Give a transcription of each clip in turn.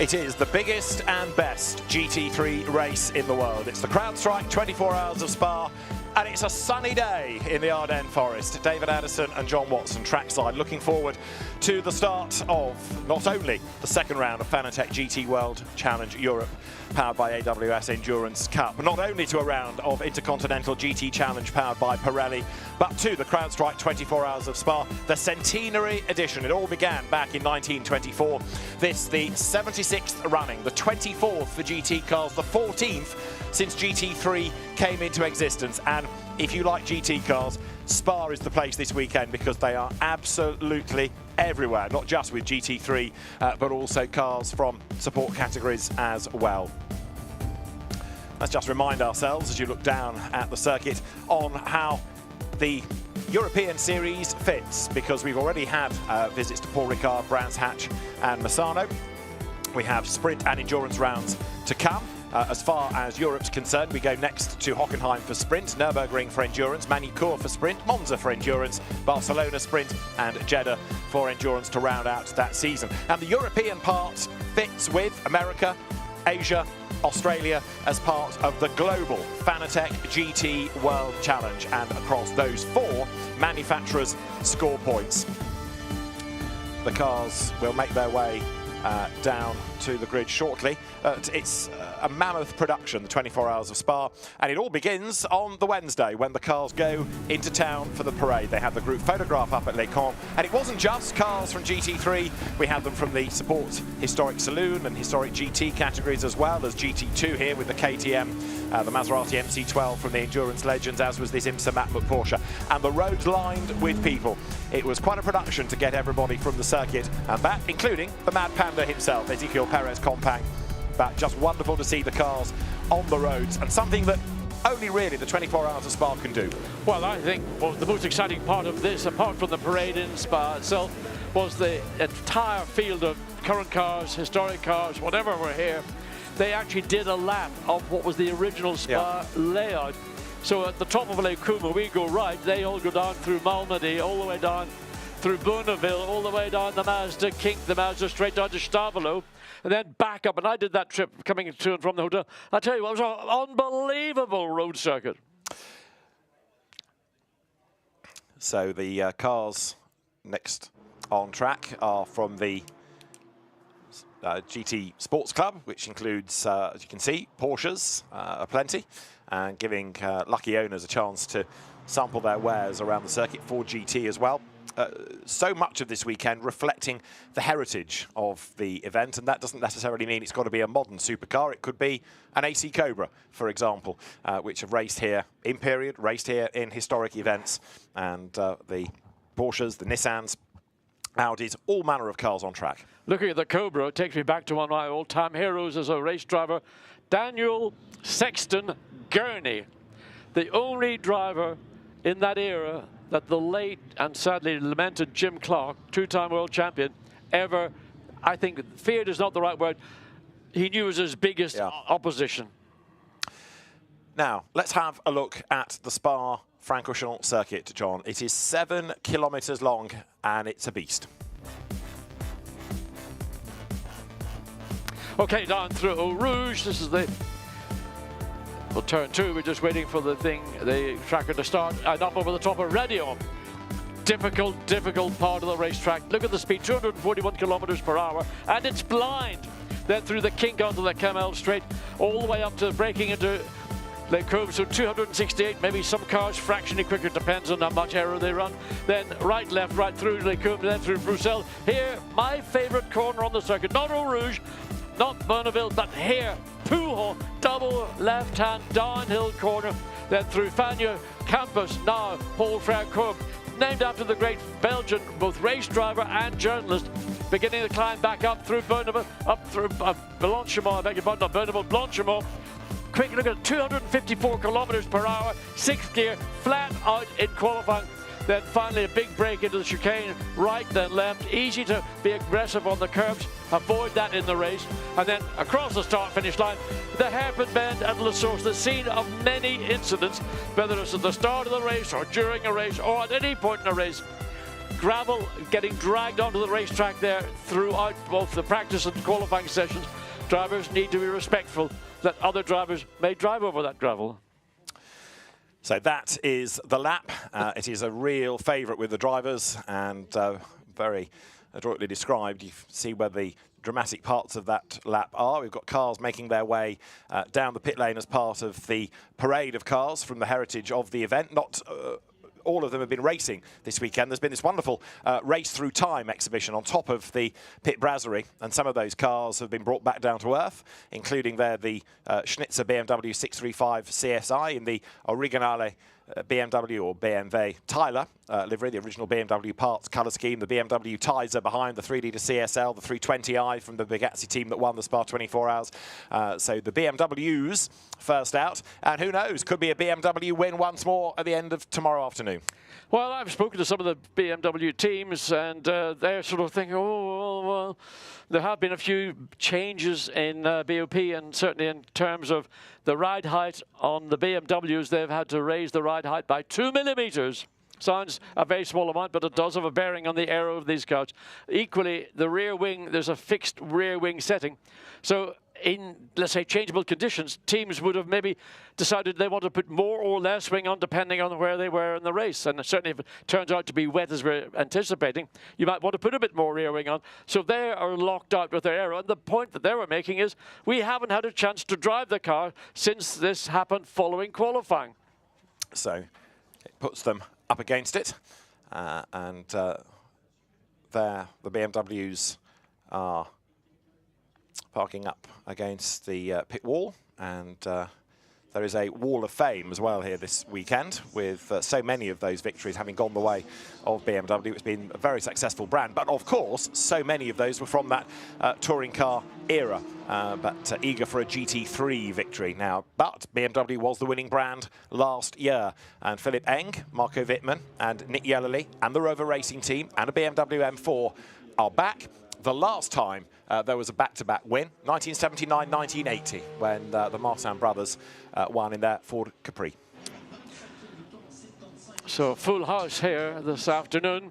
It is the biggest and best GT3 race in the world. It's the CrowdStrike 24 Hours of Spa, and it's a sunny day in the Ardennes Forest. David Addison and John Watson trackside, looking forward to the start of not only the second round of Fanatec GT World Challenge Europe, powered by AWS Endurance Cup, but not only to a round of Intercontinental GT Challenge powered by Ferrari, but to the CrowdStrike 24 Hours of Spa, the centenary edition. It all began back in 1924. This, the 76th running, the 24th for GT cars, the 14th since GT3 came into existence. And if you like GT cars, Spa is the place this weekend because they are absolutely everywhere, not just with GT3, but also cars from support categories as well. Let's just remind ourselves as you look down at the circuit on how the European Series fits, because we've already had visits to Paul Ricard, Brands Hatch and Massano. We have sprint and endurance rounds to come. As far as Europe's concerned, we go next to Hockenheim for sprint, Nürburgring for endurance, Magny-Cours for sprint, Monza for endurance, Barcelona sprint and Jeddah for endurance to round out that season. And the European part fits with America, Asia, Australia as part of the global Fanatec GT World Challenge, and across those four, manufacturers score points. The cars will make their way down to the grid shortly. It's a mammoth production, the 24 Hours of Spa, and it all begins on the Wednesday when the cars go into town for the parade. They had the group photograph up at Les Camps, and it wasn't just cars from GT3. We had them from the Support Historic Saloon and Historic GT categories, as well as GT2 here with the KTM, the Maserati MC12 from the Endurance Legends, as was this IMSA Matmut Porsche, and the roads lined with people. It was quite a production to get everybody from the circuit, and that including the Mad Panda himself, Ezequiel Perez Compang. But just wonderful to see the cars on the roads, and something that only really the 24 Hours of Spa can do. Well, I think the most exciting part of this, apart from the parade in Spa itself, was the entire field of current cars, historic cars, whatever were here. They actually did a lap of what was the original Spa layout. So at the top of Les Combes, we go right, they all go down through Malmedy, all the way down through Bonneville, all the way down the Mazda Kink, the Mazda straight down to Stavelo, and then back up. And I did that trip coming to and from the hotel. I tell you what, it was an unbelievable road circuit. So the cars next on track are from the GT Sports Club, which includes, as you can see, Porsches aplenty, and giving lucky owners a chance to sample their wares around the circuit. for GT as well. So much of this weekend reflecting the heritage of the event, and that doesn't necessarily mean it's got to be a modern supercar. It could be an AC Cobra, for example, which have raced here in period, raced here in historic events, and the Porsches, the Nissans, Audis, all manner of cars on track. Looking at the Cobra, it takes me back to one of my all-time heroes as a race driver, Daniel Sexton Gurney, the only driver in that era that the late and sadly lamented Jim Clark, two-time world champion, ever, I think, feared is not the right word, he knew was his biggest opposition. Now, let's have a look at the Spa-Francorchamps circuit, John. It is 7 kilometres long, and it's a beast. Okay, down through Eau Rouge, this is the turn two. We're just waiting for the tracker to start, and up over the top of Radion. Difficult part of the racetrack. Look at the speed, 241 kilometers per hour, and it's blind. Then through the kink onto the Camel Straight, all the way up to breaking into Les Combes, so 268, maybe some cars fractionally quicker, depends on how much error they run. Then right, left, right through Les Combes, then through Bruxelles. Here, my favorite corner on the circuit, not Eau Rouge, not Bonneville, but here, Pouhon, double left-hand downhill corner, then through Fagnes Campus, now Paul Ricard, named after the great Belgian, both race driver and journalist, beginning the climb back up through Bonneville, up through Blanchimont, I beg your pardon, not Bonneville, Blanchimont. Quick look at 254 kilometers per hour, sixth gear, flat out in qualifying. Then finally a big break into the chicane, right then left, easy to be aggressive on the curbs, avoid that in the race, and then across the start-finish line, the hairpin bend at La Source, the scene of many incidents, whether it's at the start of the race or during a race or at any point in a race. gravel getting dragged onto the racetrack there throughout both the practice and qualifying sessions. Drivers need to be respectful that other drivers may drive over that gravel. So that is the lap. It is a real favourite with the drivers, and very adroitly described. You see where the dramatic parts of that lap are. We've got cars making their way down the pit lane as part of the parade of cars from the heritage of the event. Not all of them have been racing this weekend. There's been this wonderful race through time exhibition on top of the pit brasserie, and some of those cars have been brought back down to earth, including there the Schnitzer BMW 635 CSI in the Originale BMW or BMW Tyler livery, the original BMW parts colour scheme. The BMW Tizer behind the 3-litre CSL, the 320i from the Bugatti team that won the Spa 24 Hours. So the BMWs first out, and who knows, could be a BMW win once more at the end of tomorrow afternoon. Well, I've spoken to some of the BMW teams, and they're sort of thinking, oh, well, there have been a few changes in BOP, and certainly in terms of the ride height on the BMWs, they've had to raise the ride height by 2 millimeters. Sounds a very small amount, but it does have a bearing on the aero of these cars. Equally, the rear wing, there's a fixed rear wing setting. So in, let's say, changeable conditions, teams would have maybe decided they want to put more or less wing on depending on where they were in the race. And certainly if it turns out to be wet as we're anticipating, you might want to put a bit more rear wing on. So they are locked out with their aero. And the point that they were making is we haven't had a chance to drive the car since this happened following qualifying. So it puts them up against it. There the BMWs are parking up against the pit wall, and there is a wall of fame as well here this weekend, with so many of those victories having gone the way of BMW. It's been a very successful brand, but of course so many of those were from that touring car era, but eager for a GT3 victory now. But BMW was the winning brand last year, and Philipp Eng, Marco Wittmann and Nick Yellerly and the Rover Racing team and a BMW M4 are back. The last time there was a back-to-back win, 1979-1980, when the Martin brothers won in their Ford Capri. So full house here this afternoon.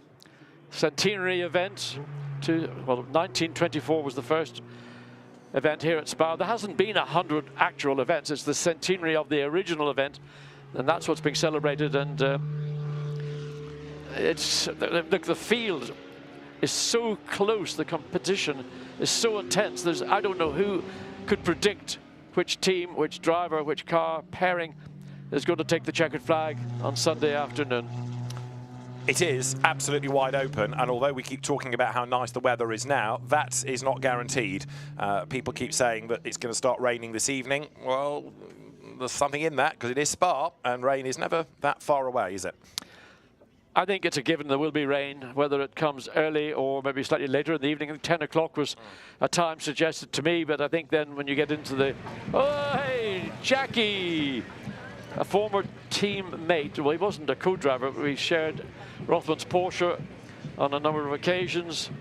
Centenary event. Well, 1924 was the first event here at Spa. There hasn't been 100 actual events. It's the centenary of the original event, and that's what's being celebrated. And look, the field is so close, the competition is so intense. I don't know who could predict which team, which driver, which car pairing is going to take the checkered flag on Sunday afternoon. It is absolutely wide open, and although we keep talking about how nice the weather is now, that is not guaranteed. People keep saying that it's going to start raining this evening. Well, there's something in that, because it is Spa, and rain is never that far away, is it? I think it's a given there will be rain, whether it comes early or maybe slightly later in the evening. 10 o'clock was a time suggested to me, but I think then when you get into the... Oh, hey, Jackie! A former teammate. Well, he wasn't a co-driver, but we shared Rothman's Porsche on a number of occasions.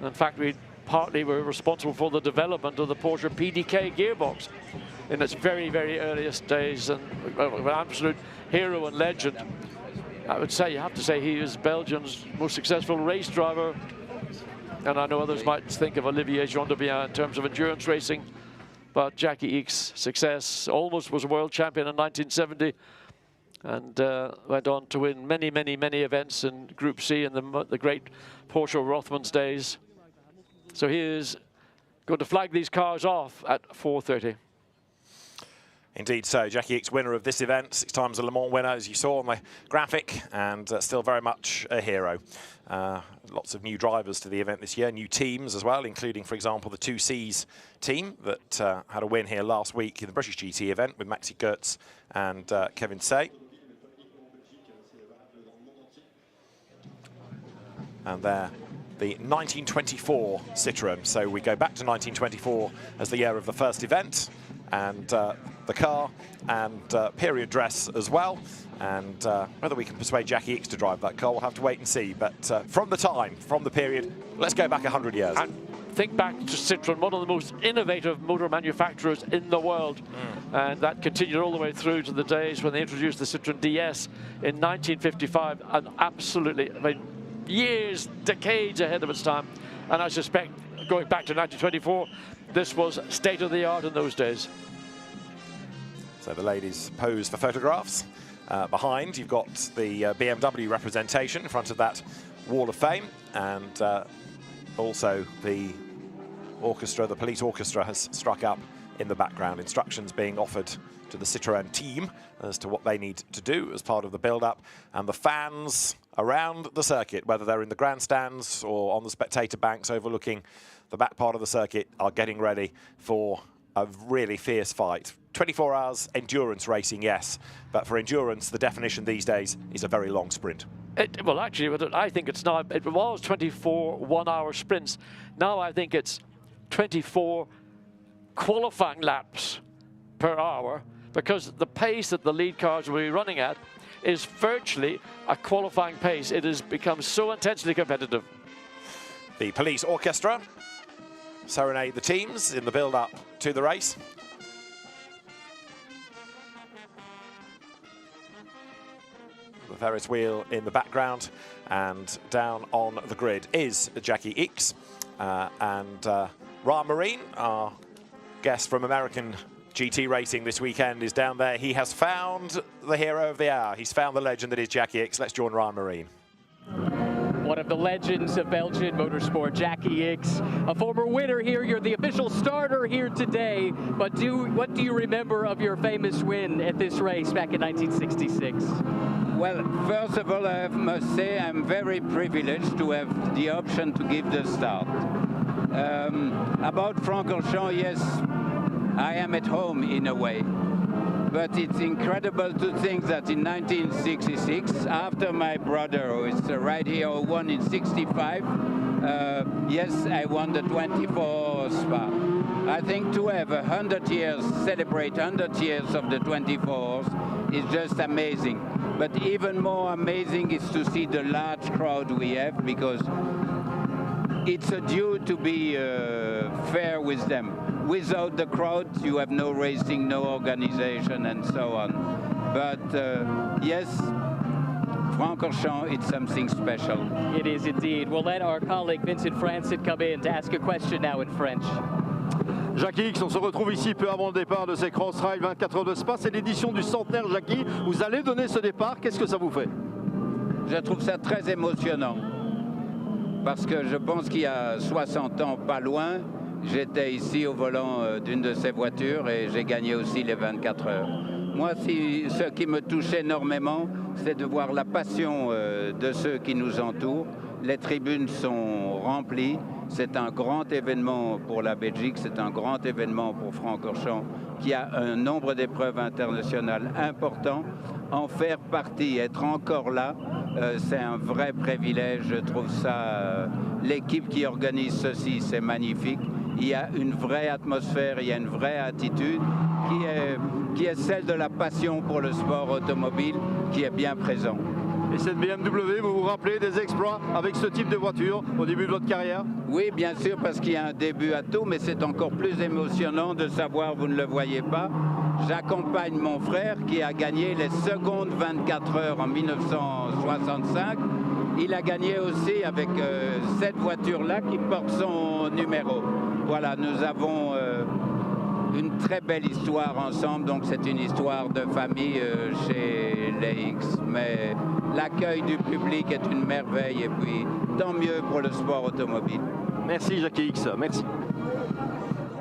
In fact, we partly were responsible for the development of the Porsche PDK gearbox in its very, very earliest days, and an absolute hero and legend. I would say, you have to say, he is Belgium's most successful race driver. And I know others might think of Olivier Gendebien in terms of endurance racing. But Jackie Ick's success, almost was a world champion in 1970. And went on to win many, many, many events in Group C in the great Porsche Rothmans days. So he is going to flag these cars off at 4:30. Indeed so. Jackie Ick's winner of this event, 6 times a Le Mans winner, as you saw on the graphic, and still very much a hero. Lots of new drivers to the event this year, new teams as well, including, for example, the 2Cs team that had a win here last week in the British GT event with Maxi Goetz and Kevin Say. And there, the 1924 Citroën. So we go back to 1924 as the year of the first event, and the car and period dress as well. And whether we can persuade Jackie Ickx to drive that car, we'll have to wait and see. But from the period, let's go back 100 years. And think back to Citroën, one of the most innovative motor manufacturers in the world. And that continued all the way through to the days when they introduced the Citroën DS in 1955. And absolutely, I mean, years, decades ahead of its time. And I suspect, going back to 1924, this was state of the art in those days. So the ladies pose for photographs. Behind, you've got the BMW representation in front of that wall of fame, and also the orchestra, the police orchestra, has struck up in the background. Instructions being offered to the Citroën team as to what they need to do as part of the build-up, and the fans around the circuit, whether they're in the grandstands or on the spectator banks overlooking the back part of the circuit, are getting ready for a really fierce fight. 24 hours endurance racing, yes, but for endurance, the definition these days is a very long sprint. Well, actually, I think it's now, it was 24 one-hour sprints. Now I think it's 24 qualifying laps per hour, because the pace that the lead cars will be running at is virtually a qualifying pace. It has become so intensely competitive. The police orchestra serenade the teams in the build-up to the race. The Ferris wheel in the background, and down on the grid is Jackie Ickx and Ryan Marine, our guest from American GT Racing this weekend, is down there. He has found the hero of the hour. He's found the legend that is Jackie Ickx. Let's join Ryan Marine. One of the legends of Belgian motorsport, Jackie Ickx, a former winner here. You're the official starter here today, but what do you remember of your famous win at this race back in 1966? Well, first of all, I must say I'm very privileged to have the option to give the start. About Francorchamps, yes, I am at home in a way. But it's incredible to think that in 1966, after my brother, who is right here, who won in 65, yes, I won the 24 Spa. I think to have 100 years, celebrate 100 years of the 24s is just amazing. But even more amazing is to see the large crowd we have, because it's a due to be fair with them. Without the crowd, you have no racing, no organization, and so on. But yes, Francorchamps, it's something special. It is indeed. We'll let our colleague Vincent Francis come in to ask a question now in French. Jackie Ickx, on se retrouve ici peu avant le départ de ces CrowdStrike 24 heures de Spa. C'est l'édition du centenaire, Jackie. Vous allez donner ce départ. Qu'est-ce que ça vous fait? Je trouve ça très émotionnant. Parce que je pense qu'il y a 60 ans, pas loin, j'étais ici au volant d'une de ces voitures et j'ai gagné aussi les 24 heures. Moi, ce qui me touche énormément, c'est de voir la passion de ceux qui nous entourent. Les tribunes sont remplies. C'est un grand événement pour la Belgique, c'est un grand événement pour Francorchamps, qui a un nombre d'épreuves internationales important. En faire partie, être encore là, c'est un vrai privilège. Je trouve ça, l'équipe qui organise ceci, c'est magnifique. Il y a une vraie atmosphère, il y a une vraie attitude qui est celle de la passion pour le sport automobile, qui est bien présent. Et cette BMW, vous vous rappelez des exploits avec ce type de voiture au début de votre carrière? Oui, bien sûr, parce qu'il y a un début à tout, mais c'est encore plus émotionnant de savoir, vous ne le voyez pas, j'accompagne mon frère qui a gagné les secondes 24 heures en 1965. Il a gagné aussi avec cette voiture-là qui porte son numéro. Voilà, nous avons une très belle histoire ensemble, donc c'est une histoire de famille chez les Ickx. Mais l'accueil du public est une merveille, et puis tant mieux pour le sport automobile. Merci Jackie Ickx, merci.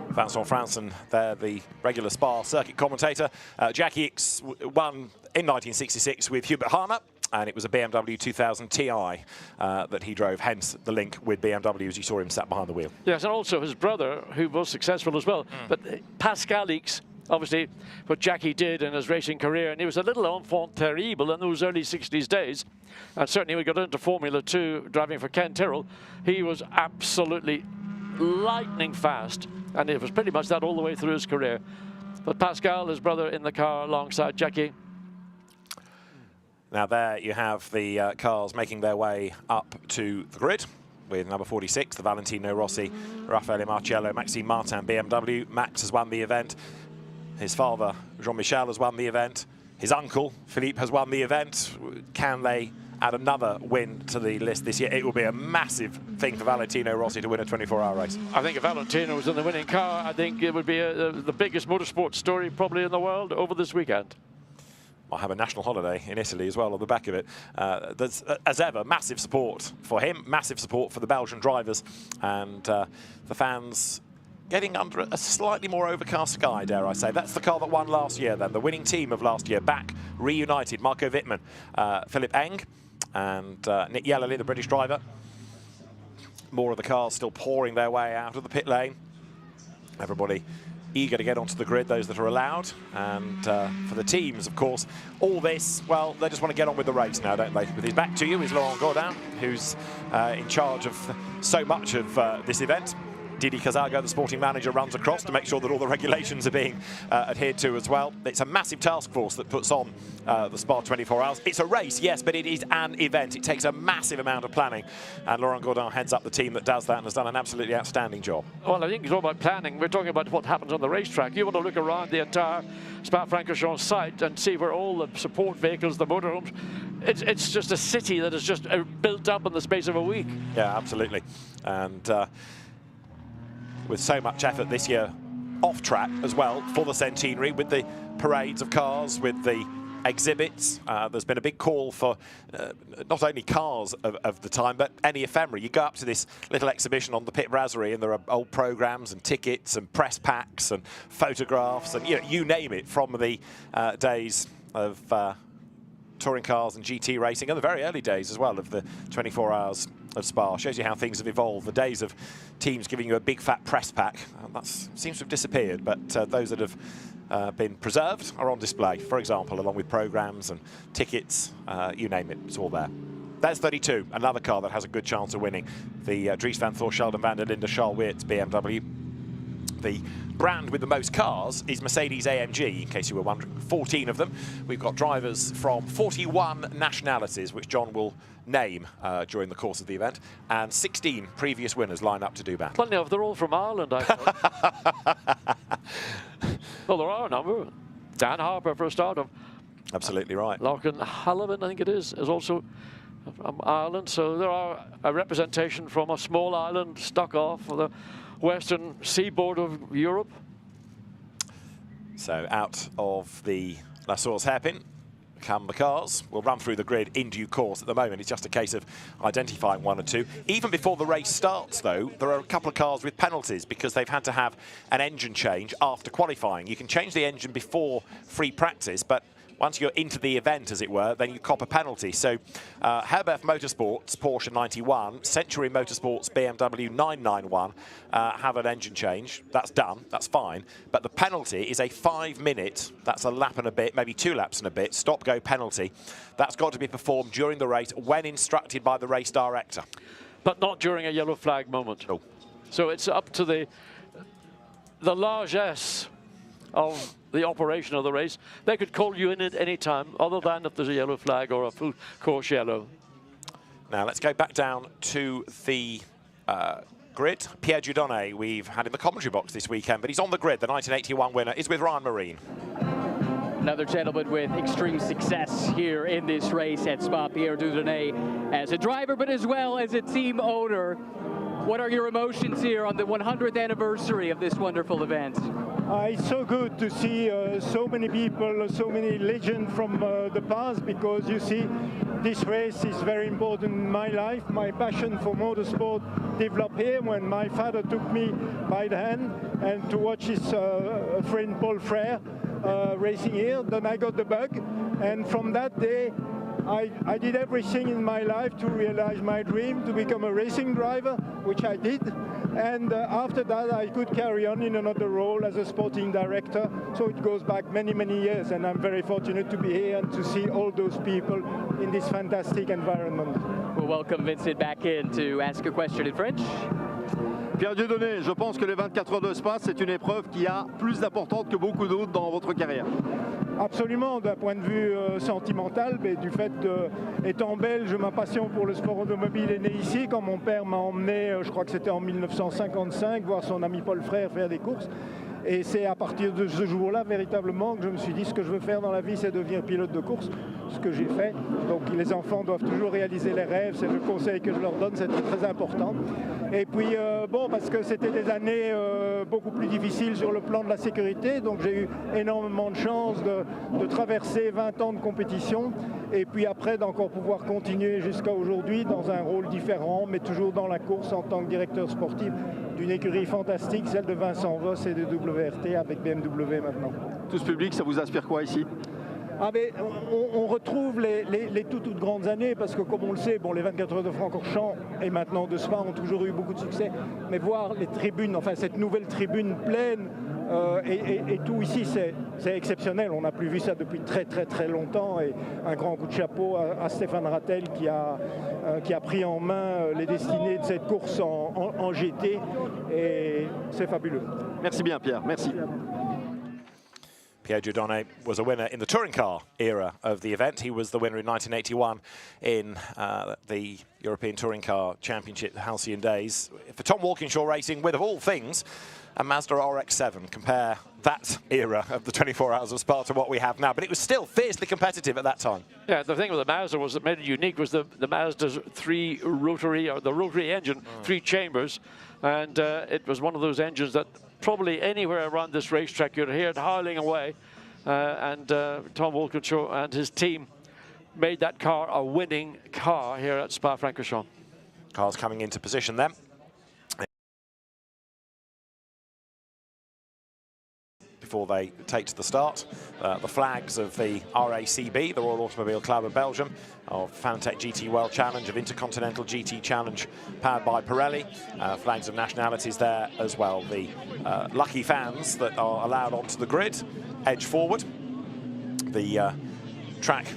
Vincent Franson there, the regular Spa circuit commentator. Jackie Ickx won in 1966 with Hubert Harmer, and it was a BMW 2000 Ti that he drove, hence the link with BMW as you saw him sat behind the wheel. Yes, and also his brother, who was successful as well. But Pascal Ickx, obviously, what Jackie did in his racing career, and he was a little enfant terrible in those early 60s days. And certainly when he got into Formula 2, driving for Ken Tyrrell, he was absolutely lightning fast. And it was pretty much that all the way through his career. But Pascal, his brother, in the car alongside Jackie. Now there you have the cars making their way up to the grid with number 46, the Valentino Rossi, Raffaele Marciello, Maxime Martin BMW. Max has won the event. His father, Jean-Michel, has won the event. His uncle, Philippe, has won the event. Can they add another win to the list this year. It will be a massive thing for Valentino Rossi to win a 24-hour race. I think if Valentino was in the winning car, I think it would be the biggest motorsport story probably in the world over this weekend. I'll have a national holiday in Italy as well on the back of it. There's, as ever, massive support for him, massive support for the Belgian drivers, and the fans getting under a slightly more overcast sky, dare I say. That's the car that won last year then, the winning team of last year, back reunited. Marco Wittmann, Philip Eng, and Nick Yellerly, the British driver. More of the cars still pouring their way out of the pit lane. Everybody eager to get onto the grid, those that are allowed. And for the teams, of course, all this, well, they just want to get on with the race now, don't they? With his back to you is Laurent Gaudin, who's in charge of so much of this event. Didi Kazago, the sporting manager, runs across to make sure that all the regulations are being adhered to as well. It's a massive task force that puts on the Spa 24 Hours. It's a race, yes, but it is an event. It takes a massive amount of planning, and Laurent Gaudin heads up the team that does that and has done an absolutely outstanding job. Well, I think it's all about planning. We're talking about what happens on the racetrack. You want to look around the entire Spa-Francorchamps site and see where all the support vehicles, the motorhomes, it's just a city that is just built up in the space of a week. Yeah, absolutely. And with so much effort this year off track as well for the centenary, with the parades of cars, with the exhibits. There's been a big call for not only cars of the time, but any ephemera. You go up to this little exhibition on the pit brasserie and there are old programs and tickets and press packs and photographs and you name it from the days of touring cars and GT racing, and the very early days as well of the 24 Hours of Spa. Shows you how things have evolved. The days of teams giving you a big fat press pack, that seems to have disappeared, but those that have been preserved are on display, for example, along with programs and tickets, you name it, it's all there. There's 32, another car that has a good chance of winning. The Dries van Thor, Sheldon van der Linde, Charles Weerts BMW. The brand with the most cars is Mercedes AMG, in case you were wondering. 14 of them. We've got drivers from 41 nationalities, which John will name during the course of the event, and 16 previous winners line up to do battle. Plenty of, they're all from Ireland, I thought. Well, there are a number. Dan Harper, for a start. Absolutely right. Larkin Halloran, I think it is also from Ireland. So there are a representation from a small island stuck off the western seaboard of Europe. So out of the La Source hairpin come the cars. We'll run through the grid in due course. At the moment, it's just a case of identifying one or two. Even before the race starts, though, there are a couple of cars with penalties because they've had to have an engine change after qualifying. You can change the engine before free practice, but once you're into the event, as it were, then you cop a penalty. So Herberth Motorsports Porsche 91, Century Motorsports BMW 991 have an engine change. That's done, that's fine. But the penalty is a 5-minute, that's a lap and a bit, maybe 2 laps and a bit, stop-go penalty. That's got to be performed during the race when instructed by the race director. But not during a yellow flag moment. No. So it's up to the largesse of the operation of the race. They could call you in at any time, other than if there's a yellow flag or a full course yellow. Now let's go back down to the grid. Pierre Dieudonné, we've had in the commentary box this weekend, but he's on the grid. The 1981 winner is with Ryan Marine. Another gentleman with extreme success here in this race at Spa, Pierre Dieudonné, as a driver, but as well as a team owner. What are your emotions here on the 100th anniversary of this wonderful event? It's so good to see so many people, so many legends from the past, because you see, this race is very important in my life. My passion for motorsport developed here when my father took me by the hand and to watch his friend Paul Frère racing here. Then I got the bug, and from that day I did everything in my life to realize my dream to become a racing driver, which I did. And after that, I could carry on in another role as a sporting director. So it goes back many, many years, and I'm very fortunate to be here and to see all those people in this fantastic environment. We'll welcome Vincent back in to ask a question in French. Pierre Dieudonné, je pense que les 24 heures de Spa, c'est une épreuve qui a plus d'importance que beaucoup d'autres dans votre carrière. Absolument, d'un point de vue sentimental, mais du fait étant belge, ma passion pour le sport automobile est née ici, quand mon père m'a emmené, je crois que c'était en 1955, voir son ami Paul Frère faire des courses. Et c'est à partir de ce jour-là, véritablement, que je me suis dit, ce que je veux faire dans la vie, c'est devenir pilote de course, ce que j'ai fait. Donc les enfants doivent toujours réaliser les rêves, c'est le conseil que je leur donne, c'est très important. Et puis, bon, parce que c'était des années beaucoup plus difficiles sur le plan de la sécurité, donc j'ai eu énormément de chance de traverser 20 ans de compétition, et puis après d'encore pouvoir continuer jusqu'à aujourd'hui dans un rôle différent, mais toujours dans la course en tant que directeur sportif d'une écurie fantastique, celle de Vincent Voss et de WRT avec BMW maintenant. Tout ce public, ça vous inspire quoi ici? Ah mais on retrouve les toutes grandes années, parce que comme on le sait, bon, les 24 heures de Francorchamps et maintenant de Spa ont toujours eu beaucoup de succès, mais voir les tribunes, enfin cette nouvelle tribune pleine et tout ici, c'est exceptionnel. On n'a plus vu ça depuis très longtemps, et un grand coup de chapeau à Stéphane Rattel qui a pris en main les destinées de cette course en GT, et c'est fabuleux. Merci bien Pierre, merci. Pierre Giordone was a winner in the touring car era of the event. He was the winner in 1981 in the European Touring Car Championship halcyon days. For Tom Walkinshaw Racing, with, of all things, a Mazda RX-7. Compare that era of the 24 Hours of Spa to what we have now. But it was still fiercely competitive at that time. Yeah, the thing with the Mazda was that made it unique was the Mazda's rotary engine, 3 chambers. And it was one of those engines that probably anywhere around this racetrack you'd hear it howling away. Tom Walkinshaw and his team made that car a winning car here at Spa-Francorchamps. Cars coming into position then. Before they take to the start, the flags of the RACB, the Royal Automobile Club of Belgium, of Fanatec GT World Challenge, of Intercontinental GT Challenge powered by Pirelli, flags of nationalities there as well. The lucky fans that are allowed onto the grid edge forward. The track,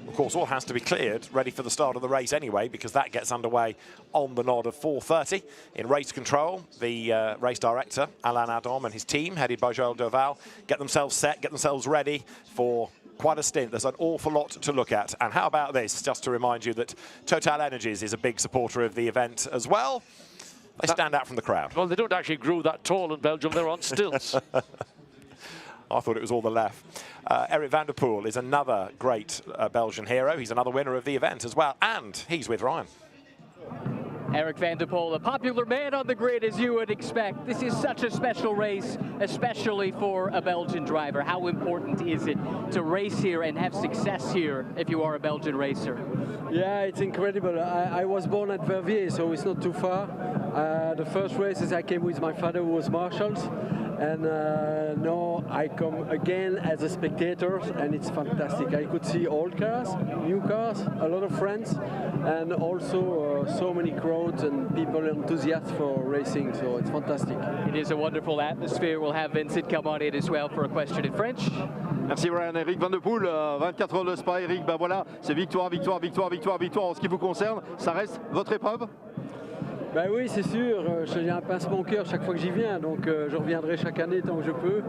of course, all has to be cleared, ready for the start of the race anyway, because that gets underway on the nod of 4:30. In race control, the race director, Alain Adam, and his team, headed by Joël Durval, get themselves set, get themselves ready for quite a stint. There's an awful lot to look at. And how about this, just to remind you that Total Energies is a big supporter of the event as well. They stand out from the crowd. Well, they don't actually grow that tall in Belgium, they're on stilts. I thought it was all the left. Eric van der Poel is another great Belgian hero. He's another winner of the event as well, and he's with Ryan. Eric van der Poel, a popular man on the grid, as you would expect. This is such a special race, especially for a Belgian driver. How important is it to race here and have success here if you are a Belgian racer? Yeah, it's incredible. I was born at Verviers, so it's not too far. The first races I came with my father who was marshals, and now I come again as a spectator, and it's fantastic. I could see old cars, new cars, a lot of friends, and also so many crowds and people enthusiastic for racing, so it's fantastic. It is a wonderful atmosphere. We'll have Vincent come on in as well for a question in French. Merci Ryan. Eric van der Poel, 24 heures de Spa. Eric, ben voilà, c'est victoire, victoire, victoire, victoire, victoire. En ce qui vous concerne, ça reste votre épreuve? Ben oui, c'est sûr, j'ai un pincement au cœur chaque fois que j'y viens, donc je reviendrai chaque année tant que je peux.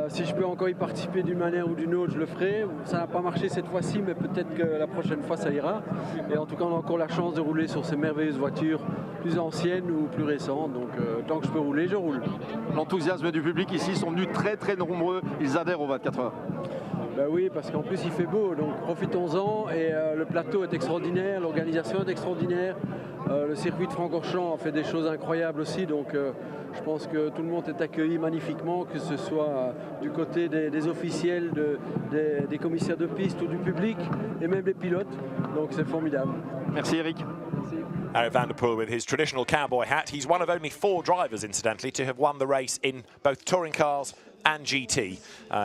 Si je peux encore y participer d'une manière ou d'une autre, je le ferai. Ça n'a pas marché cette fois-ci, mais peut-être que la prochaine fois, ça ira. Et en tout cas, on a encore la chance de rouler sur ces merveilleuses voitures plus anciennes ou plus récentes. Donc tant que je peux rouler, je roule. L'enthousiasme du public ici, ils sont venus très nombreux. Ils adhèrent aux 24 heures. Ben oui, parce qu'en plus il fait beau, donc profitons-en, et le plateau est extraordinaire, l'organisation est extraordinaire, le circuit de Francorchamps a fait des choses incroyables aussi, donc je pense que tout le monde est accueilli magnifiquement, que ce soit du côté des officiels, des commissaires de piste ou du public, et même des pilotes, donc c'est formidable. Merci Eric. Merci. Eric van der Poel with his traditional cowboy hat. He's one of only 4 drivers, incidentally, to have won the race in both touring cars and GT.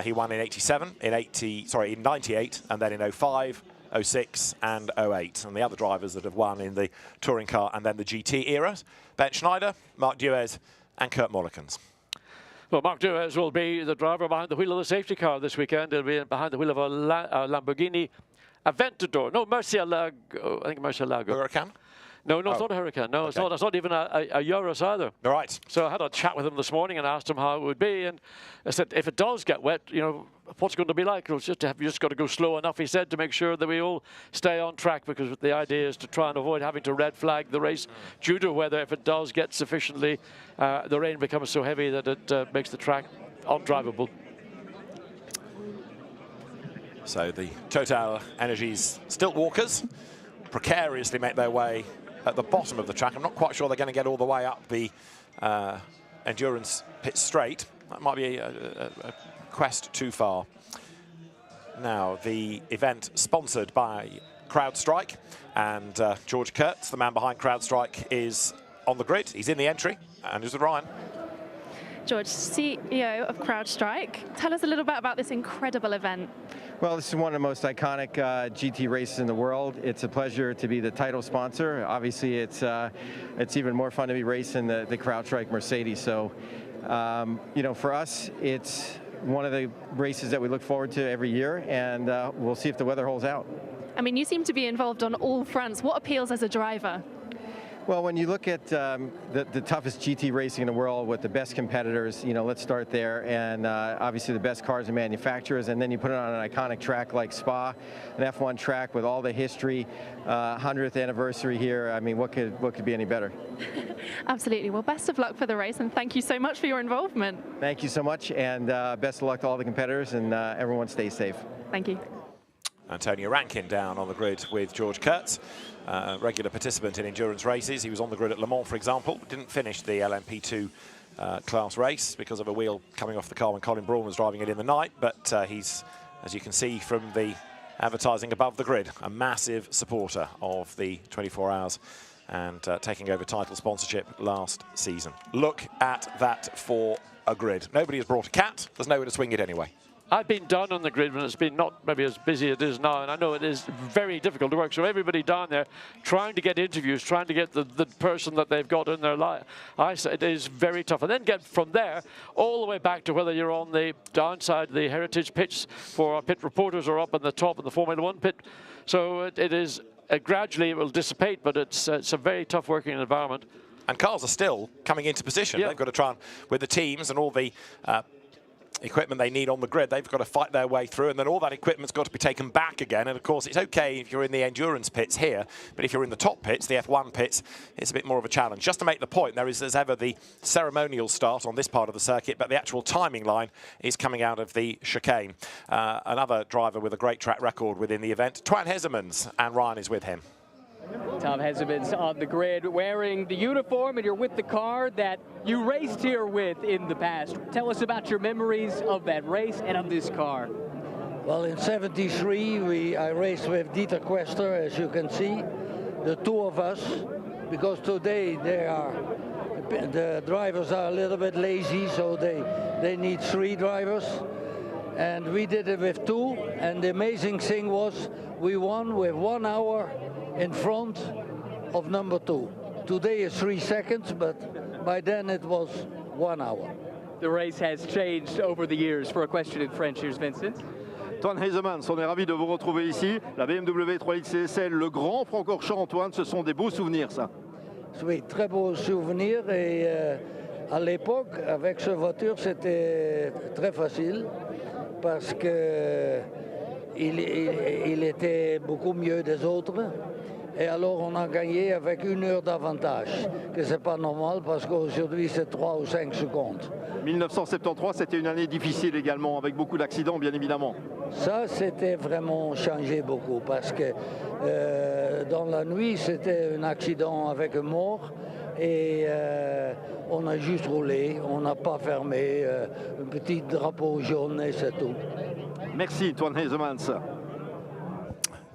He won in in 98, and then in 05, 06 and 08. And the other drivers that have won in the touring car and then the GT eras, Ben Schneider, Mark Duez and Kurt Mollikens. Well, Mark Duez will be the driver behind the wheel of the safety car this weekend. He'll be behind the wheel of a Lamborghini Aventador. No, Murcielago. I think Murcielago. Huracan? No, it's not a Hurricane. No, it's not. It's not even a Urus either. All right. So I had a chat with him this morning and asked him how it would be, and I said, if it does get wet, you know, what's it going to be like? It's just you just got to go slow enough, he said, to make sure that we all stay on track, because the idea is to try and avoid having to red flag the race due to weather. If it does get sufficiently, the rain becomes so heavy that it makes the track undrivable. So the Total Energies stilt walkers precariously make their way at the bottom of the track. I'm not quite sure they're going to get all the way up the endurance pit straight. That might be a quest too far. Now, the event sponsored by CrowdStrike, and George Kurtz, the man behind CrowdStrike, is on the grid. He's in the entry, and is with Ryan. George, CEO of CrowdStrike, tell us a little bit about this incredible event. Well, this is one of the most iconic GT races in the world. It's a pleasure to be the title sponsor. Obviously, it's even more fun to be racing the CrowdStrike Mercedes. So, you know, for us, it's one of the races that we look forward to every year, and we'll see if the weather holds out. I mean, you seem to be involved on all fronts. What appeals as a driver? Well, when you look at the toughest GT racing in the world with the best competitors, you know, let's start there, and obviously the best cars and manufacturers, and then you put it on an iconic track like Spa, an F1 track with all the history, 100th anniversary here. I mean, what could be any better? Absolutely. Well, best of luck for the race, and thank you so much for your involvement. Thank you so much, and best of luck to all the competitors, and everyone stay safe. Thank you. Antonio Rankin down on the grid with George Kurtz, regular participant in endurance races. He was on the grid at Le Mans, for example. Didn't finish the LMP2 class race because of a wheel coming off the car when Colin Braun was driving it in the night. But he's, as you can see from the advertising above the grid, a massive supporter of the 24 hours and taking over title sponsorship last season. Look at that for a grid. Nobody has brought a cat. There's nowhere to swing it anyway. I've been down on the grid when it's been not maybe as busy as it is now, and I know it is very difficult to work. So everybody down there trying to get interviews, trying to get the person that they've got in their life, it is very tough. And then get from there all the way back to whether you're on the downside, the heritage pits for our pit reporters, or up on the top of the Formula One pit. So it is gradually it will dissipate, but it's a very tough working environment. And cars are still coming into position. Yeah. They've got to try and, with the teams and all the equipment they need on the grid, they've got to fight their way through, and then all that equipment's got to be taken back again. And of course, it's okay if you're in the endurance pits here, but if you're in the top pits, the F1 pits, it's a bit more of a challenge. Just to make the point, there is, as ever, the ceremonial start on this part of the circuit, but the actual timing line is coming out of the chicane. Another driver with a great track record within the event, Twan Hezemans, and Ryan is with him. Tom Hezemans on the grid wearing the uniform, and you're with the car that you raced here with in the past. Tell us about your memories of that race and of this car. Well, in '73, I raced with Dieter Quester, as you can see, the two of us, because today the drivers are a little bit lazy, so they need 3 drivers. And we did it with 2, and the amazing thing was we won with 1 hour in front of number 2. Today is 3 seconds, but by then it was 1 hour. The race has changed over the years. For a question in French, here's Vincent. Twan Hezemans, on est ravi de vous retrouver ici. La BMW 3X CSL, le grand Francorchamps, Antoine, ce sont des beaux souvenirs, ça. Oui, très beaux souvenirs, et à l'époque, avec cette voiture, c'était très facile parce que il était beaucoup mieux des autres. Et alors on a gagné avec 1 heure d'avantage, que c'est pas normal parce qu'aujourd'hui c'est 3 ou 5 secondes. 1973, c'était une année difficile également, avec beaucoup d'accidents, bien évidemment. Ça, c'était vraiment changé beaucoup, parce que dans la nuit, c'était un accident avec un mort, et on a juste roulé, on n'a pas fermé, un petit drapeau jaune et c'est tout. Merci, Twan Hezemans.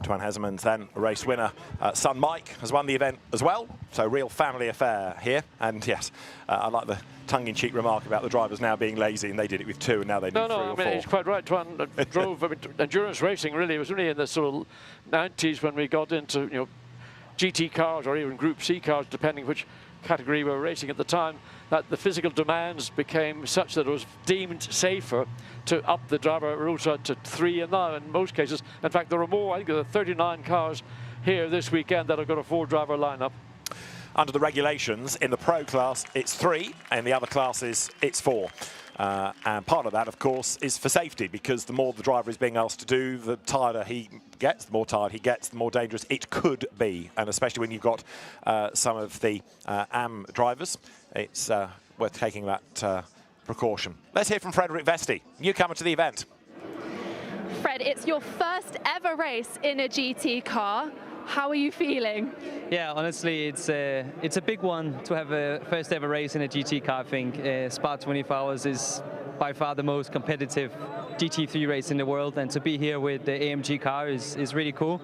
Twan Hezemans, then a race winner. Son Mike has won the event as well, so real family affair here. And yes, I like the tongue-in-cheek remark about the drivers now being lazy, and they did it with 2, and now they need 3 or 4. I mean, he's quite right. Twan drove endurance racing, really. It was only in the sort of 90s when we got into, you know, GT cars or even Group C cars, depending which category we were racing at the time, that the physical demands became such that it was deemed safer to up the driver rota to 3, and now in most cases, in fact, there are more. I think there are 39 cars here this weekend that have got a 4-driver lineup. under the regulations. In the Pro class, it's 3, and the other classes, it's 4. And part of that, of course, is for safety, because the more the driver is being asked to do, the tireder he gets, the more tired he gets, the more dangerous it could be. And especially when you've got some of the AM drivers, it's worth taking that precaution. Let's hear from Frederick Vesti, newcomer to the event. Fred, it's your first ever race in a GT car. How are you feeling? Yeah, honestly, it's a big one to have a first ever race in a GT car. I think Spa 24 Hours is by far the most competitive GT3 race in the world, and to be here with the AMG car is really cool.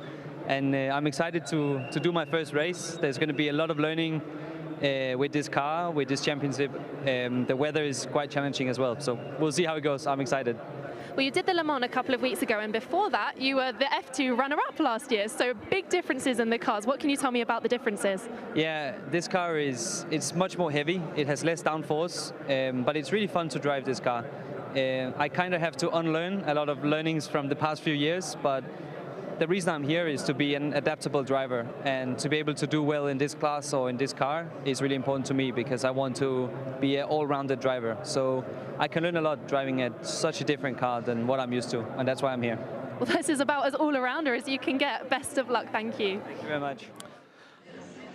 And I'm excited to do my first race. There's going to be a lot of learning with this car, with this championship. The weather is quite challenging as well, so we'll see how it goes. I'm excited. Well, you did the Le Mans a couple of weeks ago, and before that, you were the F2 runner-up last year. So big differences in the cars. What can you tell me about the differences? Yeah, this car it's much more heavy. It has less downforce, but it's really fun to drive this car. I kind of have to unlearn a lot of learnings from the past few years, but the reason I'm here is to be an adaptable driver, and to be able to do well in this class or in this car is really important to me, because I want to be an all-rounded driver. So I can learn a lot driving at such a different car than what I'm used to, and that's why I'm here. Well, this is about as all-arounder as you can get. Best of luck. Thank you. Thank you very much.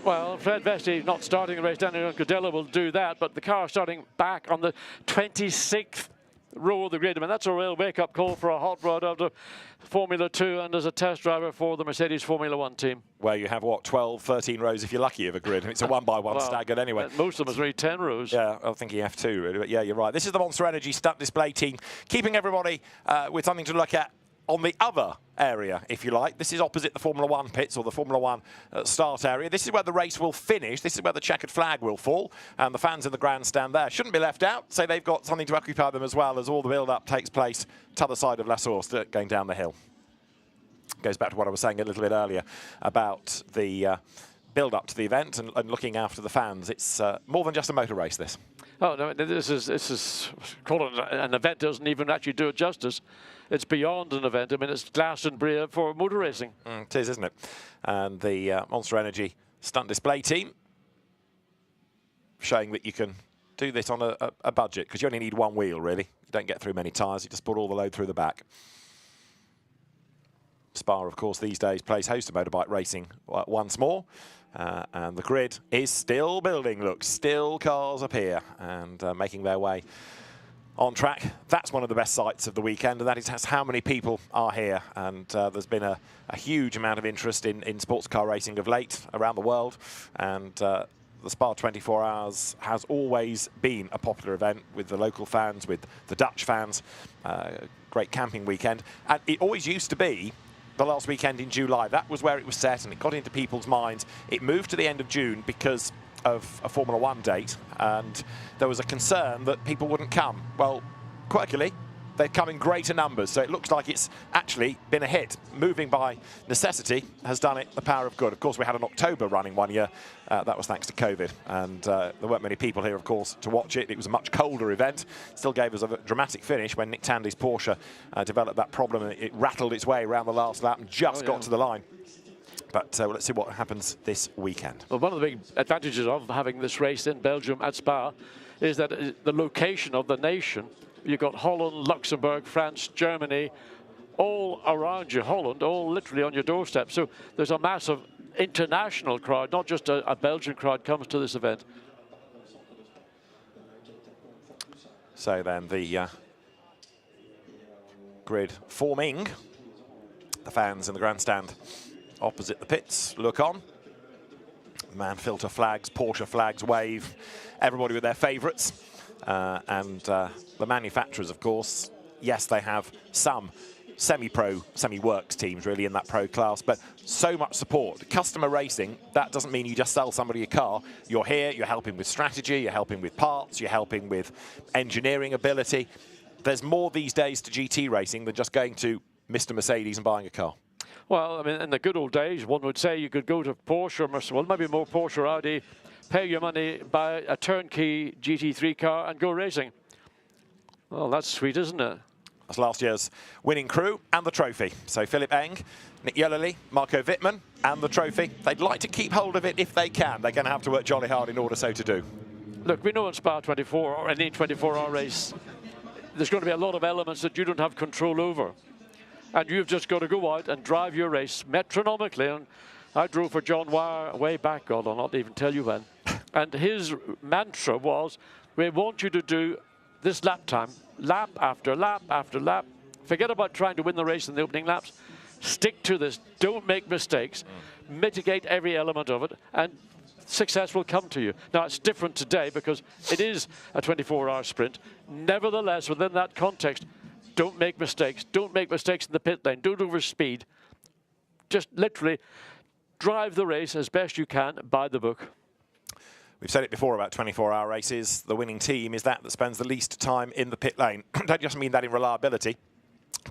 Well, Fred Vesti not starting the race down in Cadella will do that, but the car starting back on the 26th row of the grid. I mean, that's a real wake-up call for a hot rod after Formula 2 and as a test driver for the Mercedes Formula 1 team. Where you have, what, 12, 13 rows if you're lucky of a grid. It's a one-by-one staggered anyway. Most of them is really 10 rows. Yeah, I'm thinking F2, really. But yeah, you're right. This is the Monster Energy stunt display team, keeping everybody with something to look at on the other area, if you like. This is opposite the Formula 1 pits, or the Formula 1 start area. This is where the race will finish. This is where the checkered flag will fall, and the fans in the grandstand there shouldn't be left out, so they've got something to occupy them as well, as all the build-up takes place to the other side of La Source, going down the hill. Goes back to what I was saying a little bit earlier about the build-up to the event and looking after the fans. It's more than just a motor race, this. Oh, no, this is called an event doesn't even actually do it justice. It's beyond an event. I mean, it's Glastonbury for motor racing. It is, isn't it? And the Monster Energy stunt display team showing that you can do this on a budget, because you only need one wheel, really. You don't get through many tyres. You just put all the load through the back. Spa, of course, these days plays host to motorbike racing once more. And the grid is still building. Look, still cars appear and making their way on track. That's one of the best sights of the weekend, and that is how many people are here. And there's been a huge amount of interest in sports car racing of late around the world. And the Spa 24 Hours has always been a popular event with the local fans, with the Dutch fans. Great camping weekend. And it always used to be the last weekend in July. That was where it was set, and it got into people's minds. It moved to the end of June because of a Formula 1 date, and there was a concern that people wouldn't come. Well, quirkily, they've come in greater numbers, so it looks like it's actually been a hit. Moving by necessity has done it the power of good. Of course, we had an October running one year. That was thanks to COVID, and there weren't many people here, of course, to watch it. It was a much colder event. Still gave us a dramatic finish when Nick Tandy's Porsche developed that problem, and it rattled its way around the last lap and just got to the line. But let's see what happens this weekend. Well, one of the big advantages of having this race in Belgium at Spa is that the location of the nation. You've got Holland, Luxembourg, France, Germany, all around you. Holland, all literally on your doorstep. So there's a massive international crowd, not just a Belgian crowd comes to this event. So then the grid forming. The fans in the grandstand opposite the pits look on. Man filter flags, Porsche flags wave, everybody with their favourites. And the manufacturers, of course, yes, they have some semi-pro, semi-works teams really in that pro class, but so much support. Customer racing, that doesn't mean you just sell somebody a car. You're here, you're helping with strategy, you're helping with parts, you're helping with engineering ability. There's more these days to GT racing than just going to Mr. Mercedes and buying a car. Well, I mean, in the good old days, one would say you could go to Porsche, or well, maybe more Porsche or Audi, pay your money, buy a turnkey GT3 car and go racing. Well, that's sweet, isn't it? That's last year's winning crew and the trophy. So Philip Eng, Nick Yellerly, Marco Wittmann and the trophy. They'd like to keep hold of it if they can. They're going to have to work jolly hard in order so to do. Look, we know in Spa 24 or any 24-hour race, there's going to be a lot of elements that you don't have control over. And you've just got to go out and drive your race metronomically. And I drove for John Wire way back, God, I'll not even tell you when. And his mantra was, we want you to do this lap time, lap after lap after lap. Forget about trying to win the race in the opening laps. Stick to this. Don't make mistakes. Mitigate every element of it, and success will come to you. Now, it's different today because it is a 24-hour sprint. Nevertheless, within that context, don't make mistakes. Don't make mistakes in the pit lane. Don't overspeed. Just literally drive the race as best you can by the book. We've said it before about 24-hour races. The winning team is that spends the least time in the pit lane. Don't just mean that in reliability,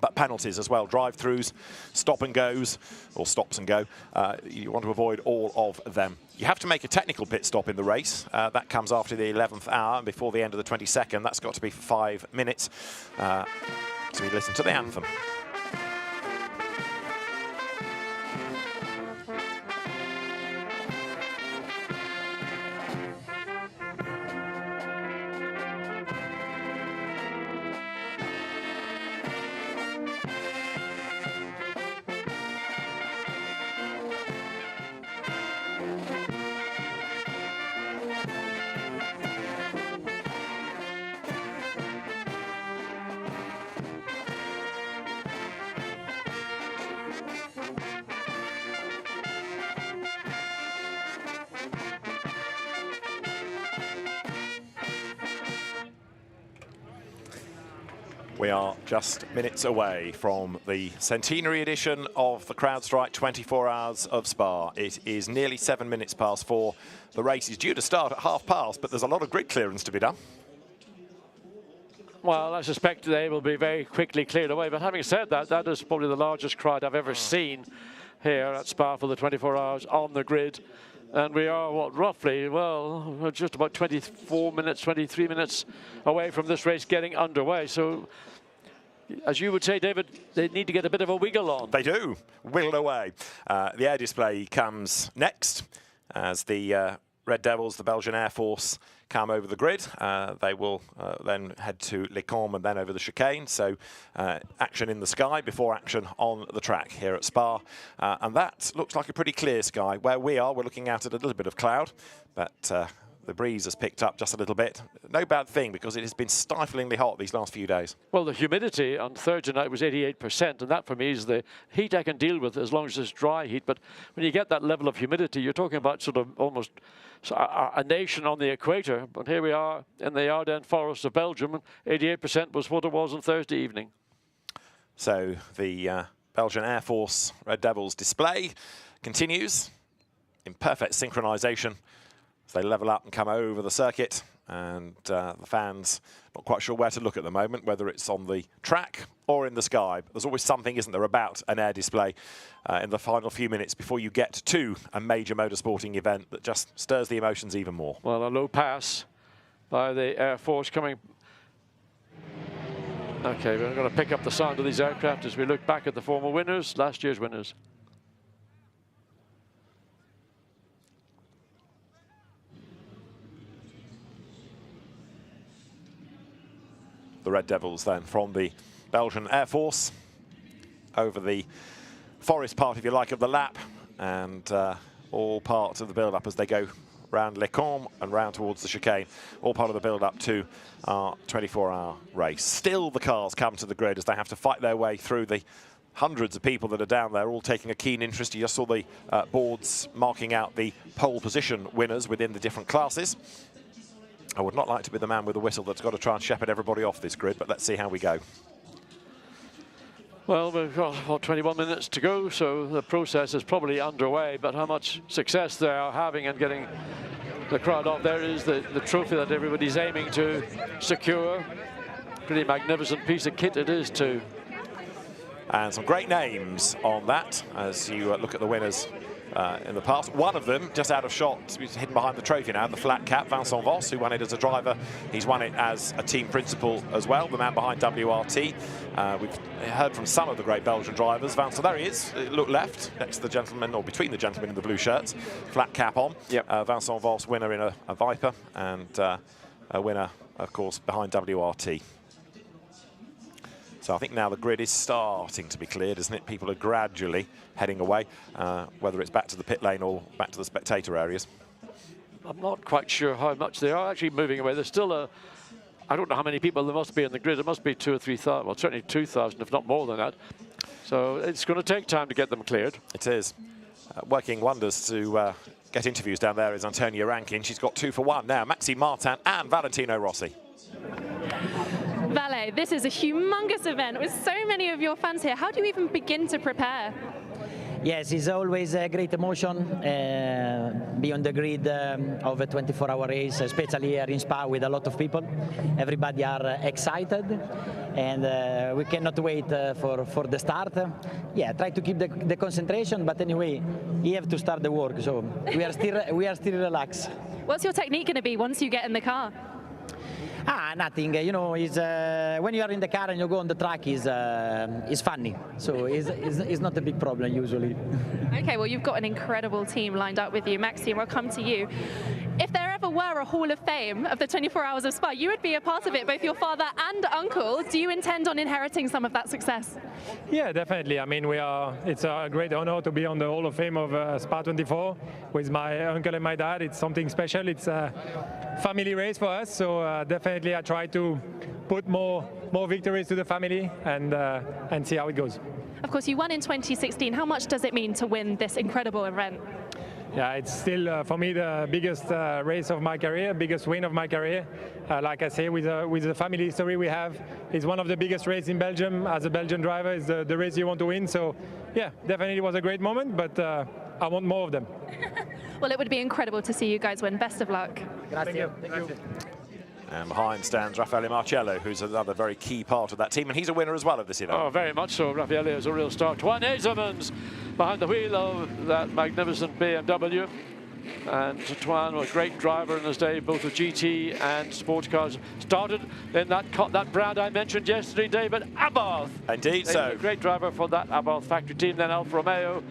but penalties as well. Drive-throughs, stop and goes, or stops and go. You want to avoid all of them. You have to make a technical pit stop in the race. That comes after the 11th hour and before the end of the 22nd. That's got to be for 5 minutes. So we listen to the anthem. We are just minutes away from the centenary edition of the CrowdStrike 24 Hours of Spa. It is nearly 7 minutes past 4. The race is due to start at 1:30, but there's a lot of grid clearance to be done. Well, I suspect they will be very quickly cleared away. But having said that, that is probably the largest crowd I've ever seen here at Spa for the 24 hours on the grid. And we are, what, roughly, well, just about 24 minutes, 23 minutes away from this race getting underway. So, as you would say, David, they need to get a bit of a wiggle on. They do, wiggle away. The air display comes next as the Red Devils, the Belgian Air Force, come over the grid. They will then head to Les Combes and then over the chicane. So action in the sky before action on the track here at Spa. And that looks like a pretty clear sky. Where we are, we're looking out at a little bit of cloud, but the breeze has picked up just a little bit. No bad thing, because it has been stiflingly hot these last few days. Well, the humidity on Thursday night was 88%, and that for me is the heat I can deal with as long as it's dry heat. But when you get that level of humidity, you're talking about sort of almost a nation on the equator. But here we are in the Ardennes forest of Belgium, and 88% was what it was on Thursday evening. So the Belgian Air Force Red Devils display continues in perfect synchronization as they level up and come over the circuit. And the fans not quite sure where to look at the moment, whether it's on the track or in the sky. There's always something, isn't there, about an air display in the final few minutes before you get to a major motorsporting event that just stirs the emotions even more. Well, a low pass by the Air Force coming. Okay, we're going to pick up the sound of these aircraft as we look back at the former winners, last year's winners. The Red Devils then from the Belgian Air Force over the forest part, if you like, of the lap, and all part of the build-up as they go round Les Combes and round towards the chicane, all part of the build-up to our 24-hour race. Still the cars come to the grid as they have to fight their way through the hundreds of people that are down there, all taking a keen interest. You just saw the boards marking out the pole position winners within the different classes. I would not like to be the man with the whistle that's got to try and shepherd everybody off this grid, but let's see how we go. Well, we've got, what, 21 minutes to go, so the process is probably underway, but how much success they are having in getting the crowd off there is the trophy that everybody's aiming to secure. Pretty magnificent piece of kit it is, too. And some great names on that as you look at the winners in the past. One of them just out of shot, he's hidden behind the trophy now, the flat cap, Vincent Voss, who won it as a driver. He's won it as a team principal as well, the man behind WRT. We've heard from some of the great Belgian drivers. Vincent, there he is, look left, next to the gentleman, or between the gentlemen in the blue shirts, flat cap on. Yep. Vincent Voss, winner in a Viper, and a winner, of course, behind WRT. So I think now the grid is starting to be cleared, isn't it? People are gradually heading away, whether it's back to the pit lane or back to the spectator areas. I'm not quite sure how much they are actually moving away. There's still I don't know how many people there must be in the grid. It must be 2,000 or 3,000, well, certainly 2,000, if not more than that. So it's going to take time to get them cleared. It is. Working wonders to get interviews down there is Antonia Rankin. She's got 2 for 1 now. Maxime Martin and Valentino Rossi. Valet, this is a humongous event with so many of your fans here. How do you even begin to prepare? Yes, it's always a great emotion be on the grid of a 24-hour race, especially here in Spa with a lot of people. Everybody are excited, and we cannot wait for the start. Yeah, try to keep the concentration, but anyway, you have to start the work. So we are still relaxed. What's your technique going to be once you get in the car? Nothing. You know, when you are in the car and you go on the track, is funny. So it's not a big problem usually. Okay, well, you've got an incredible team lined up with you. Maxime, I'll come to you. If there ever were a Hall of Fame of the 24 Hours of Spa, you would be a part of it, both your father and uncle. Do you intend on inheriting some of that success? Yeah, definitely. I mean, it's a great honor to be on the Hall of Fame of Spa 24 with my uncle and my dad. It's something special. It's a family race for us, so definitely I try to put more victories to the family and see how it goes. Of course, you won in 2016. How much does it mean to win this incredible event? Yeah, it's still for me the biggest race of my career, biggest win of my career. Like I say, with the family history we have, it's one of the biggest races in Belgium. As a Belgian driver, it's the race you want to win. So yeah, definitely was a great moment, but I want more of them. Well, it would be incredible to see you guys win. Best of luck. Thank you. Thank you. And behind stands Raffaele Marcello, who's another very key part of that team, and he's a winner as well of this event. Oh, very much so. Raffaele is a real star. Twan Ezemans behind the wheel of that magnificent BMW. And Twan was a great driver in his day, both with GT and sports cars. Started in that brand I mentioned yesterday, David, Abarth. Indeed so. A great driver for that Abarth factory team, then Alfa Romeo,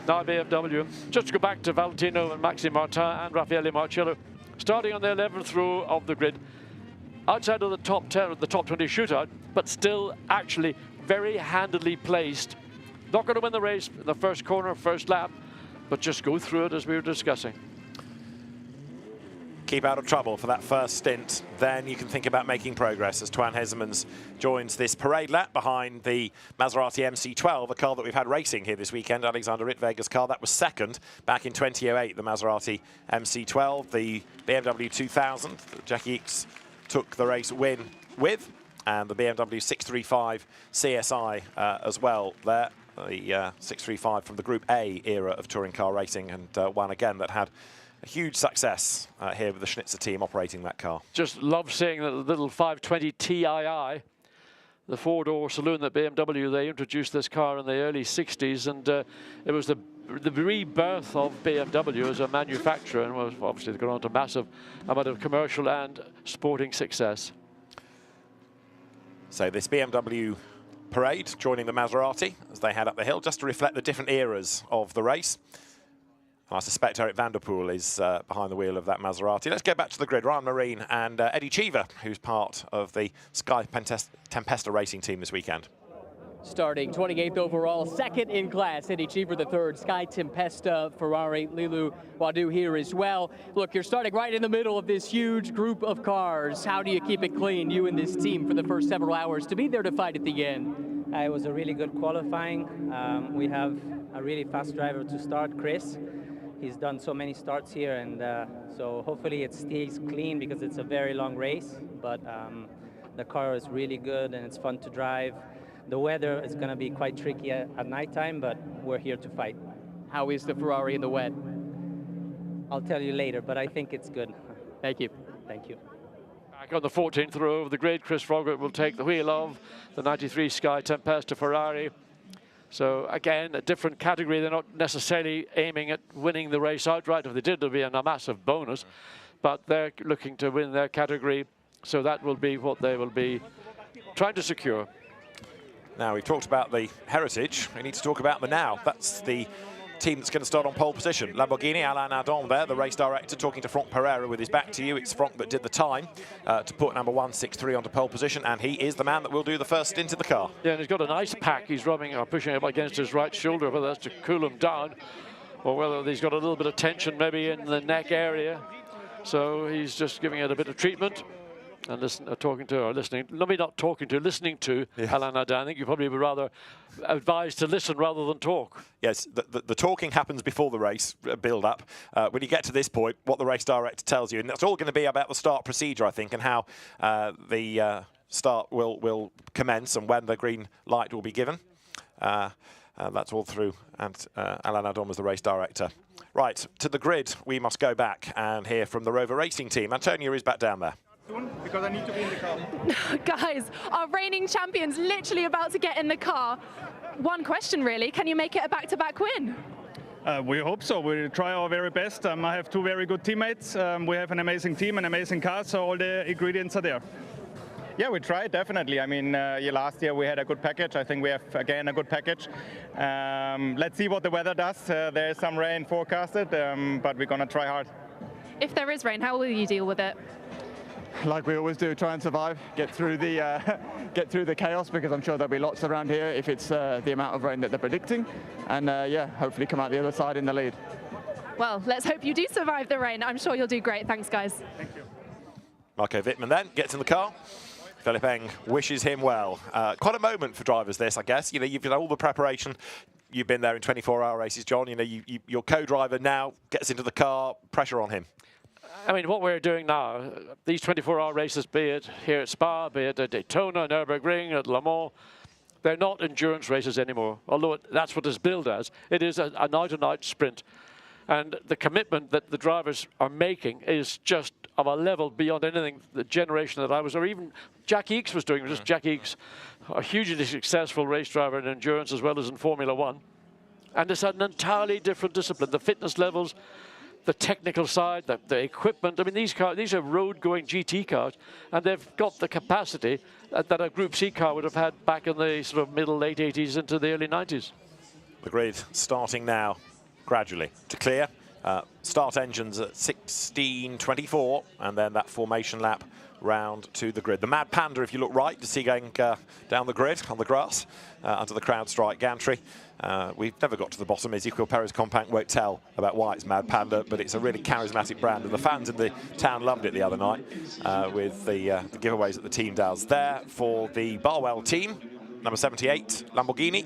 now BMW. Just to go back to Valentino and Maxime Martin and Raffaele Marcello, starting on the 11th row of the grid, outside of the top 10 of the top 20 shootout, but still actually very handily placed. Not going to win the race in the first corner, first lap, but just go through it as we were discussing. Keep out of trouble for that first stint, then you can think about making progress as Twan Ezemans joins this parade lap behind the Maserati MC12, a car that we've had racing here this weekend, Alexander Rittweger's car. That was second back in 2008, the Maserati MC12, the BMW 2000 that Jackie Ickx took the race win with, and the BMW 635 CSI as well there, the 635 from the Group A era of touring car racing, and one again that had a huge success here with the Schnitzer team operating that car. Just love seeing the little 520 Tii, the four-door saloon that BMW, they introduced this car in the early 60s, and it was the rebirth of BMW as a manufacturer, and was obviously gone on to massive amount of commercial and sporting success. So this BMW parade joining the Maserati as they head up the hill, just to reflect the different eras of the race. And I suspect Eric van der Poel is behind the wheel of that Maserati. Let's go back to the grid. Ryan Marine and Eddie Cheever, who's part of the Sky Tempesta racing team this weekend. Starting 28th overall, second in class, Eddie Cheever the third, Sky Tempesta, Ferrari, Lilu Wadu here as well. Look, you're starting right in the middle of this huge group of cars. How do you keep it clean, you and this team, for the first several hours to be there to fight at the end? It was a really good qualifying. We have a really fast driver to start, Chris. He's done so many starts here, and so hopefully it stays clean because it's a very long race, but the car is really good and it's fun to drive. The weather is going to be quite tricky at nighttime, but we're here to fight. How is the Ferrari in the wet? I'll tell you later, but I think it's good. Thank you. Thank you. Back on the 14th row of the grid, Chris Froggatt will take the wheel of the 93 Sky Tempesta Ferrari. So again, a different category. They're not necessarily aiming at winning the race outright. If they did, there'd be a massive bonus. But they're looking to win their category. So that will be what they will be trying to secure. Now, we've talked about the heritage. We need to talk about the now. That's the team that's going to start on pole position. Lamborghini, Alain Adon there, the race director, talking to Franck Pereira with his back to you. It's Franck that did the time to put number 163 onto pole position, and he is the man that will do the first stint in the car. Yeah, and he's got an ice pack. He's rubbing or pushing it against his right shoulder, whether that's to cool him down or whether he's got a little bit of tension maybe in the neck area. So he's just giving it a bit of treatment. And listening to Alain Adon. I think you probably would rather advise to listen rather than talk. Yes, the talking happens before the race build-up. When you get to this point, what the race director tells you, and that's all going to be about the start procedure, I think, and how the start will commence and when the green light will be given. That's all through, and Alain Adon was the race director. Right, to the grid, we must go back and hear from the Rover Racing team. Antonia is back down there. Because I need to be in the car. Guys, our reigning champions literally about to get in the car. One question really, can you make it a back-to-back win? We hope so. We'll try our very best. I have two very good teammates. We have an amazing team, an amazing car, so all the ingredients are there. Yeah, we tried, definitely. I mean, last year we had a good package. I think we have, again, a good package. Let's see what the weather does. There is some rain forecasted, but we're going to try hard. If there is rain, how will you deal with it? Like we always do, try and survive, get through the chaos, because I'm sure there'll be lots around here if it's the amount of rain that they're predicting, and yeah, hopefully come out the other side in the lead. Well, let's hope you do survive the rain. I'm sure you'll do great. Thanks, guys. Thank you. Marco Wittmann then gets in the car. Philipp Eng wishes him well. Quite a moment for drivers, this, I guess. You know, you've done all the preparation. You've been there in 24-hour races, John. You know, your co-driver now gets into the car. Pressure on him. I mean, what we're doing now, these 24-hour races, be it here at Spa, be it at Daytona, Nürburgring, at Le Mans, they're not endurance races anymore, although that's what it's billed as. It is an out-and-out sprint. And the commitment that the drivers are making is just of a level beyond anything the generation that I was, or even Jack Eakes was doing. Just Jack Eakes, a hugely successful race driver in endurance as well as in Formula One. And it's an entirely different discipline. The fitness levels, the technical side, the equipment. I mean, these are road-going GT cars, and they've got the capacity that a Group C car would have had back in the sort of middle, late 80s into the early 90s. The grid starting now, gradually to clear. Start engines at 16:24, and then that formation lap round to the grid. The Mad Panda, if you look right, you see going down the grid on the grass under the CrowdStrike gantry. We've never got to the bottom. Ezequiel Perez Compact won't tell about why it's Mad Panda, but it's a really charismatic brand, and the fans in the town loved it the other night with the giveaways that the team does. There for the Barwell team, number 78, Lamborghini.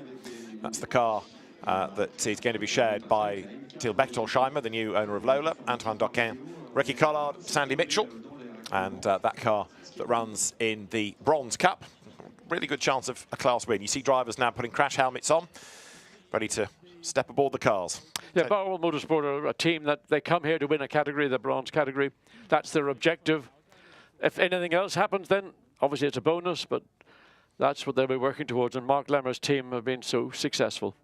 That's the car that is going to be shared by Till Bechtelsheimer, the new owner of Lola, Antoine Doquin, Ricky Collard, Sandy Mitchell, and that car that runs in the Bronze Cup. Really good chance of a class win. You see drivers now putting crash helmets on, ready to step aboard the cars. Yeah, Barwell Motorsport are a team that they come here to win a category, the bronze category. That's their objective. If anything else happens, then obviously it's a bonus, but that's what they'll be working towards, and Mark Lemmer's team have been so successful.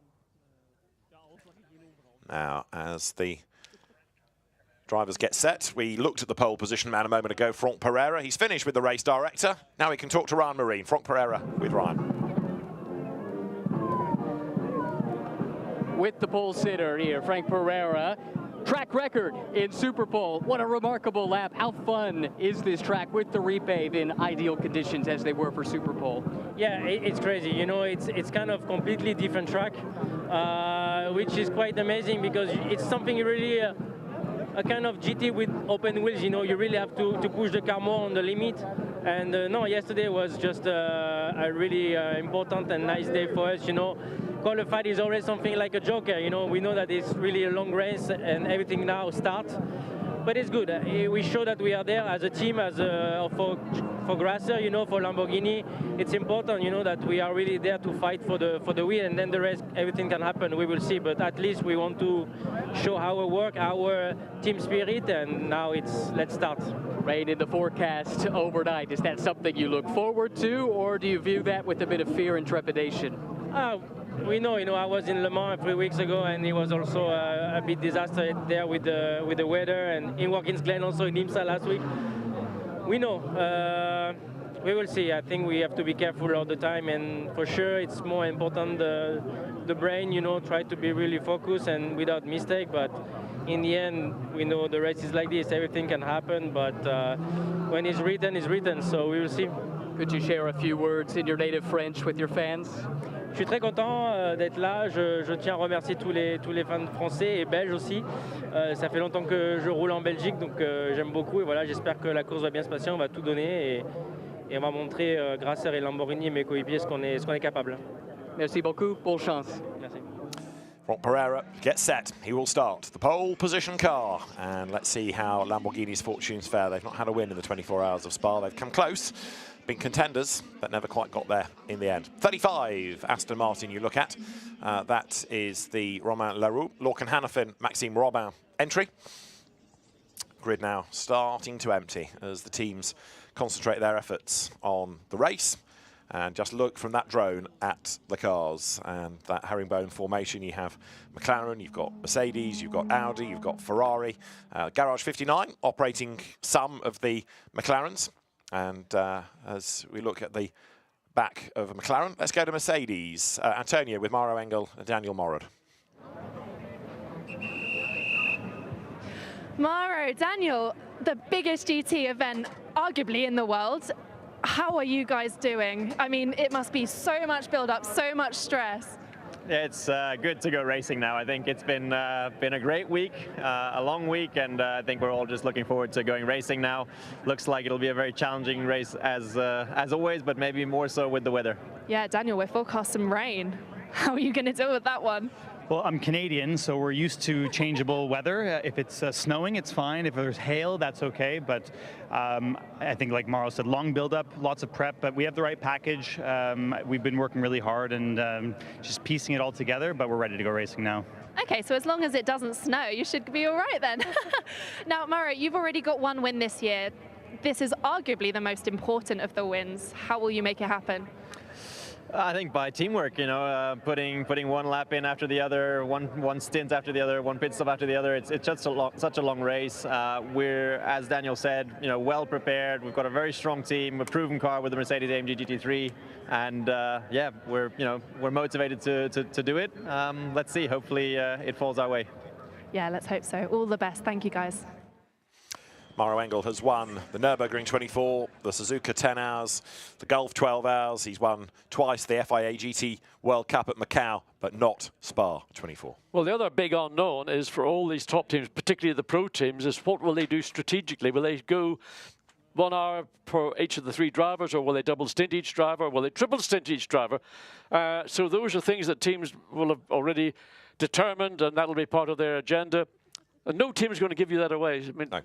Now, as the drivers get set, we looked at the pole position man a moment ago, Franck Pereira. He's finished with the race director. Now we can talk to Ryan Marine. Franck Pereira with Ryan. With the pole sitter here, Franck Pereira. Track record in Super Pole. What a remarkable lap. How fun is this track with the repave in ideal conditions as they were for Super Pole? Yeah, it's crazy. You know, it's kind of completely different track, which is quite amazing because it's something really a kind of GT with open wheels. You know, you really have to push the car more on the limit. And no, yesterday was just a really important and nice day for us. You know, qualified is always something like a joker. You know, we know that it's really a long race and everything now starts. But it's good. We show that we are there as a team, as for Grasser, you know, for Lamborghini. It's important, you know, that we are really there to fight for the win, and then the rest, everything can happen. We will see. But at least we want to show our work, our team spirit, and now let's start. Rain in the forecast overnight. Is that something you look forward to, or do you view that with a bit of fear and trepidation? We know, I was in Le Mans 3 weeks ago, and it was also a bit disaster there with the weather, and in Watkins Glen also in IMSA last week. We know. We will see. I think we have to be careful all the time, and for sure it's more important the brain, try to be really focused and without mistake. But in the end, we know the race is like this. Everything can happen, but when it's written. So we will see. Could you share a few words in your native French with your fans? Je suis très content d'être là. Je tiens à remercier tous les fans français et belges aussi. Ça fait longtemps que je roule en Belgique, donc j'aime beaucoup. Et voilà, j'espère que la course va bien se passer. On va tout donner et on va montrer grâce à Lamborghini et mes coéquipiers ce qu'on est capable. Merci beaucoup. Bonne chance. Merci. Ron Pereira gets set. He will start the pole position car. And let's see how Lamborghini's fortunes fare. They've not had a win in the 24 Hours of Spa. They've come close, been contenders, but never quite got there in the end. 35, Aston Martin you look at. That is the Romain Leroux, Lorcan Hannafin, Maxime Robin entry. Grid now starting to empty as the teams concentrate their efforts on the race. And just look from that drone at the cars and that herringbone formation. You have McLaren, you've got Mercedes, you've got Audi, you've got Ferrari. Garage 59 operating some of the McLarens. And as we look at the back of a McLaren, let's go to Mercedes. Antonio with Mauro Engel and Daniel Morad. Mauro, Daniel, the biggest GT event arguably in the world. How are you guys doing? I mean, it must be so much build-up, so much stress. Yeah, it's good to go racing now. I think it's been a great week, a long week, and I think we're all just looking forward to going racing now. Looks like it'll be a very challenging race as always, but maybe more so with the weather. Yeah, Daniel, we're forecast some rain. How are you going to deal with that one? Well, I'm Canadian, so we're used to changeable weather. If it's snowing, it's fine. If there's hail, that's okay. But I think, like Mauro said, long build-up, lots of prep, but we have the right package. We've been working really hard and just piecing it all together, but we're ready to go racing now. Okay, so as long as it doesn't snow, you should be all right then. Now, Mauro, you've already got one win this year. This is arguably the most important of the wins. How will you make it happen? I think by teamwork, putting one lap in after the other, one stint after the other, one pit stop after the other. It's just such a long race. We're, as Daniel said, well prepared. We've got a very strong team, a proven car with the Mercedes-AMG GT3, and yeah, we're motivated to do it. Let's see. Hopefully, it falls our way. Yeah, let's hope so. All the best. Thank you, guys. Mauro Engel has won the Nürburgring 24, the Suzuka 10 Hours, the Gulf 12 Hours. He's won twice the FIA GT World Cup at Macau, but not Spa 24. Well, the other big unknown is for all these top teams, particularly the pro teams, is what will they do strategically? Will they go 1 hour per each of the 3 drivers, or will they double stint each driver, or will they triple stint each driver? So those are things that teams will have already determined, and that'll be part of their agenda. And no team is going to give you that away. I mean, no.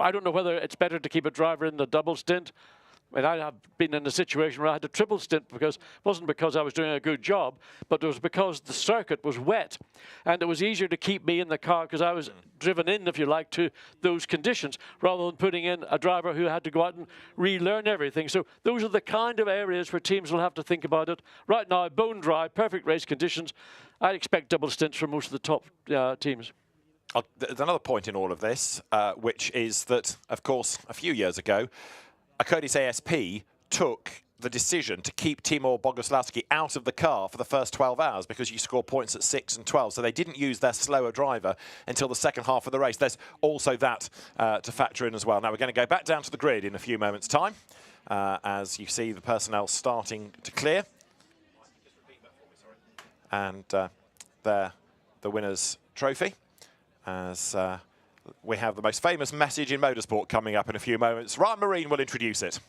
I don't know whether it's better to keep a driver in the double stint. I mean, I have been in a situation where I had a triple stint because it wasn't because I was doing a good job, but it was because the circuit was wet. And it was easier to keep me in the car because I was driven in, if you like, to those conditions, rather than putting in a driver who had to go out and relearn everything. So those are the kind of areas where teams will have to think about it. Right now, bone dry, perfect race conditions. I expect double stints for most of the top teams. There's another point in all of this, which is that, of course, a few years ago, Acodis ASP took the decision to keep Timur Boguslawski out of the car for the first 12 hours because you score points at 6 and 12. So they didn't use their slower driver until the second half of the race. There's also that to factor in as well. Now, we're going to go back down to the grid in a few moments' time as you see the personnel starting to clear. And there, the winner's trophy. As we have the most famous message in motorsport coming up in a few moments. Ryan Marine will introduce it.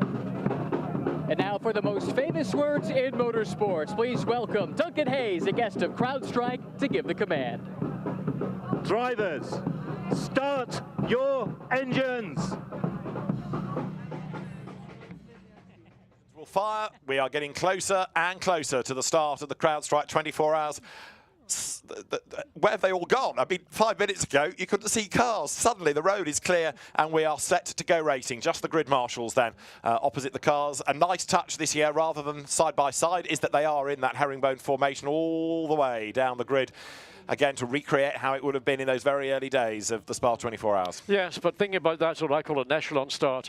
And now for the most famous words in motorsports, please welcome Duncan Hayes, a guest of CrowdStrike, to give the command. Drivers, start your engines. We'll fire. We are getting closer and closer to the start of the CrowdStrike 24 Hours. cars, where have they all gone? I mean, 5 minutes ago, you couldn't see cars. Suddenly, the road is clear, and we are set to go racing. Just the grid marshals then, opposite the cars. A nice touch this year, rather than side by side, is that they are in that herringbone formation all the way down the grid. Again, to recreate how it would have been in those very early days of the Spa 24 Hours. Yes, but thinking about that, sort of, I call it an echelon start.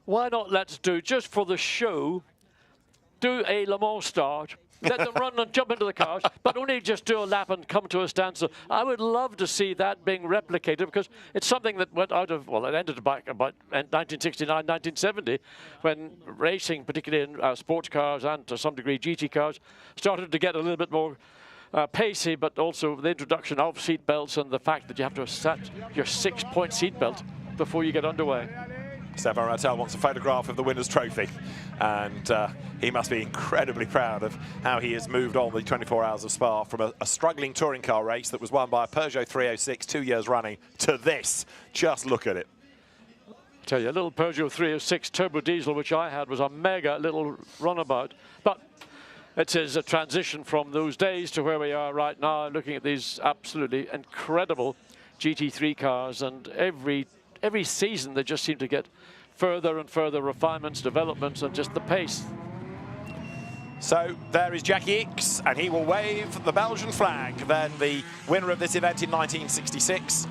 Why not let's do, just for the show, do a Le Mans start, let them run and jump into the cars, but only just do a lap and come to a standstill. I would love to see that being replicated, because it's something that went out of, well, it ended back about 1969, 1970, when racing, particularly in sports cars and to some degree GT cars, started to get a little bit more pacey, but also the introduction of seat belts and the fact that you have to set your 6-point seat belt before you get underway. Stefan Rattel wants a photograph of the winner's trophy, and he must be incredibly proud of how he has moved on the 24 Hours of Spa from a struggling touring car race that was won by a Peugeot 306 2 years running to this. Just look at it. Tell you, a little Peugeot 306 turbo diesel, which I had, was a mega little runabout, but it is a transition from those days to where we are right now, looking at these absolutely incredible GT3 cars, and every season they just seem to get further and further refinements, developments, and just the pace. So there is Jackie Ickx, and he will wave the Belgian flag. Then the winner of this event in 1966,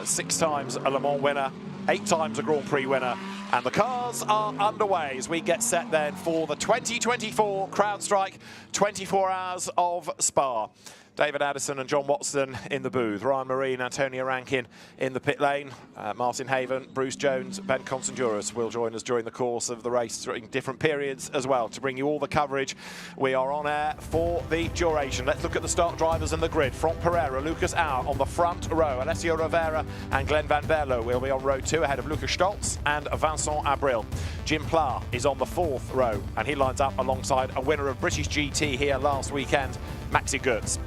6 times a Le Mans winner, 8 times a Grand Prix winner. And the cars are underway as we get set then for the 2024 CrowdStrike 24 Hours of Spa. David Addison and John Watson in the booth. Ryan Marine, Antonio Rankin in the pit lane. Martin Haven, Bruce Jones, Ben Constanduros will join us during the course of the race during different periods as well to bring you all the coverage. We are on air for the duration. Let's look at the start drivers and the grid. Franck Pereira, Lucas Auer on the front row. Alessio Rivera and Glenn Van Berlo will be on row 2 ahead of Lucas Stoltz and Vincent Abril. Jim Pla is on the 4th row, and he lines up alongside a winner of British GT here last weekend, Maxi Goetz.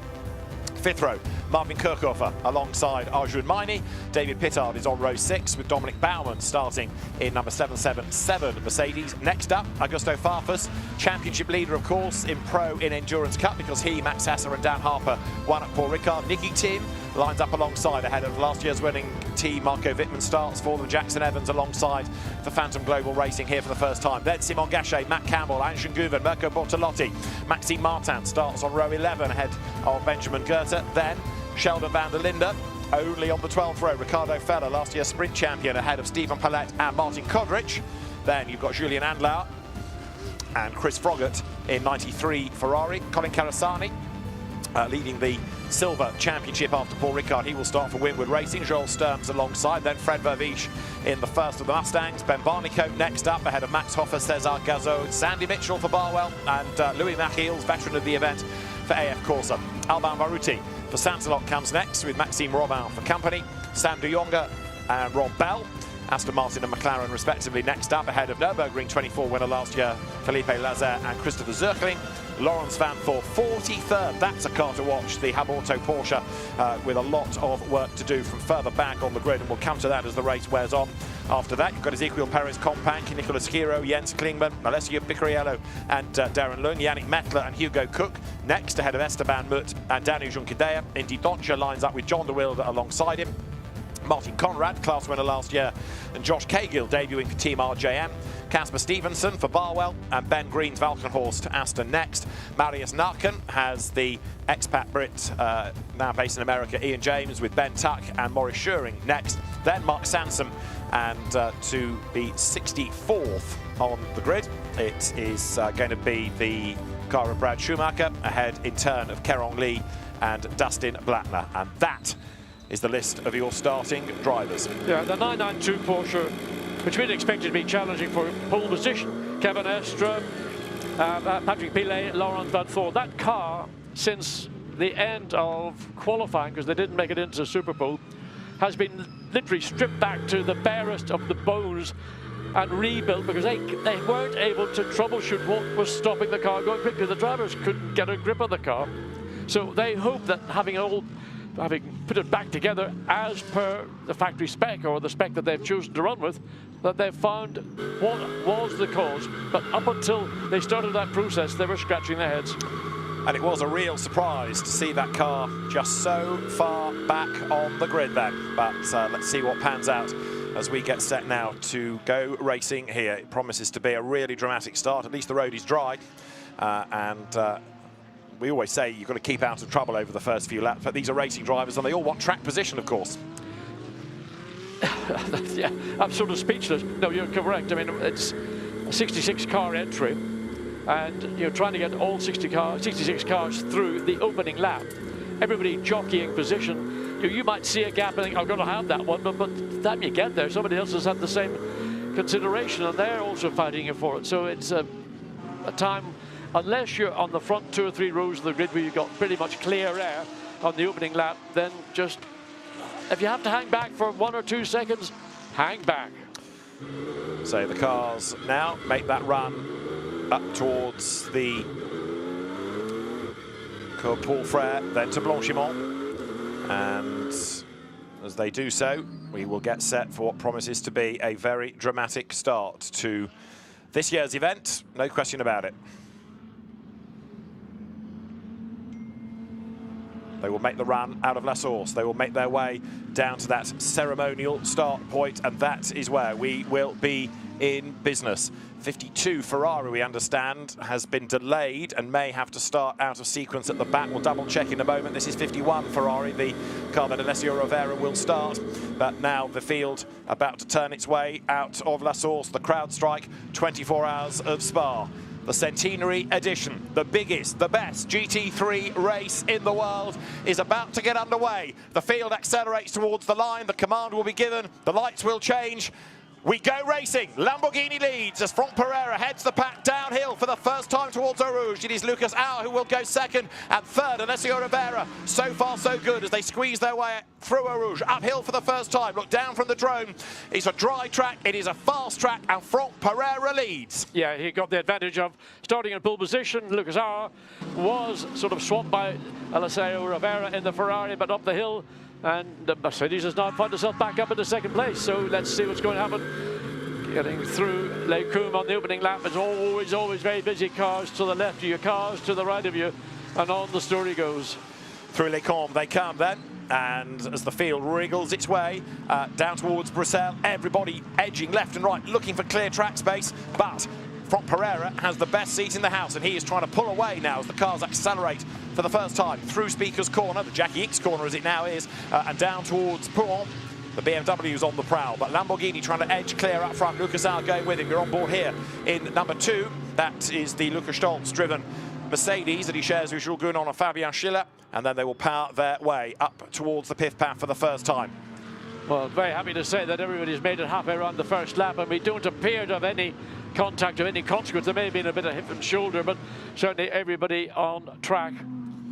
5th row, Marvin Kirchhofer alongside Arjun Maini. David Pittard is on row 6 with Dominic Baumann starting in number 777 Mercedes. Next up, Augusto Farfus, championship leader, of course, in Pro in Endurance Cup, because he, Max Sasser and Dan Harper won at Paul Ricard. Nicky Tim lines up alongside ahead of last year's winning team. Marco Wittmann starts for them. Jackson Evans alongside for Phantom Global Racing here for the first time. Then Simon Gachet, Matt Campbell, Anshin Guven, Mirko Bortolotti. Maxime Martin starts on row 11 ahead of Benjamin Goethe. Then Sheldon van der Linde only on the 12th row. Ricardo Feller, last year's sprint champion, ahead of Stephen Palette and Martin Kodrich. Then you've got Julian Andlauer and Chris Froggatt in 93 Ferrari. Colin Carasani leading the Silver Championship after Paul Ricard. He will start for Winwood Racing. Joel Sturms alongside. Then Fred Verviche in the first of the Mustangs. Ben Barnicoat next up ahead of Max Hoffer, Cesar Gazot, Sandy Mitchell for Barwell, and Louis Machiels, veteran of the event for AF Corsa. Alban Baruti for Sansalot comes next with Maxime Robin for Company. Sam de Jonge and Rob Bell, Aston Martin and McLaren respectively next up ahead of Nürburgring 24 winner last year Felipe Lazer and Christopher Zirkling. Lawrence Van for 43rd. That's a car to watch, the Haborto Porsche, with a lot of work to do from further back on the grid, and we'll come to that as the race wears on. After that, you've got Ezequiel Perez Companc, Nicolas Hiro, Jens Klingman, Alessio Picariello and Darren Lund, Yannick Mettler and Hugo Cook next ahead of Esteban Mutt and Daniel Junkidea. Indy Dodger lines up with John de Wilde alongside him. Martin Conrad, class winner last year, and Josh Cahill debuting for Team RJM. Casper Stevenson for Barwell, and Ben Green's Valkenhorst Aston next. Marius Narken has the expat Brit, now based in America, Ian James, with Ben Tuck and Maurice Schuring next. Then Mark Sansom, and to be 64th on the grid, it is going to be the car of Brad Schumacher, ahead in turn of Kerong Lee and Dustin Blattner. And that is the list of your starting drivers. Yeah, the 992 Porsche, which we'd expected to be challenging for pole position. Kevin Estre, Patrick Pilet, Laurent Van Thor. That car, since the end of qualifying, because they didn't make it into Super Pole, has been literally stripped back to the barest of the bones and rebuilt, because they weren't able to troubleshoot what was stopping the car going quickly. The drivers couldn't get a grip of the car. So they hope that having put it back together as per the factory spec, or the spec that they've chosen to run with, that they've found what was the cause. But up until they started that process, they were scratching their heads. And it was a real surprise to see that car just so far back on the grid then. But let's see what pans out as we get set now to go racing here. It promises to be a really dramatic start. At least the road is dry. We always say you've got to keep out of trouble over the first few laps, but these are racing drivers and they all want track position, of course. Yeah, I'm sort of speechless. No, you're correct. I mean, it's a 66 car entry, and you're trying to get all 66 cars through the opening lap. Everybody jockeying position. You might see a gap and think, I'm going to have that one, but by the time you get there, somebody else has had the same consideration, and they're also fighting for it. So it's a time, unless you're on the front 2 or 3 rows of the grid where you've got pretty much clear air on the opening lap, then just, if you have to hang back for 1 or 2 seconds, hang back. So the cars now make that run up towards the Paul Frere, then to Blanchimont. And as they do so, we will get set for what promises to be a very dramatic start to this year's event, no question about it. They will make the run out of La Source. They will make their way down to that ceremonial start point, and that is where we will be in business. 52 Ferrari, we understand, has been delayed and may have to start out of sequence at the back. We'll double check in a moment. This is 51 Ferrari, the car that Alessio Rivera will start. But now the field about to turn its way out of La Source, the CrowdStrike 24 Hours of Spa. The centenary edition, the biggest, the best GT3 race in the world, is about to get underway. The field accelerates towards the line. The command will be given. The lights will change. We go racing. Lamborghini leads as Franck Pereira heads the pack downhill for the first time towards Eau Rouge. It is Lucas Auer who will go second, and third Alessio Rivera. So far so good as they squeeze their way through Eau Rouge. Uphill for the first time. Look down from the drone. It's a dry track. It is a fast track, and Franck Pereira leads. Yeah, he got the advantage of starting in pole position. Lucas Auer was sort of swamped by Alessio Rivera in the Ferrari, but up the hill. And the Mercedes has now found herself back up into second place. So let's see what's going to happen. Getting through Les Combes on the opening lap. It's always very busy. Cars to the left of you, cars to the right of you. And on the story goes. Through Les Combes they come then. And as the field wriggles its way down towards Bruxelles, everybody edging left and right, looking for clear track space. But Franck Pereira has the best seat in the house, and he is trying to pull away now as the cars accelerate for the first time through Speaker's Corner, the Jackie X corner as it now is, and down towards Pouhon. The BMW is on the prowl, but Lamborghini trying to edge clear up front. Lucas Auer going with him. You're on board here in number 2. That is the Lucas Stoltz-driven Mercedes that he shares with Jules Gounon and Fabian Schiller, and then they will power their way up towards the pith path for the first time. Well, very happy to say that everybody's made it halfway around the first lap, and we don't appear to have any contact of any consequence. There may have been a bit of hip and shoulder, but certainly everybody on track,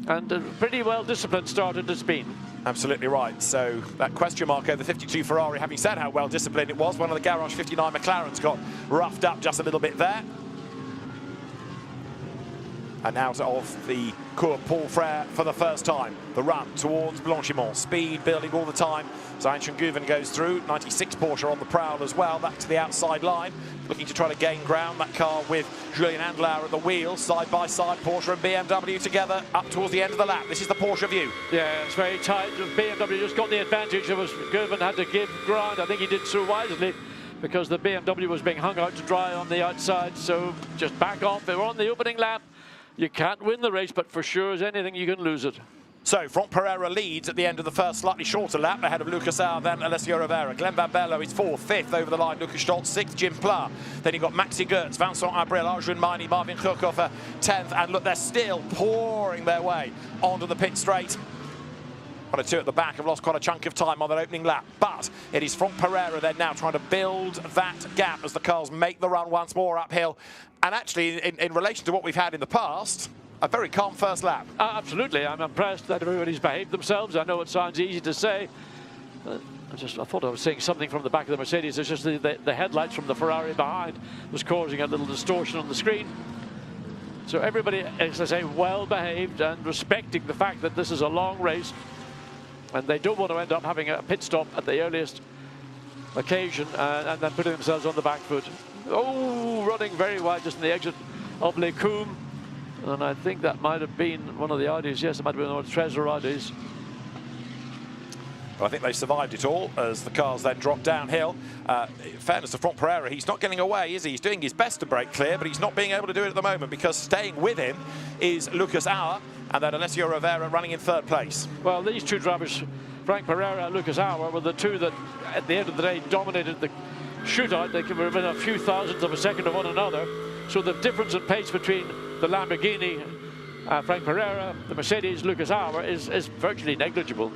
and a pretty well disciplined start it has been. Absolutely right. So that question mark over the 52 Ferrari, having said how well disciplined it was, one of the Garage 59 McLarens got roughed up just a little bit there. And out of the Cours Paul Frere for the first time. The run towards Blanchimont. Speed building all the time. Sainz-Guven goes through. 96 Porsche on the prowl as well. Back to the outside line. Looking to try to gain ground. That car with Julien Andlauer at the wheel. Side by side, Porsche and BMW together up towards the end of the lap. This is the Porsche view. Yeah, it's very tight. BMW just got the advantage. It was Guven had to give ground. I think he did so wisely, because the BMW was being hung out to dry on the outside. So just back off. They were on the opening lap. You can't win the race, but for sure as anything, you can lose it. So, Franck Pereira leads at the end of the first slightly shorter lap, ahead of Lucas Auer, then Alessio Rivera. Glenn Van Bello is 4th, 5th over the line, Lucas Stoltz 6th, Jim Pla. Then you've got Maxi Goertz, Vincent Abril, Arjun Maini, Marvin Khurkhofer 10th. And look, they're still pouring their way onto the pit straight. 1 or 2 at the back have lost quite a chunk of time on their opening lap. But it is Franck Pereira then now trying to build that gap as the cars make the run once more uphill. And actually, in relation to what we've had in the past, a very calm first lap. Absolutely. I'm impressed that everybody's behaved themselves. I know it sounds easy to say. I thought I was seeing something from the back of the Mercedes. It's just the headlights from the Ferrari behind was causing a little distortion on the screen. So everybody, as I say, well behaved and respecting the fact that this is a long race. And they don't want to end up having a pit stop at the earliest occasion and then putting themselves on the back foot. Oh, running very wide just in the exit of Les Combes. And I think that might have been one of the Audis. Yes, it might have been one of the Trezor Audis. Well, I think they survived it all as the cars then dropped downhill. In fairness to Franck Pereira, he's not getting away, is he? He's doing his best to break clear, but he's not being able to do it at the moment because staying with him is Lucas Auer and then Alessio Rivera running in third place. Well, these two drivers, Franck Pereira and Lucas Auer, were the two that at the end of the day dominated the shootout. They were within a few thousandths of a second of one another. So the difference in pace between the Lamborghini, Franck Pereira, the Mercedes, Lucas Auer is virtually negligible.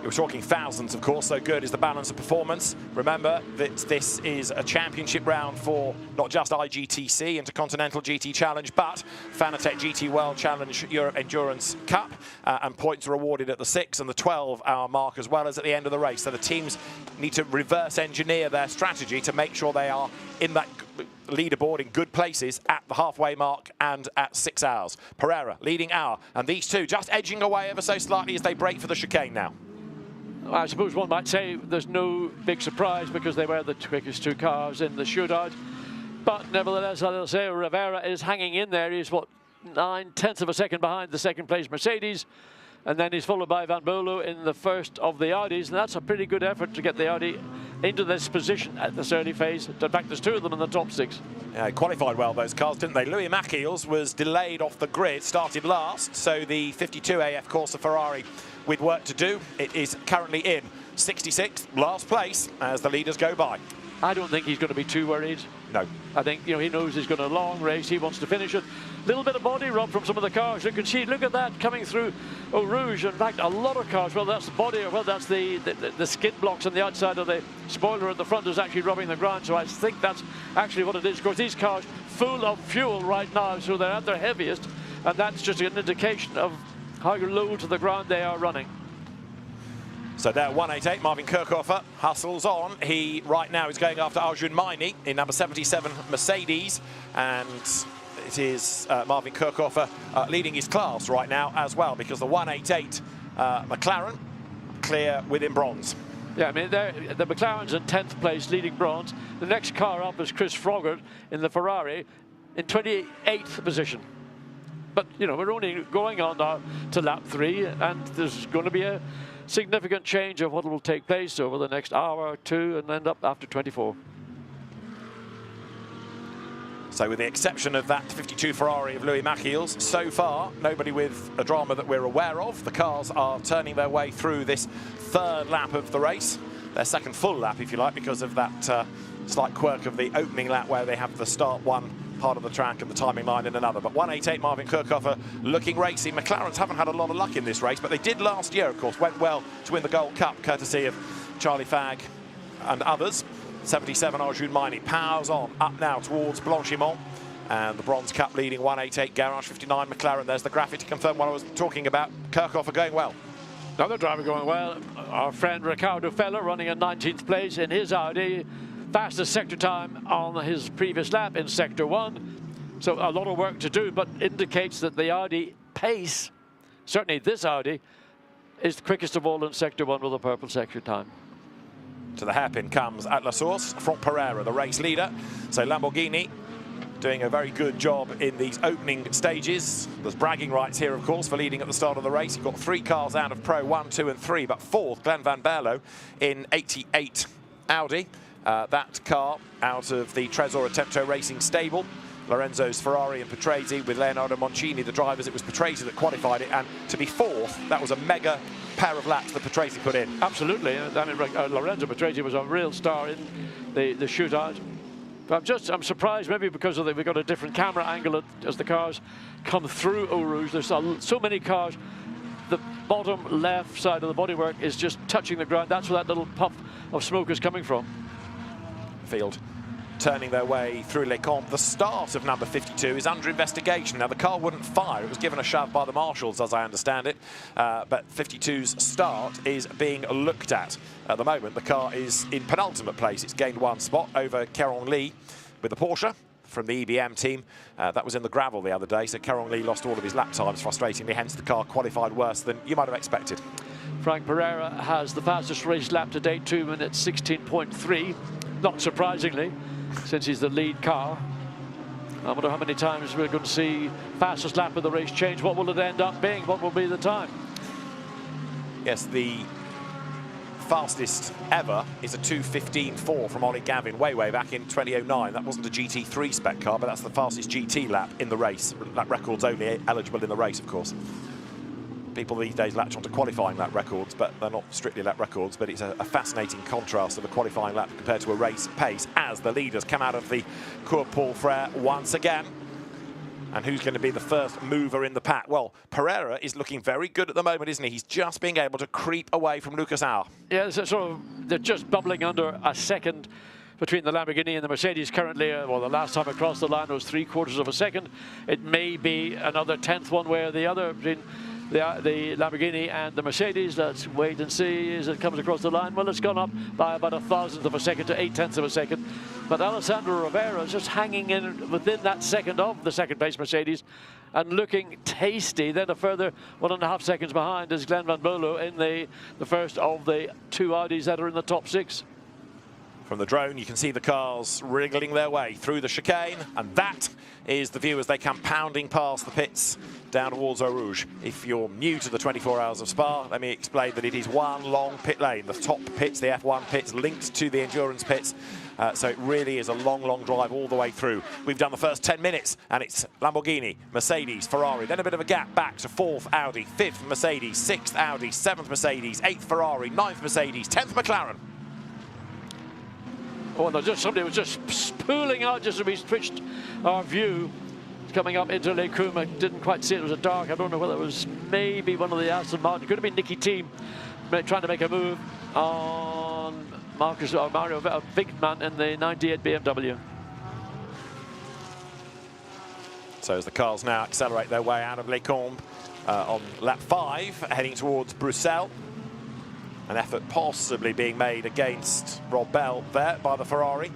You're talking thousands, of course, so good is the balance of performance. Remember that this is a championship round for not just IGTC Intercontinental GT Challenge, but Fanatec GT World Challenge Europe Endurance Cup, and points are awarded at the 6 and the 12-hour mark, as well as at the end of the race. So the teams need to reverse engineer their strategy to make sure they are in that leaderboard in good places at the halfway mark and at 6 hours. Pereira leading Auer, and these two just edging away ever so slightly as they break for the chicane now. I suppose one might say there's no big surprise because they were the quickest two cars in the shootout. But nevertheless, I'll say Rivera is hanging in there. He's, what, 9/10 of a second behind the second place Mercedes. And then he's followed by Van Berlo in the first of the Audis. And that's a pretty good effort to get the Audi into this position at this early phase. In fact, there's two of them in the top 6. Yeah, qualified well, those cars, didn't they? Louis Machiels was delayed off the grid, started last. So the 52 AF Corsa Ferrari with work to do. It is currently in 66th, last place, as the leaders go by. I don't think he's going to be too worried. No. I think, you know, he knows he's got a long race. He wants to finish it. Little bit of body rub from some of the cars. You can see, look at that coming through Eau Rouge. In fact, a lot of cars, well, that's the body, or well, that's the skid blocks on the outside of the spoiler at the front is actually rubbing the ground. So I think that's actually what it is. Of course, these cars full of fuel right now, so they're at their heaviest. And that's just an indication of how low to the ground they are running. So there, 188, Marvin Kirchhofer hustles on. He right now is going after Arjun Maini in number 77 Mercedes, and it is Marvin Kirchhofer leading his class right now as well, because the 188 McLaren clear within bronze. Yeah, I mean, the McLaren's in 10th place, leading bronze. The next car up is Chris Froggatt in the Ferrari in 28th position. But, you know, we're only going on now to lap 3, and there's going to be a significant change of what will take place over the next hour or two and end up after 24. So with the exception of that 52 Ferrari of Louis Machiels, so far, nobody with a drama that we're aware of. The cars are turning their way through this third lap of the race, their second full lap, if you like, because of that slight quirk of the opening lap where they have the start one part of the track and the timing line in another. But 188 Marvin Kirchhofer looking racy. McLarens haven't had a lot of luck in this race, but they did last year, of course. Went well to win the Gold Cup, courtesy of Charlie Fagg and others. 77 Arjun Maini powers on up now towards Blanchimont, and the Bronze Cup leading 188 Garage 59 McLaren. There's the graphic to confirm what I was talking about. Kirchhofer going well. Another driver going well. Our friend Riccardo Feller running in 19th place in his Audi. Fastest sector time on his previous lap in Sector 1. So a lot of work to do, but indicates that the Audi pace, certainly this Audi, is the quickest of all in Sector 1 with a purple sector time. To the hairpin comes at La Source, Franck Pereira, the race leader. So Lamborghini doing a very good job in these opening stages. There's bragging rights here, of course, for leading at the start of the race. You've got 3 cars out of Pro, 1, 2 and 3, but 4th, Glenn Van Berlo in 88 Audi. That car out of the Trezor Attempto Racing stable. Lorenzo's Ferrari and Patrese with Leonardo Moncini, the drivers. It was Patrese that qualified it, and to be 4th, that was a mega pair of laps that Patrese put in. Absolutely. I mean, Lorenzo Patrese was a real star in the shootout. But I'm surprised, maybe because of we've got a different camera angle as the cars come through Eau Rouge. There's so many cars. The bottom left side of the bodywork is just touching the ground. That's where that little puff of smoke is coming from. Field turning their way through Les Combes. The start of number 52 is under investigation. Now, the car wouldn't fire. It was given a shove by the marshals, as I understand it. But 52's start is being looked at the moment. The car is in penultimate place. It's gained 1 spot over Caron Lee with the Porsche from the EBM team. That was in the gravel the other day, so Caron Lee lost all of his lap times, frustratingly, hence the car qualified worse than you might have expected. Franck Pereira has the fastest race lap to date, 2 minutes 16.3. Not surprisingly, since he's the lead car. I wonder how many times we're going to see fastest lap of the race change. What will it end up being? What will be the time? Yes, the fastest ever is a 2:15.4 from Ollie Gavin way back in 2009. That wasn't a GT3 spec car, but that's the fastest GT lap in the race. Lap record's only eligible in the race, of course. People these days latch onto qualifying lap records, but they're not strictly lap records, but it's a fascinating contrast of a qualifying lap compared to a race pace as the leaders come out of the Cours Paul Frere once again. And who's going to be the first mover in the pack? Well, Pereira is looking very good at the moment, isn't he? He's just being able to creep away from Lucas Auer. Yeah, they're just bubbling under a second between the Lamborghini and the Mercedes currently. Well, the last time across the line was 3/4 of a second. It may be another 1/10 one way or the other between the Lamborghini and the Mercedes. Let's wait and see as it comes across the line. Well, it's gone up by about 1/1000 of a second to 0.8 of a second. But Alessandro Rivera is just hanging in within that second of the second place Mercedes and looking tasty. Then a further 1.5 seconds behind is Glenn Van Bolo in the first of the 2 Audis that are in the top 6. From the drone, you can see the cars wriggling their way through the chicane, and that is the view as they come pounding past the pits down towards Eau Rouge. If you're new to the 24 Hours of Spa, let me explain that it is one long pit lane. The top pits, the F1 pits, linked to the endurance pits. So it really is a long drive all the way through. We've done the first 10 minutes, and it's Lamborghini, Mercedes, Ferrari. Then a bit of a gap back to 4th Audi, 5th Mercedes, 6th Audi, 7th Mercedes, 8th Ferrari, 9th Mercedes, 10th McLaren. Oh, and somebody was just spooling out just as we switched our view. Coming up into Les Combes, I didn't quite see it. It was a dark. I don't know whether it was maybe one of the Aston Martin. It could have been Nicky Team trying to make a move on Marcus or Mario Wigman in the 98 BMW. So as the cars now accelerate their way out of Les Combes on lap 5, heading towards Bruxelles. An effort possibly being made against Rob Bell there by the Ferrari.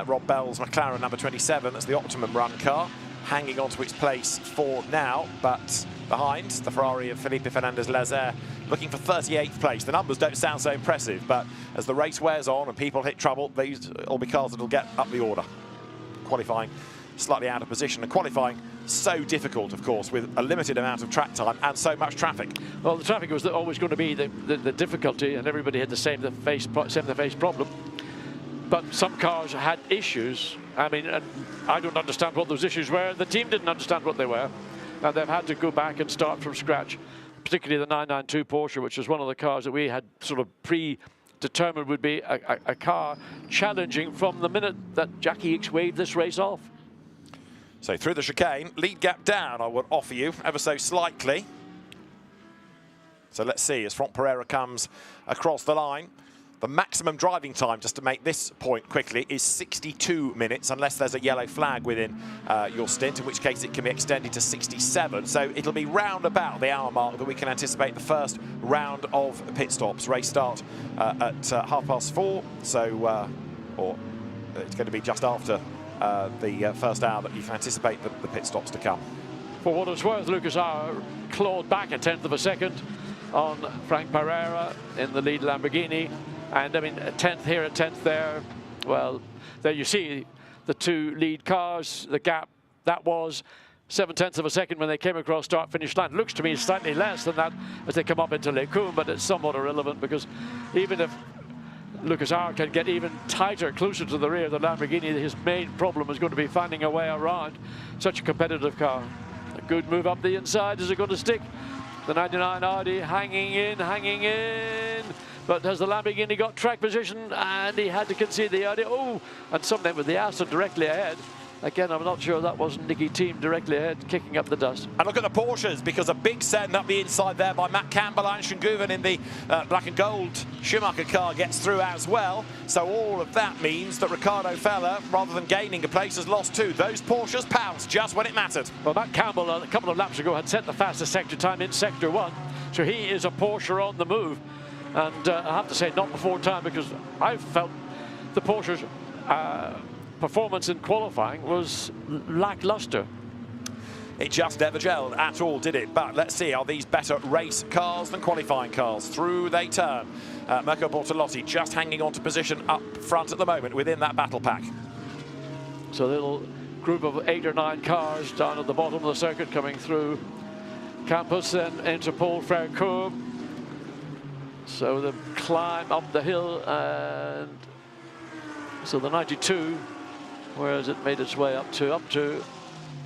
Rob Bell's McLaren number 27, that's the Optimum Run car, hanging on to its place for now, but behind the Ferrari of Felipe Fernandez-Lazer, looking for 38th place. The numbers don't sound so impressive, but as the race wears on and people hit trouble, these will be cars that will get up the order. Qualifying slightly out of position, and qualifying so difficult, of course, with a limited amount of track time and so much traffic. Well, the traffic was always going to be the difficulty, and everybody had the same face problem. But some cars had issues. I mean, I don't understand what those issues were. The team didn't understand what they were, and they've had to go back and start from scratch, particularly the 992 Porsche, which was one of the cars that we had sort of predetermined would be a car challenging from the minute that Jackie Ickx waved this race off. So through the chicane, lead gap down, I would offer you, ever so slightly. So let's see, as Franck Pereira comes across the line. The maximum driving time, just to make this point quickly, is 62 minutes, unless there's a yellow flag within your stint, in which case it can be extended to 67. So it'll be round about the hour mark that we can anticipate the first round of pit stops. Race start at 4:30, so or it's going to be just after the first hour that you can anticipate the pit stops to come. For what it's worth, Lucas Auer clawed back 1/10 of a second on Franck Pereira in the lead Lamborghini. And I mean, a 10th here, a 10th there. Well, there you see the 2 lead cars. The gap, that was 7/10 of a second when they came across start-finish line. Looks to me slightly less than that as they come up into Les Combes, but it's somewhat irrelevant because even if Lucas Auer can get even tighter, closer to the rear of the Lamborghini, his main problem is going to be finding a way around such a competitive car. A good move up the inside. Is it going to stick? The 99 Audi hanging in. But has the Lamborghini got track position? And he had to concede the Audi. Oh, and something with the Aston directly ahead. Again, I'm not sure that wasn't Nicky Team directly ahead, kicking up the dust. And look at the Porsches, because a big send up the inside there by Matt Campbell and Schenguven in the black and gold Schumacher car gets through as well. So all of that means that Ricardo Feller, rather than gaining a place, has lost 2. Those Porsches pounced just when it mattered. Well, Matt Campbell, a couple of laps ago, had set the fastest sector time in Sector 1. So he is a Porsche on the move. And I have to say, not before time, because I felt the Porsche's performance in qualifying was lackluster. It just never gelled at all, did it? But let's see, are these better race cars than qualifying cars? Through they turn. Mirko Bortolotti just hanging on to position up front at the moment within that battle pack. So they'll group of 8 or 9 cars down at the bottom of the circuit coming through campus and into Paul Frère. So the climb up the hill, and so the 92, where has it made its way up to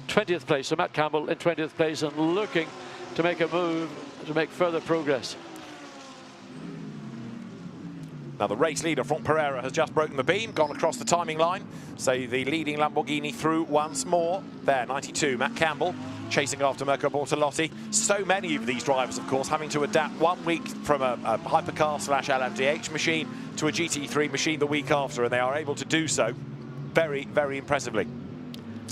20th place. So Matt Campbell in 20th place and looking to make a move to make further progress. Now the race leader, Franck Pereira, has just broken the beam, gone across the timing line. So the leading Lamborghini through once more. There, 92, Matt Campbell, chasing after Mirko Bortolotti. So many of these drivers, of course, having to adapt 1 week from a hypercar / LMDH machine to a GT3 machine the week after, and they are able to do so very, very impressively.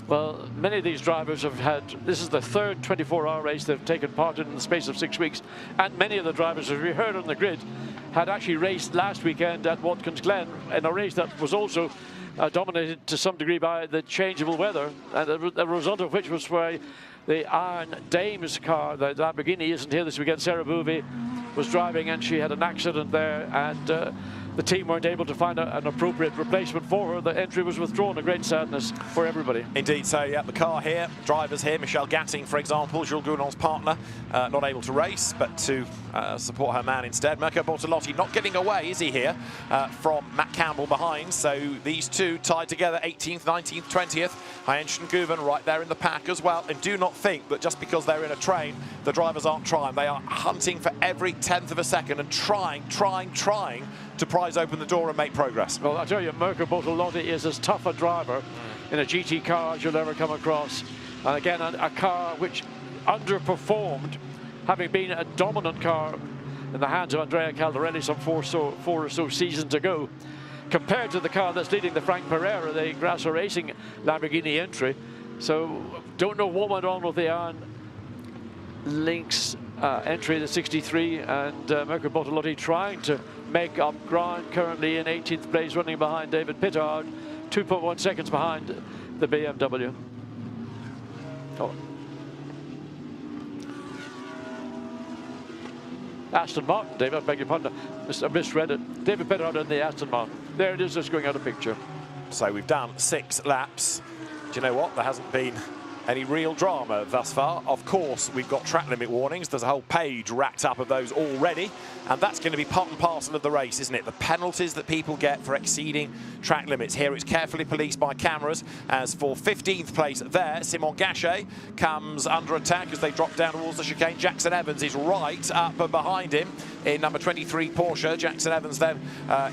Well, many of these drivers have had, this is the third 24-hour race they've taken part in the space of 6 weeks, and many of the drivers, as we heard on the grid, had actually raced last weekend at Watkins Glen in a race that was also dominated to some degree by the changeable weather, and the result of which was why the Iron Dame's car, the Lamborghini, isn't here this weekend. Sarah Bouvet was driving and she had an accident there, and the team weren't able to find an appropriate replacement for her. The entry was withdrawn, a great sadness for everybody. Indeed, so yeah, the car here, drivers here, Michelle Gatting, for example, Jules Gounon's partner, not able to race, but to support her man instead. Mirko Bortolotti not getting away, is he here, from Matt Campbell behind. So these two tied together, 18th, 19th, 20th. Heinz and Guben right there in the pack as well. And do not think that just because they're in a train, the drivers aren't trying. They are hunting for every 10th of a second and trying to prise open the door and make progress. Well, I tell you, Mirko Bortolotti is as tough a driver in a GT car as you'll ever come across. And again, a car which underperformed, having been a dominant car in the hands of Andrea Caldarelli some four or so seasons ago, compared to the car that's leading the Franck Pereira, the Grasso Racing Lamborghini entry. So don't know what went on with the Iron Lynx entry, the 63, and Mirko Bortolotti trying to make up ground, currently in 18th place, running behind David Pittard, 2.1 seconds behind the BMW. Oh. Aston Martin, David, I beg your pardon, I misread it. David Pittard in the Aston Martin. There it is, just going out of picture. So we've done 6 laps. Do you know what? There hasn't been any real drama thus far. Of course, we've got track limit warnings. There's a whole page racked up of those already, and that's going to be part and parcel of the race, isn't it? The penalties that people get for exceeding track limits. Here it's carefully policed by cameras. As for 15th place there, Simon Gachet comes under attack as they drop down towards the chicane. Jackson Evans is right up and behind him in number 23 Porsche. Jackson Evans then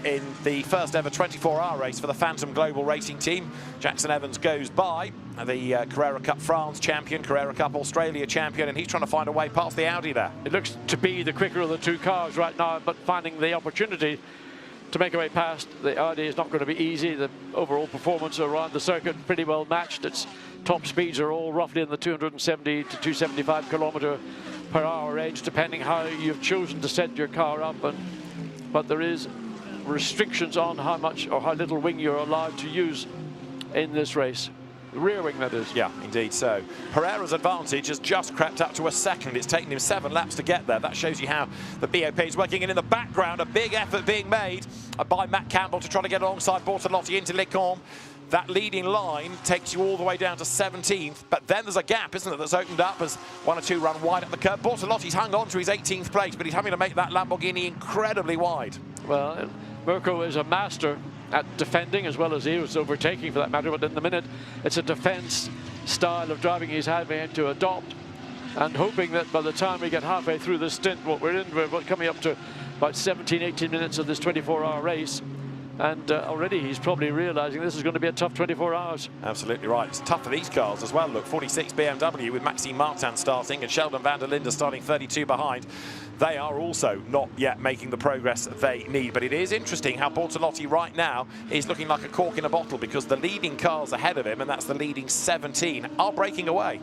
in the first ever 24-hour race for the Phantom Global Racing Team. Jackson Evans goes by the Carrera Cup France champion, Carrera Cup Australia champion, and he's trying to find a way past the Audi there. It looks to be the quicker of the two cars right now, but finding the opportunity to make a way past the Audi is not going to be easy. The overall performance around the circuit pretty well matched. Its top speeds are all roughly in the 270 to 275 km/h range, depending how you've chosen to set your car up. But there is restrictions on how much or how little wing you're allowed to use in this race. Rear wing, that is. Yeah, indeed so. Pereira's advantage has just crept up to a second. It's taken him 7 laps to get there. That shows you how the BOP is working. And in the background, a big effort being made by Matt Campbell to try to get alongside Bortolotti into Lecombe. That leading line takes you all the way down to 17th, but then there's a gap, isn't there, that's opened up as 1 or 2 run wide up the curve. Bortolotti's hung on to his 18th place, but he's having to make that Lamborghini incredibly wide. Well, Mirko is a master at defending as well as he was overtaking, for that matter, but in the minute it's a defense style of driving he's having to adopt, and hoping that by the time we get halfway through this stint, what we're in, we're coming up to about 17-18 minutes of this 24-hour race, and already he's probably realizing this is going to be a tough 24 hours. Absolutely right. It's tough for these cars as well. Look, 46 BMW with Maxime Martin starting and Sheldon van der Linde starting 32 behind. They are also not yet making the progress they need. But it is interesting how Bortolotti right now is looking like a cork in a bottle, because the leading cars ahead of him, and that's the leading 17, are breaking away.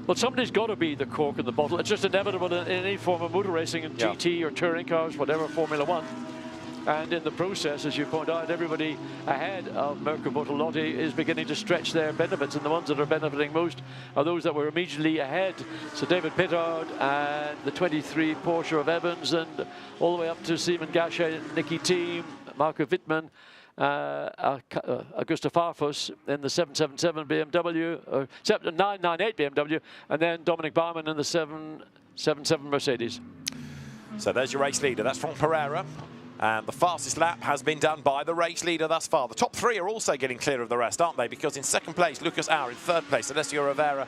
Well, somebody's got to be the cork in the bottle. It's just inevitable in any form of motor racing, in GT or touring cars, whatever, Formula One. And in the process, as you point out, everybody ahead of Mirko Bortolotti is beginning to stretch their benefits, and the ones that are benefiting most are those that were immediately ahead. So David Pittard and the 23 Porsche of Evans, and all the way up to Simon Gachet, Nicky Thiem, Marco Wittmann, Augusta Farfus in the 777 BMW, 998 BMW, and then Dominic Barman in the 777 Mercedes. So there's your race leader. That's from Pereira. And the fastest lap has been done by the race leader thus far. The top three are also getting clear of the rest, aren't they? Because in second place, Lucas Auer. In third place, Alessio Rivera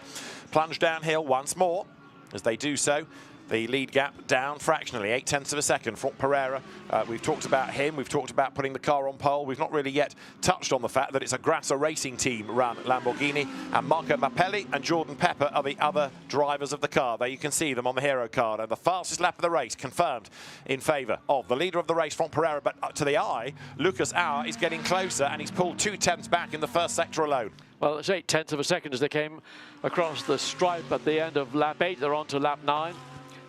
plunge downhill once more. As they do so, the lead gap down fractionally, 0.8 of a second from Pereira. We've talked about him. We've talked about putting the car on pole. We've not really yet touched on the fact that it's a Grasser Racing Team run Lamborghini, and Marco Mappelli and Jordan Pepper are the other drivers of the car. There you can see them on the hero card. And the fastest lap of the race confirmed in favour of the leader of the race from Pereira. But to the eye, Lucas Auer is getting closer, and he's pulled 2/10 back in the first sector alone. Well, it's 0.8 of a second as they came across the stripe at the end of lap 8. They're on to lap 9.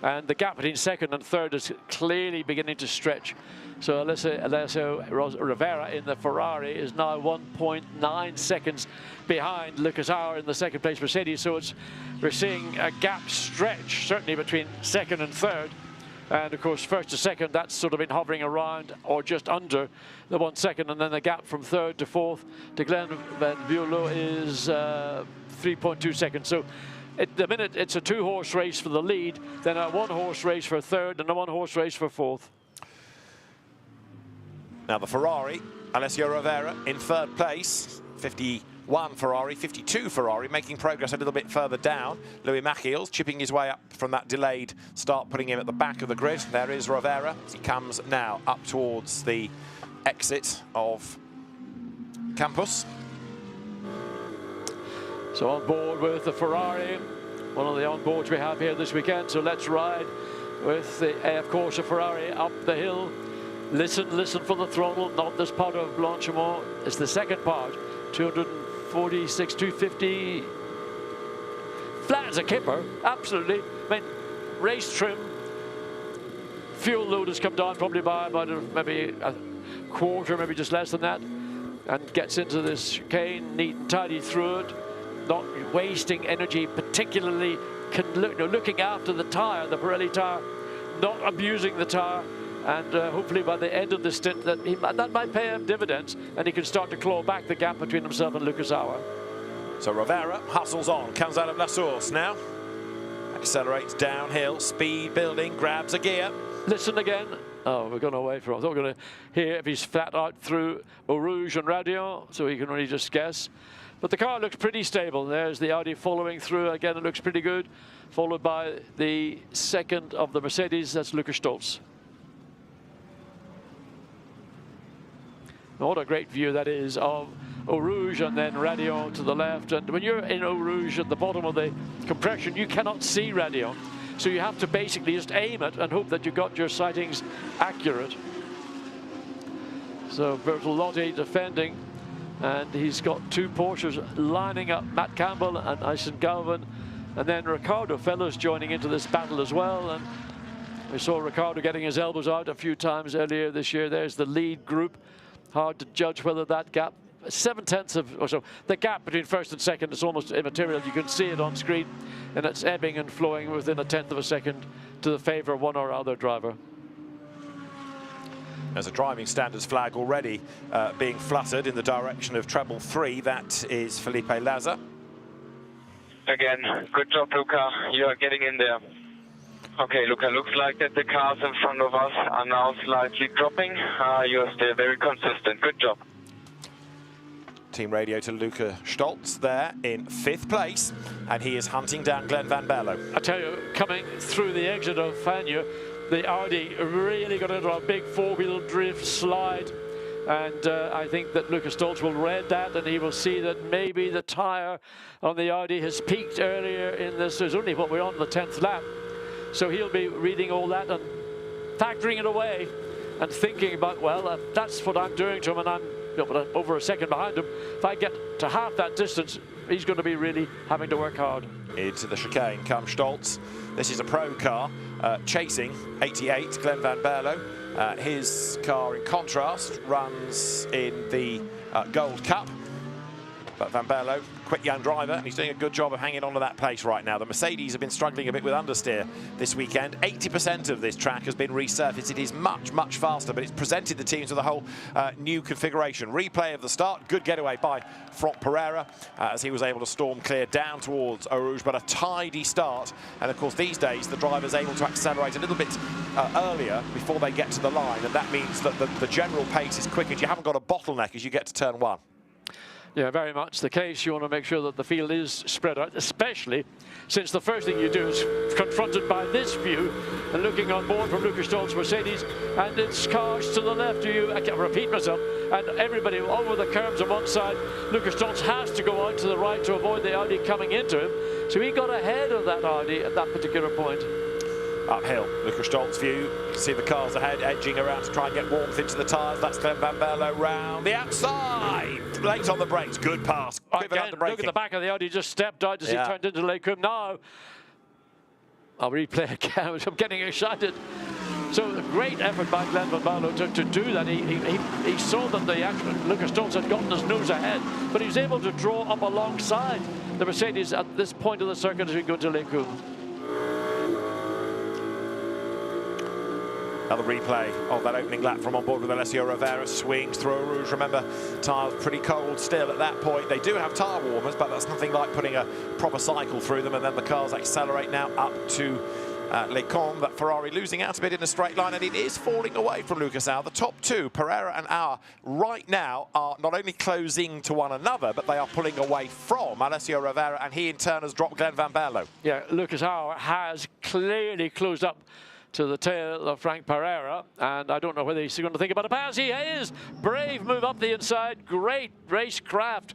And the gap between second and third is clearly beginning to stretch. So Alessio Rivera in the Ferrari is now 1.9 seconds behind Lucas Auer in the second place Mercedes. So we're seeing a gap stretch, certainly between second and third. And of course, first to second, that's sort of been hovering around or just under the 1 second. And then the gap from third to fourth to Glenn Van Bulow is 3.2 seconds. So at the minute, it's a 2-horse race for the lead, then a 1-horse race for third, and a 1-horse race for fourth. Now the Ferrari, Alessio Rivera in third place, 51 Ferrari, 52 Ferrari, making progress a little bit further down. Louis Machiels chipping his way up from that delayed start, putting him at the back of the grid. There is Rivera. He comes now up towards the exit of Campus. So on board with the Ferrari, one of the onboards we have here this weekend. So let's ride with the AF Corsa Ferrari up the hill. Listen for the throttle, not this part of Blanchimont. It's the second part, 246, 250. Flat as a kipper, absolutely. I mean, race trim. Fuel load has come down probably by about maybe a quarter, maybe just less than that. And gets into this chicane, neat and tidy through it. Not wasting energy, particularly looking after the tyre, the Pirelli tyre, not abusing the tyre, and hopefully by the end of the stint that might pay him dividends, and he can start to claw back the gap between himself and Lucas Auer. So Rivera hustles on, comes out of La Source now, accelerates downhill, speed building, grabs a gear. Listen again. Oh, we're going away from. I thought we were going to hear if he's flat out through Eau Rouge and Radio, so he can really just guess. But the car looks pretty stable. There's the Audi following through. Again, it looks pretty good. Followed by the second of the Mercedes. That's Lucas Stolz. What a great view that is of Eau Rouge and then Radio to the left. And when you're in Eau Rouge at the bottom of the compression, you cannot see Radio. So you have to basically just aim it and hope that you got your sightings accurate. So Bertolotti defending. And he's got 2 Porsches lining up, Matt Campbell and Aysen Galvin. And then Ricardo Fellows joining into this battle as well. And we saw Ricardo getting his elbows out a few times earlier this year. There's the lead group. Hard to judge whether that gap, 0.7 of, or so, the gap between first and second is almost immaterial. You can see it on screen, and it's ebbing and flowing within 1/10 of a second to the favor of one or other driver. There's a driving standards flag already being fluttered in the direction of treble 3. That is Felipe Laza. Again, good job, Luca. You are getting in there. Okay, Luca, looks like that the cars in front of us are now slightly dropping. You are still very consistent. Good job. Team radio to Luca Stolz there in 5th place, and he is hunting down Glenn Van Berlo. I tell you, coming through the exit of Fagnes, the Audi really got into a big 4-wheel drift slide. And I think that Lucas Stolz will read that, and he will see that maybe the tyre on the Audi has peaked earlier in this. It's only what we're on the 10th lap. So he'll be reading all that and factoring it away and thinking about, well, if that's what I'm doing to him and I'm over a second behind him, if I get to half that distance, he's going to be really having to work hard. Into the chicane comes Stolz. This is a pro car chasing 88, Glenn Van Berlo. His car, in contrast, runs in the Gold Cup. But Van Berlo, quick young driver, and he's doing a good job of hanging on to that place right now. The Mercedes have been struggling a bit with understeer this weekend. 80% of this track has been resurfaced. It is much, much faster, but it's presented the teams with a whole new configuration. Replay of the start. Good getaway by Franck Pereira as he was able to storm clear down towards Eau Rouge, but a tidy start. And of course, these days, the driver's able to accelerate a little bit earlier before they get to the line, and that means that the general pace is quicker. You haven't got a bottleneck as you get to turn 1. Yeah, very much the case. You want to make sure that the field is spread out, especially since the first thing you do is confronted by this view and looking on board from Lucas Stolz's Mercedes, and it's cars to the left of you. I can't repeat myself. And everybody over the curbs on one side. Lucas Stolz has to go out to the right to avoid the Audi coming into him. So he got ahead of that Audi at that particular point. Uphill, Lucas Stolz's view. See the cars ahead, edging around to try and get warmth into the tyres. That's Glenn Van Berlo round the outside. Late on the brakes, good pass. Again, look at the back of the Audi, just stepped out as he turned into Lecum. Now, I'll replay again. I'm getting excited. So a great effort by Glenn Van Berlo to do that. He saw that Lucas Stolz had gotten his nose ahead, but he was able to draw up alongside the Mercedes at this point of the circuit as we go to Lecum. Another replay of that opening lap from on board with Alessio Rovera. Swings through Eau Rouge. Remember, tyres pretty cold still at that point. They do have tyre warmers, but that's nothing like putting a proper cycle through them. And then the cars accelerate now up to Les Combes. That Ferrari losing out a bit in a straight line, and it is falling away from Lucas Au. The top two, Pereira and Au, right now are not only closing to one another, but they are pulling away from Alessio Rovera, and he in turn has dropped Glenn Van Berlo. Yeah, Lucas Au has clearly closed up to the tail of Franck Pereira, and I don't know whether he's going to think about a pass. He is. Brave move up the inside. Great racecraft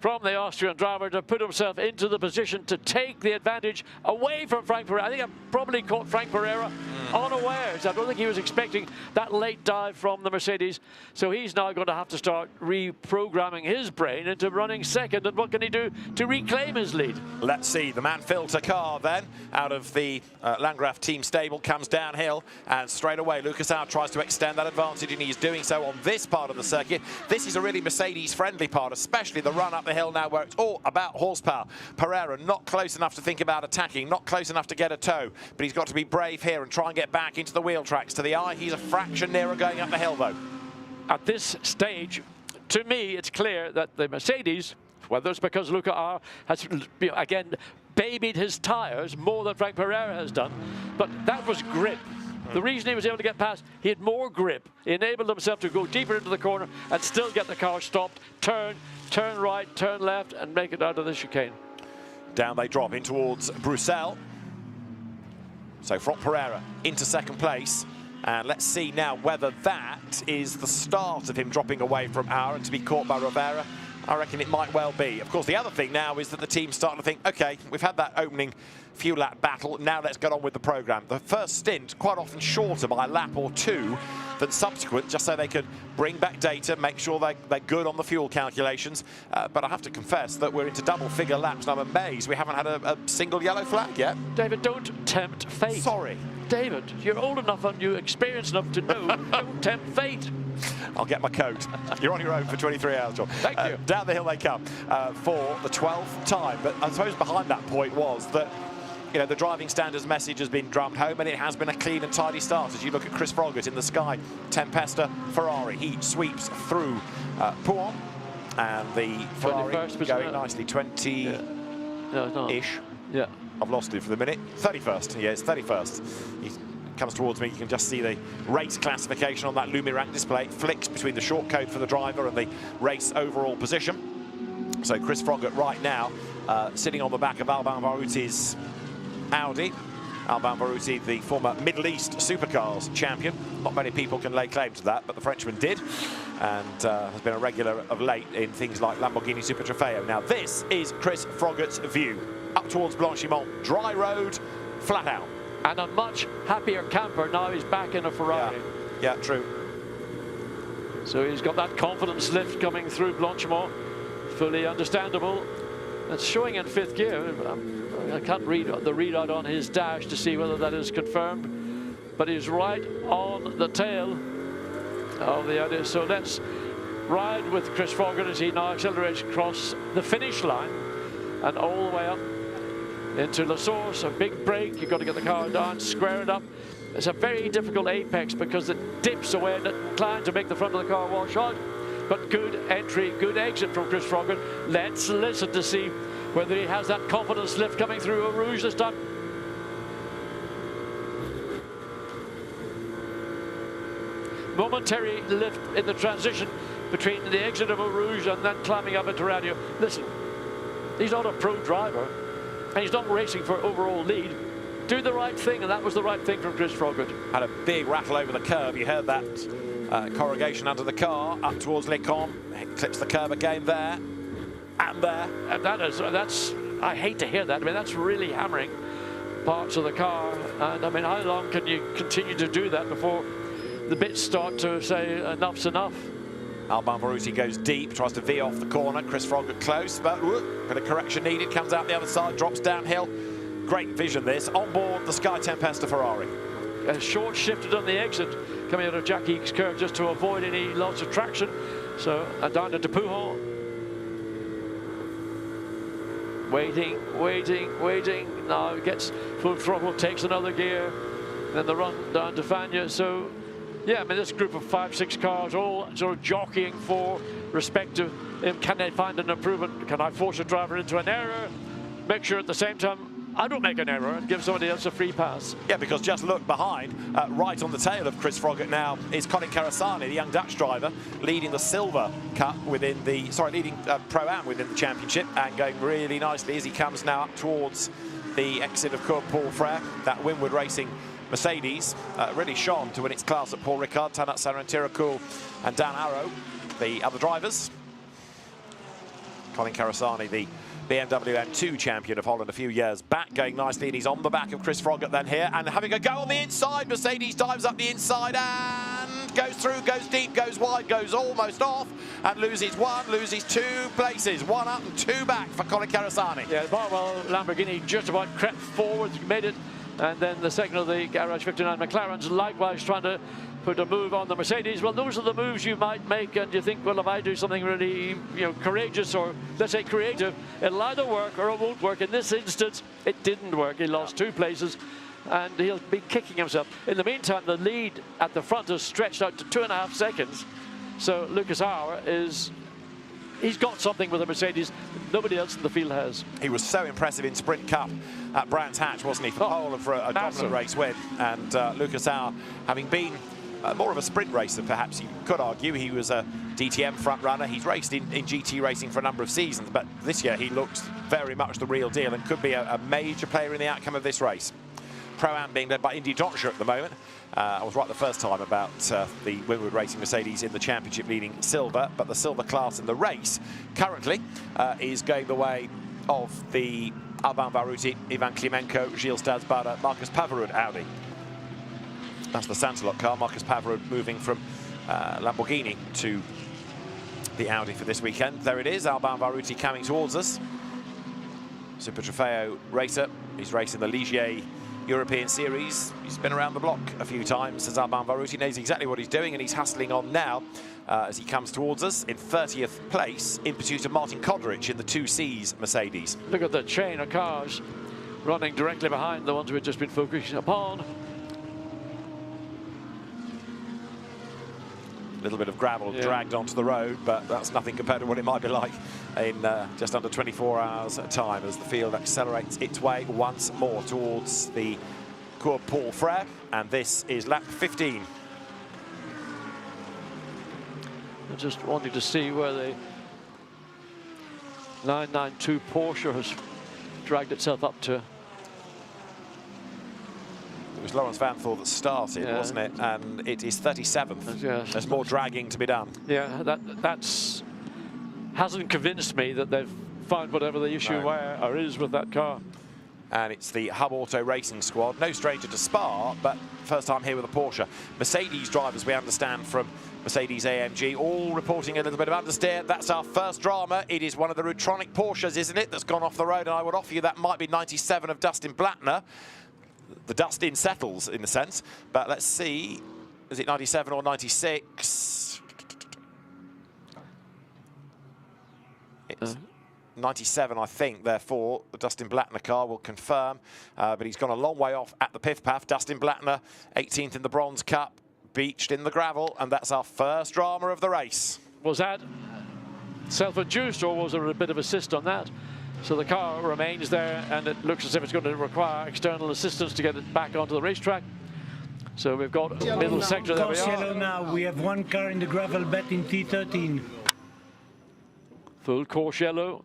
from the Austrian driver to put himself into the position to take the advantage away from Franck Pereira. I think I probably caught Franck Pereira unawares. I don't think he was expecting that late dive from the Mercedes. So he's now going to have to start reprogramming his brain into running second. And what can he do to reclaim his lead? Let's see. The Mann-Filter car then out of the Landgraf team stable comes downhill, and straight away Lucas Au tries to extend that advantage, and he's doing so on this part of the circuit. This is a really Mercedes-friendly part, especially the run up the hill now where it's all about horsepower. Pereira not close enough to think about attacking, not close enough to get a tow, but he's got to be brave here and try and get back into the wheel tracks. To the eye, he's a fraction nearer going up the hill though. At this stage, to me, it's clear that the Mercedes, whether it's because Lucas Au has, again, babied his tyres more than Franck Pereira has done, but that was grip. The reason he was able to get past, he had more grip. He enabled himself to go deeper into the corner and still get the car stopped, turn right, turn left, and make it out of the chicane. Down they drop in towards Bruxelles. So Franck Pereira into second place. And let's see now whether that is the start of him dropping away from Au and to be caught by Rovera. I reckon it might well be. Of course, the other thing now is that the team's starting to think, OK, we've had that opening few lap battle, now let's get on with the programme. The first stint, quite often shorter by a lap or two than subsequent, just so they can bring back data, make sure they're good on the fuel calculations. But I have to confess that we're into double-figure laps, and I'm amazed we haven't had a single yellow flag yet. David, don't tempt fate. Sorry. David, you're old enough and you're experienced enough to know don't tempt fate. I'll get my coat. You're on your own for 23 hours, John. Thank you. Down the hill they come for the 12th time. But I suppose behind that point was that, you know, the driving standards message has been drummed home, and it has been a clean and tidy start. As you look at Chris Froggett in the Sky Tempesta Ferrari, he sweeps through Pouan, and the Ferrari going nicely, 20-ish. Yeah. I've lost it for the minute. 31st, yeah, it's 31st. He comes towards me, you can just see the race classification on that Lumirank display. It flicks between the short code for the driver and the race overall position. So Chris Froggett right now sitting on the back of Alban Varuti's Audi. Alban Varuti, the former Middle East Supercars champion. Not many people can lay claim to that, but the Frenchman did, and has been a regular of late in things like Lamborghini Super Trofeo. Now this is Chris Froggett's view. Up towards Blanchimont, dry road, flat out. And a much happier camper now he's back in a Ferrari. Yeah, true. So he's got that confidence lift coming through Blanchimont. Fully understandable. It's showing in 5th gear. I can't read the readout on his dash to see whether that is confirmed, but he's right on the tail of the idea. So let's ride with Chris Froggatt as he now accelerates across the finish line and all the way up into La Source. A big break, you've got to get the car down, square it up. It's a very difficult apex because it dips away and inclined to make the front of the car wash out. But good entry, good exit from Chris Froggatt. Let's listen to see whether he has that confidence lift coming through Eau Rouge this time. Momentary lift in the transition between the exit of Eau Rouge and then climbing up into Radio. Listen, he's not a pro driver and he's not racing for overall lead. Do the right thing, and that was the right thing from Chris Froggatt. Had a big rattle over the curb. You heard that corrugation under the car up towards Lecombe. Clips the curb again there and there. And that's I hate to hear that. I mean, that's really hammering parts of the car. And I mean, how long can you continue to do that before the bits start to say enough's enough? Alban Veruti goes deep, tries to veer off the corner. Chris Froggatt close, but bit of correction needed. Comes out the other side, drops downhill. Great vision this. On board the Sky Tempesta Ferrari. Short shifted on the exit, coming out of Jackie Ick's curve just to avoid any loss of traction. So down to Depujon. Waiting, waiting, waiting. Now gets full throttle, takes another gear. Then the run down to Fagnes. So yeah, I mean, this group of 5-6 cars all sort of jockeying for respective. Can they find an improvement? Can I force a driver into an error? Make sure at the same time I don't make an error and give somebody else a free pass. Yeah, because just look behind, right on the tail of Chris Froggatt now is Colin Carasani, the young Dutch driver, leading the Silver Cup within the, leading Pro-Am within the championship and going really nicely as he comes now up towards the exit of Cours Paul Frère. That Winward Racing Mercedes really shone to win its class at Paul Ricard, Tanat Sarantirakul and Dan Arrow, the other drivers. Colin Carasani, the BMW M2 champion of Holland a few years back, going nicely, and he's on the back of Chris Froggatt then here, and having a go on the inside. Mercedes dives up the inside and goes through, goes deep, goes wide, goes almost off, and loses one, loses 2 places. 1 up and 2 back for Colin Carasani. Yeah, Barwell Lamborghini just about crept forward, made it, and then the second of the Garage 59 McLarens likewise trying to put a move on the Mercedes. Well, those are the moves you might make, and you think, well, if I do something really, courageous or let's say creative, it'll either work or it won't work. In this instance, it didn't work. He lost 2 places, and he'll be kicking himself. In the meantime, the lead at the front is stretched out to 2.5 seconds. So Lucas Auer he's got something with the Mercedes nobody else in the field has. He was so impressive in Sprint Cup at Brands Hatch, wasn't he, for pole and for a dominant race win. And Lucas Auer, having been more of a sprint racer, perhaps you could argue. He was a DTM front runner. He's raced in GT racing for a number of seasons, but this year he looks very much the real deal and could be a major player in the outcome of this race. Pro-Am being led by Indy Dotscher at the moment. I was right the first time about the Winward Racing Mercedes in the championship leading silver, but the silver class in the race currently is going the way of the Alban Veruti, Ivan Klimenko, Gilles Stadsbader, Marcus Pavarud Audi. That's the Santalot car. Marcus Pavarud moving from Lamborghini to the Audi for this weekend. There it is, Alban Veruti coming towards us. Super Trofeo racer. He's racing the Ligier European Series. He's been around the block a few times as Alban Veruti, knows exactly what he's doing, and he's hustling on now as he comes towards us in 30th place in pursuit of Martin Kodrich in the 2Cs Mercedes. Look at the chain of cars running directly behind the ones we've just been focusing upon. A little bit of gravel dragged onto the road, but that's nothing compared to what it might be like in just under 24 hours at time as the field accelerates its way once more towards the Cours Paul Frère, and this is lap 15. I'm just wanting to see where the 992 Porsche has dragged itself up to. It was Lawrence Van Thor that started, wasn't it? And it is 37th. Yes. There's more dragging to be done. Yeah, that's hasn't convinced me that they've found whatever the issue is with that car. And it's the Hub Auto Racing squad. No stranger to Spa, but first time here with a Porsche. Mercedes drivers, we understand from Mercedes AMG, all reporting a little bit of understeer. That's our first drama. It is one of the Rutronic Porsches, isn't it, that's gone off the road, and I would offer you that might be 97 of Dustin Blattner. The dust in settles, in a sense, but let's see. Is it 97 or 96? 97, I think, therefore, the Dustin Blattner car will confirm. But he's gone a long way off at the Piff Paff. Dustin Blattner, 18th in the Bronze Cup, beached in the gravel, and that's our first drama of the race. Was that self-induced, or was there a bit of assist on that? So the car remains there, and it looks as if it's going to require external assistance to get it back onto the racetrack. So we've got middle sector, there we Course are. yellow now. We have one car in the gravel bed in T13. Full course yellow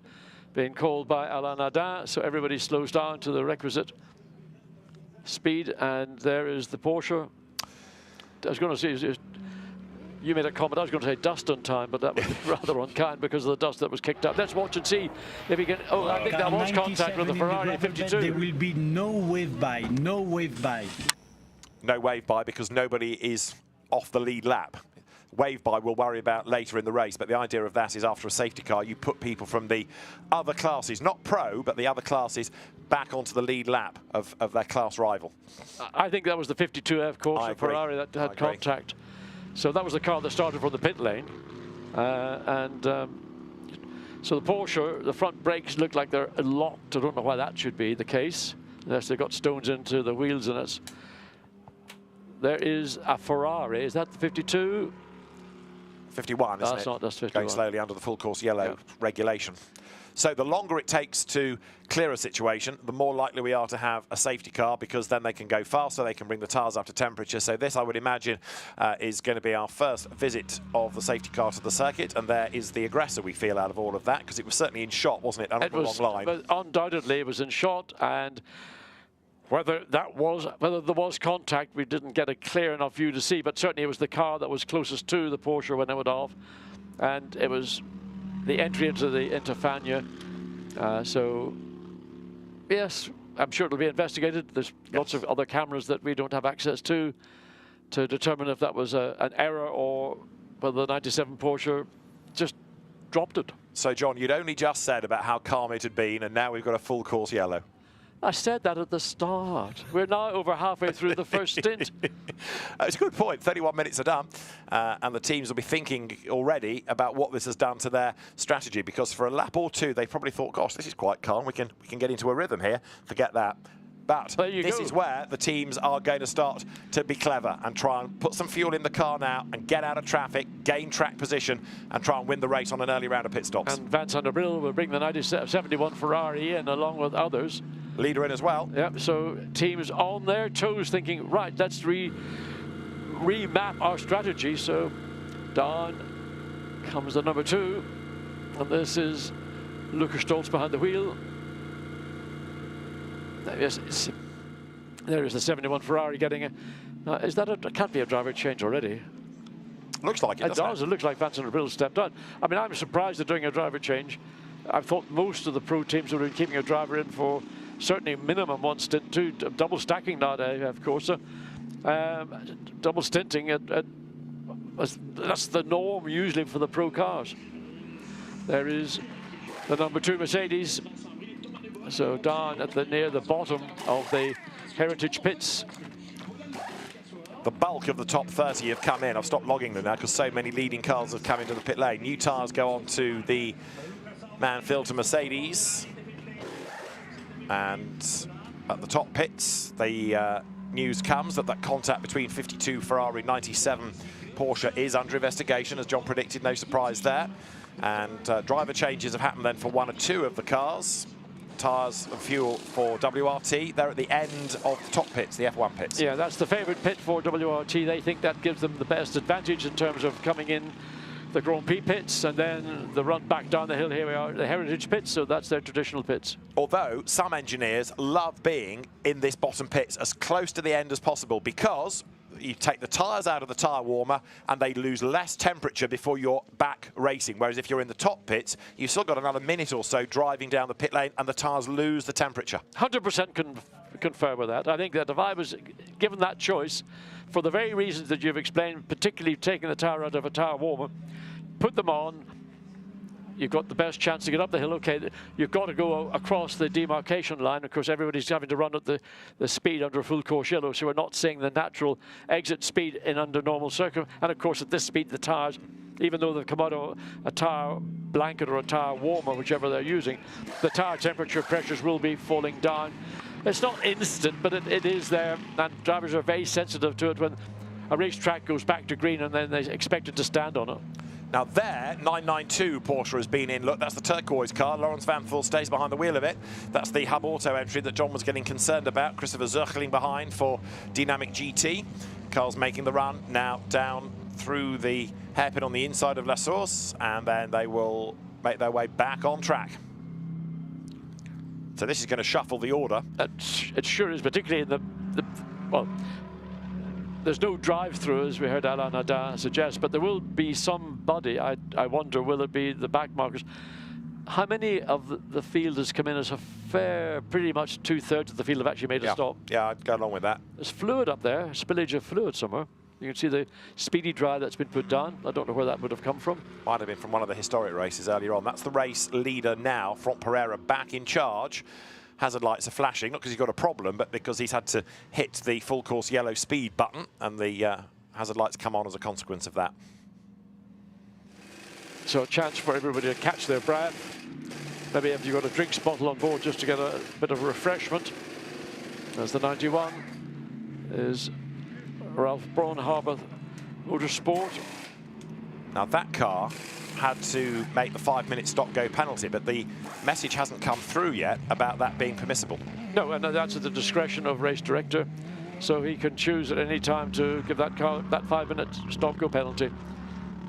being called by Alain Nadin, so everybody slows down to the requisite speed, and there is the Porsche. I was going to say, you made a comment, I was going to say dust on time, but that would be rather unkind because of the dust that was kicked up. Let's watch and see if he can. Oh, I think that was contact with the Ferrari 52. There will be no wave by, no wave by. No wave by because nobody is off the lead lap. Wave by we'll worry about later in the race, but the idea of that is after a safety car, you put people from the other classes, not pro, but the other classes, back onto the lead lap of their class rival. I think that was the 52F course of Ferrari that had contact. So that was the car that started from the pit lane. So the Porsche, the front brakes look like they're locked. I don't know why that should be the case, unless they got stones into the wheels in it. There is a Ferrari. Is that the 52? 51, isn't it? That's 51. Going slowly under the full course yellow regulation. So the longer it takes to clear a situation, the more likely we are to have a safety car, because then they can go faster, they can bring the tyres up to temperature. So this, I would imagine, is going to be our first visit of the safety car to the circuit, and there is the aggressor we feel out of all of that, because it was certainly in shot, wasn't it? And on the long line. But undoubtedly, it was in shot, and whether there was contact, we didn't get a clear enough view to see, but certainly it was the car that was closest to the Porsche when it went off, and it was the entry into Fagnes. So yes, I'm sure it'll be investigated. There's lots of other cameras that we don't have access to determine if that was an error or whether the 97 Porsche just dropped it. So John, you'd only just said about how calm it had been, and now we've got a full course yellow. I said that at the start. We're now over halfway through the first stint. It's a good point. 31 minutes are done, and the teams will be thinking already about what this has done to their strategy, because for a lap or two, they probably thought, gosh, this is quite calm. We can get into a rhythm here. Forget that. But this is where the teams are going to start to be clever and try and put some fuel in the car now and get out of traffic, gain track position, and try and win the race on an early round of pit stops. And Vincent Abril will bring the 71 Ferrari in along with others. Leader in as well. Yep, so teams on their toes thinking, right, let's remap our strategy. So down comes the number 2, and this is Lukas Stolz behind the wheel. Yes, there is the 71 Ferrari getting a. Is that it can't be a driver change already? Looks like it. It does. It looks like Vincent Abril stepped on. I mean, I'm surprised they're doing a driver change. I thought most of the pro teams would have been keeping a driver in for certainly minimum one stint, two, double stacking nowadays, of course. Double stinting, that's the norm usually for the pro cars. There is the number 2 Mercedes. So down at near the bottom of the Heritage pits. The bulk of the top 30 have come in. I've stopped logging them now because so many leading cars have come into the pit lane. New tyres go on to the Mann-Filter Mercedes. And at the top pits, the news comes that contact between 52 Ferrari, 97 Porsche is under investigation, as John predicted, no surprise there. And driver changes have happened then for 1 or 2 of the cars. Tyres and fuel for WRT. They're at the end of the top pits, the F1 pits. Yeah, that's the favourite pit for WRT. They think that gives them the best advantage in terms of coming in the Grand Prix pits, and then the run back down the hill. Here we are at the Heritage pits, so that's their traditional pits. Although some engineers love being in this bottom pits as close to the end as possible, because you take the tyres out of the tyre warmer and they lose less temperature before you're back racing. Whereas if you're in the top pits, you've still got another minute or so driving down the pit lane and the tyres lose the temperature. 100% confirm with that. I think that if I was given that choice, for the very reasons that you've explained, particularly taking the tyre out of a tyre warmer, put them on, you've got the best chance to get up the hill. Okay, you've got to go across the demarcation line. Of course, everybody's having to run at the speed under a full course yellow, so we're not seeing the natural exit speed in under normal circuit. And of course, at this speed, the tyres, even though they've come out of a tyre blanket or a tire warmer, whichever they're using, the tire temperature pressures will be falling down. It's not instant, but it is there, and drivers are very sensitive to it when a racetrack goes back to green and then they expect it to stand on it. Now there, 992 Porsche has been in. Look, that's the turquoise car. Lawrence Van Voort stays behind the wheel of it. That's the Hub Auto entry that John was getting concerned about. Christopher Zürchling behind for Dynamic GT. Car's making the run now down through the hairpin on the inside of La Source, and then they will make their way back on track. So this is going to shuffle the order. It sure is, particularly in well, there's no drive-through, as we heard Alain Nadin suggest, but there will be somebody. I wonder, will it be the back markers? How many of the field has come in as a fair, pretty much 2/3 of the field have actually made a stop? Yeah, I'd go along with that. There's fluid up there, spillage of fluid somewhere. You can see the speedy dry that's been put down. I don't know where that would have come from. Might have been from one of the historic races earlier on. That's the race leader now, Franck Pereira back in charge. Hazard lights are flashing, not because he's got a problem, but because he's had to hit the full course yellow speed button, and the hazard lights come on as a consequence of that. So a chance for everybody to catch their breath. Maybe if you've got a drinks bottle on board just to get a bit of refreshment. As the 91 is Ralph Braunharber Motorsport. Now that car had to make the 5-minute stop-go penalty, but the message hasn't come through yet about that being permissible. No, and that's at the discretion of race director, so he can choose at any time to give that car that 5-minute stop-go penalty.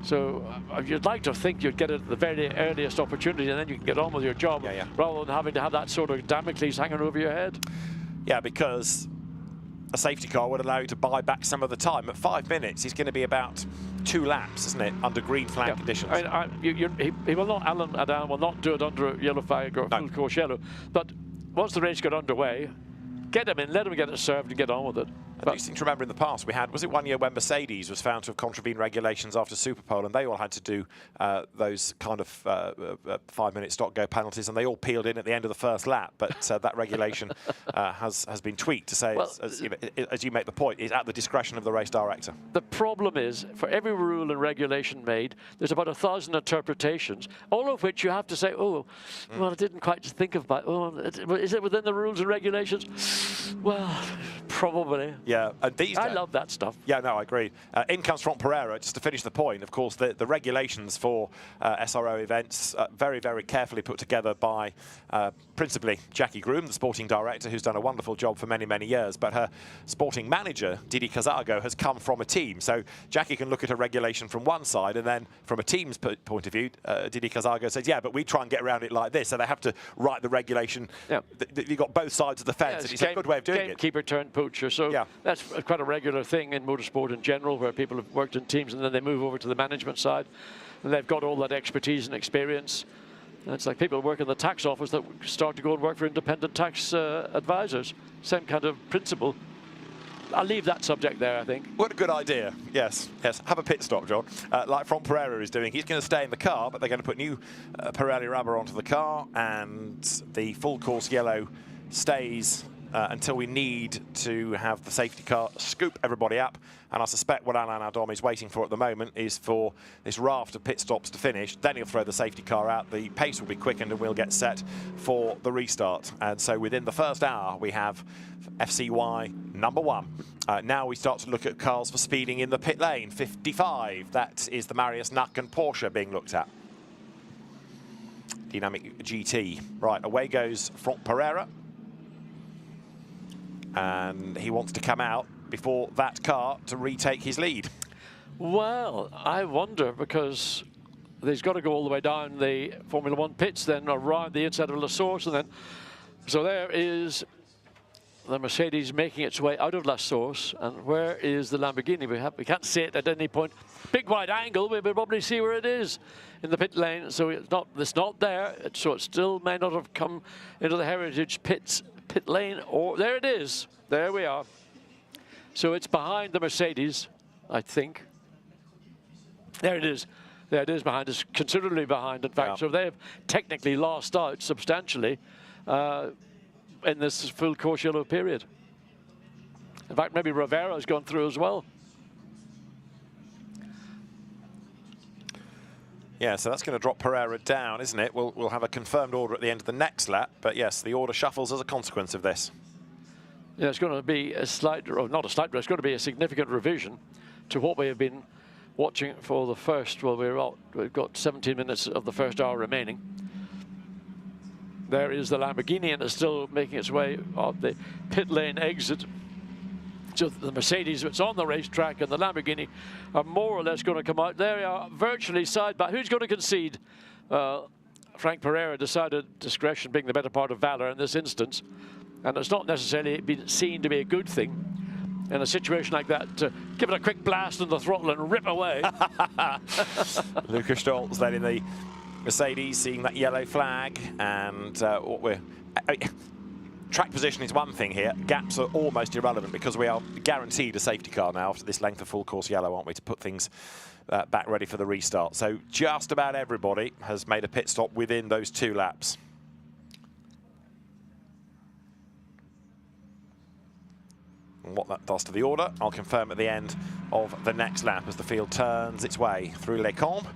So you'd like to think you'd get it at the very earliest opportunity, and then you can get on with your job, rather than having to have that sort of Damocles hanging over your head. Yeah, because a safety car would allow you to buy back some of the time. At 5 minutes, he's going to be about 2 laps, isn't it, under green flag conditions? I mean, he will not, Alain Nadin will not do it under a yellow flag or full course yellow. But once the race got underway, get him in, let him get it served and get on with it. I do seem to remember in the past we had, was it one year when Mercedes was found to have contravened regulations after Superpole, and they all had to do those kind of 5-minute stop-go penalties, and they all peeled in at the end of the first lap. But that regulation has been tweaked to say, well, as you make the point, is at the discretion of the race director. The problem is, for every rule and regulation made, there's about 1,000 interpretations, all of which you have to say, oh, well, I didn't quite think of that. Oh, is it within the rules and regulations? Well, probably. Yeah, and these I love that stuff. Yeah, no, I agree. In comes Franck Pereira, just to finish the point. Of course, the regulations for SRO events, very, very carefully put together by principally Jackie Groom, the sporting director, who's done a wonderful job for many, many years. But her sporting manager, Didi Casago, has come from a team. So Jackie can look at a regulation from one side, and then from a team's point of view, Didi Casago says, yeah, but we try and get around it like this. So they have to write the regulation. Yeah. You've got both sides of the fence, and it's a good way of doing it. Gamekeeper turned poacher. So that's quite a regular thing in motorsport in general, where people have worked in teams and then they move over to the management side, and they've got all that expertise and experience. And it's like people who work in the tax office that start to go and work for independent tax advisors. Same kind of principle. I'll leave that subject there, I think. What a good idea. Yes, yes. Have a pit stop, John. Like Franck Pereira is doing. He's going to stay in the car, but they're going to put new Pirelli rubber onto the car, and the full course yellow stays until we need to have the safety car scoop everybody up. And I suspect what Alain Nadin is waiting for at the moment is for this raft of pit stops to finish. Then he'll throw the safety car out. The pace will be quickened and we'll get set for the restart. And so within the first hour, we have FCY #1. Now we start to look at cars for speeding in the pit lane. 55, that is the Marius Nacken Porsche being looked at. Dynamic GT. Right, away goes Franck Pereira. And he wants to come out before that car to retake his lead. Well, I wonder, because he's got to go all the way down the Formula 1 pits, then around the inside of La Source, and then so there is the Mercedes making its way out of La Source. And where is the Lamborghini? We can't see it at any point. Big wide angle, we will probably see where it is in the pit lane. So it's not there, so it still may not have come into the Heritage pit lane, or there it is. There we are. So it's behind the Mercedes, I think. There it is. There it is behind us, considerably behind, in fact. Yeah. So they've technically lost out substantially in this full course yellow period. In fact, maybe Rivera's gone through as well. Yeah, so that's going to drop Pereira down, isn't it? We'll have a confirmed order at the end of the next lap, but yes, the order shuffles as a consequence of this. Yeah, it's going to be a slight, or not a slight, but it's going to be a significant revision to what we have been watching for the first. Well, we've got 17 minutes of the first hour remaining. There is the Lamborghini, and it's still making its way up the pit lane exit. So the Mercedes, it's on the racetrack, and the Lamborghini are more or less going to come out. They are virtually side by. Who's going to concede? Frank Pereira decided discretion being the better part of valor in this instance, and it's not necessarily been seen to be a good thing in a situation like that to give it a quick blast on the throttle and rip away. Lukas Stolz then in the Mercedes, seeing that yellow flag, and what we're... track position is one thing here. Gaps are almost irrelevant because we are guaranteed a safety car now after this length of full course yellow, aren't we, to put things back ready for the restart. So just about everybody has made a pit stop within those 2 laps. And what that does to the order, I'll confirm at the end of the next lap as the field turns its way through Les Combes.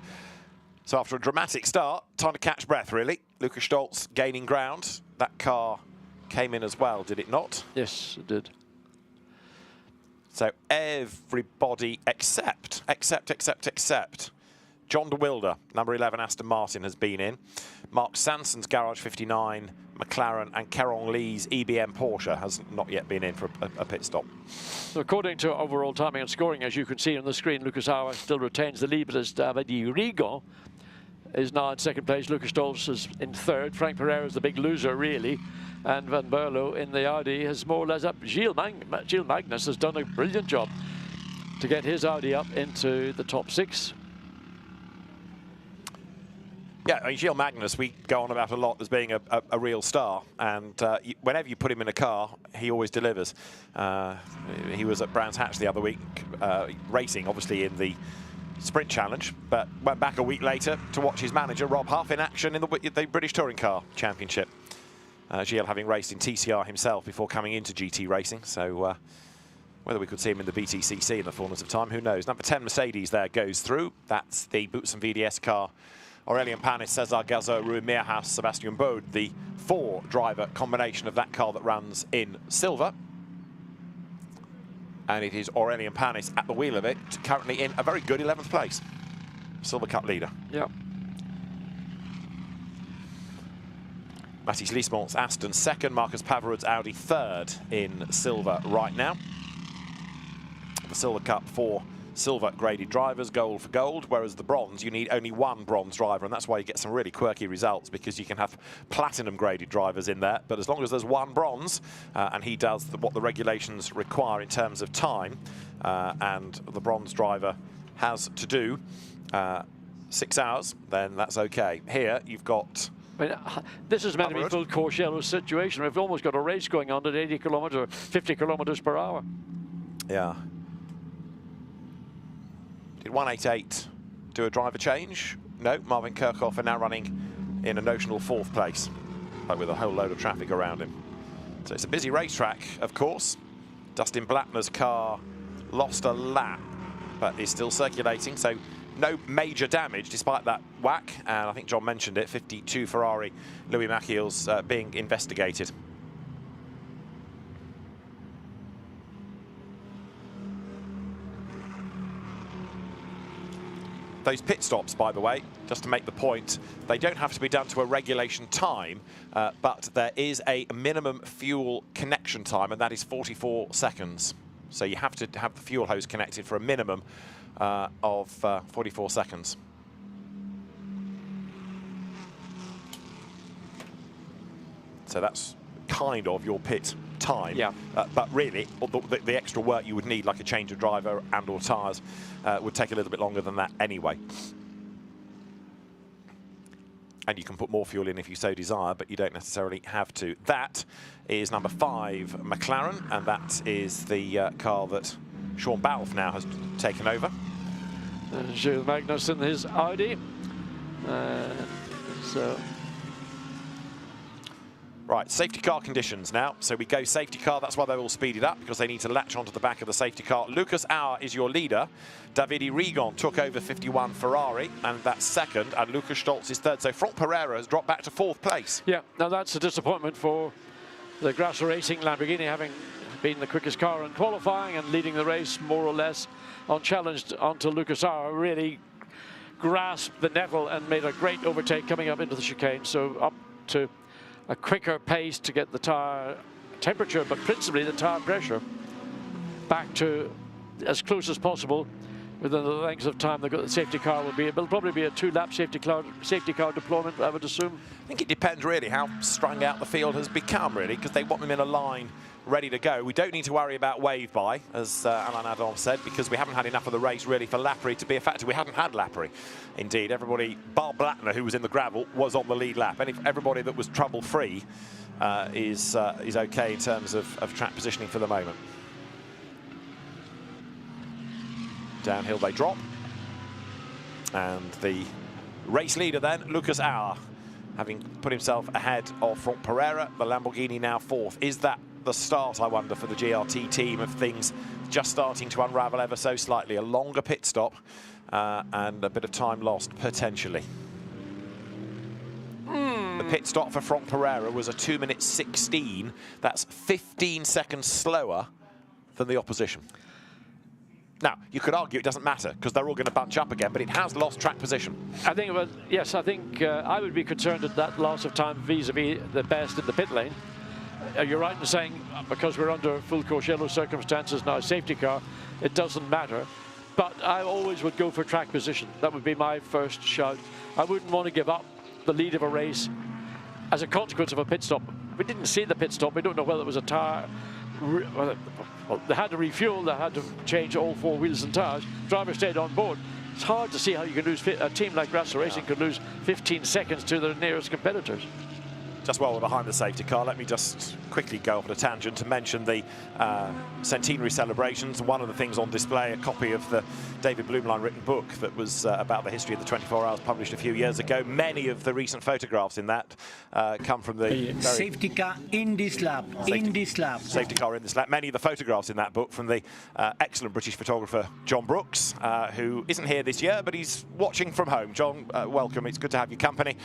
So after a dramatic start, time to catch breath, really. Lukas Stolz gaining ground. That car came in as well, did it not? Yes, it did. So everybody except John de Wilde, number 11 Aston Martin, has been in. Mark Sanson's Garage 59, McLaren, and Keron Lee's EBM Porsche has not yet been in for a pit stop. So according to overall timing and scoring, as you can see on the screen, Lucas Auer still retains the lead, but as Davide Rigo is now in second place. Lukas Stolz is in third. Frank Pereira is the big loser, really. And Van Berlo in the Audi has more or less up. Gilles Magnus has done a brilliant job to get his Audi up into the top 6. Yeah, I mean, Gilles Magnus, we go on about a lot as being a real star. And whenever you put him in a car, he always delivers. He was at Brands Hatch the other week, racing, obviously, in the Sprint Challenge, but went back a week later to watch his manager, Rob Huff, in action in the British Touring Car Championship. Gilles having raced in TCR himself before coming into GT racing, so whether we could see him in the BTCC in the fullness of time, who knows. Number 10 Mercedes there goes through. That's the Boots and VDS car. Aurélien Panis, César Gazot, Rui Meerhaus, Sebastian Bode, the 4-driver combination of that car that runs in silver. And it is Aurélien Panis at the wheel of it, currently in a very good 11th place. Silver Cup leader. Yeah. Mathis Liesmont's Aston second, Marcus Pavarud's Audi third in silver right now. The Silver Cup for silver graded drivers, gold for gold, whereas the bronze, you need only 1 bronze driver, and that's why you get some really quirky results, because you can have platinum graded drivers in there, but as long as there's 1 bronze, and he does what the regulations require in terms of time, and the bronze driver has to do 6 hours, then that's okay. Here you've got... I mean, this is meant to be full course yellow situation. We've almost got a race going on at 80 kilometres or 50 kilometres per hour. Yeah. Did 188 do a driver change? No, Marvin Kirchhoff are now running in a notional 4th place, but with a whole load of traffic around him. So it's a busy racetrack, of course. Dustin Blattner's car lost a lap, but is still circulating, so no major damage despite that whack. And I think John mentioned it, 52 Ferrari Louis Machiel's being investigated. Those pit stops, by the way, just to make the point, they don't have to be done to a regulation time, but there is a minimum fuel connection time, and that is 44 seconds. So you have to have the fuel hose connected for a minimum of 44 seconds. So that's kind of your pit time. Yeah. But really, the extra work you would need, like a change of driver and or tyres, would take a little bit longer than that anyway. And you can put more fuel in if you so desire, but you don't necessarily have to. That is number 5 McLaren, and that is the car that Sean Balfe now has taken over. Gilles Magnus in his Audi. So, Right, safety car conditions now. So we go safety car. That's why they're all speeded up, because they need to latch onto the back of the safety car. Lucas Auer is your leader. Davide Rigon took over 51 Ferrari, and that's second. And Lucas Stolz is third. So Franck Pereira has dropped back to fourth place. Yeah, now that's a disappointment for the Grasso Racing Lamborghini, having been the quickest car in qualifying and leading the race more or less unchallenged until Lucas Auer really grasped the nettle and made a great overtake coming up into the chicane. So up to a quicker pace to get the tyre temperature, but principally the tyre pressure back to as close as possible within the length of time the safety car will be. It will probably be a 2-lap safety car deployment, I would assume. I think it depends really how strung out the field has become, really, because they want them in a line ready to go. We don't need to worry about wave by, as Alain Adam said, because we haven't had enough of the race really for Lapri to be a factor. We hadn't had Lapri. Indeed, everybody, bar Blattner, who was in the gravel, was on the lead lap. And everybody that was trouble-free is okay in terms of track positioning for the moment. Downhill they drop. And the race leader then, Lucas Auer, having put himself ahead of Franck Pereira, the Lamborghini now fourth. Is that the start, I wonder, for the GRT team of things just starting to unravel ever so slightly? A longer pit stop and a bit of time lost, potentially. The pit stop for Franck Pereira was a 2:16. That's 15 seconds slower than the opposition. Now, you could argue it doesn't matter because they're all going to bunch up again, but it has lost track position. I think it was, yes, I think I would be concerned at that loss of time vis-a-vis the best in the pit lane. You're right in saying because we're under full course yellow circumstances now, safety car, it doesn't matter. But I always would go for track position. That would be my first shout. I wouldn't want to give up the lead of a race as a consequence of a pit stop. We didn't see the pit stop. We don't know whether it was a tyre. Well, they had to refuel, they had to change all 4 wheels and tyres. Driver stayed on board. It's hard to see how you can lose, a team like Grasso Racing could lose 15 seconds to their nearest competitors. Just while we're behind the safety car, let me just quickly go off on a tangent to mention the centenary celebrations. One of the things on display, a copy of the David Blumlein written book that was about the history of the 24 hours, published a few years ago. Many of the recent photographs in that come from the safety car in this lap. Safety car in this lap. Many of the photographs in that book from the excellent British photographer John Brooks, who isn't here this year, but he's watching from home. John, welcome. It's good to have your company.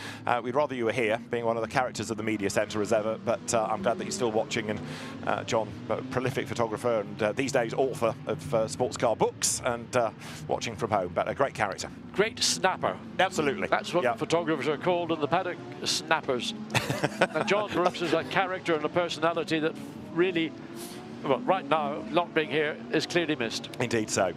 We'd rather you were here, being one of the characters of the media centre as ever, but I'm glad that you're still watching. And John, prolific photographer and these days author of sports car books, and watching from home, but a great character. Great snapper. Absolutely. That's what photographers are called in the paddock, snappers. And John Brooks is a character and a personality that really, well, right now, not being here, is clearly missed. Indeed so.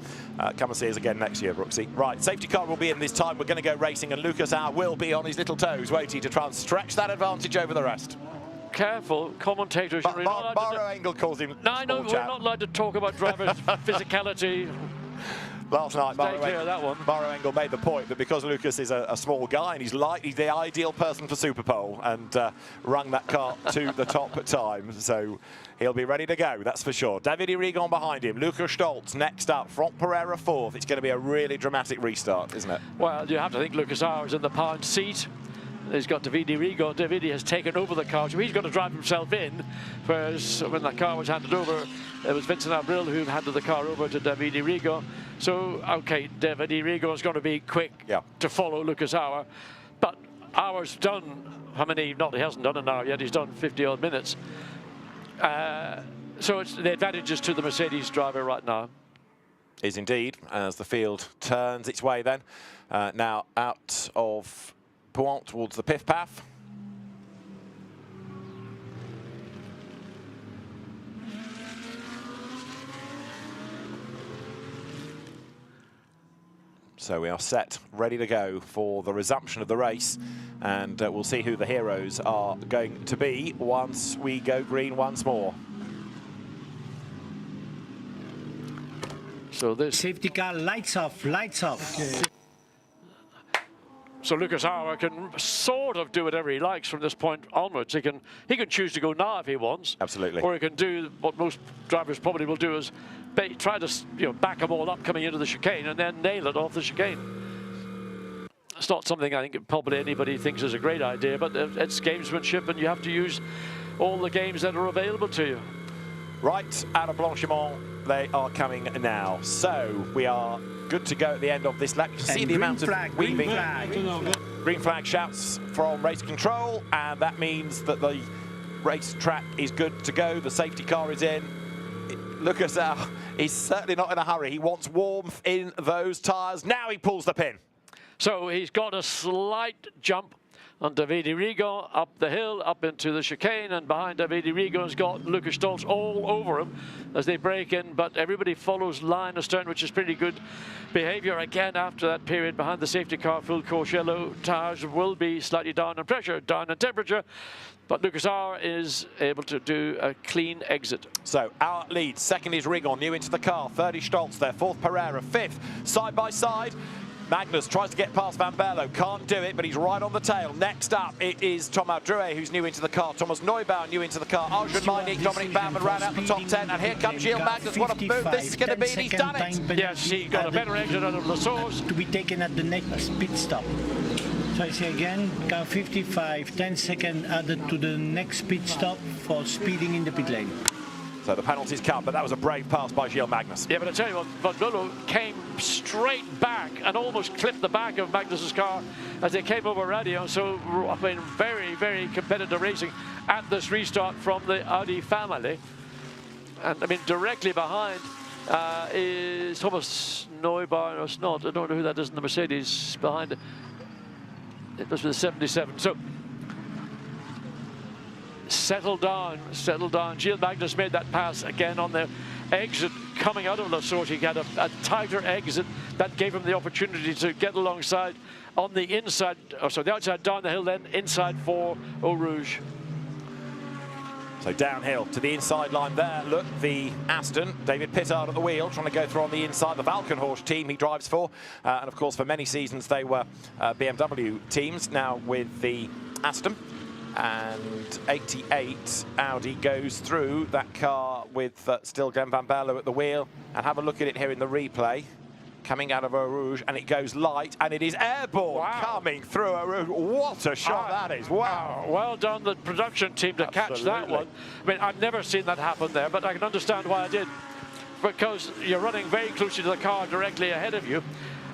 Come and see us again next year, Brooksy. Right, safety car will be in this time. We're going to go racing, and Lucas Auer will be on his little toes, won't he, to try and stretch that advantage over the rest. Careful, commentators. Barrow Engel calls him. No, no, we're not allowed to talk about drivers' physicality. Last night, Barrow Engel made the point that because Lucas is a small guy and he's light, he's the ideal person for Superpole, and rung that car to the top at times. So he'll be ready to go, that's for sure. Davide Rigon behind him, Lucas Stolz next up, Franck Pereira fourth. It's going to be a really dramatic restart, isn't it? Well, you have to think Lucas Auer is in the pound seat. He's got Davide Rigon. Davide has taken over the car, so he's got to drive himself in. Whereas when the car was handed over, it was Vincent Abril who handed the car over to Davide Rigon. So, okay, Davide Rigon is going to be quick to follow Lucas Auer. But Auer's done, how many, not he hasn't done an hour yet, he's done 50-odd minutes. So it's the advantage is to the Mercedes driver right now. Is indeed, as the field turns its way then. Now out of Pouant towards the Piff Path. So we are set, ready to go for the resumption of the race, and we'll see who the heroes are going to be once we go green once more. So this safety car, lights off, lights off. Okay. So Lucas Auer can sort of do whatever he likes from this point onwards. He can choose to go now if he wants. Absolutely. Or he can do what most drivers probably will do, is try to back them all up coming into the chicane and then nail it off the chicane. It's not something I think probably anybody thinks is a great idea, but it's gamesmanship, and you have to use all the games that are available to you. Right, out of Blanchimont, they are coming now. So we are good to go at the end of this lap. You can see the amount of weaving. Green flag shouts from race control, and that means that the racetrack is good to go. The safety car is in. Lucas is certainly not in a hurry. He wants warmth in those tyres. Now he pulls the pin. So he's got a slight jump on Davide Rigo up the hill, up into the chicane, and behind Davide Rigo's got Lucas Stoltz all over him as they break in, but everybody follows line astern, which is pretty good behavior. Again, after that period behind the safety car, full course yellow tires will be slightly down in pressure, down in temperature, but Lucas R is able to do a clean exit. So our lead, second is Rigon, new into the car, third is Stoltz there, fourth Pereira, fifth, side by side. Magnus tries to get past Van Berlo, can't do it, but he's right on the tail. Next up, it is Thomas Drouet, who's new into the car. Thomas Neubauer, new into the car. Arjun Meinik, Dominic Baumann ran out the top 10, and here comes Gilles Magnus. What a move this is going to be, and he's done it. Yes, he got a better exit out of the source. To be taken at the next pit stop. So I say again, car 55, 10 seconds added to the next pit stop for speeding in the pit lane. So the penalties come, but that was a brave pass by Gilles Magnus. Yeah, but I tell you what, Van Berlo came straight back and almost clipped the back of Magnus's car as they came over radio. So, I mean, very, very competitive racing at this restart from the Audi family. And, I mean, directly behind is Thomas Neubauer, or it's not, I don't know who that is in the Mercedes behind it. It must be the 77. So, settle down. Gilles Magnus made that pass again on the exit coming out of La Sorte. He had a tighter exit that gave him the opportunity to get alongside on the inside, or so the outside down the hill, then inside for Eau Rouge. So downhill to the inside line there. Look, the Aston, David Pittard at the wheel, trying to go through on the inside. The Valkenhorst team he drives for. And of course, for many seasons, they were BMW teams. Now with the Aston. And 88 Audi goes through that car with still Glenn Van Berlo at the wheel. And have a look at it here in the replay. Coming out of Eau Rouge, and it goes light, and it is airborne coming through Eau Rouge. What a shot that is. Wow. Well done, the production team, to catch that one. I mean, I've never seen that happen there, but I can understand why I did. Because you're running very closely to the car directly ahead of you,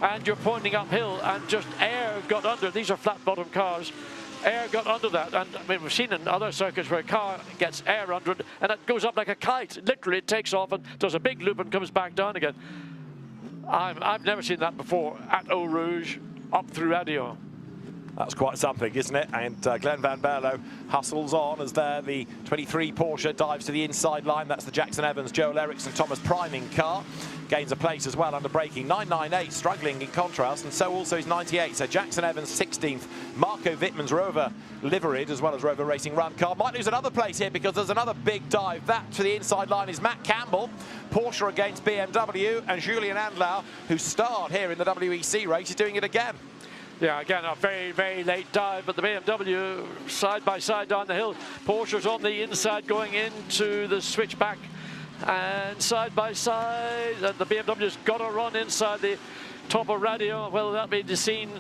and you're pointing uphill, and just air got under. These are flat-bottom cars. Air got under that, and I mean, we've seen in other circuits where a car gets air under it, and it goes up like a kite. Literally, it takes off and does a big loop and comes back down again. I've never seen that before at Eau Rouge, up through Radio. That's quite something, isn't it? And Glenn Van Berlo hustles on as there the 23 Porsche dives to the inside line. That's the Jackson Evans, Joel Eriksson, Thomas priming car. Gains a place as well under braking. 998 struggling in contrast, and so also is 98. So Jackson Evans 16th. Marco Wittmann's Rover liveried as well as Rover Racing Run car. Might lose another place here because there's another big dive. That to the inside line is Matt Campbell. Porsche against BMW, and Julian Andlau, who starred here in the WEC race, is doing it again. Yeah, again, a very, very late dive, but the BMW side by side down the hill. Porsche's on the inside going into the switchback, and side by side, and the BMW's got to run inside the top of Radio. Well, that'll be the scene.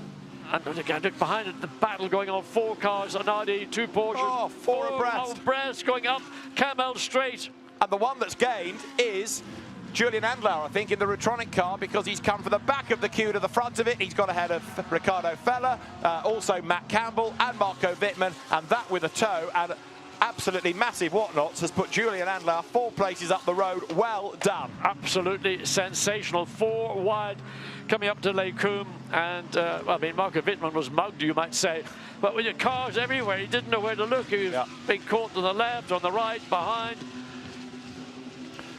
And again, look behind it, the battle going on. 4 cars, an Audi, 2 Porsches. Oh, 4 abreast going up Camel Straight. And the one that's gained is Julian Andlau, I think, in the Retronic car, because he's come from the back of the queue to the front of it. He's got ahead of Ricardo Feller, also Matt Campbell and Marco Wittmann, and that with a tow and absolutely massive whatnots has put Julian Andlau 4 places up the road. Well done. Absolutely sensational. 4 wide coming up to Les Combes, and I mean, Marco Wittmann was mugged, you might say, but with your cars everywhere, he didn't know where to look. He was being caught to the left, on the right, behind.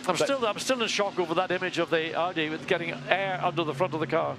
I'm still in shock over that image of the Audi with getting air under the front of the car.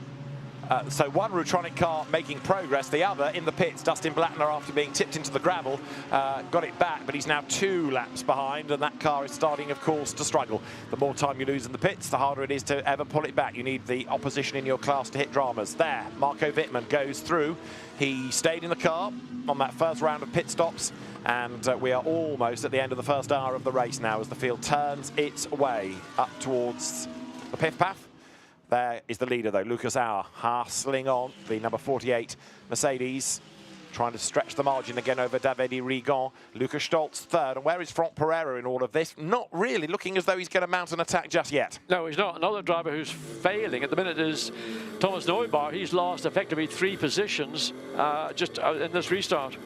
So one Rutronic car making progress, the other in the pits. Dustin Blattner, after being tipped into the gravel, got it back, but he's now 2 laps behind, and that car is starting, of course, to struggle. The more time you lose in the pits, the harder it is to ever pull it back. You need the opposition in your class to hit dramas. There, Marco Wittmann goes through. He stayed in the car on that first round of pit stops, and we are almost at the end of the first hour of the race now as the field turns its way up towards the pith path. There is the leader, though, Lucas Auer, hustling on, the number 48 Mercedes. trying to stretch the margin again over Davide Rigon. Luca Stolz third. And where is Franck Pereira in all of this? Not really looking as though he's going to mount an attack just yet. No, he's not. Another driver who's failing at the minute is Thomas Neubar. He's lost effectively 3 positions just in this restart.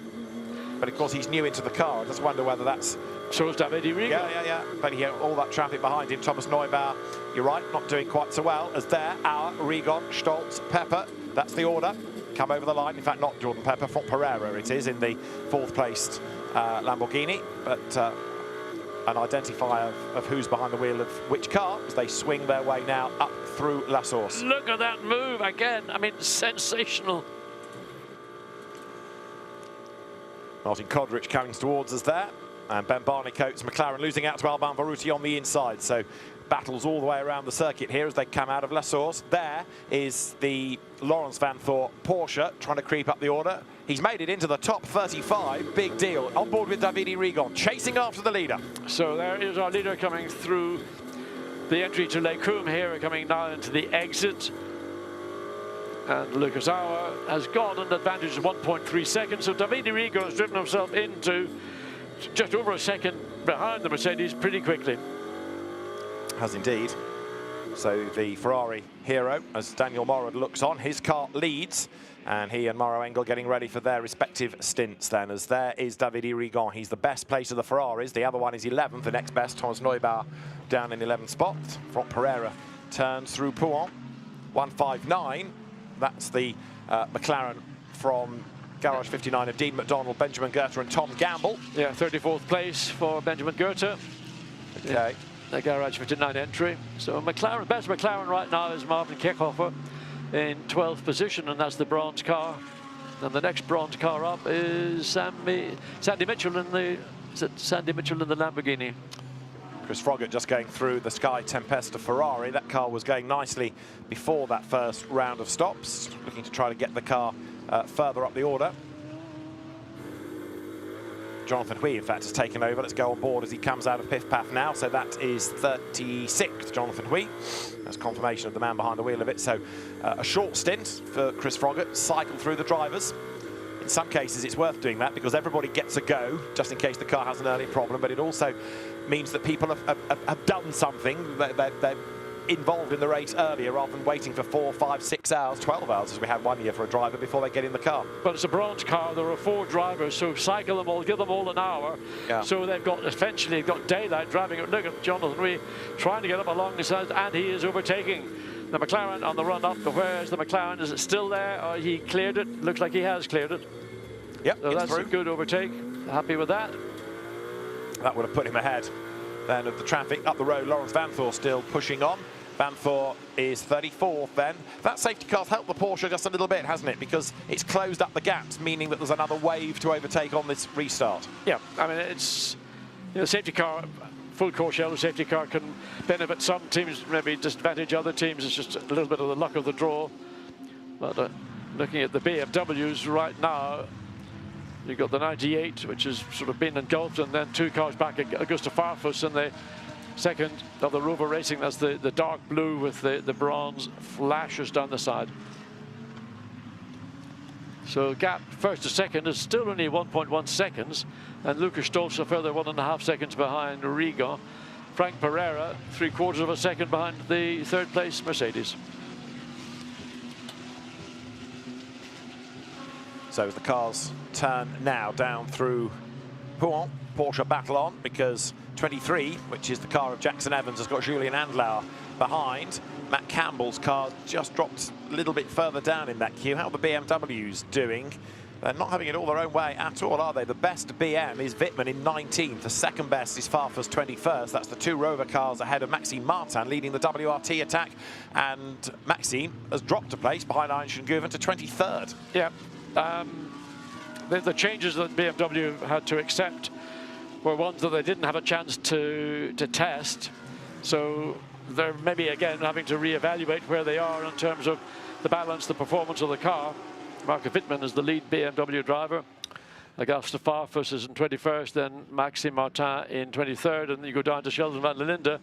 But of course he's new into the car. I just wonder whether that's... So is Davide Rigon. Yeah. But he had all that traffic behind him. Thomas Neubar, you're right, not doing quite so well as there. Auer, Rigon, Stolz, Pepper. That's the order. Come over the line. In fact, not Jordan Pepper, Franck Pereira it is in the 4th placed Lamborghini. But an identifier of who's behind the wheel of which car as they swing their way now up through La Source. Look at that move again. I mean, sensational. Martin Kodrich coming towards us there. And Ben Barnicoat's McLaren losing out to Alban Baruti on the inside. So battles all the way around the circuit here as they come out of La Source. There is the Lawrence Van Thor Porsche trying to creep up the order. He's made it into the top 35. Big deal. On board with Davide Rigon, chasing after the leader. So there is our leader coming through the entry to Les Combes here. We're coming now into the exit. And Lucas Auer has got an advantage of 1.3 seconds. So Davide Rigon has driven himself into just over a second behind the Mercedes pretty quickly. Has indeed. So the Ferrari hero, as Daniel Morad looks on, his car leads. And he and Mauro Engel getting ready for their respective stints then, as there is Davide Rigon. He's the best place of the Ferraris. The other one is 11th, the next best, Thomas Neubar, down in 11th spot. Franck Pereira turns through Pouhon. 159. That's the McLaren from Garage 59 of Dean McDonald, Benjamin Goethe and Tom Gamble. Yeah, 34th place for Benjamin Goethe. Okay. The Garage 59 entry. So McLaren, best McLaren right now is Marvin Kekhofer in 12th position, and that's the bronze car. And the next bronze car up is Sandy Mitchell in the Lamborghini. Chris Froggatt just going through the Sky Tempesta Ferrari. That car was going nicely before that first round of stops, looking to try to get the car further up the order. Jonathan Hui, in fact, has taken over. Let's go on board as he comes out of Piff Paff now. So that is 36th, Jonathan Hui. That's confirmation of the man behind the wheel of it. So a short stint for Chris Froggatt, cycle through the drivers. In some cases, it's worth doing that because everybody gets a go, just in case the car has an early problem. But it also means that people have done something. They're involved in the race earlier rather than waiting for 4, 5, 6 hours, 12 hours, as we had one year for a driver before they get in the car. But it's a bronze car. There are 4 drivers, so cycle them all, give them all an hour. Yeah. So they've got, essentially, got daylight driving. Look at Jonathan Hui trying to get up along the side, and he is overtaking the McLaren on the run up. But where is the McLaren? Is it still there? Or he cleared it? Looks like he has cleared it. Yep, so that's a good overtake. Happy with that. That would have put him ahead then of the traffic up the road. Lawrence Van Thor still pushing on. Van Thor is 34th then. That safety car's helped the Porsche just a little bit, hasn't it? Because it's closed up the gaps, meaning that there's another wave to overtake on this restart. Yeah, I mean, it's, you know, safety car, full course yellow safety car can benefit some teams, maybe disadvantage other teams. It's just a little bit of the luck of the draw. But looking at the BMWs right now, you've got the 98, which has sort of been engulfed, and then 2 cars back, Augusta Farfus in the second of the Rover Racing. That's the dark blue with the bronze flashes down the side. So gap first to second is still only 1.1 seconds, and Lucas Stolz a further 1.5 seconds behind Rigon. Franck Pereira 3/4 of a second behind the 3rd place Mercedes. So as the cars turn now down through Pouhon, Porsche battle on, because 23, which is the car of Jackson Evans, has got Julian Andlauer behind. Matt Campbell's car just dropped a little bit further down in that queue. How are the BMWs doing? They're not having it all their own way at all, are they? The best BM is Wittmann in 19th. The second best is Farfus 21st. That's the 2 Rover cars ahead of Maxime Martin leading the WRT attack. And Maxime has dropped a place behind Einstein-Guven to 23rd. Yeah. The changes that BMW had to accept were ones that they didn't have a chance to test. So they're maybe again having to reevaluate where they are in terms of the balance, the performance of the car. Marco Wittmann is the lead BMW driver. Augusta Farfus is in 21st, then Maxime Martin in 23rd, and you go down to Sheldon van der Linde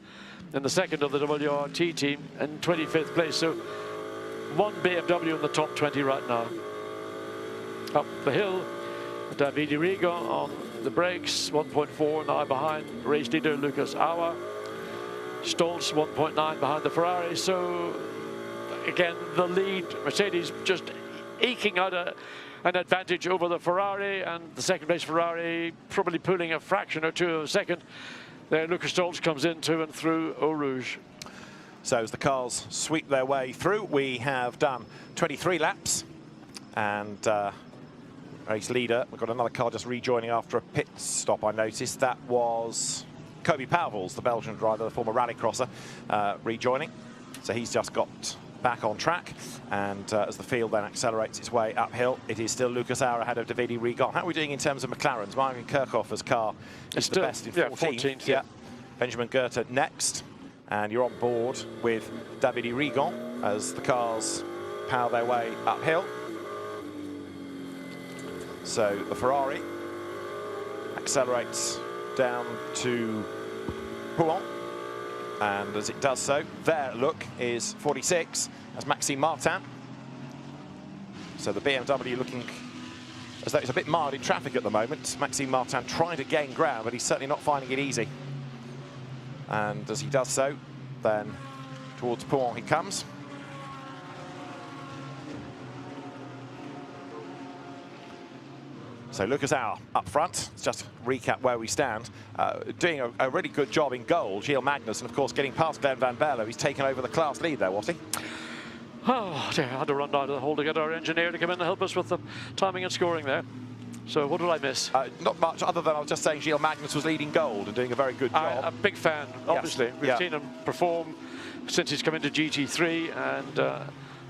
in the second of the WRT team in 25th place. So 1 BMW in the top 20 right now. up the hill. Davide Rigo on the brakes, 1.4 now behind race leader Lucas Auer. Stolz 1.9 behind the Ferrari. So again, the lead, Mercedes just eking out an advantage over the Ferrari, and the second place Ferrari probably pulling a fraction or two of a second. There Lucas Stolz comes in to and through Eau Rouge. So as the cars sweep their way through, we have done 23 laps, and race leader, we've got another car just rejoining after a pit stop, I noticed. That was Kobe Pauwels, the Belgian driver, the former rallycrosser, rejoining. So he's just got back on track, and as the field then accelerates its way uphill, it is still Lucas Auer ahead of Davide Rigon. How are we doing in terms of McLarens? Marvin Kirchhoffer's car is the best in 14th. Yeah. Benjamin Goethe next, and you're on board with Davide Rigon as the cars power their way uphill. So the Ferrari accelerates down to Poulan, and as it does so, their look is 46 as Maxime Martin. So the BMW looking as though it's a bit mired in traffic at the moment. Maxime Martin trying to gain ground, but he's certainly not finding it easy. And as he does so, then towards Poulan he comes. So Lucas Auer up front. Let's just recap where we stand. Doing a really good job in goal, Gilles Magnus, and of course getting past Glenn Van Berlo. He's taken over the class lead there, was he? Oh dear, I had to run down to the hole to get our engineer to come in and help us with the timing and scoring there. So what did I miss? Not much, other than I was just saying Gilles Magnus was leading gold and doing a very good job. I'm a big fan, obviously. Yes. We've seen him perform since he's come into GT3, and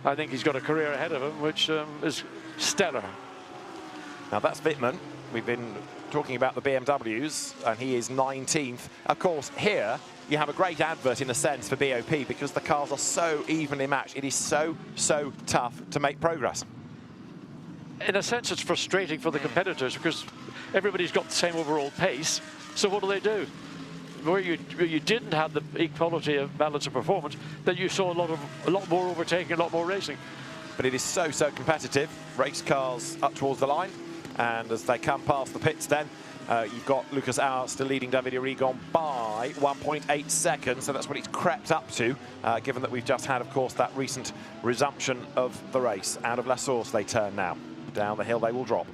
I think he's got a career ahead of him, which is stellar. Now that's Wittmann. We've been talking about the BMWs, and he is 19th. Of course, here you have a great advert in a sense for BOP because the cars are so evenly matched. It is so tough to make progress. In a sense, it's frustrating for the competitors because everybody's got the same overall pace. So what do? Where you didn't have the equality of balance of performance, then you saw a lot more overtaking, a lot more racing. But it is so competitive. Race cars up towards the line, and as they come past the pits, then you've got Lucas Auer still leading Davide Rigon by 1.8 seconds. So that's what it's crept up to, given that we've just had, of course, that recent resumption of the race. Out of La Source they turn now. Down the hill they will drop.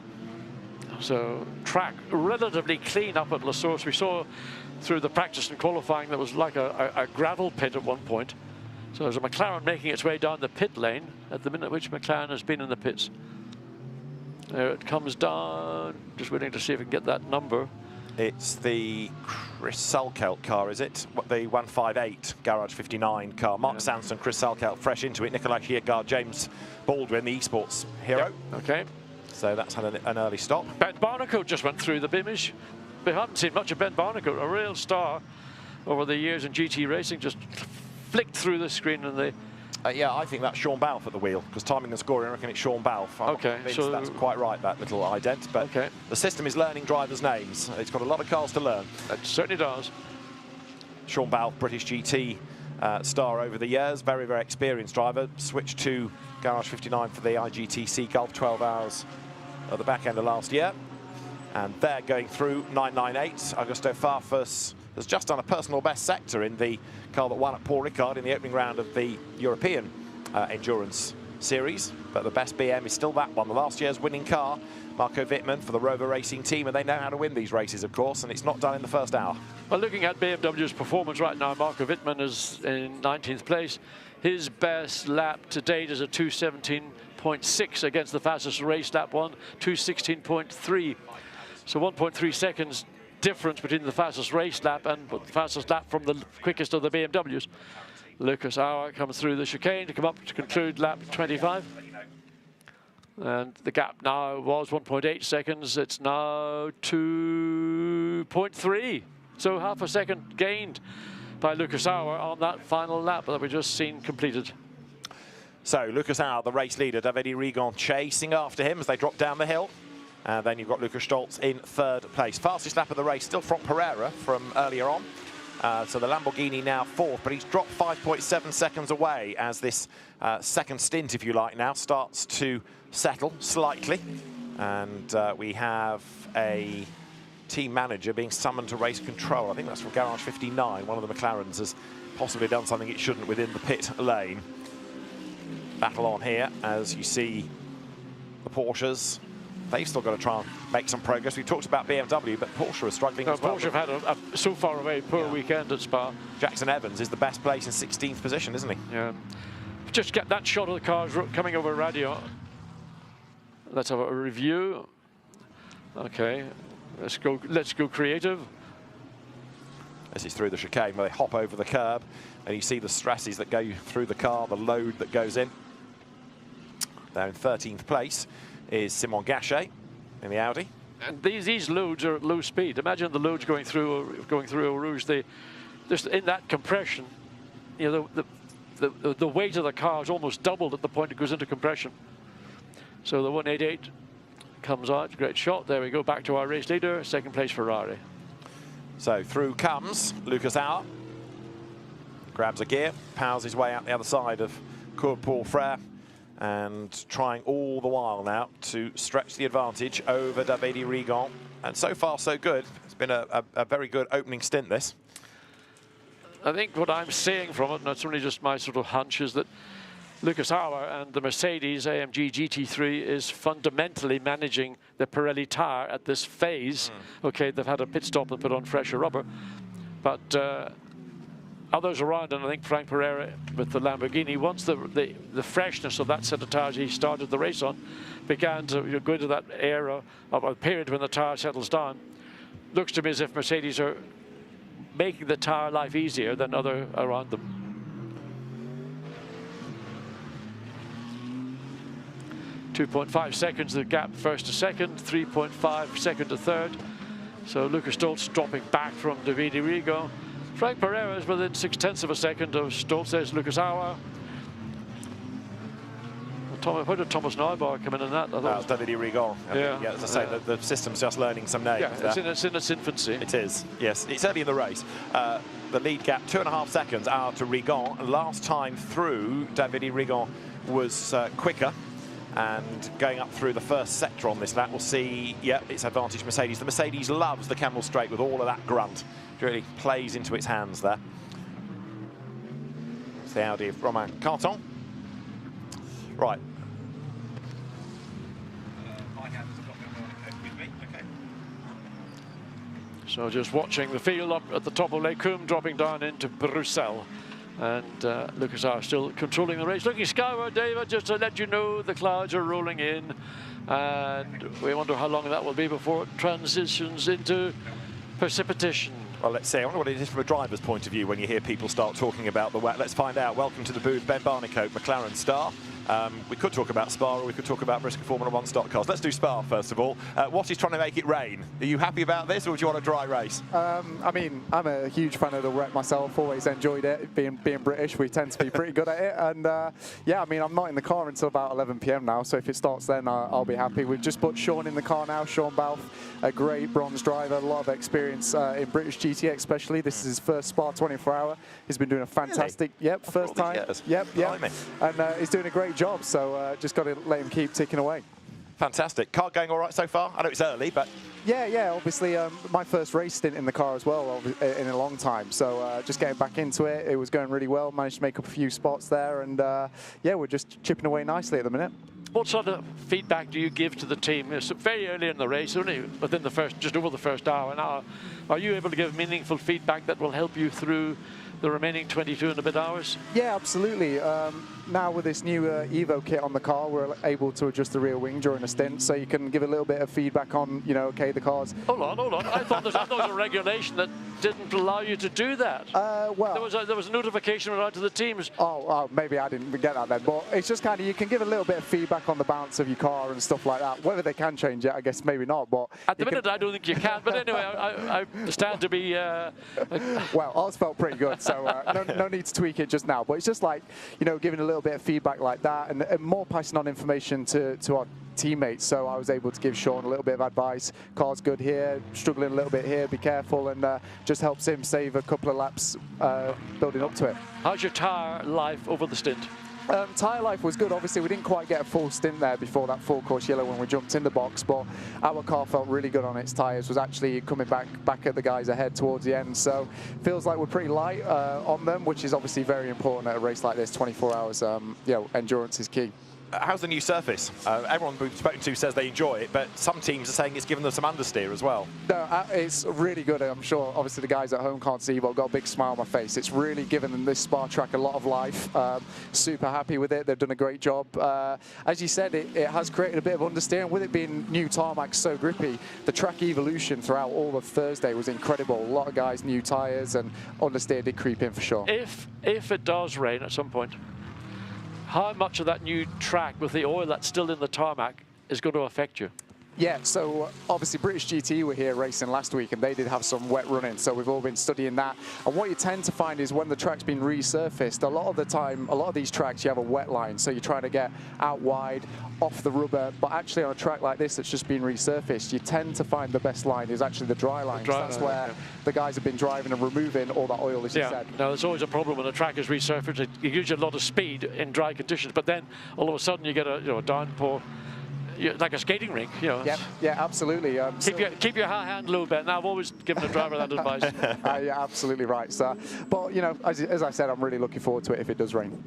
So track relatively clean up at La Source. We saw through the practice and qualifying there was like a gravel pit at one point. So there's a McLaren making its way down the pit lane at the minute which McLaren has been in the pits. There it comes down. Just waiting to see if we can get that number. It's the Chris Salkelt car, is it? The 158 Garage 59 car. Mark Sanson, Chris Salkelt fresh into it. Nikolai Kiergaard, James Baldwin, the esports hero. Yep. Okay. So that's had an early stop. Ben Barnacle just went through the Beamish. We haven't seen much of Ben Barnacle, a real star over the years in GT racing, just flicked through the screen and they... yeah, I think that's Sean Balfe at the wheel, because timing and scoring, I reckon it's Sean Balfe. Okay, so that's quite right, that little ident. But the system is learning drivers' names. It's got a lot of cars to learn. It certainly does. Sean Balfe, British GT star over the years, very experienced driver. Switched to Garage 59 for the IGTC Gulf 12 hours at the back end of last year. And they're going through 998. Augusto Farfus has just done a personal best sector in the car that won at Paul Ricard in the opening round of the European Endurance Series. But the best BM is still that one, the last year's winning car, Marco Wittmann for the Rover Racing team, and they know how to win these races, of course, and it's not done in the first hour. Well, looking at BMW's performance right now, Marco Wittmann is in 19th place. His best lap to date is a 2:17.6 against the fastest race lap one, 2:16.3. So 1.3 seconds difference between the fastest race lap and the fastest lap from the quickest of the BMWs. Lucas Auer comes through the chicane to come up to conclude lap 25. And the gap now was 1.8 seconds. It's now 2.3. So half a second gained by Lucas Auer on that final lap that we just seen completed. So Lucas Auer, the race leader, Davide Rigon chasing after him as they drop down the hill. And then you've got Lucas Stolz in third place. Fastest lap of the race, still from Pereira from earlier on. So the Lamborghini now fourth, but he's dropped 5.7 seconds away as this second stint, if you like, now starts to settle slightly. And we have a team manager being summoned to race control. I think that's from Garage 59. One of the McLarens has possibly done something it shouldn't within the pit lane. Battle on here as you see the Porsches. They've still got to try and make some progress. We talked about BMW, but Porsche is struggling as well. Porsche have had so far a very poor weekend at Spa. Jackson Evans is the best place in 16th position, isn't he? Yeah. Just get that shot of the cars coming over radio. Let's have a review. Okay, let's go creative. This is through the chicane where they hop over the curb, and you see the stresses that go through the car, the load that goes in. There in 13th place is Simon Gachet in the Audi. And these loads are at low speed. Imagine the loads going through Eau Rouge. Just in that compression, you know, the weight of the car is almost doubled at the point it goes into compression. So the 188 comes out. Great shot. There we go. Back to our race leader. Second place Ferrari. So through comes Lucas Auer. Grabs a gear, powers his way out the other side of Cours Paul Frère, and trying all the while now to stretch the advantage over Davide Rigon. And so far, so good. It's been a very good opening stint, this. I think what I'm seeing from it, and it's only just my sort of hunch, is that Lucas Auer and the Mercedes AMG GT3 is fundamentally managing the Pirelli tire at this phase. Okay, they've had a pit stop and put on fresher rubber, but others around, and I think Frank Pereira with the Lamborghini, once the freshness of that set of tires he started the race on began to go into that era of a period when the tire settles down, looks to me as if Mercedes are making the tire life easier than other around them. .5 seconds the gap first to second, 3.5 second to third. So Lucas Stoltz dropping back from Davide Rigon. Frank Pereira is within 0.6 of a second of Stoltz. There's Lucas Auer. How did Thomas Neubauer come in that? Davide Rigon. Yeah, as I say, the system's just learning some names. Yeah, it's in its infancy. It is, yes. It's early in the race. The lead gap, 2.5 seconds, Auer to Rigon. Last time through, Davide Rigon was quicker. And going up through the first sector on this lap, we'll see, yeah, it's advantage Mercedes. The Mercedes loves the Camel Straight with all of that grunt. It really plays into its hands there. It's the Audi of Romain Carton. Right. So just watching the field up at the top of Les Combes, dropping down into Bruxelles. And Lucas Auer still controlling the race. Looking skyward, David, just to let you know the clouds are rolling in. And we wonder how long that will be before it transitions into precipitation. Well, let's see. I wonder what it is from a driver's point of view when you hear people start talking about the wet. Let's find out. Welcome to the booth, Ben Barnicoat, McLaren star. We could talk about Spa, or we could talk about Bristol Formula 1 stock cars. Let's do Spa first of all. What is trying to make it rain? Are you happy about this, or do you want a dry race? I mean, I'm a huge fan of the wet myself. Always enjoyed it. Being British, we tend to be pretty good at it. And yeah, I mean, I'm not in the car until about 11 p.m. now, so if it starts then, I'll be happy. We've just put Sean in the car now. Sean Balfe, a great bronze driver, a lot of experience in British GT, especially. This is his first Spa 24-hour. He's been doing a fantastic, first time. Yep. And he's doing a great job. So just got to let him keep ticking away. Fantastic. Car going all right so far? I know it's early, but... Yeah, obviously my first race stint in the car as well in a long time. So just getting back into it, it was going really well. Managed to make up a few spots there, and yeah, we're just chipping away nicely at the minute. What sort of feedback do you give to the team? It's very early in the race, only within just over the first hour. Now, are you able to give meaningful feedback that will help you through the remaining 22 and a bit hours? Yeah, absolutely. Now with this new Evo kit on the car, we're able to adjust the rear wing during a stint, so you can give a little bit of feedback on, okay, the car's... Hold on. I thought there was a regulation that didn't allow you to do that. Well... There was a notification out to the teams. Oh, maybe I didn't get that then, but it's just kind of, you can give a little bit of feedback on the balance of your car and stuff like that. Whether they can change it, I guess maybe not, but... At the minute, I don't think you can, but anyway, I stand to be... Well, ours felt pretty good, so no need to tweak it just now, but it's just like, giving a little bit of feedback like that, and more passing on information to our teammates. So I was able to give Sean a little bit of advice. Car's good here, struggling a little bit here, be careful, and just helps him save a couple of laps building up to it. How's your tyre life over the stint? Tyre life was good. Obviously, we didn't quite get a full stint there before that full-course yellow when we jumped in the box, but our car felt really good on its tyres, was actually coming back at the guys ahead towards the end, so feels like we're pretty light on them, which is obviously very important at a race like this. 24 hours, you know, endurance is key. How's the new surface? Everyone we've spoken to says they enjoy it, but some teams are saying it's given them some understeer as well. No, it's really good. I'm sure, obviously, the guys at home can't see, but I've got a big smile on my face. It's really given them this Spa track a lot of life. Super happy with it. They've done a great job. As you said, it has created a bit of understeer, and with it being new tarmac so grippy, the track evolution throughout all of Thursday was incredible. A lot of guys, new tyres, and understeer did creep in for sure. If it does rain at some point, how much of that new track with the oil that's still in the tarmac is going to affect you? Yeah, so obviously British GT were here racing last week and they did have some wet running, so we've all been studying that. And what you tend to find is when the track's been resurfaced, a lot of the time, a lot of these tracks you have a wet line, so you're trying to get out wide, off the rubber, but actually on a track like this that's just been resurfaced, you tend to find the best line is actually the dry line. That's where the guys have been driving and removing all that oil, as you said. Now there's always a problem when a track is resurfaced. It gives you a lot of speed in dry conditions, but then all of a sudden you get a downpour. Like a skating rink, you know. Yeah, absolutely. Keep your hand a little bit. Now I've always given a driver that advice. Yeah, absolutely right, sir. But you know, as I said, I'm really looking forward to it if it does rain.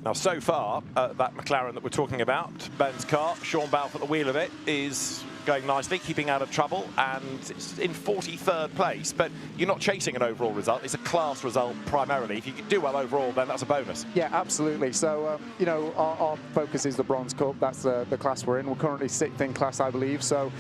Now, so far, that McLaren that we're talking about, Ben's car, Sean Balfe at the wheel of it, is going nicely, keeping out of trouble, and it's in 43rd place. But you're not chasing an overall result. It's a class result primarily. If you do well overall, then that's a bonus. Yeah, absolutely. So, you know, our focus is the Bronze Cup. That's the class we're in. We're currently 6th in class, I believe. So,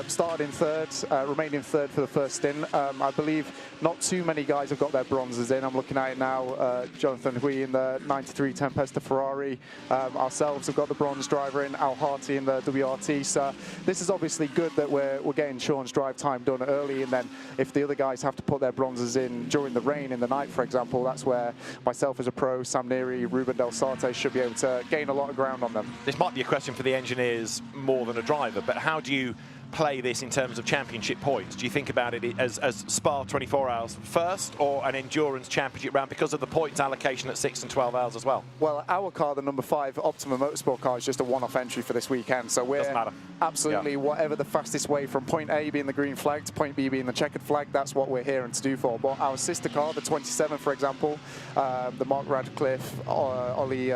started in 3rd, remained in 3rd for the first stint. I believe not too many guys have got their bronzes in. I'm looking at it now. Jonathan Hui in the 93 Tempesta Ferrari. Ourselves have got the bronze driver in, Al Harty in the WRT. So, this is obviously good that we're getting Sean's drive time done early, and then if the other guys have to put their bronzes in during the rain in the night, for example, that's where myself as a pro, Sam Neary, Ruben Del Sarte should be able to gain a lot of ground on them. This might be a question for the engineers more than a driver, but how do you play this in terms of championship points? Do you think about it as Spa 24 hours first or an endurance championship round because of the points allocation at 6 and 12 hours as well? Well, our car, the number 5 Optima Motorsport car, is just a one-off entry for this weekend, so we're absolutely whatever the fastest way from point A being the green flag to point B being the checkered flag, that's what we're here and to do for. But our sister car, the 27, for example, the Mark Radcliffe, Ollie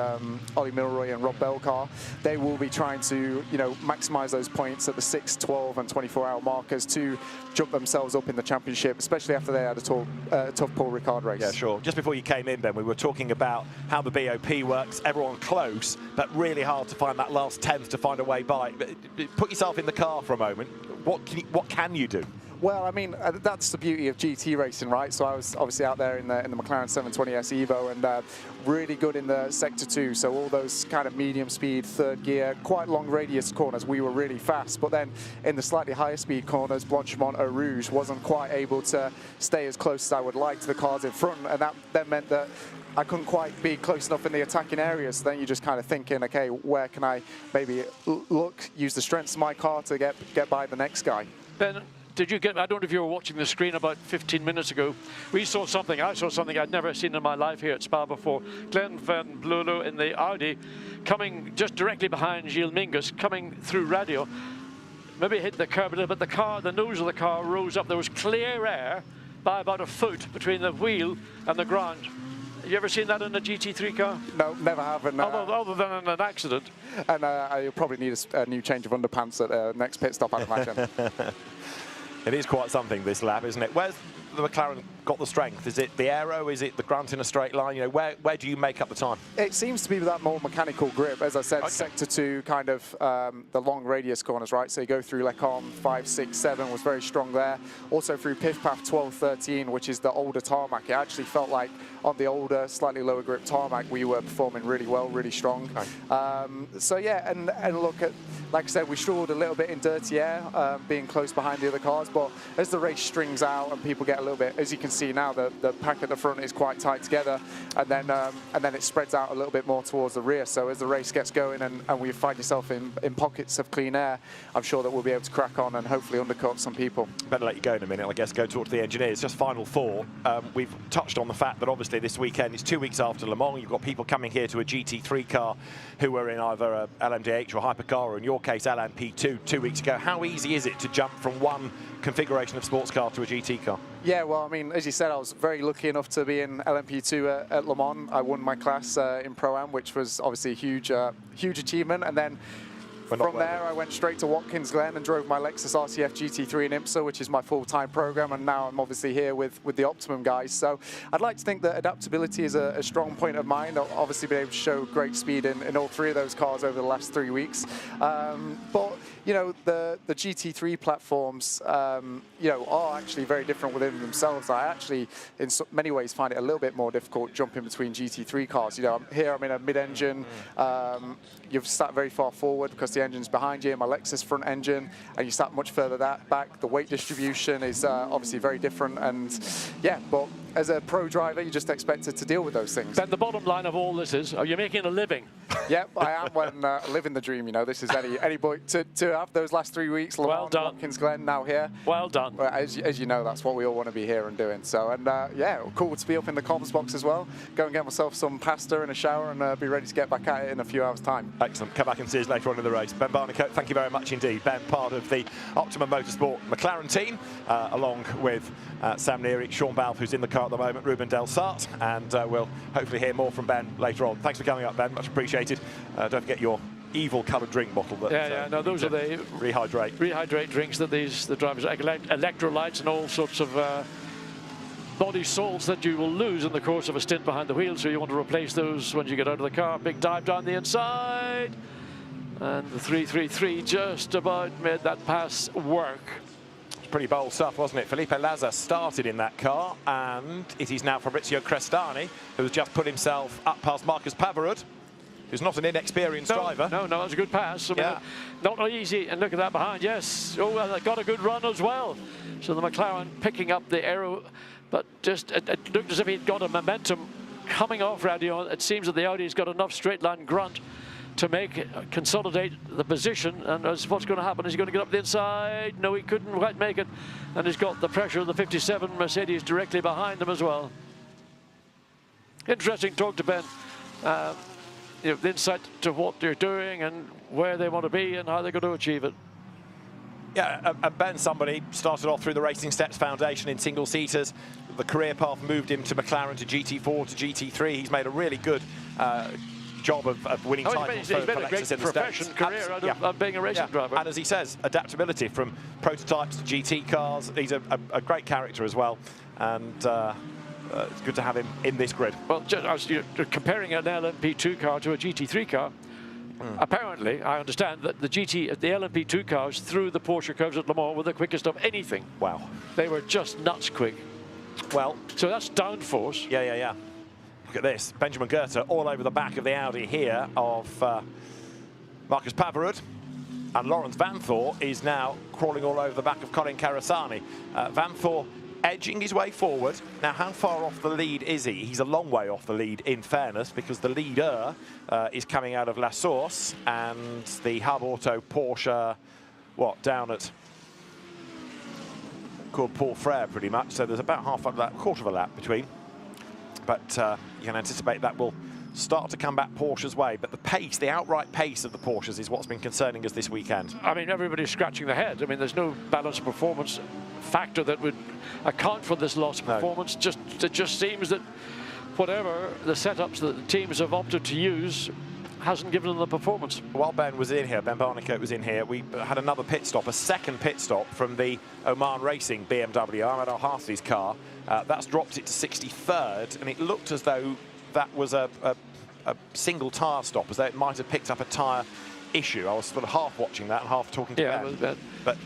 Milroy and Rob Bell car, they will be trying to, you know, maximise those points at the 6, 12 and 24-hour markers to jump themselves up in the championship, especially after they had a tough Paul Ricard race. Yeah, sure. Just before you came in, Ben, we were talking about how the BOP works. Everyone close, but really hard to find that last 10th to find a way by. Put yourself in the car for a moment. What can you do? Well, I mean, that's the beauty of GT racing, right? So I was obviously out there in the McLaren 720S Evo and really good in the Sector 2. So all those kind of medium speed, third gear, quite long radius corners, we were really fast. But then in the slightly higher speed corners, Blanchimont, Eau Rouge wasn't quite able to stay as close as I would like to the cars in front. And that then meant that I couldn't quite be close enough in the attacking areas. So then you're just kind of thinking, okay, where can I maybe use the strengths of my car to get by the next guy? Ben, did you get, I don't know if you were watching the screen about 15 minutes ago, I saw something I'd never seen in my life here at Spa before. Glenn Van Blulu in the Audi, coming just directly behind Gilles Mingus, coming through radio, maybe hit the curb a little bit, the nose of the car rose up, there was clear air by about a foot between the wheel and the ground. Have you ever seen that in a GT3 car? No, never have. And, other than in an accident. And I probably need a new change of underpants at the next pit stop, I'd imagine. It is quite something, this lap, isn't it? Where's the McLaren got the strength? Is it the aero? Is it the grunt in a straight line? You know, where do you make up the time? It seems to be that more mechanical grip. As I said, Sector 2, kind of the long radius corners, right? So you go through Lecombe, 5, 6, 7 was very strong there. Also through Piff Path 12, 13, which is the older tarmac. It actually felt like on the older, slightly lower grip tarmac, we were performing really well, really strong. So yeah, and look at like I said, we struggled a little bit in dirty air, being close behind the other cars, but as the race strings out and people get a little bit, as you can see now, the pack at the front is quite tight together, and then it spreads out a little bit more towards the rear. So as the race gets going and we find yourself in pockets of clean air, I'm sure that we'll be able to crack on and hopefully undercut some people. Better let you go in a minute, I guess. Go talk to the engineers. Just final thought. We've touched on the fact that obviously this weekend, it's 2 weeks after Le Mans. You've got people coming here to a GT3 car who were in either a LMDH or hypercar, or in your case LMP2 2 weeks ago. How easy is it to jump from one configuration of sports car to a GT car? Yeah, well, I mean, as you said, I was very lucky enough to be in LMP2 at Le Mans. I won my class in Pro-Am, which was obviously a huge achievement. And then from there, I went straight to Watkins Glen and drove my Lexus RCF GT3 in IMSA, which is my full-time program, and now I'm obviously here with the Optimum guys. So I'd like to think that adaptability is a strong point of mine. I've obviously been able to show great speed in all 3 of those cars over the last 3 weeks. But, you know, the GT3 platforms, you know, are actually very different within themselves. I actually, in many ways, find it a little bit more difficult jumping between GT3 cars. You know, I'm in a mid-engine. You've sat very far forward because the engine's behind you, my Lexus front engine, and you sat much further back. The weight distribution is obviously very different, and yeah, but as a pro driver, you're just expected to deal with those things. Then the bottom line of all this is, are you making a living? Yep, I am when living the dream, you know. This is any boy to have those last 3 weeks, Le Mans, Watkins Glen, now here. Well done. As you know, that's what we all want to be here and doing. So, and yeah, cool to be up in the comms box as well. Go and get myself some pasta and a shower and be ready to get back at it in a few hours' time. Excellent. Come back and see us later on in the race. Ben Barnicoat, thank you very much indeed. Ben, part of the Optimum Motorsport McLaren team, along with Sam Neary, Sean Balfe, who's in the car at the moment, Ruben Del Sart, and we'll hopefully hear more from Ben later on. Thanks for coming up, Ben. Much appreciated. Don't forget your evil coloured drink bottle. That, no, those are the rehydrate drinks that the drivers, electrolytes and all sorts of body salts that you will lose in the course of a stint behind the wheel. So you want to replace those when you get out of the car. Big dive down the inside, and the 333 just about made that pass work. Pretty bold stuff, wasn't it? Felipe Laza started in that car, and it is now Fabrizio Crestani, who's just put himself up past Marcus Pavarud, who's not an inexperienced driver. No, that's a good pass. I mean, not easy, and look at that behind, yes. Oh, well, they got a good run as well. So the McLaren picking up the aero, but just it looked as if he'd got a momentum coming off Radion. It seems that the Audi's got enough straight line grunt to consolidate the position, and what's going to happen? Is he going to get up the inside? No, he couldn't quite make it, and he's got the pressure of the 57 Mercedes directly behind them as well. Interesting talk to Ben. You know, the insight to what they're doing and where they want to be and how they're going to achieve it. Yeah, and Ben, somebody started off through the Racing Steps Foundation in single-seaters. The career path moved him to McLaren, to GT4, to GT3. He's made a really good job of winning titles. He's made a great profession career out of being a racing driver. And as he says, adaptability from prototypes to GT cars. He's a great character as well, and it's good to have him in this grid. Well, just you're comparing an LMP2 car to a GT3 car. Apparently, I understand that the LMP2 cars through the Porsche curves at Le Mans were the quickest of anything. Wow. They were just nuts quick. Well, so that's downforce. Yeah. Look at this. Benjamin Goethe all over the back of the Audi here of Marcus Pavarud. And Lawrence Vanthoor is now crawling all over the back of Colin Carasani. Vanthoor edging his way forward. Now, how far off the lead is he? He's a long way off the lead, in fairness, because the leader is coming out of La Source, and the Hub Auto Porsche, down at called Paul Frere, pretty much. So there's about quarter of a lap between. But you can anticipate that will start to come back Porsche's way. But the pace, the outright pace of the Porsches is what's been concerning us this weekend. I mean, everybody's scratching their head. I mean, there's no balanced performance factor that would account for this loss of performance. It just seems that whatever the setups that the teams have opted to use hasn't given them the performance. While Ben was in here, Ben Barnicoat was in here, we had another pit stop, a second pit stop from the Oman Racing BMW, Ahmed Al-Harthi's car. That's dropped it to 63rd, and it looked as though that was a single tyre stop, as though it might have picked up a tyre issue. I was sort of half watching that and half talking to Ben. But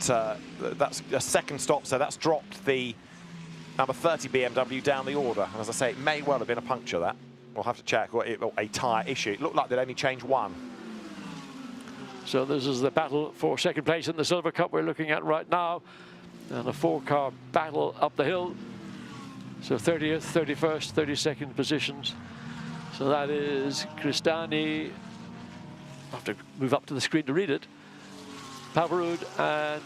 that's a second stop, so that's dropped the number 30 BMW down the order. And as I say, it may well have been a puncture, that. We'll have to check, or a tyre issue. It looked like they'd only changed one. So this is the battle for second place in the Silver Cup we're looking at right now. And a 4-car battle up the hill. So 30th, 31st, 32nd positions. So that is Cristani. I have to move up to the screen to read it. Pavarud, and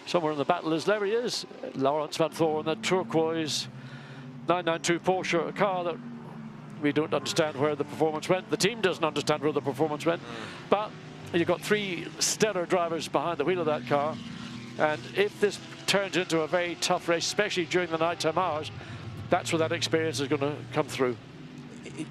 somewhere in the battle is, there he is, Lawrence Van Thor in the turquoise 992 Porsche, a car that we don't understand where the performance went. The team doesn't understand where the performance went. But you've got 3 stellar drivers behind the wheel of that car. And if this turns into a very tough race, especially during the nighttime hours, that's where that experience is going to come through.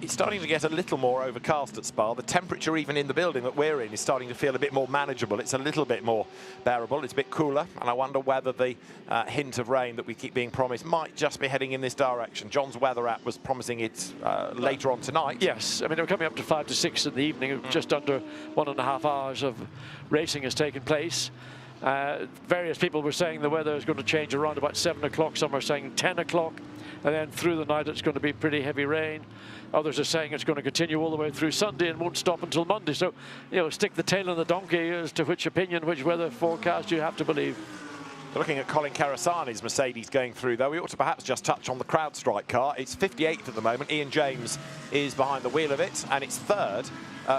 It's starting to get a little more overcast at Spa. The temperature even in the building that we're in is starting to feel a bit more manageable. It's a little bit more bearable. It's a bit cooler, and I wonder whether the hint of rain that we keep being promised might just be heading in this direction. John's weather app was promising it later on tonight. Yes, I mean, we're coming up to 5 to 6 in the evening. Just under 1.5 hours of racing has taken place. Various people were saying the weather is going to change around about 7 o'clock. Some are saying 10 o'clock. And then through the night, it's going to be pretty heavy rain. Others are saying it's going to continue all the way through Sunday and won't stop until Monday. So, you know, stick the tail on the donkey as to which opinion, which weather forecast you have to believe. Looking at Colin Carasani's Mercedes going through, though, we ought to perhaps just touch on the CrowdStrike car. It's 58th at the moment. Ian James is behind the wheel of it, and it's 3rd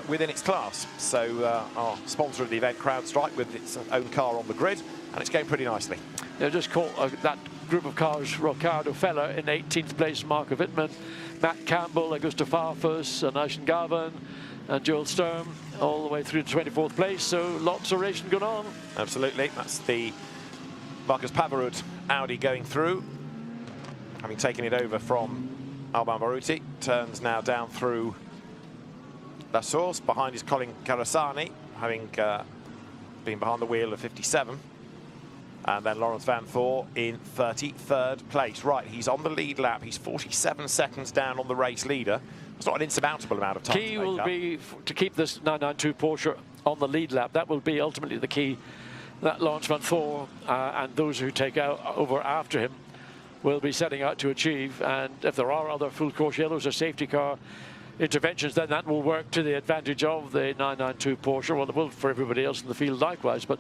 within its class. So our sponsor of the event, CrowdStrike, with its own car on the grid, and it's going pretty nicely. They just caught that group of cars, Ricardo Feller in 18th place, Marco Wittmann, Matt Campbell, Augusto Farfus, and Aishan Garvin, and Joel Sturm, all the way through to 24th place. So lots of racing going on. Absolutely. That's the Marcus Pavarud Audi going through, having taken it over from Alban Baruti. Turns now down through La Source. Behind is Colin Carasani, having been behind the wheel of 57. And then Lawrence Van Thor in 33rd place. Right, he's on the lead lap. He's 47 seconds down on the race leader. It's not an insurmountable amount of time. Key will be to keep this 992 Porsche on the lead lap. That will be ultimately the key. That Lawrence Van Thor and those who take over after him will be setting out to achieve. And if there are other full course yellows or safety car interventions, then that will work to the advantage of the 992 Porsche. Well, it will for everybody else in the field likewise, but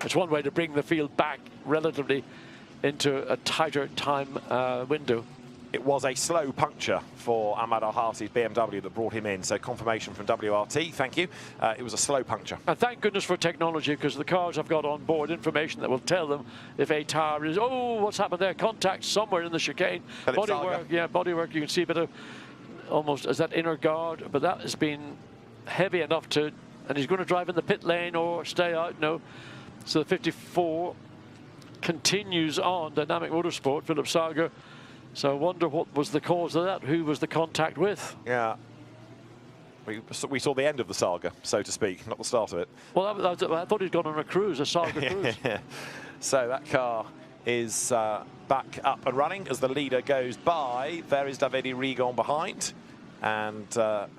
it's one way to bring the field back relatively into a tighter time window. It was a slow puncture for Ahmad Al-Hasi's BMW that brought him in, so confirmation from WRT, thank you. It was a slow puncture. And thank goodness for technology, because the cars have got on board information that will tell them if a tire is, oh, what's happened there, contact somewhere in the chicane. Bodywork, yeah, bodywork, you can see a bit of almost as that inner guard, but that has been heavy enough to, and he's going to drive in the pit lane or stay out, no. So the 54 continues on, Dynamic Motorsport, Philip Sager. So I wonder what was the cause of that, who was the contact with? Yeah, we saw the end of the saga, so to speak, not the start of it. Well, I thought he'd gone on a cruise, a saga cruise. Yeah. So that car is back up and running as the leader goes by. There is Davide Rigon behind. And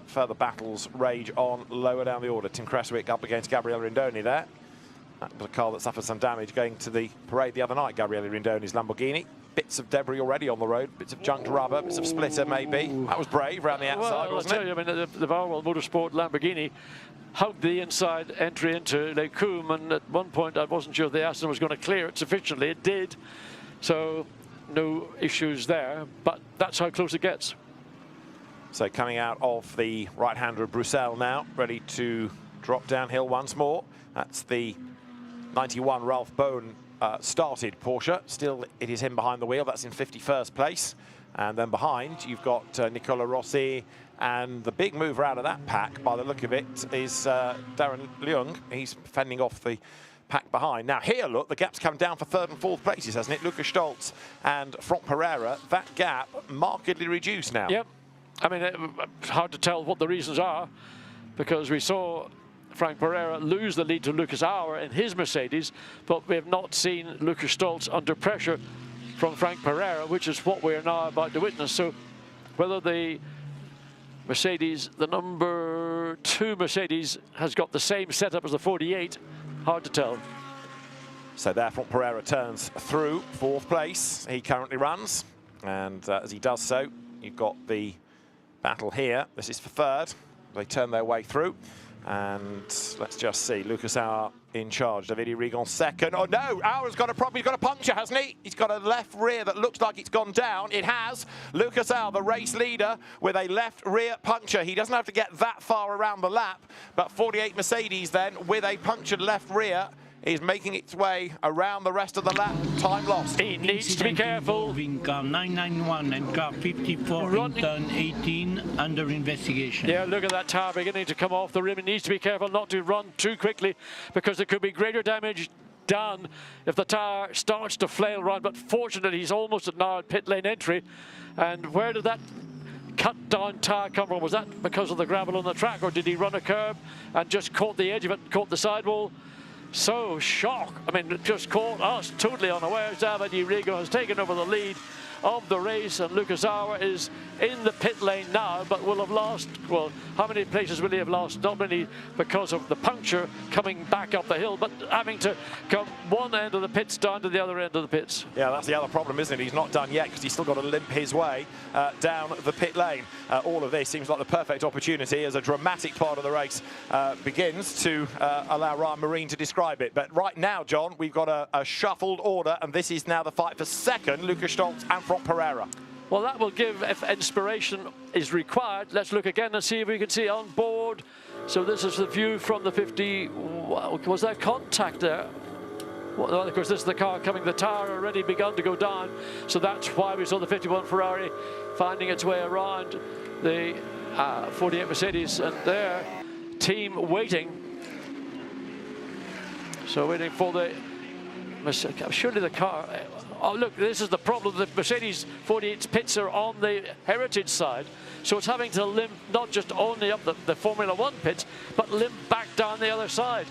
further battles rage on lower down the order. Tim Creswick up against Gabriele Rindoni there. That was a car that suffered some damage going to the parade the other night, Gabriele Rindoni's Lamborghini. Bits of debris already on the road, bits of junked rubber, bits of splitter maybe. That was brave around the outside, well, wasn't it? I mean, the Varwell Motorsport Lamborghini hugged the inside entry into Lake Coombe, and at one point I wasn't sure the Aston was going to clear it sufficiently. It did, so no issues there, but that's how close it gets. So coming out of the right-hander of Bruxelles now, ready to drop downhill once more. That's the 91 Ralph Bowen started Porsche. Still, it is him behind the wheel. That's in 51st place. And then behind, you've got Nicola Rossi. And the big mover out of that pack, by the look of it, is Darren Leung. He's fending off the pack behind. Now here, look, the gap's come down for 3rd and 4th places, hasn't it? Lucas Stoltz and Franck Pereira. That gap markedly reduced now. Yep. I mean, it's hard to tell what the reasons are, because we saw Frank Pereira lose the lead to Lucas Auer in his Mercedes, but we have not seen Lucas Stoltz under pressure from Frank Pereira, which is what we are now about to witness. So whether the Mercedes, the number 2 Mercedes, has got the same setup as the 48, hard to tell. So there, Frank Pereira turns through 4th place. He currently runs, and as he does so, you've got the battle here. This is for 3rd. They turn their way through. And let's just see, Lucas Auer in charge, Davide Rigon second. Oh no, Auer's got a problem, he's got a puncture, hasn't he? He's got a left rear that looks like it's gone down. It has. Lucas Auer, the race leader, with a left rear puncture. He doesn't have to get that far around the lap, but 48 Mercedes then, with a punctured left rear, is making its way around the rest of the lap. Time lost. He needs to be careful. Car 991 and car 54 in turn 18 under investigation. Yeah, look at that tire beginning to come off the rim. He needs to be careful not to run too quickly because there could be greater damage done if the tire starts to flail around. But fortunately, he's almost at now at pit lane entry. And where did that cut down tire come from? Was that because of the gravel on the track, or did he run a curb and just caught the edge of it, caught the sidewall? So shock. I mean, it just caught us totally unawares. Davide Rigon has taken over the lead of the race, and Lucas Auer is in the pit lane now, but will have lost, well, how many places will he have lost? Not only because of the puncture coming back up the hill, but having to come one end of the pits down to the other end of the pits. Yeah, that's the other problem, isn't it? He's not done yet because he's still got to limp his way down the pit lane. All of this seems like the perfect opportunity as a dramatic part of the race begins to allow Ryan Marine to describe it. But right now, John, we've got a shuffled order, and this is now the fight for second, Lucas Stoltz and Franck Pereira. Well, that will give, if inspiration is required, let's look again and see if we can see on board. So this is the view from the 50. Was there contact there? Well, of course, this is the car coming. The tire already begun to go down. So that's why we saw the 51 Ferrari finding its way around the 48 Mercedes and their team waiting. So waiting for the, surely the car. Oh, look, this is the problem. The Mercedes 48's pits are on the heritage side. So it's having to limp not just only up the Formula One pits, but limp back down the other side.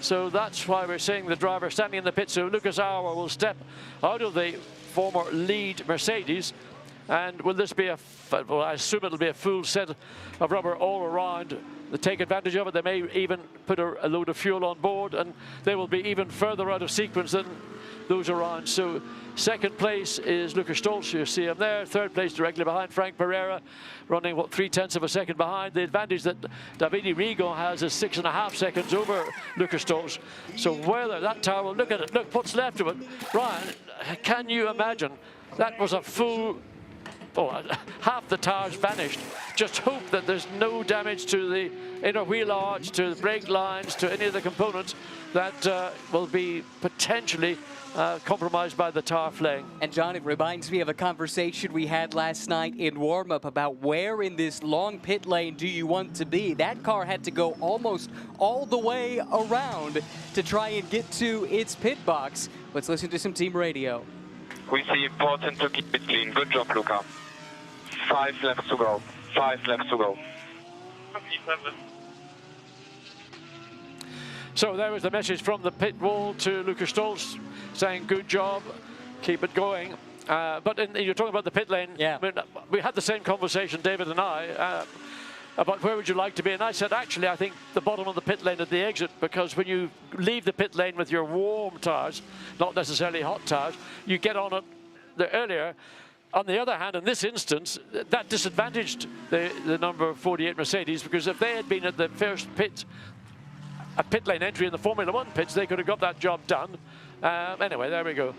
So that's why we're seeing the driver standing in the pit. So Lucas Auer will step out of the former lead Mercedes. And will this be well, I assume it'll be a full set of rubber all around. They take advantage of it. They may even put a load of fuel on board, and they will be even further out of sequence than those around. So second place is Lucas Stoltz. You see him there. Third place directly behind Franck Pereira, running, what, 0.3 of a second behind. The advantage that Davide Rigon has is 6.5 seconds over Lucas Stoltz. So whether that tire will, look at it, look what's left of it. Ryan, can you imagine? That was a full, oh, half the tires vanished. Just hope that there's no damage to the inner wheel arch, to the brake lines, to any of the components that will be potentially compromised by the tire flaying. And John, it reminds me of a conversation we had last night in warm-up about where in this long pit lane do you want to be. That car had to go almost all the way around to try and get to its pit box. Let's listen to some team radio. We see important to keep it clean. Good job, Luca. 5 laps to go. 5 laps to go. So there was the message from the pit wall to Lucas Stoltz saying, good job, keep it going. But you're talking about the pit lane. Yeah. I mean, we had the same conversation, David and I, about where would you like to be. And I said, actually, I think the bottom of the pit lane at the exit, because when you leave the pit lane with your warm tires, not necessarily hot tires, you get on it earlier. On the other hand, in this instance, that disadvantaged the number 48 Mercedes, because if they had been at the first pit lane entry in the Formula One pits, they could have got that job done. Anyway, there we go.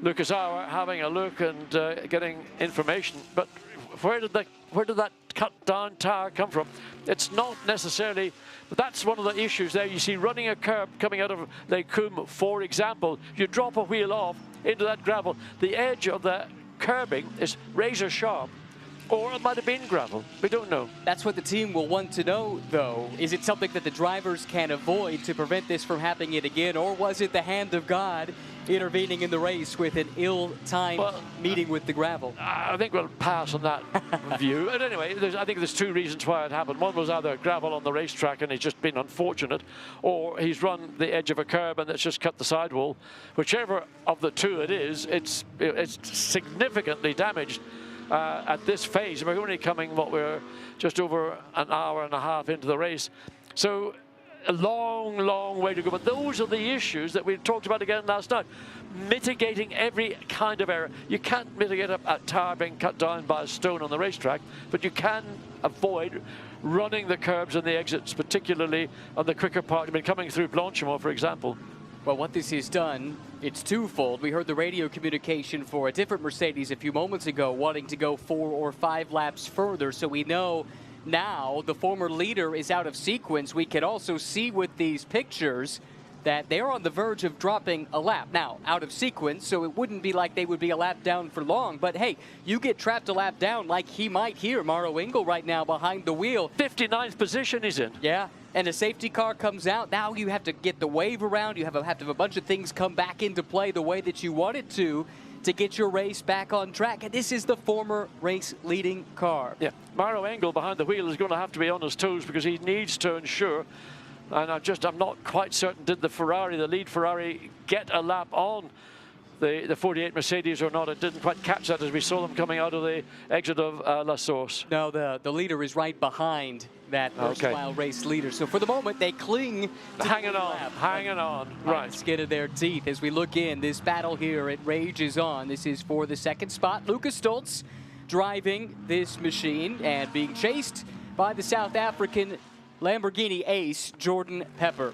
Lucas Auer having a look and getting information. But where did that cut down tire come from? It's not necessarily, but that's one of the issues there. You see, running a curb coming out of Lake Coombe, for example, you drop a wheel off into that gravel. The edge of the curbing is razor sharp. Or it might have been gravel. We don't know. That's what the team will want to know, though. Is it something that the drivers can avoid to prevent this from happening again? Or was it the hand of God intervening in the race with an ill-timed meeting with the gravel? I think we'll pass on that view. And anyway, I think there's two reasons why it happened. One was either gravel on the racetrack and he's just been unfortunate, or he's run the edge of a curb and it's just cut the sidewall. Whichever of the two it is, it's significantly damaged. At this phase, we're only coming, we're just over an hour and a half into the race. So a long, long way to go. But those are the issues that we talked about again last night. Mitigating every kind of error. You can't mitigate a tire being cut down by a stone on the racetrack, but you can avoid running the curbs and the exits, particularly on the quicker part. I mean, coming through Blanchimont, for example. Well, what this has done, it's twofold. We heard the radio communication for a different Mercedes a few moments ago wanting to go 4 or 5 laps further, so we know now the former leader is out of sequence. We can also see with these pictures that they're on the verge of dropping a lap. Now, out of sequence, so it wouldn't be like they would be a lap down for long, but hey, you get trapped a lap down like he might here, Maro Engel right now behind the wheel. 59th position he's in. Yeah, and a safety car comes out. Now you have to get the wave around. You have to have a bunch of things come back into play the way that you want it to get your race back on track. And this is the former race leading car. Yeah, Maro Engel behind the wheel is going to have to be on his toes because he needs to ensure. And I'm not quite certain, did the Ferrari, the lead Ferrari, get a lap on the 48 Mercedes or not? It didn't quite catch that as we saw them coming out of the exit of La Source. No, the leader is right behind that erstwhile race leader. So for the moment, they cling to hanging on. Right. Skin of their teeth as we look in. This battle here, it rages on. This is for the second spot. Lucas Stoltz driving this machine and being chased by the South African Lamborghini ace, Jordan Pepper.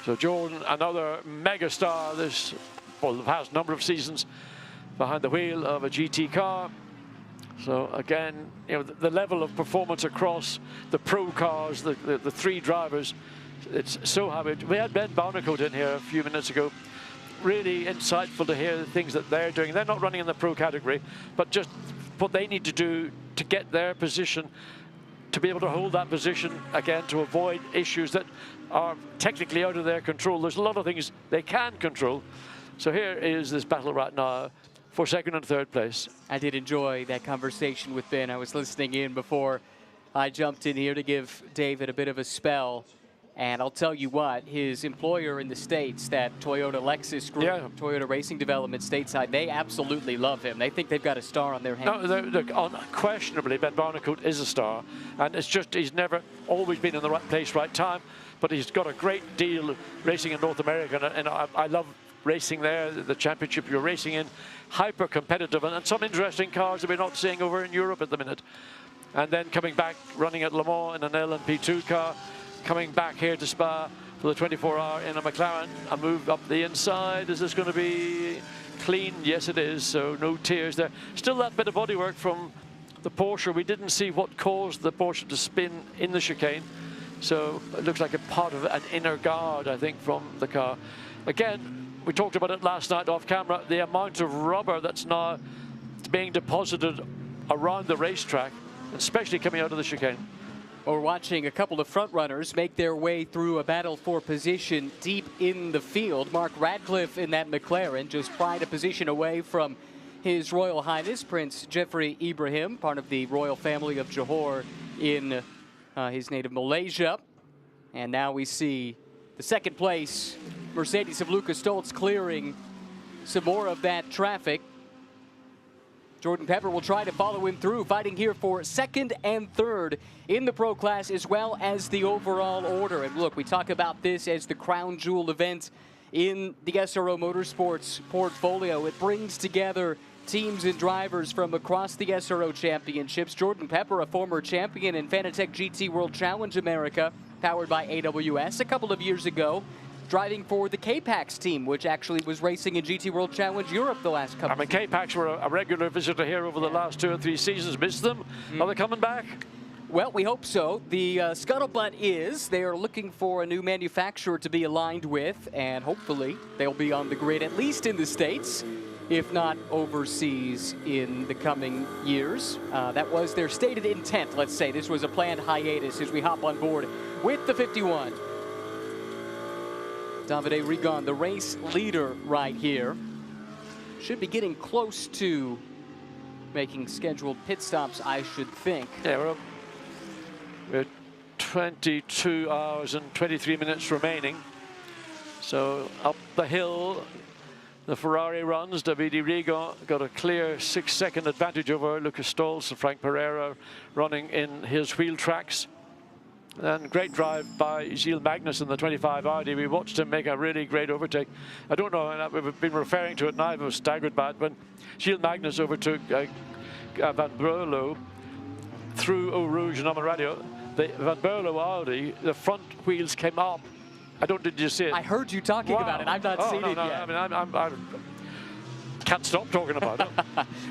So Jordan, another megastar for the past number of seasons behind the wheel of a GT car. So again, you know, the level of performance across the pro cars, the 3 drivers, it's so high. We had Ben Barnicoat in here a few minutes ago. Really insightful to hear the things that they're doing. They're not running in the pro category, but just what they need to do to get their position, to be able to hold that position again, to avoid issues that are technically out of their control. There's a lot of things they can control. So here is this battle right now for second and third place. I did enjoy that conversation with Ben. I was listening in before I jumped in here to give David a bit of a spell. And I'll tell you what, his employer in the States, that Toyota Lexus group, Toyota Racing Development stateside, they absolutely love him. They think they've got a star on their hands. No, unquestionably, Ben Barnicoat is a star. And it's just, he's never always been in the right place, right time. But he's got a great deal racing in North America. And I love racing there, the championship you're racing in, hyper competitive. And some interesting cars that we're not seeing over in Europe at the minute. And then coming back, running at Le Mans in an LMP2 car. Coming back here to Spa for the 24-hour in a McLaren. A move up the inside. Is this going to be clean? Yes, it is. So no tears there. Still that bit of bodywork from the Porsche. We didn't see what caused the Porsche to spin in the chicane. So it looks like a part of an inner guard, I think, from the car. Again, we talked about it last night off camera. The amount of rubber that's now being deposited around the racetrack, especially coming out of the chicane. We're watching a couple of front runners make their way through a battle for position deep in the field. Mark Radcliffe in that McLaren just pried a position away from His Royal Highness Prince Jeffrey Ibrahim, part of the royal family of Johor in his native Malaysia. And now we see the second place Mercedes of Lucas Stoltz clearing some more of that traffic. Jordan Pepper will try to follow him through, fighting here for second and third in the pro class as well as the overall order. And look, we talk about this as the crown jewel event in the SRO Motorsports portfolio. It brings together teams and drivers from across the SRO championships. Jordan Pepper, a former champion in Fanatec GT World Challenge America, powered by AWS a couple of years ago, driving for the K-Pax team, which actually was racing in GT World Challenge Europe the last couple. I mean, K-Pax were a regular visitor here over the last 2 or 3 seasons. Missed them. Are they coming back? Well, we hope so. The scuttlebutt is they are looking for a new manufacturer to be aligned with, and hopefully they'll be on the grid, at least in the States, if not overseas in the coming years. That was their stated intent, let's say. This was a planned hiatus as we hop on board with the 51. Davide Rigon, the race leader right here, should be getting close to making scheduled pit stops, I should think. Yeah, we're 22 hours and 23 minutes remaining. So up the hill, the Ferrari runs. Davide Rigon got a clear 6-second advantage over Lucas Stoltz and Frank Pereira running in his wheel tracks. And great drive by Gilles Magnus in the 25 Audi. We watched him make a really great overtake. I don't know, and we've been referring to it now, I was staggered by it, when Gilles Magnus overtook Van Breulo through Eau Rouge and on the radio, the Van Berlo Audi, the front wheels came up. Did you see it? I heard you talking about it. I've not seen it yet. I mean, I can't stop talking about it.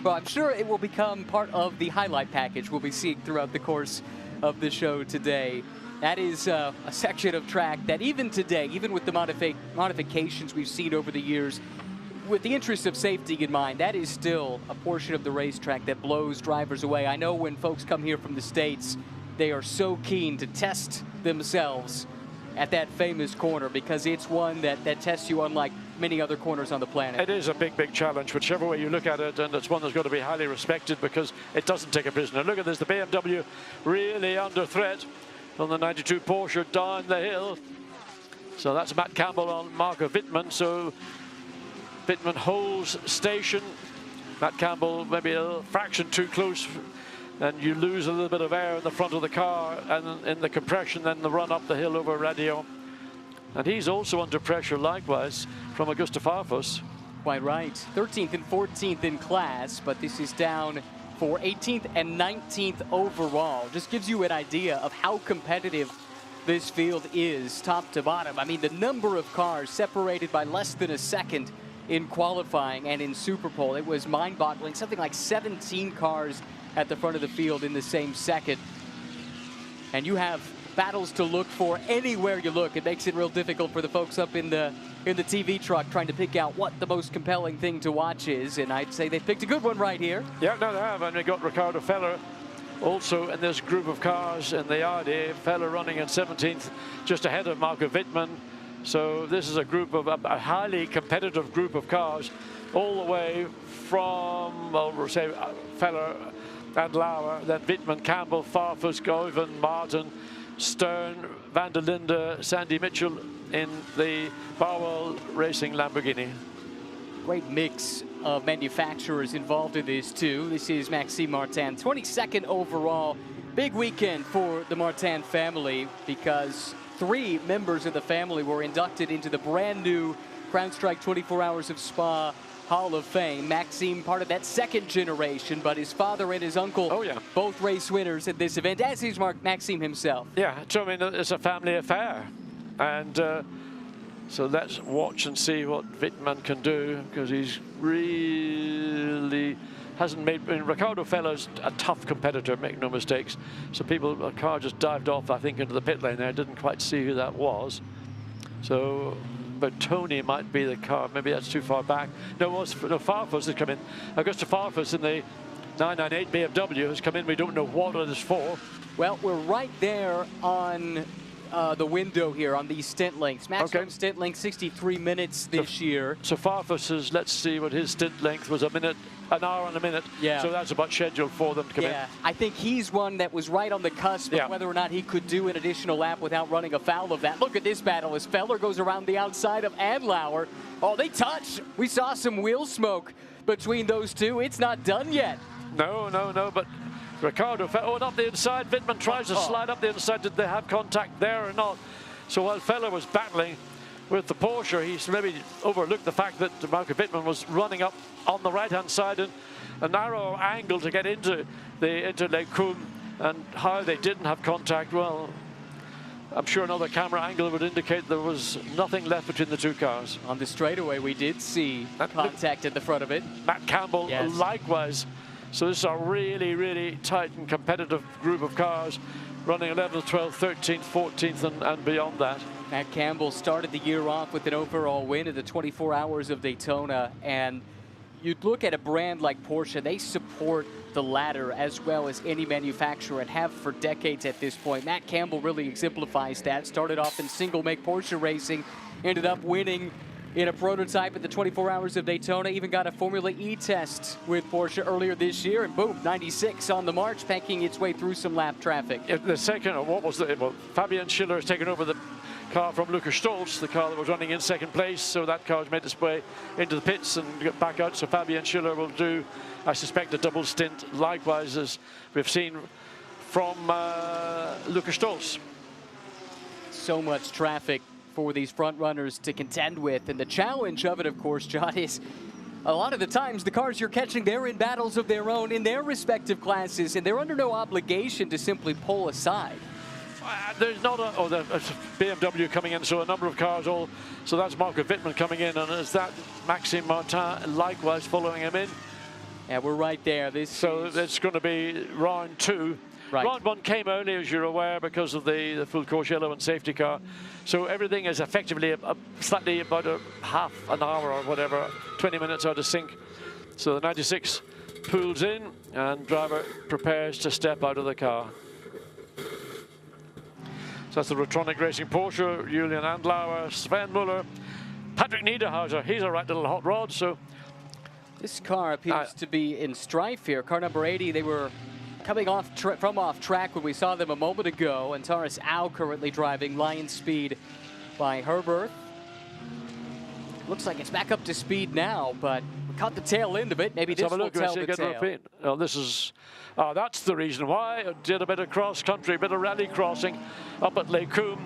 Well, I'm sure it will become part of the highlight package we'll be seeing throughout the course of the show today. That is a section of track that even today, even with the modifications we've seen over the years, with the interest of safety in mind, that is still a portion of the racetrack that blows drivers away. I know when folks come here from the States, they are so keen to test themselves at that famous corner because it's one that tests you unlike many other corners on the planet. It is a big, big challenge, whichever way you look at it, and it's one that's got to be highly respected because it doesn't take a prisoner. Look at this, the BMW really under threat on the 92 Porsche down the hill. So that's Matt Campbell on Marco Wittmann. So Wittmann holds station. Matt Campbell maybe a fraction too close, and you lose a little bit of air in the front of the car and in the compression, then the run up the hill over Radio. And he's also under pressure likewise from Augusta Farfus. Quite right. 13th and 14th in class, but this is down for 18th and 19th overall. Just gives you an idea of how competitive this field is top to bottom. I mean, the number of cars separated by less than a second in qualifying and in Superpole, it was mind-boggling. Something like 17 cars at the front of the field in the same second. And you have battles to look for anywhere you look. It makes it real difficult for the folks up in the TV truck trying to pick out what the most compelling thing to watch is. And I'd say they've picked a good one right here. Yeah, no, they have. And they got Ricardo Feller also in this group of cars in the Audi. Feller running in 17th, just ahead of Marco Wittmann. So this is a group of a highly competitive group of cars, all the way from, well, we'll say Feller and Lauer, then Wittmann, Campbell, Farfus, Govan, Martin, Stern, Van der Linde, Sandy Mitchell in the Barwell Racing Lamborghini. Great mix of manufacturers involved in this too. This is Maxime Martin, 22nd overall. Big weekend for the Martin family because 3 members of the family were inducted into the brand new CrowdStrike 24 Hours of Spa Hall of Fame. Maxime, part of that second generation, but his father and his uncle, both race winners at this event, as is Maxime himself. Yeah, so I mean, it's a family affair. And so let's watch and see what Wittmann can do, because he's really hasn't made, I mean, Ricardo Feller's a tough competitor, make no mistakes. So a car just dived off, I think, into the pit lane there. Didn't quite see who that was. So, but Tony might be the car. Maybe that's too far back. No, Farfus has come in. Augusta Farfus in the 998 BMW has come in. We don't know what it is for. Well, we're right there on the window here on these stint lengths. Maximum stint length 63 minutes this year. So Farfus is, let's see what his stint length was, an hour and a minute. Yeah. So that's about scheduled for them to come in. Yeah, I think he's one that was right on the cusp of whether or not he could do an additional lap without running afoul of that. Look at this battle as Feller goes around the outside of Andlauer. Oh, they touch. We saw some wheel smoke between those two. It's not done yet. No, but Ricardo, up the inside. Wittmann tries to slide up the inside. Did they have contact there or not? So while Feller was battling with the Porsche, he's maybe overlooked the fact that Marco Wittmann was running up on the right-hand side in a narrow angle to get into Lake Coombe, and how they didn't have contact, well, I'm sure another camera angle would indicate there was nothing left between the two cars. On the straightaway, we did see contact at the front of it. Matt Campbell, likewise. So this is a really, really tight and competitive group of cars running 11th, 12th, 13th, 14th and beyond that. Matt Campbell started the year off with an overall win at the 24 Hours of Daytona, and you'd look at a brand like Porsche, they support the ladder as well as any manufacturer and have for decades at this point. Matt Campbell really exemplifies that. Started off in single-make Porsche racing, ended up winning in a prototype at the 24 Hours of Daytona, even got a Formula E test with Porsche earlier this year, and boom, 96 on the march, making its way through some lap traffic. The second, Fabian Schiller has taken over the car from Lucas Stolz, the car that was running in second place, so that car has made its way into the pits and get back out, so Fabian Schiller will do, I suspect, a double stint, likewise as we've seen from Lucas Stolz. So much traffic for these front runners to contend with, and the challenge of it, of course, John, is a lot of the times the cars you're catching, they're in battles of their own in their respective classes, and they're under no obligation to simply pull aside. There's not a, oh, there's BMW coming in, so a number of cars all, so that's Marco Wittmann coming in, and is that Maxime Martin likewise following him in? Yeah, we're right there. So it's going to be round 2. Right. Round 1 came early, as you're aware, because of the full course yellow and safety car. So everything is effectively slightly about a half an hour or whatever, 20 minutes out of sync. So the 96 pulls in, and driver prepares to step out of the car. So that's the Rotronic Racing Porsche, Julian Andlauer, Sven Muller, Patrick Niederhauser. He's a right little hot rod. So this car appears to be in strife here. Car number 80, they were coming from off track when we saw them a moment ago. And Taurus Au currently driving Lion Speed by Herbert. Looks like it's back up to speed now, but we caught the tail end of it. Maybe this will tell the tale. Oh, this is, that's the reason why. I did a bit of cross-country, a bit of rally crossing up at Les Combes.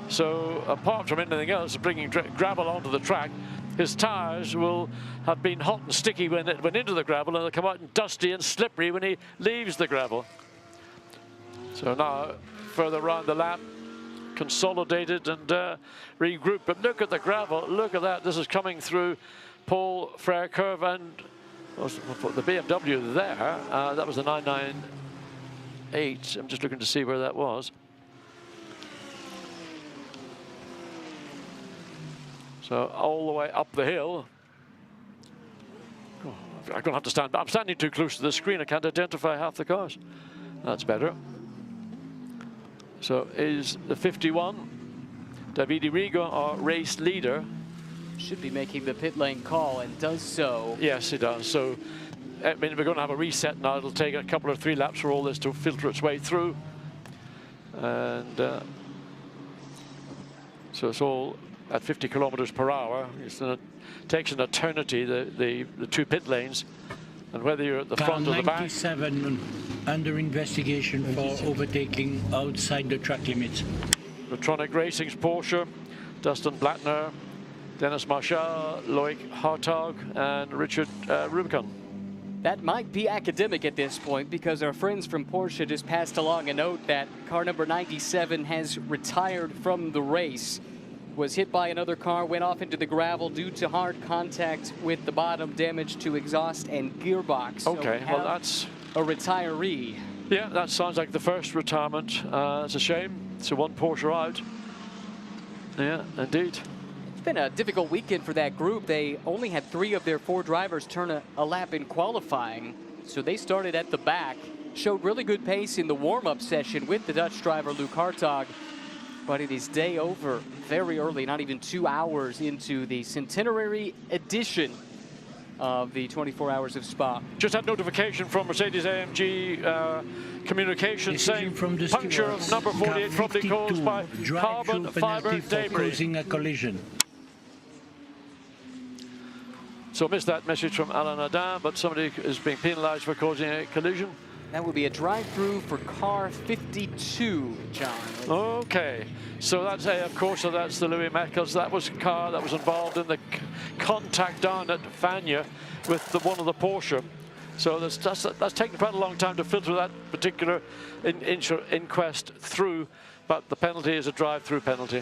So apart from anything else, bringing gravel onto the track, his tyres will have been hot and sticky when it went into the gravel, and they'll come out and dusty and slippery when he leaves the gravel. So now, further around the lap, consolidated and regrouped. But look at the gravel, look at that. This is coming through Paul Frere curve, and the BMW there, that was the 998. I'm just looking to see where that was. So all the way up the hill. Oh, I'm going to have to stand. I'm standing too close to the screen. I can't identify half the cars. That's better. So is the 51, Davide Rigo, our race leader. Should be making the pit lane call, and does so. Yes, he does. So, I mean, we're going to have a reset now. It'll take a couple of 3 laps for all this to filter its way through. And so it's all at 50 kilometers per hour. It takes an eternity, the 2 pit lanes. And whether you're at the front or the back. 97 under investigation for overtaking outside the track limits. Rotronic Racing's Porsche, Dustin Blattner, Dennis Marchal, Loic Hartog, and Richard Rubicon. That might be academic at this point, because our friends from Porsche just passed along a note that car number 97 has retired from the race. Was hit by another car, went off into the gravel due to hard contact with the bottom, damage to exhaust and gearbox. Okay, so well that's a retiree. Yeah, that sounds like the first retirement. It's a shame. So 1 Porsche out. Yeah, indeed. It's been a difficult weekend for that group. They only had 3 of their 4 drivers turn a lap in qualifying. So they started at the back, showed really good pace in the warm-up session with the Dutch driver Luc Hartog. But it is day over very early, not even 2 hours into the centenary edition of the 24 Hours of Spa. Just had notification from Mercedes-AMG communication saying puncture of number 48 probably caused by carbon fiber debris. Causing a collision. So missed that message from Alain Adam, but somebody is being penalized for causing a collision. That will be a drive-through for car 52, John. Okay, so that's of course, so that's the Louis Meckels. That was a car that was involved in the contact down at Fagnes with one of the Porsche. So that's taken quite a long time to filter that particular inquest through, but the penalty is a drive-through penalty.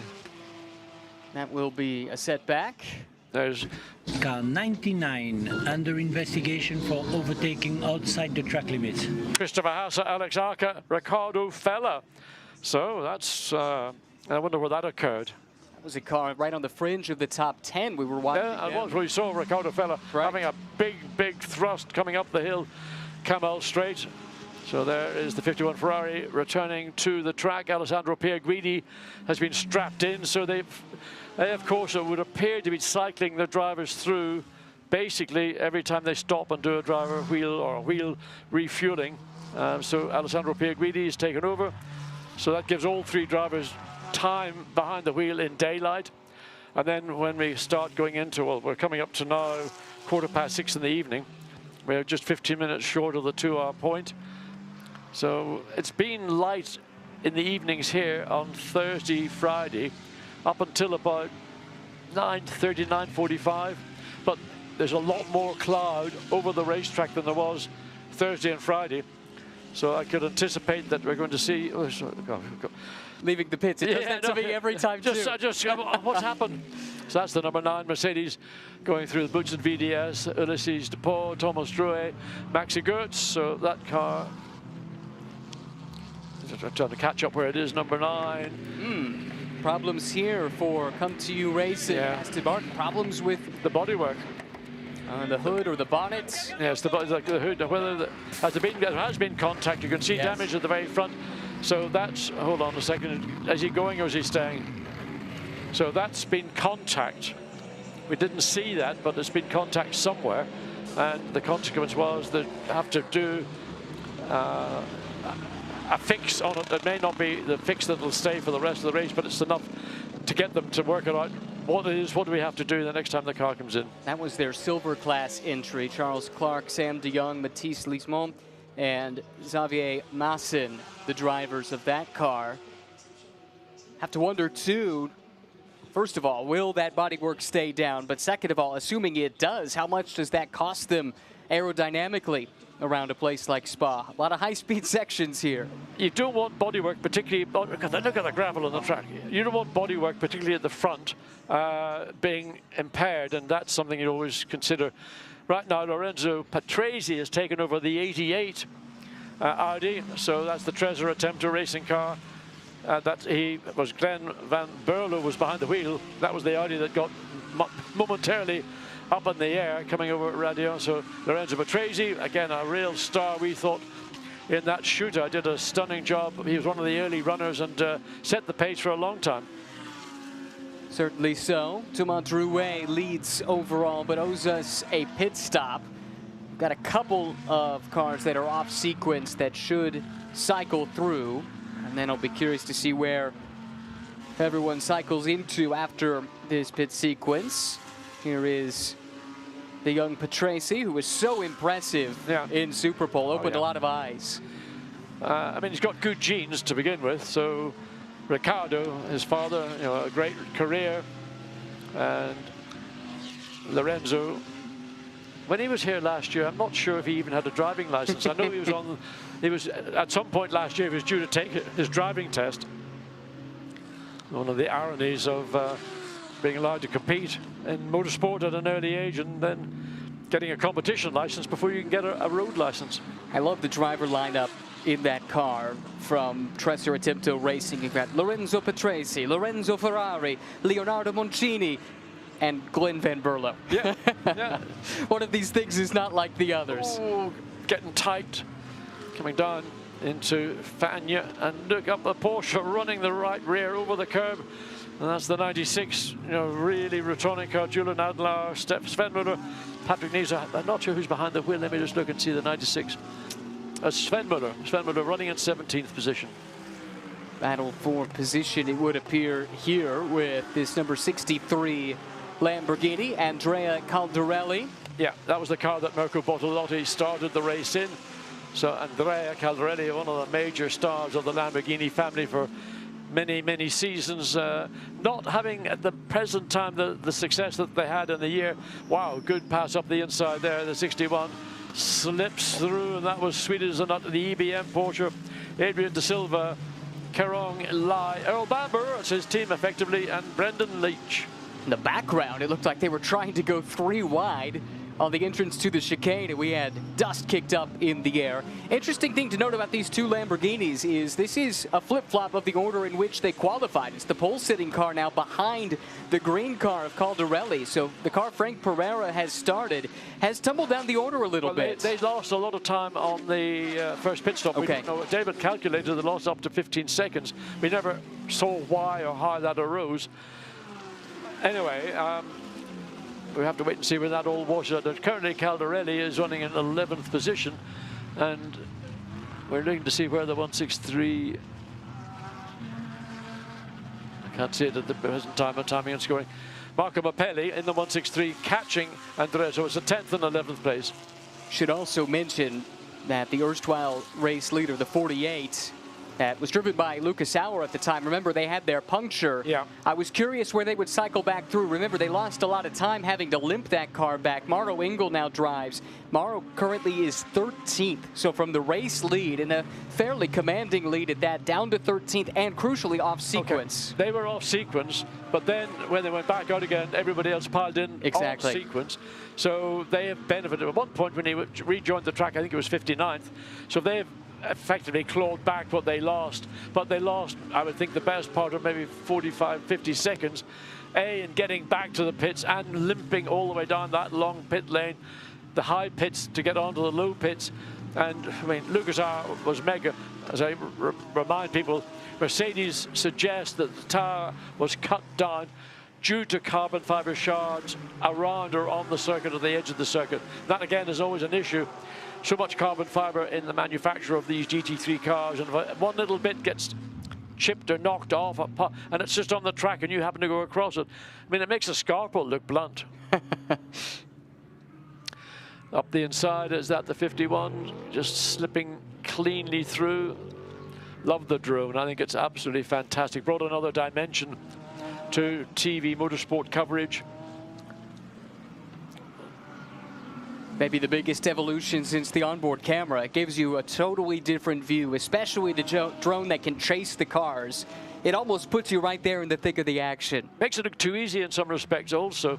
That will be a setback. There's car 99 under investigation for overtaking outside the track limits. Christopher Hasse, Alex Arca, Ricardo Fella. So that's, I wonder where that occurred. That was a car right on the fringe of the top 10 we were watching. Yeah, and once we saw Ricardo Fella having a big thrust coming up the hill, Camel straight. So there is the 51 Ferrari returning to the track. Alessandro Pierguidi has been strapped in, so they of course would appear to be cycling the drivers through basically every time they stop and do a driver wheel or a wheel refueling. So Alessandro Pierguidi is taken over. So that gives all 3 drivers time behind the wheel in daylight. And then when we start going into, well, we're coming up to now 6:15 in the evening. We're just 15 minutes short of the 2-hour point. So it's been light in the evenings here on Thursday, Friday, up until about 9:30, 9:45. But there's a lot more cloud over the racetrack than there was Thursday and Friday. So I could anticipate that we're going to see... Oh, sorry, go. Leaving the pits. It does that to me every time, just too. What's happened? So that's the number 9 Mercedes going through the Butch and VDS, Ulysses Depot, Thomas Drouet, Maxi Goetz. So that car, trying to catch up where it is, number 9. Problems here for Come To You Racing. Yeah. Aston Martin, problems with the bodywork. The hood or the bonnet. Yes, the hood. Whether there has been contact, you can see damage at the very front. So that's, hold on a second, is he going or is he staying? So that's been contact. We didn't see that, but there's been contact somewhere. And the consequence was they have to do a fix on it. It may not be the fix that will stay for the rest of the race, but it's enough to get them to work it out. What do we have to do the next time the car comes in? That was their silver class entry. Charles Clark, Sam de Jong, Mathis Lismont, and Xavier Masson, the drivers of that car. Have to wonder, too, first of all, will that bodywork stay down? But second of all, assuming it does, how much does that cost them aerodynamically around a place like Spa? A lot of high-speed sections here. You don't want bodywork, particularly, look at the gravel on the track. You don't want bodywork, particularly at the front, being impaired, and that's something you always consider. Right now, Lorenzo Patrese has taken over the 88 Audi, so that's the Trezor Attempter racing car. Glenn Van Berlo was behind the wheel. That was the Audi that got momentarily up in the air coming over at Radio. So Lorenzo Patrese, again, a real star, we thought, in that shooter. Did a stunning job. He was one of the early runners and set the pace for a long time. Certainly so. Thomas Drouet leads overall, but owes us a pit stop. We've got a couple of cars that are off sequence that should cycle through, and then I'll be curious to see where everyone cycles into after this pit sequence. Here is the young Patrese, who was so impressive in Superpole, opened a lot of eyes. I mean, he's got good genes to begin with, so Ricardo, his father, a great career, and Lorenzo. When he was here last year, I'm not sure if he even had a driving license. I know he was at some point last year, he was due to take his driving test. One of the ironies of being allowed to compete in motorsport at an early age and then getting a competition license before you can get a road license. I love the driver lineup in that car from Trezor Attempter Racing. You've got Lorenzo Patrese, Lorenzo Ferrari, Leonardo Moncini, and Glenn Van Berlo. Yeah. One of these things is not like the others. Oh, getting tight, coming down into Fagnes, and look up the Porsche running the right rear over the curb. And that's the 96, really Rotonic car. Julian Adler, Sven Muller, Patrick Nieser. I'm not sure who's behind the wheel. Let me just look and see the 96. Sven Muller running in 17th position. Battle for position, it would appear, here with this number 63 Lamborghini, Andrea Caldarelli. Yeah, that was the car that Mirko Bortolotti started the race in. So Andrea Caldarelli, one of the major stars of the Lamborghini family for many, many seasons, not having at the present time the success that they had in the year. Wow, good pass up the inside there, the 61 slips through, and that was sweet as a nut. The EBM Porsche, Adrian De Silva, Kerong Lai, Earl Bamber, that's his team effectively, and Brendan Leach. In the background, it looked like they were trying to go 3 wide on the entrance to the chicane, and we had dust kicked up in the air. Interesting thing to note about these two Lamborghinis is this is a flip-flop of the order in which they qualified. It's the pole-sitting car now behind the green car of Caldarelli. So the car Frank Pereira has started has tumbled down the order a little bit. They lost a lot of time on the first pit stop. Okay. David calculated the loss up to 15 seconds. We never saw why or how that arose. Anyway, we have to wait and see where that all washes out. Currently, Caldarelli is running in 11th position, and we're looking to see where the 163. I can't see it at the present time of timing and scoring. Marco Mappelli in the 163 catching Andrea, so it's a 10th and 11th place. Should also mention that the erstwhile race leader, the 48, that was driven by Lucas Sauer at the time. Remember, they had their puncture. Yeah. I was curious where they would cycle back through. Remember, they lost a lot of time having to limp that car back. Mauro Engel now drives. Mauro currently is 13th. So from the race lead, in a fairly commanding lead at that, down to 13th, and crucially off sequence. Okay. They were off sequence, but then when they went back out again, everybody else piled in on sequence. So they have benefited. At one point when he rejoined the track, I think it was 59th. So they have effectively clawed back what they lost. But they lost, I would think, the best part of maybe 45, 50 seconds, in getting back to the pits and limping all the way down that long pit lane, the high pits to get onto the low pits. And I mean, Lucas was mega. As I remind people, Mercedes suggests that the tire was cut down due to carbon fiber shards around or on the circuit or the edge of the circuit. That again is always an issue. So much carbon fiber in the manufacture of these GT3 cars, and if one little bit gets chipped or knocked off, and it's just on the track and you happen to go across it, I mean, it makes a Scarpel look blunt. Up the inside, is that the 51, just slipping cleanly through. Love the drone. I think it's absolutely fantastic. Brought another dimension to TV motorsport coverage. Maybe the biggest evolution since the onboard camera. It gives you a totally different view, especially the drone that can chase the cars. It almost puts you right there in the thick of the action. Makes it look too easy in some respects also.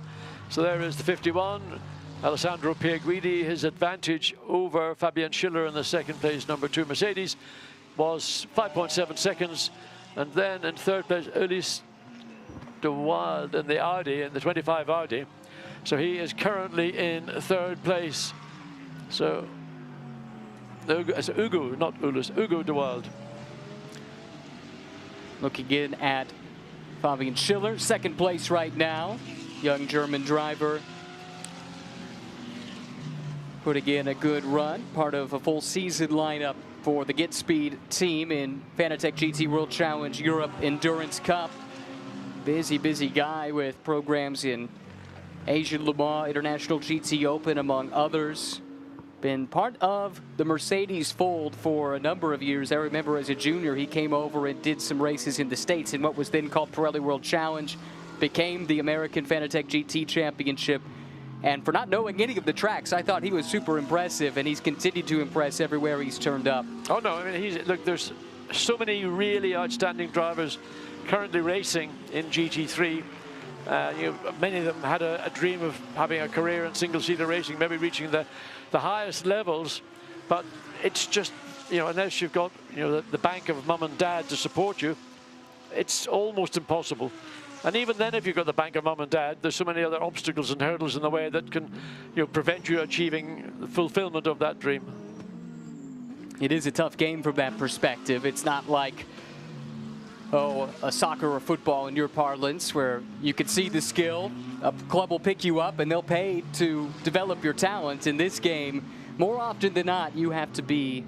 So there is the 51. Alessandro Pierguidi, his advantage over Fabian Schiller in the second place, number 2 Mercedes, was 5.7 seconds. And then in third place, Ulysse de Wilde in the Audi, in the 25 Audi. So he is currently in third place. So Ugo, not Ulysse, Ugo de Wilde. Looking in at Fabian Schiller, second place right now. Young German driver. Putting in a good run, part of a full season lineup for the Get Speed team in Fanatec GT World Challenge Europe Endurance Cup. Busy guy with programs in Asian Le Mans, International GT Open, among others. Been part of the Mercedes fold for a number of years. I remember as a junior, he came over and did some races in the States in what was then called Pirelli World Challenge, became the American Fanatec GT Championship. And for not knowing any of the tracks, I thought he was super impressive, and he's continued to impress everywhere he's turned up. Oh no, I mean, look, there's so many really outstanding drivers currently racing in GT3. Many of them had a dream of having a career in single-seater racing, maybe reaching the highest levels, but it's just, unless you've got, the bank of mum and dad to support you, it's almost impossible. And even then, if you've got the bank of mum and dad, there's so many other obstacles and hurdles in the way that can, prevent you achieving the fulfillment of that dream. It is a tough game from that perspective. It's not like, a soccer or football in your parlance, where you can see the skill, a club will pick you up and they'll pay to develop your talent. In this game, more often than not, you have to be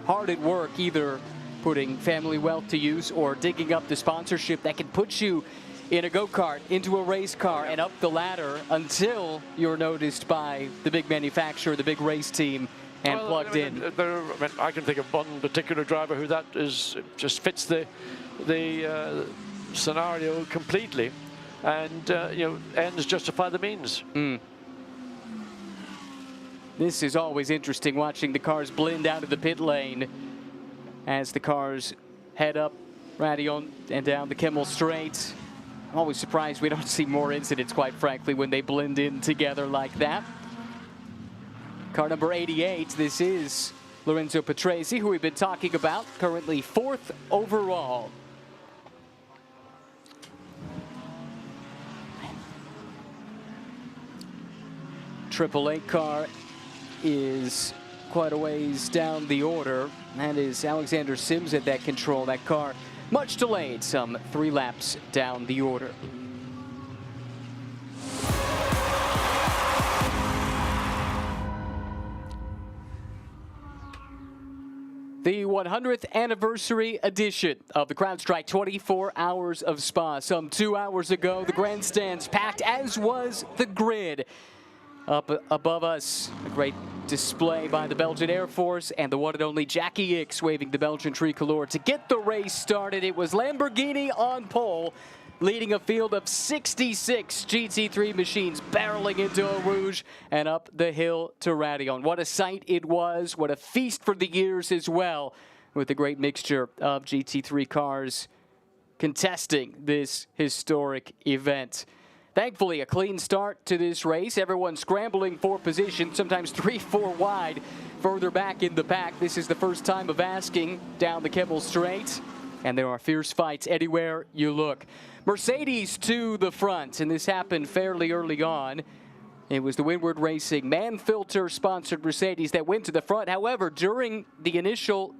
hard at work, either putting family wealth to use or digging up the sponsorship that can put you in a go-kart, into a race car, and up the ladder until you're noticed by the big manufacturer, the big race team, and plugged in. I can think of one particular driver who that is just fits the scenario completely, and ends justify the means. This is always interesting, watching the cars blend out of the pit lane as the cars head up Radion and down the Kemmel Straight. I'm always surprised we don't see more incidents, quite frankly, when they blend in together like that. Car number 88, this is Lorenzo Patrese, who we've been talking about, currently 4th overall. AAA car is quite a ways down the order. That is Alexander Sims at that control. That car much delayed, some 3 laps down the order. The 100th anniversary edition of the CrowdStrike 24 Hours of Spa. Some 2 hours ago, the grandstands packed, as was the grid. Up above us, a great display by the Belgian Air Force and the one and only Jackie Ickx waving the Belgian tricolor to get the race started. It was Lamborghini on pole, leading a field of 66 GT3 machines barreling into Eau Rouge and up the hill to Raidillon. What a sight it was. What a feast for the ears as well, with a great mixture of GT3 cars contesting this historic event. Thankfully, a clean start to this race. Everyone scrambling for position, sometimes 3-4 wide, further back in the pack. This is the first time of asking down the Kemmel Straight, and there are fierce fights anywhere you look. Mercedes to the front, and this happened fairly early on. It was the Windward Racing Manfilter-sponsored Mercedes that went to the front. However, during the initial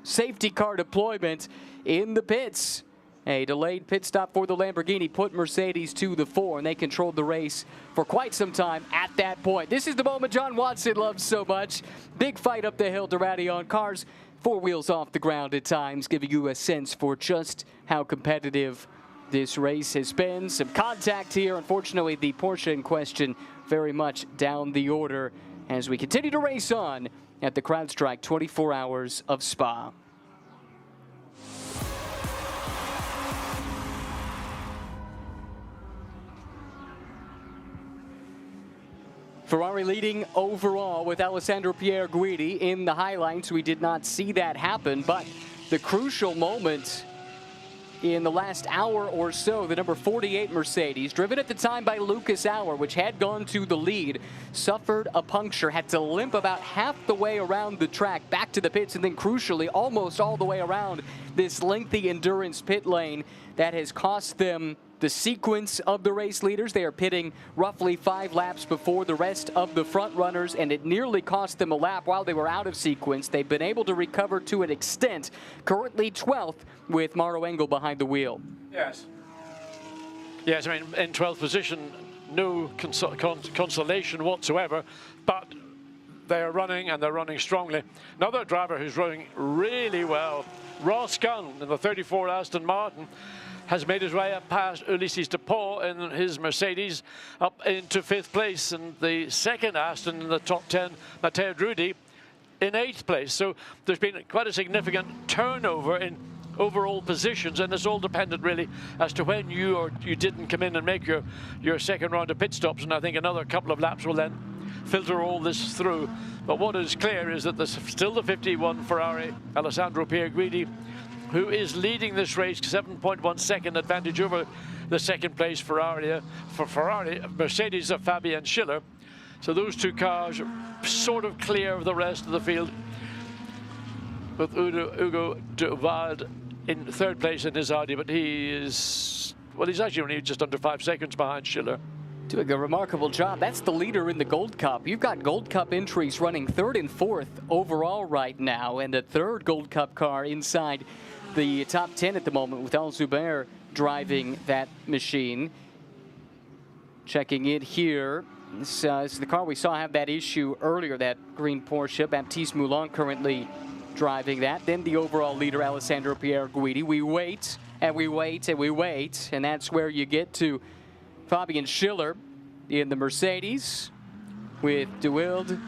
safety car deployment in the pits, a delayed pit stop for the Lamborghini put Mercedes to the fore, and they controlled the race for quite some time at that point. This is the moment John Watson loves so much. Big fight up the hill to Raidillon. Cars 4 wheels off the ground at times, giving you a sense for just how competitive this race has been. Some contact here. Unfortunately, the Porsche in question very much down the order as we continue to race on at the CrowdStrike 24 Hours of Spa. Ferrari leading overall with Alessandro Pierre Guidi in the highlights. We did not see that happen, but the crucial moment in the last hour or so, the number 48 Mercedes, driven at the time by Lucas Auer, which had gone to the lead, suffered a puncture, had to limp about half the way around the track back to the pits, and then crucially almost all the way around this lengthy endurance pit lane that has cost them the sequence of the race leaders. They are pitting roughly 5 laps before the rest of the front runners, and it nearly cost them a lap while they were out of sequence. They've been able to recover to an extent. Currently 12th with Maro Engel behind the wheel. Yes. Yes, I mean, in 12th position, no consolation whatsoever, but they're running, and they're running strongly. Another driver who's running really well, Ross Gunn in the 34 Aston Martin, has made his way up past Ulisses de Paul in his Mercedes up into 5th place, and the second Aston in the top 10, Matteo Drudi, in 8th place. So there's been quite a significant turnover in overall positions, and it's all dependent really as to when you didn't come in and make your second round of pit stops, and I think another couple of laps will then filter all this through. But what is clear is that there's still the 51 Ferrari, Alessandro Pierre Guidi, who is leading this race, 7.1 second advantage over the second place Ferrari. For Ferrari, Mercedes of Fabian Schiller. So those two cars are sort of clear of the rest of the field, with Hugo de Waard in 3rd place in his Audi, but he is, well, he's actually only just under 5 seconds behind Schiller. Doing a remarkable job. That's the leader in the Gold Cup. You've got Gold Cup entries running 3rd and 4th overall right now, and the 3rd Gold Cup car inside the top 10 at the moment, with Al Zubair driving that machine. Checking in here. This is the car we saw have that issue earlier, that green Porsche. Baptiste Moulin currently driving that. Then the overall leader, Alessandro Pierre Guidi. We wait, and we wait, and we wait, and that's where you get to Fabian Schiller in the Mercedes, with De Wilde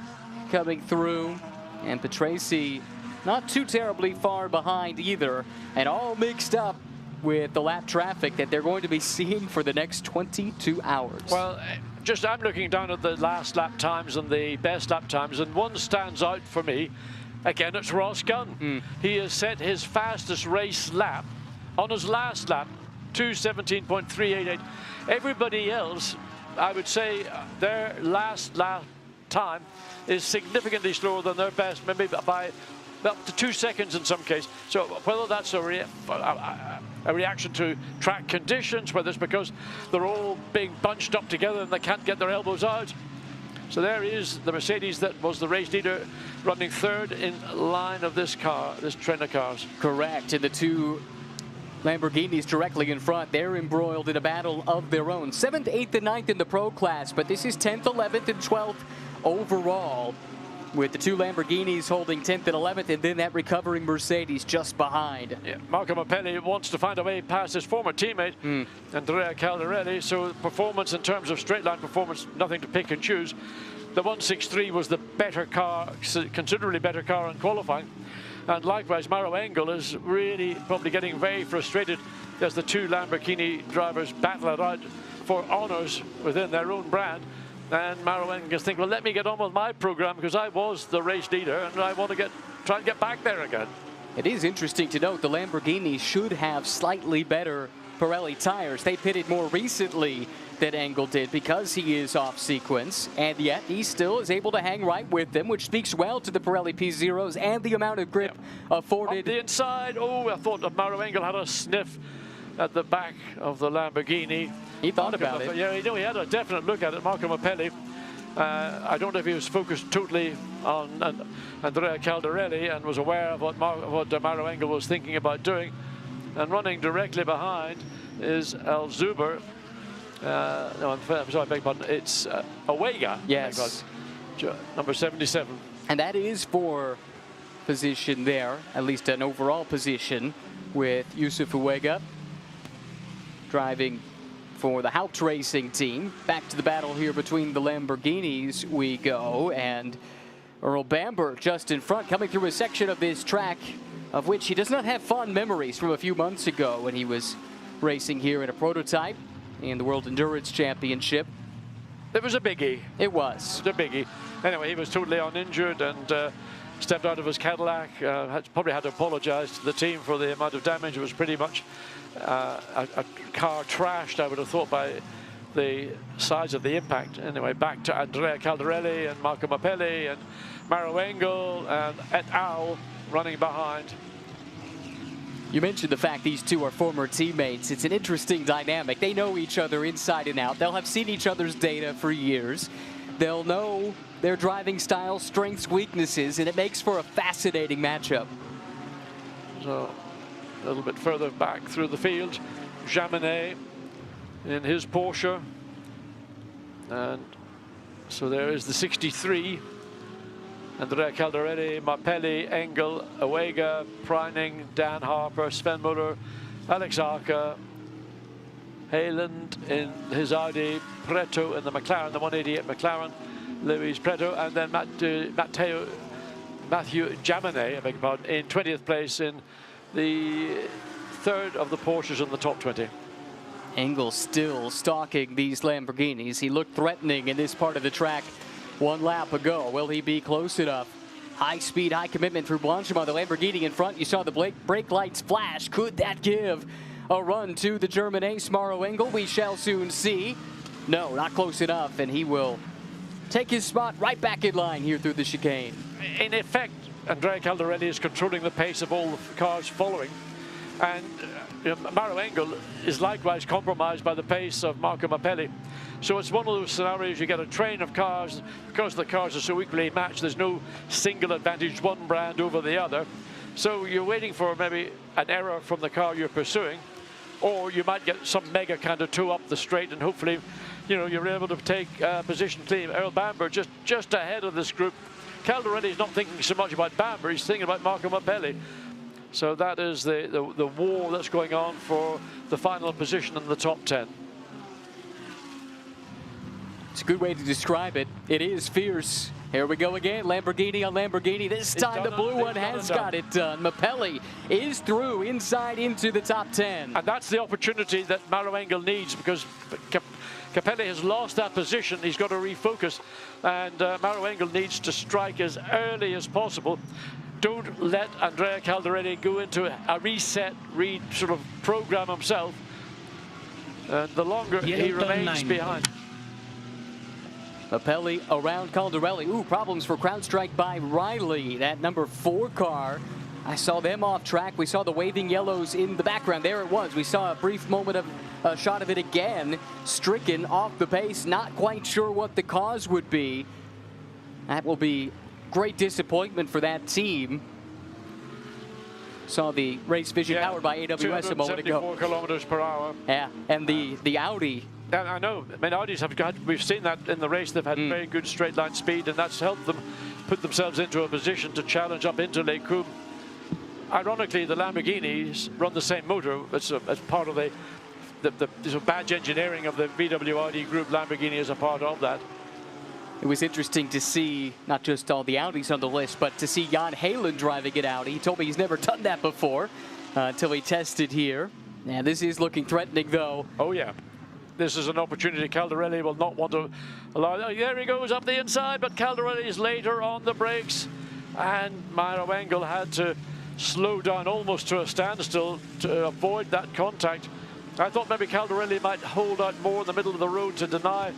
coming through, and Patrese not too terribly far behind either, and all mixed up with the lap traffic that they're going to be seeing for the next 22 hours. Well, just I'm looking down at the last lap times and the best lap times, and one stands out for me. Again, it's Ross Gunn. He has set his fastest race lap on his last lap, 2:17.388. Everybody else, I would say, their last lap time is significantly slower than their best, maybe by up to 2 seconds in some case. So whether that's a reaction to track conditions, whether it's because they're all being bunched up together and they can't get their elbows out. So there is the Mercedes that was the race leader, running 3rd in line of this car, this trend of cars. Correct, and the two Lamborghinis directly in front. They're embroiled in a battle of their own. 7th, 8th, and 9th in the Pro class, but this is 10th, 11th, and 12th overall. with the two Lamborghinis holding 10th and 11th, and then that recovering Mercedes just behind. Yeah, Marco Mappelli wants to find a way past his former teammate, Andrea Caldarelli, so performance in terms of straight line performance, nothing to pick and choose. The 163 was the better car, considerably better car in qualifying. And likewise, Maro Engel is really probably getting very frustrated as the two Lamborghini drivers battle it out for honours within their own brand. And Maro Engel is thinking, well, let me get on with my program because I was the race leader and I want to try and get back there again. It is interesting to note the Lamborghini should have slightly better Pirelli tires. They pitted more recently than Engel did because he is off sequence, and yet he still is able to hang right with them, which speaks well to the Pirelli P0s and the amount of grip afforded. Up the inside, oh, I thought that Maro Engel had a sniff at the back of the Lamborghini. He thought about it. Yeah, he had a definite look at it. Marco Mappelli, I don't know if he was focused totally on Andrea Caldarelli and was aware of what Maro Engel was thinking about doing. And running directly behind is El Zuber. No, I'm sorry, I beg your pardon. It's Awega. Yes. Number 77. And that is for position there, at least an overall position, with Yusuf Awega driving for the Haupt Racing team. Back to the battle here between the Lamborghinis we go, and Earl Bamber just in front, coming through a section of this track of which he does not have fond memories from a few months ago when he was racing here in a prototype in the World Endurance Championship. It was a biggie. It was. It was a biggie. Anyway, he was totally uninjured and stepped out of his Cadillac. Probably had to apologize to the team for the amount of damage. It was pretty much a car trashed, I would have thought, by the size of the impact. Anyway, back to Andrea Caldarelli and Marco Mappelli and Maro Engel and et al. Running behind. You mentioned the fact these two are former teammates. It's an interesting dynamic. They know each other inside and out. They'll have seen each other's data for years. They'll know their driving style, strengths, weaknesses, and it makes for a fascinating matchup. So a little bit further back through the field, Jaminet in his Porsche. And so there is the 63. Andrea Caldarelli, Mappelli, Engel, Awega, Preining, Dan Harper, Sven Muller, Alex Arca, Hayland in his Audi, Preto in the McLaren, the 188 McLaren, Luis Preto, and then Matthew Jaminet, I beg your pardon, in 20th place in the third of the Porsches in the top 20. Engel still stalking these Lamborghinis. He looked threatening in this part of the track one lap ago. Will he be close enough? High speed, high commitment through Blanchimont. The Lamborghini in front. You saw the brake lights flash. Could that give a run to the German ace, Maro Engel? We shall soon see. No, not close enough, and he will take his spot right back in line here through the chicane. In effect, Andrea Caldarelli is controlling the pace of all the cars following. And Maro Engel is likewise compromised by the pace of Marco Mappelli. So it's one of those scenarios, you get a train of cars, because the cars are so equally matched, there's no single advantage, one brand over the other. So you're waiting for maybe an error from the car you're pursuing, or you might get some mega kind of toe up the straight, and hopefully, you're able to take position clean. Earl Bamber just ahead of this group. Caldarelli is not thinking so much about Bamber, he's thinking about Marco Mappelli. So that is the war that's going on for the final position in the top 10. It's a good way to describe it. It is fierce. Here we go again, Lamborghini on Lamborghini. This time the blue one has got it done. Mappelli is through inside into the top 10. And that's the opportunity that Maro Engel needs, because Capelli has lost that position. He's got to refocus, and Maro Engel needs to strike as early as possible. Don't let Andrea Caldarelli go into a reset, sort of program himself. And the longer he remains behind. Mappelli around Caldarelli. Ooh, problems for CrowdStrike by Riley, that number 4 car. I saw them off track. We saw the waving yellows in the background. There it was. We saw a brief moment of a shot of it again. Stricken off the pace. Not quite sure what the cause would be. That will be great disappointment for that team. Saw the race vision powered by AWS a moment ago. 274 kilometers per hour. Yeah, and the Audi. I know. I mean, Audis we've seen that in the race. They've had very good straight line speed, and that's helped them. put themselves into a position to challenge up into Les Combes. Ironically, the Lamborghinis run the same motor as part of the badge engineering of the VW Audi group. Lamborghini is a part of that. It was interesting to see not just all the Audis on the list, but to see Jan Heylen driving an Audi. He told me he's never done that before until he tested here. Yeah, this is looking threatening, though. Oh, yeah. This is an opportunity Caldarelli will not want to allow. There he goes up the inside, but Caldarelli is later on the brakes. And Maro Engel had to slow down almost to a standstill to avoid that contact. I thought maybe Caldarelli might hold out more in the middle of the road to deny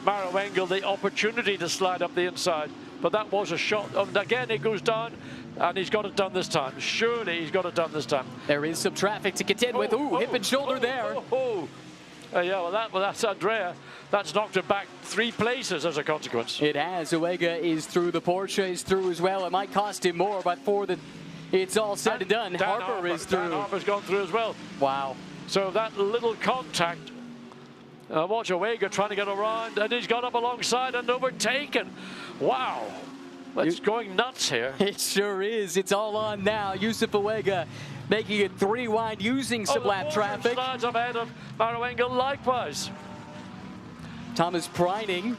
Maro Engel the opportunity to slide up the inside. But that was a shot. And again, it goes down, and he's got it done this time. Surely he's got it done this time. There is some traffic to contend with. Ooh, hip and shoulder there. Yeah, well, that's Andrea. That's knocked him back 3 places as a consequence. It has. Uega is through. The Porsche is through as well. It might cost him more, but for the it's all said and done. Harper is through. Dan Harper's gone through as well. Wow. So that little contact. Watch Uega trying to get around, and he's got up alongside and overtaken. Wow. It's going nuts here. It sure is. It's all on now. Yusuf Uega making it 3 wide using some lap traffic. Slides up ahead of Maro Engel likewise. Thomas Preining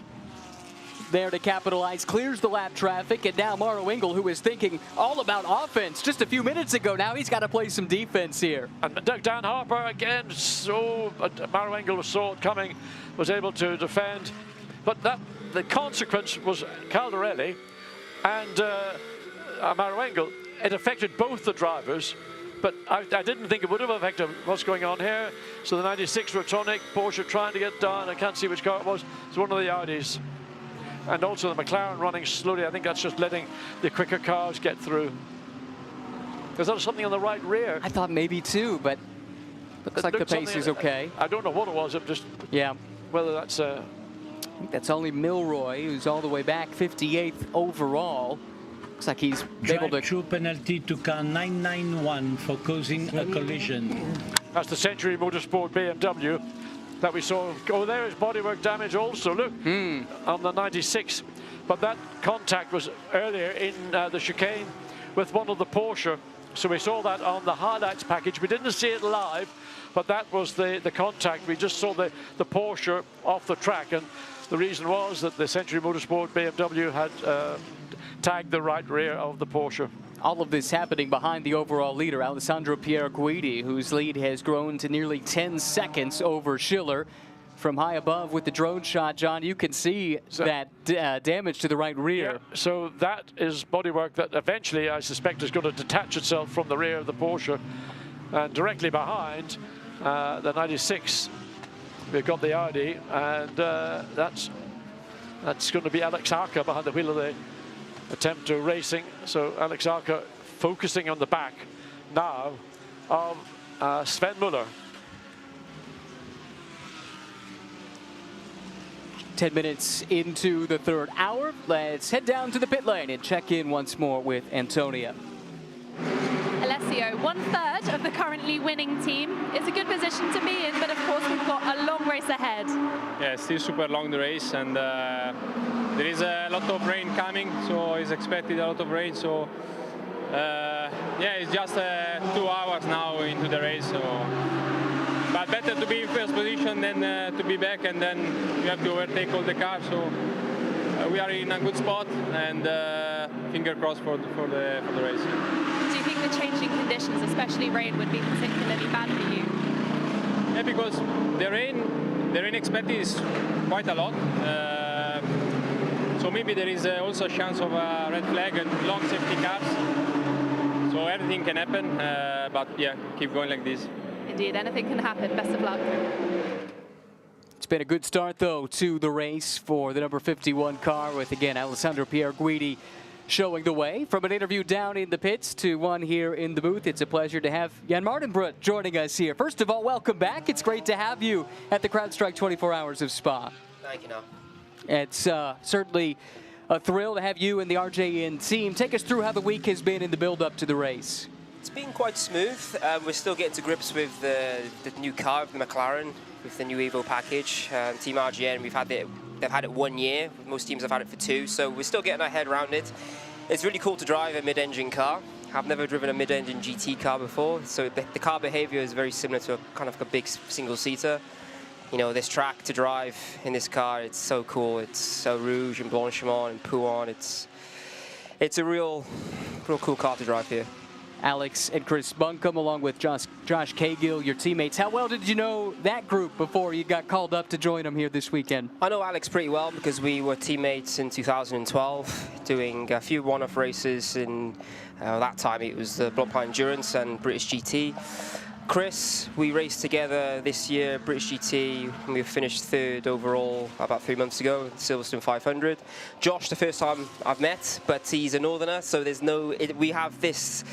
there to capitalize, clears the lap traffic, and now Maro Engel, who was thinking all about offense just a few minutes ago, now he's got to play some defense here. And Dan Harper again, Maro Engel saw it coming, was able to defend, but the consequence was Caldarelli and Maro Engel. It affected both the drivers, but I didn't think it would have affected what's going on here. So the 96 Rotonic, Porsche trying to get down. I can't see which car it was. It's one of the Audis. And also the McLaren running slowly. I think that's just letting the quicker cars get through. Is that something on the right rear? I thought maybe too, but looks like the pace is okay. I don't know what it was. It just whether that's I think that's only Milroy, who's all the way back 58th overall. Looks like he's able to. True penalty to car 991 for causing a collision. That's the Century Motorsport BMW that we saw. Oh, there is bodywork damage also. Look, on the 96. But that contact was earlier in the chicane with one of the Porsche. So we saw that on the highlights package. We didn't see it live, but that was the contact. We just saw the Porsche off the track, and the reason was that the Century Motorsport BMW had tagged the right rear of the Porsche. All of this happening behind the overall leader, Alessandro Pierre Guidi, whose lead has grown to nearly 10 seconds over Schiller. From high above with the drone shot, John, you can see that damage to the right rear. Yeah, so that is bodywork that eventually, I suspect, is going to detach itself from the rear of the Porsche. And directly behind the 96, we've got the Audi, and that's going to be Alex Arca behind the wheel of the attempt to racing. So Alex Arca focusing on the back now of Sven Muller. 10 minutes into the third hour. Let's head down to the pit lane and check in once more with Antonia. Alessio, 1/3 of the currently winning team. It's a good position to be in, but of course we've got a long race ahead. Yeah, still super long the race, and there is a lot of rain coming, so it's expected a lot of rain. So yeah, it's just 2 hours now into the race. So. But better to be in first position than to be back, and then you have to overtake all the cars. So we are in a good spot, and finger crossed for the race. Do you think the changing conditions, especially rain, would be particularly bad for you? Yeah, because the rain expected is quite a lot. So maybe there is also a chance of a red flag and long safety cars. So everything can happen, but yeah, keep going like this. Indeed, anything can happen. Best of luck. It's been a good start, though, to the race for the number 51 car with, again, Alessandro Pierre Guidi showing the way. From an interview down in the pits to one here in the booth, it's a pleasure to have Jan Mardenbrut joining us here. First of all, welcome back. It's great to have you at the CrowdStrike 24 Hours of Spa. Thank you, Noah. It's certainly a thrill to have you and the RJN team. Take us through how the week has been in the build-up to the race. It's been quite smooth. We're still getting to grips with the new car, the McLaren, with the new Evo package. Team RGN, we've had it they've had it 1 year. Most teams have had it for 2, so we're still getting our head around it. It's really cool to drive a mid-engine car. I've never driven a mid-engine GT car before, so the car behavior is very similar to a kind of a big single-seater. You know, this track to drive in this car, it's so cool. It's so Rouge and Blanchiment and Pouin. It's a real cool car to drive here. Alex and Chris Buncombe, along with Josh Cahill, your teammates. How well did you know that group before you got called up to join them here this weekend? I know Alex pretty well because we were teammates in 2012, doing a few one-off races. In that time, it was the Block Endurance and British GT. Chris, we raced together this year, British GT, and we finished 3rd overall about 3 months ago, Silverstone 500. Josh, the first time I've met, but he's a Northerner, so there's we have this,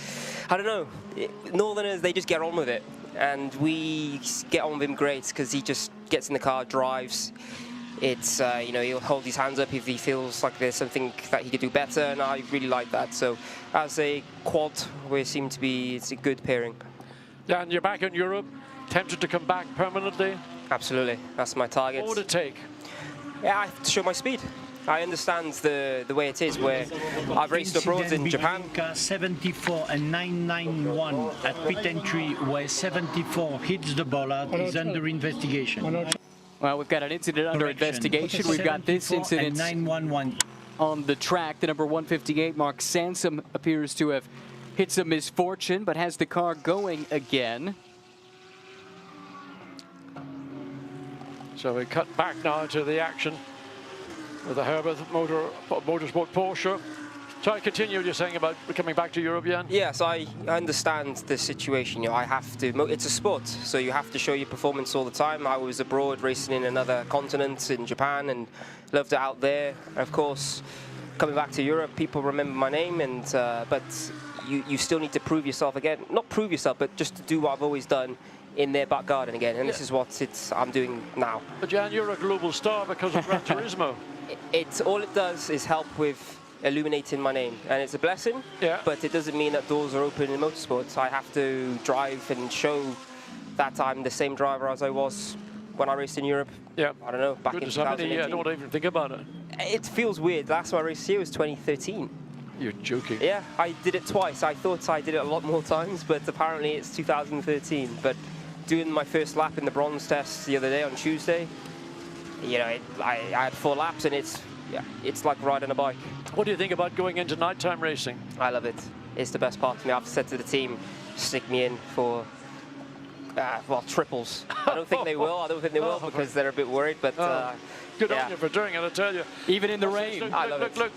I don't know, Northerners, they just get on with it. And we get on with him great, because he just gets in the car, drives. It's, you know, he'll hold his hands up if he feels like there's something that he could do better, and I really like that. So as a quad, it's a good pairing. Dan, you're back in Europe, tempted to come back permanently? Absolutely, that's my target. What would it take? Yeah, I have to show my speed. I understand the way it is, where I've raced abroad in Japan. 74 and 991 at pit entry, where 74 hits the bollard, is under investigation. Well, we've got an incident under investigation. We've got this incident 911 on the track. The number 158, Mark Sansom, appears to have hit some misfortune, but has the car going again. So we cut back now to the action with the Herbert Motorsport Porsche. So I continue, you're saying about coming back to Europe, Jan? Yes, I understand the situation. You know, I have to. It's a sport, so you have to show your performance all the time. I was abroad racing in another continent, in Japan, and loved it out there. Of course, coming back to Europe, people remember my name, and but you still need to prove yourself again. Not prove yourself, but just to do what I've always done in their back garden again. And this is what I'm doing now. But Jan, you're a global star because of Gran Turismo. All it does is help with illuminating my name, and it's a blessing. Yeah. But it doesn't mean that doors are open in motorsports. I have to drive and show that I'm the same driver as I was when I raced in Europe. Yeah. I don't know, back in 2018. I don't even think about it. It feels weird. The last time I raced here was 2013. You're joking. Yeah, I did it twice. I thought I did it a lot more times, but apparently it's 2013. But doing my first lap in the bronze test the other day on Tuesday, you know, I had 4 laps, and it's like riding a bike. What do you think about going into nighttime racing? I love it. It's the best part of me. I've said to the team, stick me in for, well, triples. I don't think they will. I don't think they will because they're a bit worried, but good on you for doing it, I tell you. Even in the rain. I love it. Look.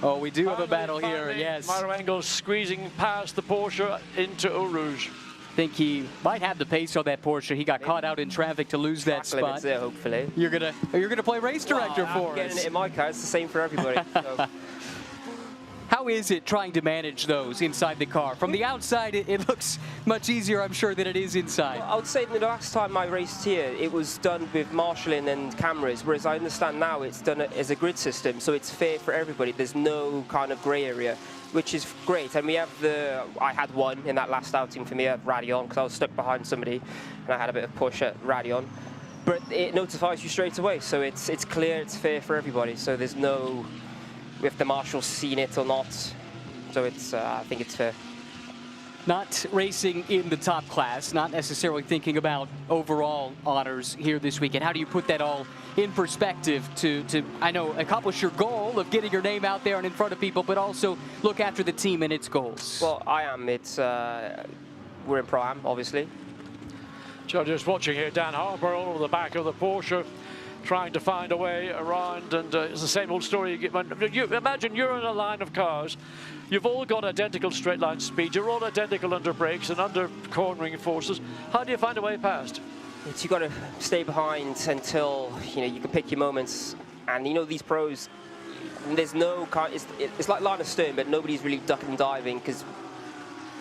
Oh, we do have a battle here, yes. Mauro Engel squeezing past the Porsche into Eau Rouge. I think he might have the pace on that Porsche. He got caught out in traffic to lose that spot. There, hopefully. You're gonna play race director for us. I'm getting it in my car. It's the same for everybody. So. How is it trying to manage those inside the car? From the outside, it looks much easier, I'm sure, than it is inside. Well, I would say the last time I raced here, it was done with marshalling and cameras, whereas I understand now it's done as a grid system, so it's fair for everybody. There's no kind of grey area, which is great. And we have I had one in that last outing for me at Radeon, because I was stuck behind somebody, and I had a bit of push at Radeon. But it notifies you straight away, so it's clear, it's fair for everybody. So there's no, if the marshal's seen it or not. So I think it's fair. Not racing in the top class, not necessarily thinking about overall honors here this weekend. How do you put that all in perspective to I know, accomplish your goal of getting your name out there and in front of people, but also look after the team and its goals? Well, I am. We're in Pro-Am, obviously. So just watching here, Dan Harper all over the back of the Porsche, trying to find a way around, and it's the same old story. You imagine you're in a line of cars, you've all got identical straight line speed, you're all identical under brakes and under cornering forces. How do you find a way past? You've got to stay behind until you can pick your moments. And these pros, there's no kind. It's like line of stern, but nobody's really ducking and diving because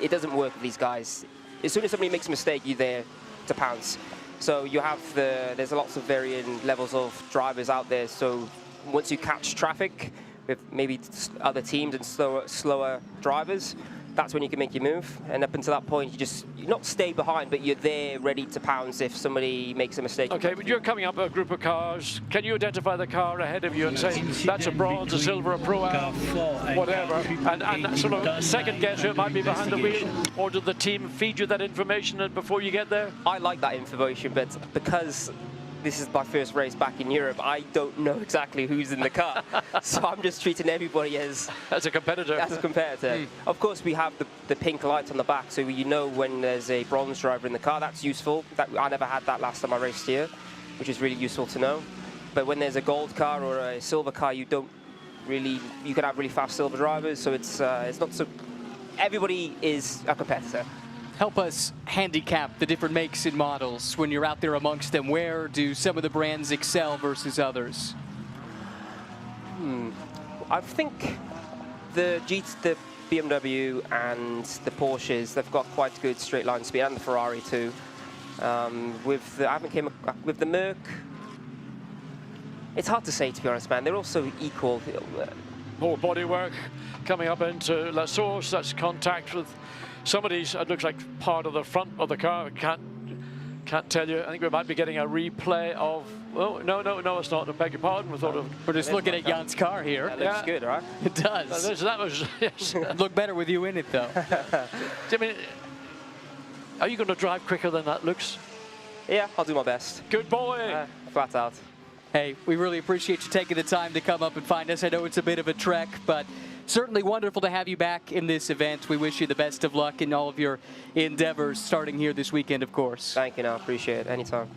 it doesn't work with these guys. As soon as somebody makes a mistake, you're there to pounce. So you have there's lots of varying levels of drivers out there. So once you catch traffic with maybe other teams and slower drivers, that's when you can make your move. And up until that point, you not stay behind, but you're there ready to pounce if somebody makes a mistake. Okay, but you're coming up a group of cars. Can you identify the car ahead of you and say, that's a bronze, a silver, a pro-am, whatever, and sort of second guess who it might be behind the wheel? Or do the team feed you that information before you get there? I like that information, but because this is my first race back in Europe, I don't know exactly who's in the car. So I'm just treating everybody as a competitor. As a competitor. Of course, we have the pink light on the back, so you know when there's a bronze driver in the car. That's useful. I never had that last time I raced here, which is really useful to know. But when there's a gold car or a silver car, you can have really fast silver drivers, so it's not so. Everybody is a competitor. Help us handicap the different makes and models when you're out there amongst them. Where do some of the brands excel versus others? I think the BMW and the Porsches, they've got quite good straight line speed, and the Ferrari too. With the Merc, it's hard to say, to be honest, man. They're also equal. More bodywork coming up into La Source. That's contact with somebody's. It looks like part of the front of the car. Can't tell you. I think we might be getting a replay of. Oh no, it's not. I beg your pardon. We're just looking at Jan's car here. That looks good, right? It does. That was yes. It'd look better with you in it, though. I mean, are you going to drive quicker than that looks? Yeah, I'll do my best. Good boy. Flat out. Hey, we really appreciate you taking the time to come up and find us. I know it's a bit of a trek, but certainly wonderful to have you back in this event. We wish you the best of luck in all of your endeavors starting here this weekend, of course. Thank you, I appreciate it. Anytime.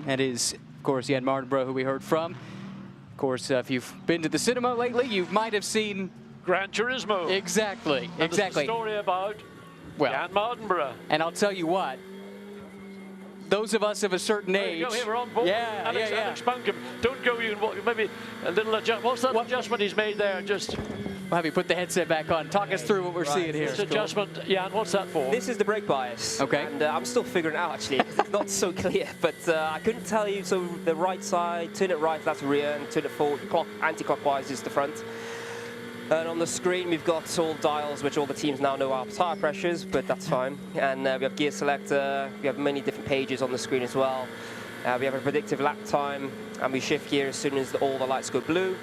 That is, of course, Jan Mardenborough, who we heard from. Of course, if you've been to the cinema lately, you might have seen Gran Turismo. Exactly. And there's a story about Jan Mardenborough. And I'll tell you what, those of us of a certain age. Go here, we're on board. Alex Bunkum. Don't go, you can maybe a little adjust. What's that adjustment he's made there? Just. We'll have you put the headset back on. Talk us through what we're seeing here. This adjustment, Jan, what's that for? This is the brake bias. Okay. And I'm still figuring it out, actually, because it's not so clear. But I couldn't tell you. So the right side, turn it right, that's rear, and turn it forward, anti-clockwise is the front. And on the screen, we've got all dials, which all the teams now know are tire pressures, but that's fine. And we have gear selector. We have many different pages on the screen as well. We have a predictive lap time, and we shift gear as soon as all the lights go blue.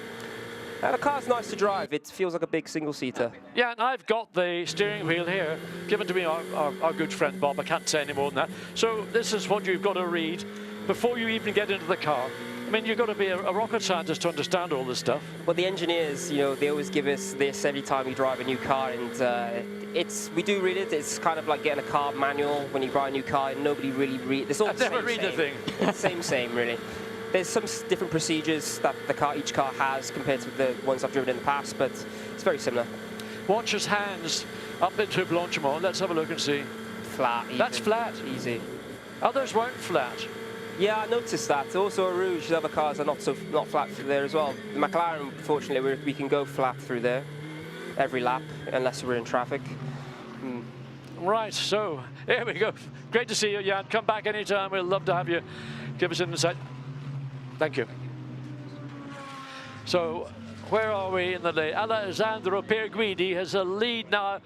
And the car's nice to drive. It feels like a big single-seater. Yeah, and I've got the steering wheel here, given to me our good friend Bob. I can't say any more than that. So this is what you've got to read before you even get into the car. I mean, you've got to be a rocket scientist to understand all this stuff. Well, the engineers, they always give us this every time we drive a new car, and we do read it. It's kind of like getting a car manual when you buy a new car, and nobody really reads. It's all I've never read the thing. It's same, really. There's some different procedures that each car has compared to the ones I've driven in the past, but it's very similar. Watch his hands up into Blanchimont. Let's have a look and see. Flat. Even. That's flat. Easy. Others weren't flat. Yeah, I noticed that. Also, a Rouge, the other cars are not flat through there as well. The McLaren, fortunately, we can go flat through there every lap, unless we're in traffic. Right, so here we go. Great to see you, Jan. Come back anytime. We'd love to have you. Give us an insight. Thank you. So, where are we in the lead? Alessandro Pierguidi has a lead now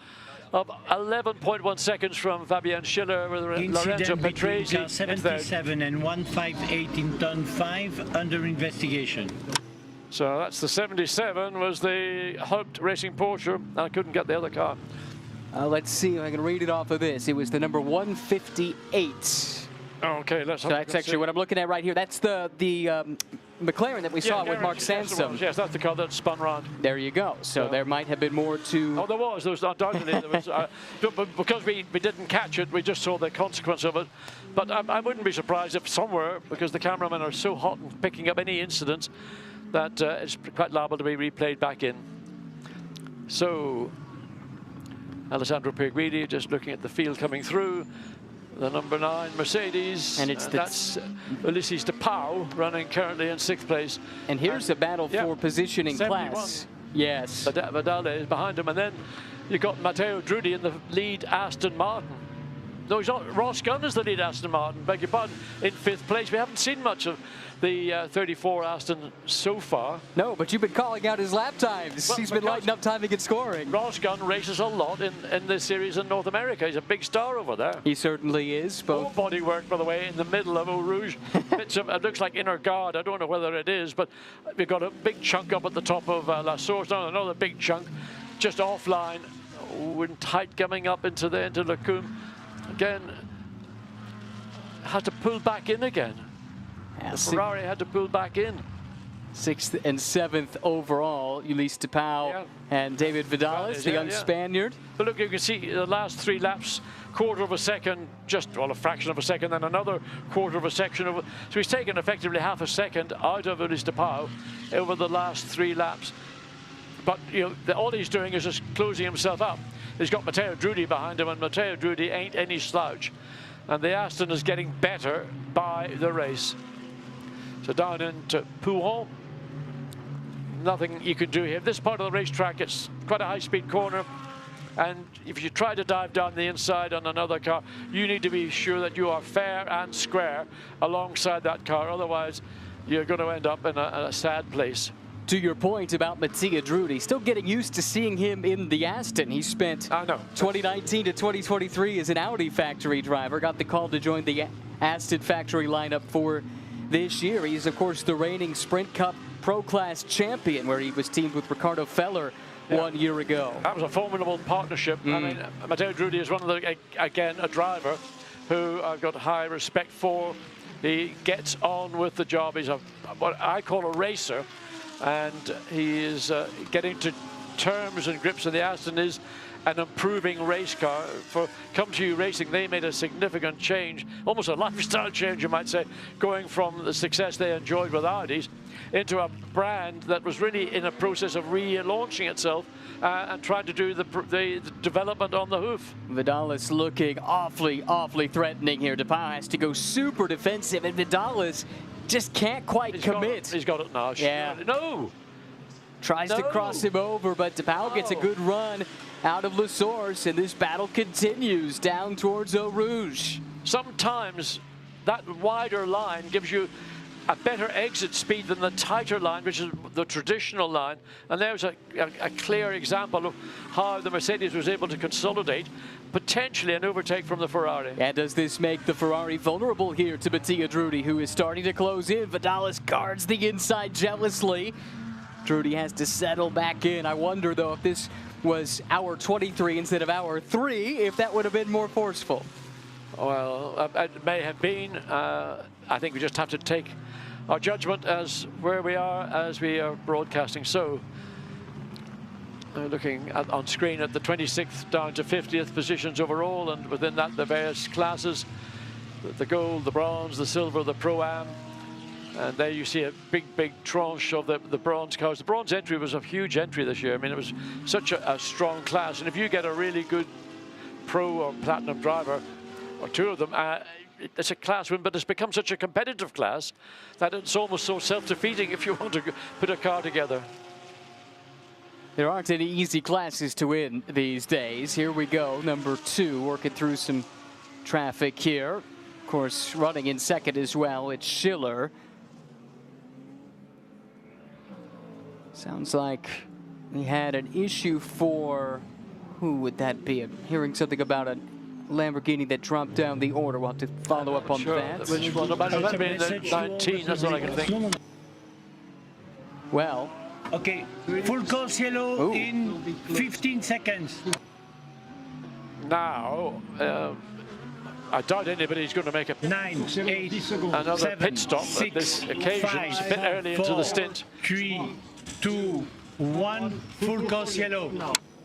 of 11.1 seconds from Fabian Schiller with Lorenzo Petresi. Car 77 and 158 in turn 5 under investigation. So that's the 77 was the hoped racing Porsche. I couldn't get the other car. Let's see if I can read it off of this. It was the number 158. Okay, let's. So that's actually what I'm looking at right here. That's the McLaren that we saw with Mark Sansom. Yes, that's the car that spun round. There you go. So there might have been more to. Oh, there was undoubtedly. There was, but because we didn't catch it, we just saw the consequence of it. But I wouldn't be surprised if somewhere, because the cameramen are so hot in picking up any incidents, that it's quite liable to be replayed back in. So, Alessandro Pierguidi just looking at the field coming through. The number 9 Mercedes, and that's Ulysses de Pau running currently in 6th place. And here's a battle for position in 71. class. Yes. Vidal is behind him, and then you've got Matteo Drudi in the lead Aston Martin. no, he's not. Ross Gunn is the lead Aston Martin, beg your pardon, in 5th place. We haven't seen much of the 34 Aston so far. No, but you've been calling out his lap times. Well, He's been lighting up timing and scoring. Ross Gunn races a lot in this series in North America. He's a big star over there. He certainly is. Both bodywork, by the way, in the middle of Eau Rouge. It looks like inner guard. I don't know whether it is, but we've got a big chunk up at the top of La Source. No, another big chunk just offline. When tight coming up into Lacombe. Again, had to pull back in again. Yeah, the Ferrari had to pull back in. 6th and 7th overall, Ulysse Depau and David Vidalis, the young Spaniard. But look, you can see the last 3 laps, quarter of a second, just, well, a fraction of a second, then another quarter of a section. So he's taken effectively half a second out of Ulysse Depau over the last 3 laps. But you know, all he's doing is just closing himself up. He's got Matteo Drudi behind him, and Matteo Drudi ain't any slouch. And the Aston is getting better by the race. So down into Pouhon. Nothing you can do here. This part of the racetrack, it's quite a high-speed corner. And if you try to dive down the inside on another car, you need to be sure that you are fair and square alongside that car. Otherwise, you're going to end up in a sad place. To your point about Matteo Drudi, still getting used to seeing him in the Aston. He spent 2019 to 2023 as an Audi factory driver, got the call to join the Aston factory lineup for this year. He's, of course, the reigning Sprint Cup Pro Class champion, where he was teamed with Ricardo Feller 1 year ago. That was a formidable partnership. I mean, Matteo Drudi is one of the, again, a driver who I've got high respect for. He gets on with the job. He's what I call a racer. And he is getting to terms and grips with the Aston is an improving race car. For Come To You Racing, they made a significant change, almost a lifestyle change, you might say, going from the success they enjoyed with Audis into a brand that was really in a process of relaunching itself and trying to do the development on the hoof. Vidalis looking awfully threatening here. Depau has to go super defensive, and Vidalis just can't quite commit. He's got it now. Yeah. No. Tries to cross him over, but Depau gets a good run out of La Source, and this battle continues down towards Eau Rouge. Sometimes that wider line gives you a better exit speed than the tighter line, which is the traditional line. And there's a clear example of how the Mercedes was able to consolidate, potentially an overtake from the Ferrari. And does this make the Ferrari vulnerable here to Matteo Drudi, who is starting to close in? Vidalis guards the inside jealously. Drudi has to settle back in. I wonder, though, if this was hour 23 instead of hour 3, if that would have been more forceful. Well, it may have been. I think we just have to take our judgment as where we are as we are broadcasting. So, looking on screen at the 26th down to 50th positions overall, and within that the various classes, the gold, the bronze, the silver, the Pro-Am. And there you see a big tranche of the bronze cars. The bronze entry was a huge entry this year. I mean, it was such a strong class. And if you get a really good pro or platinum driver, or 2 of them, it's a class win, but it's become such a competitive class that it's almost so self-defeating if you want to put a car together. There aren't any easy classes to win these days. Here we go, number 2, working through some traffic here. Of course, running in second as well, it's Schiller. Sounds like we had an issue for, who would that be? I'm hearing something about a Lamborghini that dropped down the order. We'll have to follow up on that. Which one? That'd be the 19, that's all I can think. Well. Okay, full course yellow in 15 seconds. Now, I doubt anybody's going to make a 9, 8, another 7, pit stop 6, at this occasion. 5, It's a bit early 4, into the stint. 3, 2, 1, full course yellow.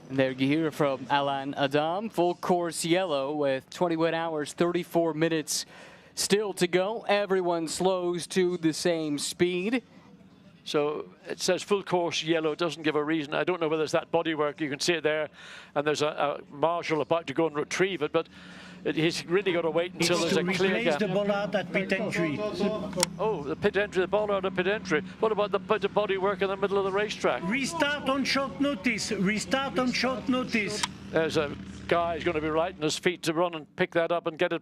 And there you hear from Alain Adam, full course yellow with 21 hours, 34 minutes still to go. Everyone slows to the same speed. So it says full course yellow, doesn't give a reason. I don't know whether it's that bodywork. You can see it there, and there's a marshal about to go and retrieve it, but he's really got to wait until there's a clear gap. The bollard at pit entry. Oh, the pit entry, the bollard at pit entry. What about the bodywork in the middle of the racetrack? Restart on short notice. Restart on short notice. There's a guy is going to be right on his feet to run and pick that up and get it.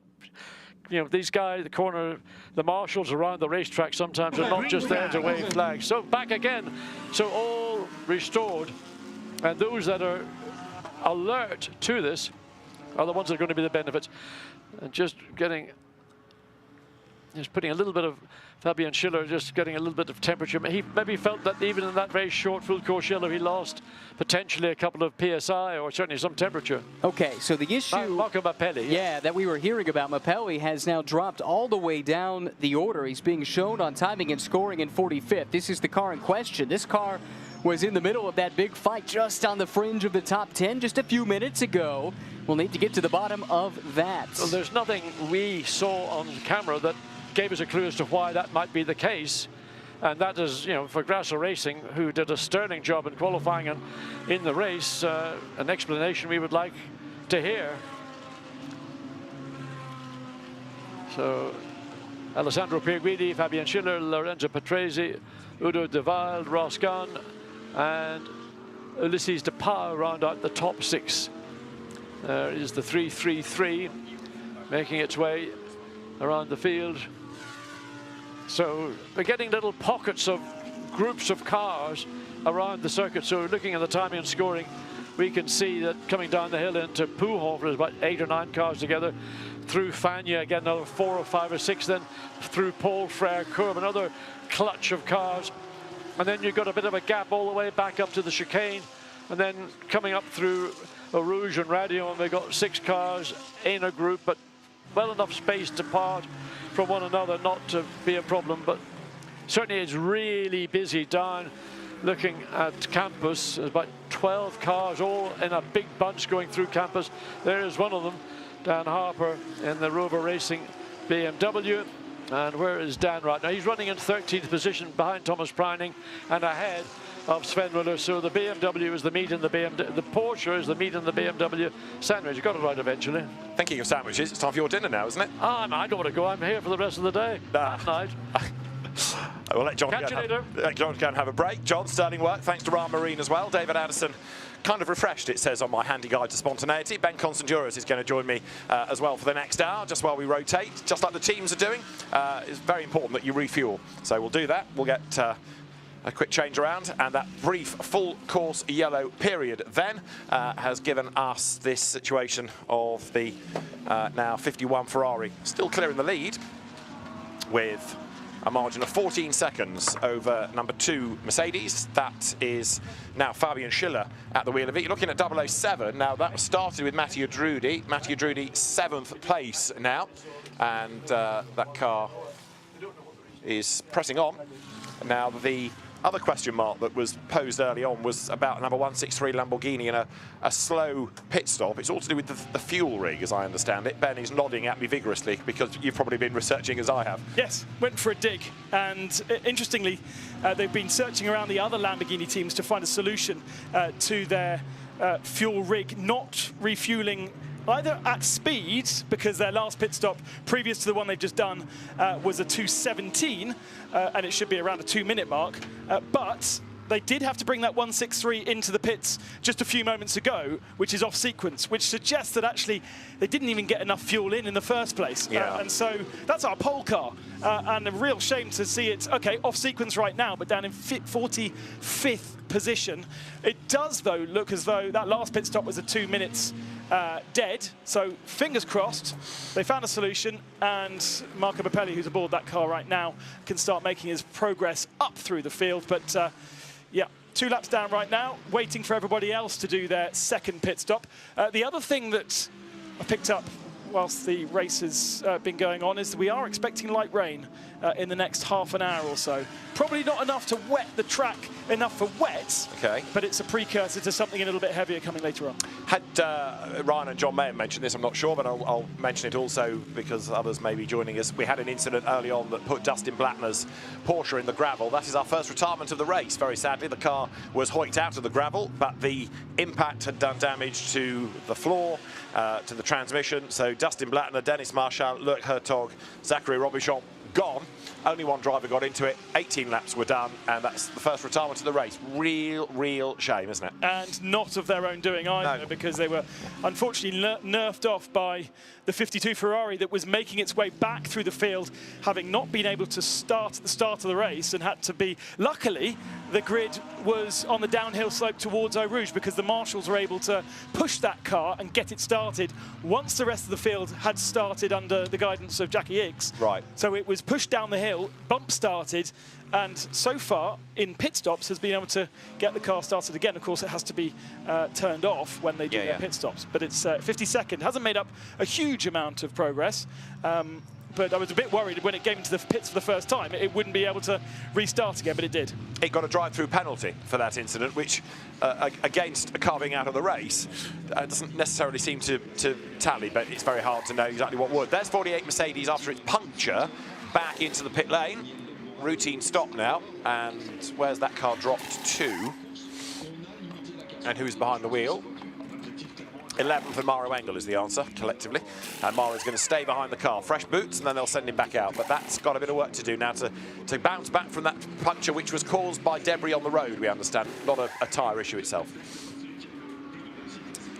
You know, these guys, the marshals around the racetrack sometimes are not just there to wave flags. So back again. So all restored. And those that are alert to this are the ones that are going to be the benefits. And just putting a little bit of Fabian Schiller, just getting a little bit of temperature. He maybe felt that even in that very short full course yellow, he lost potentially a couple of PSI or certainly some temperature. Okay, so the issue... Marco Mappelli. Yeah, that we were hearing about. Mappelli has now dropped all the way down the order. He's being shown on timing and scoring in 45th. This is the car in question. This car was in the middle of that big fight just on the fringe of the top 10 just a few minutes ago. We'll need to get to the bottom of that. Well, there's nothing we saw on camera that gave us a clue as to why that might be the case. And that is, you know, for Grasser Racing, who did a sterling job in qualifying and in the race, an explanation we would like to hear. So, Alessandro Pierguidi, Fabian Schiller, Lorenzo Patrese, Udo de Wilde, Ross Gunn, and Ulysses de Pauw round out the top 6. There is the 333 making its way around the field. So we're getting little pockets of groups of cars around the circuit. So looking at the timing and scoring, we can see that coming down the hill into Puhov, there's about 8 or 9 cars together. Through Fagnes, again, another 4 or 5 or 6. Then through Paul Frere Curve, another clutch of cars. And then you've got a bit of a gap all the way back up to the chicane. And then coming up through Rouge and Radio, and we've got 6 cars in a group, but well enough space to part from one another not to be a problem. But certainly it's really busy down looking at campus. There's about 12 cars all in a big bunch going through campus. There is one of them, Dan Harper in the Rover Racing BMW. And where is Dan right now? He's running in 13th position behind Thomas Preining and ahead of Sven Müller. So the BMW is the meat in the BMW. The Porsche is the meat in the BMW sandwich. You got it right eventually. Thinking of sandwiches, it's time for your dinner now, isn't it? I don't want to go. I'm here for the rest of the day. That night. We'll let John Catch you later. Go and have a break. John, sterling work. Thanks to Ryan Marine as well. David Addison, kind of refreshed, it says on my handy guide to spontaneity. Ben Constanduras is going to join me as well for the next hour, just while we rotate, just like the teams are doing. It's very important that you refuel. So we'll do that. We'll get a quick change around, and that brief full course yellow period then has given us this situation of the now 51 Ferrari still clear in the lead with a margin of 14 seconds over number 2 Mercedes. That is now Fabian Schiller at the wheel of it. You're looking at 007. Now that started with Mattia Drudi. Mattia Drudi 7th place now, and that car is pressing on. Now the other question mark that was posed early on was about number 163 Lamborghini and a slow pit stop. It's all to do with the fuel rig, as I understand it. Ben is nodding at me vigorously because you've probably been researching as I have. Yes, went for a dig, and interestingly, they've been searching around the other Lamborghini teams to find a solution to their fuel rig not refueling either at speed, because their last pit stop previous to the one they've just done was a 2:17, and it should be around a 2-minute mark, but they did have to bring that 163 into the pits just a few moments ago, which is off sequence, which suggests that actually they didn't even get enough fuel in the first place. Yeah. And so that's our pole car, and a real shame to see it, okay, off sequence right now, but down in 45th position. It does, though, look as though that last pit stop was a 2 minutes dead, so fingers crossed they found a solution, and Marco Mappelli, who's aboard that car right now, can start making his progress up through the field. But yeah, 2 laps down right now, waiting for everybody else to do their second pit stop. The other thing that I picked up whilst the race has been going on is that we are expecting light rain in the next half an hour or so. Probably not enough to wet the track, enough for wet, okay, but it's a precursor to something a little bit heavier coming later on. Had Ryan and John may have mentioned this, I'm not sure, but I'll mention it also because others may be joining us. We had an incident early on that put Dustin Blattner's Porsche in the gravel. That is our first retirement of the race. Very sadly, the car was hoiked out of the gravel, but the impact had done damage to the floor, to the transmission. So Dustin Blattner, Dennis Marchal, Luc Hertog, Zachary Robichon, gone. Only one driver got into it. 18 laps were done, and that's the first retirement of the race. Real shame, isn't it? And not of their own doing either, because they were unfortunately nerfed off by the 52 Ferrari that was making its way back through the field, having not been able to start at the start of the race and had to be... Luckily, the grid was on the downhill slope towards Eau Rouge because the marshals were able to push that car and get it started once the rest of the field had started under the guidance of Jackie Higgs. Right. So it was pushed down the hill, bump started, and so far in pit stops has been able to get the car started again. Of course, it has to be turned off when they do their pit stops. But it's 52nd, hasn't made up a huge amount of progress. But I was a bit worried when it came into the pits for the first time, it wouldn't be able to restart again, but it did. It got a drive-through penalty for that incident, which, against carving out of the race, doesn't necessarily seem to tally, but it's very hard to know exactly what would. There's 48 Mercedes after its puncture, back into the pit lane. Routine stop now, and where's that car dropped to? And who's behind the wheel? 11 for Mario Engel is the answer, collectively. And Mario's going to stay behind the car. Fresh boots, and then they'll send him back out. But that's got a bit of work to do now to bounce back from that puncture, which was caused by debris on the road, we understand, not a tyre issue itself.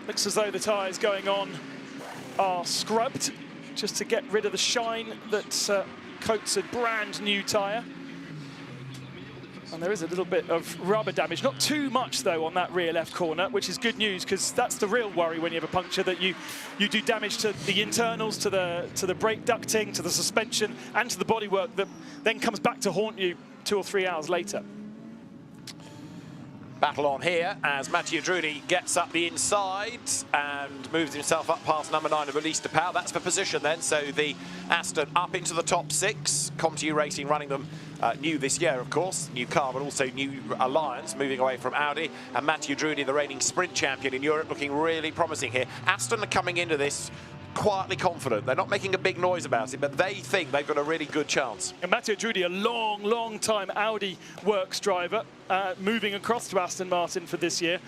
Looks as though the tyres going on are scrubbed, just to get rid of the shine that coats a brand new tyre. And there is a little bit of rubber damage, not too much though on that rear left corner, which is good news because that's the real worry when you have a puncture, that you do damage to the internals, to the brake ducting, to the suspension, and to the bodywork that then comes back to haunt you 2 or 3 hours later. Battle on here as Mathieu Drudi gets up the inside and moves himself up past number 9 of Elise de Pau. That's for position then. So the Aston up into the top 6. ComTU Racing running them new this year, of course. New car, but also new alliance, moving away from Audi. And Mathieu Drudi, the reigning sprint champion in Europe, looking really promising here. Aston are coming into this quietly confident. They're not making a big noise about it, but they think they've got a really good chance. And Mathieu Drudi, a long time Audi works driver, moving across to Aston Martin for this year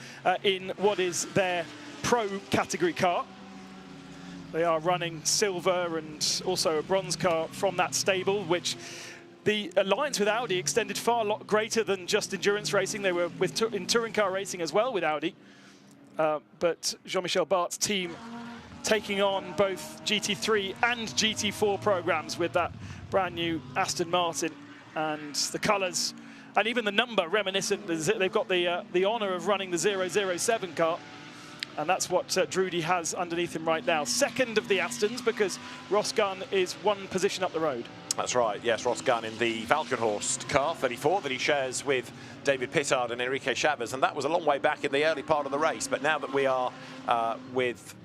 in what is their pro category car. They are running silver and also a bronze car from that stable, which the alliance with Audi extended far greater than just endurance racing. They were in touring car racing as well with Audi. But Jean-Michel Bart's team taking on both GT3 and GT4 programs with that brand new Aston Martin, and the colours and even the number reminiscent. They've got the honour of running the 007 car, and that's what Drudi has underneath him right now. Second of the Astons, because Ross Gunn is one position up the road. That's right, yes, Ross Gunn in the Valkenhorst car 34 that he shares with David Pittard and Enrique Chavez, and that was a long way back in the early part of the race. But now that we are with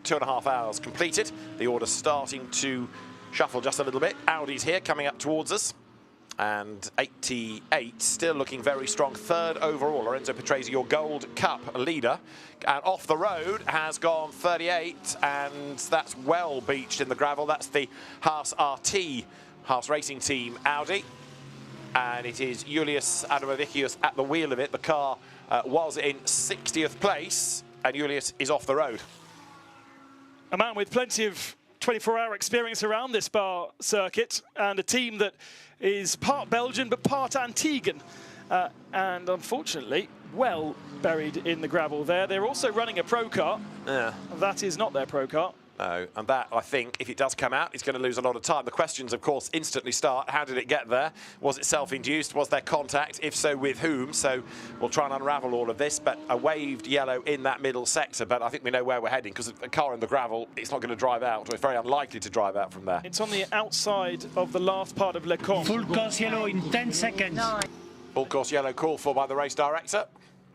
2.5 hours completed, the order's starting to shuffle just a little bit. Audi's here coming up towards us, and 88 still looking very strong. Third overall, Lorenzo Petresi, your Gold Cup leader. And off the road has gone 38, and that's well beached in the gravel. That's the Haas RT, Haas Racing Team Audi. And it is Julius Adamavicius at the wheel of it. The car was in 60th place, and Julius is off the road. A man with plenty of 24-hour experience around this Spa circuit, and a team that is part Belgian but part Antiguan, and unfortunately well buried in the gravel there. They're also running a pro car. Yeah. That is not their pro car. No, and that, I think, if it does come out, it's going to lose a lot of time. The questions, of course, instantly start. How did it get there? Was it self-induced? Was there contact? If so, with whom? So we'll try and unravel all of this, but a waved yellow in that middle sector, but I think we know where we're heading, because a car in the gravel, it's not going to drive out, or it's very unlikely to drive out from there. It's on the outside of the last part of Le Comte. Full course yellow in 10 seconds. Full course yellow called for by the race director.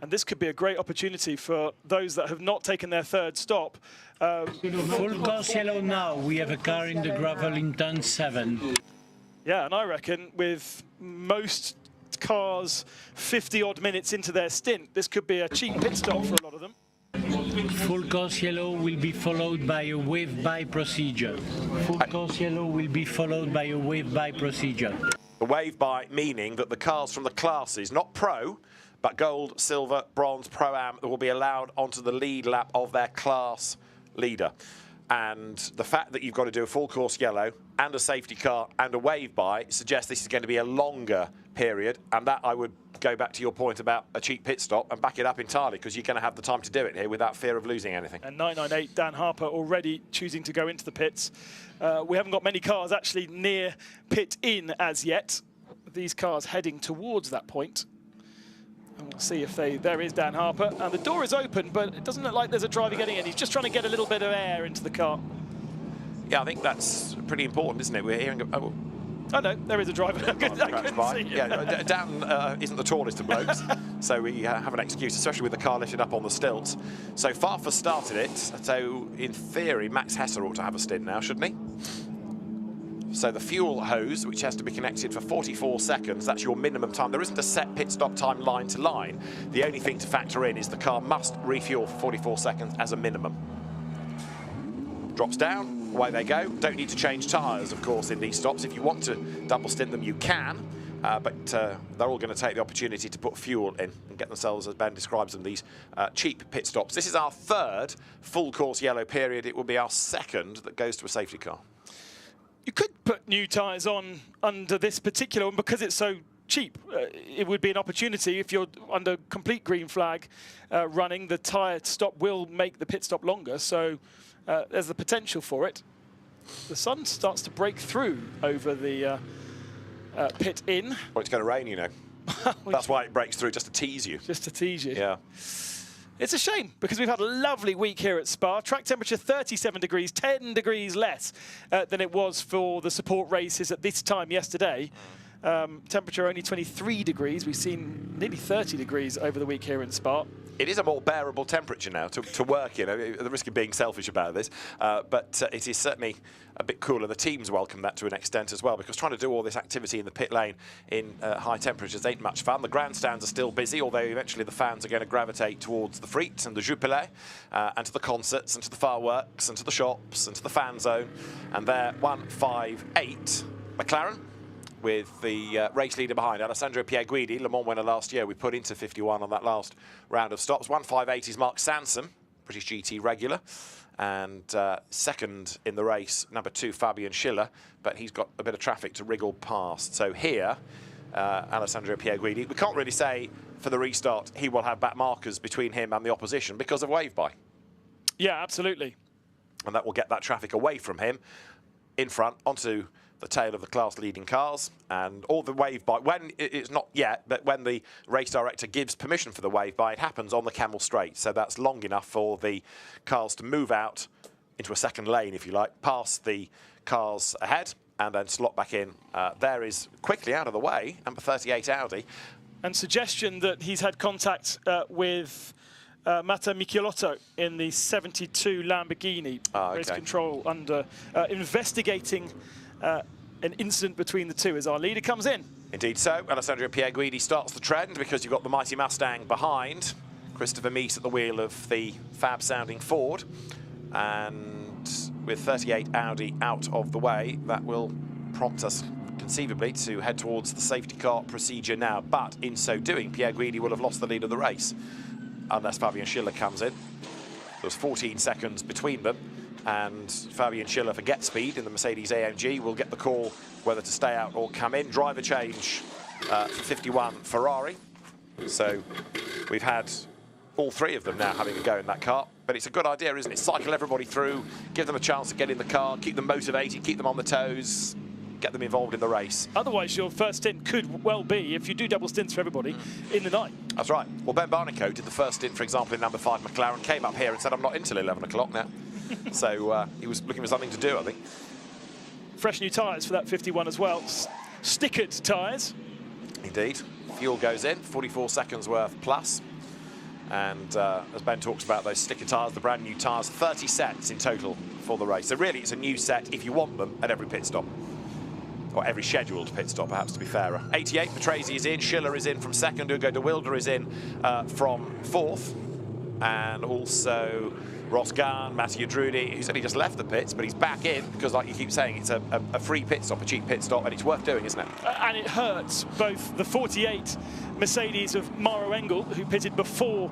And this could be a great opportunity for those that have not taken their third stop. Full course yellow now. We have a car in the gravel in turn 7. Yeah, and I reckon with most cars 50-odd minutes into their stint, this could be a cheap pit stop for a lot of them. Full course yellow will be followed by a wave-by procedure. Full course yellow will be followed by a wave-by procedure. The wave-by meaning that the cars from the classes, not pro, but gold, silver, bronze, pro-am, that will be allowed onto the lead lap of their class leader. And the fact that you've got to do a full course yellow and a safety car and a wave by suggests this is going to be a longer period. And that I would go back to your point about a cheap pit stop and back it up entirely, because you're going to have the time to do it here without fear of losing anything. And 998, Dan Harper already choosing to go into the pits. We haven't got many cars actually near pit in as yet. These cars heading towards that point. And we'll see if there is Dan Harper. And the door is open, but it doesn't look like there's a driver getting in. He's just trying to get a little bit of air into the car. Yeah, I think that's pretty important, isn't it? We're hearing... Oh no, there is a driver. I couldn't see him. Yeah, Dan isn't the tallest of blokes, so we have an excuse, especially with the car lifted up on the stilts. So Farfus started it, so in theory, Max Hesser ought to have a stint now, shouldn't he? So the fuel hose, which has to be connected for 44 seconds, that's your minimum time. There isn't a set pit stop time line to line. The only thing to factor in is the car must refuel for 44 seconds as a minimum. Drops down, away they go. Don't need to change tyres, of course, in these stops. If you want to double stint them, you can. But they're all going to take the opportunity to put fuel in and get themselves, as Ben describes them, these cheap pit stops. This is our third full course yellow period. It will be our second that goes to a safety car. You could put new tyres on under this particular one because it's so cheap. It would be an opportunity if you're under complete green flag running. The tyre stop will make the pit stop longer, so there's the potential for it. The sun starts to break through over the pit in. Well, it's going to rain, you know. That's why it breaks through, just to tease you. Just to tease you. Yeah. It's a shame, because we've had a lovely week here at Spa. Track temperature 37 degrees, 10 degrees less than it was for the support races at this time yesterday. Temperature only 23 degrees. We've seen nearly 30 degrees over the week here in Spa. It is a more bearable temperature now to work in, at the risk of being selfish about this, but it is certainly a bit cooler. The teams welcome that to an extent as well, because trying to do all this activity in the pit lane in high temperatures ain't much fun. The grandstands are still busy, although eventually the fans are going to gravitate towards the frites and the jupiler, and to the concerts and to the fireworks and to the shops and to the fan zone. And there, 158 McLaren, with the race leader behind, Alessandro Pierguidi, Le Mans winner last year. We put into 51 on that last round of stops. 158 is Mark Sansom, British GT regular, and second in the race, number 2, Fabian Schiller, but he's got a bit of traffic to wriggle past. So here, Alessandro Pierguidi, we can't really say for the restart he will have back markers between him and the opposition because of wave-by. Yeah, absolutely. And that will get that traffic away from him, in front, onto the tail of the class-leading cars, and all the wave-by, when it's not yet, but when the race director gives permission for the wave-by, it happens on the Camel Straight, so that's long enough for the cars to move out into a second lane, if you like, past the cars ahead, and then slot back in. There is quickly out of the way, number 38 Audi. And suggestion that he's had contact with Matta Michelotto in the 72 Lamborghini. Race control under investigating an incident between the two as our leader comes in. Indeed so. Alessandro Pierguidi starts the trend because you've got the mighty Mustang behind. Christopher Meese at the wheel of the fab-sounding Ford. And with 38 Audi out of the way, that will prompt us conceivably to head towards the safety car procedure now. But in so doing, Pierguidi will have lost the lead of the race, unless Fabian Schiller comes in. There's 14 seconds between them, and Fabian Schiller for get speed in the Mercedes AMG will get the call whether to stay out or come in. Driver change for 51 Ferrari. So we've had all three of them now having a go in that car. But it's a good idea, isn't it? Cycle everybody through, give them a chance to get in the car, keep them motivated, keep them on the toes, get them involved in the race. Otherwise, your first stint could well be, if you do double stints for everybody, in the night. That's right. Well, Ben Barnicoat did the first stint, for example, in number 5 McLaren, came up here and said, I'm not in till 11 o'clock now. So he was looking for something to do, I think. Fresh new tyres for that 51 as well. Stickered tyres. Indeed. Fuel goes in, 44 seconds worth plus. And as Ben talks about those sticker tyres, the brand new tyres, 30 sets in total for the race. So really, it's a new set if you want them at every pit stop. Or every scheduled pit stop, perhaps, to be fairer. 88, Patrese is in, Schiller is in from second, Hugo de Wilde is in from fourth. And also Ross Gunn, Mattia Drudi, who's only just left the pits, but he's back in because, like you keep saying, it's a free pit stop, a cheap pit stop, and it's worth doing, isn't it? And it hurts both the 48 Mercedes of Maro Engel, who pitted before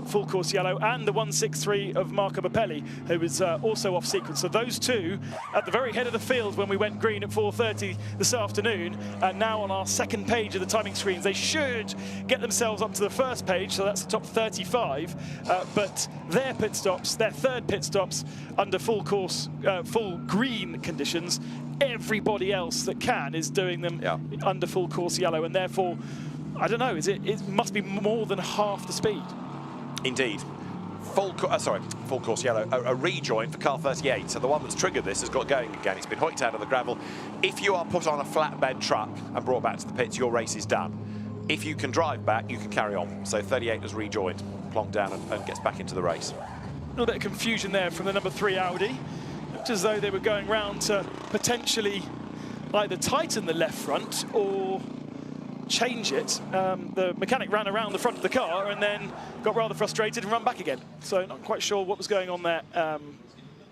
full course yellow, and the 163 of Marco Bappelli, who was also off sequence. So those two at the very head of the field when we went green at 4:30 this afternoon, and now on our second page of the timing screens. They should get themselves up to the first page, so that's the top 35, but their pit stops, their third pit stops under full course, full green conditions, everybody else that can is doing them under full course yellow, and therefore, I don't know, it must be more than half the speed. Indeed. Full course yellow, a rejoin for car 38. So the one that's triggered this has got going again. It's been hoiked out of the gravel. If you are put on a flatbed truck and brought back to the pits, your race is done. If you can drive back, you can carry on. So 38 has rejoined, plonked down and gets back into the race. A little bit of confusion there from the number 3 Audi. Looked as though they were going round to potentially either tighten the left front or change it. The mechanic ran around the front of the car and then got rather frustrated and ran back again. So not quite sure what was going on there.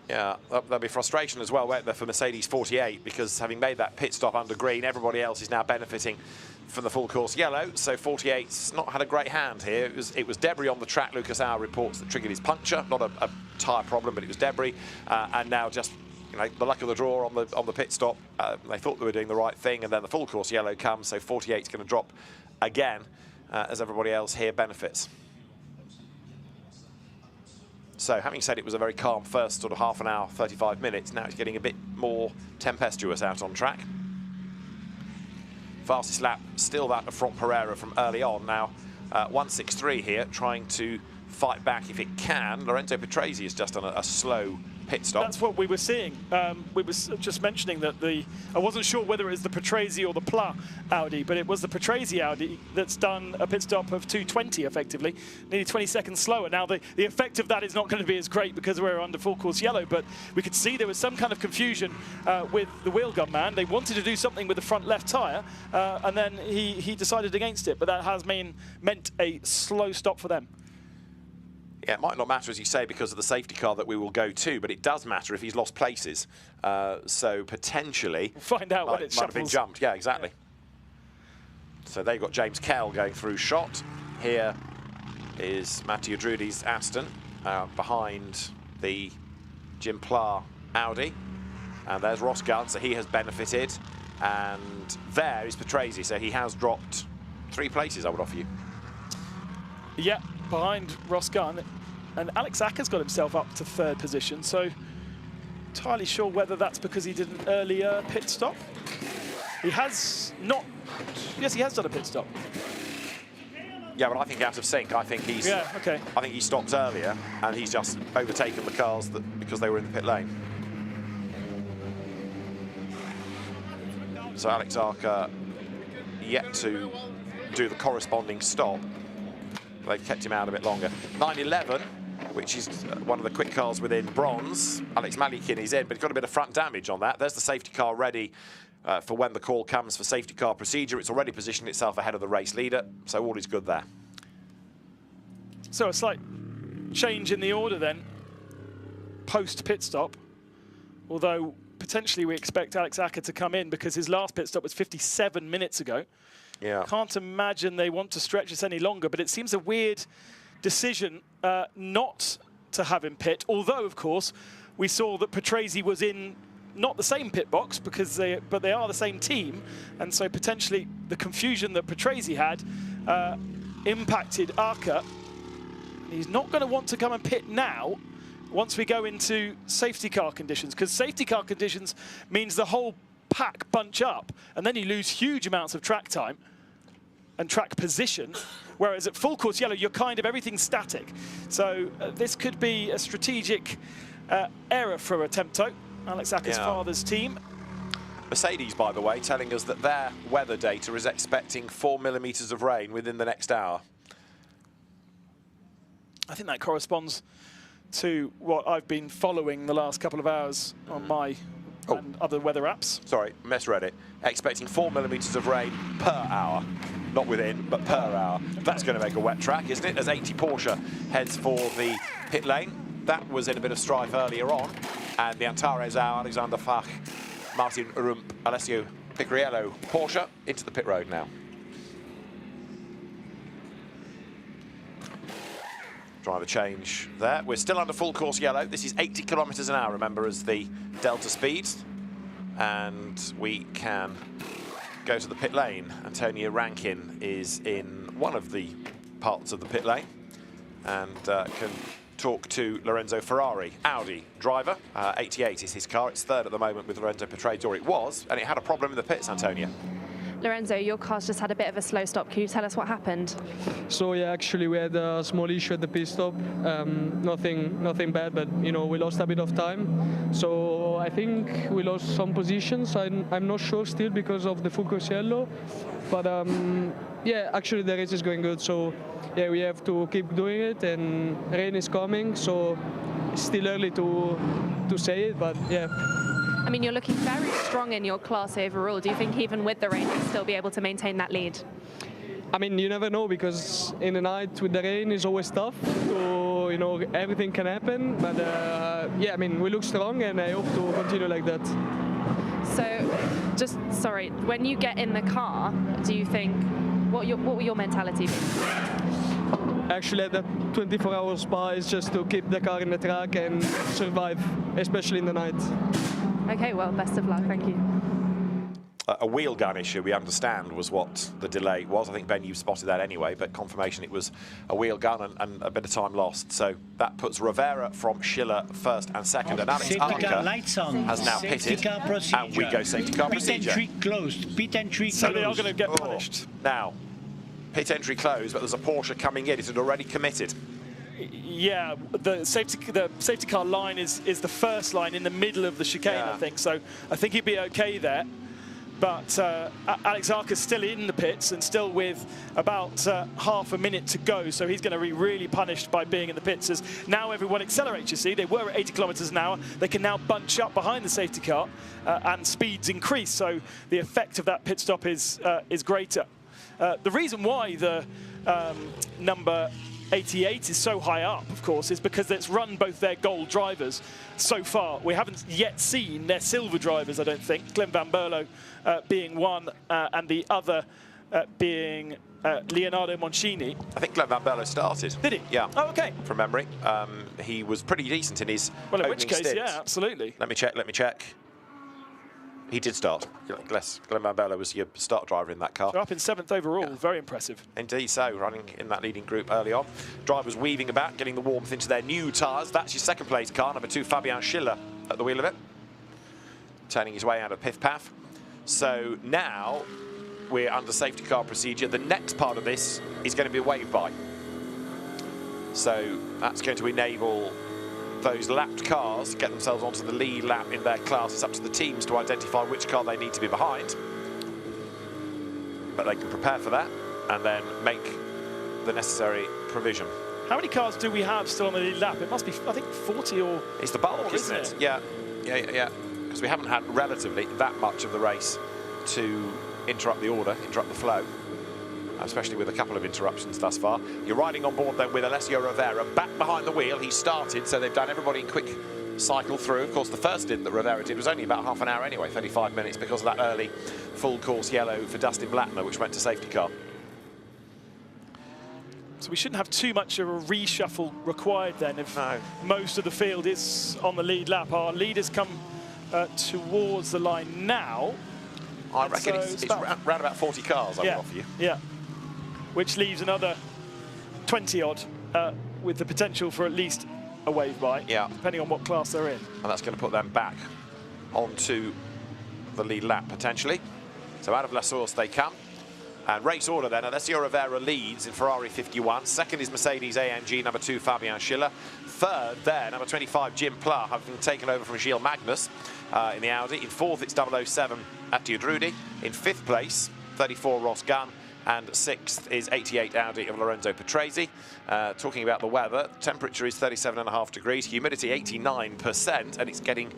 Yeah, there'll be frustration as well, won't there, for Mercedes 48, because having made that pit stop under green, everybody else is now benefiting from the full course yellow. So 48's not had a great hand here. It was debris on the track. Lucas Auer reports that triggered his puncture. Not a tyre problem, but it was debris. And now just, you know, the luck of the draw on the pit stop. They thought they were doing the right thing, and then the full course yellow comes. So 48's going to drop again, as everybody else here benefits. So having said it was a very calm first sort of half an hour, 35 minutes, now it's getting a bit more tempestuous out on track. Fastest lap, still that from Pereira from early on. Now 163 here, trying to fight back if it can. Lorenzo Petresi has just done a slow pit stop. That's what we were seeing. We were just mentioning that I wasn't sure whether it was the Petresi or the Pla Audi, but it was the Petresi Audi that's done a pit stop of 2:20 effectively, nearly 20 seconds slower. Now the effect of that is not going to be as great because we're under full course yellow, but we could see there was some kind of confusion with the wheel gun man. They wanted to do something with the front left tyre, and then he decided against it, but that has meant a slow stop for them. Yeah, it might not matter, as you say, because of the safety car that we will go to, but it does matter if he's lost places. So potentially... We'll find out when it might have been jumped. Yeah, exactly. Yeah. So they've got James Kell going through shot. Here is Mattia Drudi's Aston behind the Jim Pla Audi. And there's Ross Gunn, so he has benefited. And there is Petresi, so he has dropped 3 places, I would offer you. Yeah, behind Ross Gunn, and Alex Acker's got himself up to 3rd position, so entirely sure whether that's because he did an earlier pit stop. He has not. Yes, he has done a pit stop. Yeah, but I think out of sync. I think he's. Yeah, okay. I think he stopped earlier, and he's just overtaken the cars because they were in the pit lane. So Alex Archer yet to do the corresponding stop. They've kept him out a bit longer. 911, which is one of the quick cars within bronze. Alex Malikin is in, but he's got a bit of front damage on that. There's the safety car ready for when the call comes for safety car procedure. It's already positioned itself ahead of the race leader, so all is good there. So a slight change in the order then, post-pit stop, although potentially we expect Alex Acker to come in because his last pit stop was 57 minutes ago. Yeah. Can't imagine they want to stretch this any longer, but it seems a weird decision not to have him pit, although, of course, we saw that Petresi was in not the same pit box, but they are the same team, and so potentially the confusion that Petresi had impacted Archer. He's not going to want to come and pit now once we go into safety car conditions, because safety car conditions means the whole pack bunch up, and then you lose huge amounts of track time and track position, whereas at full course yellow, you're kind of everything's static. So this could be a strategic error for Attempto, Alex Acker's father's team. Mercedes, by the way, telling us that their weather data is expecting 4 millimetres of rain within the next hour. I think that corresponds to what I've been following the last couple of hours on my and other weather apps. Sorry, misread it. Expecting 4 millimetres of rain per hour. Not within, but per hour. That's going to make a wet track, isn't it? As 80 Porsche heads for the pit lane. that was in a bit of strife earlier on. And the Antares out, Alexander Fach, Martin Rump, Alessio Picriello, Porsche into the pit road now. Driver change there. We're still under full course yellow. This is 80 kilometers an hour, remember, as the delta speeds. And we can go to the pit lane. Antonio Rankin is in one of the parts of the pit lane and can talk to Lorenzo Ferrari, Audi driver. 88 is his car. It's third at the moment with Lorenzo Petrades, or it was, and it had a problem in the pits, Antonio. Lorenzo, your car's just had a bit of a slow stop. Can you tell us what happened? So yeah, actually we had a small issue at the pit stop. Nothing bad, but you know, we lost a bit of time. So I think we lost some positions. I'm not sure still because of the full course yellow, but yeah, actually the race is going good. So yeah, we have to keep doing it, and rain is coming, so it's still early to say it, but yeah. I mean, you're looking very strong in your class overall. Do you think even with the rain, you'll still be able to maintain that lead? I mean, you never know, because in the night with the rain is always tough. So, you know, everything can happen. But yeah, I mean, we look strong, and I hope to continue like that. So, just, sorry, when you get in the car, do you think, what will your mentality be? Actually, the 24-hour spa is just to keep the car in the track and survive, especially in the night. Okay, well, best of luck. Thank you. A wheel gun issue, we understand, was what the delay was. I think, Ben, you spotted that anyway, but confirmation it was a wheel gun and a bit of time lost. So that puts Rivera from Schiller first and second, and Alex Arca has now pitted, and we go safety car procedure. Pit entry closed. Pit entry closed. So they are going to get punished. Now, pit entry closed, but there's a Porsche coming in. It had already committed. Yeah, the safety car line is the first line in the middle of the chicane, I think. So I think he'd be okay there. But Alex Arca's still in the pits and still with about half a minute to go. So he's going to be really punished by being in the pits. As now everyone accelerates, you see. They were at 80 kilometers an hour. They can now bunch up behind the safety car and speeds increase. So the effect of that pit stop is greater. The reason why the number 88 is so high up, of course, is because it's run both their gold drivers so far. We haven't yet seen their silver drivers, I don't think. Glenn Van Berlo being one, and the other being Leonardo Moncini. I think Glenn Van Berlo started. Did he? Yeah. Oh, okay. From memory. He was pretty decent in his opening opening case, stint. yeah, absolutely. Let me check. He did start. Glenn Van Berlo was your start driver in that car. So up in 7th overall, very impressive. Indeed so, running in that leading group early on. Drivers weaving about, getting the warmth into their new tyres. That's your second place car, number 2, Fabian Schiller at the wheel of it. Turning his way out of Piff Paff. So now we're under safety car procedure. The next part of this is going to be a wave by. So that's going to enable those lapped cars get themselves onto the lead lap in their class. It's up to the teams to identify which car they need to be behind. But they can prepare for that and then make the necessary provision. How many cars do we have still on the lead lap? It must be, I think, 40 or... It's the bulk, isn't it? Yeah. Because we haven't had relatively that much of the race to interrupt the order, interrupt the flow, especially with a couple of interruptions thus far. You're riding on board then with Alessio Rivera back behind the wheel. He started, so they've done everybody in quick cycle through. Of course, the first stint that Rivera did was only about half an hour anyway, 35 minutes, because of that early full course yellow for Dustin Blattner, which went to safety car. So we shouldn't have too much of a reshuffle required then if most of the field is on the lead lap. Our leaders come towards the line now. I reckon it's around about 40 cars, I would offer you. Yeah, which leaves another 20-odd with the potential for at least a wave by, depending on what class they're in. And that's going to put them back onto the lead lap, potentially. So out of La Source they come. And race order then, Alessio Rivera leads in Ferrari 51. Second is Mercedes AMG, number 2, Fabian Schiller. Third there, number 25, Jim Pla, having taken over from Gilles Magnus in the Audi. In fourth, it's 007, Attila Drudi. In fifth place, 34, Ross Gunn. And sixth is 88 Audi of Lorenzo Petresi. Talking about the weather, temperature is 37.5 degrees, humidity 89%, and it's getting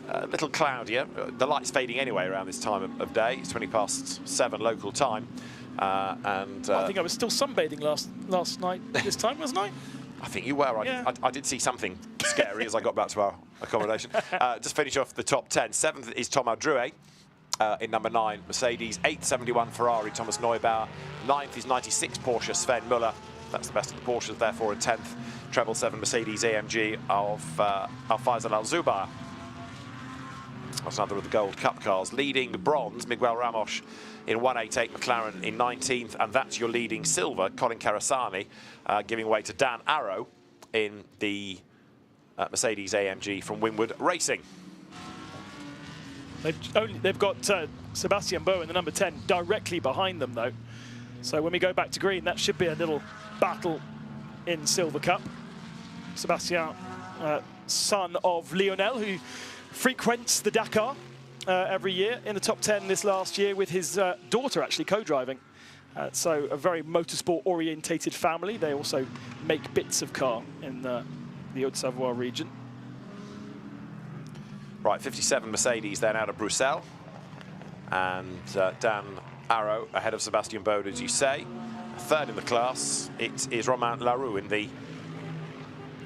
a little cloudier. The light's fading anyway around this time of day. It's 7:20 local time. I think I was still sunbathing last night this time, wasn't I? I think you were. I did see something scary as I got back to our accommodation. Just finish off the top 10. 7th is Thomas Drouet in number 9, Mercedes. 8th, 71 Ferrari, Thomas Neubauer. 9th is 96 Porsche, Sven Müller. That's the best of the Porsches, therefore, in 10th. Treble 7 Mercedes AMG of Al-Faisal Al-Zubair. That's another of the Gold Cup cars. Leading bronze, Miguel Ramos in 188, McLaren in 19th, and that's your leading silver, Colin Carasani, giving way to Dan Arrow in the Mercedes AMG from Winward Racing. They've got Sebastian Boe in the number 10 directly behind them, though. So when we go back to green, that should be a little battle in Silver Cup. Sebastian, son of Lionel, who frequents the Dakar every year, in the top 10 this last year with his daughter actually co-driving. So a very motorsport orientated family. They also make bits of car in the Haute-Savoie region. Right, 57 Mercedes then out of Bruxelles. And Dan Arrow ahead of Sebastian Bode, as you say. Third in the class, it is Romain Laroux in the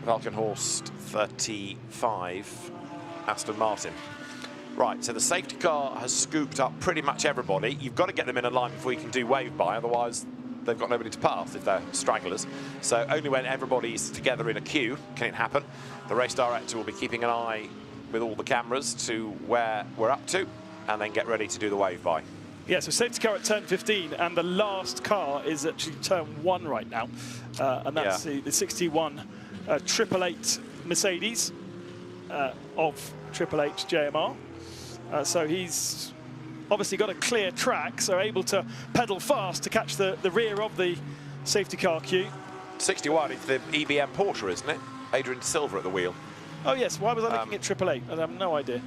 Valkenhorst 35 Aston Martin. Right, so the safety car has scooped up pretty much everybody. You've got to get them in a line before you can do wave by, otherwise they've got nobody to pass if they're stragglers. So only when everybody's together in a queue can it happen. The race director will be keeping an eye with all the cameras to where we're up to, and then get ready to do the wave by. Yeah, so safety car at turn 15, and the last car is actually turn 1 right now, and that's the 61 888 Mercedes of Triple H JMR. So he's obviously got a clear track, so able to pedal fast to catch the rear of the safety car queue. 61, it's the EBM Porsche, isn't it? Adrian Silva at the wheel. Oh yes, why was I looking at Triple Eight? I have no idea.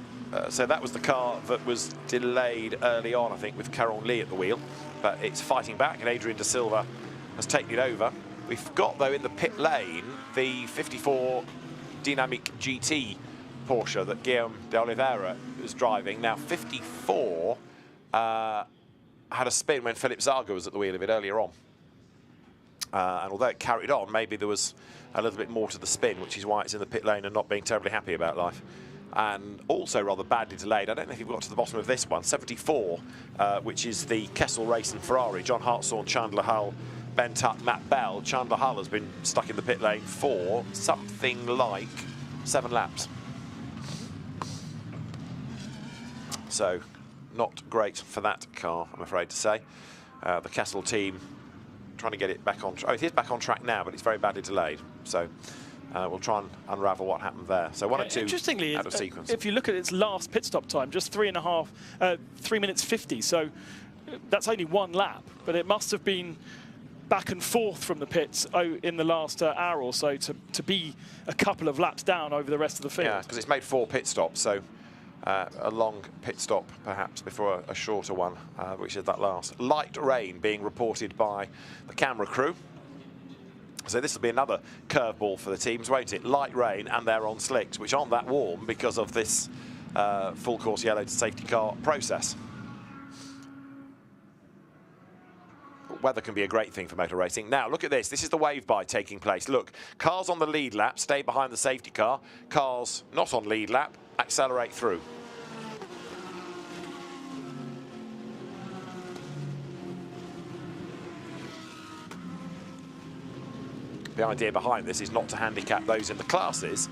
So that was the car that was delayed early on, I think, with Caron Lee at the wheel. But it's fighting back, and Adrian De Silva has taken it over. We've got, though, in the pit lane, the 54 Dynamic GT Porsche that Guillaume de Oliveira was driving. Now, 54 had a spin when Philippe Zaga was at the wheel of it earlier on. And although it carried on, maybe there was a little bit more to the spin, which is why it's in the pit lane and not being terribly happy about life. And also rather badly delayed. I don't know if you've got to the bottom of this one. 74, which is the Kessel Racing Ferrari. John Hartshorn, Chandler Hull, Ben Tuck, Matt Bell. Chandler Hull has been stuck in the pit lane for something like 7 laps. So not great for that car, I'm afraid to say. The Kessel team trying to get it back on track. Oh, it is back on track now, but it's very badly delayed. So we'll try and unravel what happened there. So 1 or 2 interestingly, out of sequence. If you look at its last pit stop time, just 3 minutes 50. So that's only 1 lap, but it must have been back and forth from the pits in the last hour or so to be a couple of laps down over the rest of the field. Yeah, because it's made 4 pit stops, so a long pit stop perhaps before a shorter one, which is that last. Light rain being reported by the camera crew. So this will be another curveball for the teams, won't it? Light rain, and they're on slicks, which aren't that warm because of this full course yellow to safety car process. But weather can be a great thing for motor racing. Now, look at this. This is the wave by taking place. Look, cars on the lead lap stay behind the safety car. Cars not on lead lap accelerate through. The idea behind this is not to handicap those in the classes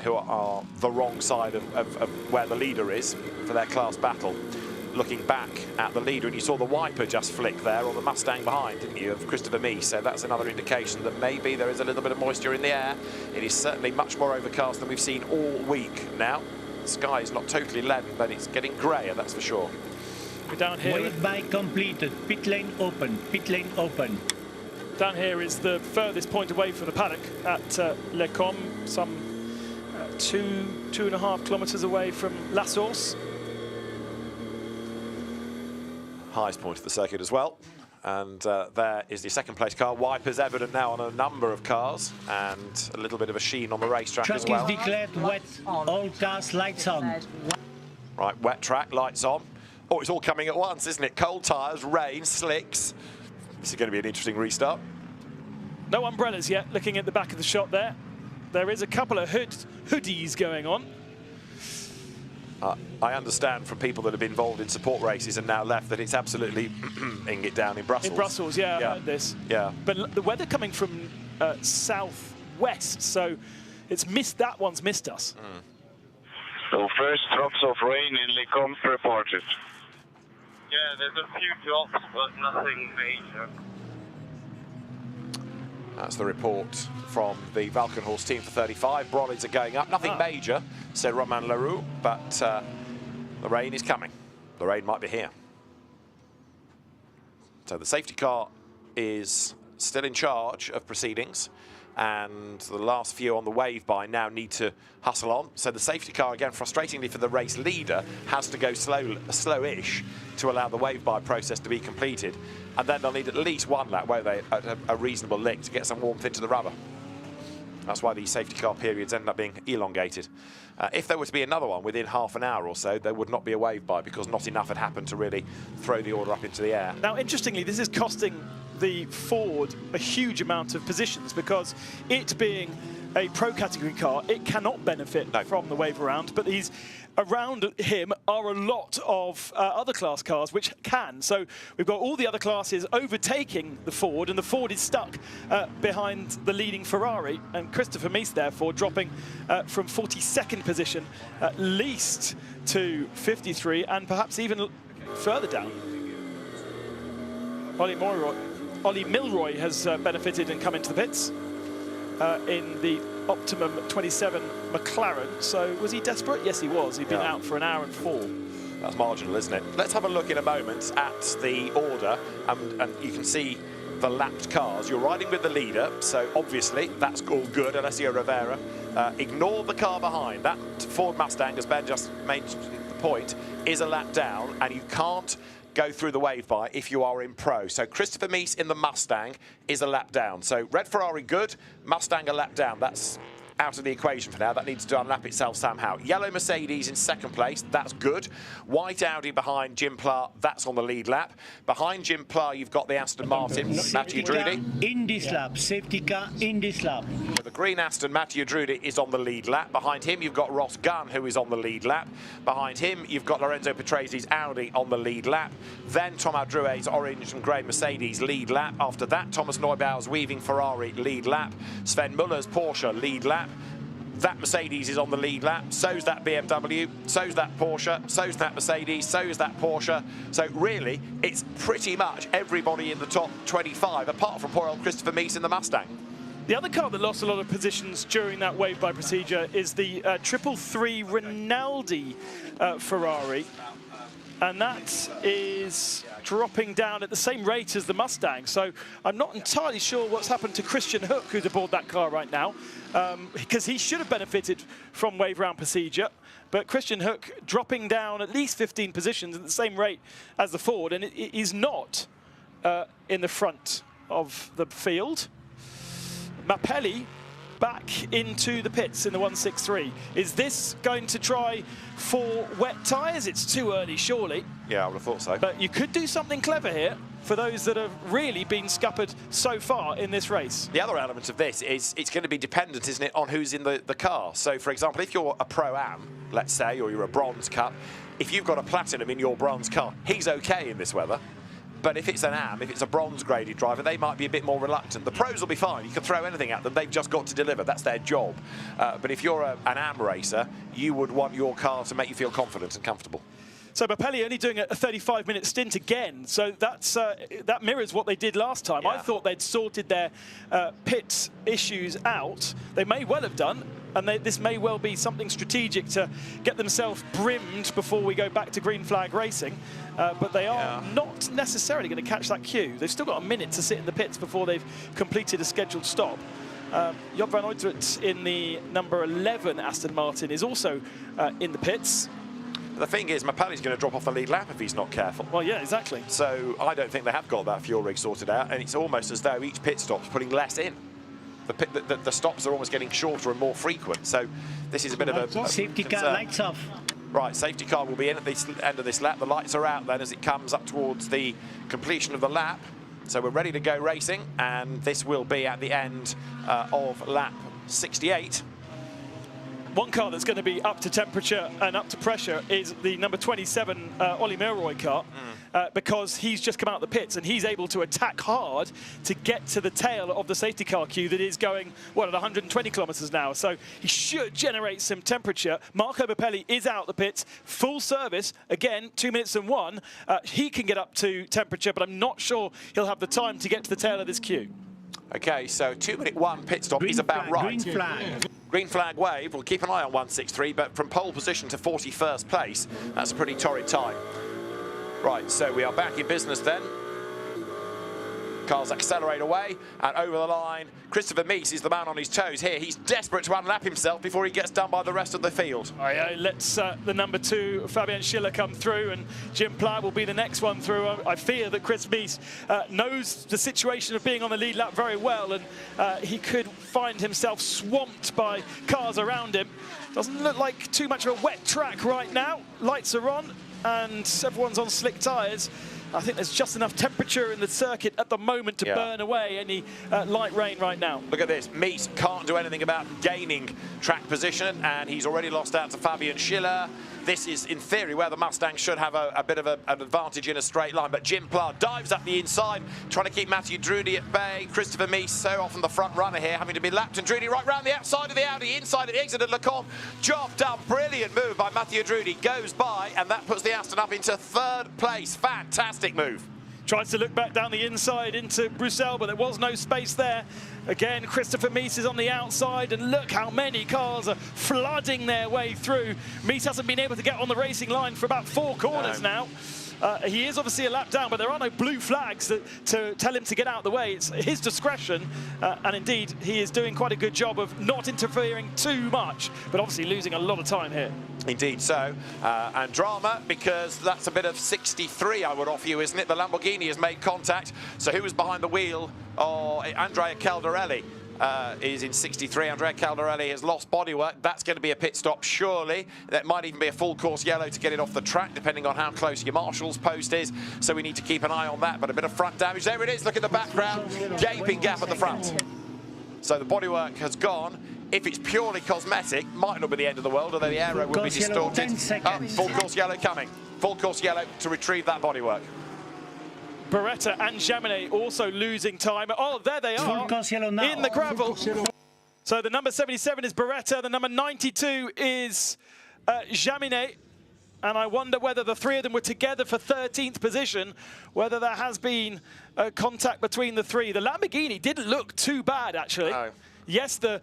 who are the wrong side of where the leader is for their class battle. Looking back at the leader, and you saw the wiper just flick there on the Mustang behind, didn't you, of Christopher Mee? So that's another indication that maybe there is a little bit of moisture in the air. It is certainly much more overcast than we've seen all week now. The sky is not totally leaden, but it's getting greyer, that's for sure. We're down here. Wave by completed. Pit lane open. Pit lane open. Down here is the furthest point away from the paddock at Les Combes, some 2.5 kilometres away from La Source. Highest point of the circuit as well. And there is the second place car. Wipers evident now on a number of cars, and a little bit of a sheen on the racetrack as well. Track is declared wet. All cars lights on. Right, wet track, lights on. Oh, it's all coming at once, isn't it? Cold tyres, rain, slicks. This is going to be an interesting restart. No umbrellas yet, looking at the back of the shot there. There is a couple of hoodies going on. I understand from people that have been involved in support races and now left that it's absolutely ing it down in Brussels. In Brussels, yeah, I heard this. Yeah. But the weather coming from southwest, so it's missed. That one's missed us. So first drops of rain in Lecomte reported. Yeah, there's a few drops, but nothing major. That's the report from the Valkenhorst team for 35. Brollies are going up. Nothing major, said Romain Leroux, but the rain is coming. The rain might be here. So the safety car is still in charge of proceedings, and the last few on the wave by now need to hustle on. So the safety car, again, frustratingly for the race leader, has to go slowish to allow the wave by process to be completed. And then they'll need at least one lap, won't they, at a reasonable lick to get some warmth into the rubber. That's why these safety car periods end up being elongated. If there were to be another one within half an hour or so, there would not be a wave by because not enough had happened to really throw the order up into the air. Now, interestingly, this is costing the Ford a huge amount of positions because it being a pro category car, it cannot benefit from the wave around, but these around him are a lot of other class cars which can. So we've got all the other classes overtaking the Ford, and the Ford is stuck behind the leading Ferrari, and Christopher Mies therefore dropping from 42nd position at least to 53 and perhaps even further down. Ollie Milroy has benefited and come into the pits in the Optimum 27 McLaren. So was he desperate? Yes, he was. He'd been out for an hour and 4. That's marginal, isn't it? Let's have a look in a moment at the order, and you can see the lapped cars. You're riding with the leader, so obviously that's all good. Alessio Rivera. Ignore the car behind. That Ford Mustang, as Ben just made the point, is a lap down, and you can't go through the wave by if you are in pro. So Christopher Mies in the Mustang is a lap down. So red Ferrari good, Mustang a lap down. That's out of the equation for now. That needs to unlap itself somehow. Yellow Mercedes in second place, that's good. White Audi behind Jim Pla, that's on the lead lap. Behind Jim Pla, you've got the Aston Martin, Mathieu Drudy. In this lap, safety car in this lap. The green Aston, Mathieu Drudy, is on the lead lap. Behind him, you've got Ross Gunn, who is on the lead lap. Behind him, you've got Lorenzo Patresi's Audi on the lead lap. Then Thomas Drouet's orange and grey Mercedes lead lap. After that, Thomas Neubauer's weaving Ferrari lead lap. Sven Muller's Porsche lead lap. That Mercedes is on the lead lap, so's that BMW, so's that Porsche, so's that Mercedes, so's that Porsche. So really, it's pretty much everybody in the top 25, apart from poor old Christopher Mies in the Mustang. The other car that lost a lot of positions during that wave by procedure is the 333 Rinaldi Ferrari. And that is dropping down at the same rate as the Mustang. So I'm not entirely sure what's happened to Christian Hook, who's aboard that car right now, because he should have benefited from wave round procedure. But Christian Hook dropping down at least 15 positions at the same rate as the Ford, and it is not in the front of the field. Mappelli back into the pits in the 163. Is this going to try for wet tyres? It's too early, surely. Yeah, I would have thought so. But you could do something clever here for those that have really been scuppered so far in this race. The other element of this is it's going to be dependent, isn't it, on who's in the car. So, for example, if you're a Pro-Am, let's say, or you're a Bronze Cup, if you've got a Platinum in your Bronze car, he's OK in this weather. But if it's an AM, if it's a bronze-graded driver, they might be a bit more reluctant. The pros will be fine. You can throw anything at them. They've just got to deliver. That's their job. But if you're an AM racer, you would want your car to make you feel confident and comfortable. So Mappelli only doing a 35-minute stint again. So that's that mirrors what they did last time. Yeah. I thought they'd sorted their pit issues out. They may well have done. And this may well be something strategic to get themselves brimmed before we go back to green flag racing. But they are not necessarily going to catch that queue. They've still got a minute to sit in the pits before they've completed a scheduled stop. Job van Uitert in the number 11 Aston Martin is also in the pits. The thing is, Mappelli's going to drop off the lead lap if he's not careful. Well, yeah, exactly. So I don't think they have got that fuel rig sorted out, and it's almost as though each pit stop's putting less in. The stops are almost getting shorter and more frequent. So this is a bit of a safety car lights off. Right, safety car will be in at the end of this lap. The lights are out then as it comes up towards the completion of the lap. So we're ready to go racing, and this will be at the end of lap 68. One car that's going to be up to temperature and up to pressure is the number 27 Ollie Milroy car, because he's just come out of the pits and he's able to attack hard to get to the tail of the safety car queue that is going, what, at 120 kilometers now. So he should generate some temperature. Marco Bapelli is out the pits, full service, again, 2 minutes and 1. He can get up to temperature, but I'm not sure he'll have the time to get to the tail of this queue. Okay, so 2-minute 1 pit stop is about right. Green flag. Green flag wave. We'll keep an eye on 163, but from pole position to 41st place, that's a pretty torrid time. Right, so we are back in business then. Cars accelerate away, and over the line, Christopher Mies is the man on his toes here. He's desperate to unlap himself before he gets done by the rest of the field. Let's the number 2, Fabian Schiller, come through, and Jim Platt will be the next one through. I fear that Chris Mies knows the situation of being on the lead lap very well, and he could find himself swamped by cars around him. Doesn't look like too much of a wet track right now. Lights are on, and everyone's on slick tyres. I think there's just enough temperature in the circuit at the moment to burn away any light rain right now. Look at this. Mies can't do anything about gaining track position, and he's already lost out to Fabian Schiller. This is, in theory, where the Mustang should have a bit of an advantage in a straight line. But Jim Platt dives up the inside, trying to keep Mathieu Drudy at bay. Christopher Mies, so often the front runner here, having to be lapped. And Drudy right round the outside of the Audi, inside at the exit of Lecombe. Job done. Brilliant move by Mathieu Drudy. Goes by, and that puts the Aston up into 3rd place. Fantastic move. Tries to look back down the inside into Bruxelles, but there was no space there. Again, Christopher Mies is on the outside, and look how many cars are flooding their way through. Mies hasn't been able to get on the racing line for about 4 corners now. He is obviously a lap down, but there are no blue flags to tell him to get out of the way. It's his discretion, and indeed, he is doing quite a good job of not interfering too much, but obviously losing a lot of time here. Indeed so. And drama, because that's a bit of 63 I would offer you, isn't it? The Lamborghini has made contact. So who was behind the wheel? Oh, Andrea Caldarelli. Is in 63. Andrea Caldarelli has lost bodywork. That's going to be a pit stop, surely. That might even be a full course yellow to get it off the track, depending on how close your marshal's post is. So we need to keep an eye on that. But a bit of front damage. There it is. Look at the background. Gaping gap at the front. So the bodywork has gone. If it's purely cosmetic, might not be the end of the world, although the aero will be distorted. Full course yellow coming. Full course yellow to retrieve that bodywork. Beretta and Jaminet also losing time. Oh, there they are in the gravel. So the number 77 is Beretta, the number 92 is Jaminet. And I wonder whether the 3 of them were together for 13th position, whether there has been contact between the 3. The Lamborghini didn't look too bad, actually. No. Yes, the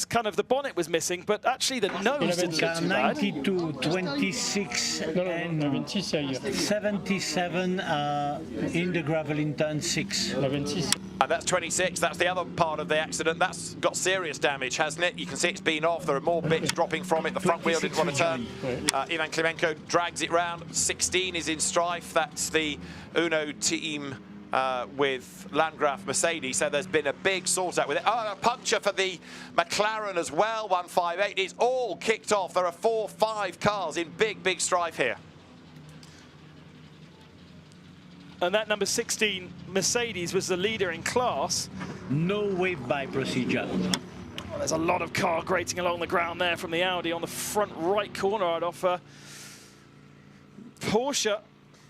kind of the bonnet was missing, but actually the nose didn't look too bad. 92, 26, and 77 in the gravel in turn 6. And that's 26. That's the other part of the accident. That's got serious damage, hasn't it? You can see it's been off. There are more bits dropping from it. The front wheel didn't want to turn. Ivan Klimenko drags it round. 16 is in strife. That's the Uno team with Landgraf Mercedes, so there's been a big sort out with it. Oh, a puncture for the McLaren as well, 158. It's all kicked off. There are 4-5 cars in big strife here. And that number 16 Mercedes was the leader in class. No wave by procedure. Well, there's a lot of car grating along the ground there from the Audi on the front right corner. I'd offer Porsche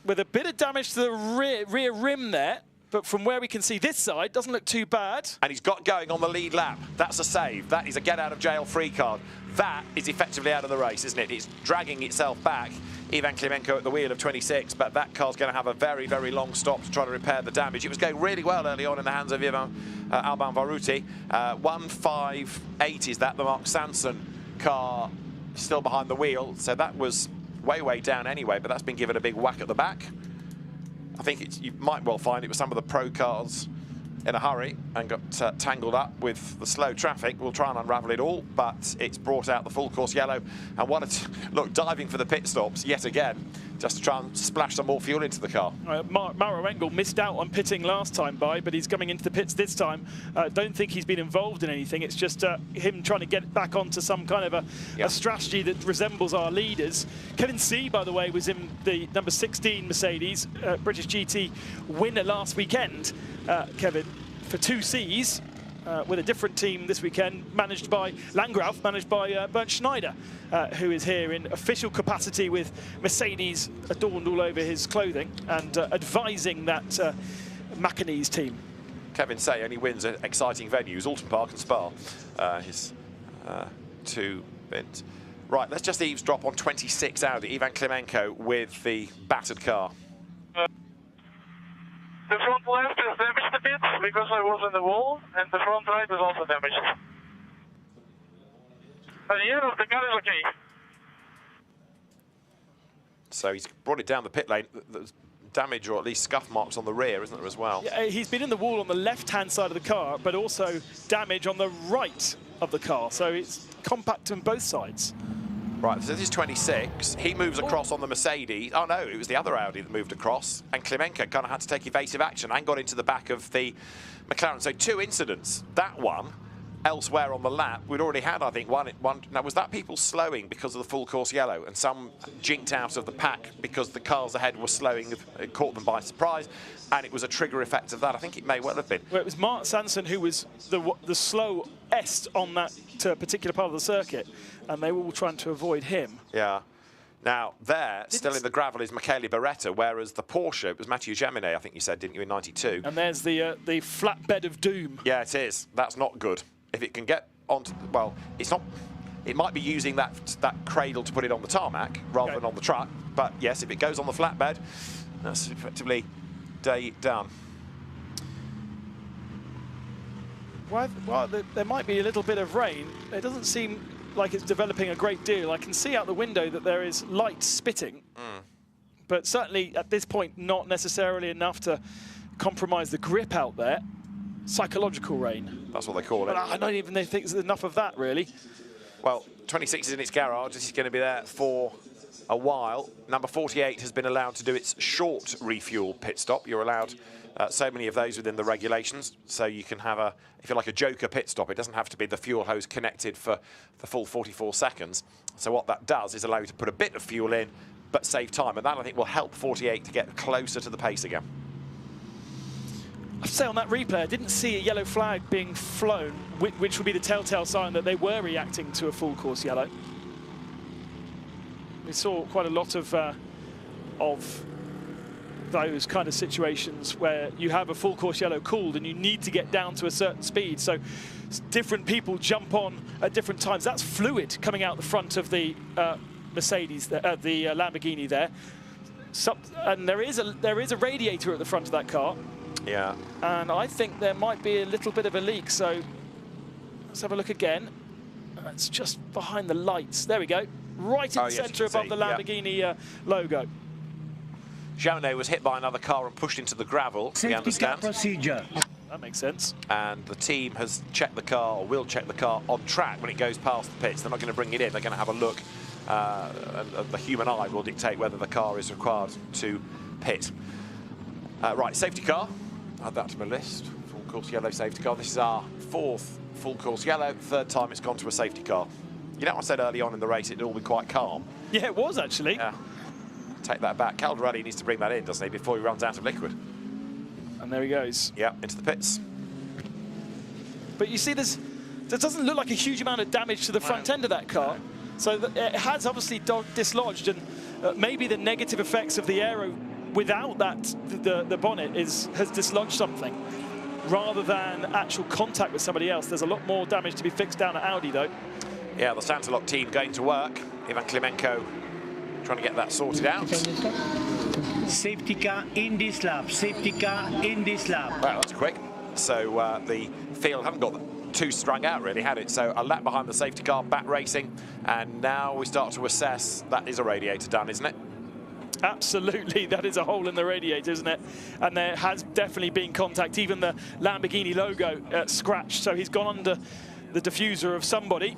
with a bit of damage to the rear rim there, but from where we can see this side, doesn't look too bad. And he's got going on the lead lap. That's a save. That is a get-out-of-jail-free card. That is effectively out of the race, isn't it? It's dragging itself back. Ivan Klimenko at the wheel of 26, but that car's going to have a very long stop to try to repair the damage. It was going really well early on in the hands of Alban Varuti. 158 is that, the Mark Sanson car still behind the wheel, so that was way down anyway, but that's been given a big whack at the back. I think you might well find it was some of the pro cars in a hurry and got tangled up with the slow traffic. We'll try and unravel it all, but it's brought out the full course yellow. And look, diving for the pit stops yet again. just to try and splash some more fuel into the car. Mauro Engel missed out on pitting last time but he's coming into the pits this time. Don't think he's been involved in anything. It's just him trying to get back onto some kind of a strategy that resembles our leaders. Kevin C, by the way, was in the number 16 Mercedes, British GT winner last weekend, Kevin, for 2 Cs. With a different team this weekend, managed by Landgraf, managed by Bernd Schneider, who is here in official capacity with Mercedes adorned all over his clothing and advising that Macanese team. Kevin Say only wins at exciting venues, Alton Park and Spa, his 2 wins. Right, let's just eavesdrop on 26 Audi, Ivan Klimenko with the battered car. The front left is damaged a bit because I was in the wall, and the front right is also damaged. But yeah, the car is okay. So he's brought it down the pit lane. There's damage, or at least scuff marks on the rear, isn't there, as well? Yeah, he's been in the wall on the left-hand side of the car, but also damage on the right of the car. So it's compact on both sides. Right, so this is 26. He moves across on the Mercedes. Oh, no, it was the other Audi that moved across. And Klimenko kind of had to take evasive action and got into the back of the McLaren. So 2 incidents. That one, elsewhere on the lap, we'd already had, I think, one. Now, was that people slowing because of the full course yellow? And some jinked out of the pack because the cars ahead were slowing. It caught them by surprise. And it was a trigger effect of that. I think it may well have been. Well, it was Mark Sanson who was the slowest on that particular part of the circuit. And they were all trying to avoid him. Yeah. Now, there, still in the gravel, is Michele Beretta, whereas the Porsche, it was Mathieu Jaminet, I think you said, didn't you, in 92? And there's the flatbed of doom. Yeah, it is. That's not good. If it can get onto, well, it's not, it might be using that cradle to put it on the tarmac rather than on the truck. But yes, if it goes on the flatbed, that's effectively day done. Well, there might be a little bit of rain. It doesn't seem like it's developing a great deal. I can see out the window that there is light spitting, but certainly at this point not necessarily enough to compromise the grip out there. Psychological rain. That's what they call it. But I don't even think there's enough of that, really. Well, 26 is in its garage. This is going to be there for a while. Number 48 has been allowed to do its short refuel pit stop. You're allowed so many of those within the regulations, so you can have a, if you like, a joker pit stop. It doesn't have to be the fuel hose connected for the full 44 seconds. So what that does is allow you to put a bit of fuel in, but save time, and that, I think, will help 48 to get closer to the pace again. I have to say, on that replay, I didn't see a yellow flag being flown, which would be the telltale sign that they were reacting to a full course yellow. We saw quite a lot of those kind of situations where you have a full course yellow called and you need to get down to a certain speed. So different people jump on at different times. That's fluid coming out the front of the Mercedes, the Lamborghini there. And there is a radiator at the front of that car. Yeah. And I think there might be a little bit of a leak. So let's have a look again. It's just behind the lights. There we go. Right in the centre above the Lamborghini logo. Jaunet was hit by another car and pushed into the gravel. Safety car procedure. That makes sense. And the team has checked the car, or will check the car on track when it goes past the pits. They're not going to bring it in. They're going to have a look. And the human eye will dictate whether the car is required to pit. Right, safety car. Add that to my list. Full course yellow safety car. This is our 4th full course yellow. 3rd time it's gone to a safety car. You know, I said early on in the race it'd all be quite calm. Yeah, it was actually. Yeah. Take that back. Calderelli needs to bring that in, doesn't he, before he runs out of liquid. And there he goes. Yeah, into the pits. But you see, there doesn't look like a huge amount of damage to the front end of that car. So it has obviously dislodged, and maybe the negative effects of the aero without that, the bonnet has dislodged something, rather than actual contact with somebody else. There's a lot more damage to be fixed down at Audi, though. Yeah, the Santalok team going to work. Ivan Klimenko trying to get that sorted out. Safety car in this lap. Safety car in this lap. Well, that's quick. So the field haven't got too strung out, really, had it? So a lap behind the safety car, back racing, and now we start to assess. That is a radiator done, isn't it? Absolutely, that is a hole in the radiator, isn't it? And there has definitely been contact. Even the Lamborghini logo scratched, so he's gone under the diffuser of somebody.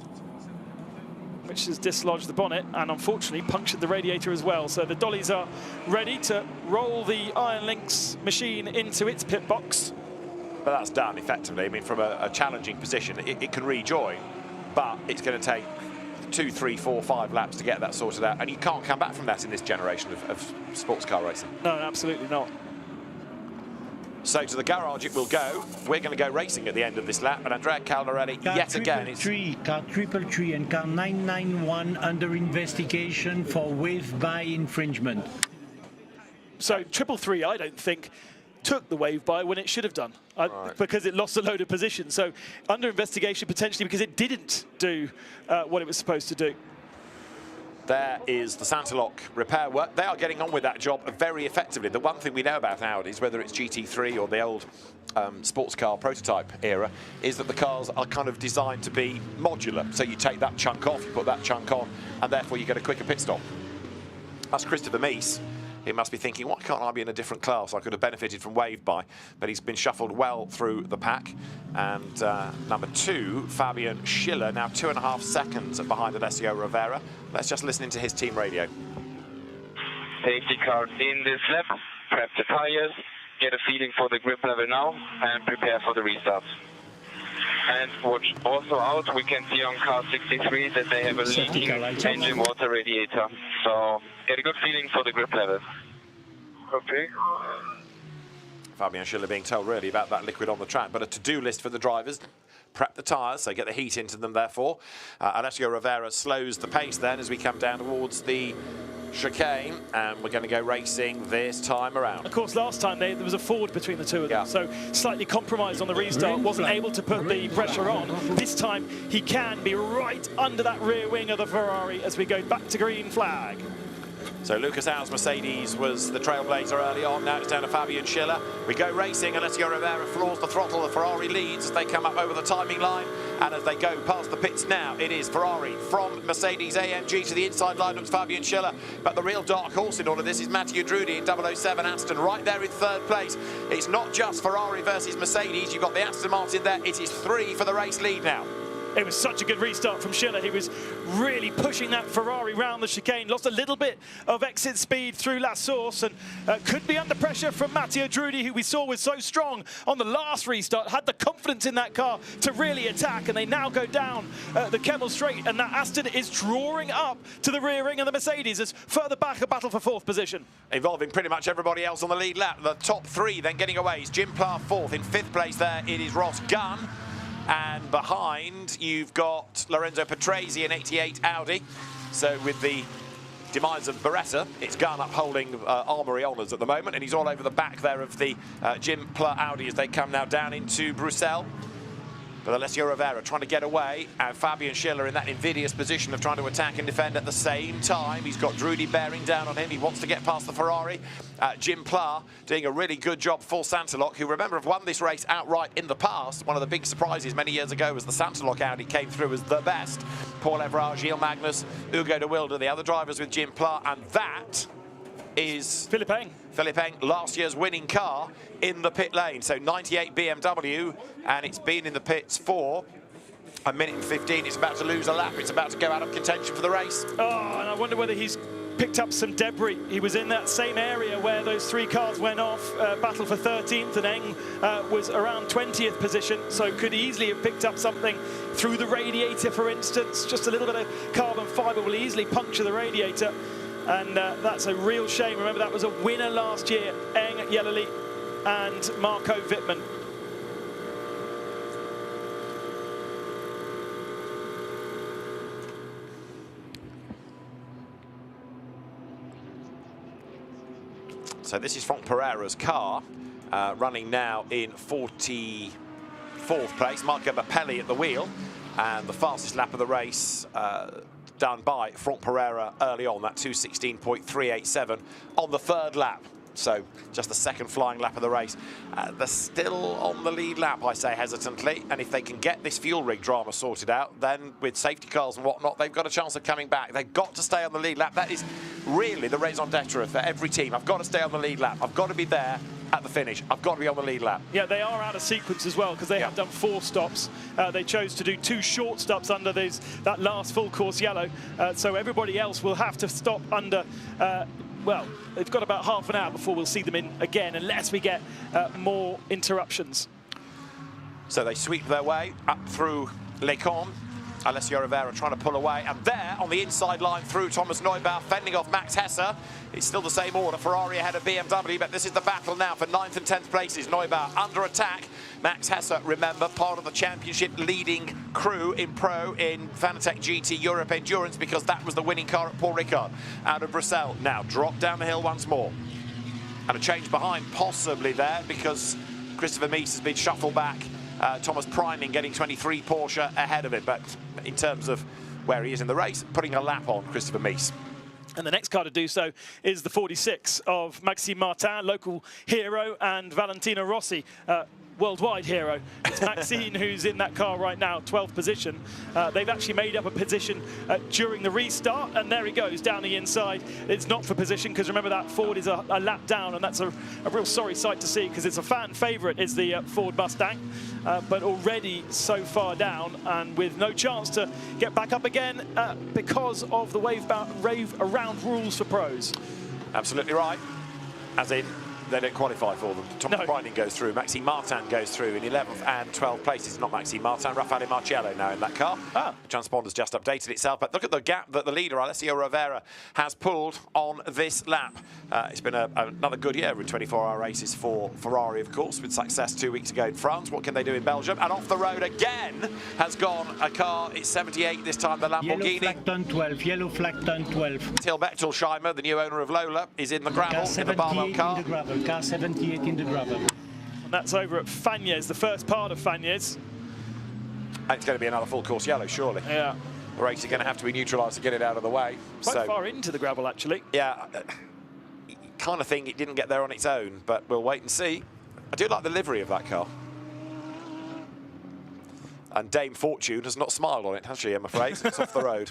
which has dislodged the bonnet and unfortunately punctured the radiator as well. So the dollies are ready to roll the Iron Lynx machine into its pit box. But that's done effectively. I mean, from a challenging position, it can rejoin, but it's going to take 2, 3, 4, 5 laps to get that sorted out, and you can't come back from that in this generation of sports car racing. No, absolutely not. So to the garage it will go. We're going to go racing at the end of this lap, and Andrea Caldarelli yet again is... Car 333 and car 991 under investigation for wave by infringement. So 333, I don't think, took the wave by when it should have done, because it lost a load of position. So under investigation potentially because it didn't do what it was supposed to do. There is the Santa-Lock repair work. They are getting on with that job very effectively. The one thing we know about Audis, whether it's GT3 or the old sports car prototype era, is that the cars are kind of designed to be modular. So you take that chunk off, you put that chunk on, and therefore you get a quicker pit stop. That's Christopher Meese. He must be thinking, why can't I be in a different class? I could have benefited from wave by, but he's been shuffled well through the pack. And number 2, Fabian Schiller, now 2.5 seconds behind Alessio Rivera. Let's just listen into his team radio. Safety car in this lap, prep the tires, get a feeling for the grip level now, and prepare for the restart. And watch also out, we can see on car 63 that they have a leaking engine water radiator. So get a good feeling for the grip level. Okay. Fabian Schiller being told really about that liquid on the track, but a to-do list for the drivers. Prep the tyres, so get the heat into them therefore. Alessio Rivera slows the pace then as we come down towards the chicane, and we're going to go racing this time around. Of course, last time there was a Ford between the two of them, so slightly compromised on the restart, wasn't able to put the pressure on. This time he can be right under that rear wing of the Ferrari as we go back to green flag. So Lucas Howes' Mercedes was the trailblazer early on. Now it's down to Fabian Schiller. We go racing. Alessio Rivera floors the throttle. The Ferrari leads as they come up over the timing line. And as they go past the pits now, it is Ferrari from Mercedes AMG to the inside line. Looks Fabian Schiller. But the real dark horse in all of this is Matteo Drudi in 007 Aston, right there in 3rd place. It's not just Ferrari versus Mercedes. You've got the Aston Martin there. It is 3 for the race lead now. It was such a good restart from Schiller. He was really pushing that Ferrari round the chicane. Lost a little bit of exit speed through La Source and could be under pressure from Matteo Drudi, who we saw was so strong on the last restart, had the confidence in that car to really attack, and they now go down the Kemmel Straight, and that Aston is drawing up to the rear ring of the Mercedes as further back a battle for 4th position. Involving pretty much everybody else on the lead lap. The top 3 then getting away is Jim Pla 4th. In 5th place there it is Ross Gunn. And behind, you've got Lorenzo Petresi in 88 Audi. So with the demise of Beretta, it's Gunn upholding Armoury honours at the moment, and he's all over the back there of the Jim Pla Audi as they come now down into Bruxelles. But Alessio Rivera trying to get away, and Fabian Schiller in that invidious position of trying to attack and defend at the same time. He's got Drudi bearing down on him. He wants to get past the Ferrari. Jim Pla doing a really good job for Santa-Lock, who, remember, have won this race outright in the past. One of the big surprises many years ago was the Santa-Lock Audi came through as the best. Paul Everard, Gilles Magnus, Hugo de Wilde, the other drivers with Jim Pla, and that is Philippe Eng, last year's winning car in the pit lane. So 98 BMW, and it's been in the pits for a minute and 15. It's about to lose a lap. It's about to go out of contention for the race. Oh, and I wonder whether he's picked up some debris. He was in that same area where those 3 cars went off, battle for 13th, and Eng was around 20th position, so could easily have picked up something through the radiator, for instance. Just a little bit of carbon fibre will easily puncture the radiator. And that's a real shame. Remember, that was a winner last year, Eng Yelali and Marco Wittmann. So this is Franck Pereira's car, running now in 44th place. Marco Bappelli at the wheel, and the fastest lap of the race done by Franck Pereira early on, that 2:16.387 on the 3rd lap. So just the 2nd flying lap of the race. They're still on the lead lap, I say hesitantly, and if they can get this fuel rig drama sorted out, then with safety cars and whatnot, they've got a chance of coming back. They've got to stay on the lead lap. That is really the raison d'etre for every team. I've got to stay on the lead lap. I've got to be there at the finish. I've got to be on the lead lap. Yeah, they are out of sequence as well because they have done 4 stops. They chose to do 2 short stops under that last full course yellow. So everybody else will have to stop under, well, they've got about half an hour before we'll see them in again, unless we get more interruptions. So they sweep their way up through Les Cornes. Alessio Rivera trying to pull away, and there on the inside line through Thomas Neubauer, fending off Max Hesse. It's still the same order, Ferrari ahead of BMW, but this is the battle now for 9th and 10th places. Neubauer under attack. Max Hesse, remember, part of the championship leading crew in Pro in Fanatec GT Europe Endurance, because that was the winning car at Paul Ricard out of Brussels. Now drop down the hill once more. And a change behind possibly there, because Christopher Mies has been shuffled back. Thomas Preining getting 23 Porsche ahead of him, but in terms of where he is in the race, putting a lap on Christopher Mies. And the next car to do so is the 46 of Maxime Martin, local hero, and Valentino Rossi, worldwide hero. It's Maxine who's in that car right now, 12th position. They've actually made up a position during the restart, and there he goes down the inside. It's not for position, because remember that Ford is a lap down, and that's a real sorry sight to see, because it's a fan favourite is the Ford Mustang, but already so far down and with no chance to get back up again because of the rave around rules for pros. Absolutely right, as in they don't qualify for them. Thomas Preining goes through, Maxime Martin goes through in 11th and 12th places. Not Maxime Martin, Raffaele Marciello now in that car. The transponder's just updated itself, but look at the gap that the leader, Alessio Rivera, has pulled on this lap. It's been another good year in 24-hour races for Ferrari, of course, with success 2 weeks ago in France. What can they do in Belgium? And off the road again has gone a car. It's 78 this time, the Lamborghini. Yellow flag turn 12, yellow flag turn 12. Till Bechtolsheimer, the new owner of Lola, is in the gravel, in the Barlow car. Car 78 in the gravel. And that's over at Fagnes, the first part of Fagnes. And it's going to be another full course yellow, surely. Yeah. The race is going to have to be neutralised to get it out of the way. Quite far into the gravel, actually. Yeah, kind of thing it didn't get there on its own, but we'll wait and see. I do like the livery of that car. And Dame Fortune has not smiled on it, has she, I'm afraid? It's off the road.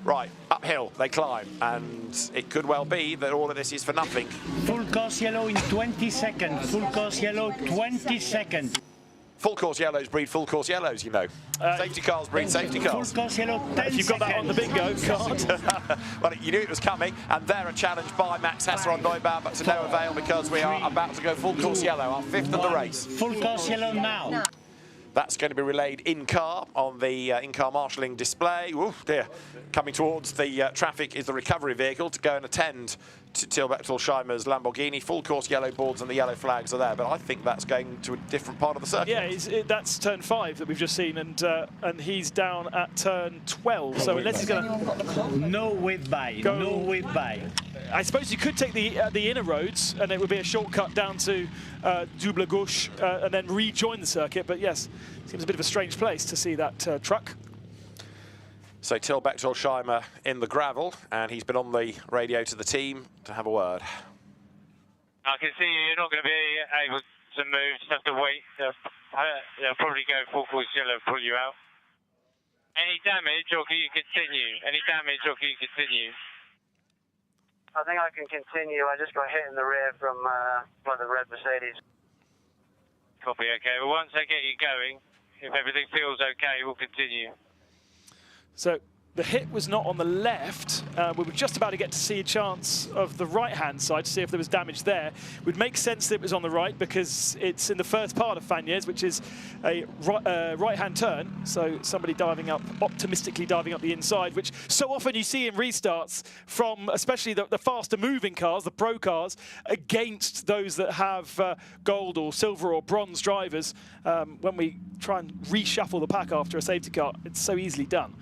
Right, uphill they climb, and it could well be that all of this is for nothing. Full course yellow in 20 seconds. Full course yellow, 20 seconds. Full course yellows breed full course yellows, you know. Safety cars breed safety cars. Full course yellow, 10 If you've got that on the bingo card. Well, you knew it was coming, and there a challenge by Max Hesse on Neubauer, but to no avail, because we are about to go full course yellow, our 5th of the race. Full course yellow now. That's going to be relayed in-car on the in-car marshalling display. Ooh, dear. Coming towards the traffic is the recovery vehicle to go and attend to Till Bechtolsheimer's Lamborghini. Full course yellow boards and the yellow flags are there, but I think that's going to a different part of the circuit. Yeah, that's turn 5 that we've just seen, and he's down at turn 12. So unless he's going to... No wave by, no wave by. I suppose you could take the inner roads, and it would be a shortcut down to Double Gauche and then rejoin the circuit. But yes, seems a bit of a strange place to see that truck. So Till Bechtolsheimer in the gravel, and he's been on the radio to the team to have a word. I can see you're not going to be able to move, just have to wait. They'll probably go full course yellow and pull you out. Any damage, or can you continue? Any damage, or can you continue? I think I can continue. I just got hit in the rear from one of the red Mercedes. Copy, okay. Well, once I get you going, if everything feels okay, we'll continue. So the hit was not on the left. We were just about to get to see a chance of the right-hand side to see if there was damage there. It would make sense that it was on the right because it's in the first part of Fagnes, which is a right-hand turn. So somebody diving up, optimistically diving up the inside, which so often you see in restarts from especially the faster-moving cars, the pro cars, against those that have gold or silver or bronze drivers. When we try and reshuffle the pack after a safety car, it's so easily done.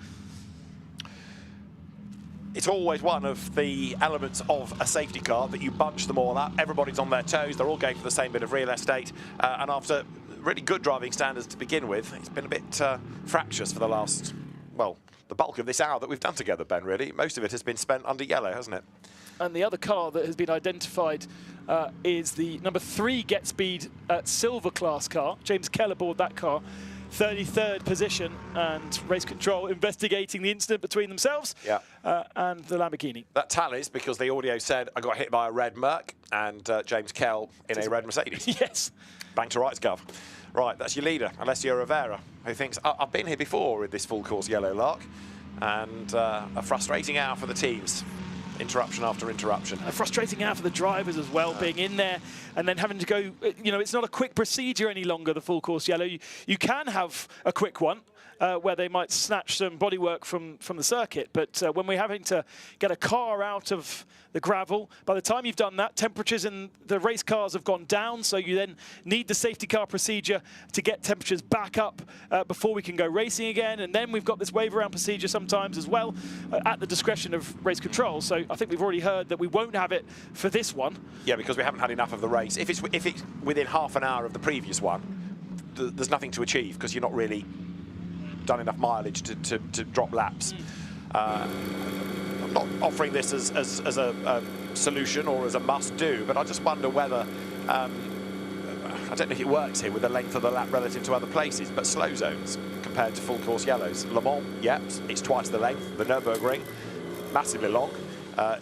It's always one of the elements of a safety car that you bunch them all up. Everybody's on their toes. They're all going for the same bit of real estate. And after really good driving standards to begin with, it's been a bit fractious for the last, well, the bulk of this hour that we've done together, Ben, really. Most of it has been spent under yellow, hasn't it? And the other car that has been identified is the number 3 Get Speed silver class car. James Keller aboard that car. 33rd position, and race control investigating the incident between themselves and the Lamborghini. That tallies because the audio said I got hit by a red Merc and James Kell in a red Mercedes. Yes. Bang to rights, Gov. Right, that's your leader, Alessio Rivera, who thinks, I've been here before with this full course yellow lark, and a frustrating hour for the teams. Interruption after interruption. A frustrating hour for the drivers as well, being in there and then having to go, you know, it's not a quick procedure any longer, the full course yellow. You can have a quick one where they might snatch some bodywork from the circuit, but when we're having to get a car out of the gravel, by the time you've done that, temperatures in the race cars have gone down, so you then need the safety car procedure to get temperatures back up before we can go racing again, and then we've got this wave around procedure sometimes as well at the discretion of race control. So I think we've already heard that we won't have it for this one. Yeah, because we haven't had enough of the race. If it's within half an hour of the previous one, there's nothing to achieve because you're not really done enough mileage to drop laps. I'm not offering this as a solution or as a must-do, but I just wonder whether, I don't know if it works here with the length of the lap relative to other places, but slow zones compared to full course yellows. Le Mans, yep, it's twice the length. The Nürburgring, massively long.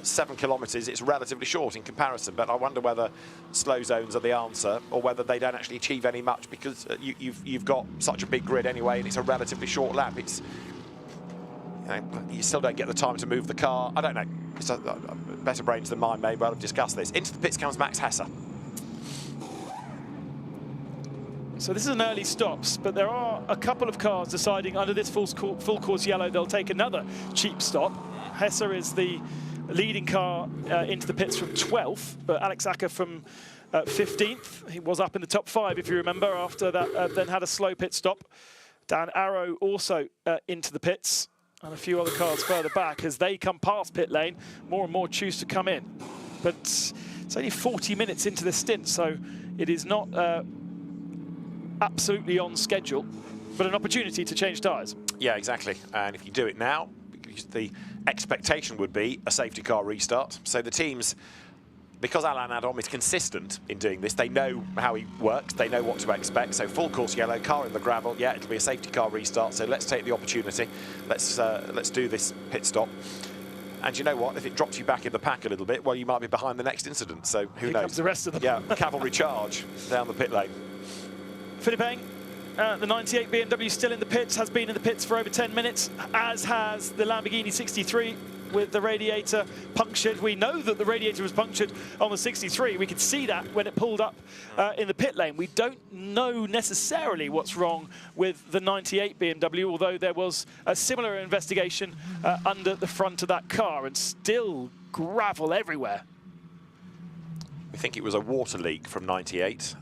7 kilometres, it's relatively short in comparison, but I wonder whether slow zones are the answer or whether they don't actually achieve any much because you've got such a big grid anyway and it's a relatively short lap. It's, you still don't get the time to move the car. I don't know. It's better brains than mine, maybe. I'll discuss this. Into the pits comes Max Hesse. So this is an early stops, but there are a couple of cars deciding under this full course yellow they'll take another cheap stop. Hesse is the leading car into the pits from 12th, but Alex Acker from 15th. He was up in the top 5, if you remember, after that, then had a slow pit stop. Dan Arrow also into the pits, and a few other cars further back. As they come past pit lane, more and more choose to come in. But it's only 40 minutes into the stint, so it is not absolutely on schedule, but an opportunity to change tyres. Yeah, exactly. And if you do it now, the expectation would be a safety car restart. So the teams, because Alain Adom is consistent in doing this, they know how he works, they know what to expect. So full course yellow, car in the gravel, yeah, it'll be a safety car restart. So let's take the opportunity. Let's do this pit stop. And you know what? If it drops you back in the pack a little bit, well, you might be behind the next incident. So who knows? Here comes the rest of them. Yeah, cavalry charge down the pit lane. Philippe, the 98 BMW still in the pits, has been in the pits for over 10 minutes, as has the Lamborghini 63 with the radiator punctured. We know that the radiator was punctured on the 63. We could see that when it pulled up in the pit lane. We don't know necessarily what's wrong with the 98 BMW, although there was a similar investigation under the front of that car, and still gravel everywhere. We think it was a water leak from 98.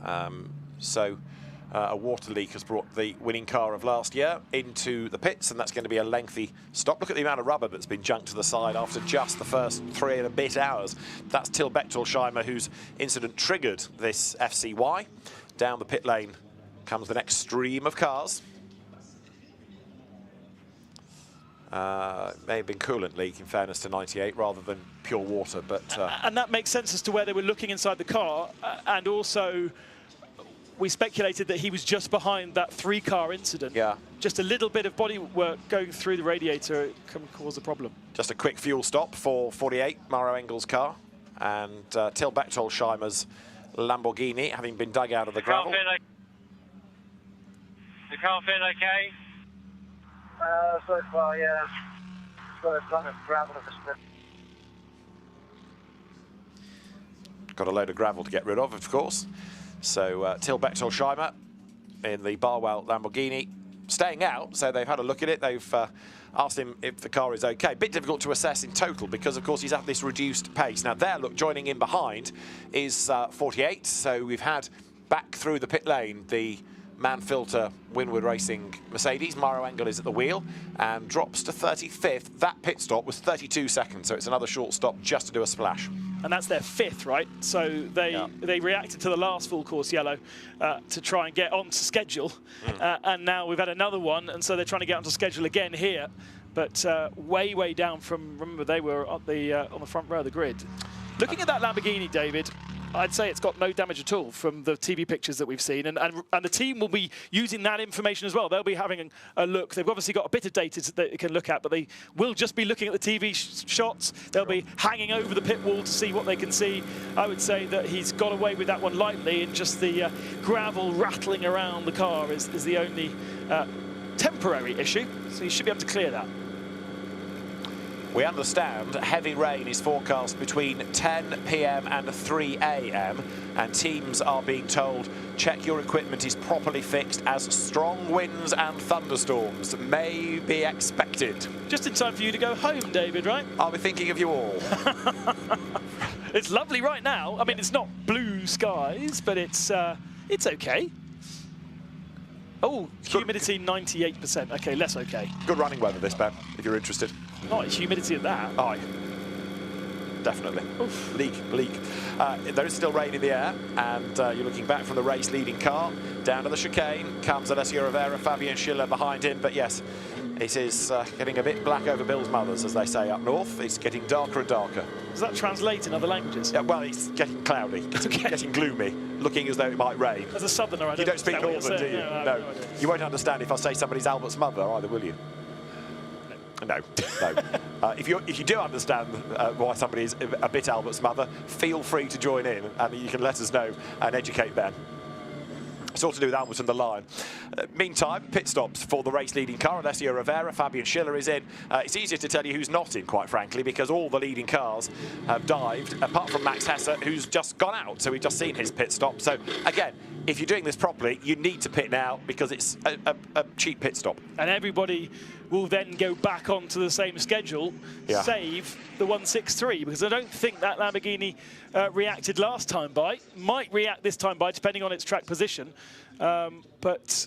A water leak has brought the winning car of last year into the pits, and that's going to be a lengthy stop. Look at the amount of rubber that's been junked to the side after just the first 3 and a bit hours. That's Till Bechtolsheimer, whose incident triggered this FCY. Down the pit lane comes the next stream of cars. May have been coolant leak, in fairness to 98, rather than pure water. But and that makes sense as to where they were looking inside the car, and also we speculated that he was just behind that 3-car incident. Yeah. Just a little bit of body work going through the radiator can cause a problem. Just a quick fuel stop for 48, Mauro Engel's car, and Till Bechtolsheimer's Lamborghini, having been dug out of the gravel. The car fit okay? So far, yeah. It's got a ton of gravel at the strip. Got a load of gravel to get rid of course. So Till Bechtolsheimer in the Barwell Lamborghini staying out, so they've had a look at it. They've asked him if the car is okay. Bit difficult to assess in total because, of course, he's at this reduced pace. Now there, look, joining in behind is 48. So we've had back through the pit lane the Manfilter Winward Racing Mercedes. Mauro Engel is at the wheel and drops to 35th. That pit stop was 32 seconds, so it's another short stop just to do a splash. And that's their 5th, right? So they reacted to the last full course yellow to try and get onto schedule. And now we've had another one, and so they're trying to get onto schedule again here. But way down from, remember, they were on the front row of the grid. Looking at that Lamborghini, David, I'd say it's got no damage at all from the TV pictures that we've seen. And the team will be using that information as well. They'll be having a look. They've obviously got a bit of data that they can look at, but they will just be looking at the TV shots. They'll be hanging over the pit wall to see what they can see. I would say that he's got away with that one lightly, and just the gravel rattling around the car is the only temporary issue. So he should be able to clear that. We understand heavy rain is forecast between 10 p.m. and 3 a.m. and teams are being told check your equipment is properly fixed as strong winds and thunderstorms may be expected. Just in time for you to go home, David, right? I'll be thinking of you all. It's lovely right now. I mean, it's not blue skies, but it's okay. Oh, humidity 98%. Okay, less okay. Good running weather this, Ben, if you're interested. Not humidity at that. Aye. Definitely. Oof. Leak. There is still rain in the air, and you're looking back from the race leading car. Down to the chicane comes Alessio Rivera, Fabian Schiller behind him, but yes, it is getting a bit black over Bill's mothers, as they say up north. It's getting darker and darker. Does that translate in other languages? Yeah, well, it's getting cloudy, getting gloomy, looking as though it might rain. As a southerner, I don't. You don't speak Northern, do you? No. You won't understand if I say somebody's Albert's mother either, will you? No. If you do understand why somebody is a bit Albert's mother, feel free to join in, and you can let us know and educate Ben. It's all to do with Albert and the line. Meantime, pit stops for the race-leading car. Alessio Rivera, Fabian Schiller is in. It's easier to tell you who's not in, quite frankly, because all the leading cars have dived, apart from Max Hesse, who's just gone out. So we've just seen his pit stop. So, again, if you're doing this properly, you need to pit now because it's a cheap pit stop. And everybody will then go back onto the same schedule, save the 163, because I don't think that Lamborghini reacted last time by. Might react this time by, depending on its track position. But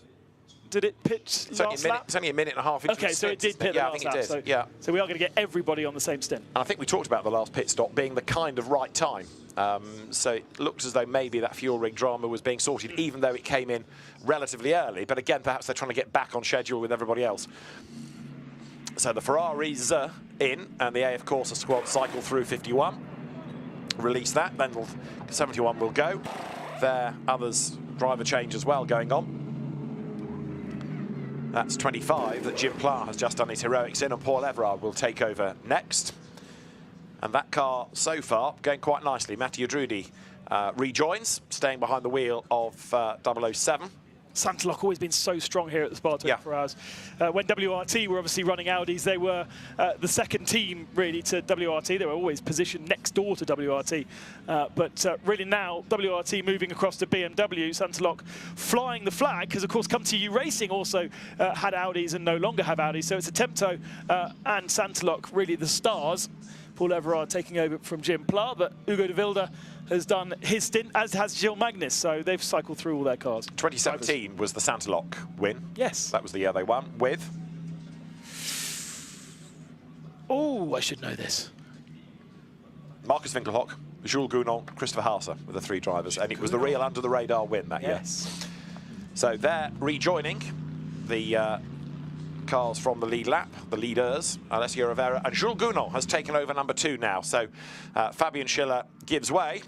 did it pit last lap? It's only a minute and a half into Okay, the so stint, it did pit the last lap. So, so we are going to get everybody on the same stint. And I think we talked about the last pit stop being the kind of right time. So it looks as though maybe that fuel ring drama was being sorted, even though it came in relatively early. But again, perhaps they're trying to get back on schedule with everybody else. So the Ferrari's in, and the AF Corsa squad cycle through 51. Release that, then 71 will go. There, others driver change as well going on. That's 25 that Jim Pla has just done his heroics in, and Paul Everard will take over next. And that car, so far, going quite nicely. Mattia Drudi rejoins, staying behind the wheel of 007. Santalok always been so strong here at the Spa 24 Hours. When WRT were obviously running Audis, they were the second team, really, to WRT. They were always positioned next door to WRT. But really now, WRT moving across to BMW, Santalok flying the flag, because, of course, Come To You Racing also had Audis and no longer have Audis. So it's a Tempto and Santalok, really the stars. Paul Everard taking over from Jim Pla, but Hugo de Wilde has done his stint, as has Gilles Magnus, so they've cycled through all their cars. 2017 was the Santalok win. Yes. That was the year they won with? Oh, I should know this. Marcus Winkelhock, Jules Gounon, Christopher Haase were the three drivers, and it was the real under-the-radar win that year. So they're rejoining the cars from the lead lap, the leaders, Alessio Rivera, and Jules Gounon has taken over number 2 now. So Fabian Schiller gives way,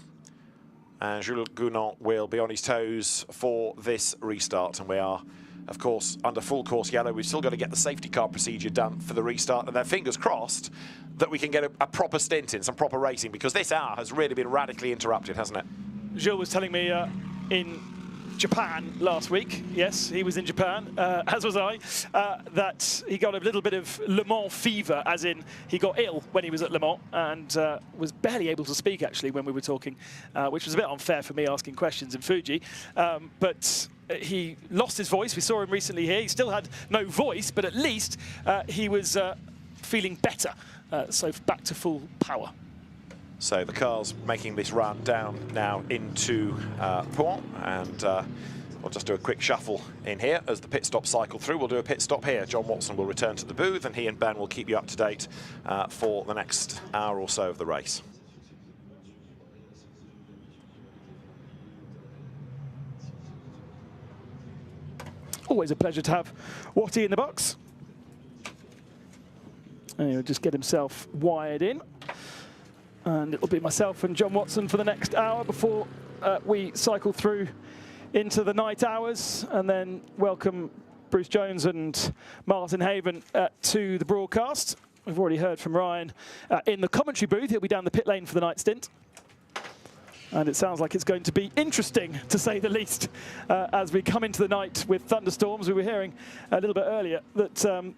and Jules Gounon will be on his toes for this restart. And we are, of course, under full course yellow. We've still got to get the safety car procedure done for the restart, and then fingers crossed that we can get a proper stint in, some proper racing, because this hour has really been radically interrupted, hasn't it? Gilles was telling me in Japan last week, yes, he was in Japan, as was I, that he got a little bit of Le Mans fever, as in he got ill when he was at Le Mans and was barely able to speak, actually, when we were talking, which was a bit unfair for me asking questions in Fuji. But he lost his voice. We saw him recently here. He still had no voice, but at least he was feeling better, so back to full power. So the car's making this run down now into Pouan, and we'll just do a quick shuffle in here as the pit stop cycle through. We'll do a pit stop here. John Watson will return to the booth, and he and Ben will keep you up to date for the next hour or so of the race. Always a pleasure to have Watty in the box. And he'll just get himself wired in. And it'll be myself and John Watson for the next hour before we cycle through into the night hours and then welcome Bruce Jones and Martin Haven to the broadcast. We've already heard from Ryan in the commentary booth. He'll be down the pit lane for the night stint. And it sounds like it's going to be interesting, to say the least, as we come into the night with thunderstorms. We were hearing a little bit earlier that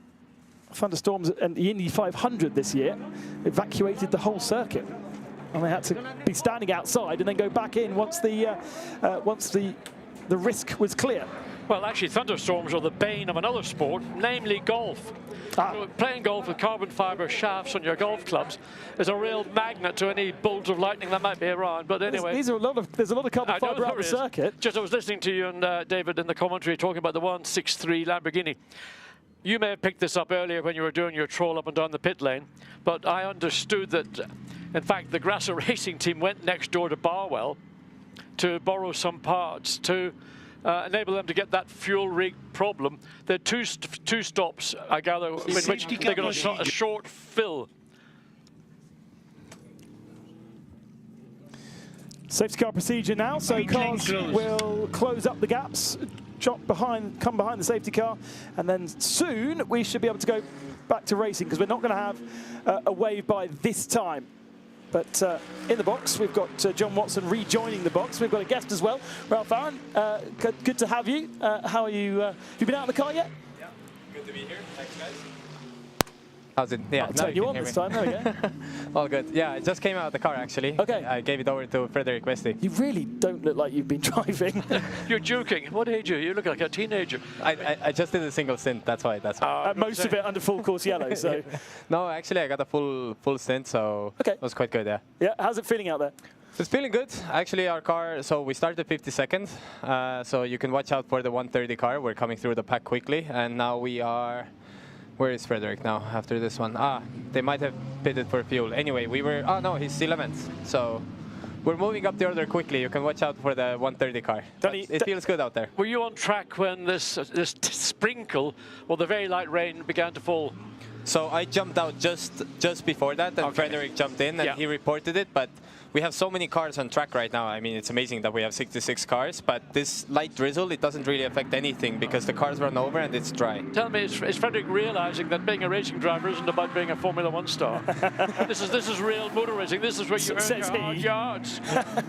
thunderstorms and the Indy 500 this year evacuated the whole circuit. And they had to be standing outside and then go back in once the risk was clear. Well, actually, thunderstorms are the bane of another sport, namely golf. Playing golf with carbon fiber shafts on your golf clubs is a real magnet to any bolt of lightning that might be around. But anyway, there's a lot of carbon fiber out the circuit. Just I was listening to you and David in the commentary talking about the 163 Lamborghini. You may have picked this up earlier when you were doing your troll up and down the pit lane, but I understood that, in fact, the Grasser Racing team went next door to Barwell to borrow some parts to enable them to get that fuel rig problem. There are two stops, I gather, in which they're going to a short fill. Safety car procedure now, so cars will close up the gaps, come behind the safety car, and then soon we should be able to go back to racing because we're not going to have a wave by this time. But in the box, we've got John Watson rejoining the box. We've got a guest as well, Ralph Aaron. Good to have you. How are you? Have you been out of the car yet? Yeah, good to be here. Thanks, guys. How's it? Yeah, I'll turn you on this time. There we go. All good. Yeah, I just came out of the car, actually. Okay. I gave it over to Frederick Westy. You really don't look like you've been driving. You're joking. What age are you? You look like a teenager. I just did a single stint. That's why. Most of it under full course yellow. So. No, actually, I got a full stint, so it was quite good. Yeah. Yeah. How's it feeling out there? It's feeling good. Actually, our car, so we started 52nd. So you can watch out for the 130 car. We're coming through the pack quickly, and now we are. Where is Frederick now after this one? They might have pitted for fuel. Anyway, we were, no, he's 11th. So we're moving up the order quickly. You can watch out for the 130 car. It feels good out there. Were you on track when this sprinkle or the very light rain began to fall? So I jumped out just before that, and Frederick jumped in, and he reported it. But we have so many cars on track right now. I mean, it's amazing that we have 66 cars, but this light drizzle, it doesn't really affect anything because the cars run over and it's dry. Tell me, is Frederick realizing that being a racing driver isn't about being a Formula One star? This is real motor racing. This is where you earn your hard yards.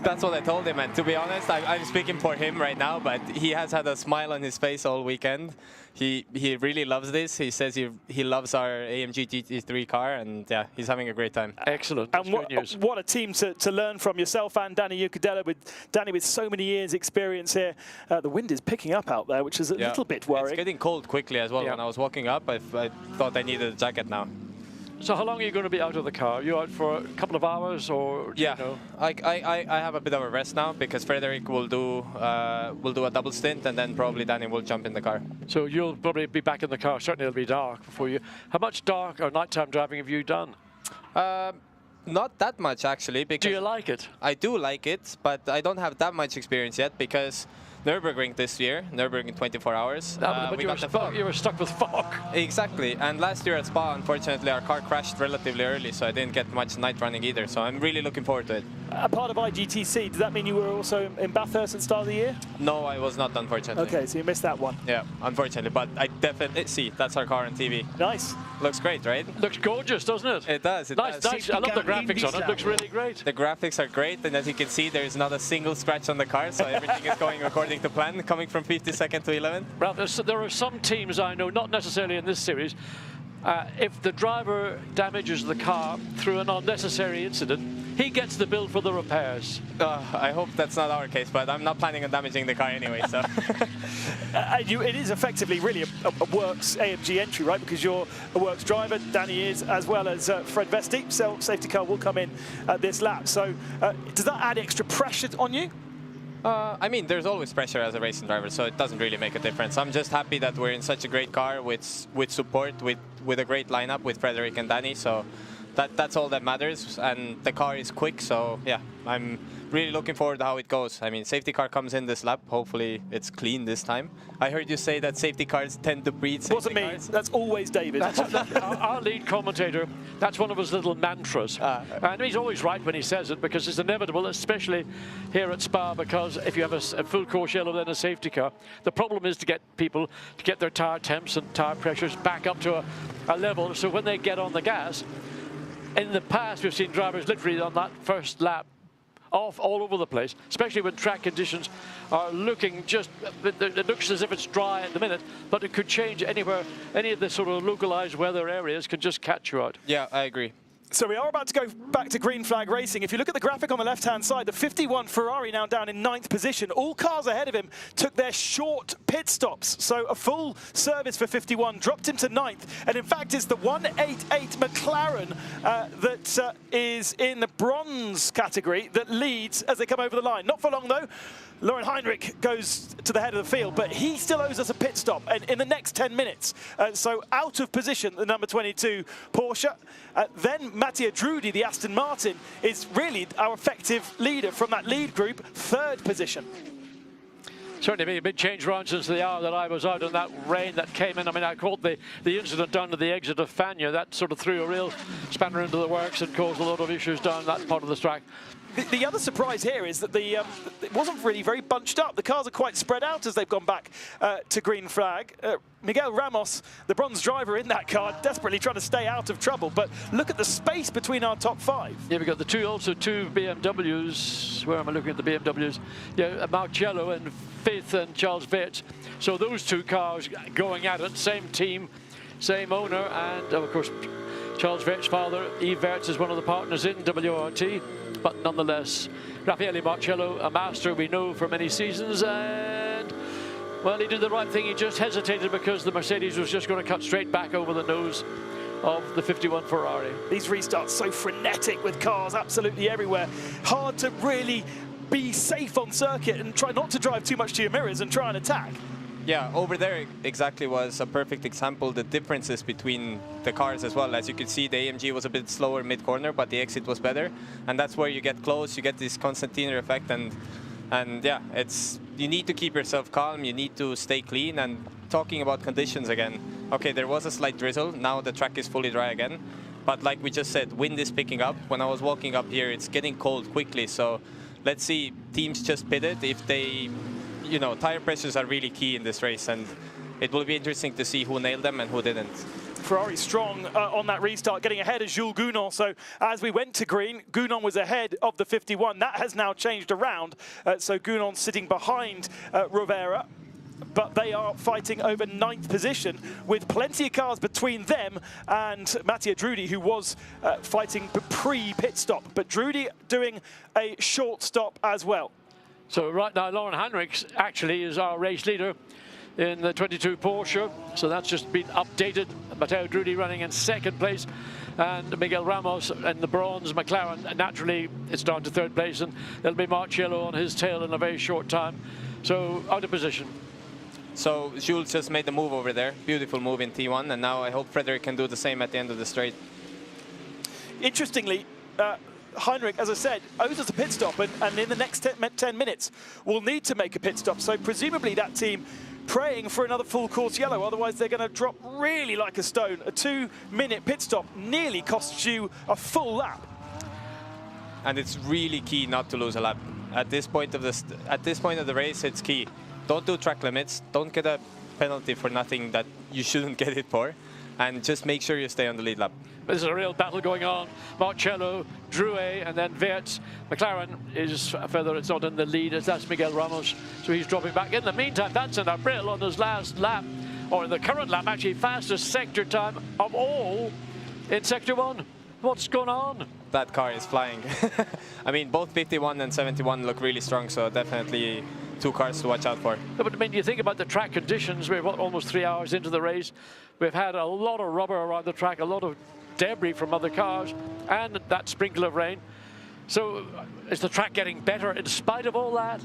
That's what I told him, and to be honest, I'm speaking for him right now, but he has had a smile on his face all weekend. He really loves this. He says he loves our AMG GT3 car, and yeah, he's having a great time. Excellent. And what a team to learn from, yourself and Danny Ucadella, with Danny with so many years experience here. The wind is picking up out there, which is a little bit worrying. It's getting cold quickly as well. When I was walking up, I thought I needed a jacket now. So how long are you going to be out of the car? Are you out for a couple of hours, or do you know? I have a bit of a rest now because Frederick will do a double stint, and then probably Danny will jump in the car. So you'll probably be back in the car. Certainly it'll be dark before you. How much dark or nighttime driving have you done? Not that much, actually. Because do you like it? I do like it, but I don't have that much experience yet because Nürburgring this year, Nürburgring 24 hours. But you were stuck with fog. Exactly, and last year at Spa, unfortunately, our car crashed relatively early, so I didn't get much night running either, so I'm really looking forward to it. A part of IGTC, does that mean you were also in Bathurst at the start of the year? No, I was not, unfortunately. Okay, so you missed that one. Yeah, unfortunately, but I definitely see that's our car on TV. Nice. Looks great, right? Looks gorgeous, doesn't it? It does. Nice. I love the graphics on it. Looks really great. The graphics are great, and as you can see, there is not a single scratch on the car, so everything is going according to plan, coming from 52nd to 11th. Well, there are some teams I know, not necessarily in this series, if the driver damages the car through an unnecessary incident, he gets the bill for the repairs. I hope that's not our case, but I'm not planning on damaging the car anyway, so. It is effectively really a Works AMG entry, right? Because you're a Works driver, Danny is, as well as Fred Vesti. So safety car will come in at this lap. So does that add extra pressure on you? I mean, there's always pressure as a racing driver, so it doesn't really make a difference. I'm just happy that we're in such a great car with support, with a great lineup with Frederick and Danny. So that's all that matters, and the car is quick, so yeah, I'm really looking forward to how it goes. I mean, safety car comes in this lap. Hopefully it's clean this time. I heard you say that safety cars tend to breed safety Wasn't me. cars. That's always David. Our lead commentator, that's one of his little mantras. And he's always right when he says it, because it's inevitable, especially here at Spa, because if you have a full course yellow, then a safety car, the problem is to get people to get their tire temps and tire pressures back up to a level, so when they get on the gas, in the past we've seen drivers literally on that first lap off all over the place, especially when track conditions are looking just, it looks as if it's dry at the minute, but it could change anywhere. Any of the sort of localized weather areas can just catch you out. Yeah, I agree. So we are about to go back to green flag racing. If you look at the graphic on the left-hand side, the 51 Ferrari now down in 9th position. All cars ahead of him took their short pit stops. So a full service for 51 dropped him to 9th. And in fact, it's the 188 McLaren that is in the bronze category that leads as they come over the line. Not for long, though. Lauren Heinrich goes to the head of the field, but he still owes us a pit stop in the next 10 minutes. So out of position, the number 22 Porsche. Then Mattia Drudi, the Aston Martin, is really our effective leader from that lead group, 3rd position. Certainly been a big change around since the hour that I was out in that rain that came in. I mean, I caught the incident down to the exit of Fania. That sort of threw a real spanner into the works and caused a lot of issues down that part of the track. The other surprise here is that it wasn't really very bunched up. The cars are quite spread out as they've gone back to green flag. Miguel Ramos, the bronze driver in that car, desperately trying to stay out of trouble. But look at the space between our top 5. Yeah, we've got the two BMWs. Where am I looking at the BMWs? Yeah, Marcello in 5th and Charles Vetch. So those two cars going at it, same team, same owner, and of course, Charles Vetch's father, Yves Vetch, is one of the partners in WRT. But nonetheless, Raffaele Marcello, a master we know for many seasons, and well, he did the right thing. He just hesitated because the Mercedes was just going to cut straight back over the nose of the 51 Ferrari. These restarts so frenetic with cars absolutely everywhere. Hard to really be safe on circuit and try not to drive too much to your mirrors and try and attack. Yeah, over there exactly was a perfect example, the differences between the cars as well. As you could see, the AMG was a bit slower mid-corner, but the exit was better. And that's where you get close, you get this Constantiner effect. And yeah, you need to keep yourself calm, you need to stay clean. And talking about conditions again, okay, there was a slight drizzle. Now the track is fully dry again. But like we just said, wind is picking up. When I was walking up here, it's getting cold quickly. So let's see, teams just pitted if they... You know, tire pressures are really key in this race, and it will be interesting to see who nailed them and who didn't. Ferrari strong on that restart, getting ahead of Jules Gounon. So as we went to green, Gounon was ahead of the 51. That has now changed around. So Gounon sitting behind Rovera. But they are fighting over 9th position with plenty of cars between them and Mattia Drudi, who was fighting pre-pit stop. But Drudi doing a short stop as well. So right now, Lauren Heinrich actually is our race leader in the 22 Porsche. So that's just been updated. Matteo Drudi running in 2nd place, and Miguel Ramos in the bronze McLaren. Naturally, it's down to 3rd place, and there'll be Marcello on his tail in a very short time. So out of position. So Jules just made the move over there. Beautiful move in T1, and now I hope Frederick can do the same at the end of the straight. Interestingly, Heinrich, as I said, owes us a pit stop, and in the next 10 minutes will need to make a pit stop. So presumably that team praying for another full course yellow, otherwise they're going to drop really like a stone. A 2-minute pit stop nearly costs you a full lap. And it's really key not to lose a lap. At this point of the race, it's key. Don't do track limits. Don't get a penalty for nothing that you shouldn't get it for. And just make sure you stay on the lead lap. There's a real battle going on. Marcello, Drouet, and then Vetch. McLaren is further, it's not in the lead, that's Miguel Ramos. So he's dropping back. In the meantime, that's an April on his last lap, or the current lap, actually fastest sector time of all in Sector 1. What's going on? That car is flying. I mean, both 51 and 71 look really strong, so definitely 2 cars to watch out for. No, but I mean, you think about the track conditions. We're almost 3 hours into the race. We've had a lot of rubber around the track, a lot of debris from other cars, and that sprinkle of rain. So is the track getting better in spite of all that?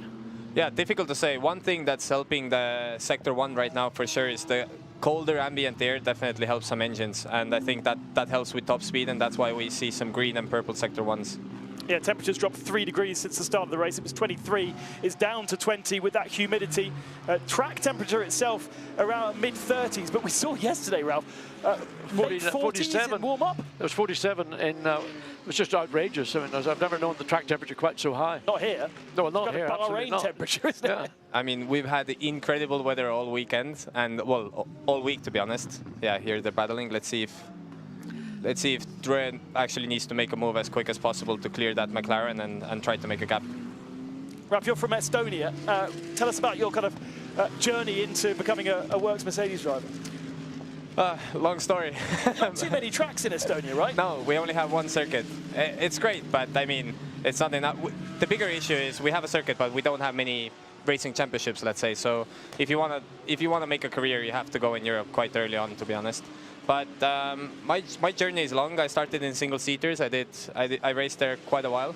Yeah, difficult to say. One thing that's helping the Sector 1 right now for sure is the colder ambient air definitely helps some engines, and I think that helps with top speed, and that's why we see some green and purple sector ones. Yeah, temperatures dropped 3 degrees since the start of the race. It was 23. It's down to 20 with that humidity. Track temperature itself around mid-30s, but we saw yesterday, Ralph, late 40s in warm-up. It was 47 in. It was just outrageous. I mean, I've never known the track temperature quite so high. Not here. No, well, not it's here. got a Bahrain temperature, isn't it? I mean, we've had incredible weather all weekend, and well, all week to be honest. Yeah, here they're battling. Let's see if Dre actually needs to make a move as quick as possible to clear that McLaren and try to make a gap. Ralph, you're from Estonia. Tell us about your kind of journey into becoming a Works Mercedes driver. Long story. Not too many tracks in Estonia, right? No, we only have one circuit. It's great, but I mean, it's something that the bigger issue is we have a circuit, but we don't have many racing championships, let's say. So if you wanna make a career, you have to go in Europe quite early on, to be honest. But my journey is long. I started in single seaters. I raced there quite a while.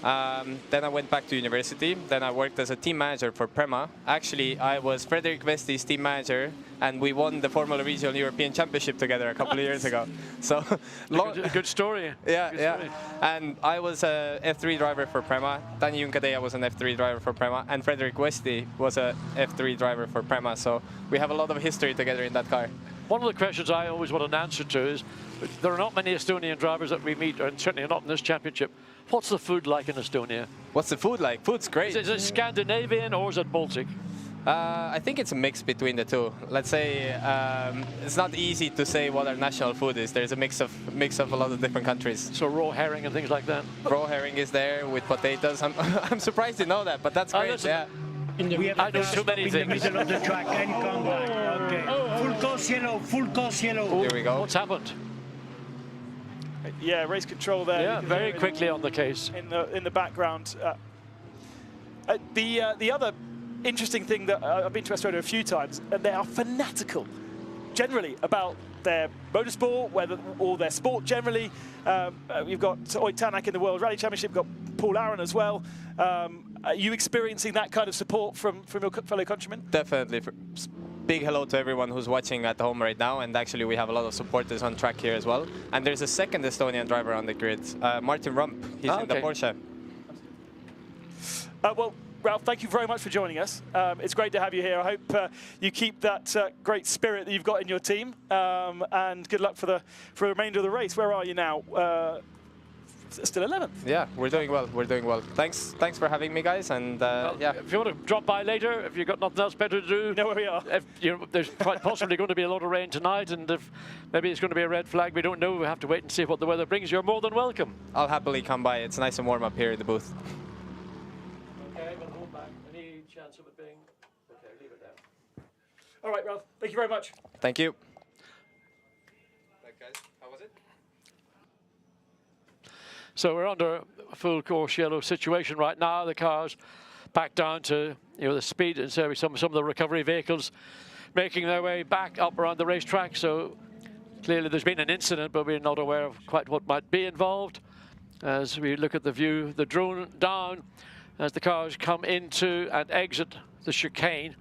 Then I went back to university. Then I worked as a team manager for Prema. Actually, I was Frederick Vesti's team manager, and we won the Formula Regional European Championship together a couple of years ago. So good story. Yeah, good yeah. Story. And I was a F3 driver for Prema. Dani Junkadea was an F3 driver for Prema, and Frederick Vesti was a F3 driver for Prema. So we have a lot of history together in that car. One of the questions I always want an answer to is, there are not many Estonian drivers that we meet, and certainly not in this championship. What's the food like in Estonia? What's the food like? Food's great. Is it Scandinavian or is it Baltic? I think it's a mix between the two. Let's say it's not easy to say what our national food is. There's a mix of a lot of different countries. So raw herring and things like that. Raw herring is there with potatoes. I'm surprised you know that, but that's great. Yeah. I know too many things. In the middle of the track and contact. Okay. Full course yellow. Full course yellow. Here we go. What's happened? Yeah, race control there. Yeah, very quickly on the case. In the background. The other interesting thing that I've been to Estonia a few times, and they are fanatical, generally, about their motorsport, or their sport generally. You've got Oyt Tanak in the World Rally Championship, you've got Paul Aaron as well. Are you experiencing that kind of support from your fellow countrymen? Definitely. Big hello to everyone who's watching at home right now, and actually we have a lot of supporters on track here as well. And there's a second Estonian driver on the grid, Martin Rump. He's in the Porsche. Well, Ralph, thank you very much for joining us. It's great to have you here. I hope you keep that great spirit that you've got in your team, and good luck for the remainder of the race. Where are you now? Still 11th. Yeah, we're doing well. We're doing well. Thanks for having me, guys. And yeah, if you want to drop by later, if you've got nothing else better to do, you know where we are. There's quite possibly going to be a lot of rain tonight, and if maybe it's going to be a red flag, we don't know. We have to wait and see what the weather brings. You're more than welcome. I'll happily come by. It's nice and warm up here in the booth. Okay, but hold back. Any chance of it being? Okay, leave it there. All right, Ralph. Thank you very much. Thank you. So we're under a full course yellow situation right now. The car's back down to the speed, and so some of the recovery vehicles making their way back up around the racetrack. So clearly there's been an incident, but we're not aware of quite what might be involved. As we look at the view, the drone down as the cars come into and exit the chicane.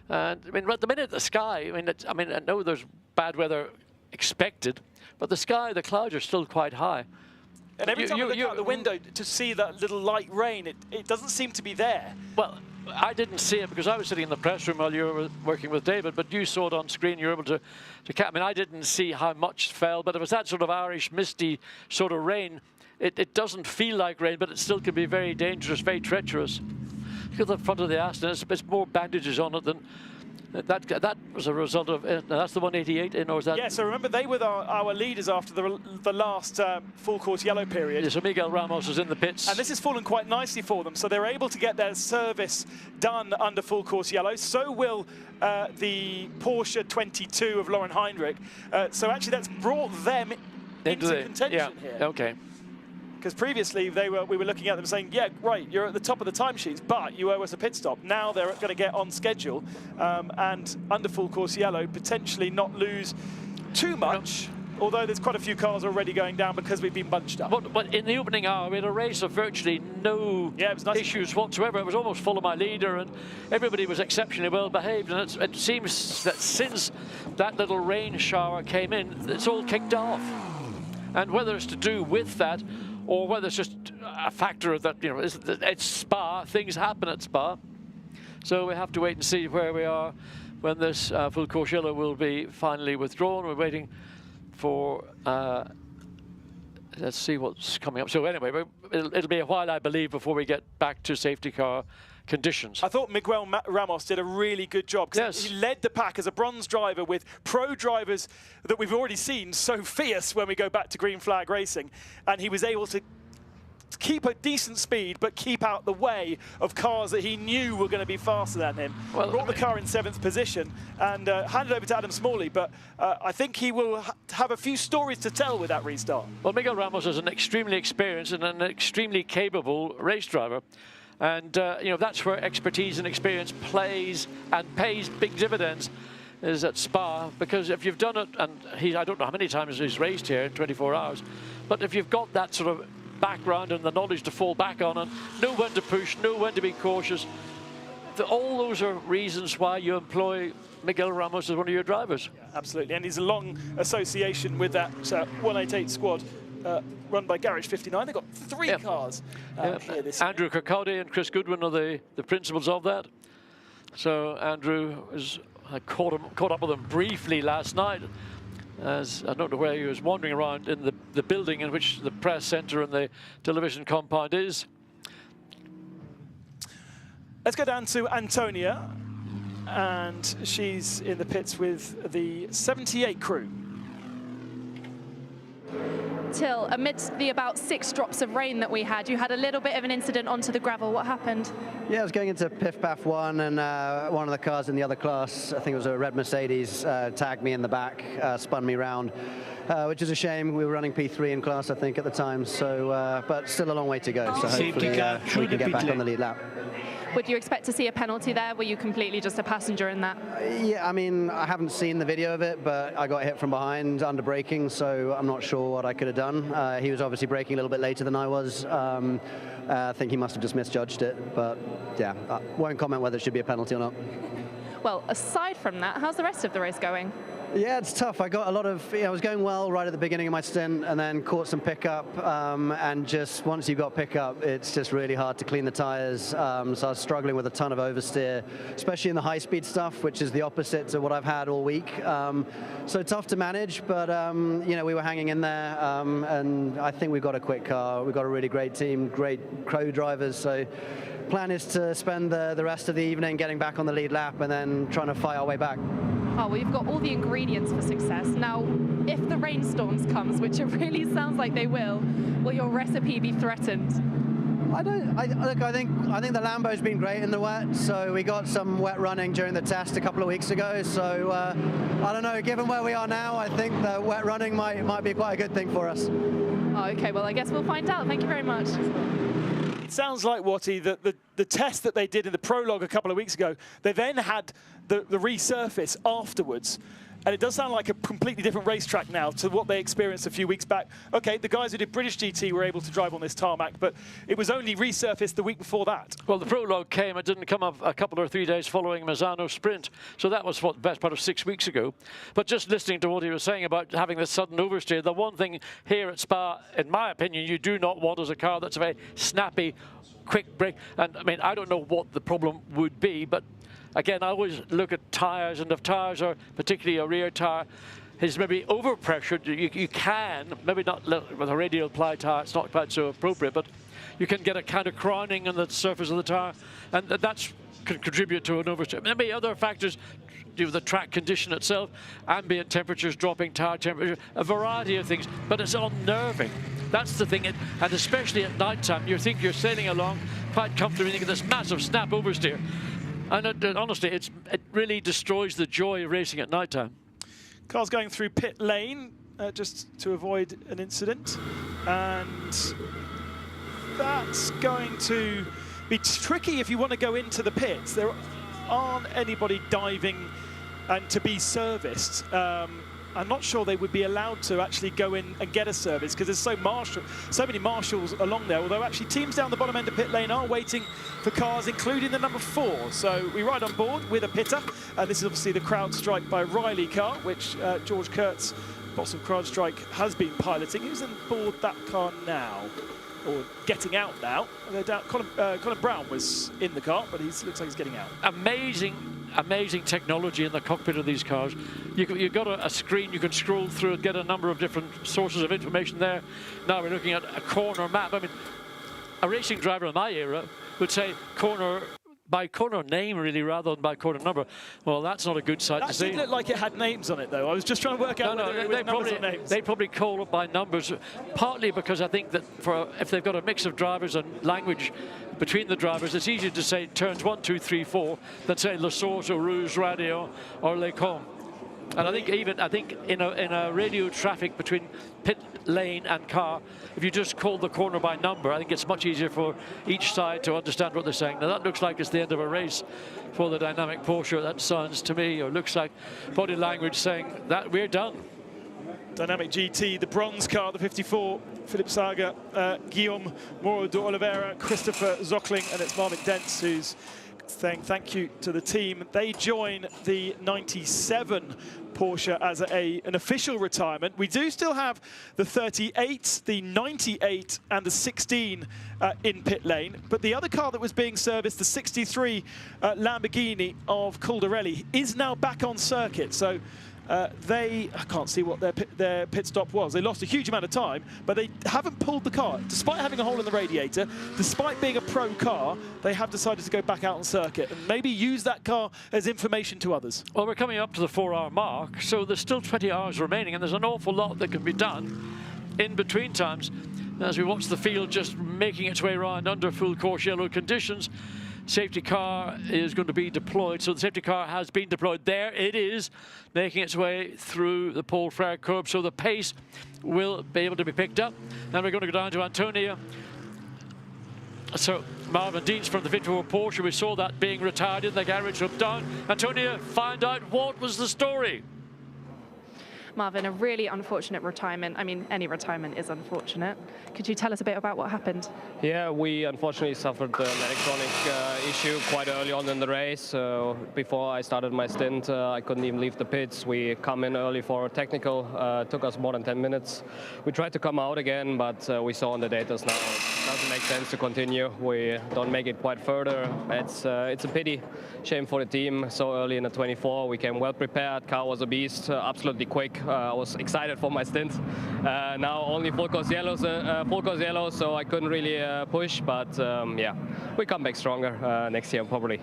And I mean, at the minute, the sky, I know there's bad weather expected, but the sky, the clouds are still quite high. And every time I look out the window to see that little light rain, it doesn't seem to be there. Well, I didn't see it because I was sitting in the press room while you were working with David, but you saw it on screen. You were able to I mean, I didn't see how much fell, but it was that sort of Irish misty sort of rain. It doesn't feel like rain, but it still can be very dangerous, very treacherous. Look at the front of the Aston. It's more bandages on it than... That was a result of, that's the 188 in, or is that? Yeah, so remember they were our leaders after the last full course yellow period. Yeah, so Miguel Ramos is in the pits. And this has fallen quite nicely for them, so they're able to get their service done under full course yellow. So will the Porsche 22 of Lauren Heinrich. So actually that's brought them into contention here. Okay. Because previously we were looking at them saying, yeah, right, you're at the top of the timesheets, but you owe us a pit stop. Now they're going to get on schedule and under full course yellow, potentially not lose too much. although there's quite a few cars already going down because we've been bunched up. But in the opening hour, we had a race of virtually no issues whatsoever. It was almost full of my leader, and everybody was exceptionally well behaved. And it seems that since that little rain shower came in, it's all kicked off. And whether it's to do with that, or whether it's just a factor of that, you know, it's Spa, things happen at Spa. So we have to wait and see where we are when this full course yellow will be finally withdrawn. We're waiting for, let's see what's coming up. So anyway, it'll be a while, I believe, before we get back to safety car conditions. I thought Miguel Ramos did a really good job, because he led the pack as a bronze driver with pro drivers that we've already seen so fierce when we go back to green flag racing, and he was able to keep a decent speed but keep out the way of cars that he knew were going to be faster than him. Well, brought the car in 7th position and handed over to Adam Smalley, but I think he will have a few stories to tell with that restart. Well, Miguel Ramos is an extremely experienced and an extremely capable race driver. And, you know, that's where expertise and experience plays and pays big dividends, is at Spa. Because if you've done it, and I don't know how many times he's raced here in 24 hours, but if you've got that sort of background and the knowledge to fall back on and know when to push, know when to be cautious, all those are reasons why you employ Miguel Ramos as one of your drivers. Yeah, absolutely, and he's a long association with that 188 squad. Run by Garage 59. They've got 3 cars here this Andrew Kirkcaldy and Chris Goodwin are the principals of that. So Andrew I caught up with him briefly last night, as I don't know where he was wandering around in the building in which the press centre and the television compound is. Let's go down to Antonia, and she's in the pits with the 78 crew. Till, amidst the about 6 drops of rain that we had, you had a little bit of an incident onto the gravel. What happened? Yeah, I was going into Piff Paff 1, and one of the cars in the other class, I think it was a red Mercedes, tagged me in the back, spun me round, which is a shame. We were running P3 in class, I think, at the time, so but still a long way to go. So hopefully we can get back on the lead lap. Would you expect to see a penalty there? Were you completely just a passenger in that? Yeah, I mean, I haven't seen the video of it, but I got hit from behind under braking, so I'm not sure what I could have done. He was obviously braking a little bit later than I was. I think he must have just misjudged it, but yeah, I won't comment whether it should be a penalty or not. Well, aside from that, how's the rest of the race going? Yeah, it's tough. I got a lot of, I was going well right at the beginning of my stint, and then caught some pickup, and just once you've got pickup, it's just really hard to clean the tires. So I was struggling with a ton of oversteer, especially in the high-speed stuff, which is the opposite to what I've had all week. So tough to manage, but you know, we were hanging in there, and I think we've got a quick car. We've got a really great team, great Crow drivers. So plan is to spend the rest of the evening getting back on the lead lap and then trying to fight our way back. Oh, well, you've got all the ingredients for success. Now, if the rainstorms comes, which it really sounds like they will your recipe be threatened? Look, I think the Lambo's been great in the wet, so we got some wet running during the test a couple of weeks ago. So I don't know, given where we are now, I think the wet running might be quite a good thing for us. Oh, okay, well, I guess we'll find out. Thank you very much. It sounds like, Watty, that the test that they did in the prologue a couple of weeks ago, they then had the resurface afterwards. And it does sound like a completely different racetrack now to what they experienced a few weeks back. Okay, the guys who did British GT were able to drive on this tarmac, but it was only resurfaced the week before that. Well, the prologue came, it didn't come up a couple or 3 days following Mazzano Sprint. So that was what, the best part of 6 weeks ago. But just listening to what he was saying about having this sudden oversteer, the one thing here at Spa, in my opinion, you do not want is a car that's a very snappy, quick brake. And I mean, I don't know what the problem would be, but again, I always look at tyres, and if tyres are, particularly a rear tyre, is maybe overpressured, you can, maybe not with a radial ply tyre, it's not quite so appropriate, but you can get a kind of crowning on the surface of the tyre, and that can contribute to an oversteer. Maybe other factors do with the track condition itself, ambient temperatures, dropping tyre temperature, a variety of things, but it's unnerving. That's the thing, and especially at night time, you think you're sailing along quite comfortably, you get this massive snap oversteer. And honestly, it really destroys the joy of racing at night time. Car's going through pit lane just to avoid an incident. And that's going to be tricky if you want to go into the pits. There aren't anybody diving and to be serviced. I'm not sure they would be allowed to actually go in and get a service because there's so many marshals along there, although actually teams down the bottom end of pit lane are waiting for cars, including the number 4. So we ride on board with a pitter, and this is obviously the CrowdStrike by Riley car, which George Kurtz, boss of CrowdStrike, has been piloting. Who's on board that car now? Or getting out now. Colin Brown was in the car, but he looks like he's getting out. Amazing technology in the cockpit of these cars. You've got a screen you can scroll through and get a number of different sources of information there. Now we're looking at a corner map. I mean, a racing driver in my era would say corner by corner name, really, rather than by corner number. Well, that's not a good sight to see. That did look like it had names on it, though. I was just trying to work out whether it was numbers or names. They probably call it by numbers, partly because I think that if they've got a mix of drivers and language between the drivers, it's easier to say turns 1, 2, 3, 4 than say Le Source or Rouge Radio or Les Combes. And I think in a radio traffic between pit lane and car, if you just call the corner by number, I think it's much easier for each side to understand what they're saying. Now that looks like it's the end of a race for the dynamic Porsche. That sounds to me, or looks like body language saying that we're done. Dynamic GT, the bronze car, the 54, Philippe Saga, Guillaume Moro de Oliveira, Christopher Zockling, and it's Marvin Dents who's saying thank you to the team. They join the 97 Porsche as an official retirement. We do still have the 38, the 98 and the 16 in pit lane, but the other car that was being serviced, the 63 Lamborghini of Caldarelli, is now back on circuit. So I can't see what their pit stop was. They lost a huge amount of time, but they haven't pulled the car. Despite having a hole in the radiator, despite being a pro car, they have decided to go back out on circuit and maybe use that car as information to others. Well, we're coming up to the 4-hour mark, so there's still 20 hours remaining, and there's an awful lot that can be done in between times. As we watch the field just making its way around under full course yellow conditions, safety car is going to be deployed. So the safety car has been deployed. There it is, making its way through the Paul Frere curb. So the pace will be able to be picked up. Then we're going to go down to Antonia. So Marvin Deans from the 54 Porsche, we saw that being retired in the garage. Up down. Antonia, find out what was the story. Marvin, a really unfortunate retirement. I mean, any retirement is unfortunate. Could you tell us a bit about what happened? Yeah, we unfortunately suffered an electronic issue quite early on in the race. Before I started my stint, I couldn't even leave the pits. We come in early for a technical. Took us more than 10 minutes. We tried to come out again, but we saw on the data now it doesn't make sense to continue. We don't make it quite further. It's a pity. Shame for the team. So early in the 24, we came well prepared. Car was a beast, absolutely quick. I was excited for my stint. Now only full course yellow, so I couldn't really push. But yeah, we come back stronger next year probably.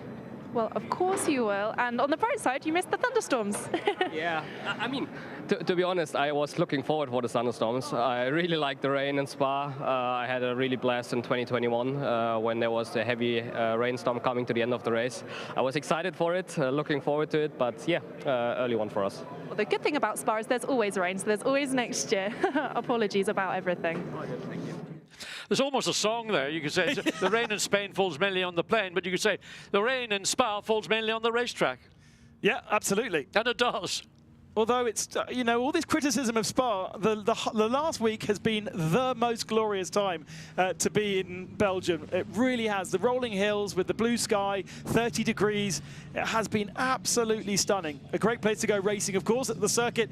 Well, of course you will. And on the bright side, you missed the thunderstorms. Yeah, I mean, to be honest, I was looking forward for the thunderstorms. I really liked the rain in Spa. I had a really blast in 2021 when there was a heavy rainstorm coming to the end of the race. I was excited for it, looking forward to it, but yeah, early one for us. Well, the good thing about Spa is there's always rain, so there's always next year. Apologies about everything. Thank you. There's almost a song there. You could say the rain in Spain falls mainly on the plain, but you could say the rain in Spa falls mainly on the racetrack. Yeah, absolutely. And it does. Although it's, you know, all this criticism of Spa, the last week has been the most glorious time to be in Belgium. It really has. The rolling hills with the blue sky, 30 degrees. It has been absolutely stunning. A great place to go racing, of course, at the circuit.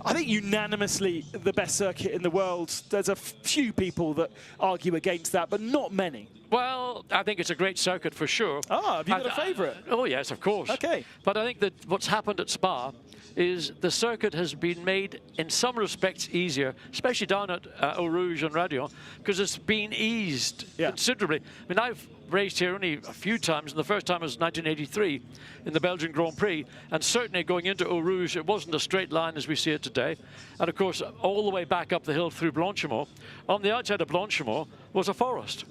I think unanimously the best circuit in the world. There's a few people that argue against that, but not many. Well, I think it's a great circuit for sure. Ah, have you got a favourite? Oh, yes, of course. Okay. But I think that what's happened at Spa is the circuit has been made in some respects easier, especially down at Eau Rouge and Radio, because it's been eased considerably. I mean, I've raced here only a few times, and the first time was 1983 in the Belgian Grand Prix, and certainly going into Eau Rouge, it wasn't a straight line as we see it today. And of course, all the way back up the hill through Blanchimont, on the outside of Blanchimont was a forest.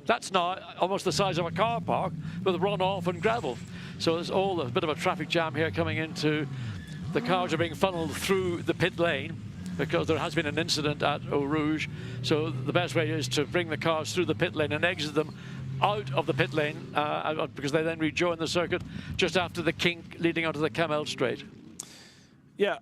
That's now almost the size of a car park with runoff and gravel. So there's all a bit of a traffic jam here coming into. The cars are being funneled through the pit lane because there has been an incident at Eau Rouge. So the best way is to bring the cars through the pit lane and exit them out of the pit lane because they then rejoin the circuit just after the kink leading onto the Camel Straight. Yeah,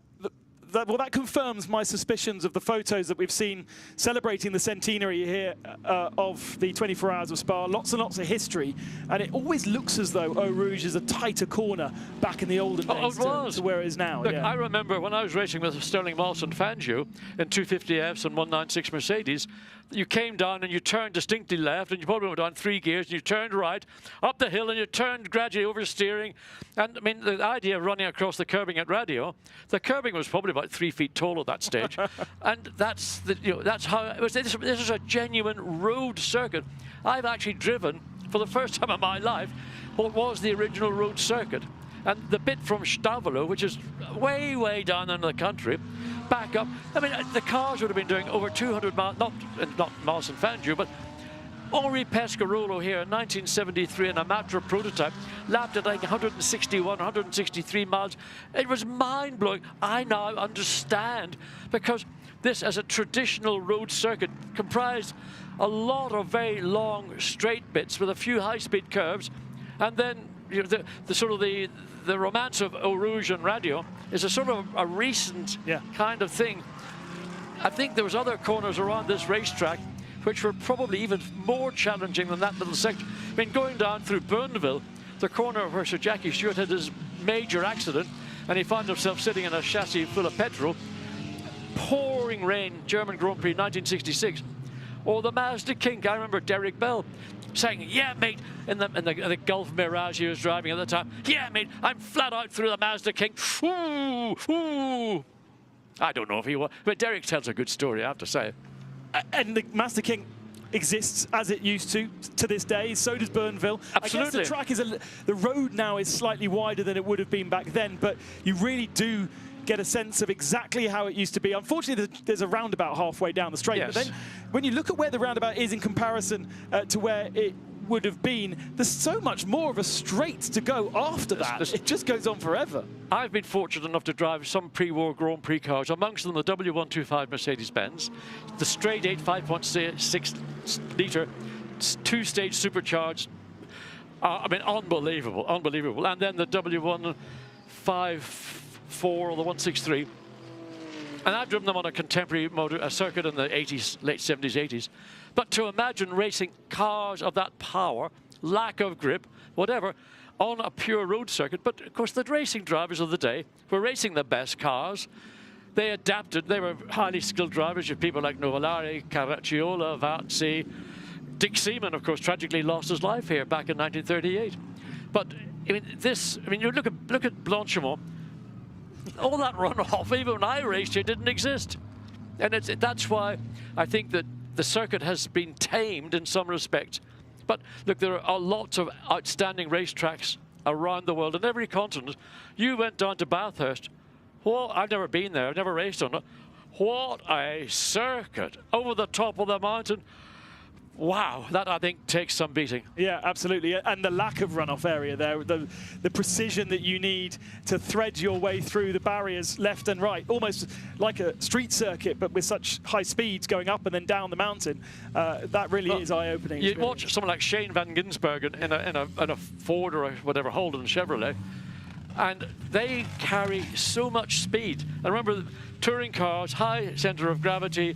that confirms my suspicions of the photos that we've seen celebrating the centenary here of the 24 Hours of Spa. Lots and lots of history, and it always looks as though Eau Rouge is a tighter corner back in the olden days to where it is now. Look, yeah. I remember when I was racing with Sterling Moss and Fangio in 250Fs and 196 Mercedes, you came down and you turned distinctly left, and you probably went down 3 gears, and you turned right, up the hill, and you turned gradually oversteering. And I mean, the idea of running across the curbing at Radio, the curbing was probably about 3 feet tall at that stage. And that's, that's how it was. This is a genuine road circuit. I've actually driven, for the first time in my life, what was the original road circuit. And the bit from Stavolo, which is way, way down in the country, back up. I mean, the cars would have been doing over 200 miles, not Moss and Fangio, but Henri Pescarolo here in 1973 in a Matra prototype, lapped at like 161, 163 miles. It was mind-blowing. I now understand, because this, as a traditional road circuit, comprised a lot of very long straight bits with a few high-speed curves, and then the romance of Eau Rouge and Radio is a sort of a recent kind of thing. I think there was other corners around this racetrack which were probably even more challenging than that little section. I mean, going down through Burnville, the corner where Sir Jackie Stewart had his major accident, and he found himself sitting in a chassis full of petrol. Pouring rain, German Grand Prix 1966. Or the Mazda Kink, I remember Derek Bell saying, yeah, mate, in the Gulf Mirage he was driving at the time, yeah, mate, I'm flat out through the Mazda King. Ooh, ooh. I don't know if he was, but Derek tells a good story, I have to say. And the Mazda King exists as it used to this day. So does Burnville. Absolutely. I guess the track is the road now is slightly wider than it would have been back then, but you really do get a sense of exactly how it used to be. Unfortunately, there's a roundabout halfway down the straight. Yes. But then when you look at where the roundabout is in comparison to where it would have been, there's so much more of a straight to go after that. It just goes on forever. I've been fortunate enough to drive some pre-war Grand Prix cars, amongst them the W125 Mercedes-Benz, the straight 8 5.6 litre, 2-stage supercharged. I mean, unbelievable, unbelievable. And then the W154 or the 163. And I've driven them on a contemporary motor, circuit in the 80s, late 70s, 80s. But to imagine racing cars of that power, lack of grip, whatever, on a pure road circuit. But of course, the racing drivers of the day were racing the best cars. They adapted. They were highly skilled drivers. You have people like Novellari, Caracciola, Vazzi. Dick Seaman, of course, tragically lost his life here back in 1938. But I mean, you look at Blanchimont. All that runoff, even when I raced here, didn't exist. And that's why I think that the circuit has been tamed in some respects. But look, there are lots of outstanding racetracks around the world, in every continent. You went down to Bathurst. Well, I've never been there, I've never raced on it. What a circuit over the top of the mountain. Wow, that I think takes some beating. Yeah, absolutely. And the lack of runoff area there, the precision that you need to thread your way through the barriers left and right, almost like a street circuit, but with such high speeds going up and then down the mountain. That really is eye-opening. You watch someone like Shane van Gisbergen in a Ford or a whatever, Holden Chevrolet, and they carry so much speed. And remember, touring cars, high center of gravity,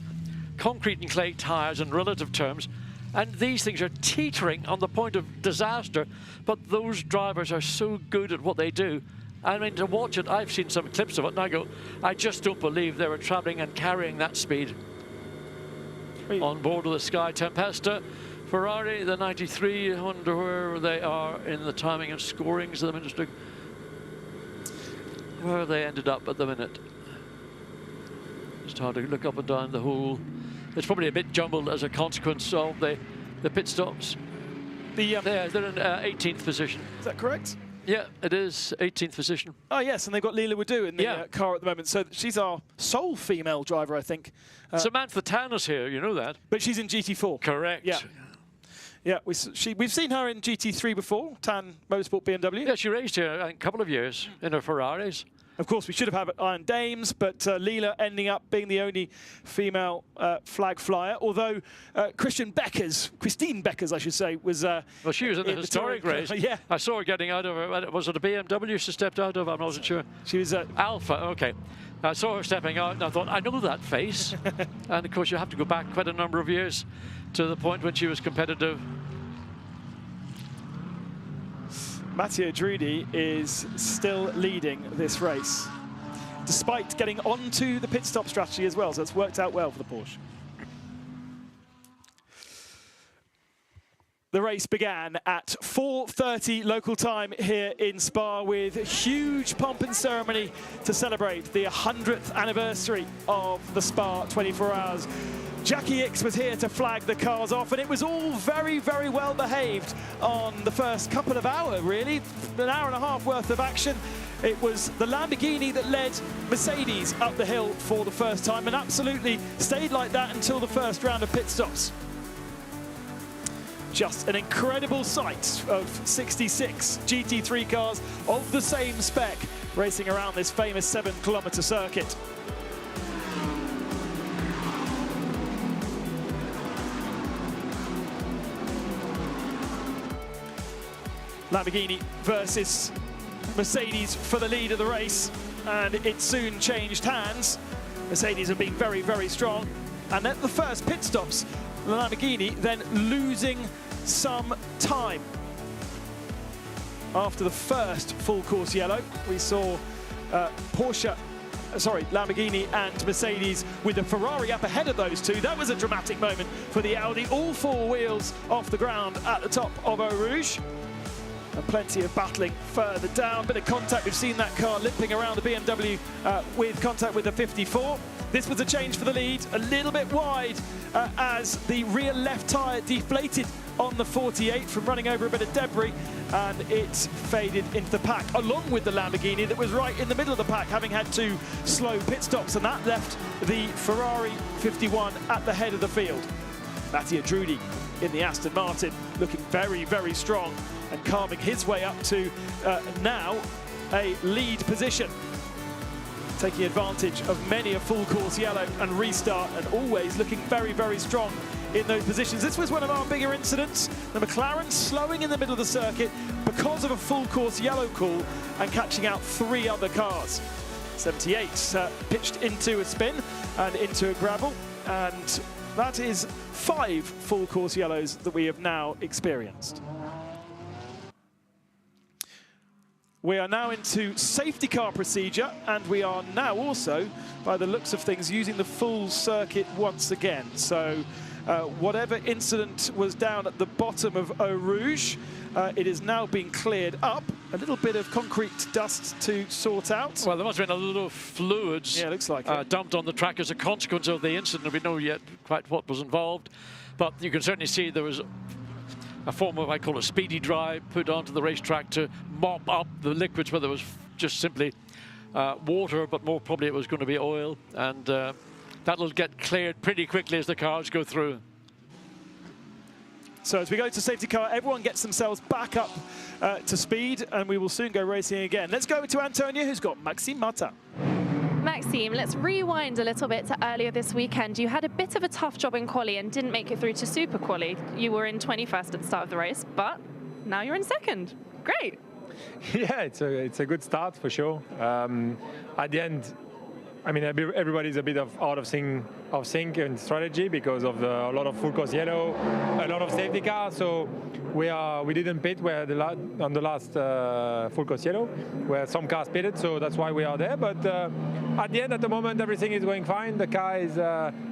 concrete and clay tires in relative terms, and these things are teetering on the point of disaster, but those drivers are so good at what they do. I mean, to watch it, I've seen some clips of it, and I go, I just don't believe they were traveling and carrying that speed. On board of the Sky Tempesta, Ferrari, the 93, I wonder where they are in the timing and scorings of the ministry. Where have they ended up at the minute? It's hard to look up and down the whole. It's probably a bit jumbled as a consequence of the pit stops. They're in 18th position. Is that correct? Yeah, it is 18th position. Oh, yes, and they've got Leela Wadu in the car at the moment. So she's our sole female driver, I think. Samantha Tan is here, you know that. But she's in GT4. Correct. Yeah. Yeah, we've seen her in GT3 before, Tan Motorsport BMW. Yeah, she raced here a couple of years in her Ferraris. Of course, we should have had Iron Dames, but Leela ending up being the only female flag flyer, although Christine Beckers, I should say, was... well, she was in the historic race. Yeah. I saw her getting out of her... Was it a BMW she stepped out of? I'm not sure. She was... Alpha, okay. I saw her stepping out and I thought, I know that face. And of course you have to go back quite a number of years to the point when she was competitive. Mattia Drudi is still leading this race, despite getting onto the pit stop strategy as well, so it's worked out well for the Porsche. The race began at 4:30 local time here in Spa with huge pomp and ceremony to celebrate the 100th anniversary of the Spa 24 Hours. Jackie Ickx was here to flag the cars off, and it was all very, very well behaved on the first couple of hours, really. An hour and a half worth of action. It was the Lamborghini that led Mercedes up the hill for the first time and absolutely stayed like that until the first round of pit stops. Just an incredible sight of 66 GT3 cars of the same spec racing around this famous 7-kilometer circuit. Lamborghini versus Mercedes for the lead of the race, and it soon changed hands. Mercedes have been very, very strong, and at the first pit stops, the Lamborghini then losing some time. After the first full course yellow, we saw Lamborghini and Mercedes with the Ferrari up ahead of those two. That was a dramatic moment for the Audi. All four wheels off the ground at the top of Eau Rouge. And plenty of battling further down. Bit of contact. We've seen that car limping around the BMW with contact with the 54. This was a change for the lead, a little bit wide as the rear left tyre deflated on the 48 from running over a bit of debris, and it faded into the pack, along with the Lamborghini that was right in the middle of the pack, having had two slow pit stops, and that left the Ferrari 51 at the head of the field. Mattia Drudi in the Aston Martin, looking very, very strong and carving his way up to now a lead position, taking advantage of many a full course yellow and restart, and always looking very, very strong in those positions. This was one of our bigger incidents. The McLaren slowing in the middle of the circuit because of a full course yellow call and catching out three other cars. 78 pitched into a spin and into a gravel, and that is 5 full course yellows that we have now experienced. We are now into safety car procedure, and we are now also, by the looks of things, using the full circuit once again. So whatever incident was down at the bottom of Eau Rouge, it is now being cleared up. A little bit of concrete dust to sort out. Well, there must have been a little fluids, yeah, it looks like it, dumped on the track as a consequence of the incident. We don't know yet quite what was involved, but you can certainly see there was a form of, I call it, speedy dry put onto the racetrack to mop up the liquids, whether it was just simply water, but more probably it was going to be oil, and that'll get cleared pretty quickly as the cars go through. So as we go to safety car, everyone gets themselves back up to speed, and we will soon go racing again. Let's go to Antonia, who's got Maxime Martin. Maxime, let's rewind a little bit to earlier this weekend. You had a bit of a tough job in quali and didn't make it through to Super Quali. You were in 21st at the start of the race, but now you're in 2nd. Great. Yeah, it's a good start for sure. At the end, I mean, everybody's a bit out of sync and strategy because of a lot of full course yellow, a lot of safety cars. So we didn't pit on the last full course yellow, where some cars pitted. So that's why we are there. But at the end, at the moment, everything is going fine. The car is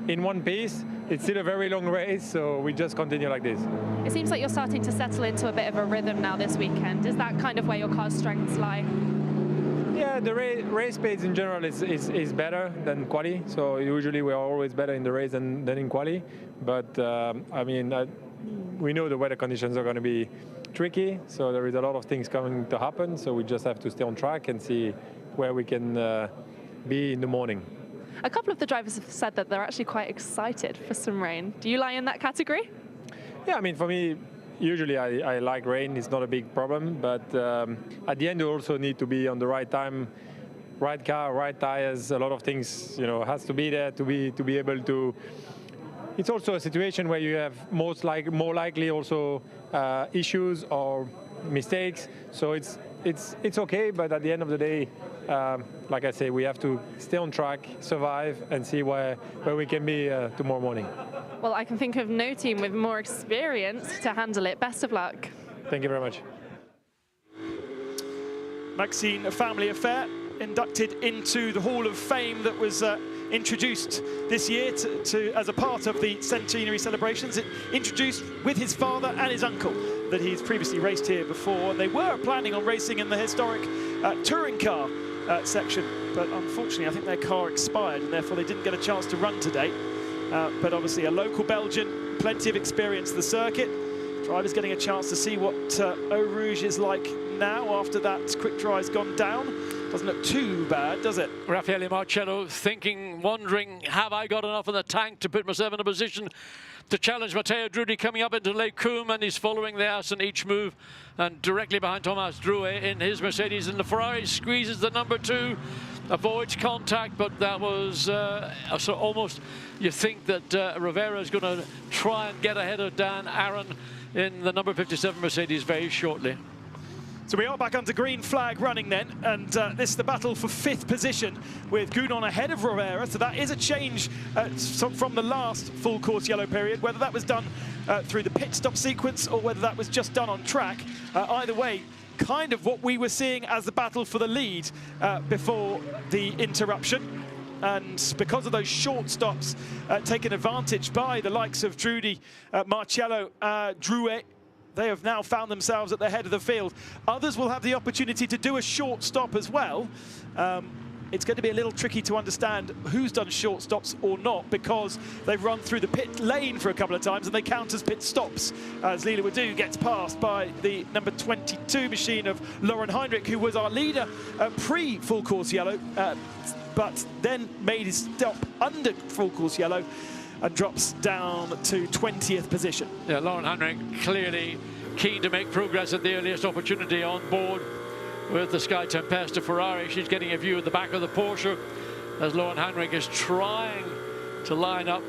in one piece. It's still a very long race, so we just continue like this. It seems like you're starting to settle into a bit of a rhythm now this weekend. Is that kind of where your car's strengths lie? Yeah, the race pace in general is better than quali. So usually we are always better in the race than in quali. But I mean, we know the weather conditions are going to be tricky. So there is a lot of things coming to happen. So we just have to stay on track and see where we can be in the morning. A couple of the drivers have said that they're actually quite excited for some rain. Do you lie in that category? Yeah, I mean, for me, usually I like rain. It's not a big problem. But at the end, you also need to be on the right time, right car, right tires. A lot of things, has to be there to be able to. It's also a situation where you have more likely also issues or mistakes. So it's okay. But at the end of the day, like I say, we have to stay on track, survive, and see where we can be tomorrow morning. Well, I can think of no team with more experience to handle it. Best of luck. Thank you very much. Maxime, a family affair, inducted into the Hall of Fame that was introduced this year as a part of the centenary celebrations. It introduced with his father and his uncle that he's previously raced here before. They were planning on racing in the historic touring car section, but unfortunately I think their car expired and therefore they didn't get a chance to run today. But obviously a local Belgian, plenty of experience of the circuit. Drivers getting a chance to see what Eau Rouge is like now after that quick dry's gone down. Doesn't look too bad, does it? Raffaele Marcello thinking, wondering, have I got enough in the tank to put myself in a position to challenge Matteo Drudi coming up into Lake Coombe, and he's following the ass in each move, and directly behind Thomas Drouet in his Mercedes, and the Ferrari squeezes the number 2, avoids contact, but that was so almost, you think that Rivera is going to try and get ahead of Dan Aron in the number 57 Mercedes very shortly. So we are back under green flag running then, and this is the battle for 5th position with Gounon ahead of Rivera. So that is a change from the last full course yellow period, whether that was done through the pit stop sequence or whether that was just done on track. Either way, kind of what we were seeing as the battle for the lead before the interruption. And because of those short stops taken advantage by the likes of Drudi, Marcello, Drouet, they have now found themselves at the head of the field. Others will have the opportunity to do a short stop as well. It's going to be a little tricky to understand who's done short stops or not, because they've run through the pit lane for a couple of times and they count as pit stops, as Lila Wadou gets passed by the number 22 machine of Lauren Heinrich, who was our leader pre-full course yellow, but then made his stop under full course yellow and drops down to 20th position. Yeah, Lauren Heinrich clearly keen to make progress at the earliest opportunity on board with the Sky Tempesta Ferrari. She's getting a view of the back of the Porsche as Lauren Heinrich is trying to line up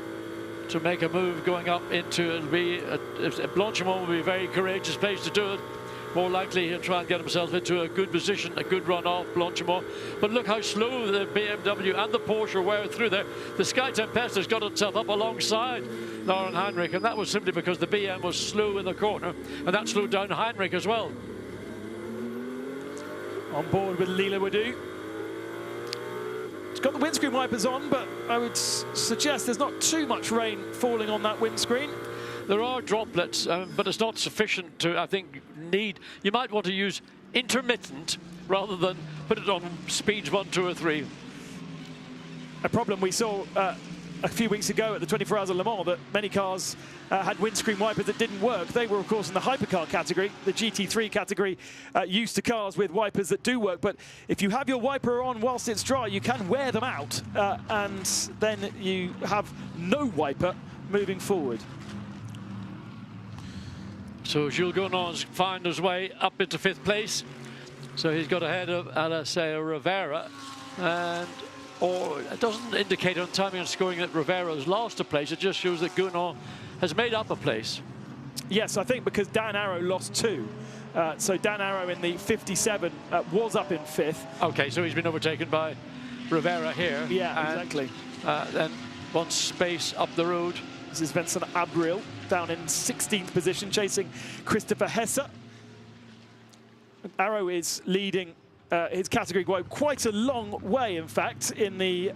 to make a move going up into, it'll be Blanchimont will be a very courageous place to do it. More likely he'll try and get himself into a good position, a good run off Blanchimont. But look how slow the BMW and the Porsche were through there. The Sky Tempesta's got itself up alongside Lauren Heinrich, and that was simply because the BM was slow in the corner, and that slowed down Heinrich as well. On board with Lila Wadou. It's got the windscreen wipers on, but I would suggest there's not too much rain falling on that windscreen. There are droplets, but it's not sufficient to, I think, need. You might want to use intermittent rather than put it on speeds 1, 2, or 3. A problem we saw a few weeks ago at the 24 Hours of Le Mans, that many cars had windscreen wipers that didn't work. They were, of course, in the hypercar category. The GT3 category used to cars with wipers that do work. But if you have your wiper on whilst it's dry, you can wear them out, and then you have no wiper moving forward. So Jules Gounon's found his way up into 5th place. So he's got ahead of Alessio Rivera. And it doesn't indicate on timing and scoring that Rivera has lost a place. It just shows that Gounon has made up a place. Yes, I think because Dan Arrow lost 2. So Dan Arrow in the 57 was up in 5th. Okay, so he's been overtaken by Rivera here. Yeah, exactly. Then one space up the road. This is Vincent Abril down in 16th position, chasing Christopher Hesse. Arrow is leading his category quite a long way, in fact, in the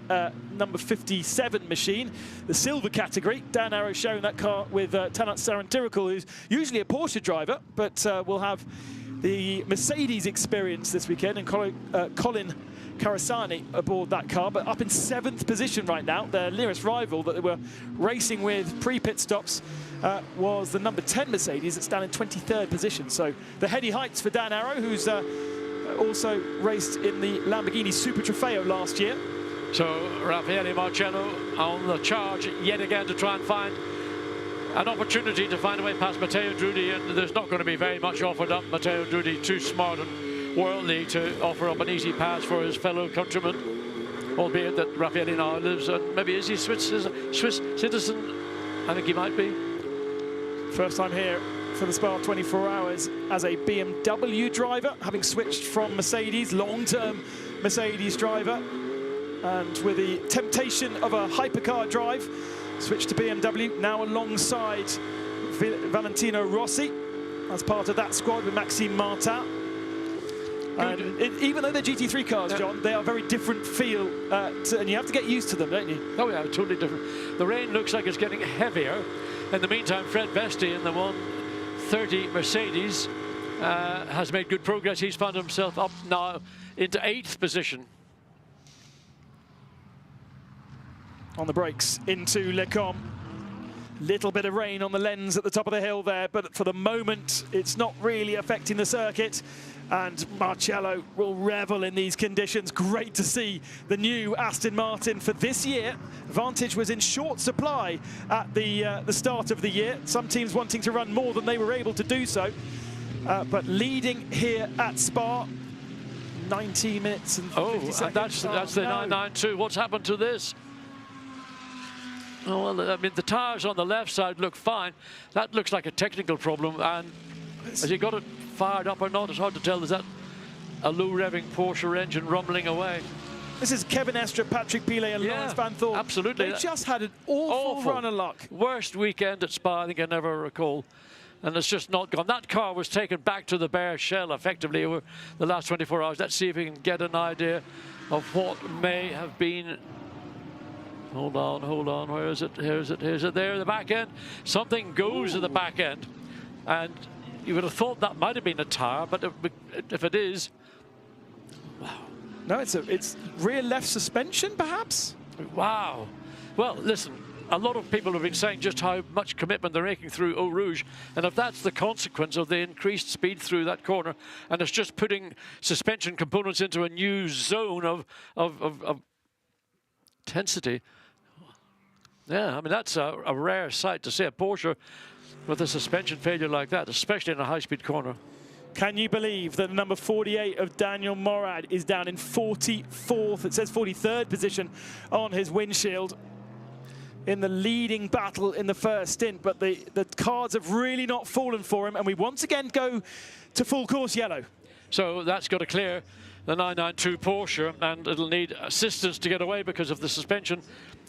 number 57 machine, the silver category. Dan Arrow sharing that car with Tanat Sarantirikul, who's usually a Porsche driver, but will have the Mercedes experience this weekend, and Colin Karasani aboard that car, but up in 7th position right now. Their nearest rival that they were racing with pre-pit stops was the number 10 Mercedes. It's down in 23rd position. So the heady heights for Dan Arrow, who's also raced in the Lamborghini Super Trofeo last year. So Raffaele Marcello on the charge yet again to try and find an opportunity to find a way past Matteo Drudi, and there's not going to be very much offered up. Matteo Drudi too smart and worldly to offer up an easy pass for his fellow countryman, albeit that Raffaele now lives, and maybe is he a Swiss citizen? I think he might be. First time here for the Spa 24 Hours as a BMW driver, having switched from Mercedes, long-term Mercedes driver. And with the temptation of a hypercar drive, switched to BMW, now alongside Valentino Rossi as part of that squad with Maxime Martin. And even though they're GT3 cars, John, they are very different feel, and you have to get used to them, don't you? Oh yeah, totally different. The rain looks like it's getting heavier. In the meantime, Fred Vesti in the 130 Mercedes has made good progress. He's found himself up now into 8th position. On the brakes into Le Combe. Little bit of rain on the lens at the top of the hill there, but for the moment, it's not really affecting the circuit. And Marcello will revel in these conditions. Great to see the new Aston Martin for this year. Vantage was in short supply at the start of the year. Some teams wanting to run more than they were able to do so. But leading here at Spa, 19 minutes and 50 seconds. That's the 992. What's happened to this? Oh, well, I mean, the tyres on the left side look fine. That looks like a technical problem. And has he got it fired up or not? It's hard to tell. Is that a low-revving Porsche engine rumbling away? This is Kevin Estre, Patrick Pilet and Lawrence Van Thorp. Absolutely. They just had an awful run of luck. Worst weekend at Spa I think I never recall. And it's just not gone. That car was taken back to the bare shell effectively over the last 24 hours. Let's see if we can get an idea of what may have been. Hold on, where is it? Here's it, there, the back end. Something goes to the back end. And you would have thought that might have been a tyre, but if it is, wow. No, it's rear left suspension, perhaps? Wow. Well, listen, a lot of people have been saying just how much commitment they're making through Eau Rouge, and if that's the consequence of the increased speed through that corner, and it's just putting suspension components into a new zone of intensity, yeah, I mean, that's a rare sight to see a Porsche with a suspension failure like that, especially in a high-speed corner. Can you believe that number 48 of Daniel Morad is down in 44th, it says 43rd position on his windshield in the leading battle in the first stint, but the cards have really not fallen for him, and we once again go to full course yellow. So that's got to clear the 992 Porsche, and it'll need assistance to get away because of the suspension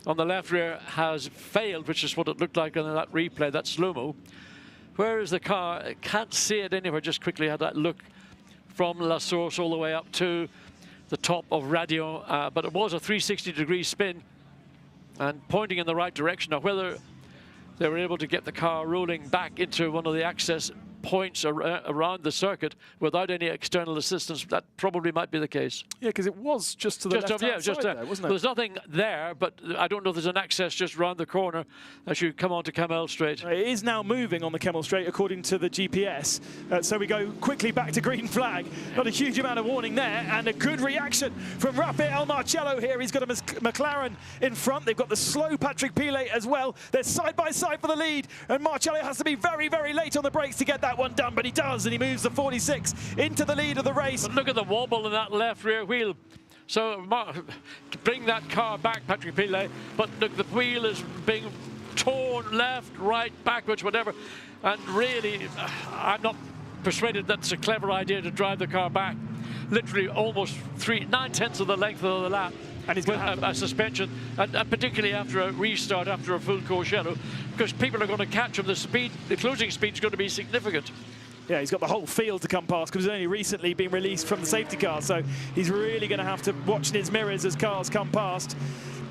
on the left rear has failed, which is what it looked like in that replay, that slow-mo. Where is the car? I can't see it anywhere. Just quickly had that look from La Source all the way up to the top of Radio, but it was a 360-degree spin and pointing in the right direction. Now, whether they were able to get the car rolling back into one of the access points around the circuit without any external assistance, that probably might be the case. Yeah, because it was just to the left-hand side there, wasn't it? There's nothing there, but I don't know if there's an access just round the corner as you come onto Camel Straight. It is now moving on the Camel Straight according to the GPS. So we go quickly back to green flag. Not a huge amount of warning there, and a good reaction from Raphael Marcello here. He's got a McLaren in front. They've got the slow Patrick Pilet as well. They're side by side for the lead, and Marcello has to be very, very late on the brakes to get that one done, but he does, and he moves the 46 into the lead of the race. But look at the wobble in that left rear wheel. So bring that car back, Patrick Pilet, but look, the wheel is being torn left, right, backwards, whatever, and really, I'm not persuaded that's a clever idea to drive the car back. Literally almost 9/10 of the length of the lap. And he's with a suspension, and particularly after a restart, after a full course yellow, because people are going to catch him. The closing speed is going to be significant. Yeah, he's got the whole field to come past because he's only recently been released from the safety car, so he's really going to have to watch in his mirrors as cars come past.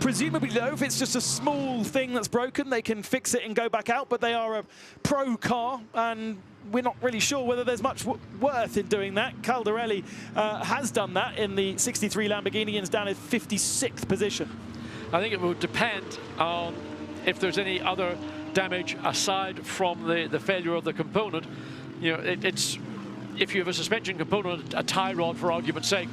Presumably, though, if it's just a small thing that's broken, they can fix it and go back out, but they are a pro car, and we're not really sure whether there's much worth in doing that. Caldarelli has done that in the 63 Lamborghini and is down in 56th position. I think it will depend on if there's any other damage aside from the failure of the component. You know, it's if you have a suspension component, a tie rod for argument's sake,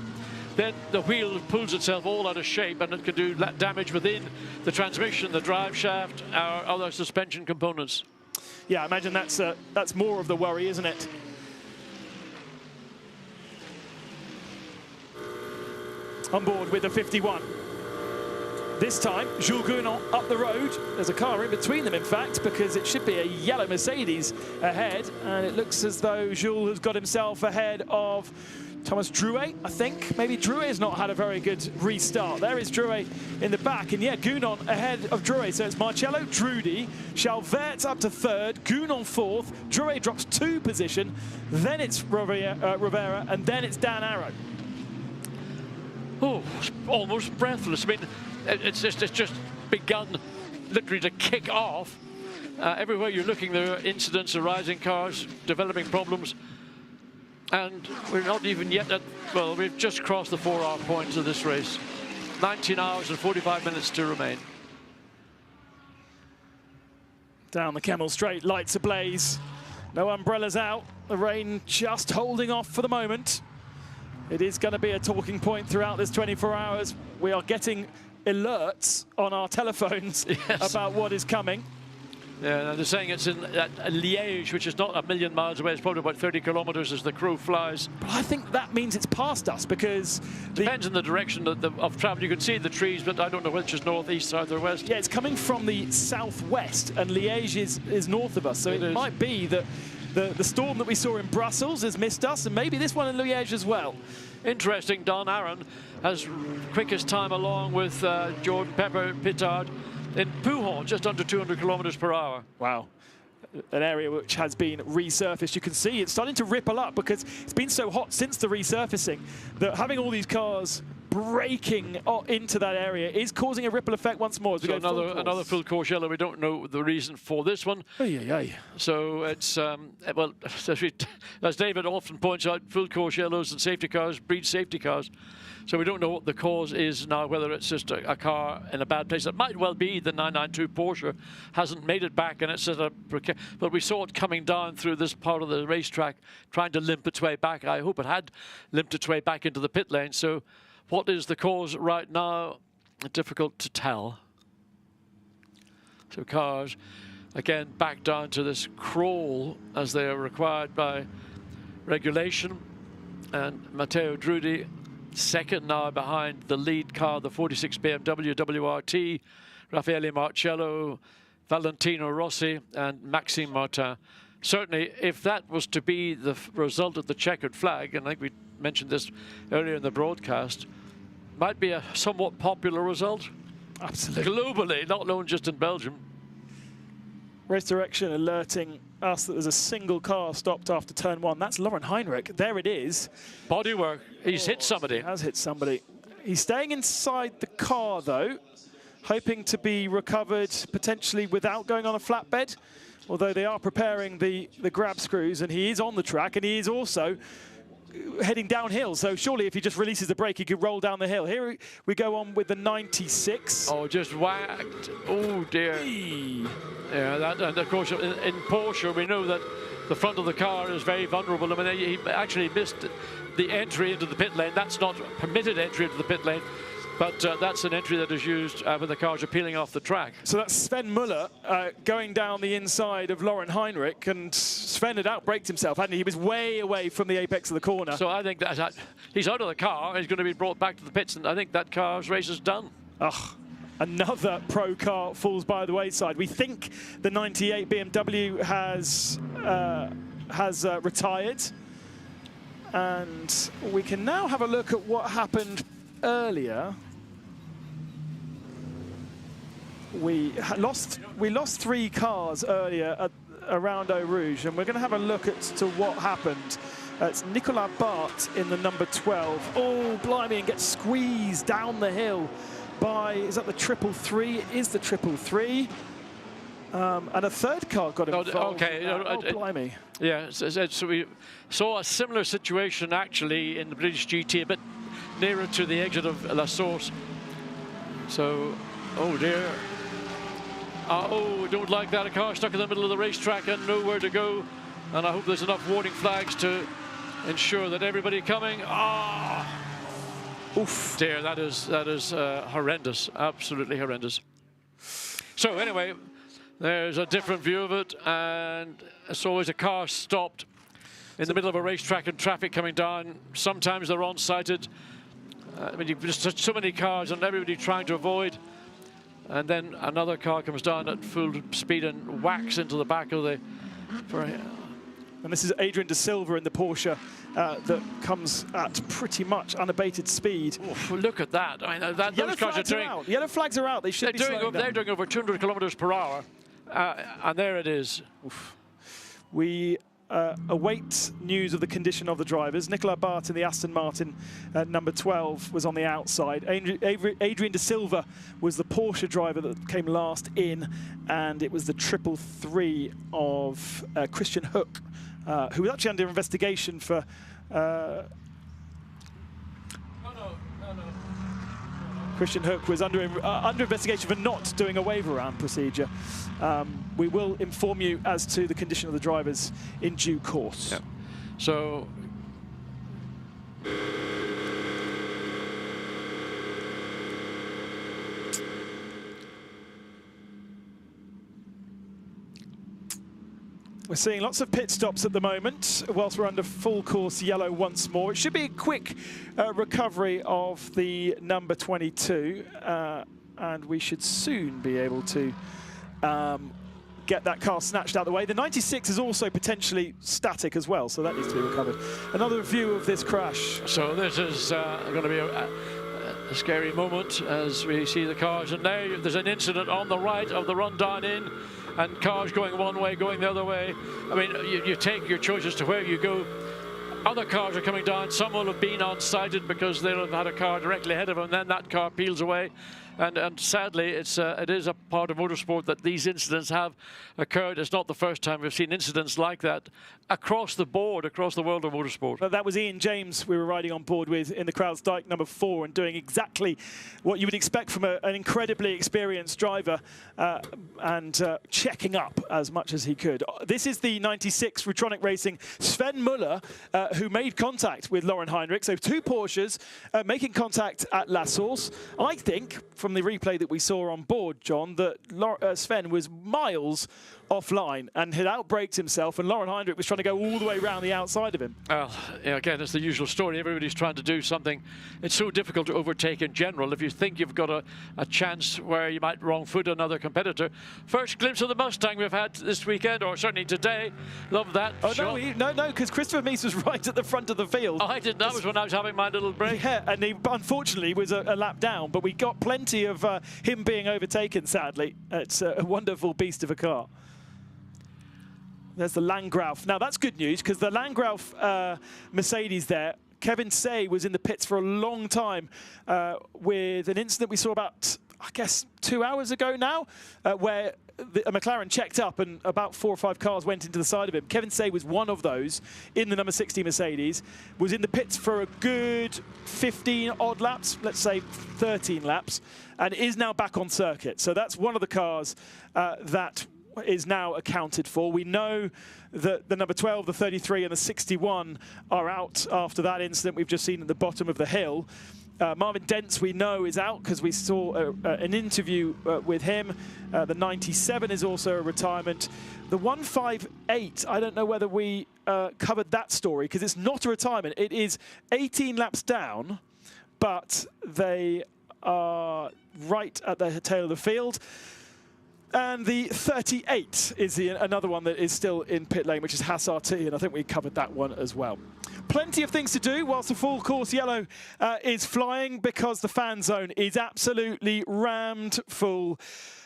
then the wheel pulls itself all out of shape and it can do damage within the transmission, the drive shaft, or other suspension components. Yeah, I imagine that's more of the worry, isn't it? On board with the 51. This time, Jules Gounon up the road. There's a car in between them, in fact, because it should be a yellow Mercedes ahead, and it looks as though Jules has got himself ahead of Thomas Drouet, I think. Maybe Drouet has not had a very good restart. There is Drouet in the back. And yeah, Gounon ahead of Drouet. So it's Marcello, Drudy, Chalvert's up to third, Gounon fourth. Drouet drops 2 position. Then it's Rivera, and then it's Dan Arrow. Oh, almost breathless. I mean, it's just begun literally to kick off. Everywhere you're looking, there are incidents arising, cars developing problems. And we're not even yet at, well, we've just crossed the 4-hour point of this race. 19 hours and 45 minutes to remain. Down the Kemmel Straight, lights ablaze. No umbrellas out. The rain just holding off for the moment. It is going to be a talking point throughout this 24 hours. We are getting alerts on our telephones about what is coming. Yeah, they're saying it's in Liège, which is not a million miles away. It's probably about 30 kilometers as the crow flies. But I think that means it's past us because... Depends on the direction of travel. You can see the trees, but I don't know which is north, east, south or west. Yeah, it's coming from the southwest, and Liège is north of us. So it might be that the storm that we saw in Brussels has missed us, and maybe this one in Liège as well. Interesting, Don Aaron has quickest time along with Jordan Pepper Pittard in Pouhon, just under 200 kilometers per hour. Wow. An area which has been resurfaced. You can see it's starting to ripple up because it's been so hot since the resurfacing that having all these cars braking into that area is causing a ripple effect once more. As we so another full course yellow. We don't know the reason for this one. So it's, well, as David often points out, full course yellows and safety cars breed safety cars. So we don't know what the cause is now, whether it's just a car in a bad place. It might well be the 992 Porsche hasn't made it back, and it's at a... But we saw it coming down through this part of the racetrack, trying to limp its way back. I hope it had limped its way back into the pit lane. So what is the cause right now? Difficult to tell. So cars, again, back down to this crawl as they are required by regulation. And Matteo Drudy, second now behind the lead car, the 46 BMW WRT, Raffaele Marcello, Valentino Rossi, and Maxime Martin. Certainly, if that was to be the result of the checkered flag, and I think we mentioned this earlier in the broadcast, might be a somewhat popular result. Absolutely. Globally, not known just in Belgium. Race direction alerting us that there's a single car stopped after turn 1. That's Lauren Heinrich. There it is. Bodywork. He's hit somebody. Has hit somebody. He's staying inside the car, though, hoping to be recovered potentially without going on a flatbed, although they are preparing the grab screws, and he is on the track, and he is also heading downhill. So surely if he just releases the brake, he could roll down the hill. Here we go on with the 96. Oh, just whacked. Oh, dear. Yeah, that, and of course, in Porsche, we know that the front of the car is very vulnerable. I mean, he actually missed the entry into the pit lane. That's not permitted entry into the pit lane, but that's an entry that is used when the cars are peeling off the track. So that's Sven Muller going down the inside of Lauren Heinrich, and Sven had outbraked himself, hadn't he? He was way away from the apex of the corner. So I think that he's out of the car. He's going to be brought back to the pits, and I think that car's race is done. Ugh. Another pro car falls by the wayside. We think the 98 BMW has retired. And we can now have a look at what happened earlier. We lost 3 cars earlier around Eau Rouge, and we're going to have a look to what happened. It's Nicolas Bart in the number 12. Oh, blimey, and gets squeezed down the hill by, is that the 333? It is the 333. And a third car got involved. Okay. Oh, blimey. Yeah, so we saw a similar situation actually in the British GT, a bit nearer to the exit of La Source. So, oh dear. Oh, don't like that. A car stuck in the middle of the racetrack and nowhere to go. And I hope there's enough warning flags to ensure that everybody coming. Oof, dear, that is horrendous, absolutely horrendous. So anyway, there's a different view of it, and it's always a car stopped in the middle of a racetrack and traffic coming down. Sometimes they're on-sighted. I mean, you've just so many cars and everybody trying to avoid, and then another car comes down at full speed and whacks into the back of the... And this is Adrian De Silva in the Porsche that comes at pretty much unabated speed. Oof, look at that. I mean, those cars are doing... out. Yellow flags are out. They should be slowing down. They're doing over 200 kilometers per hour. And there it is. Oof. We await news of the condition of the drivers. Nicolas Bart in the Aston Martin number 12 was on the outside. Adrian De Silva was the Porsche driver that came last in, and it was the 333 of Christian Hook, who was actually under investigation for... Christian Hook was under investigation for not doing a waiver round procedure. We will inform you as to the condition of the drivers in due course. Yeah. So we're seeing lots of pit stops at the moment whilst we're under full course yellow once more. It should be a quick recovery of the number 22 and we should soon be able to get that car snatched out of the way. The 96 is also potentially static as well, so that needs to be recovered. Another view of this crash. So this is going to be a scary moment as we see the cars, and now there's an incident on the right of the run down in, and cars going one way, going the other way. I mean, you take your choice as to where you go. Other cars are coming down. Some will have been unsighted because they'll have had a car directly ahead of them, and then that car peels away. And sadly, it is a part of motorsport that these incidents have occurred. It's not the first time we've seen incidents like that across the board, across the world of motorsport. But that was Ian James we were riding on board with in the CrowdStrike number 4 and doing exactly what you would expect from an incredibly experienced driver and checking up as much as he could. This is the 96 Rutronic Racing Sven Muller who made contact with Laurin Heinrich. So 2 Porsches making contact at La Source. I think from the replay that we saw on board, John, that Sven was miles offline and had outbraked himself, and Laurin Heinrich was trying to go all the way around the outside of him. Well, yeah, again, it's the usual story. Everybody's trying to do something. It's so difficult to overtake in general. If you think you've got a chance where you might wrong foot another competitor. First glimpse of the Mustang we've had this weekend, or certainly today. Love that. Oh, no, because Christopher Mies was right at the front of the field. Oh, I didn't. That was when I was having my little break. Yeah, and he unfortunately was a lap down, but we got plenty of him being overtaken, sadly. It's a wonderful beast of a car. There's the Landgraf. Now, that's good news, because the Landgraf Mercedes there, Kevin Say was in the pits for a long time with an incident we saw about, I guess, 2 hours ago now, where a McLaren checked up and about 4 or 5 cars went into the side of him. Kevin Say was one of those in the number 60 Mercedes, was in the pits for a good 15 odd laps, let's say 13 laps, and is now back on circuit. So that's one of the cars that is now accounted for. We know that the number 12, the 33 and the 61 are out after that incident we've just seen at the bottom of the hill. Marvin Dents, we know, is out because we saw an interview with him. The 97 is also a retirement. The 158, I don't know whether we covered that story because it's not a retirement. It is 18 laps down, but they are right at the tail of the field. And the 38 is another one that is still in pit lane, which is Haas RT, and I think we covered that one as well. Plenty of things to do whilst the full course yellow is flying, because the fan zone is absolutely rammed full.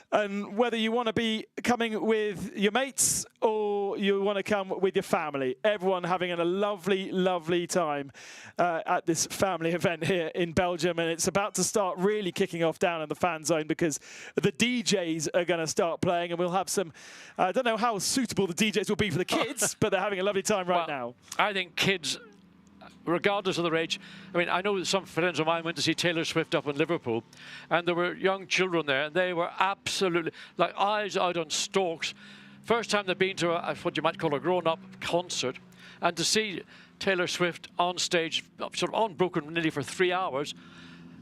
And whether you want to be coming with your mates or you want to come with your family, everyone having a lovely, lovely time at this family event here in Belgium. And it's about to start really kicking off down in the fan zone because the DJs are going to start playing, and we'll have some, I don't know how suitable the DJs will be for the kids, but they're having a lovely time right now. I think kids, regardless of their age, I mean, I know that some friends of mine went to see Taylor Swift up in Liverpool, and there were young children there, and they were absolutely, like, eyes out on stalks. First time they've been to what you might call a grown-up concert, and to see Taylor Swift on stage, sort of unbroken nearly for 3 hours,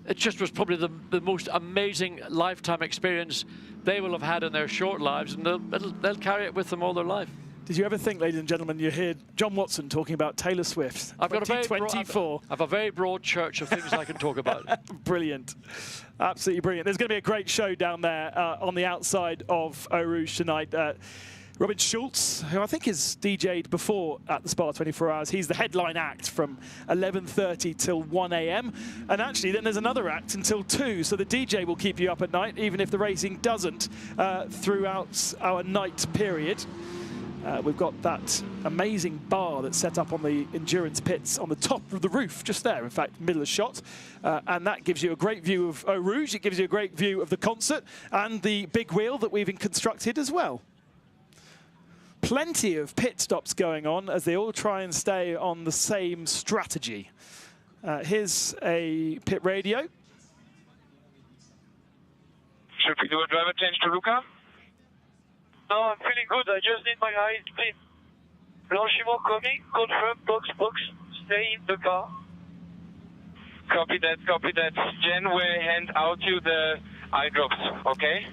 it just was probably the most amazing lifetime experience they will have had in their short lives, and they'll carry it with them all their life. Did you ever think, ladies and gentlemen, you hear John Watson talking about Taylor Swift? I've got a very 2024. I have a very broad church of things I can talk about. Brilliant. Absolutely brilliant. There's going to be a great show down there on the outside of Eau Rouge tonight. Robin Schultz, who I think has DJ'd before at the Spa 24 Hours. He's the headline act from 11:30 till 1 a.m. And actually, then there's another act until 2. So the DJ will keep you up at night, even if the racing doesn't, throughout our night period. We've got that amazing bar that's set up on the endurance pits on the top of the roof, just there, in fact, middle of shot. And that gives you a great view of Eau Rouge. It gives you a great view of the concert and the big wheel that we've constructed as well. Plenty of pit stops going on as they all try and stay on the same strategy. Here's a pit radio. Should we do a driver change to Luca? No, I'm feeling good. I just need my eyes clean. Blanchiment coming, confirm, box, stay in the car. Copy that, copy that. Jen will hand out you the eye drops, okay?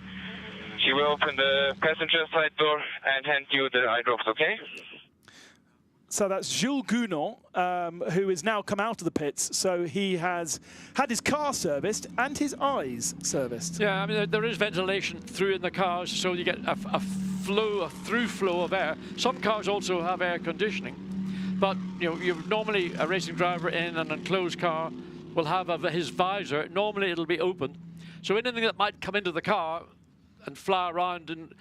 She will open the passenger side door and hand you the eye drops, okay? So that's Jules Gounon, who has now come out of the pits. So he has had his car serviced and his eyes serviced. Yeah, I mean, there is ventilation through in the cars, so you get a through flow of air. Some cars also have air conditioning. But, you know, normally a racing driver in an enclosed car will have his visor. Normally it'll be open. So anything that might come into the car and fly around and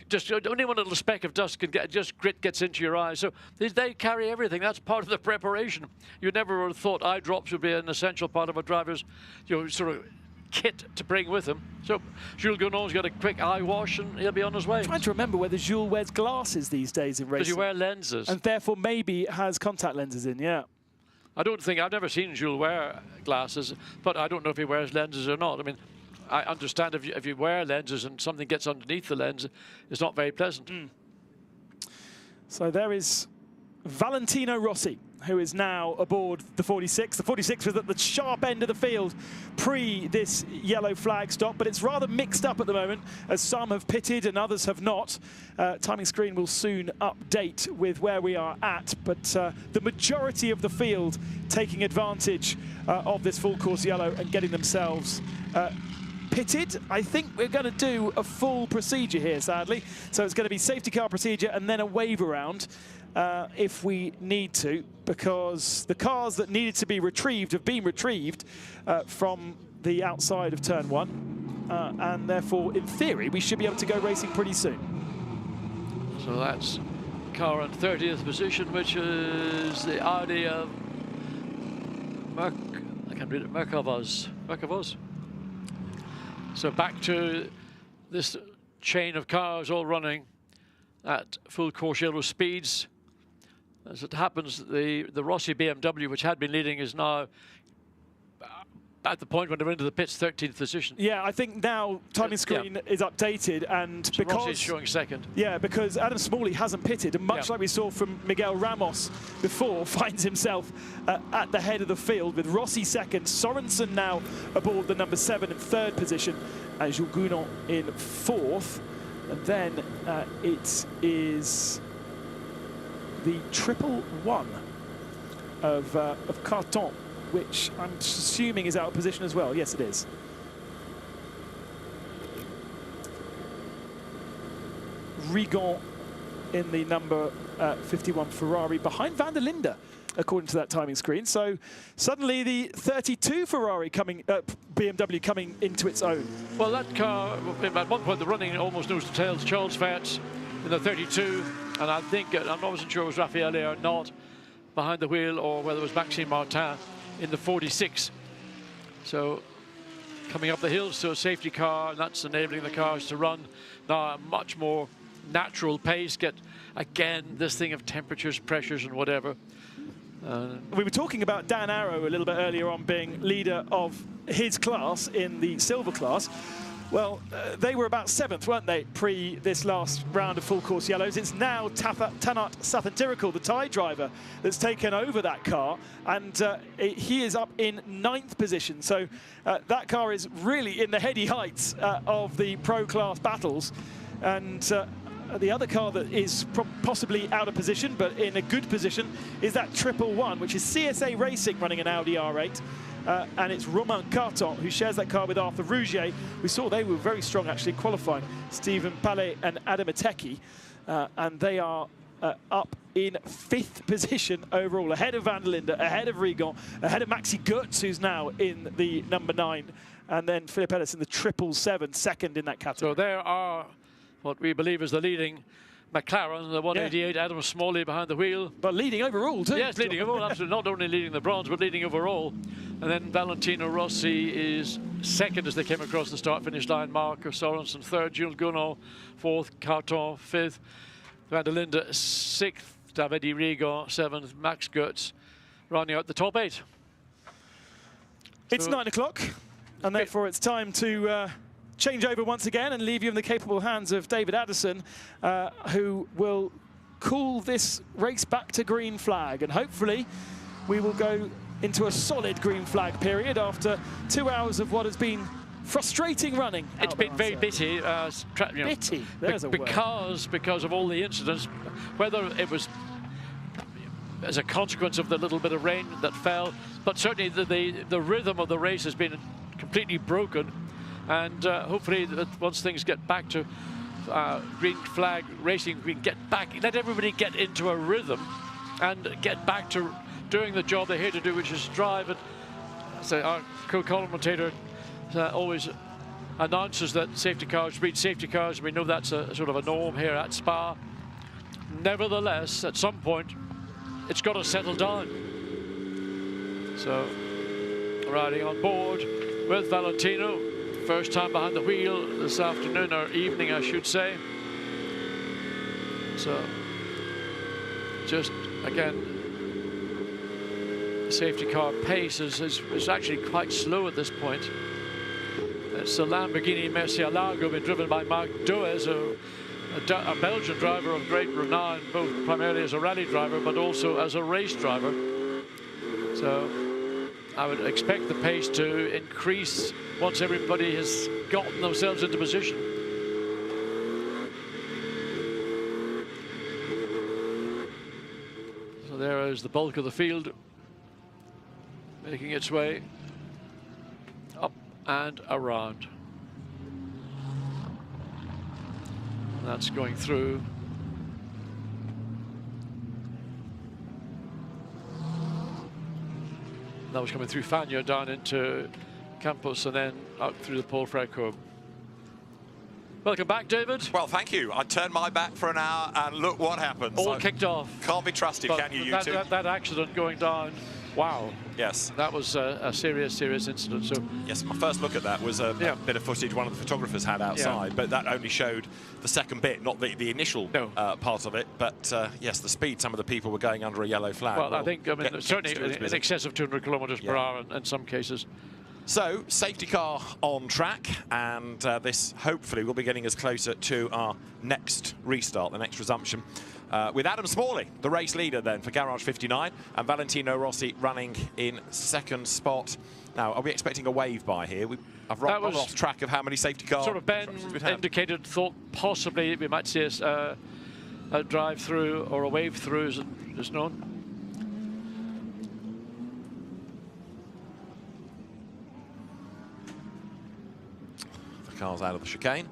just only one little speck of dust can grit gets into your eyes. So they carry everything. That's part of the preparation. You never would have thought eye drops would be an essential part of a driver's, sort of kit to bring with him. So Jules Gounon's got a quick eye wash and he'll be on his way. I'm trying to remember whether Jules wears glasses these days in racing. Does he wear lenses? And therefore maybe has contact lenses in, yeah. I've never seen Jules wear glasses, but I don't know if he wears lenses or not. I mean, I understand if you wear lenses and something gets underneath the lens, it's not very pleasant. So there is Valentino Rossi, who is now aboard the 46. The 46 was at the sharp end of the field pre this yellow flag stop, but it's rather mixed up at the moment as some have pitted and others have not. Timing screen will soon update with where we are at, but the majority of the field taking advantage of this full course yellow and getting themselves pitted. I think we're going to do a full procedure here, sadly. So it's going to be safety car procedure and then a wave around if we need to, because the cars that needed to be retrieved have been retrieved from the outside of turn 1. And therefore, in theory, we should be able to go racing pretty soon. So that's car in 30th position, which is the Audi of Merkavaz. So back to this chain of cars all running at full course yellow speeds. As it happens, the Rossi BMW, which had been leading, is now at the point when they're into the pits, 13th position. Yeah, I think now timing screen is updated, and so because Rossi's showing second. Yeah, because Adam Smalley hasn't pitted, and much like we saw from Miguel Ramos before, finds himself at the head of the field with Rossi second, Sorensen now aboard the number 7 and 3rd position, and Jules Gounon in 4th, and then it is the 111 of Carton, which I'm assuming is out of position as well. Yes, it is. Rigon in the number 51 Ferrari behind Van der Linde, according to that timing screen. So suddenly the 32 Ferrari BMW coming into its own. Well, that car, at one point, the running almost nose to tail. Charles Fetz in the 32, and I think, I'm not sure it was Raffaele or not behind the wheel, or whether it was Maxime Martin in the 46. So coming up the hills to a safety car, and that's enabling the cars to run now at a much more natural pace. Get, again, this thing of temperatures, pressures, and whatever. We were talking about Dan Arrow a little bit earlier on being leader of his class in the silver class. Well, they were about 7th, weren't they, pre this last round of full course yellows. It's now Tanat Sathentirikul, the Thai driver, that's taken over that car, and he is up in 9th position. So that car is really in the heady heights of the pro class battles. And the other car that is possibly out of position, but in a good position, is that 111, which is CSA Racing running an Audi R8. And it's Romain Carton who shares that car with Arthur Rougier. We saw they were very strong actually qualifying. Stephen Palais and Adam Ateki. and they are up in 5th position overall, ahead of Van der Linde, ahead of Rigon, ahead of Maxi Goetz, who's now in the number 9, and then Philip Ellis in the 777, second in that category. So there are what we believe is the leading McLaren, the 188, yeah. Adam Smalley behind the wheel. But leading overall too. Yes, leading overall, absolutely. Not only leading the bronze, but leading overall. And then Valentino Rossi is second as they came across the start-finish line. Marco Sorensen third, Jules Gounod fourth, Carton fifth, Van der Linde sixth, Davide Rigon seventh, Max Goetz rounding out the top 8. It's 9 o'clock, and therefore it's time to change over once again and leave you in the capable hands of David Addison, who will call this race back to green flag. And hopefully we will go into a solid green flag period after 2 hours of what has been frustrating running. It's been very bitty. Bitty, there's a word. Because of all the incidents, whether it was as a consequence of the little bit of rain that fell, but certainly the rhythm of the race has been completely broken. And hopefully once things get back to green flag racing, we can get back, let everybody get into a rhythm and get back to doing the job they're here to do, which is drive. And so our co-commentator always announces that safety cars breed safety cars. We know that's a sort of a norm here at Spa. Nevertheless, at some point, it's got to settle down. So, riding on board with Valentino. First time behind the wheel this afternoon, or evening, I should say. So, just again, the safety car pace is actually quite slow at this point. It's the Lamborghini Murcielago, been driven by Marc Doez, a Belgian driver of great renown, both primarily as a rally driver, but also as a race driver. So, I would expect the pace to increase once everybody has gotten themselves into position. So there is the bulk of the field making its way up and around. That's going through. That was coming through Fagnes down into Campos and then out through the Paul Frécourt. Welcome back, David. Well, thank you. I turned my back for an hour and look what happens. All kicked off. Can't be trusted, but can you, two? That accident going down, wow. Yes. That was a serious incident. So yes, my first look at that was a bit of footage one of the photographers had outside, but that only showed the second bit, not the initial part of it. But yes, the speed some of the people were going under a yellow flag. Well, I think, certainly in excess of 200 kilometers per hour in some cases. So, safety car on track, and this hopefully will be getting us closer to our next restart, the next resumption. With Adam Smalley, the race leader then for Garage 59, and Valentino Rossi running in second spot. Now, are we expecting a wave by here? I've lost track of how many safety cars. Sort of Ben indicated, thought possibly we might see a drive-through or a wave-through, as it is known. The car's out of the chicane,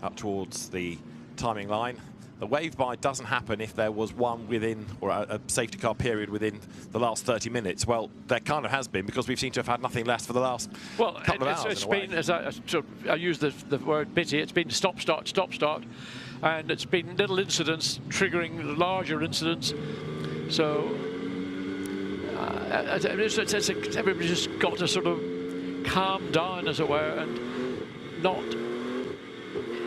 up towards the timing line. The wave-by doesn't happen if there was one within, or a safety car period within the last 30 minutes. Well, there kind of has been, because we've seemed to have had nothing less for the last couple of hours. It's been, as I use the word bitty, it's been stop, start, and it's been little incidents triggering larger incidents. So everybody's just got to sort of calm down, as it were, and not.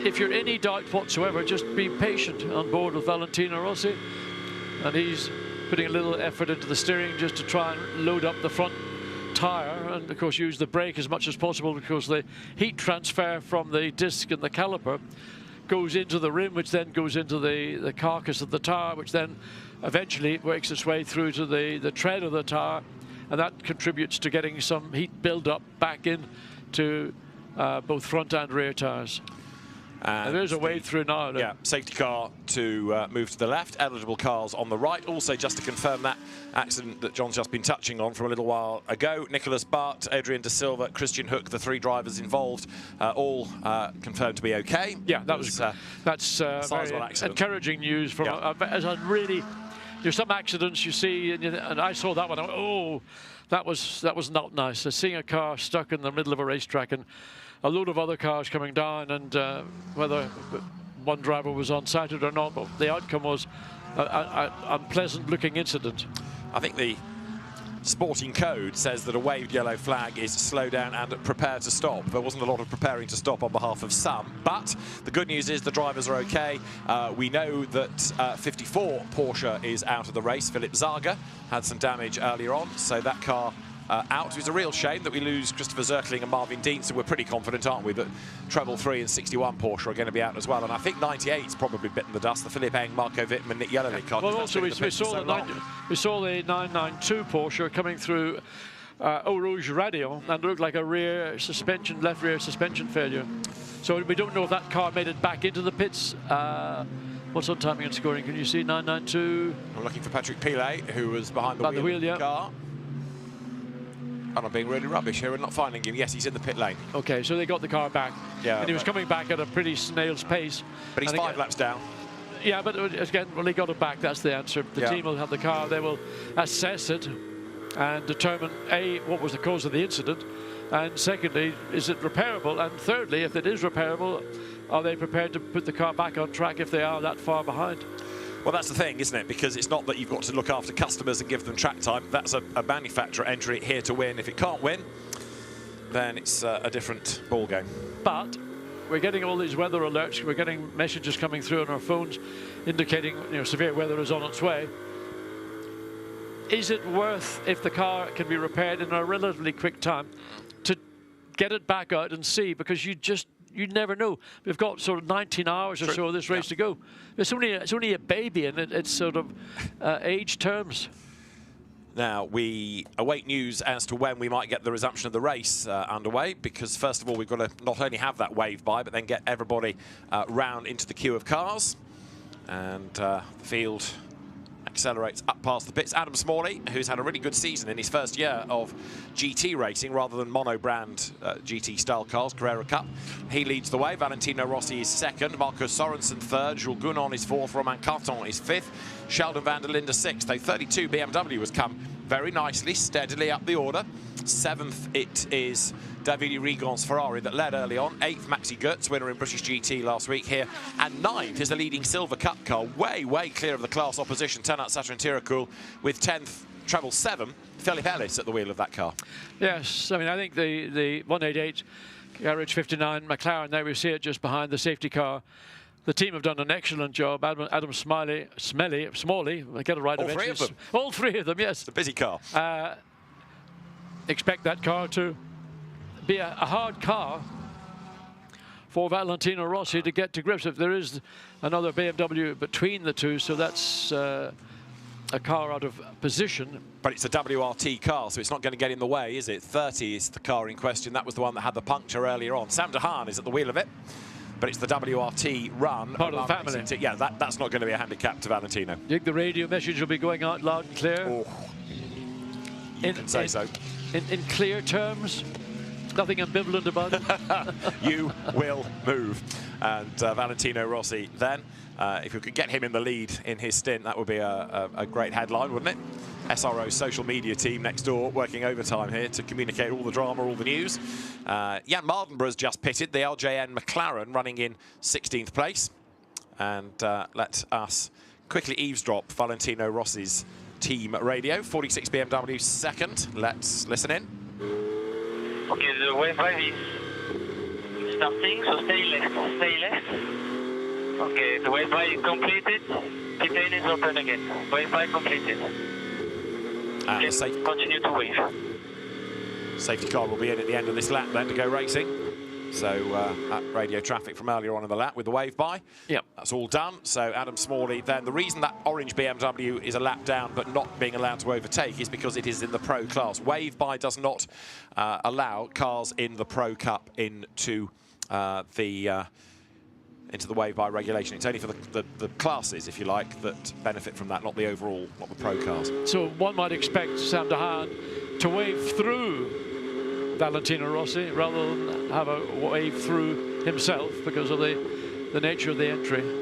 If you're any doubt whatsoever, just be patient on board with Valentino Rossi. And he's putting a little effort into the steering just to try and load up the front tyre, and of course use the brake as much as possible, because the heat transfer from the disc and the caliper goes into the rim, which then goes into the carcass of the tyre, which then eventually works its way through to the tread of the tyre, and that contributes to getting some heat build-up back in to both front and rear tyres. And there's a wave through now. Yeah, safety car to move to the left, eligible cars on the right. Also, just to confirm that accident that John's just been touching on from a little while ago, Nicholas Bart, Adrian De Silva, Christian Hook, the 3 drivers involved, all confirmed to be okay. Yeah, that's very encouraging news. From as I really, there's some accidents you see, and I saw that one. I went, oh, that was not nice. Seeing a car stuck in the middle of a racetrack and a load of other cars coming down, and whether one driver was on site or not, but the outcome was an unpleasant-looking incident. I think the sporting code says that a waved yellow flag is slow down and prepare to stop. There wasn't a lot of preparing to stop on behalf of some, but the good news is the drivers are okay. We know that 54 Porsche is out of the race. Philip Zaga had some damage earlier on, so that car out. It was a real shame that we lose Christopher Zerkling and Marvin Dean, so we're pretty confident, aren't we, that Treble 3 and 61 Porsche are going to be out as well. And I think 98's probably bitten the dust. The Philip Eng, Marco Wittmann, Nick Yellow car. Well, also we saw the 992 Porsche coming through Eau Rouge Radio, and looked like a left rear suspension failure. So we don't know if that car made it back into the pits. What's on timing and scoring? Can you see 992? I'm looking for Patrick Pilet, who was behind the wheel of the car. And I'm being really rubbish here and not finding him. Yes, he's in the pit lane. Okay, so they got the car back. Yeah. And he was coming back at a pretty snail's pace. But he's 5 laps down. Yeah, but again, when they got it back, that's the answer. The team will have the car. They will assess it and determine, A, what was the cause of the incident, and secondly, is it repairable? And thirdly, if it is repairable, are they prepared to put the car back on track if they are that far behind? Well, that's the thing, isn't it? Because it's not that you've got to look after customers and give them track time. That's a manufacturer entry here to win. If it can't win, then it's a different ball game. But we're getting all these weather alerts. We're getting messages coming through on our phones indicating, severe weather is on its way. Is it worth, if the car can be repaired in a relatively quick time, to get it back out and see? Because you never know. We've got sort of 19 hours or so of this race to go. It's only a baby, and it's sort of age terms. Now, we await news as to when we might get the resumption of the race underway, because first of all, we've got to not only have that wave by, but then get everybody round into the queue of cars. And the field accelerates up past the pits. Adam Smalley, who's had a really good season in his first year of GT racing rather than mono-brand GT-style cars, Carrera Cup. He leads the way. Valentino Rossi is second. Marco Sorensen third. Jules Gounon is fourth. Romain Carton is fifth. Sheldon van der Linde sixth. Though 32 BMW has come very nicely, steadily up the order. Seventh, it is Davide Rigon's Ferrari that led early on. Eighth, Maxi Goetz, winner in British GT last week here. And ninth is the leading Silver Cup car, way, way clear of the class opposition, Ternat Saturn Tiracool, with 10th, treble 7, Philip Ellis at the wheel of that car. Yes, I mean, I think the 188 Garage 59 McLaren, there we see it just behind the safety car. The team have done an excellent job. Adam Smalley, I get it right eventually. All three of them. All three of them, yes. It's a busy car. Expect that car to be a hard car for Valentino Rossi to get to grips. If there is another BMW between the two, so that's a car out of position. But it's a WRT car, so it's not going to get in the way, is it? 30 is the car in question. That was the one that had the puncture earlier on. Sam DeHaan is at the wheel of it, but it's the WRT run. Part of the family. Yeah, that's not going to be a handicap to Valentino. You think the radio message will be going out loud and clear? Oh, you can say so. In clear terms? Nothing ambivalent about it? You will move. And Valentino Rossi then, if we could get him in the lead in his stint, that would be a great headline, wouldn't it? SRO's social media team next door working overtime here to communicate all the drama, all the news. Jan Mardenborough's just pitted, the LJN McLaren running in 16th place. And let us quickly eavesdrop Valentino Rossi's team radio. 46 BMW second. Let's listen in. Okay, the wave 5 is starting, so stay left. Okay, the wave 5 is completed, pit lane is open again. Wave 5 completed. And continue to wave. Safety car will be in at the end of this lap then to go racing. So that radio traffic from earlier on in the lap with the wave by. Yep. That's all done. So Adam Smalley then, the reason that orange BMW is a lap down but not being allowed to overtake is because it is in the Pro class. Wave by does not allow cars in the Pro Cup into the into the wave by regulation. It's only for the classes, if you like, that benefit from that, not the overall, not the pro cars. So one might expect Sam de Haan to wave through Valentino Rossi rather than have a wave through himself because of the nature of the entry.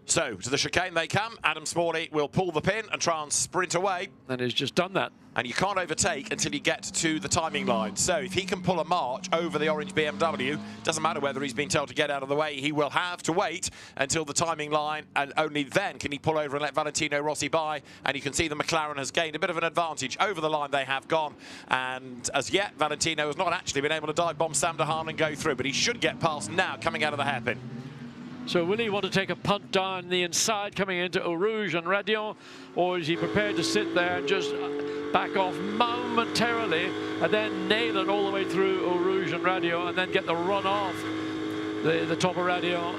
So, to the chicane they come. Adam Smalley will pull the pin and try and sprint away. And he's just done that. And you can't overtake until you get to the timing line. So, if he can pull a march over the orange BMW, doesn't matter whether he's been told to get out of the way, he will have to wait until the timing line, and only then can he pull over and let Valentino Rossi by. And you can see the McLaren has gained a bit of an advantage. Over the line they have gone. And as yet, Valentino has not actually been able to dive bomb Sam de Haan and go through, but he should get past now coming out of the hairpin. So will he want to take a punt down the inside coming into Eau Rouge and Radion, or is he prepared to sit there and just back off momentarily and then nail it all the way through Eau Rouge and Radion and then get the run off the top of Radion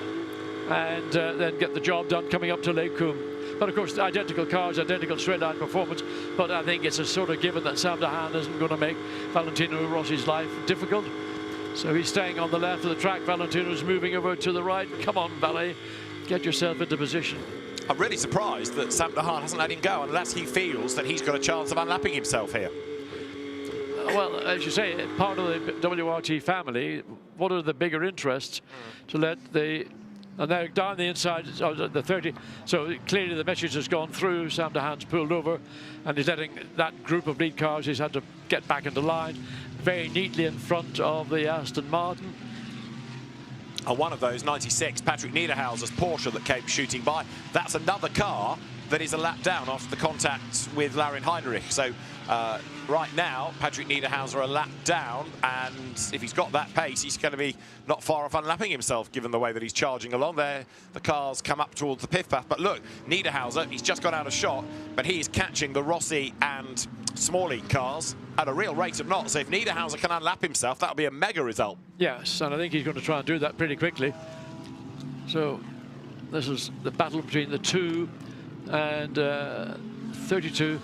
and then get the job done coming up to Lake Coombe? But of course, identical cars, identical straight line performance, but I think it's a sort of given that Sam de Haan isn't going to make Valentino Rossi's life difficult. So he's staying on the left of the track. Valentino's moving over to the right. Come on, Valet, get yourself into position. I'm really surprised that Sam de Haan hasn't let him go unless he feels that he's got a chance of unlapping himself here. Well, as you say, part of the WRT family, what are the bigger interests to let the... And they're down the inside of the 30. So clearly the message has gone through. Sam de Haan's pulled over and he's letting that group of lead cars, he's had to get back into line very neatly in front of the Aston Martin. And one of those, 96, Patrick Niederhauser's Porsche that came shooting by. That's another car that is a lap down after the contact with Larin Heinrich. So right now, Patrick Niederhauser a lap down, and if he's got that pace, he's going to be not far off unlapping himself, given the way that he's charging along there. The cars come up towards the pit path, but look, Niederhauser, he's just got out of shot, but he is catching the Rossi and Smalley cars at a real rate of knots. So if Niederhauser can unlap himself, that'll be a mega result. Yes, and I think he's going to try and do that pretty quickly. So this is the battle between the two and 32.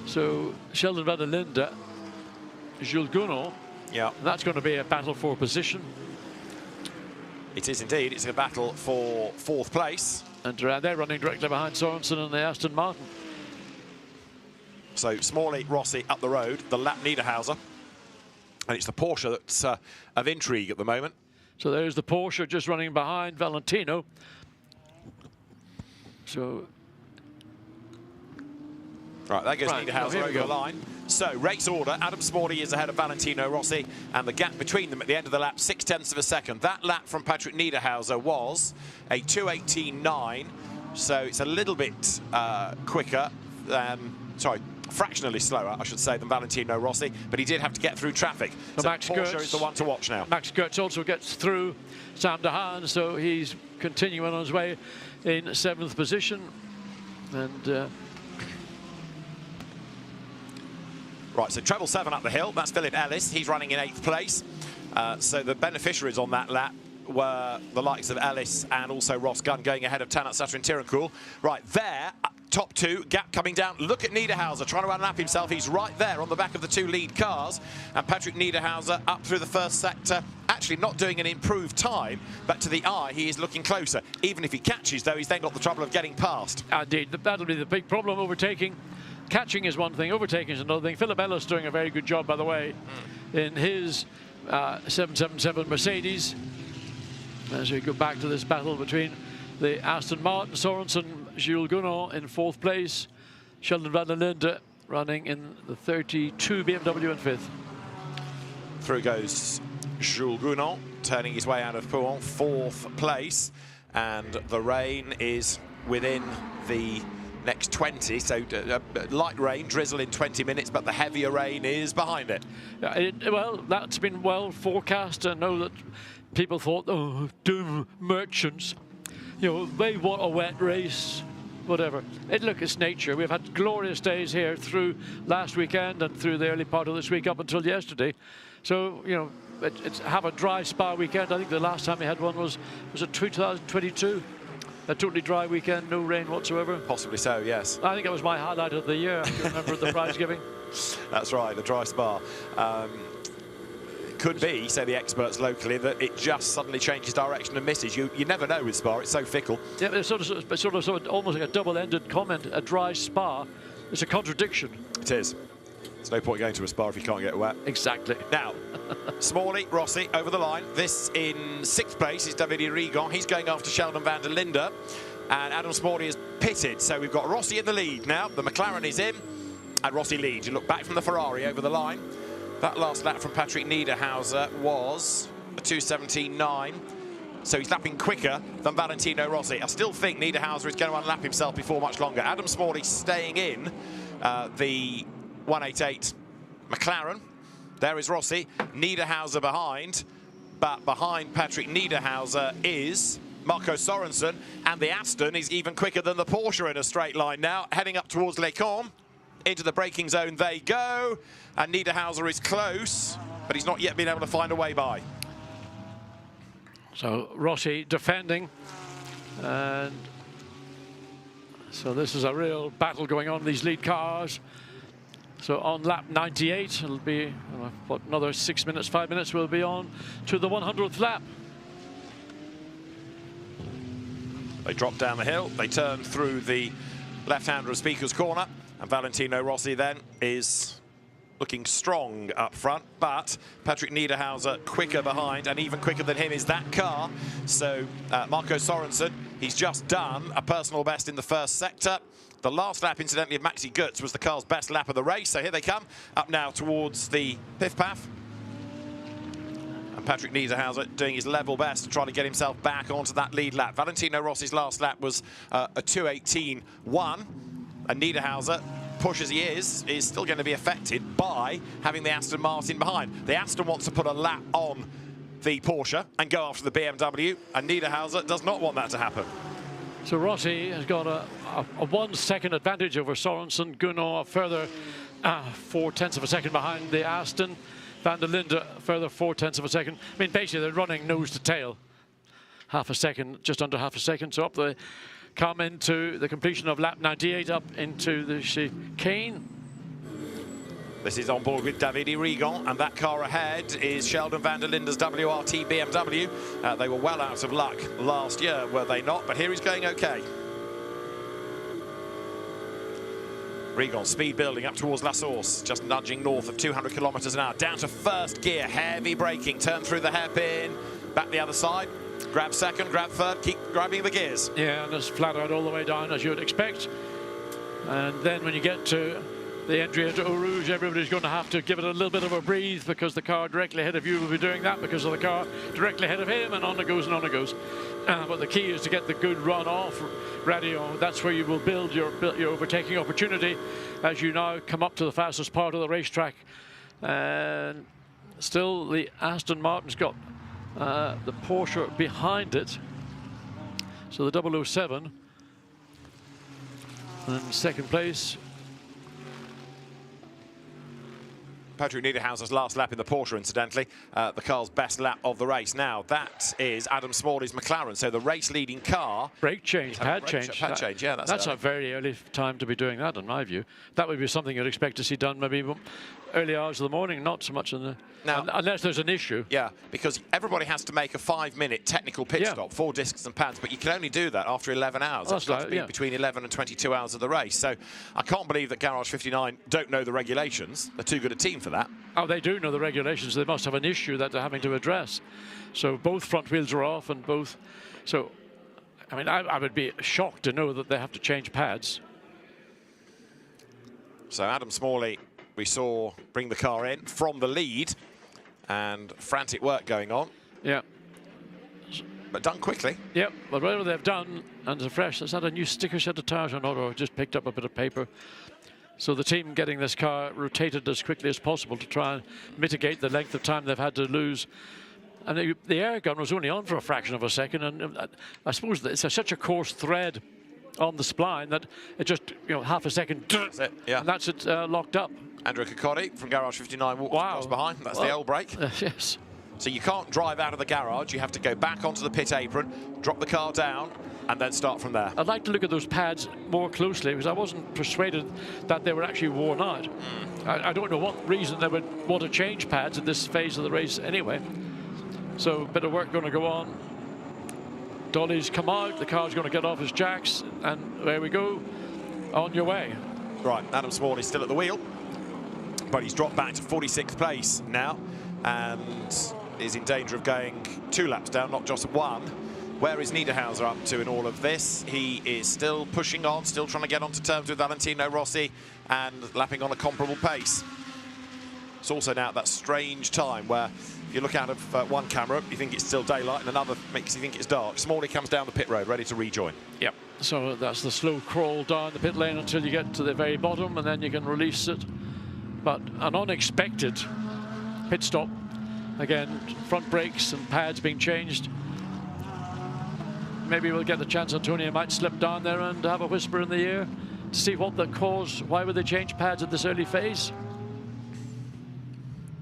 So Sheldon van der Linde, Jules Gounod. Yeah. That's going to be a battle for position. It is indeed. It's a battle for fourth place. And they're running directly behind Sorensen and the Aston Martin. So Smalley, Rossi up the road, the lap Niederhauser. And it's the Porsche that's of intrigue at the moment. So there's the Porsche just running behind Valentino. So... Right, there goes right, Niederhauser over the line. So, race order, Adam Smalley is ahead of Valentino Rossi, and the gap between them at the end of the lap, 0.6 of a second. That lap from Patrick Niederhauser was a 2:18.9, so it's a little bit quicker, sorry, fractionally slower, I should say, than Valentino Rossi, but he did have to get through traffic. So Max Porsche Gertz, is the one to watch now. Max Gertz also gets through Sam de Haan, so he's continuing on his way in 7th position. And... Right, so treble 7 up the hill, that's Philip Ellis, he's running in 8th place. So the beneficiaries on that lap were the likes of Ellis and also Ross Gunn going ahead of Tanat Satrin-Tirancourt. Right, there, top two, gap coming down. Look at Niederhauser trying to unlap himself. He's right there on the back of the two lead cars. And Patrick Niederhauser up through the first sector, actually not doing an improved time, but to the eye, he is looking closer. Even if he catches, though, he's then got the trouble of getting past. Indeed, that'll be the big problem, overtaking. Catching is one thing, overtaking is another thing. Philip Ellis doing a very good job, by the way, in his 777 Mercedes. As we go back to this battle between the Aston Martin, Sorensen, Jules Gounod in 4th place, Sheldon van der Linde running in the 32 BMW in 5th. Through goes Jules Gounod, turning his way out of Pouhon, 4th place, and the rain is within the next 20, so light rain, drizzle in 20 minutes, but the heavier rain is behind it. Well, that's been well forecast. I know that people thought, oh, doom merchants, you know, they want a wet race, whatever. Look, it's nature. We've had glorious days here through last weekend and through the early part of this week up until yesterday. So, you know, it's have a dry Spa weekend. I think the last time we had one was it 2022? A totally dry weekend, no rain whatsoever. Possibly so, yes. I think it was my highlight of the year. I can remember the prize giving. That's right, the dry Spa. it could be, say the experts locally, that it just suddenly changes direction and misses. You never know with Spa, it's so fickle. Yeah, it's sort of almost like a double-ended comment. A dry Spa is a contradiction. It is. There's no point going to a Spa if you can't get wet. Exactly. Now, Smalley, Rossi over the line. This in 6th place is Davide Rigon. He's going after Sheldon van der Linde. And Adam Smalley is pitted. So we've got Rossi in the lead now. The McLaren is in. And Rossi leads. You look back from the Ferrari over the line. That last lap from Patrick Niederhauser was a 2:17.9. So he's lapping quicker than Valentino Rossi. I still think Niederhauser is going to unlap himself before much longer. Adam Smalley staying in the 188 McLaren. There is Rossi. Niederhauser behind. But behind Patrick Niederhauser is Marco Sorensen. And the Aston is even quicker than the Porsche in a straight line now, heading up towards Les Combes. Into the braking zone they go. And Niederhauser is close, but he's not yet been able to find a way by. So Rossi defending. And so this is a real battle going on in these lead cars. So on lap 98, it'll be, what, another 6 minutes, 5 minutes, we'll be on to the 100th lap. They drop down the hill, they turn through the left-hander of Speaker's Corner, and Valentino Rossi then is looking strong up front, but Patrick Niederhauser quicker behind, and even quicker than him is that car. So Marco Sorensen, he's just done a personal best in the first sector. The last lap, incidentally, of Maxi Götz was the car's best lap of the race. So here they come, up now towards the Piff-Paff. And Patrick Niederhauser doing his level best to try to get himself back onto that lead lap. Valentino Rossi's last lap was a 2:18.1. And Niederhauser, push as he is still going to be affected by having the Aston Martin behind. The Aston wants to put a lap on the Porsche and go after the BMW, and Niederhauser does not want that to happen. So Rossi has got a 1 second advantage over Sorensen. Gunnar a further 0.4 of a second behind the Aston. Van der Linde a further 0.4 of a second. I mean, basically they're running nose to tail. Half a second, just under half a second. So up they come into the completion of lap 98, up into the chicane. This is on board with Davide Rigon, and that car ahead is Sheldon van der Linde's WRT BMW. They were well out of luck last year, were they not? But here he's going okay. Rigon, speed building up towards La Source, just nudging north of 200 kilometers an hour. Down to first gear, heavy braking, turn through the hairpin, back the other side. Grab second, grab third, keep grabbing the gears. Yeah, and it's flat out all the way down, as you would expect. And then when you get to the entry into Eau Rouge, everybody's going to have to give it a little bit of a breathe, because the car directly ahead of you will be doing that because of the car directly ahead of him, and on it goes and on it goes. But the key is to get the good run off radio. That's where you will build your overtaking opportunity as you now come up to the fastest part of the racetrack. And still the Aston Martin's got the Porsche behind it. So the 007 in second place. Patrick Niederhauser's last lap in the Porsche, incidentally, the car's best lap of the race. Now, that is Adam Smalley's McLaren, so the race-leading car. Brake change, pad change. Pad change, yeah. That's a very early time to be doing that, in my view. That would be something you'd expect to see done maybe early hours of the morning, not so much in the... Now, unless there's an issue. Yeah, because everybody has to make a 5-minute technical pit stop, 4 discs and pads, but you can only do that after 11 hours. That's got to be between 11 and 22 hours of the race. So I can't believe that Garage 59 don't know the regulations. They're too good a team for that. Oh, they do know the regulations. They must have an issue that they're having to address. So both front wheels are off, and both... So, I mean, I would be shocked to know that they have to change pads. So Adam Smalley, we saw bring the car in from the lead, and frantic work going on. Yeah. But done quickly. Yep, but whatever they've done, and they're fresh, is that a new sticker set of tires or not, or just picked up a bit of paper? So the team getting this car rotated as quickly as possible to try and mitigate the length of time they've had to lose. And the air gun was only on for a fraction of a second, and I suppose that it's such a coarse thread on the spline that it just, half a second, that's it, yeah. And that's it locked up. Andrew Cocotti from Garage 59 walks across behind. That's the L brake. Yes. So you can't drive out of the garage. You have to go back onto the pit apron, drop the car down, and then start from there. I'd like to look at those pads more closely because I wasn't persuaded that they were actually worn out. I don't know what reason they would want to change pads at this phase of the race anyway. So a bit of work going to go on. Dolly's come out, the car's going to get off his jacks, and there we go, on your way. Right, Adam Small is still at the wheel, but he's dropped back to 46th place now and is in danger of going 2 laps down, not just 1. Where is Niederhauser up to in all of this? He is still pushing on, still trying to get onto terms with Valentino Rossi and lapping on a comparable pace. It's also now at that strange time where if you look out of one camera, you think it's still daylight, and another makes you think it's dark. Smalley comes down the pit road, ready to rejoin. Yep, so that's the slow crawl down the pit lane until you get to the very bottom, and then you can release it. But an unexpected pit stop. Again, front brakes and pads being changed. Maybe we'll get the chance Antonio might slip down there and have a whisper in the ear to see what the cause, why would they change pads at this early phase?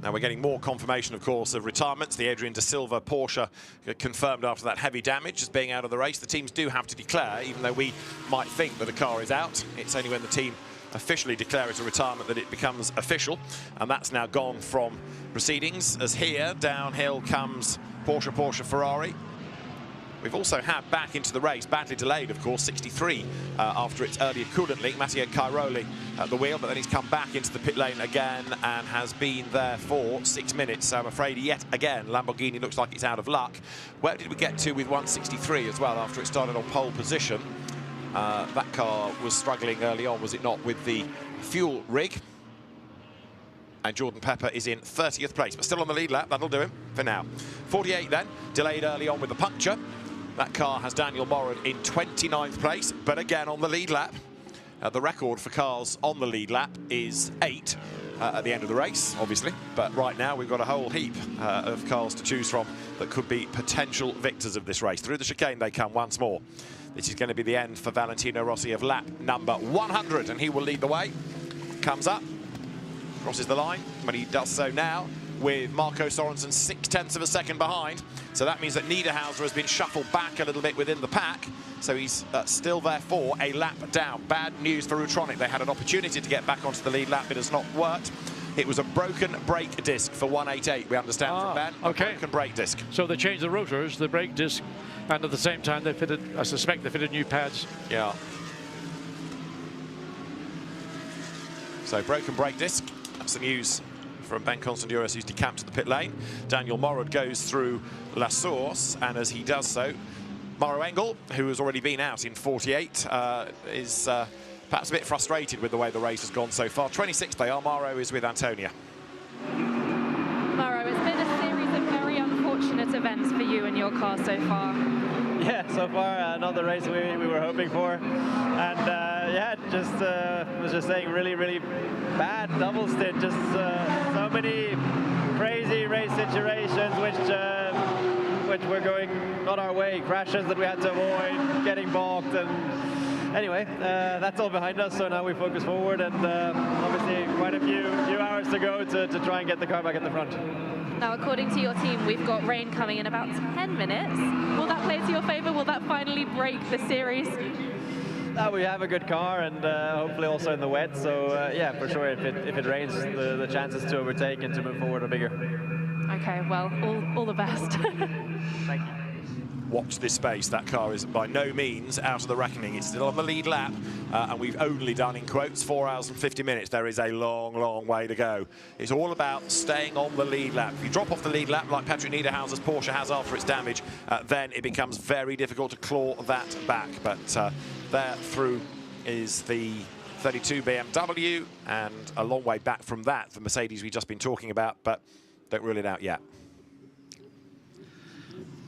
Now we're getting more confirmation, of course, of retirements. The Adrian De Silva Porsche confirmed after that heavy damage as being out of the race. The teams do have to declare, even though we might think that a car is out. It's only when the team officially declare it a retirement that it becomes official, and that's now gone from proceedings, as here downhill comes Porsche Ferrari. We've also had back into the race, badly delayed, of course, 63 after its earlier coolant leak. Matteo Cairoli at the wheel, but then he's come back into the pit lane again and has been there for 6 minutes. So I'm afraid yet again, Lamborghini looks like it's out of luck. Where did we get to with 163 as well after it started on pole position? That car was struggling early on, was it not, with the fuel rig? And Jordan Pepper is in 30th place, but still on the lead lap. That'll do him for now. 48 then, delayed early on with the puncture. That car has Daniel Morad in 29th place, but again on the lead lap. The record for cars on the lead lap is 8 at the end of the race, obviously. But right now we've got a whole heap of cars to choose from that could be potential victors of this race. Through the chicane they come once more. This is going to be the end for Valentino Rossi of lap number 100, and he will lead the way. Comes up, crosses the line, but he does so now with Marco Sorensen 0.6 of a second behind. So that means that Niederhauser has been shuffled back a little bit within the pack. So he's still therefore a lap down. Bad news for Utronic. They had an opportunity to get back onto the lead lap. It has not worked. It was a broken brake disc for 188, we understand from Ben. Okay. A broken brake disc. So they changed the rotors, the brake disc, and at the same time they fitted, I suspect they fitted new pads. Yeah. So broken brake disc. That's the news from Ben Constanduros, who's decamped to the pit lane. Daniel Morad goes through La Source, and as he does so, Mauro Engel, who has already been out in 48, is perhaps a bit frustrated with the way the race has gone so far. 26th they are. Mauro is with Antonia. Mauro, it's been a series of very unfortunate events for you and your car so far. Yeah, so far not the race we were hoping for, and yeah, just was just saying really bad double stint. Just so many crazy race situations which were going not our way, crashes that we had to avoid, getting balked, and anyway, that's all behind us. So now we focus forward, and obviously quite a few hours to go to try and get the car back in the front. Now, according to your team, we've got rain coming in about 10 minutes. Will that play to your favor? Will that finally break the series? We have a good car, and hopefully also in the wet. So yeah, for sure, if it rains, the chances to overtake and to move forward are bigger. Okay, well, all the best. Thank you. Watch this space. That car is by no means out of the reckoning. It's still on the lead lap, and we've only done, in quotes, 4 hours and 50 minutes. There is a long way to go. It's all about staying on the lead lap. If you drop off the lead lap, like Patrick Niederhauser's Porsche has after its damage, then it becomes very difficult to claw that back. But there through is the 32 BMW, and a long way back from that, the Mercedes we've just been talking about, but don't rule it out yet.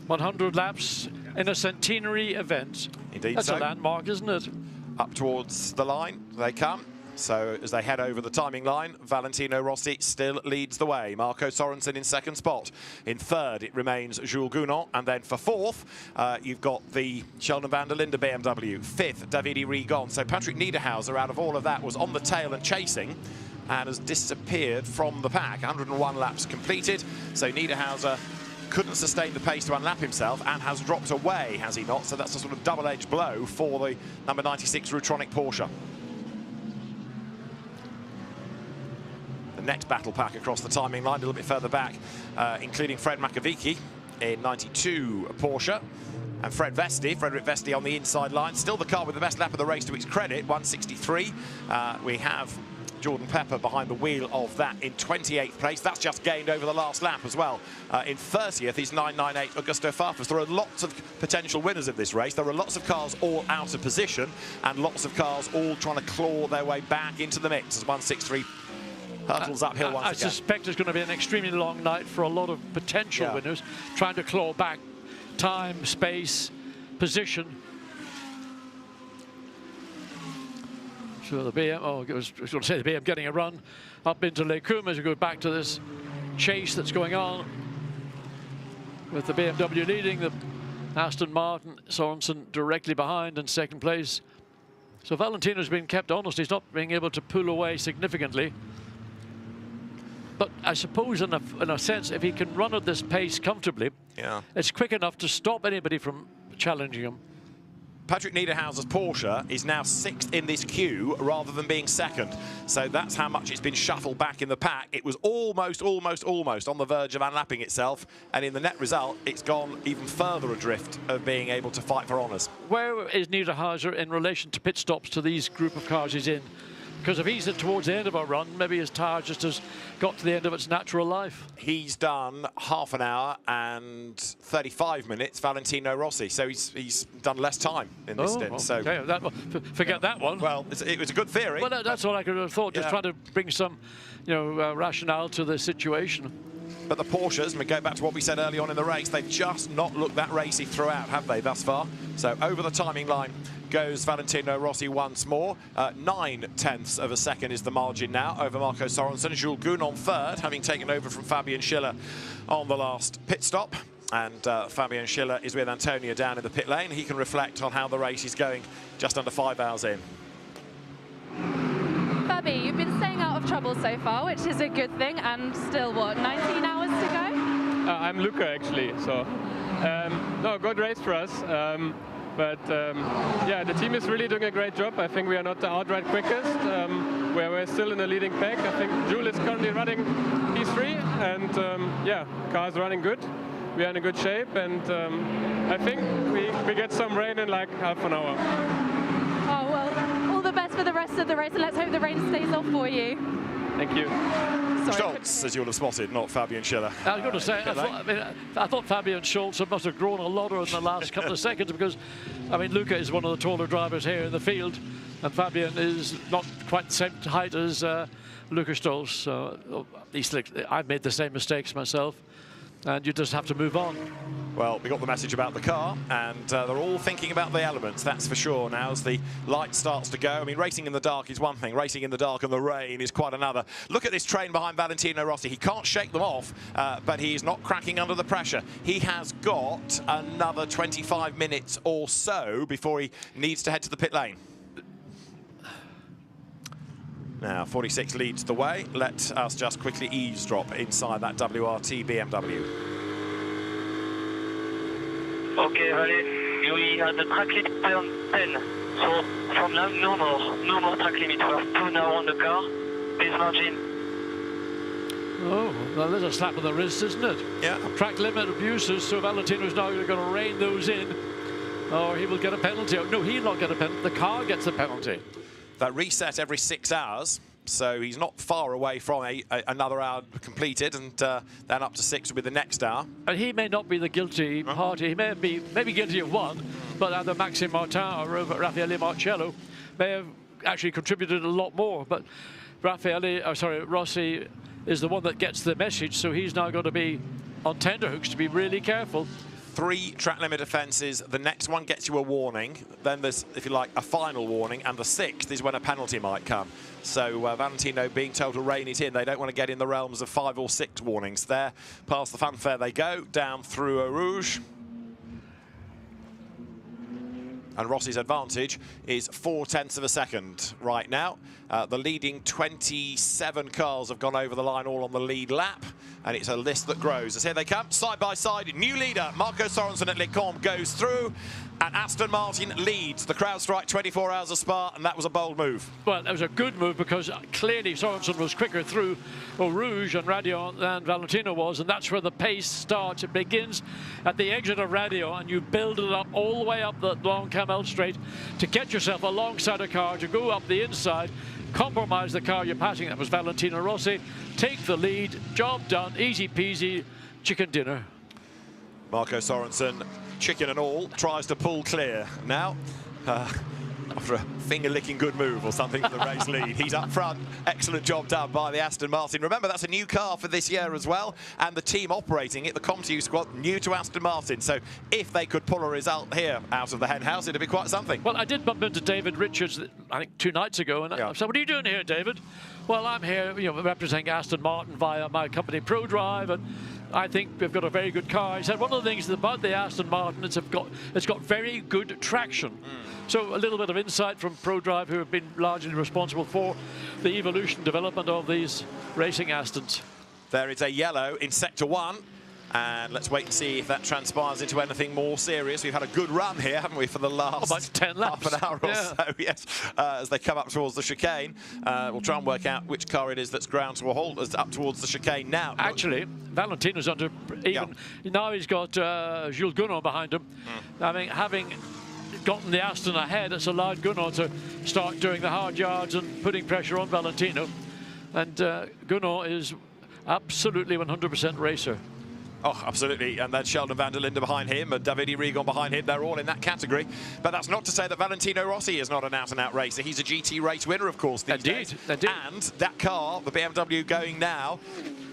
100 laps in a centenary event. Indeed. That's so. a landmark, isn't it? Up towards the line they come. So as they head over the timing line, Valentino Rossi still leads the way. Marco Sorensen in second spot. In third, it remains Jules Gounon. And then for fourth, you've got the Sheldon van der Linde BMW. Fifth, Davide Rigon. So Patrick Niederhauser, out of all of that, was on the tail and chasing, and has disappeared from the pack. 101 laps completed. So Niederhauser couldn't sustain the pace to unlap himself and has dropped away, has he not? So that's a sort of double-edged blow for the number 96 Rutronic Porsche. The next battle pack across the timing line, a little bit further back, including Fred Makovici in 92 Porsche. And Frederic Vesti on the inside line. Still the car with the best lap of the race to its credit, 163. We have Jordan Pepper behind the wheel of that in 28th place. That's just gained over the last lap as well. In 30th is 998 Augusto Farfus. There are lots of potential winners of this race. There are lots of cars all out of position and lots of cars all trying to claw their way back into the mix as 163 hurdles uphill once again. I suspect it's going to be an extremely long night for a lot of potential winners trying to claw back time, space, position. So the BM, I was going to say the BM getting a run up into Les Combes as we go back to this chase that's going on with the BMW leading, the Aston Martin, Sorensen directly behind in second place. So Valentino's been kept honest. He's not being able to pull away significantly. But I suppose in a sense, if he can run at this pace comfortably, it's quick enough to stop anybody from challenging him. Patrick Niederhauser's Porsche is now 6th in this queue rather than being 2nd. So that's how much it's been shuffled back in the pack. It was almost on the verge of unlapping itself. And in the net result, it's gone even further adrift of being able to fight for honours. Where is Niederhauser in relation to pit stops to these group of cars he's in? Because if he's towards the end of a run, maybe his tyre just has got to the end of its natural life. He's done half an hour and 35 minutes, Valentino Rossi. So he's done less time in this stint. So okay. Forget that one. Well, it was a good theory. Well, that's what I could have thought, just trying to bring some rationale to the situation. But the Porsches, and we go back to what we said early on in the race, they've just not looked that racy throughout, have they, thus far? So over the timing line goes Valentino Rossi once more. 9/10 of a second is the margin now over Marco Sorensen. Jules Gounon third, having taken over from Fabian Schiller on the last pit stop. And Fabian Schiller is with Antonio down in the pit lane. He can reflect on how the race is going just under 5 hours in. Fabi, you've been staying out of trouble so far, which is a good thing, and still, what, 19 hours to go? I'm Luca, actually, so no, good race for us. Yeah, the team is really doing a great job. I think we are not the outright quickest, where we're still in the leading pack. I think Jules is currently running P3, and yeah, car's running good. We are in a good shape, and I think we get some rain in like half an hour. Oh, well, all the best for the rest of the race, and let's hope the rain stays off for you. Thank you. Schultz, as you'll have spotted, not Fabian Schiller. I was going to say, I thought Fabian Schultz must have grown a lot in the last couple of seconds, because, I mean, Luca is one of the taller drivers here in the field, and Fabian is not quite the same height as Luca Stolz. So I've made the same mistakes myself, and you just have to move on. Well, we got the message about the car, and they're all thinking about the elements, that's for sure, now as the light starts to go. I mean, racing in the dark is one thing, racing in the dark and the rain is quite another. Look at this train behind Valentino Rossi. He can't shake them off, but he is not cracking under the pressure. He has got another 25 minutes or so before he needs to head to the pit lane. Now, 46 leads the way. Let us just quickly eavesdrop inside that WRT BMW. Okay, Valley, we had the track limit on 10. So from now, no more track limit. We have 2 now on the car. Base margin. Oh, well, there's a slap on the wrist, isn't it? Yeah. Track limit abuses, so Valentino's now going to rein those in, or he will get a penalty. Oh, no, he'll not get a penalty. The car gets the penalty. That reset every 6 hours, so he's not far away from another hour completed, and then up to 6 will be the next hour. And he may not be the guilty party. He may be guilty of one, but either Maxime Martin or Raffaele Marcello may have actually contributed a lot more. But Rossi is the one that gets the message, so he's now going to be on tenterhooks to be really careful. 3 track limit offences. The next one gets you a warning. Then there's, if you like, a final warning. And the 6th is when a penalty might come. So Valentino being told to rein it in. They don't want to get in the realms of 5 or 6 warnings. There, past the fanfare they go, down through Eau Rouge. And Rossi's advantage is 4/10 of a second right now. The leading 27 cars have gone over the line all on the lead lap. and it's a list that grows. As here they come, side by side, new leader, Marco Sorensen at Lecombe goes through, and Aston Martin leads the CrowdStrike 24 Hours of Spa, and that was a bold move. Well, that was a good move because clearly Sorensen was quicker through Eau Rouge and Radion than Valentino was, and that's where the pace starts. It begins at the exit of Radion, and you build it up all the way up the long Camel Straight to get yourself alongside a car, to go up the inside, compromise the car you're passing. That was Valentino Rossi. Take the lead, job done, easy peasy, chicken dinner. Marco Sorensen, chicken and all, tries to pull clear. Now, after a finger-licking good move or something for the race lead, he's up front. Excellent job done by the Aston Martin. Remember, that's a new car for this year as well, and the team operating it, the ComTU squad, new to Aston Martin. So if they could pull a result here out of the hen house, it'd be quite something. Well, I did bump into David Richards, I think 2 nights ago, and I said, what are you doing here, David? Well, I'm here, representing Aston Martin via my company ProDrive, and I think we've got a very good car. He said one of the things about the Aston Martin is it's got very good traction. So a little bit of insight from ProDrive, who have been largely responsible for the evolution development of these racing Astons. There is a yellow in sector 1. And let's wait and see if that transpires into anything more serious. We've had a good run here, haven't we, for the last about 10 laps. half an hour or so, yes, as they come up towards the chicane. We'll try and work out which car it is that's ground to a halt as up towards the chicane now. Actually, Valentino's under even. Now he's got Jules Gunnar behind him. I mean, having gotten the Aston ahead, it's allowed Gunnar to start doing the hard yards and putting pressure on Valentino. And Gunnar is absolutely 100% racer. Oh, absolutely. And then Sheldon van der Linde behind him and Davide Rigon behind him. They're all in that category. But that's not to say that Valentino Rossi is not an out-and-out racer. He's a GT race winner, of course, these days. Indeed. And that car, the BMW going now,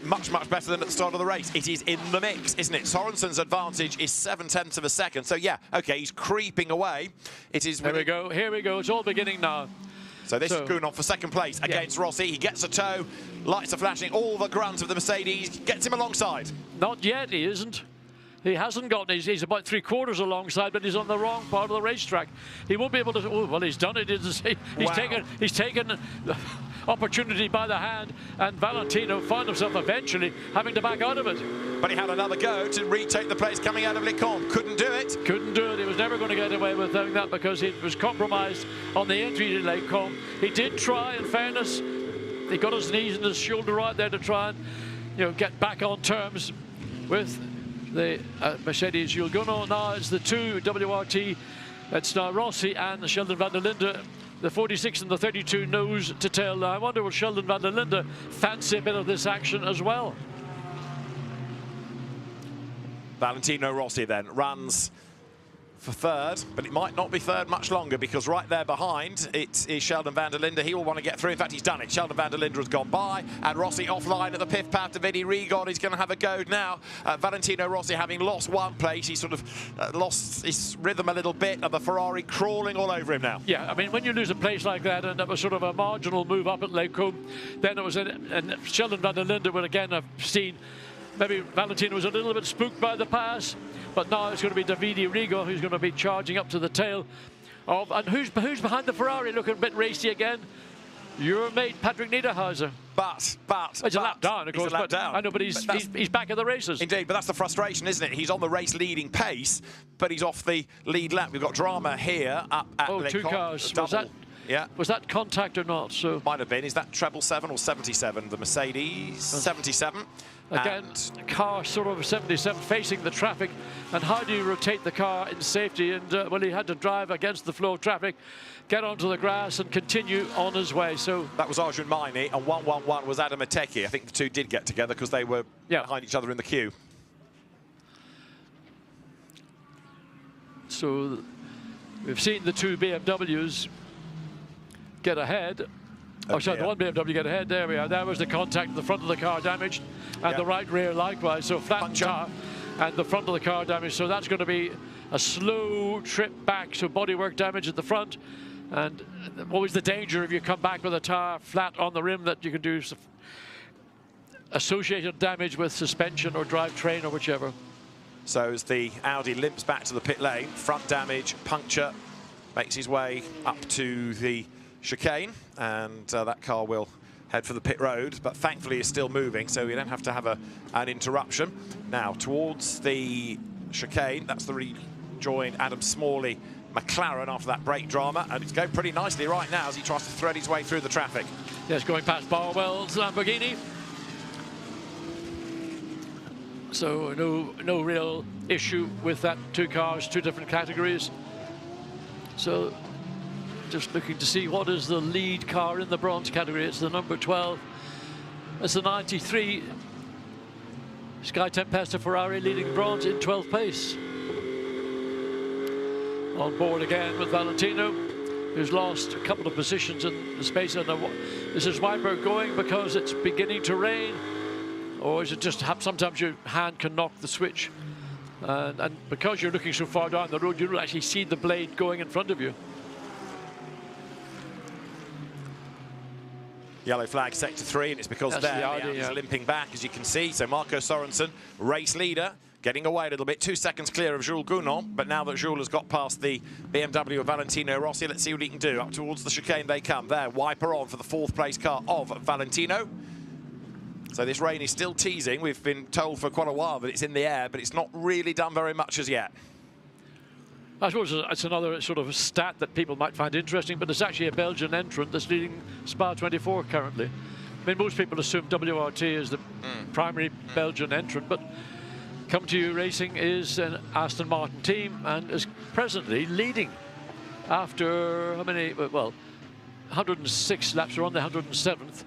much, much better than at the start of the race. It is in the mix, isn't it? Sorensen's advantage is 0.7 of a second. So, yeah, OK, he's creeping away. It is... Here we go. Here we go. It's all beginning now. So this is Gunnar for second place against Rossi. He gets a tow, lights are flashing, all the grunt of the Mercedes, gets him alongside. Not yet, he isn't. He hasn't gotten, he's about 3/4 alongside, but he's on the wrong part of the racetrack. He won't be able to, oh, well, he's done it. He's taken the opportunity by the hand, and Valentino found himself eventually having to back out of it. But he had another go to retake the place coming out of Lecombe. Couldn't do it. Couldn't do it. He was never going to get away with doing that because he was compromised on the entry to Lecombe. He did try, in fairness. He got his knees and his shoulder right there to try and, get back on terms with the Mercedes Jules Gunnar. Now it's the 2 WRT. It's now Rossi and Sheldon van der Linde. The 46 and the 32 nose to tail. Now I wonder will Sheldon van der Linde fancy a bit of this action as well? Valentino Rossi then runs for third, but it might not be third much longer because right there behind it is Sheldon van der Linde. He will want to get through. In fact, he's done it. Sheldon van der Linde has gone by, and Rossi offline at the pith path. Davide Rigon is going to have a go now. Valentino Rossi, having lost one place, he sort of lost his rhythm a little bit, and the Ferrari crawling all over him now. Yeah, I mean, when you lose a place like that, and that was sort of a marginal move up at Lecombe, then it was, and Sheldon van der Linde would again have seen. Maybe Valentino was a little bit spooked by the pass, but now it's going to be Davide Rigon who's going to be charging up to the tail of, and who's behind the Ferrari looking a bit racy again? Your mate Patrick Niederhauser. But it's a lap down, of course. He's a lap down. I know, but he's back at the races. Indeed, but that's the frustration, isn't it? He's on the race leading pace, but he's off the lead lap. We've got drama here up at Lecombe. 2 cars. Was that contact or not? So might have been. Is that treble 7 or 77? The Mercedes 77. Again, car sort of 77 facing the traffic, and how do you rotate the car in safety? And well, he had to drive against the flow of traffic, get onto the grass and continue on his way. So that was Arjun Maini, and 111 was Adam Ateki. I think the two did get together because they were behind each other in the queue. So we've seen the 2 BMWs get ahead. Oh, sorry, the 1 BMW get ahead. There we are. There was the contact. The front of the car damaged, and the right rear likewise. So flat car, and the front of the car damaged. So that's going to be a slow trip back. So bodywork damage at the front, and always the danger if you come back with a tire flat on the rim that you can do associated damage with suspension or drivetrain or whichever. So as the Audi limps back to the pit lane, front damage, puncture, makes his way up to the chicane, and that car will head for the pit road, but thankfully is still moving, so we don't have to have an interruption. Now, towards the chicane, that's the rejoined Adam Smalley McLaren after that brake drama, and it's going pretty nicely right now as he tries to thread his way through the traffic. Yes, going past Barwell's Lamborghini. So no real issue with that. Two cars, two different categories. So just looking to see what is the lead car in the bronze category. It's the number 12. It's the 93 Sky Tempesta Ferrari leading bronze in 12th pace. On board again with Valentino, who's lost a couple of positions in the space. And this is Wiper going because it's beginning to rain, or is it just sometimes your hand can knock the switch, and because you're looking so far down the road, you don't actually see the blade going in front of you. Yellow flag sector 3, and it's because That's there the Audi, Audi's yeah. limping back, as you can see. So Marco Sorensen, race leader, getting away a little bit, 2 seconds clear of Jules Gounon. But now that Jules has got past the BMW of Valentino Rossi, let's see what he can do. Up towards the chicane they come. There, Wiper on for the 4th place car of Valentino. So this rain is still teasing. We've been told for quite a while that it's in the air, but it's not really done very much as yet. I suppose it's another sort of stat that people might find interesting, but it's actually a Belgian entrant that's leading Spa 24 currently. I mean, most people assume WRT is the primary Belgian entrant, but Come To You Racing is an Aston Martin team and is presently leading after, how many, well, 106 laps, are on the 107th.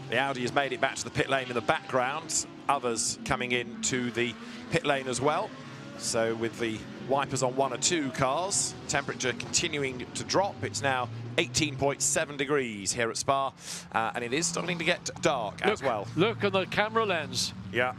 The Audi has made it back to the pit lane in the background. Others coming into the pit lane as well. So with the wipers on 1 or 2 cars, temperature continuing to drop. It's now 18.7 degrees here at Spa, and it is starting to get dark as well. Look at the camera lens. Yeah.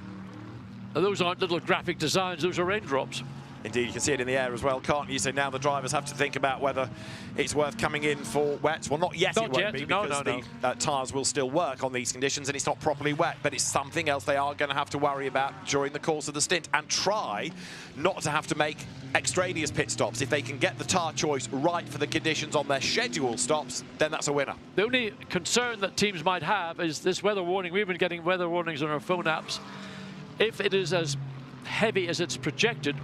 Those aren't little graphic designs, those are raindrops. Indeed, you can see it in the air as well, can't you? So now the drivers have to think about whether it's worth coming in for wets. Well, not yet, it won't be, because the tyres will still work on these conditions and it's not properly wet, but it's something else they are going to have to worry about during the course of the stint, and try not to have to make extraneous pit stops. If they can get the tyre choice right for the conditions on their scheduled stops, then that's a winner. The only concern that teams might have is this weather warning. We've been getting weather warnings on our phone apps. If it is as heavy as it's projected,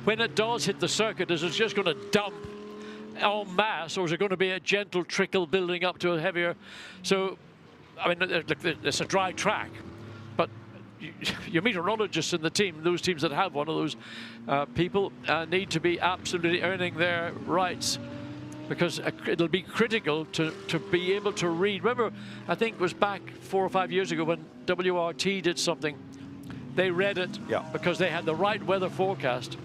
when it does hit the circuit, is it just going to dump en masse, or is it going to be a gentle trickle building up to a heavier? So, I mean, look, it's a dry track, but your meteorologists in the team, those teams that have one of those people, need to be absolutely earning their rights, because it'll be critical to be able to read. Remember, I think it was back 4 or 5 years ago when WRT did something. They read it because they had the right weather forecast.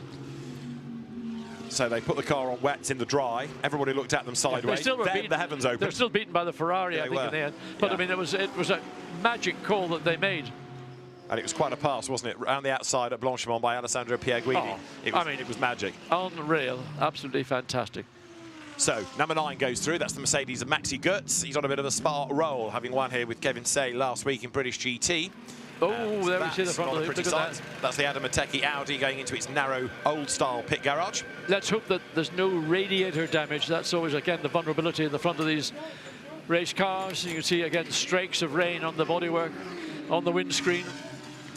So they put the car on wets in the dry. Everybody looked at them sideways. Then the heavens opened. They're still beaten by the Ferrari, I think, in the end. But I mean, it was a magic call that they made. And it was quite a pass, wasn't it? Around the outside at Blanchimont by Alessandro Pierguidi. It was magic. Unreal. Absolutely fantastic. So, number 9 goes through. That's the Mercedes of Maxi Goetz. He's on a bit of a Spa roll, having won here with Kevin Say last week in British GT. Oh, there we see the front of the pretty sight. That's the Adam Matecki Audi going into its narrow, old-style pit garage. Let's hope that there's no radiator damage. That's always, again, the vulnerability in the front of these race cars. You can see, again, streaks of rain on the bodywork, on the windscreen,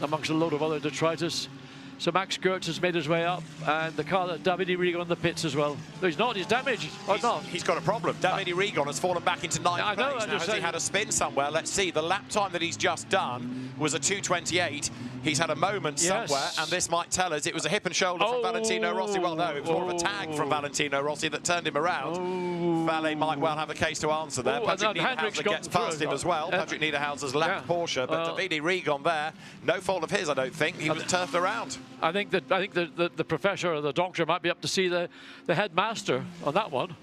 amongst a load of other detritus. So Max Goetz has made his way up, and the car that Davide Rigon on the pits as well. No, he's not. He's damaged. He's got a problem. Davide Rigon has fallen back into 9th place. Now, has he had a spin somewhere? Let's see. The lap time that he's just done was a 2:28. He's had a moment somewhere, and this might tell us it was a hip and shoulder from Valentino Rossi. Well, no, it was more of a tag from Valentino Rossi that turned him around. Valet might well have a case to answer there. Patrick Niederhauser gets past him as well. Patrick Niederhauser's lapped Porsche, but Davide Rigon there, no fault of his, I don't think. He was turfed around. I think the professor or the doctor might be up to see the headmaster on that one,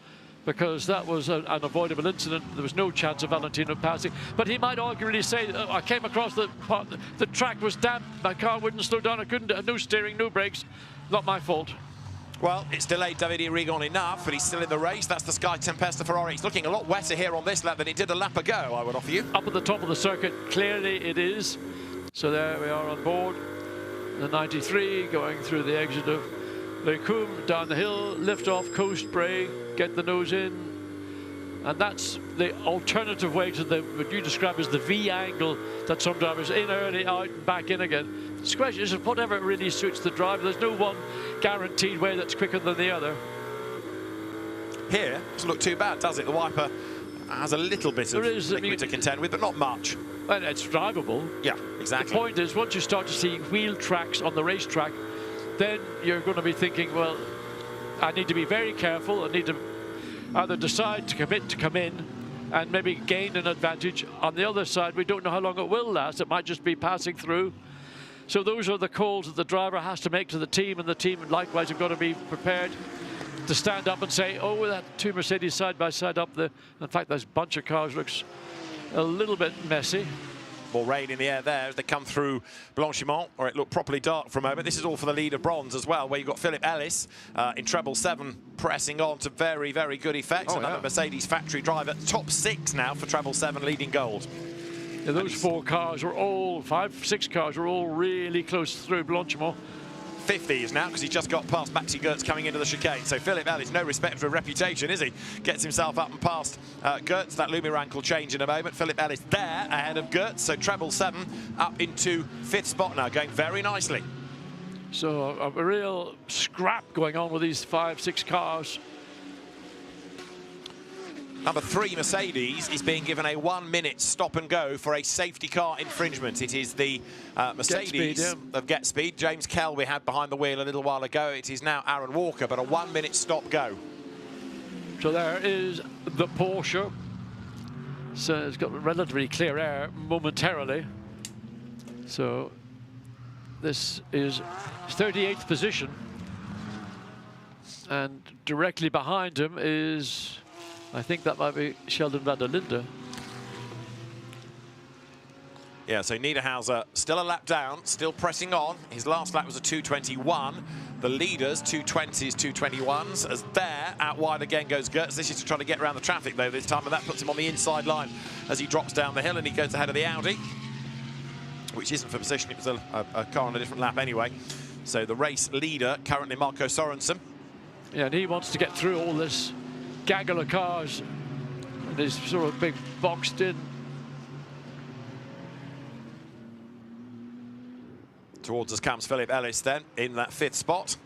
because that was an avoidable incident. There was no chance of Valentino passing, but he might arguably say, I came across the track was damp, my car wouldn't slow down, I couldn't, no steering, no brakes, not my fault. Well, it's delayed Davide Rigon enough, but he's still in the race. That's the Sky Tempesta Ferrari. It's looking a lot wetter here on this lap than it did a lap ago, I would offer you. Up at the top of the circuit, clearly it is. So there we are on board. The 93 going through the exit of Le Coum, down the hill, lift off, coast brake, get the nose in. And that's the alternative way to what you describe as the V angle that some drivers in early, out, and back in again. The question is whatever really suits the driver. There's no one guaranteed way that's quicker than the other. Here, doesn't look too bad, does it? The wiper has a little bit of liquid to contend with, but not much. And it's drivable. Yeah, exactly. The point is, once you start to see wheel tracks on the racetrack, then you're going to be thinking, well, I need to be very careful. I need to either decide to commit to come in and maybe gain an advantage. On the other side, we don't know how long it will last. It might just be passing through. So those are the calls that the driver has to make to the team, and the team likewise have got to be prepared to stand up and say, oh, that two Mercedes side by side up there. In fact, this bunch of cars looks a little bit messy. More rain in the air there as they come through Blanchiment, or it looked properly dark for a moment. This is all for the lead of bronze as well, where you've got Philip Ellis in treble 7 pressing on to very, very good effect. Another Mercedes factory driver, top 6 now for treble 7, leading gold. Yeah, those 4 cars were all, 5, 6 cars were all really close through Blanchiment. 50 is now, because he just got past Maxi Goetz coming into the chicane. So Philip Ellis, no respect for reputation, is he? Gets himself up and past Goetz. That Lumi rank will change in a moment. Philip Ellis there ahead of Goetz. So treble 7 up into 5th spot now, going very nicely. So a real scrap going on with these 5, 6 cars. Number 3 Mercedes is being given a 1-minute stop and go for a safety car infringement. It is the Mercedes of Get Speed. James Kell we had behind the wheel a little while ago. It is now Aaron Walker, but a 1-minute stop go. So there is the Porsche. So it's got relatively clear air momentarily. So this is 38th position. And directly behind him is, I think that might be Sheldon van der Linde. Yeah, so Niederhauser still a lap down, still pressing on. His last lap was a 2:21. The leaders, 2:20s, 2:21s. As there, out wide again goes Goetz. This is to try to get around the traffic, though, this time, and that puts him on the inside line as he drops down the hill, and he goes ahead of the Audi, which isn't for position. It was a car on a different lap anyway. So the race leader, currently Marco Sorensen. Yeah, and he wants to get through all this gaggle of cars. And he's sort of big boxed in. Towards us comes Philip Ellis then, in that 5th spot.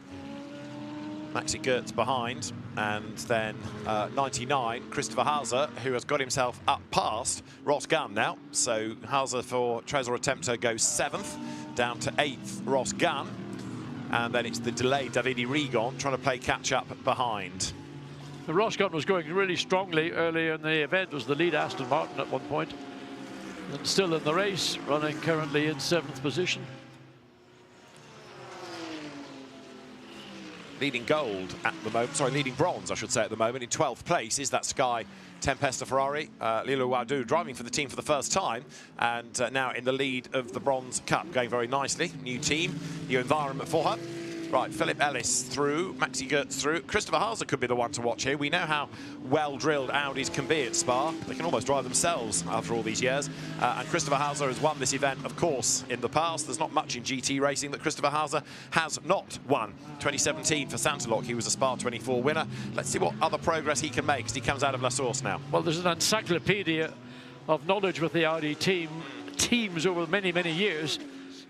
Maxi Goetz behind, and then 99, Christopher Hauser, who has got himself up past Ross Gunn now. So Hauser for Trésor Attempter goes 7th, down to 8th, Ross Gunn. And then it's the delayed Davide Rigon trying to play catch-up behind. The Ross Gunn was going really strongly earlier in the event, was the lead Aston Martin at one point. And still in the race, running currently in 7th position. Leading gold at the moment, sorry, leading bronze, I should say, at the moment. In 12th place is that Sky Tempesta Ferrari. Lilo Wadu driving for the team for the first time, and now in the lead of the Bronze Cup, going very nicely. New team, new environment for her. Right, Philip Ellis through, Maxi Goetz through. Christopher Hauser could be the one to watch here. We know how well-drilled Audis can be at Spa. They can almost drive themselves after all these years. And Christopher Hauser has won this event, of course, in the past. There's not much in GT racing that Christopher Hauser has not won. 2017 for Santalok, he was a Spa 24 winner. Let's see what other progress he can make as he comes out of La Source now. Well, there's an encyclopedia of knowledge with the Audi teams over many, many years.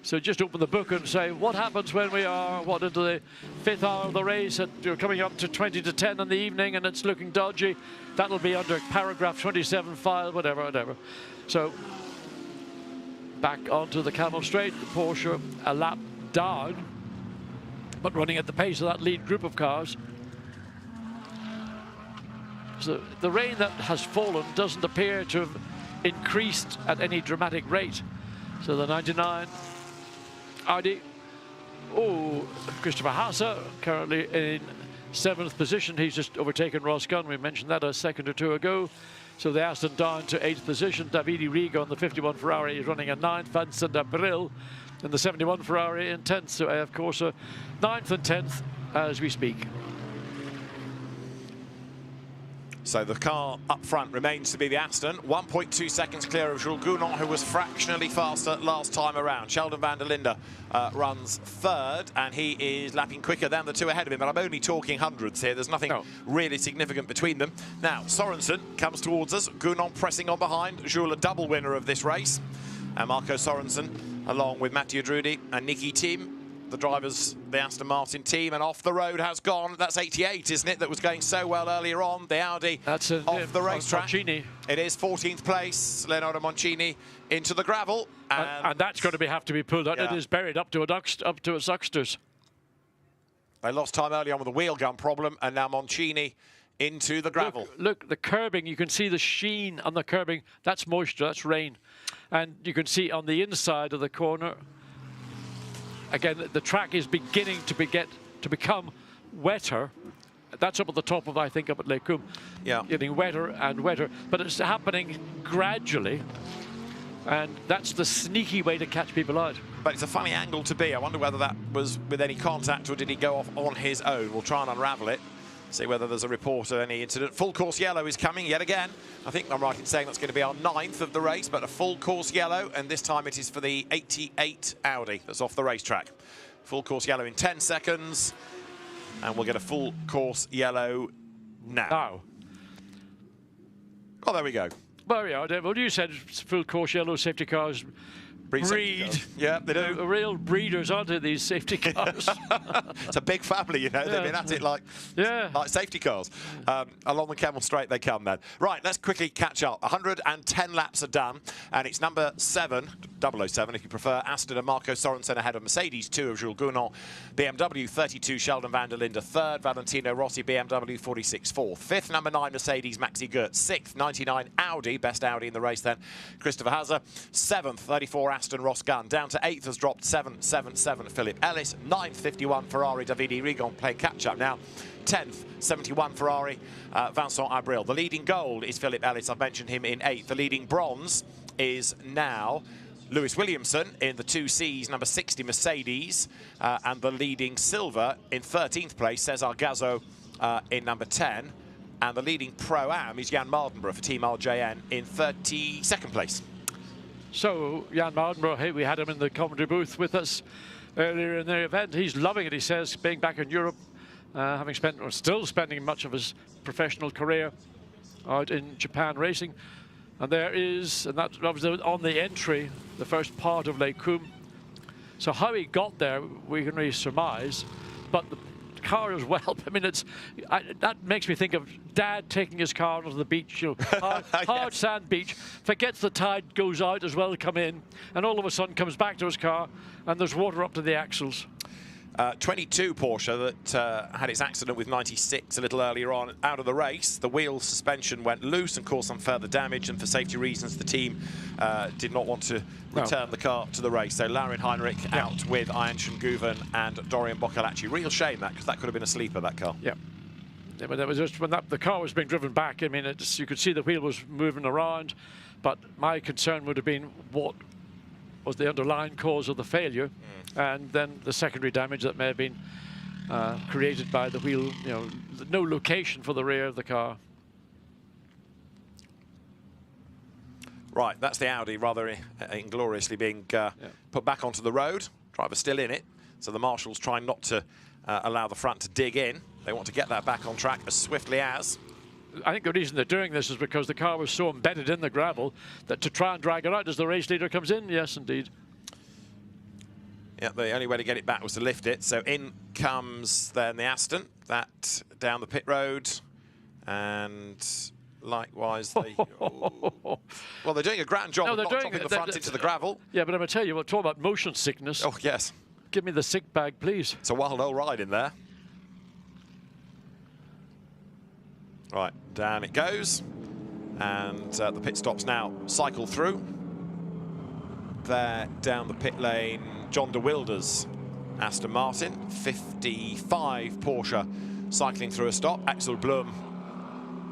So just open the book and say, what happens when we are, into the 5th hour of the race, and you're coming up to 20 to 10 in the evening and it's looking dodgy. That'll be under paragraph 27 file, whatever. So back onto the Camel Straight, the Porsche a lap down, but running at the pace of that lead group of cars. So the rain that has fallen doesn't appear to have increased at any dramatic rate. So the 99 Audi, Christopher Hauser currently in 7th position. He's just overtaken Ross Gunn. We mentioned that a second or two ago. So the Aston down to 8th position. Davide Rigon, the 51 Ferrari, is running at 9th. Vincent April in the 71 Ferrari in 10th. So of course 9th and 10th as we speak. So the car up front remains to be the Aston, 1.2 seconds clear of Jules Gounon, who was fractionally faster last time around. Sheldon van der Linde runs third, and he is lapping quicker than the two ahead of him, but I'm only talking hundreds here. There's nothing really significant between them. Now, Sorensen comes towards us, Gounon pressing on behind. Jules, a double winner of this race, and Marco Sorensen, along with Mathieu Drudi and Niki Thiem, the drivers, the Aston Martin team, and off the road has gone. That's 88, isn't it? That was going so well earlier on. The Audi off the racetrack. Moncini. It is 14th place. Leonardo Moncini into the gravel, and that's going to have to be pulled out. Yeah. It is buried up to a Zuxters. They lost time early on with a wheel gun problem, and now Moncini into the gravel. Look, the curbing, you can see the sheen on the curbing. That's moisture, that's rain. And you can see on the inside of the corner, again, the track is beginning to become wetter. That's up at the top of, I think, up at Les Combes. Yeah. Getting wetter and wetter, but it's happening gradually. And that's the sneaky way to catch people out. But it's a funny angle to be. I wonder whether that was with any contact or did he go off on his own. We'll try and unravel it, see whether there's a report of any incident. Full course yellow is coming yet again. I think I'm right in saying that's going to be our 9th of the race, but a full course yellow, and this time it is for the 88 Audi that's off the racetrack. Full course yellow in 10 seconds, and we'll get a full course yellow now. Oh, there we go. Well, yeah, well, you said full course yellow safety cars breed. Yeah, they do. Real breeders, aren't they, these safety cars? It's a big family, you know. They've been at it like safety cars. Along the Kemmel Straight they come then. Right, let's quickly catch up. 110 laps are done, and it's number 7, 007 if you prefer, Aston and Marco Sorensen ahead of Mercedes, 2 of Jules Gounon, BMW 32, Sheldon van der Linde 3rd, Valentino Rossi, BMW 46 4th, 5th, number 9 Mercedes, Maxi Goetz, 6th, 99 Audi, best Audi in the race then, Christopher Haase, 7th, 34 Aston Ross Gunn, down to 8th has dropped 777 Philip Ellis, 9th 51 Ferrari Davide Rigon playing catch up now, 10th 71 Ferrari Vincent Abril. The leading gold is Philip Ellis, I've mentioned him in 8th. The leading bronze is now Lewis Williamson in the 2Cs, number 60 Mercedes, and the leading silver in 13th place, Cesar Gazzo in number 10, and the leading Pro-Am is Jan Mardenborough for Team RJN in 32nd place. So, Jan Mardenborough, hey, we had him in the commentary booth with us earlier in the event. He's loving it, he says, being back in Europe, having spent, or still spending much of his professional career out in Japan racing. And there is, and that was on the entry, the first part of Les Combes. So how he got there, we can really surmise, but the car as well. I mean, that makes me think of Dad taking his car onto the beach, you know, hard sand beach, forgets the tide goes out as well to come in, and all of a sudden comes back to his car, and there's water up to the axles. 22 Porsche that had its accident with 96 a little earlier on out of the race. The wheel suspension went loose and caused some further damage, and for safety reasons the team did not want to return the car to the race. So Laurin Heinrich out with Ian Guven and Dorian Boccolacci. Real shame that, because that could have been a sleeper, that car. Yeah, but that was just when the car was being driven back. I mean, you could see the wheel was moving around, but my concern would have been what was the underlying cause of the failure, and then the secondary damage that may have been created by the wheel, you know, no location for the rear of the car. Right, that's the Audi rather ingloriously being put back onto the road. Driver still in it, so the marshals trying not to allow the front to dig in. They want to get that back on track as swiftly as. I think the reason they're doing this is because the car was so embedded in the gravel that to try and drag it out as the race leader comes in, yes, indeed. Yeah, the only way to get it back was to lift it. So in comes then the Aston, that down the pit road, and likewise they... well, they're doing a grand job of not dropping the front into the gravel. Yeah, but I'm going to tell you, we're talking about motion sickness. Oh, yes. Give me the sick bag, please. It's a wild old ride in there. Right, down it goes, and the pit stops now cycle through. There, down the pit lane, John de Wilder's Aston Martin, 55 Porsche cycling through a stop. Axel Blum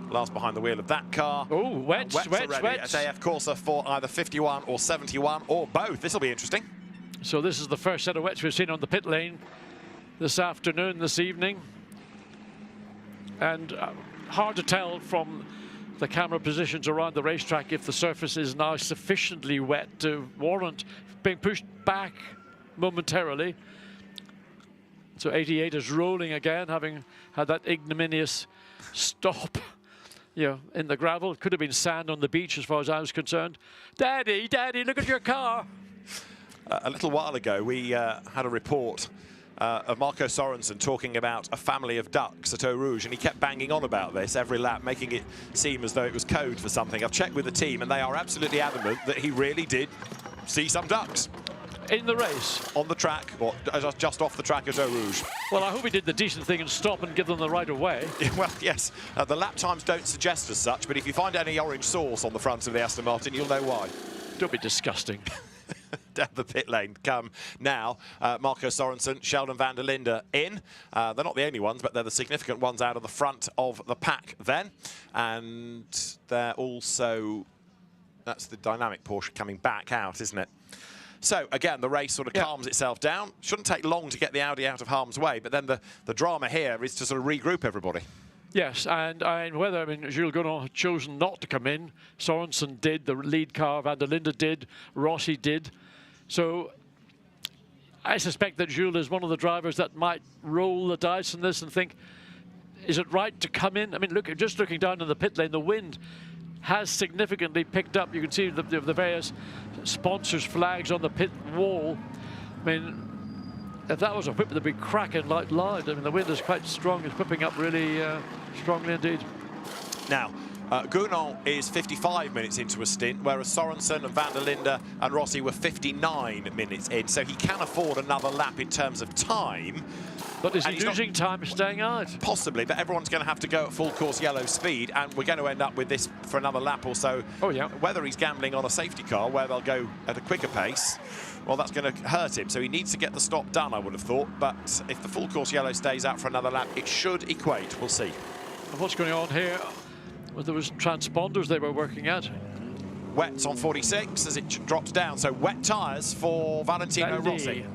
last behind the wheel of that car. Oh, wets. At AF Corsa for either 51 or 71 or both. This will be interesting. So this is the first set of wets we've seen on the pit lane this afternoon, this evening. And hard to tell from the camera positions around the racetrack if the surface is now sufficiently wet to warrant being pushed back momentarily. So 88 is rolling again, having had that ignominious stop, you know, in the gravel. It could have been sand on the beach as far as I was concerned. Daddy, Daddy, look at your car. A little while ago, we had a report of Marco Sorensen talking about a family of ducks at Eau Rouge, and he kept banging on about this every lap, making it seem as though it was code for something. I've checked with the team, and they are absolutely adamant that he really did see some ducks. In the race? On the track, or just off the track at Eau Rouge. Well, I hope he did the decent thing and stop and give them the right of way. Well, yes. The lap times don't suggest as such, but if you find any orange sauce on the front of the Aston Martin, you'll know why. Don't be disgusting. Down the pit lane come now Marco Sorensen, Sheldon van der Linde in. They're not the only ones, but they're the significant ones out of the front of the pack then. And they're also, that's the dynamic Porsche coming back out, isn't it? So, again, the race sort of calms itself down. Shouldn't take long to get the Audi out of harm's way, but then the drama here is to sort of regroup everybody. Yes, and whether, I mean, Jules Gonon had chosen not to come in, Sorensen did, the lead car, van der Linde did, Rossi did. So I suspect that Jules is one of the drivers that might roll the dice in this and think, is it right to come in? I mean, look, just looking down in the pit lane, the wind has significantly picked up. You can see the various sponsors' flags on the pit wall. I mean, if that was a whip, they'd be cracking like loud. I mean, the wind is quite strong. It's whipping up really strongly indeed. Now, Gonon is 55 minutes into a stint, whereas Sorensen and van der Linde and Rossi were 59 minutes in, so he can afford another lap in terms of time. But is he losing time staying out? Possibly, but everyone's going to have to go at full course yellow speed, and we're going to end up with this for another lap or so. Oh, yeah. Whether he's gambling on a safety car where they'll go at a quicker pace, well, that's going to hurt him. So he needs to get the stop done, I would have thought. But if the full course yellow stays out for another lap, it should equate. We'll see. And what's going on here? Well, there was transponders they were working at. Wets on 46 as it drops down. So wet tyres for Valentino Rossi.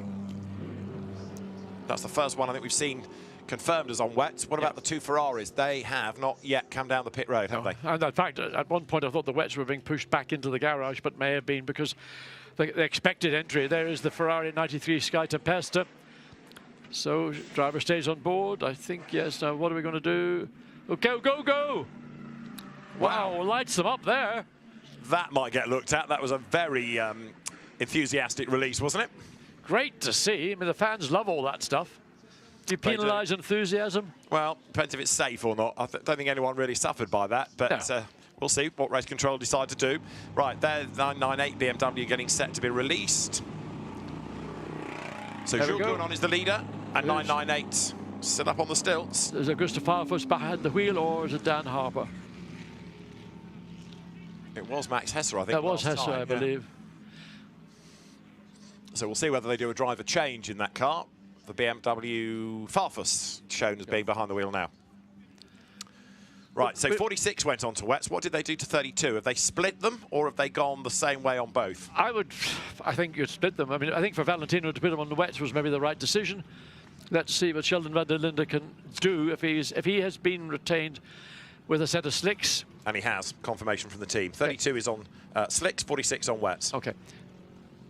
That's the first one I think we've seen confirmed as on wets. What about the two Ferraris? They have not yet come down the pit road, have they? And in fact, at one point I thought the wets were being pushed back into the garage, but may have been because the expected entry there is the Ferrari 93 Sky Tempesta. So driver stays on board, I think, yes. Now what are we going to do? Oh, go, go, go! Wow, lights them up there. That might get looked at. That was a very enthusiastic release, wasn't it? Great to see. I mean, the fans love all that stuff. Do you penalise enthusiasm? Well, depends if it's safe or not. I don't think anyone really suffered by that, but we'll see what race control decide to do. Right, there's 998 BMW getting set to be released. So Jules Gonon is the leader, and 998 still up on the stilts. Is it Gustav Farfus behind the wheel, or is it Dan Harper? It was Max Hesser, I think. That was Hesser, I believe. So we'll see whether they do a driver change in that car. The BMW Farfus shown as being behind the wheel now. Right, so 46 went on to wets. What did they do to 32? Have they split them, or have they gone the same way on both? I think you'd split them. I mean, I think for Valentino to put them on the wets was maybe the right decision. Let's see what Sheldon van der Linde can do if he has been retained with a set of slicks. And he has, confirmation from the team. 32 is on slicks, 46 on wets. Okay.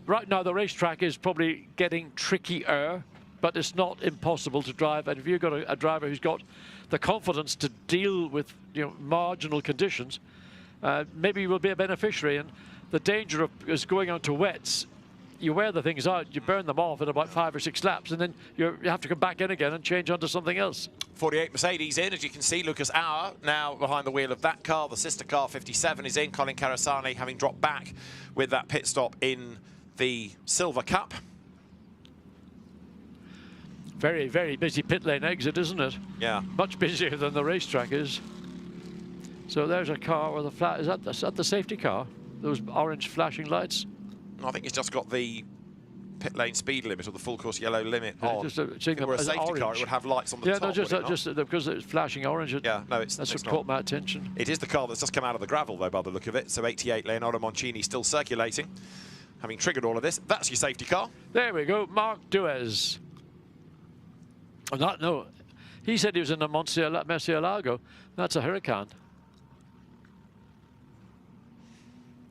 Right now, the racetrack is probably getting trickier, but it's not impossible to drive. And if you've got a driver who's got the confidence to deal with marginal conditions, maybe you will be a beneficiary. And the danger is going on to wets. You wear the things out, you burn them off in about 5 or 6 laps, and then you have to come back in again and change onto something else. 48 Mercedes in, as you can see. Lucas Auer now behind the wheel of that car. The sister car 57 is in. Colin Carasani having dropped back with that pit stop in the Silver Cup. Very, very busy pit lane exit, isn't it? Yeah. Much busier than the racetrack is. So there's a car with a flat. Is that the safety car? Those orange flashing lights? I think it's just got the pit lane speed limit or the full course yellow limit on. Just if it were a safety car, it would have lights on the top. Yeah, no, just because it's flashing orange. Yeah, no, that's what caught my attention. It is the car that's just come out of the gravel, though, by the look of it. So 88 Leonardo Moncini still circulating, having triggered all of this. That's your safety car. There we go, Marc Duez. Oh, no, He said he was in a Murcielago. That's a Huracan.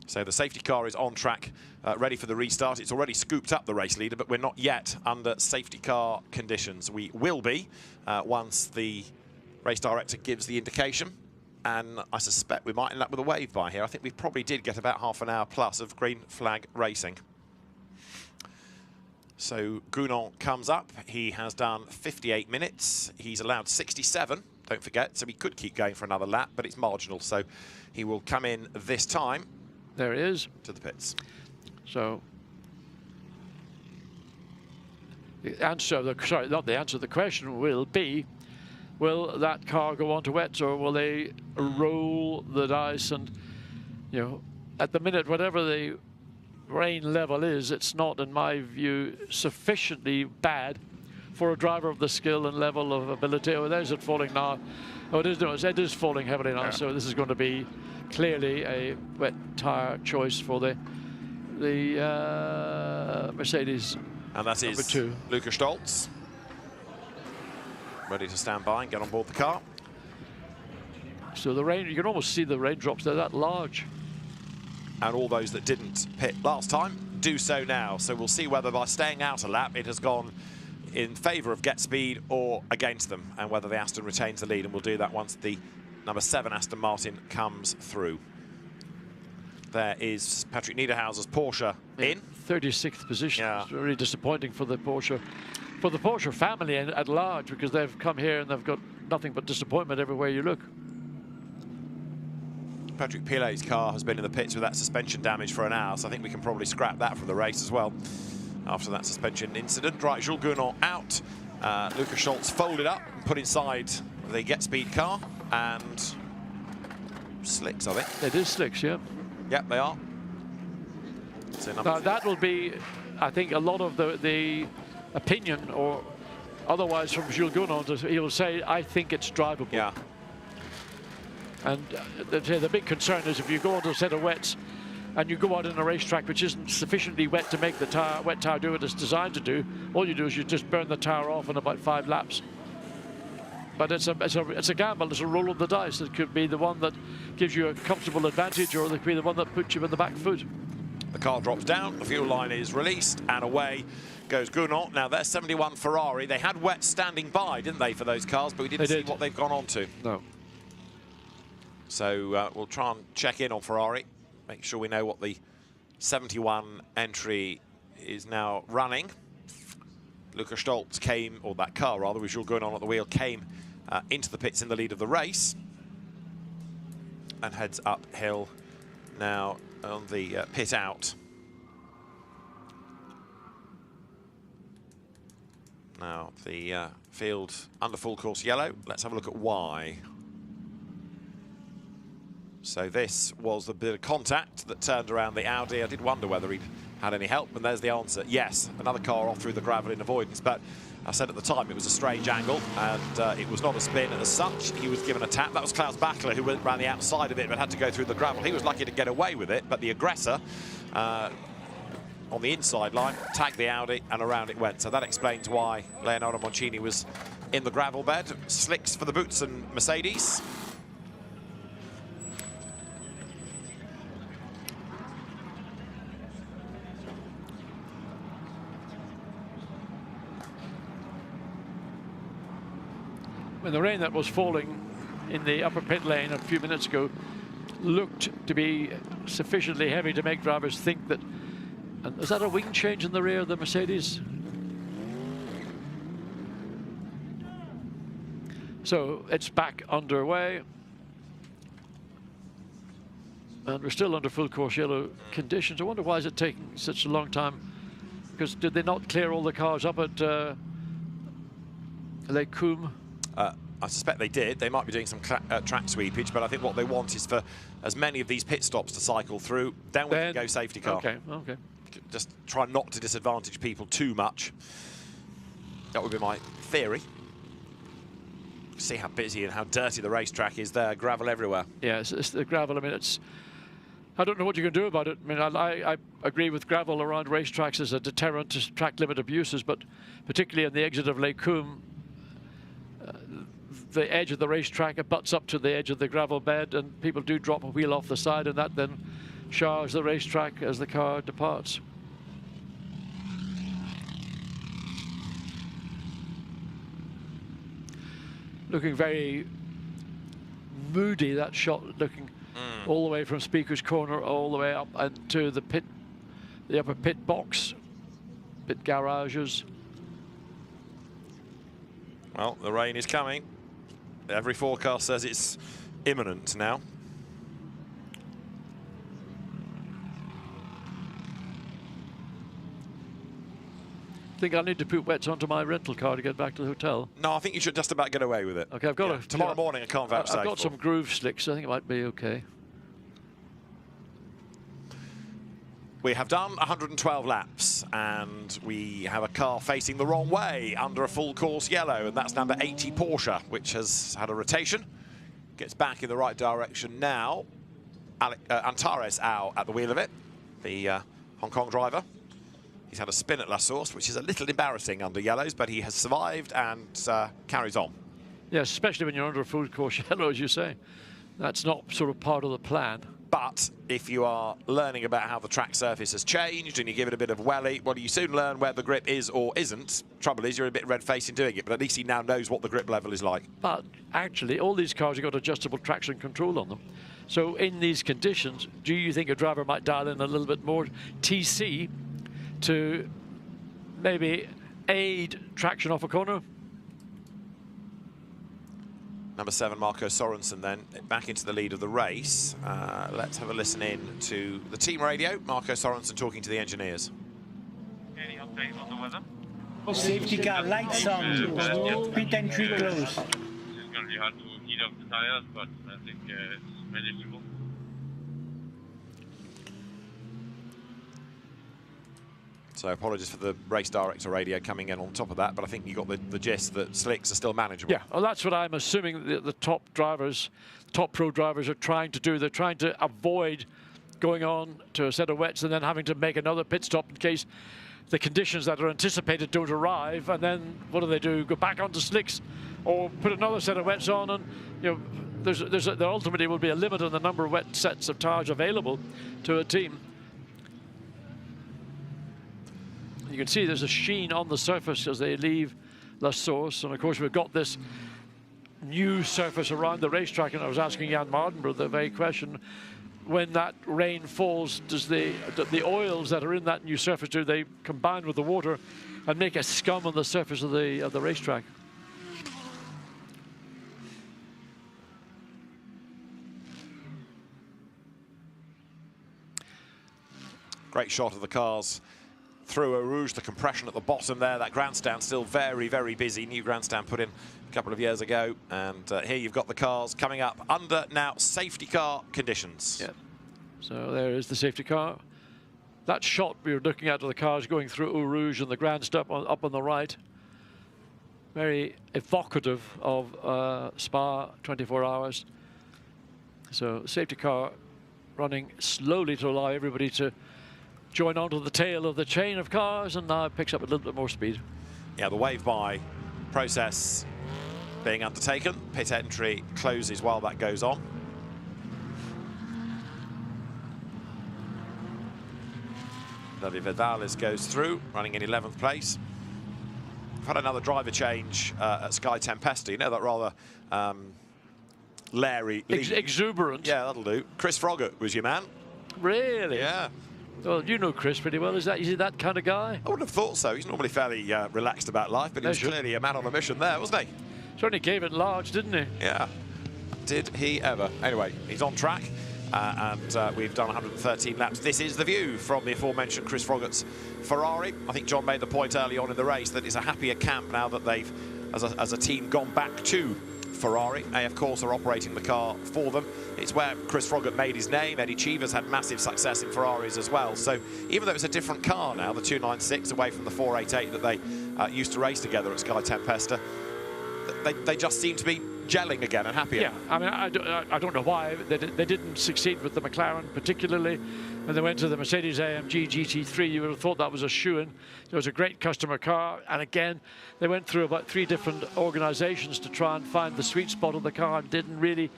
So the safety car is on track, ready for the restart. It's already scooped up the race leader, but we're not yet under safety car conditions. We will be once the race director gives the indication. And I suspect we might end up with a wave by here. I think we probably did get about half an hour plus of green flag racing. So Gounon comes up. He has done 58 minutes. He's allowed 67, don't forget. So he could keep going for another lap, but it's marginal. So he will come in this time. There he is. To the pits. So the answer, sorry, not the answer, the question will be, will that car go on to wets, or will they roll the dice? And, you know, at the minute, whatever the rain level is, it's not, in my view, sufficiently bad for a driver of the skill and level of ability. Oh, there's it falling now. Oh, it is, no, it is falling heavily now. Yeah. So this is going to be clearly a wet tyre choice for the Mercedes. And that is #2. Luca Stolz, ready to stand by and get on board the car. So the rain, you can almost see the raindrops, they're that large. And all those that didn't pit last time do so now. So we'll see whether by staying out a lap it has gone in favour of Get Speed or against them, and whether the Aston retains the lead. And we'll do that once the number 7 Aston Martin comes through. There is Patrick Niederhauser's Porsche in 36th position. Yeah. It's really disappointing for the Porsche family at large, because they've come here and they've got nothing but disappointment everywhere you look. Patrick Pilet's car has been in the pits with that suspension damage for an hour, so I think we can probably scrap that from the race as well after that suspension incident. Right, Jules Gounon out. Luca Stolz folded up and put inside the Get Speed car, and slicks, I think. It is slicks, yeah. Yep, they are. So now that will be, I think, a lot of the opinion or otherwise from Jules Gounon. He will say, I think it's drivable. Yeah. And the big concern is if you go onto a set of wets and you go out in a racetrack which isn't sufficiently wet to make the wet tyre do what it's designed to do, all you do is you just burn the tyre off in about 5 laps. But it's a gamble, it's a roll of the dice. It could be the one that gives you a comfortable advantage, or it could be the one that puts you in the back foot. The car drops down, the fuel line is released, and away goes Gounon. Now, there's 71 Ferrari. They had wet standing by, didn't they, for those cars, but we didn't see what they've gone on to. No. So we'll try and check in on Ferrari, make sure we know what the 71 entry is now running. Luca Stolz came, or that car rather, with Jules Gounon at the wheel, came into the pits in the lead of the race and heads uphill now on the pit out. Now the field under full course yellow. Let's have a look at why. So this was the bit of contact that turned around the Audi. I did wonder whether he'd had any help, and there's the answer. Yes, another car off through the gravel in avoidance, but I said at the time it was a strange angle, and it was not a spin as such. He was given a tap. That was Klaus Bachler, who went around the outside of it but had to go through the gravel. He was lucky to get away with it, but the aggressor on the inside line tagged the Audi, and around it went. So that explains why Leonardo Moncini was in the gravel bed. Slicks for the Boots and Mercedes. When the rain that was falling in the upper pit lane a few minutes ago looked to be sufficiently heavy to make drivers think that... And is that a wing change in the rear of the Mercedes? So it's back underway. And we're still under full course yellow conditions. I wonder why is it taking such a long time? Because did they not clear all the cars up at Lake Coombe? I suspect they did. They might be doing some track sweepage, but I think what they want is for as many of these pit stops to cycle through. Then we can go safety car. Okay, okay. Just try not to disadvantage people too much. That would be my theory. See how busy and how dirty the racetrack is there. Gravel everywhere. Yeah, it's the gravel. I mean, I don't know what you can do about it. I mean, I agree with gravel around racetracks as a deterrent to track limit abuses, but particularly in the exit of Lake Coombe, the edge of the racetrack. It butts up to the edge of the gravel bed, and people do drop a wheel off the side, and that then showers the racetrack as the car departs. Looking very moody, that shot, looking all the way from Speaker's Corner all the way up into the pit, the upper pit box, pit garages. Well, the rain is coming. Every forecast says it's imminent now. Think I need to put wets onto my rental car to get back to the hotel? No, I think you should just about get away with it. Okay, I've got a... Tomorrow morning I can't vouch I've got some groove slicks, so I think it might be okay. We have done 112 laps, and we have a car facing the wrong way under a full course yellow, and that's number 80 Porsche, which has had a rotation. Gets back in the right direction now. Antares Au at the wheel of it, the Hong Kong driver. He's had a spin at La Source, which is a little embarrassing under yellows, but he has survived and carries on. Yes, especially when you're under a full course yellow, as you say. That's not sort of part of the plan. But if you are learning about how the track surface has changed and you give it a bit of welly, well, you soon learn where the grip is or isn't. Trouble is, you're a bit red-faced in doing it, but at least he now knows what the grip level is like. But actually, all these cars have got adjustable traction control on them. So in these conditions, do you think a driver might dial in a little bit more TC to maybe aid traction off a corner? Number 7, Marco Sorensen, then back into the lead of the race. Let's have a listen in to the team radio. Marco Sorensen talking to the engineers. Any update on the weather? Safety car, lights on, pit entry closed. It's going to be hard to heat up the tires, but I think it's manageable. So apologies for the race director radio coming in on top of that, but I think you got the gist that slicks are still manageable. Yeah, well, that's what I'm assuming the top drivers, top pro drivers are trying to do. They're trying to avoid going on to a set of wets and then having to make another pit stop in case the conditions that are anticipated don't arrive. And then what do? Go back onto slicks or put another set of wets on, and you know, there ultimately will be a limit on the number of wet sets of tires available to a team. You can see there's a sheen on the surface as they leave La Source, and of course we've got this new surface around the racetrack, and I was asking Jan Mardenborough the very question, when that rain falls, does the oils that are in that new surface, do they combine with the water and make a scum on the surface of the racetrack? Great shot of the cars through Eau Rouge, the compression at the bottom there. That grandstand still very, very busy. New grandstand put in a couple of years ago. And here you've got the cars coming up under now safety car conditions. Yeah. So there is the safety car. That shot we were looking at of the cars going through Eau Rouge and the grandstand up on the right. Very evocative of Spa 24 hours. So safety car running slowly to allow everybody to join onto the tail of the chain of cars, and now it picks up a little bit more speed. Yeah, the wave-by process being undertaken. Pit entry closes while that goes on. David Vidales goes through, running in 11th place. We've had another driver change at Sky Tempesta. You know, that rather Larry... Exuberant. Yeah, that'll do. Chris Froggatt was your man. Really? Yeah. Well, you know Chris pretty well. Is he that kind of guy? I wouldn't have thought so. He's normally fairly relaxed about life, but he was clearly a man on a mission there, wasn't he? Certainly gave it large, didn't he? Yeah. Did he ever? Anyway, he's on track, and we've done 113 laps. This is the view from the aforementioned Chris Froggatt's Ferrari. I think John made the point early on in the race that it's a happier camp now that they've, as a team, gone back to Ferrari. They, of course, are operating the car for them. It's where Chris Froggatt made his name. Eddie Cheever's had massive success in Ferraris as well. So even though it's a different car now, the 296 away from the 488 that they used to race together at Sky Tempesta, they just seem to be gelling again and happier. Yeah, I mean, I don't know why they didn't succeed with the McLaren, particularly when they went to the Mercedes-AMG GT3. You would have thought that was a shoo-in. It was a great customer car, and again, they went through about 3 different organizations to try and find the sweet spot of the car, and didn't really,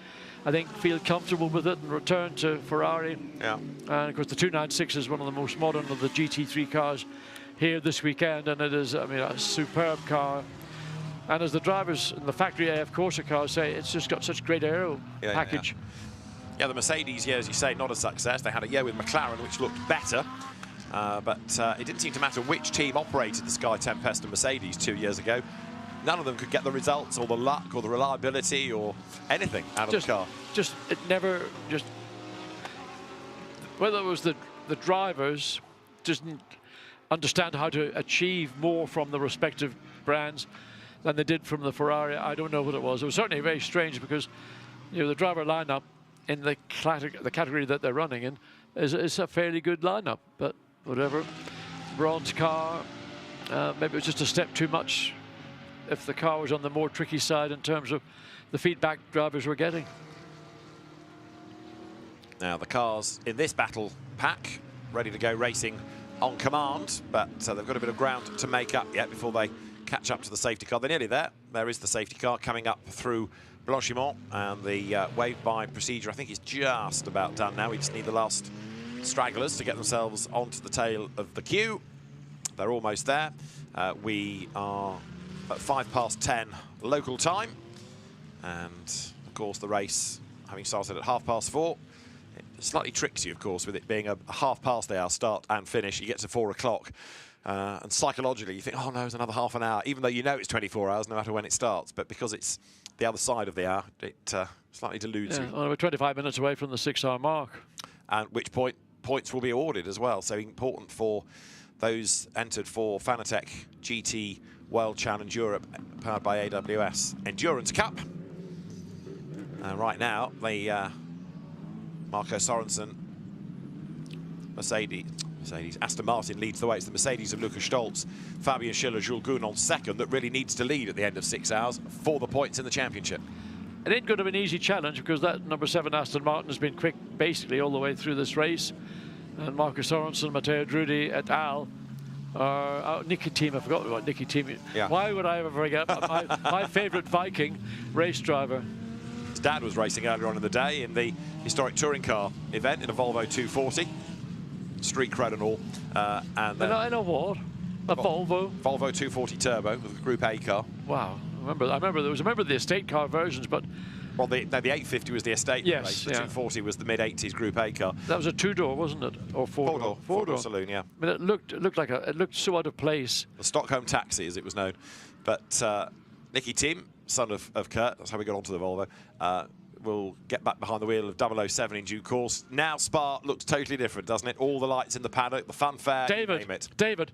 I think, feel comfortable with it, and returned to Ferrari. Yeah. And of course, the 296 is one of the most modern of the GT3 cars here this weekend, and it is, I mean, a superb car. And as the drivers in the factory AF Corsa cars say, it's just got such great aero package. Yeah, the Mercedes, as you say, not a success. They had a year with McLaren, which looked better. But it didn't seem to matter which team operated the Sky Tempest and Mercedes 2 years ago. None of them could get the results or the luck or the reliability or anything out of the car. It never, whether it was the drivers didn't understand how to achieve more from the respective brands than they did from the Ferrari. I don't know what it was. It was certainly very strange because, you know, the driver lineup in the category that they're running in is a fairly good lineup. But whatever, bronze car, maybe it was just a step too much if the car was on the more tricky side in terms of the feedback drivers were getting. Now the cars in this battle pack ready to go racing on command, but they've got a bit of ground to make up yet before they catch up to the safety car. They're nearly there. There is the safety car coming up through Blanchiment, and the wave-by procedure, I think, is just about done now. We just need the last stragglers to get themselves onto the tail of the queue. They're almost there. We are at 10:05 local time, and of course the race having started at 4:30. It slightly tricks you, of course, with it being a 1/2 start and finish. You get to 4 o'clock. And psychologically, you think, oh no, it's another half an hour, even though you know it's 24 hours, no matter when it starts. But because it's the other side of the hour, it slightly deludes you. Well, we're 25 minutes away from the 6-hour mark. At which point, points will be awarded as well. So important for those entered for Fanatec GT World Challenge Europe, powered by AWS Endurance Cup. Right now, Marco Sorensen, Mercedes, Aston Martin leads the way. It's the Mercedes of Lucas Stolz, Fabian Schiller, Jules Goun on second that really needs to lead at the end of 6 hours for the points in the championship. It ain't going to be an easy challenge because that number 7 Aston Martin has been quick basically all the way through this race. And Marcus Sorensen, Matteo Drudi et al. Nicky Team, I forgot about Nicky Team. Yeah. Why would I ever forget my favourite Viking race driver? His dad was racing earlier on in the day in the historic touring car event in a Volvo 240. Street cred and all. And then I know what? A Volvo? Volvo 240 Turbo, the Group A car. Wow. I remember the estate car versions, but... Well, the 850 was the estate race. The 240 was the mid-80s Group A car. That was a 2-door, wasn't it? Or 4-door? 4-door saloon, yeah. I mean, it looked so out of place. The Stockholm Taxi, as it was known. But Nicky Tim, son of Kurt, that's how we got onto the Volvo, will get back behind the wheel of 007 in due course. Now Spa looks totally different, doesn't it? All the lights in the paddock, the fanfare, name it. David,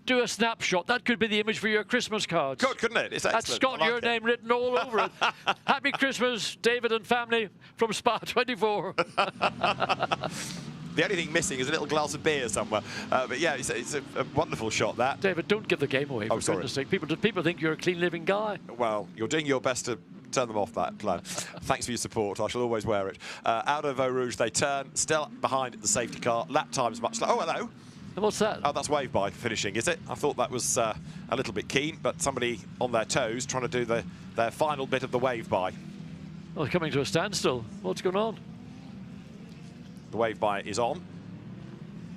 do a snapshot. That could be the image for your Christmas cards. Couldn't it? It's excellent. That's got your name written all over it. Happy Christmas, David and family from Spa 24. The only thing missing is a little glass of beer somewhere. But yeah, it's a wonderful shot, that. David, don't give the game away, for goodness sake. People think you're a clean-living guy. Well, you're doing your best to turn them off that plan. Thanks for your support. I shall always wear it. Out of Eau Rouge, they turn, still behind the safety car. Lap time's much slower. Oh, hello. What's that? Oh, that's wave by finishing, is it? I thought that was a little bit keen, but somebody on their toes trying to do their final bit of the wave by. Well, coming to a standstill. What's going on? The wave by is on.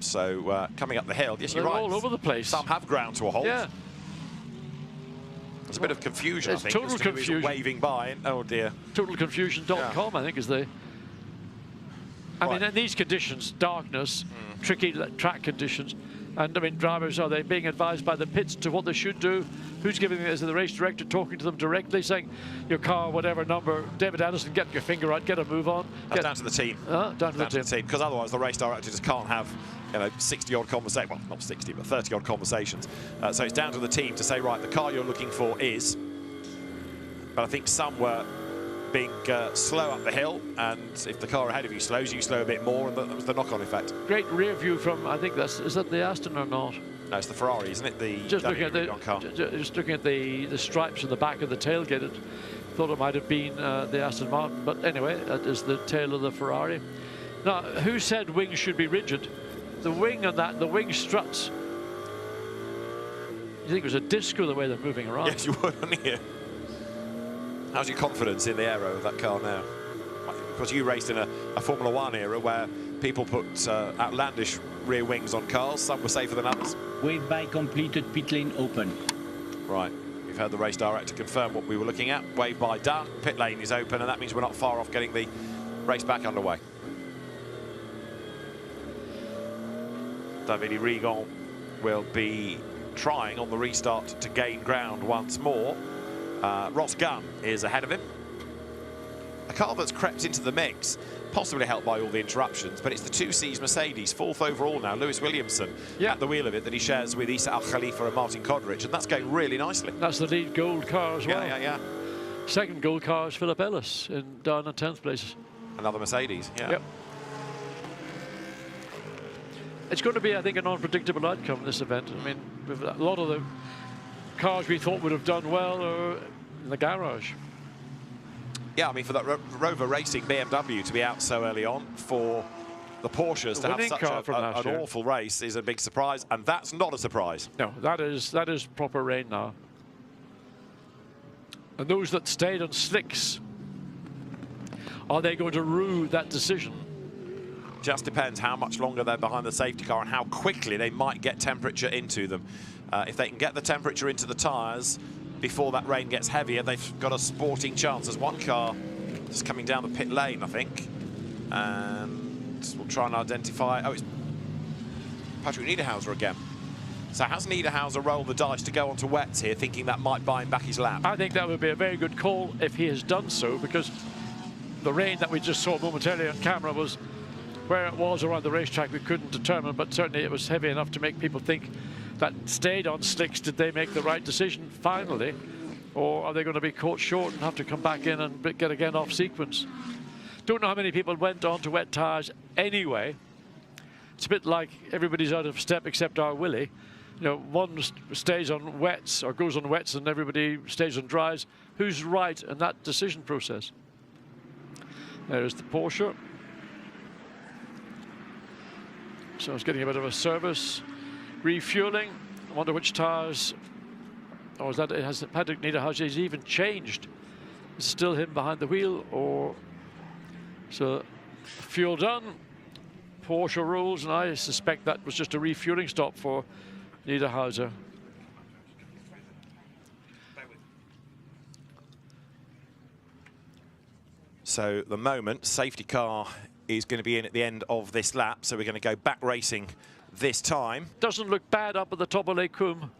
So coming up the hill, yes, you're right. All over the place. Some have ground to a halt. Yeah. There's a bit of confusion, I think. Total confusion. Waving by. Oh, dear. TotalConfusion.com, I think, is the... I mean, in these conditions, darkness, tricky track conditions, and I mean, drivers, are they being advised by the pits to what they should do? Who's giving it? Is it the race director talking to them directly, saying, your car, whatever number, David Addison, get your finger out, get a move on? That's down to the team. Down to the team. Because otherwise the race director just can't have, 60-odd conversations, well, not 60, but 30-odd conversations. So it's down to the team to say, right, the car you're looking for is... But I think some were being slow up the hill, and if the car ahead of you slows, you slow a bit more, and that was the knock-on effect. Great rear view from, I think is that the Aston or not? No, it's the Ferrari, isn't it? Just looking at the stripes on the back of the tailgate, Thought it might have been the Aston Martin, but anyway, that is the tail of the Ferrari. Now, who said wings should be rigid? The wing and the wing struts. You think it was a disco the way they're moving around? Yes, you would, wouldn't you? How's your confidence in the aero of that car now? Because you raced in a Formula One era where people put outlandish rear wings on cars. Some were safer than others. Wave by completed, pit lane open. Right. We've heard the race director confirm what we were looking at. Wave by done, pit lane is open, and that means we're not far off getting the race back underway. Davide Rigon will be trying on the restart to gain ground once more. Ross Gunn is ahead of him. A car that's crept into the mix, possibly helped by all the interruptions, but it's the 2Cs Mercedes, 4th overall now, Lewis Williamson at the wheel of it, that he shares with Isa Al Khalifa and Martin Kodrich, and that's going really nicely. That's the lead gold car as well. Yeah. Second gold car is Philip Ellis down in 10th place. Another Mercedes, yeah. Yep. It's going to be, I think, an unpredictable outcome in this event. I mean, with a lot of the cars we thought would have done well are in the garage. Yeah, I mean, for that Rover Racing BMW to be out so early on, for the Porsches to have such an awful race is a big surprise, and that's not a surprise. No, that is proper rain now. And those that stayed on slicks, are they going to rue that decision? Just depends how much longer they're behind the safety car and how quickly they might get temperature into them. If they can get the temperature into the tyres before that rain gets heavier, they've got a sporting chance. There's one car just coming down the pit lane, I think, and we'll try and identify. Oh, it's Patrick Niederhauser again. So has Niederhauser rolled the dice to go onto wets here, thinking that might buy him back his lap? I think that would be a very good call if he has done so, because the rain that we just saw momentarily on camera was where it was around the racetrack we couldn't determine, but certainly it was heavy enough to make people think that stayed on slicks. Did they make the right decision finally, or are they going to be caught short and have to come back in and get again off sequence? Don't know how many people went on to wet tyres anyway. It's a bit like everybody's out of step except our Willie. You know, one stays on wets or goes on wets and everybody stays on dries. Who's right in that decision process? There's the Porsche. So it's getting a bit of a service. Refueling. I wonder which tyres. Or is that it? Has Patrick Niederhauser he's even changed? Is it still him behind the wheel, or so? Fuel done. Porsche rules, and I suspect that was just a refueling stop for Niederhauser. So the moment safety car is going to be in at the end of this lap, so we're going to go back racing this time. Doesn't look bad up at the top of Lake Coombe.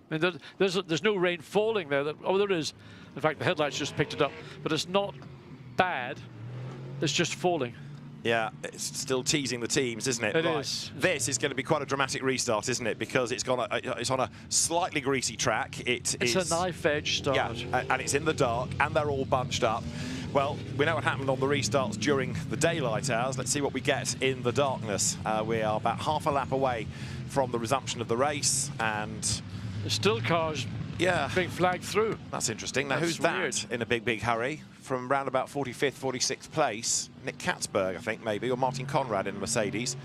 I mean, there's no rain falling there. Oh, there is. In fact, the headlights just picked it up, but it's not bad. It's just falling. Yeah, it's still teasing the teams, isn't it? It is. This is going to be quite a dramatic restart, isn't it? Because it's on a slightly greasy track. It's a knife edge start. Yeah, and it's in the dark, and they're all bunched up. Well, we know what happened on the restarts during the daylight hours. Let's see what we get in the darkness. We are about half a lap away from the resumption of the race, and there's still cars being flagged through. That's interesting. Now, That's who's weird. that in a big hurry? From round about 45th, 46th place, Nick Katzberg, I think, maybe, or Martin Conrad in a Mercedes.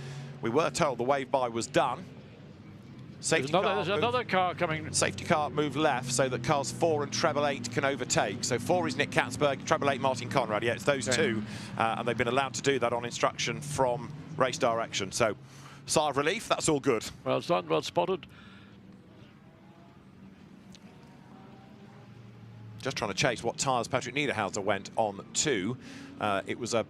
We were told the wave by was done. There's another car coming. Safety car moved left so that cars 4 and treble 8 can overtake. So 4 is Nick Katzberg, treble 8 Martin Conrad. Yeah, it's those two, and they've been allowed to do that on instruction from race direction. So sigh of relief, that's all good. Well done, well spotted. Just trying to chase what tyres Patrick Niederhauser went on to. It was a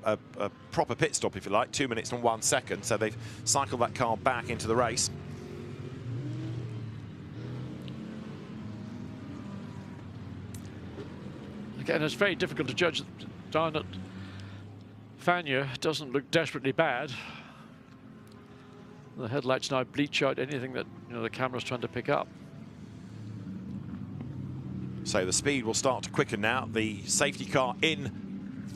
proper pit stop, if you like, 2 minutes and 1 second. So they've cycled that car back into the race. Again, it's very difficult to judge down at Fania. It doesn't look desperately bad. The headlights now bleach out anything that the camera's trying to pick up. So the speed will start to quicken now. The safety car in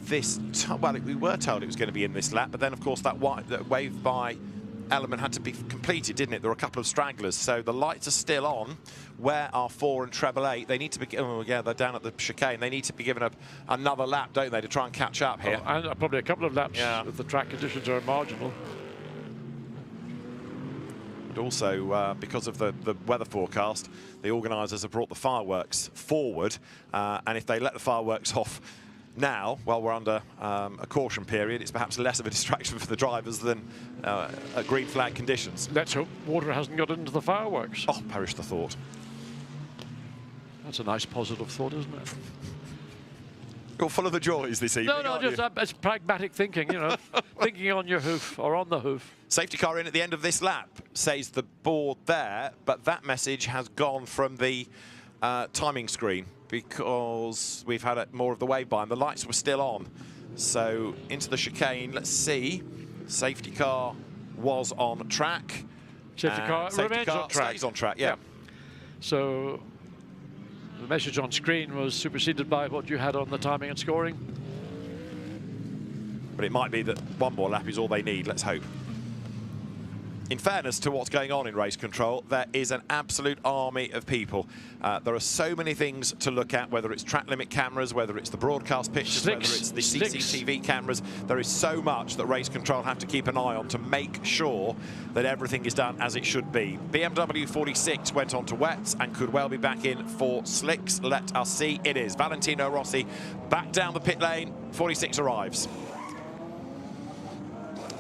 this, well, we were told it was going to be in this lap, but then of course that wave by element had to be completed, didn't it? There were a couple of stragglers, so the lights are still on. Where are 4 and treble 8? They need to be, oh yeah, they're down at the chicane. They need to be given another lap, don't they, to try and catch up here. Oh, and probably a couple of laps if the track conditions are marginal. And also, because of the weather forecast, the organisers have brought the fireworks forward, and if they let the fireworks off now, while we're under a caution period, it's perhaps less of a distraction for the drivers than at green flag conditions. Let's hope water hasn't got into the fireworks. Oh, perish the thought. That's a nice positive thought, isn't it? You're full of the joys this evening. No, just it's pragmatic thinking, you know, thinking on your hoof or on the hoof. Safety car in at the end of this lap, says the board there, but that message has gone from the timing screen because we've had more of the wave by and the lights were still on. So into the chicane, let's see. Safety car was on track. Safety car remains on track. Stays on track, yeah. So the message on screen was superseded by what you had on the timing and scoring. But it might be that one more lap is all they need, let's hope. In fairness to what's going on in race control, there is an absolute army of people. There are so many things to look at, whether it's track limit cameras, whether it's the broadcast pictures, whether it's the CCTV cameras. There is so much that race control have to keep an eye on to make sure that everything is done as it should be. BMW 46 went on to wets and could well be back in for slicks. Let us see. It is Valentino Rossi back down the pit lane. 46 arrives.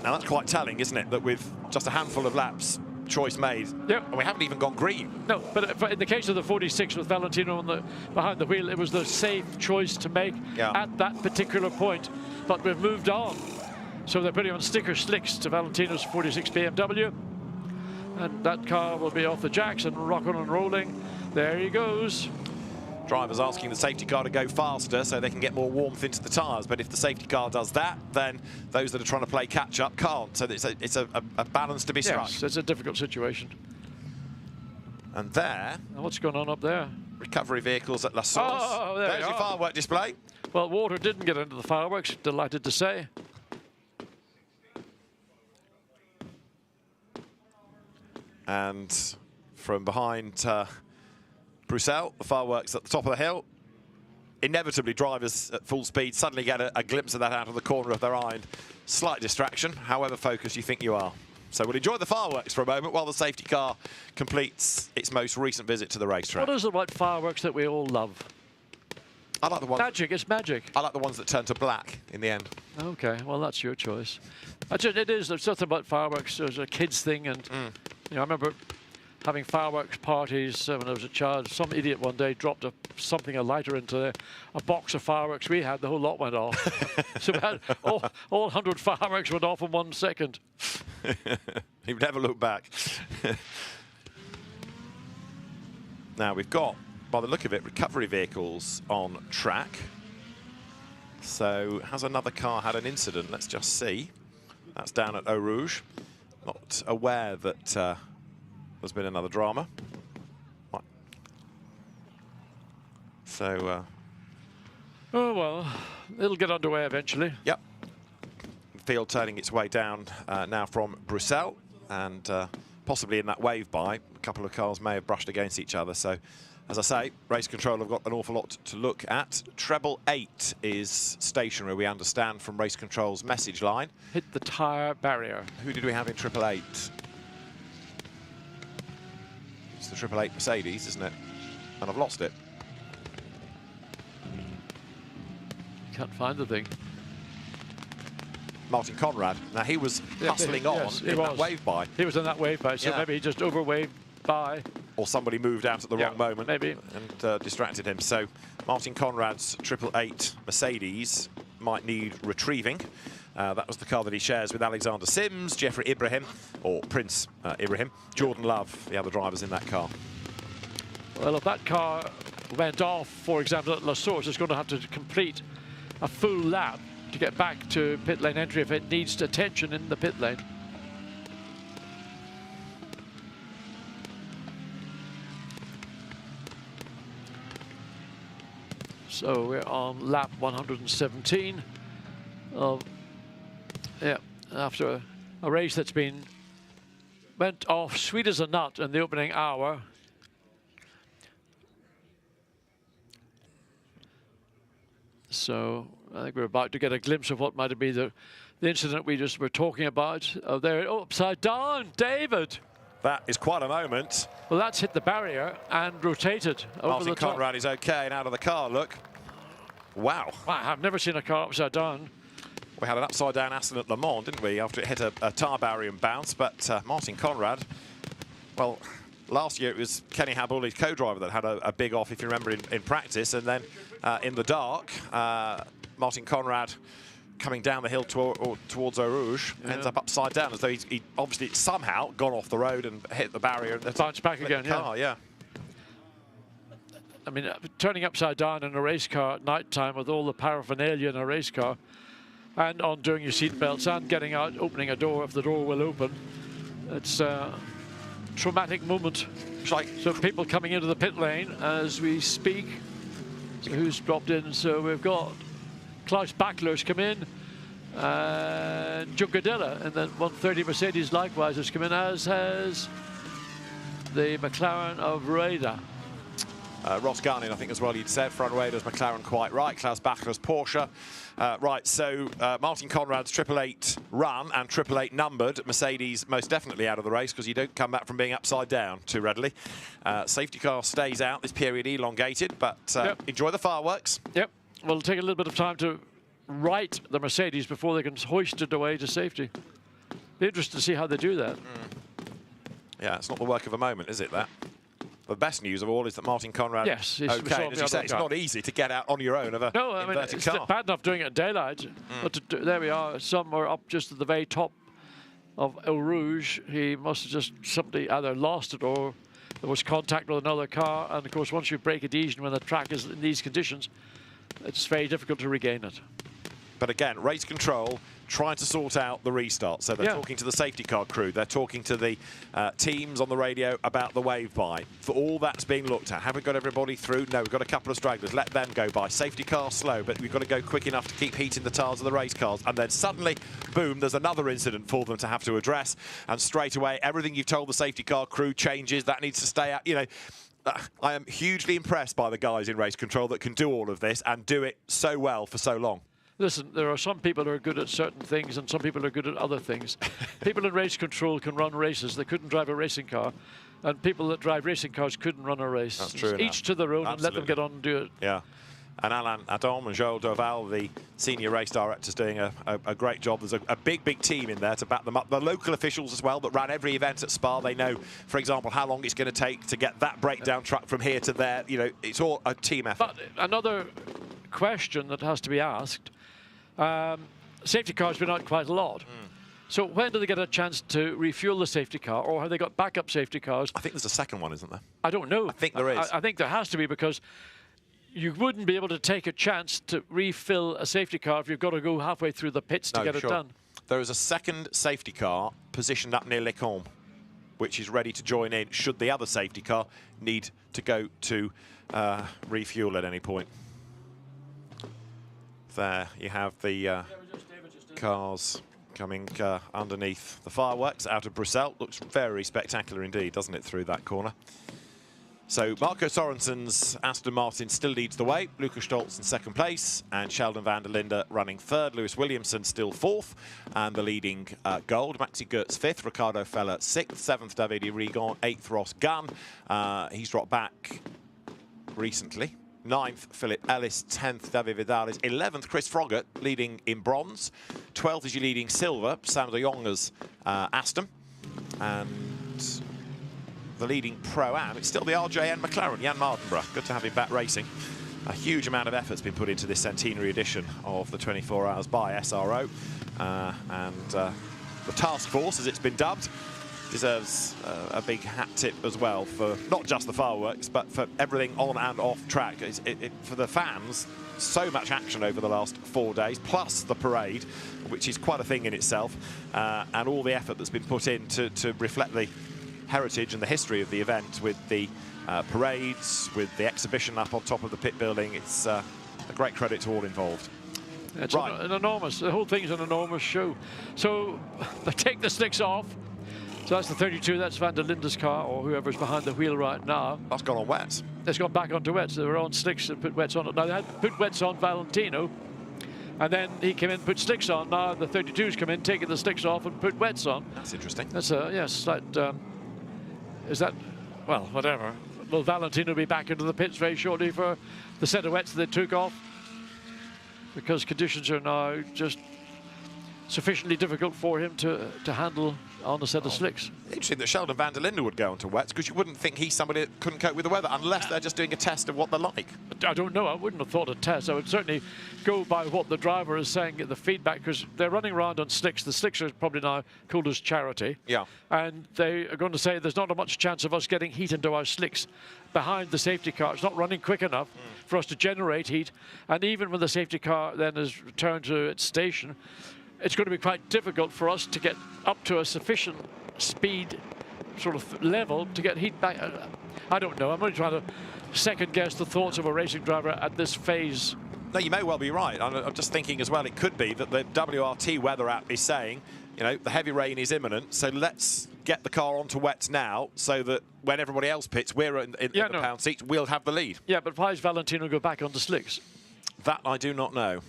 Now that's quite telling, isn't it, that with just a handful of laps, choice made, and we haven't even gone green. No, but in the case of the 46 with Valentino behind the wheel, it was the safe choice to make at that particular point. But we've moved on. So they're putting on sticker slicks to Valentino's 46 BMW. And that car will be off the jacks and rocking and rolling. There he goes. Drivers asking the safety car to go faster so they can get more warmth into the tyres. But if the safety car does that, then those that are trying to play catch-up can't. So it's a balance to be struck. Yes, it's a difficult situation. And there... Now what's going on up there? Recovery vehicles at La Source. Oh, there's your firework display. Well, water didn't get into the fireworks, delighted to say. And from behind... Bruxelles, the fireworks at the top of the hill. Inevitably, drivers at full speed suddenly get a glimpse of that out of the corner of their eye. And slight distraction, however focused you think you are. So we'll enjoy the fireworks for a moment while the safety car completes its most recent visit to the racetrack. What is it about fireworks that we all love? I like the ones... Magic, it's magic. I like the ones that turn to black in the end. Okay, well, that's your choice. There's something about fireworks. There's a kid's thing, and you know, I remember having fireworks parties when I was a child. Some idiot one day dropped a lighter into a box of fireworks we had. The whole lot went off. So we had all 100 fireworks went off in 1 second. He would never look back. Now we've got, by the look of it, recovery vehicles on track. So has another car had an incident? Let's just see. That's down at Eau Rouge. Not aware that there's been another drama. Right. So... oh, well, it'll get underway eventually. Yep. The field turning its way down now from Bruxelles, and possibly in that wave by, a couple of cars may have brushed against each other. So, as I say, race control have got an awful lot to look at. Treble 8 is stationary, we understand, from race control's message line. Hit the tyre barrier. Who did we have in Triple 8? It's the Triple 8 Mercedes, isn't it? And I've lost it. Can't find the thing. Martin Conrad. Now he was hustling on in that wave by. He was in that wave by, so maybe he just overwaved by. Or somebody moved out at the wrong moment. Maybe. And distracted him. So Martin Conrad's Triple 8 Mercedes might need retrieving. That was the car that he shares with Alexander Sims, Jeffrey Ibrahim, or Prince Ibrahim, Jordan Love, the other drivers in that car. Well, if that car went off, for example, at La Source, it's going to have to complete a full lap to get back to pit lane entry if it needs attention in the pit lane. So we're on lap 117 of, after a race that's been went off sweet as a nut in the opening hour. So I think we're about to get a glimpse of what might have been the incident we just were talking about. There, upside down, David. That is quite a moment. Well, that's hit the barrier and rotated over the top. Martin Conrad is okay and out of the car, look. Wow. I've never seen a car upside down. We had an upside-down accident at Le Mans, didn't we, after it hit a tar barrier and bounced. But Martin Conrad, well, last year it was Kenny Habulli's co-driver that had a big off, if you remember, in practice. And then in the dark, Martin Conrad coming down the hill towards Eau Rouge, ends up upside down, as though he obviously somehow gone off the road and hit the barrier. And bounced back again, yeah. I mean, turning upside down in a race car at night time with all the paraphernalia in a race car, and undoing your seat belts and getting out, opening a door if the door will open. It's a traumatic moment. So people coming into the pit lane as we speak. So who's dropped in? So we've got Klaus Bachler's come in, and Juncadella, and then 130 Mercedes likewise has come in, as has the McLaren of Reda. Ross Garnin, I think, as well, you'd said. Front Raiders, McLaren, quite right. Klaus Bachler's Porsche. Right, so Martin Conrad's 888 run and 888 numbered. Mercedes most definitely out of the race because you don't come back from being upside down too readily. Safety car stays out, this period elongated, but enjoy the fireworks. Yep, well, it'll take a little bit of time to right the Mercedes before they can hoist it away to safety. Be interested to see how they do that. Yeah, it's not the work of a moment, is it, that? The best news of all is that Martin Conrad, yes, okay, as you say, it's not easy to get out on your own of a inverted car. It's bad enough doing it at daylight, but there we are. Some are up just at the very top of Eau Rouge. He must have just somebody either lost it or there was contact with another car. And of course, once you break adhesion when the track is in these conditions, it's very difficult to regain it. But again, race control trying to sort out the restart. So they're talking to the safety car crew. They're talking to the teams on the radio about the wave by. For all that's being looked at. Have we got everybody through? No, we've got a couple of stragglers. Let them go by. Safety car slow, but we've got to go quick enough to keep heating the tires of the race cars. And then suddenly, boom, there's another incident for them to have to address. And straight away, everything you've told the safety car crew changes. That needs to stay out. You know, I am hugely impressed by the guys in race control that can do all of this and do it so well for so long. Listen, there are some people who are good at certain things and some people are good at other things. People in race control can run races. They couldn't drive a racing car. And people that drive racing cars couldn't run a race. That's true. Each to their own. Absolutely. And let them get on and do it. Yeah. And Alain Adam and Joel Doval, the senior race directors, doing a great job. There's a big team in there to back them up. The local officials as well that ran every event at Spa, they know, for example, how long it's going to take to get that breakdown truck from here to there. You know, it's all a team effort. But another question that has to be asked, safety cars been out quite a lot. So when do they get a chance to refuel the safety car, or have they got backup safety cars? I think there's a second one, isn't there? I don't know. I think there is. I think there has to be, because you wouldn't be able to take a chance to refill a safety car if you've got to go halfway through the pits to get it done. There is a second safety car positioned up near Lecombe, which is ready to join in should the other safety car need to go to refuel at any point. There you have the cars coming underneath the fireworks out of Bruxelles. Looks very spectacular indeed, doesn't it, through that corner? So Marco Sorensen's Aston Martin still leads the way. Luca Stoltz in second place, and Sheldon van der Linde running third. Lewis Williamson still fourth, and the leading gold. Maxi Goetz fifth, Ricardo Feller sixth, seventh David Rigon, eighth Ross Gunn. He's dropped back recently. 9th, Philip Ellis. 10th, David Vidalis. 11th, Chris Froggatt, leading in bronze. 12th is your leading silver, Sam de Jonger's Aston. And the leading Pro-Am, it's still the RJN McLaren, Jan Mardenborough. Good to have him back racing. A huge amount of effort's been put into this centenary edition of the 24 Hours by SRO. The task force, as it's been dubbed, deserves a big hat tip as well for not just the fireworks, but for everything on and off track. For the fans, so much action over the last 4 days, plus the parade, which is quite a thing in itself, and all the effort that's been put in to reflect the heritage and the history of the event with the parades, with the exhibition up on top of the pit building. It's a great credit to all involved. It's an enormous, the whole thing's an enormous show. So they take the sticks off. So that's the 32, that's Van der Linde's car, or whoever's behind the wheel right now. That's gone on wets. It's gone back onto wets. They were on slicks and put wets on it. Now they had put wets on Valentino, and then he came in, put slicks on. Now the 32s come in, taking the slicks off and put wets on. That's interesting. That's a, yes, that, is that, well, whatever. Will Valentino be back into the pits very shortly for the set of wets that they took off? Because conditions are now just sufficiently difficult for him to handle on a set of slicks. Interesting that Sheldon van der Linde would go onto wets, because you wouldn't think he's somebody that couldn't cope with the weather, unless they're just doing a test of what they're like. I don't know. I wouldn't have thought a test. I would certainly go by what the driver is saying, get the feedback, because they're running around on slicks. The slicks are probably now cooled as charity. Yeah. And they are going to say there's not a much chance of us getting heat into our slicks behind the safety car. It's not running quick enough for us to generate heat. And even when the safety car then is returned to its station, it's going to be quite difficult for us to get up to a sufficient speed sort of level to get heat back. I don't know. I'm only trying to second guess the thoughts of a racing driver at this phase. No, you may well be right. I'm just thinking as well, it could be that the WRT weather app is saying, you know, the heavy rain is imminent, so let's get the car onto wets now so that when everybody else pits, we're in the pound seats, we'll have the lead. Yeah, but why does Valentino go back on the slicks? That I do not know.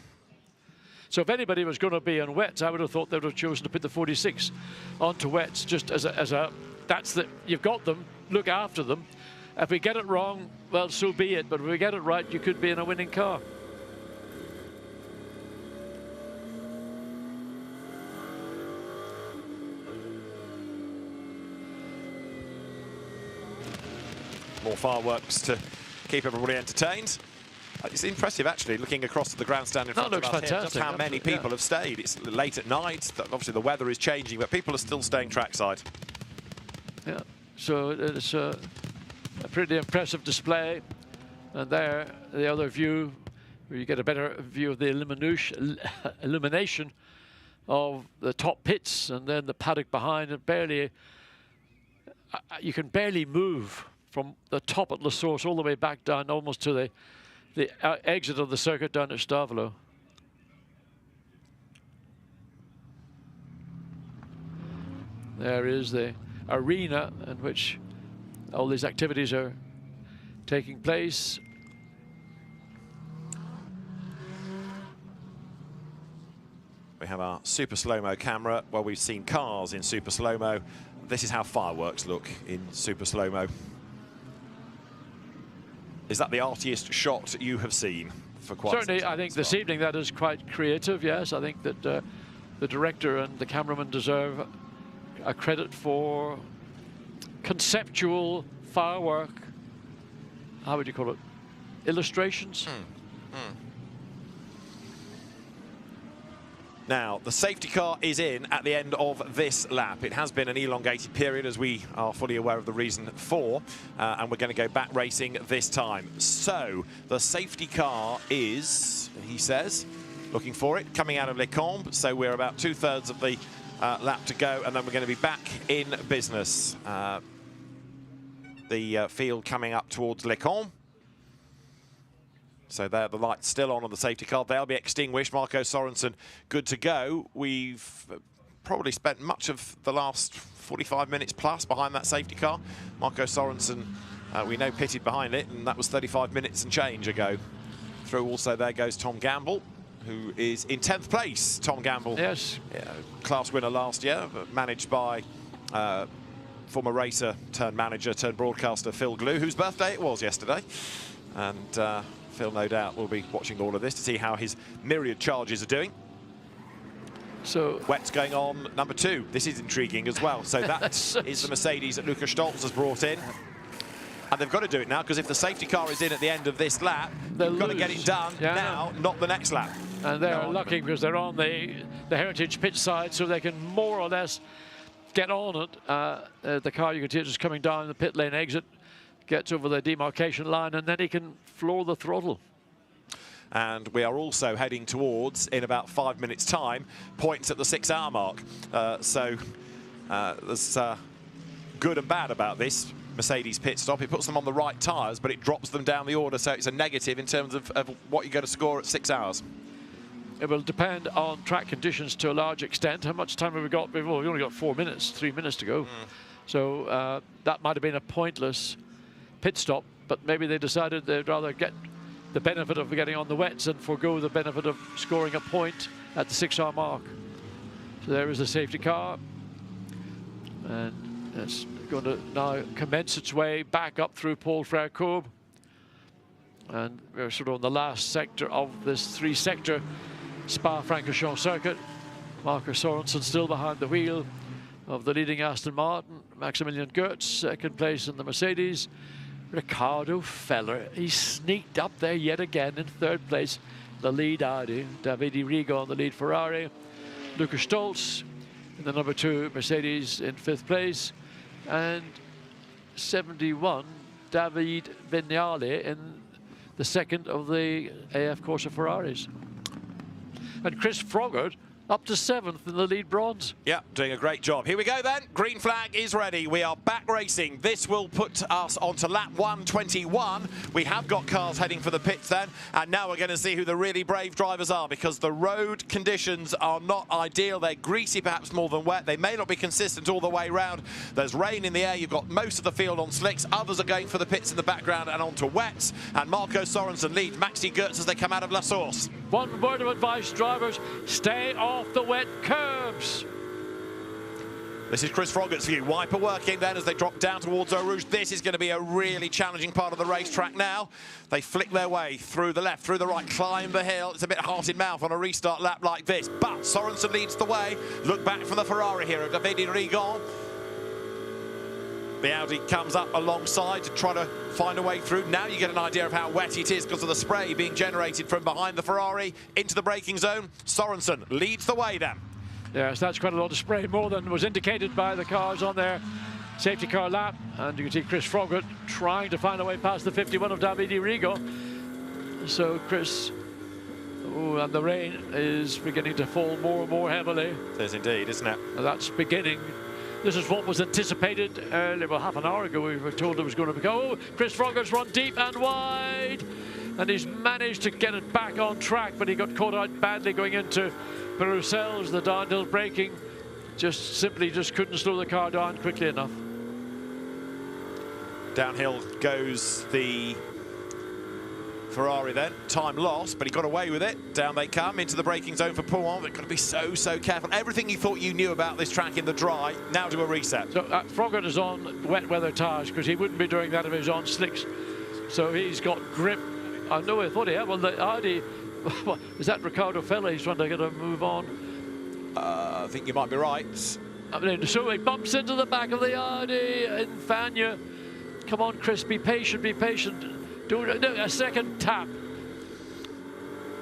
So if anybody was going to be on wets, I would have thought they would have chosen to put the 46 onto wets, just as a that's the, you've got them, look after them. If we get it wrong, well, so be it. But if we get it right, you could be in a winning car. More fireworks to keep everybody entertained. It's impressive, actually, looking across at the grandstand in front of us here, just how many people have stayed. It's late at night. Obviously, the weather is changing, but people are still staying trackside. Yeah, so it's a pretty impressive display. And there, the other view, where you get a better view of the illumination of the top pits, and then the paddock behind, and barely, you can barely move from the top at La Source all the way back down almost to the exit of the circuit down at Stavolo. There is the arena in which all these activities are taking place. We have our super slow-mo camera. Well, we've seen cars in super slow-mo. This is how fireworks look in super slow-mo. Is that the artiest shot you have seen for quite Certainly, some time? I think this evening that is quite creative, yes. I think that the director and the cameraman deserve a credit for conceptual firework, how would you call it, illustrations? Now, the safety car is in at the end of this lap. It has been an elongated period, as we are fully aware of the reason for, and we're going to go back racing this time. So, the safety car is, he says, looking for it, coming out of Les Combes. So we're about 2/3 of the lap to go, and then we're going to be back in business. The field coming up towards Les Combes. So there, the light's still on the safety car. They'll be extinguished. Marco Sorensen, good to go. We've probably spent much of the last 45 minutes plus behind that safety car. Marco Sorensen, we know, pitted behind it, and that was 35 minutes and change ago. Through also, there goes Tom Gamble, who is in 10th place. Tom Gamble, yes, class winner last year, managed by former racer turned manager turned broadcaster Phil Glue, whose birthday it was yesterday. And Phil, no doubt, will be watching all of this to see how his myriad charges are doing. So wets going on number 2. This is intriguing as well. So that is the Mercedes that Luca Stolz has brought in. And they've got to do it now, because if the safety car is in at the end of this lap, they've got to get it done now, not the next lap. And they're lucky because they're on the Heritage pitch side, so they can more or less get on it. The car, you can see it just coming down the pit lane exit, gets over the demarcation line, and then he can floor the throttle. And we are also heading towards, in about 5 minutes' time, points at the 6-hour mark. So there's good and bad about this Mercedes pit stop. It puts them on the right tyres, but it drops them down the order, so it's a negative in terms of what you're going to score at 6 hours. it will depend on track conditions to a large extent. How much time have we got? Well, we've only got 4 minutes, 3 minutes to go. So that might have been a pointless pit stop, but maybe they decided they'd rather get the benefit of getting on the wets and forego the benefit of scoring a point at the 6-hour mark. So there is a safety car, and it's going to now commence its way back up through Paul Frère-Kobe. And we're sort of on the last sector of this 3-sector Spa-Francorchamps circuit. Marcus Sorensen still behind the wheel of the leading Aston Martin. Maximilian Goetz, second place in the Mercedes. Ricardo Feller, he sneaked up there yet again in 3rd place. The lead Audi, Davide Rigo on the lead Ferrari. Lucas Stolz in the number 2 Mercedes in 5th place. And 71, David Vignale in the 2nd of the AF Corsa Ferraris. And Chris Froggatt up to 7th in the lead bronze. Yeah, doing a great job. Here we go then. Green flag is ready. We are back racing. This will put us onto lap 121. We have got cars heading for the pits then. And now we're going to see who the really brave drivers are, because the road conditions are not ideal. They're greasy, perhaps more than wet. They may not be consistent all the way round. There's rain in the air. You've got most of the field on slicks. Others are going for the pits in the background and onto wets. And Marco Sorensen leads Maxi Goetz as they come out of La Source. One word of advice, drivers, stay off the wet curbs. This is Chris Froggatt's view. Wiper working then as they drop down towards Eau Rouge. This is going to be a really challenging part of the racetrack now. They flick their way through the left, through the right, climb the hill. It's a bit heart in mouth on a restart lap like this. But Sorensen leads the way. Look back from the Ferrari here of Davide Rigon. The Audi comes up alongside to try to find a way through. Now you get an idea of how wet it is because of the spray being generated from behind the Ferrari into the braking zone. Sorensen leads the way then. Yes, that's quite a lot of spray, more than was indicated by the cars on their safety car lap. And you can see Chris Froggatt trying to find a way past the 51 of Davide Rigo. So Chris, and the rain is beginning to fall more and more heavily. It is indeed, isn't it? And that's beginning. This is what was anticipated earlier, well, half an hour ago. We were told it was going to go. Chris Froggatt's run deep and wide, and he's managed to get it back on track, but he got caught out badly going into Bruxelles. The downhill braking simply couldn't slow the car down quickly enough. Downhill goes the Ferrari then. Time lost, but he got away with it. Down they come into the braking zone for Pouin. They've got to be so careful. Everything you thought you knew about this track in the dry, now do a reset. So Froggatt is on wet weather tyres because he wouldn't be doing that if he was on slicks. So he's got grip. I know I thought he had. Well, the Audi, is that Ricardo Feller? He's trying to get a move on. I think you might be right. I mean, so he bumps into the back of the Audi in Fagnes. Come on, Chris, be patient, be patient. Do a second tap.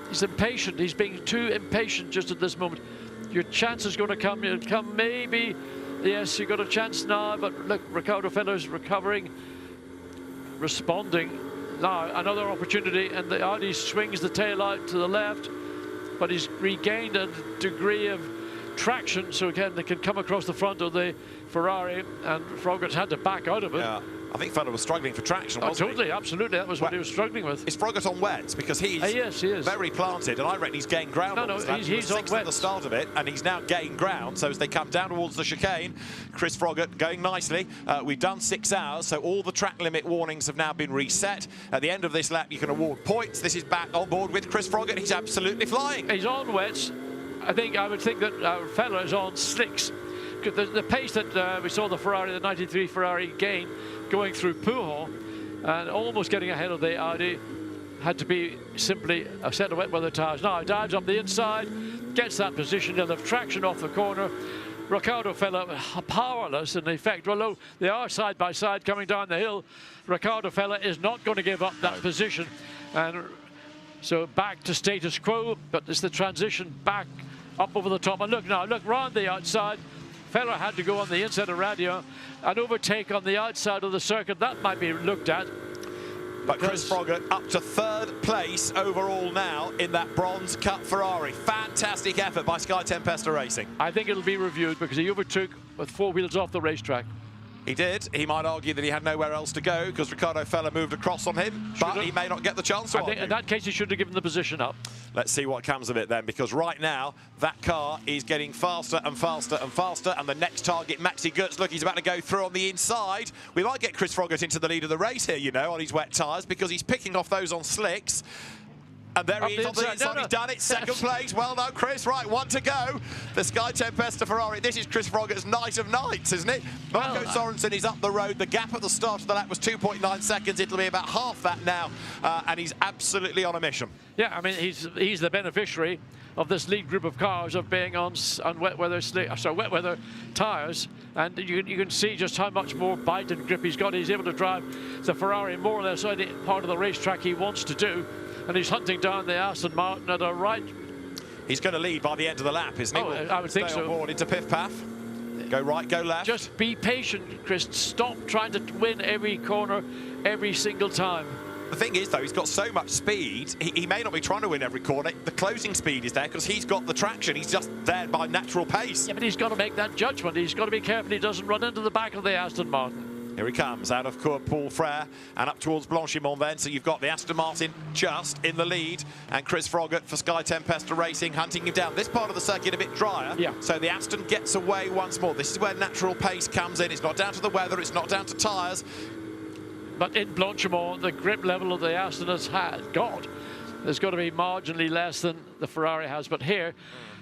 He's impatient. He's being too impatient just at this moment. Your chance is going to come. You'll come maybe. Yes, you've got a chance now, but look, Ricardo Feller's recovering, responding. Now, another opportunity, and the Audi swings the tail out to the left, but he's regained a degree of traction, so again, they can come across the front of the Ferrari, and Froggatt's had to back out of it. Yeah. I think Feller was struggling for traction, wasn't totally, absolutely. That was what he was struggling with. Is Froggatt on wets? Because he's yes, he is. Very planted, and I reckon he's gained ground. No, he's on wets at the start of it, and he's now gained ground. So as they come down towards the chicane, Chris Froggatt going nicely. We've done 6 hours, so all the track limit warnings have now been reset. At the end of this lap, you can award points. This is back on board with Chris Froggatt. He's absolutely flying. He's on wets. I would think that Feller is on slicks. The pace that we saw the Ferrari, the 93 Ferrari gain, going through Pouin and almost getting ahead of the Audi, had to be simply a set of wet weather tyres. Now dives up the inside, gets that position, they'll have traction off the corner. Ricardo Feller powerless in effect, although they are side by side coming down the hill. Ricardo Feller is not going to give up that position, and so back to status quo, but it's the transition back up over the top. And look now, look round the outside. Feller had to go on the inside of radio and overtake on the outside of the circuit. That might be looked at. But Chris Froggatt up to 3rd place overall now in that Bronze Cup Ferrari. Fantastic effort by Sky Tempesta Racing. I think it'll be reviewed because he overtook with 4 wheels off the racetrack. He did. He might argue that he had nowhere else to go because Ricardo Feller moved across on him, but he may not get the chance to I think in that case, he should have given the position up. Let's see what comes of it then, because right now, that car is getting faster and faster and faster, and the next target, Maxi Götz, look, he's about to go through on the inside. We might get Chris Froggatt into the lead of the race here, you know, on his wet tyres, because he's picking off those on slicks. And there he is on the inside, he's done it, second place. Well done, Chris. Right, one to go. The Sky Tempesta Ferrari. This is Chris Froggatt's night of nights, isn't it? Marco Sorensen is up the road. The gap at the start of the lap was 2.9 seconds. It'll be about half that now, and he's absolutely on a mission. Yeah, I mean, he's the beneficiary of this lead group of cars of being on wet weather tyres, and you can see just how much more bite and grip he's got. He's able to drive the Ferrari more or less any part of the racetrack he wants to do, and he's hunting down the Aston Martin at a right. He's going to lead by the end of the lap, isn't he? Oh, I would think so. On board into Piff Paff. Go right, go left. Just be patient, Chris. Stop trying to win every corner, every single time. The thing is, though, he's got so much speed, he may not be trying to win every corner. The closing speed is there because he's got the traction. He's just there by natural pace. Yeah, but he's got to make that judgment. He's got to be careful he doesn't run into the back of the Aston Martin. Here he comes, out of Cours Paul Frere and up towards Blanchimont then. So you've got the Aston Martin just in the lead, and Chris Froggatt for Sky Tempesta Racing hunting him down. This part of the circuit a bit drier, so the Aston gets away once more. This is where natural pace comes in. It's not down to the weather, it's not down to tyres. But in Blanchimont, the grip level of the Aston has got. There's got to be marginally less than the Ferrari has. But here,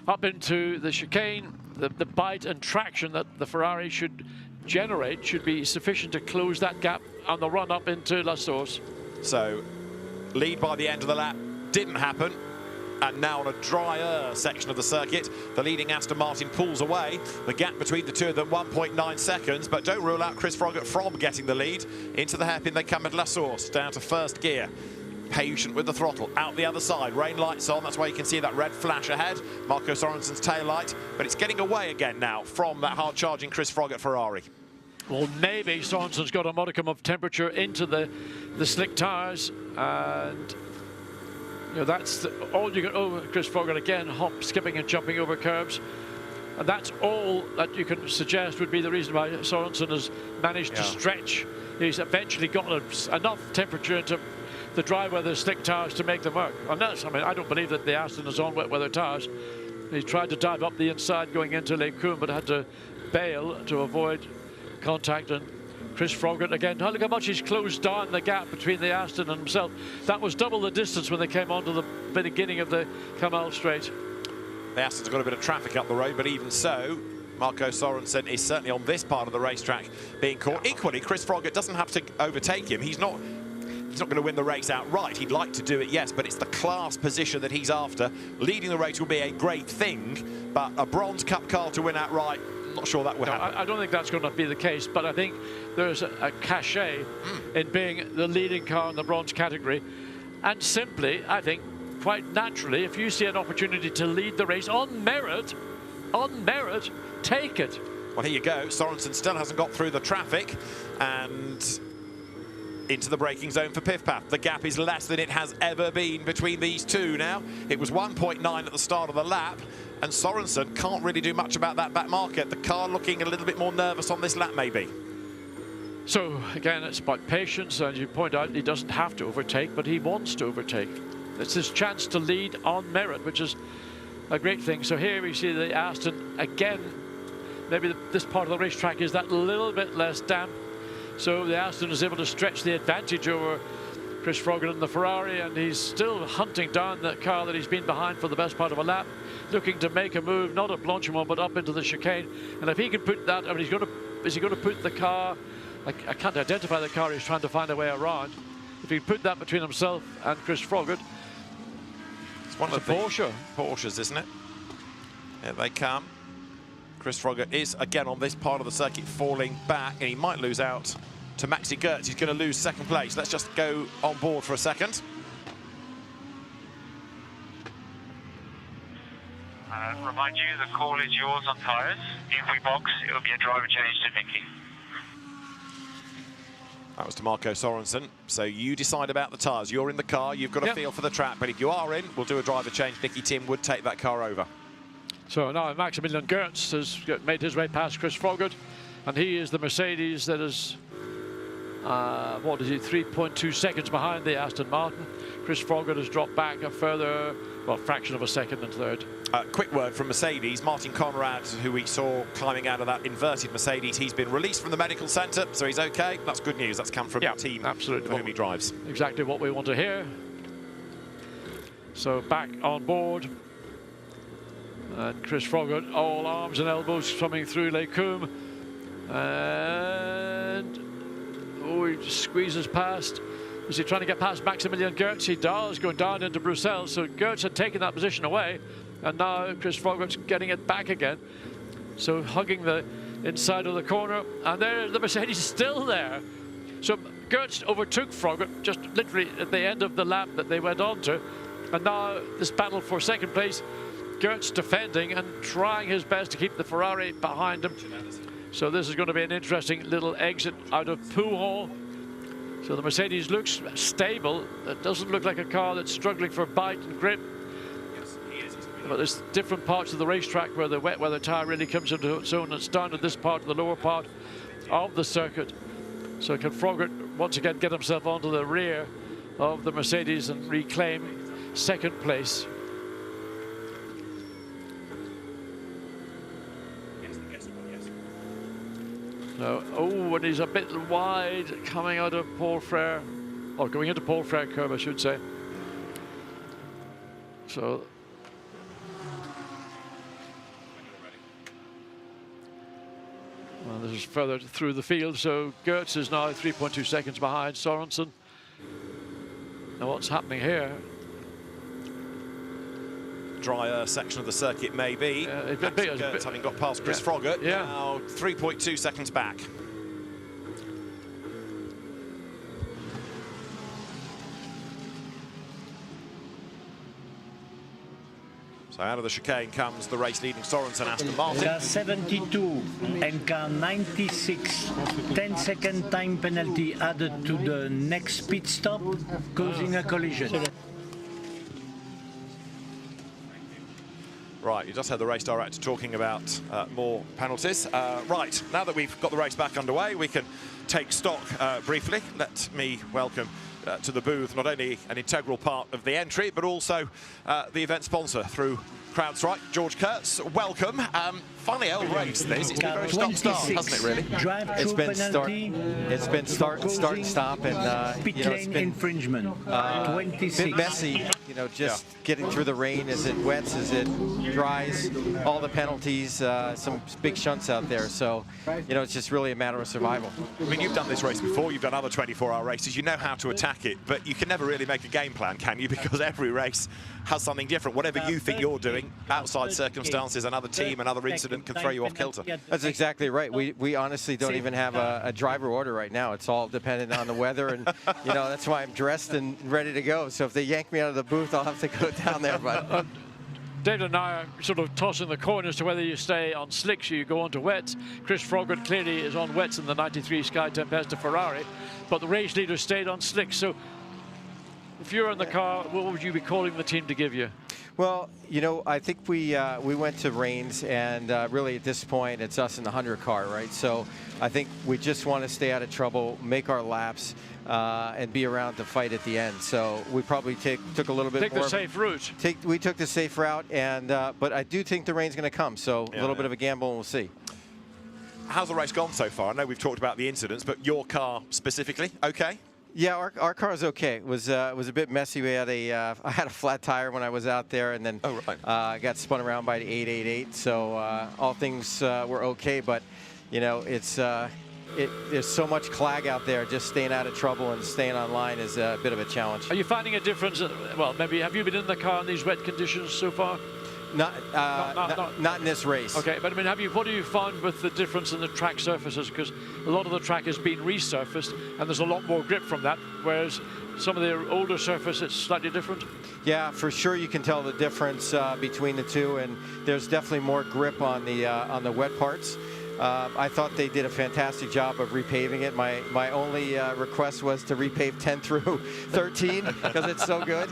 up into the chicane, the bite and traction that the Ferrari should generate should be sufficient to close that gap on the run up into La Source. So, lead by the end of the lap didn't happen. And now on a drier section of the circuit, the leading Aston Martin pulls away. The gap between the two of them, 1.9 seconds, but don't rule out Chris Froggatt from getting the lead. Into the hairpin they come at La Source, down to first gear. Patient with the throttle, out the other side, rain lights on, that's why you can see that red flash ahead, Marco Sorensen's tail light, but it's getting away again now from that hard-charging Chris Froggatt Ferrari. Well, maybe Sorensen's got a modicum of temperature into the slick tyres, and you know, that's all you can. Oh, Chris Froggatt again, skipping and jumping over curbs. And that's all that you can suggest would be the reason why Sorensen has managed to stretch. He's eventually got enough temperature into the dry weather slick tyres to make them work. And that's, I mean, I don't believe that the Aston is on wet weather tyres. He tried to dive up the inside going into Lake Coombe, but had to bail to avoid contact. And Chris Froggatt again, look how much he's closed down the gap between the Aston and himself. That was double the distance when they came onto the beginning of the Kamal Straight. The Aston's got a bit of traffic up the road, but even so, Marco Sorensen is certainly on this part of the racetrack being caught. Equally, Chris Froggatt doesn't have to overtake him. He's not going to win the race outright. He'd like to do it, yes, but it's the class position that he's after. Leading the race will be a great thing, but a Bronze Cup car to win outright, not sure that will happen. I don't think that's going to be the case, but I think there's a cachet in being the leading car in the bronze category. And simply, I think, quite naturally, if you see an opportunity to lead the race on merit, take it. Well, here you go. Sorensen still hasn't got through the traffic, and into the braking zone for Piff Paff. The gap is less than it has ever been between these two now. It was 1.9 at the start of the lap, and Sorensen can't really do much about that back market. The car looking a little bit more nervous on this lap, maybe. So, again, it's about patience, and you point out he doesn't have to overtake, but he wants to overtake. It's his chance to lead on merit, which is a great thing. So here we see the Aston again. Maybe this part of the racetrack is that little bit less damp. So the Aston is able to stretch the advantage over Chris Froggatt and the Ferrari, and he's still hunting down the car that he's been behind for the best part of a lap, looking to make a move, not at Blanchimont, but up into the chicane. And if he can put that, I mean, is he going to put the car, I can't identify the car he's trying to find a way around. If he can put that between himself and Chris Froggatt, it's one of the Porsches, isn't it? Here they come. Chris Froggatt is again on this part of the circuit falling back, and he might lose out to Maxi Götz. He's going to lose second place. Let's just go on board for a second. Remind you, the call is yours on tyres. If we box, it'll be a driver change to Vicky. That was to Marco Sorensen. So you decide about the tyres. You're in the car, you've got a feel for the track, but if you are in, we'll do a driver change. Nicky Tim would take that car over. So now Maximilian Goertz has made his way past Chris Froggatt, and he is the Mercedes that is, what is he, 3.2 seconds behind the Aston Martin. Chris Froggatt has dropped back a further, well, fraction of a second and third. Quick word from Mercedes. Martin Conrad, who we saw climbing out of that inverted Mercedes, he's been released from the medical centre, so he's okay. That's good news. That's come from the team absolutely. for whom he drives. Exactly what we want to hear. So back on board. And Chris Froggatt, all arms and elbows coming through Les Combes. And oh, he just squeezes past. Is he trying to get past Maximilian Goertz? He does, going down into Bruxelles. So Goertz had taken that position away, and now Chris Froggatt's getting it back again. So hugging the inside of the corner, and there the Mercedes is still there. So Goertz overtook Froggatt just literally at the end of the lap that they went on to, and now this battle for second place. Goertz defending and trying his best to keep the Ferrari behind him. So this is going to be an interesting little exit out of Pujol. So the Mercedes looks stable. It doesn't look like a car that's struggling for bite and grip. But there's different parts of the racetrack where the wet weather tyre really comes into its own. It's down to this part, the lower part of the circuit. So can Froggatt once again get himself onto the rear of the Mercedes and reclaim second place? No. Oh, and he's a bit wide coming out of Paul Frere, or going into Paul Frere curve, I should say. So well, this is further through the field. So Goertz is now 3.2 seconds behind Sorensen. Now what's happening here? Drier section of the circuit, maybe. Goertz having got past Chris Froggatt, now 3.2 seconds back. So out of the chicane comes the race-leading Sorensen Aston Martin. Car 72 and car 96. 10-second time penalty added to the next pit stop, causing a collision. Right, you just had the race director talking about more penalties. Right, now that we've got the race back underway, we can take stock briefly. Let me welcome to the booth not only an integral part of the entry, but also the event sponsor through CrowdStrike, George Kurtz. Welcome. Funny old race this. It's been very stop-start, hasn't it, really? It's been start and stop, and pit lane infringement. 26. A bit messy, you know, just getting through the rain as it wets, as it dries, all the penalties, some big shunts out there. So, you know, it's just really a matter of survival. I mean, you've done this race before, you've done other 24-hour races, you know how to attack it, but you can never really make a game plan, can you? Because every race has something different. Whatever you think you're doing, outside circumstances, another team, another incident can throw you off kilter. That's exactly right. We honestly don't even have a driver order right now. It's all dependent on the weather, and you know, that's why I'm dressed and ready to go. So if they yank me out of the booth, I'll have to go down there. But David and I are sort of tossing the coin as to whether you stay on slicks or you go on to wets. Chris Froggatt clearly is on wets in the 93 Sky Tempesta Ferrari, but the race leader stayed on slicks. So if you're in the car, what would you be calling the team to give you? Well, you know, I think we went to Reigns, and really at this point, it's us in the 100 car, right? So I think we just want to stay out of trouble, make our laps, and be around to fight at the end. So we probably took a little bit more. Take the safe route. We took the safe route, and but I do think the rain's going to come. So a little bit of a gamble, and we'll see. How's the race gone so far? I know we've talked about the incidents, but your car specifically, okay? Yeah, our car is okay. It was a bit messy. We had I had a flat tire when I was out there, and then got spun around by the 888. So all things were okay, but you know, there's so much clag out there. Just staying out of trouble and staying online is a bit of a challenge. Are you finding a difference? Well, maybe have you been in the car in these wet conditions so far? Not in this race. Okay, but I mean, what have you found with the difference in the track surfaces? Because a lot of the track has been resurfaced, and there's a lot more grip from that, whereas some of the older surface, it's slightly different. Yeah, for sure you can tell the difference between the two, and there's definitely more grip on the wet parts. I thought they did a fantastic job of repaving it. My only request was to repave 10 through 13 because it's so good.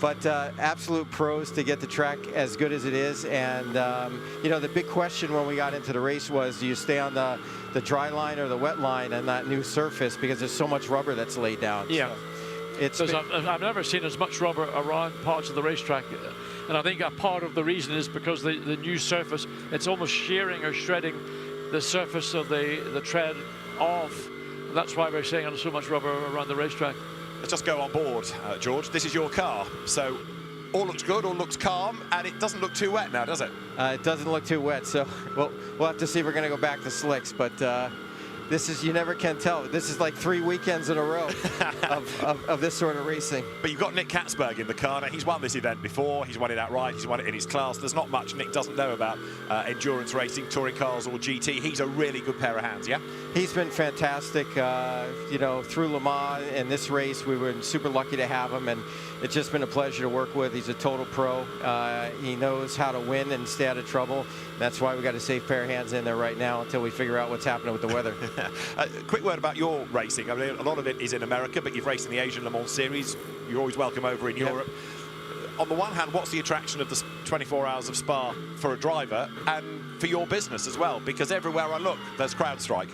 but absolute pros to get the track as good as it is. And you know, the big question when we got into the race was, do you stay on the dry line or the wet line and that new surface, because there's so much rubber that's laid down. Yeah. So I've never seen as much rubber around parts of the racetrack, and I think a part of the reason is because the new surface, it's almost shearing or shredding the surface of the tread off. That's why we're seeing so much rubber around the racetrack. Let's just go on board, George. This is your car, so all looks good, all looks calm, and it doesn't look too wet now, does it? It doesn't look too wet, so we'll have to see if we're going to go back to slicks, but this is, you never can tell. This is like 3 weekends in a row of this sort of racing. But you've got Nick Katzberg in the car. Now, he's won this event before. He's won it outright. He's won it in his class. There's not much Nick doesn't know about endurance racing, touring cars or GT. He's a really good pair of hands, yeah? He's been fantastic, you know, through Le Mans and this race. We were super lucky to have him, and it's just been a pleasure to work with. He's a total pro. He knows how to win and stay out of trouble. That's why we got a safe pair of hands in there right now until we figure out what's happening with the weather. Quick word about your racing. I mean, a lot of it is in America, but you've raced in the Asian Le Mans Series. You're always welcome over in Europe. On the one hand, what's the attraction of the 24 Hours of Spa for a driver and for your business as well? Because everywhere I look, there's CrowdStrike.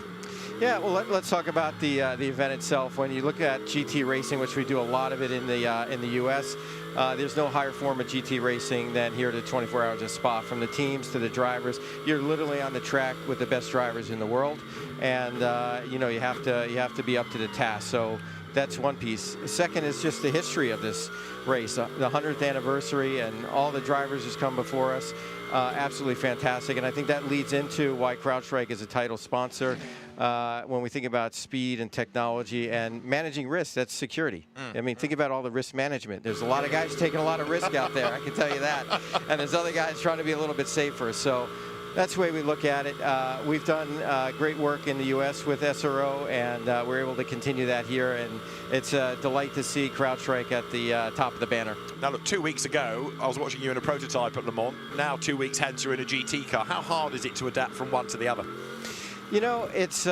Yeah, well, let's talk about the event itself. When you look at GT racing, which we do a lot of it in the U.S., there's no higher form of GT racing than here at the 24 Hours of Spa. From the teams to the drivers, you're literally on the track with the best drivers in the world, and you know, you have to be up to the task. So that's one piece. Second is just the history of this race, the 100th anniversary, and all the drivers who's come before us. Absolutely fantastic, and I think that leads into why CrowdStrike is a title sponsor. When we think about speed and technology and managing risk, that's security. I mean, think about all the risk management. There's a lot of guys taking a lot of risk out there, I can tell you that. And there's other guys trying to be a little bit safer. So that's the way we look at it. We've done great work in the U.S. with SRO, and we're able to continue that here. And it's a delight to see CrowdStrike at the top of the banner. Now, look, 2 weeks ago, I was watching you in a prototype at Le Mans. Now, 2 weeks hence, you're in a GT car. How hard is it to adapt from one to the other? You know, it's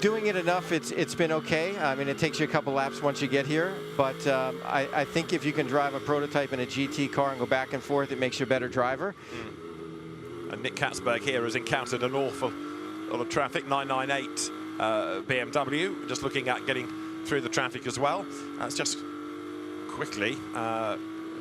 doing it enough. It's been okay. I mean, it takes you a couple laps once you get here, but I think if you can drive a prototype in a GT car and go back and forth, it makes you a better driver. And Nick Katzberg here has encountered an awful lot of traffic. 998 BMW, just looking at getting through the traffic as well. Let's just quickly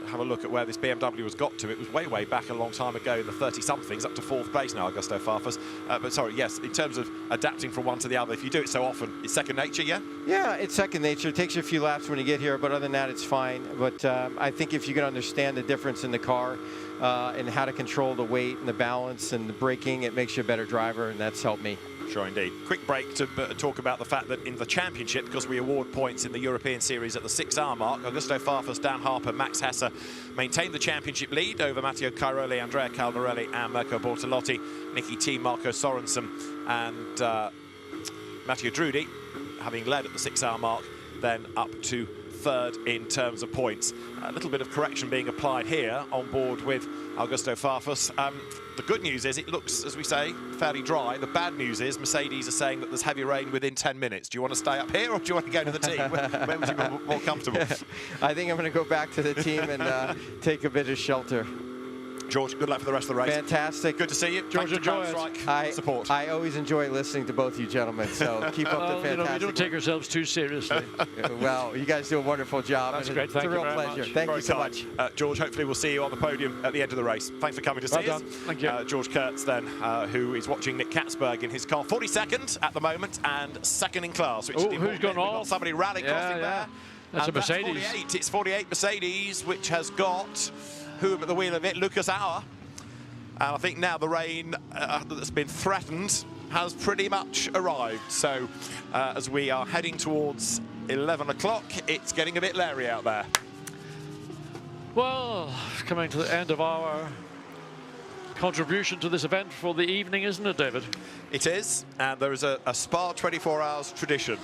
have a look at where this BMW has got to. It was way back a long time ago in the 30-somethings, up to 4th place now, Augusto Farfus. But sorry, yes, in terms of adapting from one to the other, if you do it so often, it's second nature, yeah? Yeah, it's second nature. It takes you a few laps when you get here, but other than that, it's fine. But I think if you can understand the difference in the car and how to control the weight and the balance and the braking, it makes you a better driver, and that's helped me. Sure, indeed. Quick break to talk about the fact that in the championship, because we award points in the European Series at the 6-hour mark, Augusto Farfus, Dan Harper, Max Hesse maintained the championship lead over Matteo Cairoli, Andrea Caldarelli and Mirko Bortolotti, Nicky T, Marco Sorensen and Matteo Drudi, having led at the 6-hour mark, then up to third in terms of points. A little bit of correction being applied here on board with Augusto Farfus. The good news is it looks, as we say, fairly dry. The bad news is Mercedes are saying that there's heavy rain within 10 minutes. Do you want to stay up here or do you want to go to the team? Where would you be more comfortable? I think I'm going to go back to the team and take a bit of shelter. George, good luck for the rest of the race. Fantastic. Good to see you. George, enjoy it. Support. I always enjoy listening to both you gentlemen, so keep up the fantastic you know, we don't take ourselves too seriously. Well, you guys do a wonderful job. That's great. Thank you very much. It's a real pleasure. Thank you so much. George, hopefully we'll see you on the podium at the end of the race. Thanks for coming to see us. Thank you. George Kurtz then, who is watching Nick Katzberg in his car. 42nd at the moment and second in class. Which who's gone off? Somebody rally crossing there. That's a Mercedes. That's 48. It's 48 Mercedes, which has got whom at the wheel of it? Lucas Auer. And I think now the rain that's been threatened has pretty much arrived. So as we are heading towards 11 o'clock, it's getting a bit leery out there. Well, coming to the end of our contribution to this event for the evening, isn't it, David? It is, and there is a Spa 24 hours tradition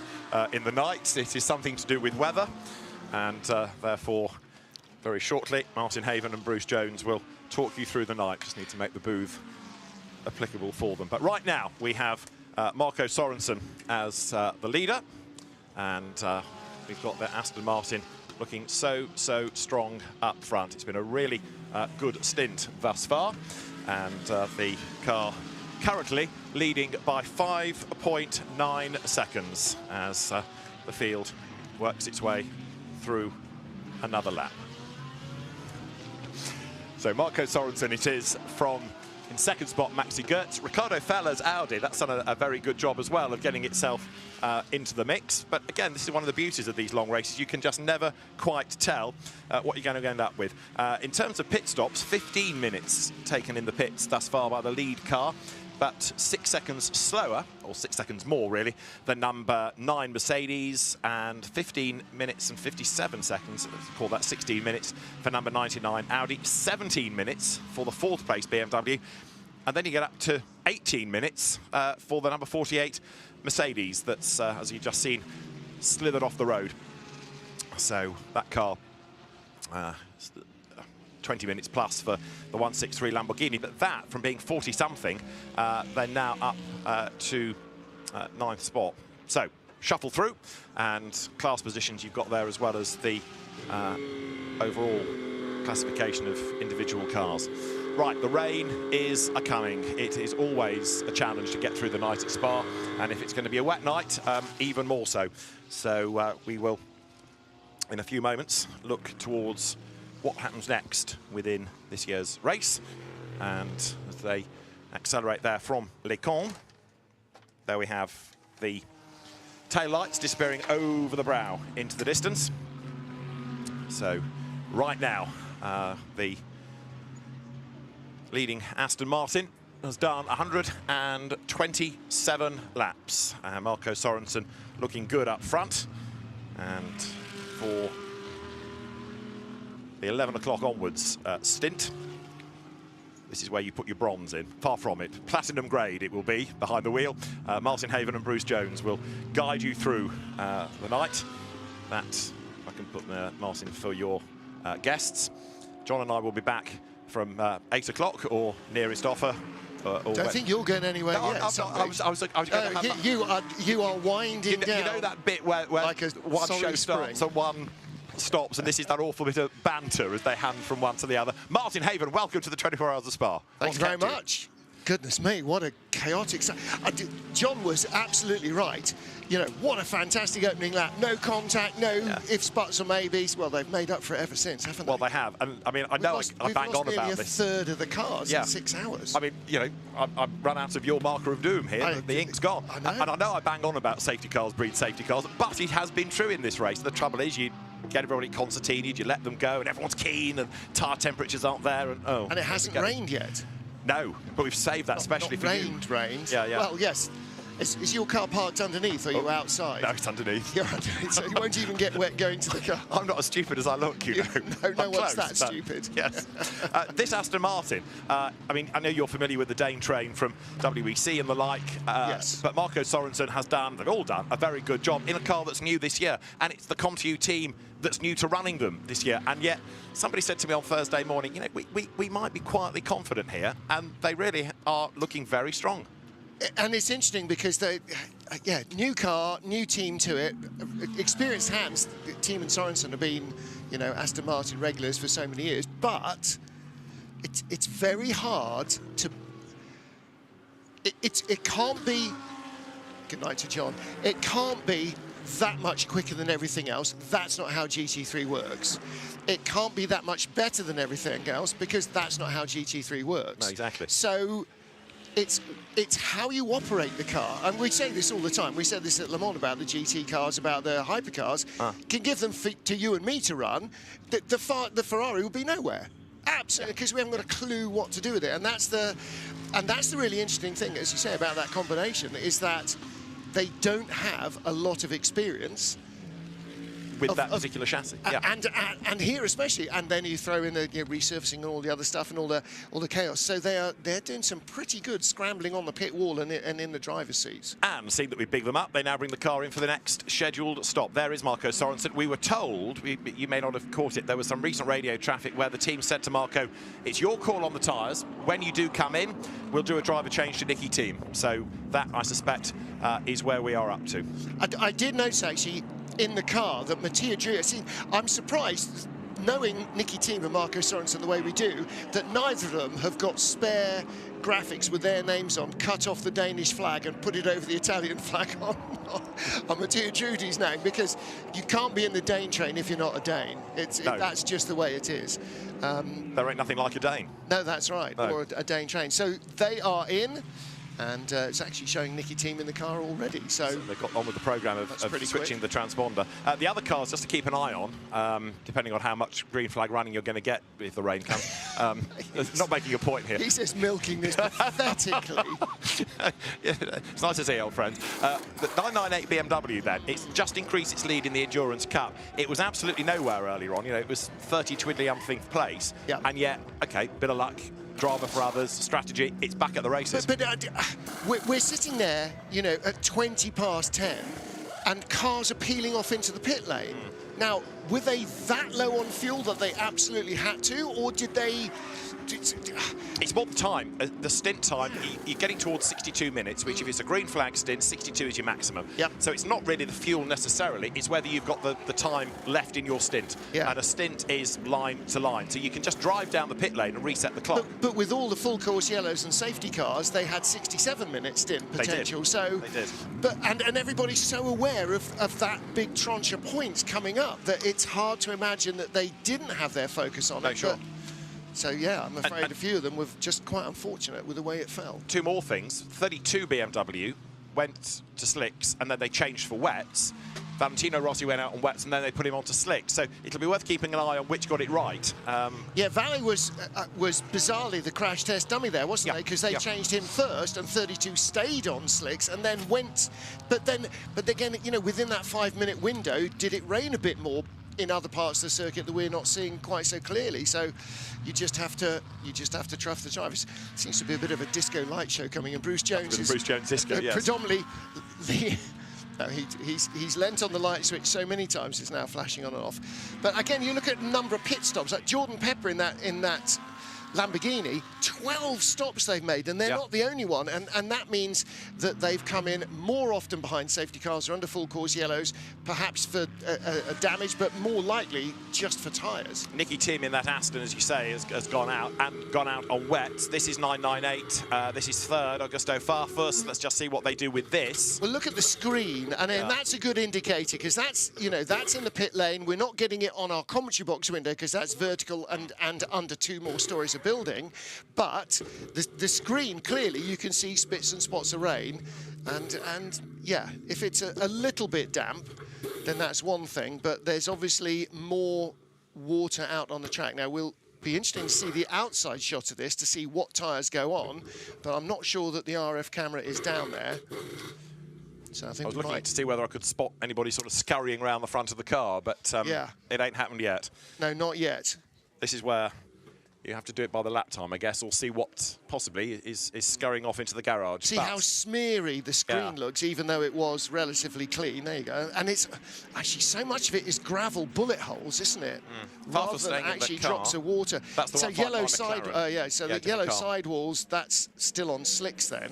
in the night. It is something to do with weather, and therefore, very shortly, Martin Haven and Bruce Jones will talk you through the night. Just need to make the booth applicable for them. But right now, we have Marco Sorensen as the leader, and we've got the Aston Martin looking so strong up front. It's been a really good stint thus far, and the car currently leading by 5.9 seconds as the field works its way through another lap. So Marco Sorensen it is from, in second spot, Maxi Goetz. Ricardo Feller's Audi, that's done a very good job as well of getting itself into the mix. But again, this is one of the beauties of these long races. You can just never quite tell what you're going to end up with. In terms of pit stops, 15 minutes taken in the pits thus far by the lead car, but 6 seconds slower, or 6 seconds more really, than number 9 Mercedes, and 15 minutes and 57 seconds, let's call that 16 minutes, for number 99 Audi, 17 minutes for the 4th place BMW, and then you get up to 18 minutes for the number 48 Mercedes that's, as you've just seen, slithered off the road. So that car 20 minutes plus for the 163 Lamborghini, but that from being 40-something, they're now up to 9th spot. So shuffle through, and class positions you've got there as well as the overall classification of individual cars. Right, the rain is a-coming. It is always a challenge to get through the night at Spa, and if it's going to be a wet night, even more so. So we will, in a few moments, look towards what happens next within this year's race. And as they accelerate there from Les Cons, there we have the tail lights disappearing over the brow into the distance. So right now, the leading Aston Martin has done 127 laps. Marco Sorensen looking good up front. And for the 11 o'clock onwards stint, this is where you put your bronze in. Far from it. Platinum grade it will be behind the wheel. Martin Haven and Bruce Jones will guide you through the night. That, I can put Martin for your guests. John and I will be back from 8 o'clock or nearest offer. Don't think you're going anywhere yet. I was going to have you are winding down. You know that bit where like one show starts and one stops, and this is that awful bit of banter as they hand from one to the other. Martin Haven, welcome to the 24 Hours of Spa. Thank you very much. Goodness me, what a chaotic... John was absolutely right. You know, what a fantastic opening lap. No contact, no ifs, buts or maybes. Well, they've made up for it ever since, haven't they? Well, they have. And I mean, I know I bang on about this. We've lost nearly a third of the cars in 6 hours. I mean, you know, I've run out of your marker of doom here. The ink's gone. And I know I bang on about safety cars breed safety cars, but it has been true in this race. The trouble is, you get everybody concertinaed, you let them go, and everyone's keen, and tyre temperatures aren't there. And it hasn't rained yet. No, but we've saved that especially for you. Rained. Yeah, yeah. Well, yes. Is your car parked underneath, or are you outside? No, it's underneath. You're underneath, so you won't even get wet going to the car. I'm not as stupid as I look, you know. No one's that stupid. Yes. This Aston Martin, I mean, I know you're familiar with the Dane train from WEC and the like, yes. But Marco Sorensen has done, they've all done, a very good job in a car that's new this year, and it's the ComTU team that's new to running them this year. And yet, somebody said to me on Thursday morning, you know, we might be quietly confident here, and they really are looking very strong. And it's interesting because they, new car, new team to it, experienced hands. Team and Sorensen have been, you know, Aston Martin regulars for so many years, but it's very hard to. It can't be. Good night to John. It can't be that much quicker than everything else. That's not how GT3 works. It can't be that much better than everything else because that's not how GT3 works. No, exactly. So. It's how you operate the car, and we say this all the time. We said this at Le Mans about the GT cars, about the hypercars. Can give them to you and me to run. The Ferrari will be nowhere, absolutely, because we haven't got a clue what to do with it. And that's the really interesting thing, as you say, about that combination, is that they don't have a lot of experience with that particular chassis, and here especially, and then you throw in the resurfacing and all the other stuff and all the chaos. So they're doing some pretty good scrambling on the pit wall and in the driver's seats. And seeing that we big them up, they now bring the car in for the next scheduled stop. There is Marco Sorensen. We were told, you may not have caught it, there was some recent radio traffic where the team said to Marco, it's your call on the tyres. When you do come in, we'll do a driver change to Nicky team. So that, I suspect, is where we are up to. I did notice, actually, in the car that Mattia Drew. See, I'm surprised, knowing Nicky Thiem and Marco Sorensen the way we do, that neither of them have got spare graphics with their names on, cut off the Danish flag and put it over the Italian flag on Mattia Drudy's name, because you can't be in the Dane train if you're not a Dane. That's just the way it is. There ain't nothing like a Dane. No, that's right, No. or a Dane train. So they are in, and it's actually showing Nicky Thiem in the car already. So they've got on with the programme of switching the transponder. The other cars, just to keep an eye on, depending on how much green flag running you're going to get if the rain comes. Not making a point here. He's just milking this pathetically. Yeah, it's nice to see, old friend. The 998 BMW then, it's just increased its lead in the Endurance Cup. It was absolutely nowhere earlier on. You know, it was 30 twiddly-umphteenth place. Yeah. And yet, okay, bit of luck. Drama for others, strategy, it's back at the races. But we're sitting there, you know, at 20 past 10, and cars are peeling off into the pit lane. Now, were they that low on fuel that they absolutely had to, or did they... It's more the time. The stint time, you're getting towards 62 minutes, which if it's a green flag stint, 62 is your maximum. Yep. So it's not really the fuel necessarily, it's whether you've got the time left in your stint. Yeah. And a stint is line to line. So you can just drive down the pit lane and reset the clock. But with all the full course yellows and safety cars, they had 67-minute stint potential. So, they did. But and everybody's so aware of that big tranche of points coming up that it's hard to imagine that they didn't have their focus on it. Sure. But, so yeah, I'm afraid a few of them were just quite unfortunate with the way it fell. Two more things. 32 BMW went to slicks and then they changed for wets. Valentino Rossi went out on wets and then they put him onto slicks. So it'll be worth keeping an eye on which got it right. Yeah, Valley was bizarrely the crash test dummy there, wasn't they? Because they changed him first, and 32 stayed on slicks and then went. But again, you know, within that 5-minute window, did it rain a bit more in other parts of the circuit that we're not seeing quite so clearly? So you just have to trust the drivers. Seems to be a bit of a disco light show coming in. Bruce Jones is Bruce Jones disco, yes. predominantly the. No, he's lent on the light switch so many times it's now flashing on and off. But again, you look at a number of pit stops, like Jordan Pepper in that Lamborghini, 12 stops they've made, and they're not the only one, and that means that they've come in more often behind safety cars or under full course yellows, perhaps for a damage, but more likely just for tyres. Nicky Thiem in that Aston, as you say, has gone out on wets. This is 998. This is third. Augusto Farfus. Let's just see what they do with this. Well, look at the screen, and that's a good indicator, because that's in the pit lane. We're not getting it on our commentary box window because that's vertical and under 2 more stories of building, but the screen, clearly you can see spits and spots of rain, and yeah, if it's a little bit damp, then that's one thing, but there's obviously more water out on the track. Now, we'll be interesting to see the outside shot of this to see what tyres go on, but I'm not sure that the RF camera is down there. So I think I was looking to see whether I could spot anybody sort of scurrying around the front of the car, but it ain't happened yet. No, not yet. This is where you have to do it by the lap time, I guess, or see what possibly is scurrying off into the garage. See how smeary the screen looks, even though it was relatively clean. There you go. And it's actually, so much of it is gravel bullet holes, isn't it? Rather than actually drops of water. That's the so one yellow side, so the yellow car. sidewalls, that's still on slicks then.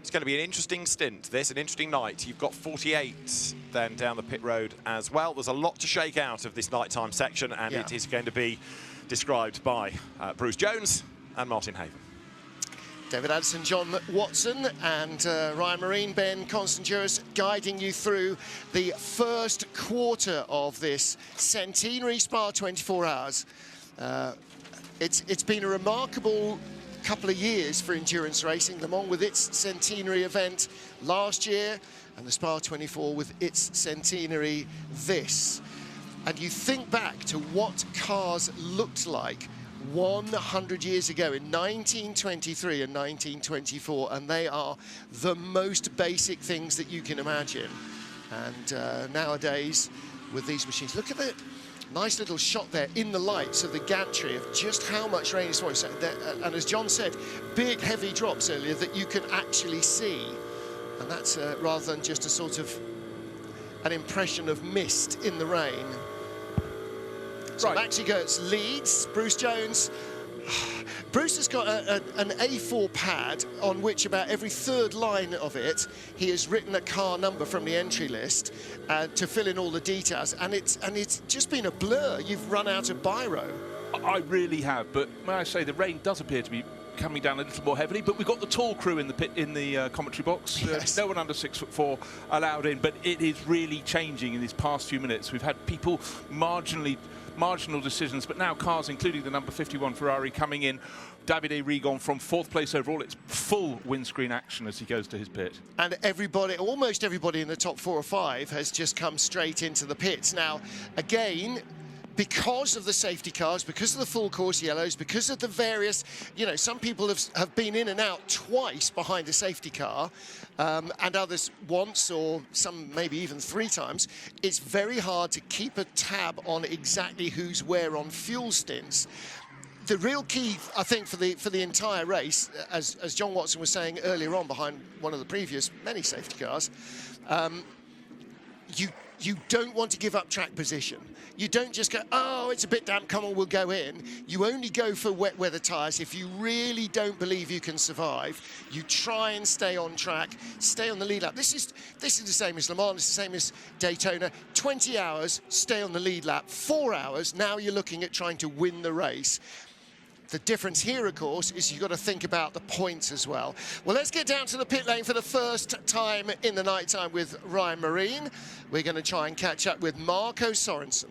It's going to be an interesting stint, an interesting night. You've got 48 then down the pit road as well. There's a lot to shake out of this nighttime section, and it is going to be described by Bruce Jones and Martin Haven. David Addison, John Watson and Ryan Marine, Ben Constantinos guiding you through the first quarter of this centenary Spa 24 hours. It's been a remarkable couple of years for endurance racing. Le Mans with its centenary event last year, and the Spa 24 with its centenary this. And you think back to what cars looked like 100 years ago in 1923 and 1924, and they are the most basic things that you can imagine. And nowadays, with these machines, look at the nice little shot there in the lights of the gantry of just how much rain is falling. So and as John said, big heavy drops earlier that you can actually see, and that's rather than just a sort of an impression of mist in the rain. So Maxi Goetz leads. Bruce Jones Bruce has got an A4 pad on which about every third line of it, he has written a car number from the entry list to fill in all the details, and it's just been a blur. You've run out of biro. I really have, but may I say the rain does appear to be coming down a little more heavily, but we've got the tall crew in the pit, in the commentary box. Yes. No one under 6'4" allowed in, but it is really changing in these past few minutes. We've had people marginal decisions, but now cars, including the number 51 Ferrari, coming in. Davide Rigon from 4th place overall. It's full windscreen action as he goes to his pit. And everybody, almost everybody in the top 4 or 5 has just come straight into the pits. Now, again, because of the safety cars, because of the full course yellows, because of the various, you know, some people have been in and out twice behind a safety car, and others once, or some maybe even 3 times. It's very hard to keep a tab on exactly who's where on fuel stints. The real key, I think, for the entire race, as John Watson was saying earlier on behind one of the previous many safety cars, you don't want to give up track position. You don't just go, oh, it's a bit damp, come on, we'll go in. You only go for wet weather tyres if you really don't believe you can survive. You try and stay on track, stay on the lead lap. This is the same as Le Mans, it's the same as Daytona. 20 hours, stay on the lead lap. 4 hours, now you're looking at trying to win the race. The difference here, of course, is you've got to think about the points as well. Well, let's get down to the pit lane for the first time in the night time with Ryan Marine. We're going to try and catch up with Marco Sorensen.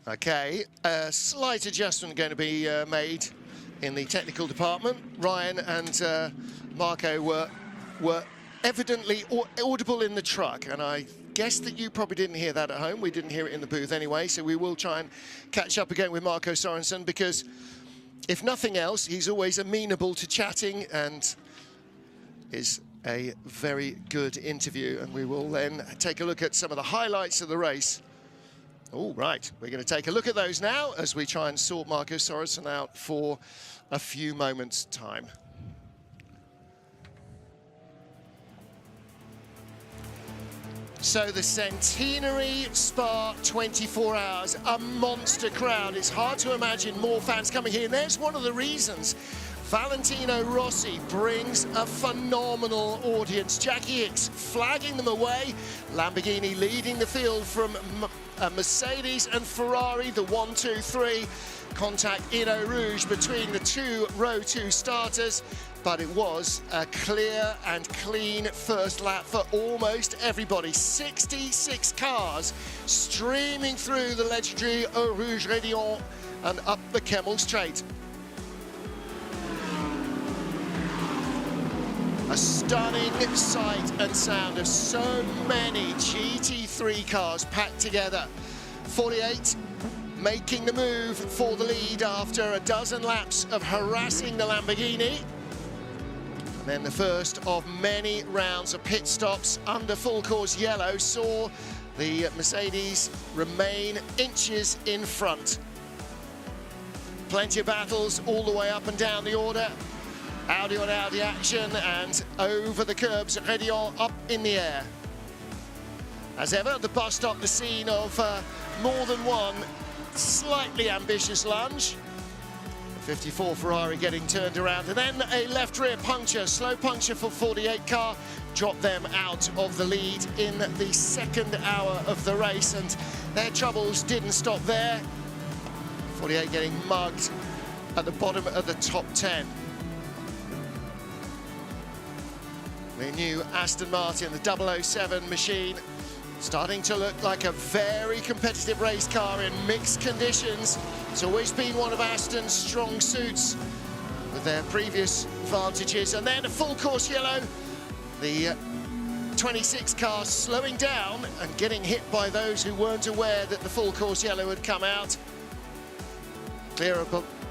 Okay, a slight adjustment going to be made in the technical department. Ryan and Marco were evidently audible in the truck, and I guess that you probably didn't hear that at home. We didn't hear it in the booth anyway, so we will try and catch up again with Marco Sorensen, because if nothing else, he's always amenable to chatting and is a very good interview. And we will then take a look at some of the highlights of the race. All right, we're going to take a look at those now as we try and sort Marco Sorensen out for a few moments' time. So the centenary Spa 24 hours, a monster crowd. It's hard to imagine more fans coming here, and there's one of the reasons. Valentino Rossi brings a phenomenal audience. Jackie Hicks flagging them away. Lamborghini leading the field from Mercedes and Ferrari, the 1, 2, 3. Contact in Eau Rouge between the 2 row 2 starters. But it was a clear and clean first lap for almost everybody. 66 cars streaming through the legendary Eau Rouge Rédillon and up the Kemmel Straight. A stunning sight and sound of so many GT3 cars packed together. 48 making the move for the lead after a dozen laps of harassing the Lamborghini. And then the first of many rounds of pit stops under full course yellow saw the Mercedes remain inches in front. Plenty of battles all the way up and down the order. Audi on Audi action, and over the curbs, Rédillon up in the air. As ever, the bus stop, the scene of more than one slightly ambitious lunge. 54 Ferrari getting turned around, and then a left rear puncture, slow puncture for 48 car, dropped them out of the lead in the second hour of the race, and their troubles didn't stop there. 48 getting mugged at the bottom of the top 10. The new Aston Martin, the 007 machine, starting to look like a very competitive race car in mixed conditions. It's always been one of Aston's strong suits with their previous advantages. And then a full course yellow, the 26 car slowing down and getting hit by those who weren't aware that the full course yellow had come out. Clear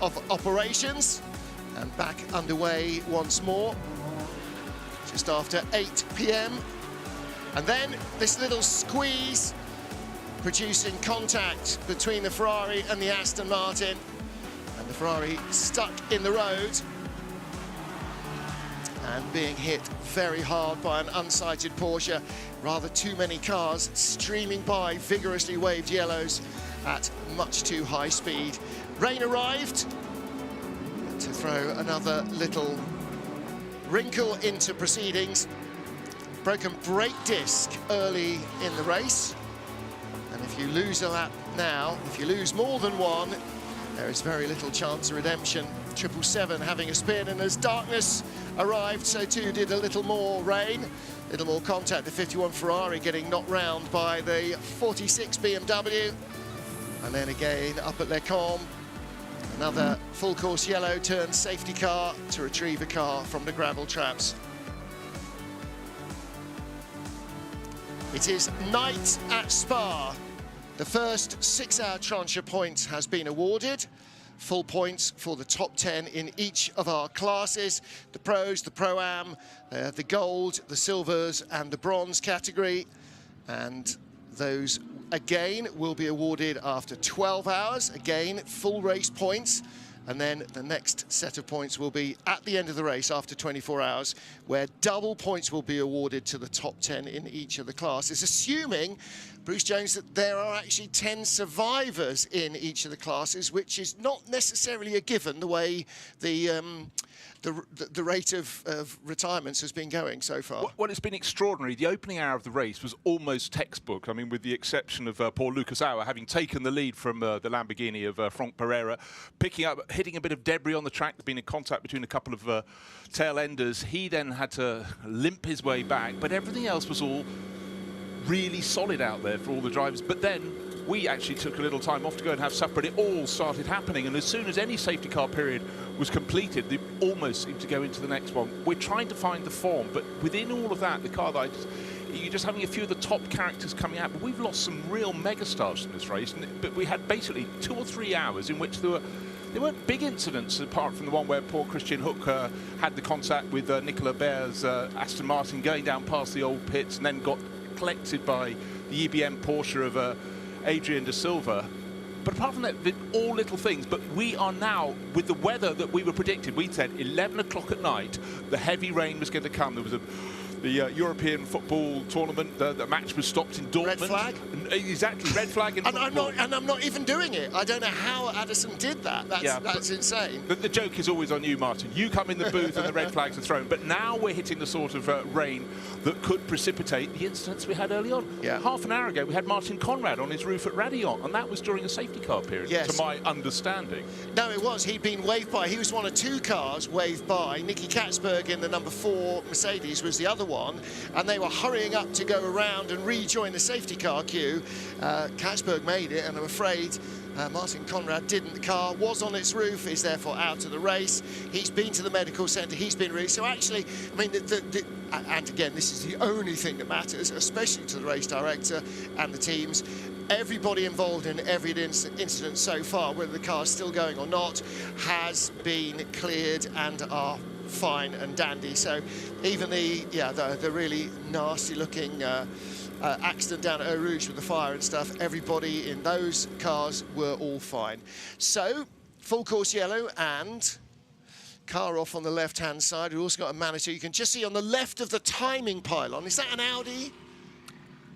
of operations and back underway once more. just after 8 p.m. And then this little squeeze producing contact between the Ferrari and the Aston Martin. And the Ferrari stuck in the road and being hit very hard by an unsighted Porsche. Rather too many cars streaming by, vigorously waved yellows at much too high speed. Rain arrived to throw another little wrinkle into proceedings. Broken brake disc early in the race. And if you lose a lap now, if you lose more than one, there is very little chance of redemption. 777 having a spin, and as darkness arrived, so too did a little more rain, a little more contact. The 51 Ferrari getting knocked round by the 46 BMW. And then again up at Les Combes, another full course yellow turned safety car to retrieve a car from the gravel traps. It is night at Spa. The first 6-hour tranche of points has been awarded. Full points for the top 10 in each of our classes. The pros, the pro-am, the gold, the silvers and the bronze category. And those again will be awarded after 12 hours. Again, full race points. And then the next set of points will be at the end of the race after 24 hours, where double points will be awarded to the top 10 in each of the classes, assuming, Bruce Jones, that there are actually 10 survivors in each of the classes, which is not necessarily a given the way the rate of retirements has been going so far. Well, it's been extraordinary. The opening hour of the race was almost textbook. I mean, with the exception of poor Lucas Auer having taken the lead from the Lamborghini of Frank Pereira, hitting a bit of debris on the track. There's been a contact between a couple of tail enders. He then had to limp his way back, but everything else was all really solid out there for all the drivers. But then we actually took a little time off to go and have supper, and it all started happening. And as soon as any safety car period was completed, they almost seemed to go into the next one. We're trying to find the form, but within all of that, the car that you're just having a few of the top characters coming out. But we've lost some real megastars in this race. But we had basically 2 or 3 hours in which there weren't big incidents, apart from the one where poor Christian Hook had the contact with Nicolas Baer's Aston Martin going down past the old pits and then got collected by the EBM Porsche of Adrian de Silva. But apart from that, all little things. But we are now, with the weather that we were predicted, we said 11 o'clock at night, the heavy rain was going to come. There was the European football tournament, the match was stopped in Dortmund. Red flag? Exactly, red flag. And I'm not even doing it. I don't know how Addison did that. That's insane. The joke is always on you, Martin. You come in the booth and the red flags are thrown. But now we're hitting the sort of rain that could precipitate the incidents we had early on. Yeah. Half an hour ago, we had Martin Conrad on his roof at Radeon, and that was during a safety car period, yes, to my understanding. No, it was. He'd been waved by. He was one of 2 cars waved by. Nicky Katzberg in the number 4 Mercedes was the other one, and they were hurrying up to go around and rejoin the safety car queue. Katzberg made it, and I'm afraid Martin Conrad didn't. The car was on its roof, is therefore out of the race. He's been to the medical centre, he's been released. So actually, I mean, and again, this is the only thing that matters, especially to the race director and the teams. Everybody involved in every incident so far, whether the car's still going or not, has been cleared and are fine and dandy. So even the really nasty looking accident down at Eau Rouge with the fire and stuff, everybody in those cars were all fine. So full course yellow and car off on the left hand side. We've also got a Manitou. You can just see on the left of the timing pylon, is that an Audi?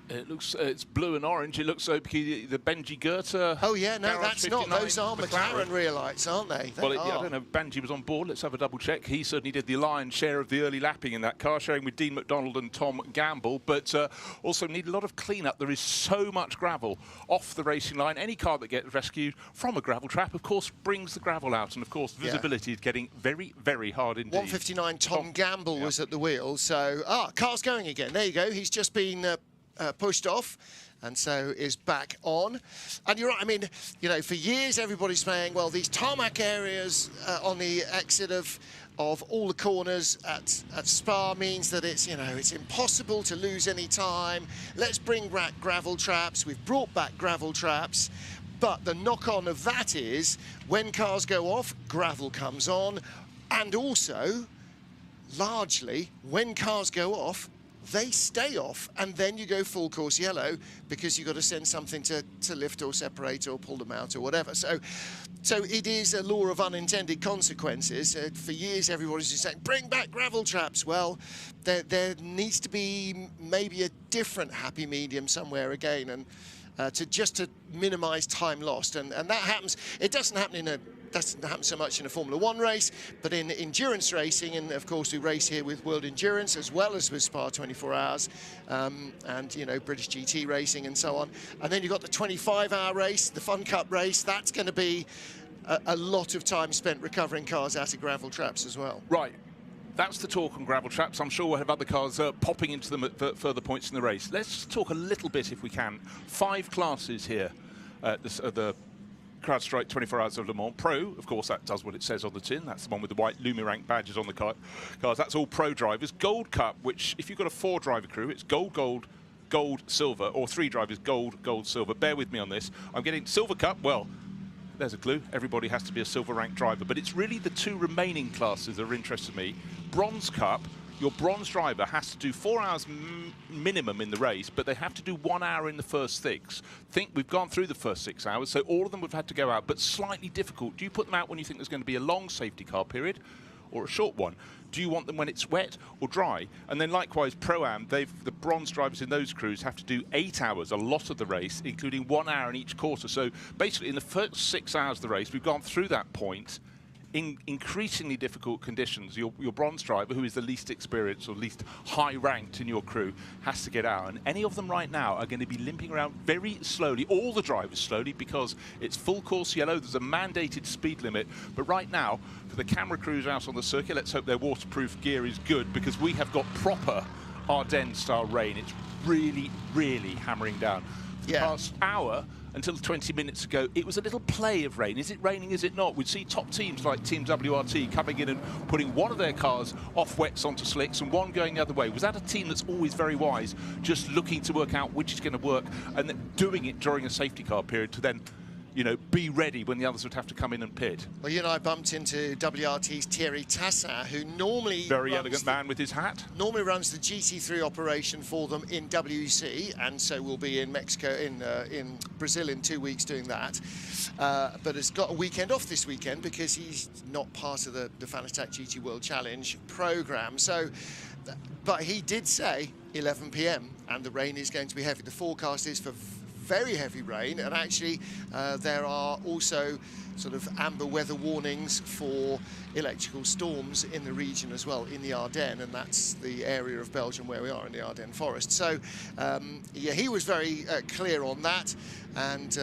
It looks, it's blue and orange. It looks like the Benji Goethe. Oh yeah, no, Garage that's not. Those are McLaren rear lights, aren't they? Well, I don't know. Benji was on board. Let's have a double check. He certainly did the lion's share of the early lapping in that car, sharing with Dean McDonald and Tom Gamble. But also need a lot of cleanup. There is so much gravel off the racing line. Any car that gets rescued from a gravel trap, of course, brings the gravel out, and of course, visibility is getting very, very hard indeed. 159. Tom Gamble was at the wheel. So car's going again. There you go. He's just been pushed off, and so is back on. And you're right, I mean, you know, for years everybody's saying, well, these tarmac areas on the exit of all the corners at Spa means that it's, you know, it's impossible to lose any time. Let's bring back gravel traps. We've brought back gravel traps. But the knock-on of that is when cars go off, gravel comes on, and also largely, when cars go off, they stay off, and then you go full course yellow because you've got to send something to lift or separate or pull them out or whatever. So it is a law of unintended consequences. For years, everybody's just saying, bring back gravel traps. Well, there needs to be maybe a different happy medium somewhere again, and to minimise time lost. And that happens. It doesn't happen so much in a Formula 1 race, but in endurance racing, and of course we race here with World Endurance as well as with Spa 24 Hours, and you know, British GT racing and so on. And then you've got the 25-hour race, the Fun Cup race. That's going to be a lot of time spent recovering cars out of gravel traps as well. Right. That's the talk on gravel traps. I'm sure we'll have other cars popping into them at further points in the race. Let's talk a little bit, if we can. 5 classes here at the CrowdStrike 24 Hours of Le Mans. Pro, of course, that does what it says on the tin. That's the one with the white Lumirank badges on the cars. That's all pro drivers. Gold Cup, which if you've got a 4-driver crew, it's gold, gold, gold, silver, or 3 drivers, gold, gold, silver. Bear with me on this. I'm getting Silver Cup. Well, there's a clue. Everybody has to be a silver rank driver, but it's really the 2 remaining classes that are interested me. Bronze Cup, your bronze driver has to do 4 hours minimum in the race, but they have to do 1 hour in the first 6. Think we've gone through the first 6 hours, so all of them have had to go out, but slightly difficult. Do you put them out when you think there's going to be a long safety car period or a short one? Do you want them when it's wet or dry? And then likewise, Pro-Am, the bronze drivers in those crews have to do 8 hours, a lot of the race, including 1 hour in each quarter. So basically, in the first 6 hours of the race, we've gone through that point in increasingly difficult conditions. Your bronze driver, who is the least experienced or least high ranked in your crew, has to get out. And any of them right now are going to be limping around very slowly, all the drivers slowly, because it's full course yellow. There's a mandated speed limit. But right now, for the camera crews out on the circuit, let's hope their waterproof gear is good, because we have got proper Ardennes-style rain. It's really, really hammering down. The past hour, until 20 minutes ago, it was a little play of rain. Is it raining, is it not? We'd see top teams like Team WRT coming in and putting one of their cars off wets onto slicks and one going the other way. Was that a team that's always very wise, just looking to work out which is going to work and then doing it during a safety car period to then, you know, be ready when the others would have to come in and pit? Well, you and I bumped into WRT's Thierry Tassin, who normally very elegant man with his hat. Normally runs the GT3 operation for them in WEC, and so will be in Mexico, in Brazil in 2 weeks doing that. But has got a weekend off this weekend because he's not part of the Fanatec GT World Challenge program. So, but he did say 11 p.m. and the rain is going to be heavy. The forecast is for very heavy rain, and actually there are also sort of amber weather warnings for electrical storms in the region as well, in the Ardennes, and that's the area of Belgium where we are, in the Ardennes forest. So yeah, he was very clear on that. And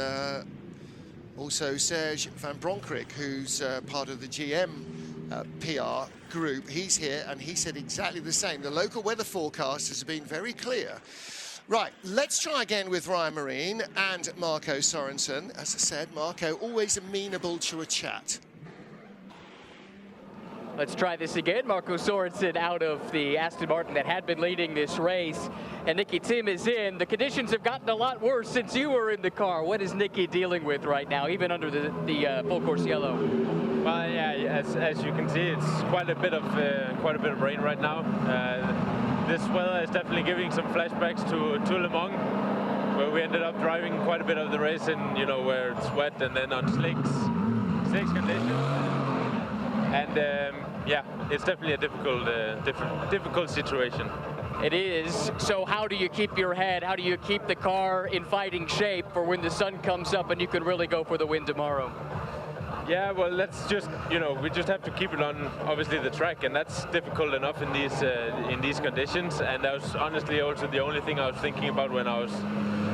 also Serge van Bronckhorst, who's part of the GM PR group, he's here, and he said exactly the same. The local weather forecast has been very clear. Right, let's try again with Ryan Marine and Marco Sorensen. As I said, Marco always amenable to a chat. Let's try this again. Marco Sorensen out of the Aston Martin that had been leading this race. And Nicky Tim is in. The conditions have gotten a lot worse since you were in the car. What is Nicky dealing with right now, even under the full course yellow? Well, yeah, as you can see, it's quite a bit of rain right now. This weather is definitely giving some flashbacks to Le Mans, where we ended up driving quite a bit of the race in, you know, where it's wet and then on slicks conditions. And yeah, it's definitely a difficult situation. It is. So how do you keep your head? How do you keep the car in fighting shape for when the sun comes up and you can really go for the win tomorrow? Yeah, well, let's just, you know, we just have to keep it on, obviously, the track, and that's difficult enough in these conditions. And that was honestly also the only thing I was thinking about when I was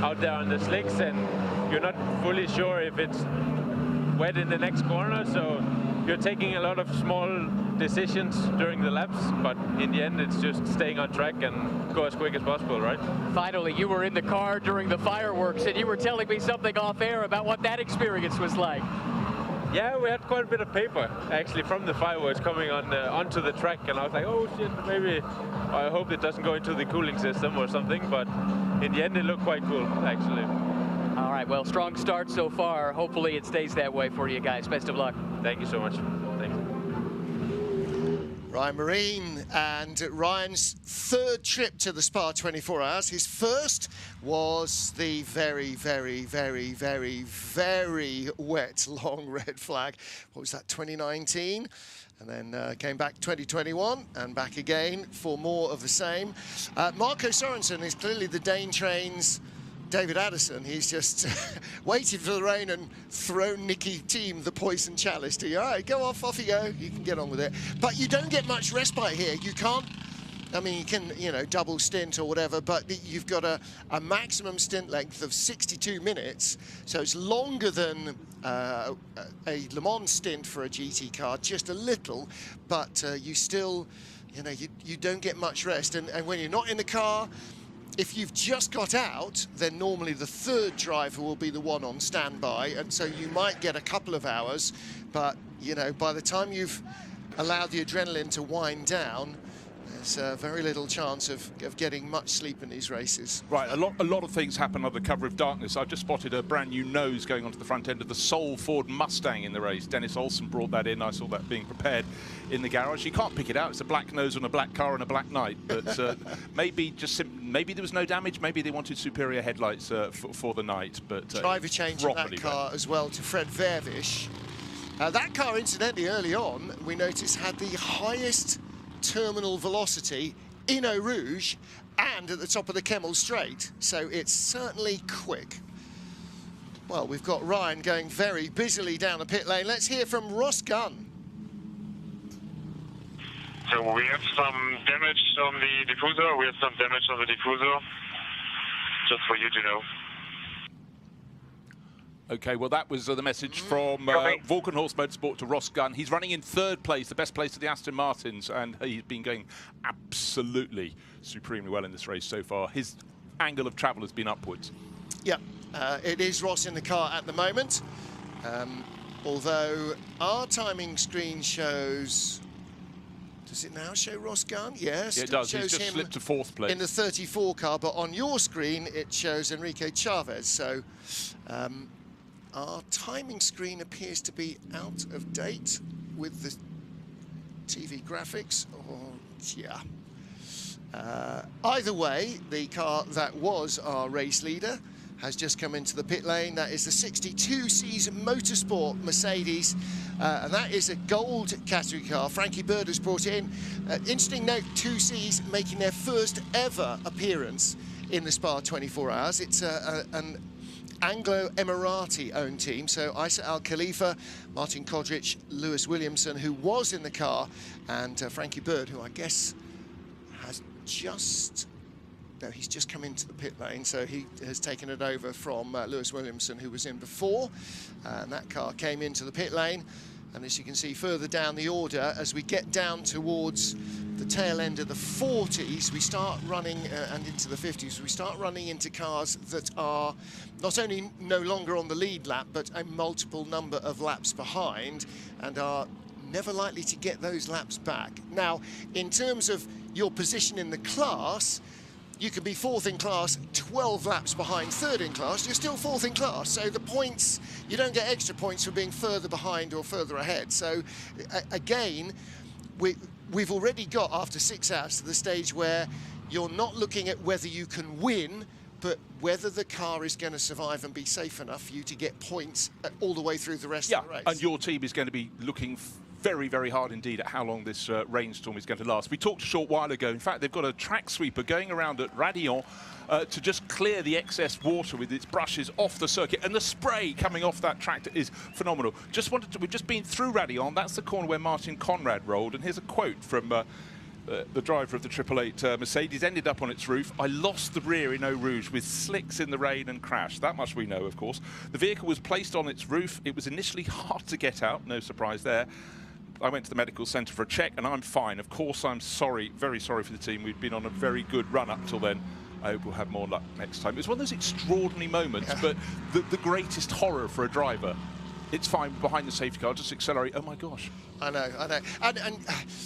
out there on the slicks, and you're not fully sure if it's wet in the next corner, so you're taking a lot of small decisions during the laps, but in the end, it's just staying on track and go as quick as possible, right? Finally, you were in the car during the fireworks, and you were telling me something off air about what that experience was like. Yeah, we had quite a bit of paper, actually, from the fireworks coming on onto the track, and I was like, oh shit, maybe, I hope it doesn't go into the cooling system or something, but in the end it looked quite cool, actually. All right, well, strong start so far. Hopefully it stays that way for you guys. Best of luck. Thank you so much. Thanks. Ryan Marine, and Ryan's third trip to the Spa 24 Hours. His first was the very, very, very, very, very wet long red flag. What was that, 2019? And then came back 2021 and back again for more of the same. Marco Sorensen is clearly the Dane Train's David Addison. He's just waited for the rain and thrown Nicky Team the poison chalice to you. All right, go off you go. You can get on with it. But you don't get much respite here. You can't, I mean, you can, you know, double stint or whatever, but you've got a maximum stint length of 62 minutes. So it's longer than a Le Mans stint for a GT car, just a little, but you still, you know, you don't get much rest. And when you're not in the car, if you've just got out, then normally the third driver will be the one on standby, and so you might get a couple of hours, but, you know, by the time you've allowed the adrenaline to wind down, there's very little chance of getting much sleep in these races. Right, a lot of things happen under cover of darkness. I've just spotted a brand new nose going onto the front end of the sole Ford Mustang in the race. Dennis Olsen brought that in. I saw that being prepared in the garage. You can't pick it out. It's a black nose on a black car on a black night. But maybe there was no damage. Maybe they wanted superior headlights for the night. But driver change in that car as well to Fred Vervish. That car, incidentally, early on, we noticed had the highest terminal velocity in Eau Rouge and at the top of the Kemmel Straight, so it's certainly quick. Well, we've got Ryan going very busily down the pit lane. Let's hear from Ross Gunn. So we have some damage on the diffuser. Just for you to know. Okay, well, that was the message from Volkenhorst Motorsport to Ross Gunn. He's running in third place, the best place of the Aston Martins, and he's been going absolutely supremely well in this race so far. His angle of travel has been upwards. Yeah, it is Ross in the car at the moment, although our timing screen shows... Does it now show Ross Gunn? Yes, yeah, it does. He's just slipped to fourth place. In the 34 car, but on your screen, it shows Enrique Chavez, so... our timing screen appears to be out of date with the TV graphics. Oh, yeah. Either way, the car that was our race leader has just come into the pit lane. That is the 62Cs Motorsport Mercedes, and that is a gold category car. Frankie Bird has brought it in. Interesting note, 2Cs making their first ever appearance in the Spa 24 Hours. It's an Anglo-Emirati-owned team, so Isa Al Khalifa, Martin Kodrich, Lewis Williamson, who was in the car, and Frankie Bird, who I guess has just... No, he's just come into the pit lane, so he has taken it over from Lewis Williamson, who was in before, and that car came into the pit lane. And as you can see further down the order, as we get down towards the tail end of the 40s, we start running, and into the 50s, we start running into cars that are not only no longer on the lead lap, but a multiple number of laps behind, and are never likely to get those laps back. Now, in terms of your position in the class, you can be fourth in class, 12 laps behind third in class, you're still fourth in class. So the points, you don't get extra points for being further behind or further ahead. So again, we've already got, after 6 hours, to the stage where you're not looking at whether you can win, but whether the car is going to survive and be safe enough for you to get points all the way through the rest of the race. And your team is going to be looking very, very hard indeed at how long this rainstorm is going to last. We talked a short while ago. In fact, they've got a track sweeper going around at Radillon to just clear the excess water with its brushes off the circuit, and the spray coming off that track is phenomenal. We've just been through Radillon. That's the corner where Martin Conrad rolled, and here's a quote from the driver of the 888 Mercedes. Ended up on its roof. I lost the rear in Eau Rouge with slicks in the rain and crashed. That much we know, of course. The vehicle was placed on its roof. It was initially hard to get out. No surprise there. I went to the medical centre for a check, and I'm fine. Of course, I'm sorry, very sorry for the team. We've been on a very good run up till then. I hope we'll have more luck next time. It's one of those extraordinary moments, but the greatest horror for a driver. It's fine behind the safety car, just accelerate. Oh my gosh. I know. And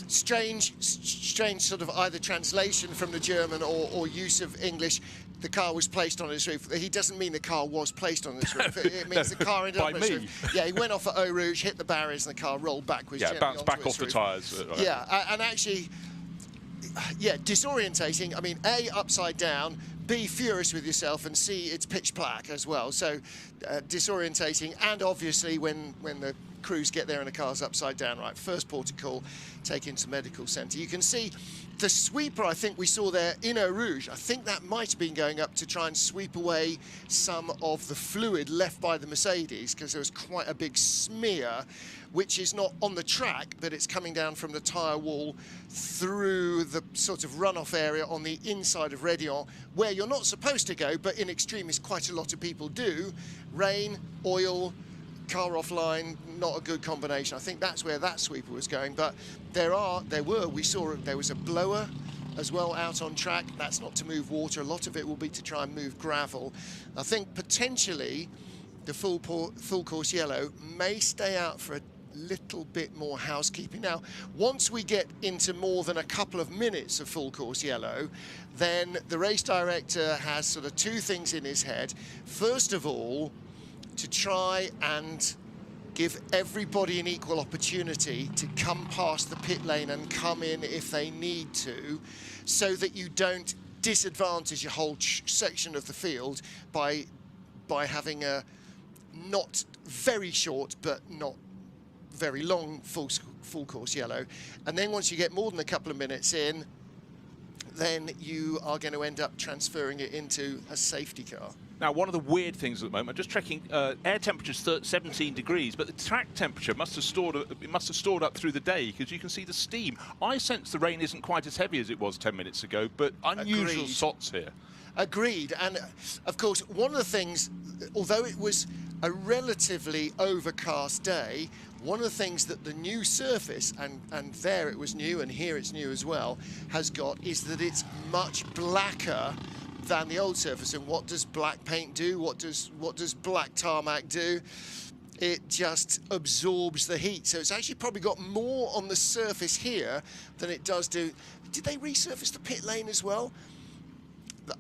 strange sort of either translation from the German or use of English. the car was placed on its roof. He doesn't mean the car was placed on its roof. It means the car ended up on its roof. Yeah, he went off at Eau Rouge, hit the barriers, and the car rolled backwards. Yeah, bounced back off the tyres. Right. Yeah, and actually, yeah, disorientating. I mean, A, upside down, B, furious with yourself, and C, it's pitch black as well. So disorientating, and obviously when the crews get there and the car's upside down, right, first port of call, taken to medical centre. You can see the sweeper I think we saw there in Eau Rouge, I think that might have been going up to try and sweep away some of the fluid left by the Mercedes, because there was quite a big smear, which is not on the track, but it's coming down from the tyre wall through the sort of runoff area on the inside of Rédillon, where you're not supposed to go, but in extremis quite a lot of people do. Rain, oil, car offline, not a good combination. I think that's where that sweeper was going, but we saw there was a blower as well out on track. That's not to move water. A lot of it will be to try and move gravel. I think potentially the full course yellow may stay out for a little bit more housekeeping. Now, once we get into more than a couple of minutes of full course yellow, then the race director has sort of two things in his head. First of all, to try and give everybody an equal opportunity to come past the pit lane and come in if they need to, so that you don't disadvantage your whole section of the field by having a not very short but not very long full course yellow. And then once you get more than a couple of minutes in, then you are going to end up transferring it into a safety car. Now, one of the weird things at the moment, I'm just checking, air temperature's 17 degrees, but the track temperature must have stored up through the day, because you can see the steam. I sense the rain isn't quite as heavy as it was 10 minutes ago, but unusual sots here. Agreed. And of course, one of the things, although it was a relatively overcast day, one of the things that the new surface, and there it was new and here it's new as well, has got is that it's much blacker than the old surface. And what does black paint do? What does black tarmac do? It just absorbs the heat. So it's actually probably got more on the surface here than it does do. Did they resurface the pit lane as well?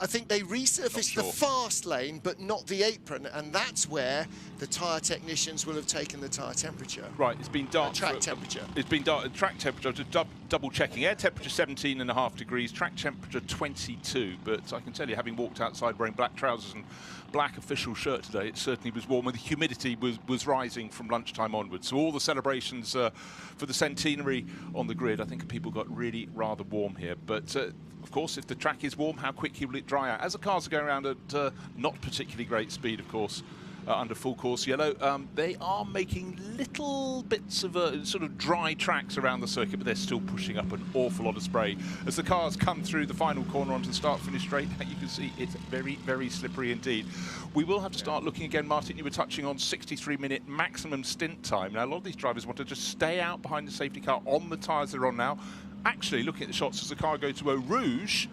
I think they resurfaced the fast lane, but not the apron, and that's where the tyre technicians will have taken the tyre temperature. Right, it's been dark. Track temperature. It's been dark. Track temperature, just double checking. Air temperature 17.5 degrees, track temperature 22. But I can tell you, having walked outside wearing black trousers and black official shirt today, it certainly was warm, and the humidity was rising from lunchtime onwards. So all the celebrations for the centenary on the grid, I think people got really rather warm here. But of course, if the track is warm, how quickly will it dry out? As the cars are going around at not particularly great speed, of course, under full course yellow, they are making little bits of sort of dry tracks around the circuit, but they're still pushing up an awful lot of spray. As the cars come through the final corner onto the start-finish straight, you can see it's very, very slippery indeed. We will have to start looking again, Martin. You were touching on 63-minute maximum stint time. Now, a lot of these drivers want to just stay out behind the safety car on the tyres they're on now. Actually, looking at the shots as the car goes to Eau Rouge,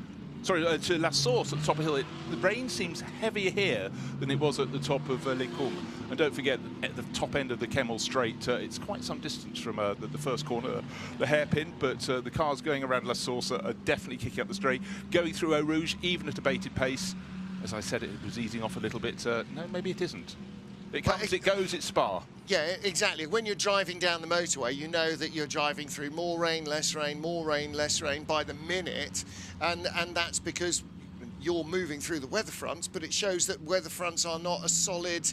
to La Source at the top of the hill, the rain seems heavier here than it was at the top of Les Combes. And don't forget, at the top end of the Kemmel Straight, it's quite some distance from the first corner, the hairpin, but the cars going around La Source are definitely kicking up the straight. Going through Eau Rouge, even at a bated pace, as I said, it was easing off a little bit. No, maybe it isn't. It comes, it goes, it's Spa. Yeah, exactly. When you're driving down the motorway, you know that you're driving through more rain, less rain, more rain, less rain by the minute, and that's because you're moving through the weather fronts, but it shows that weather fronts are not a solid,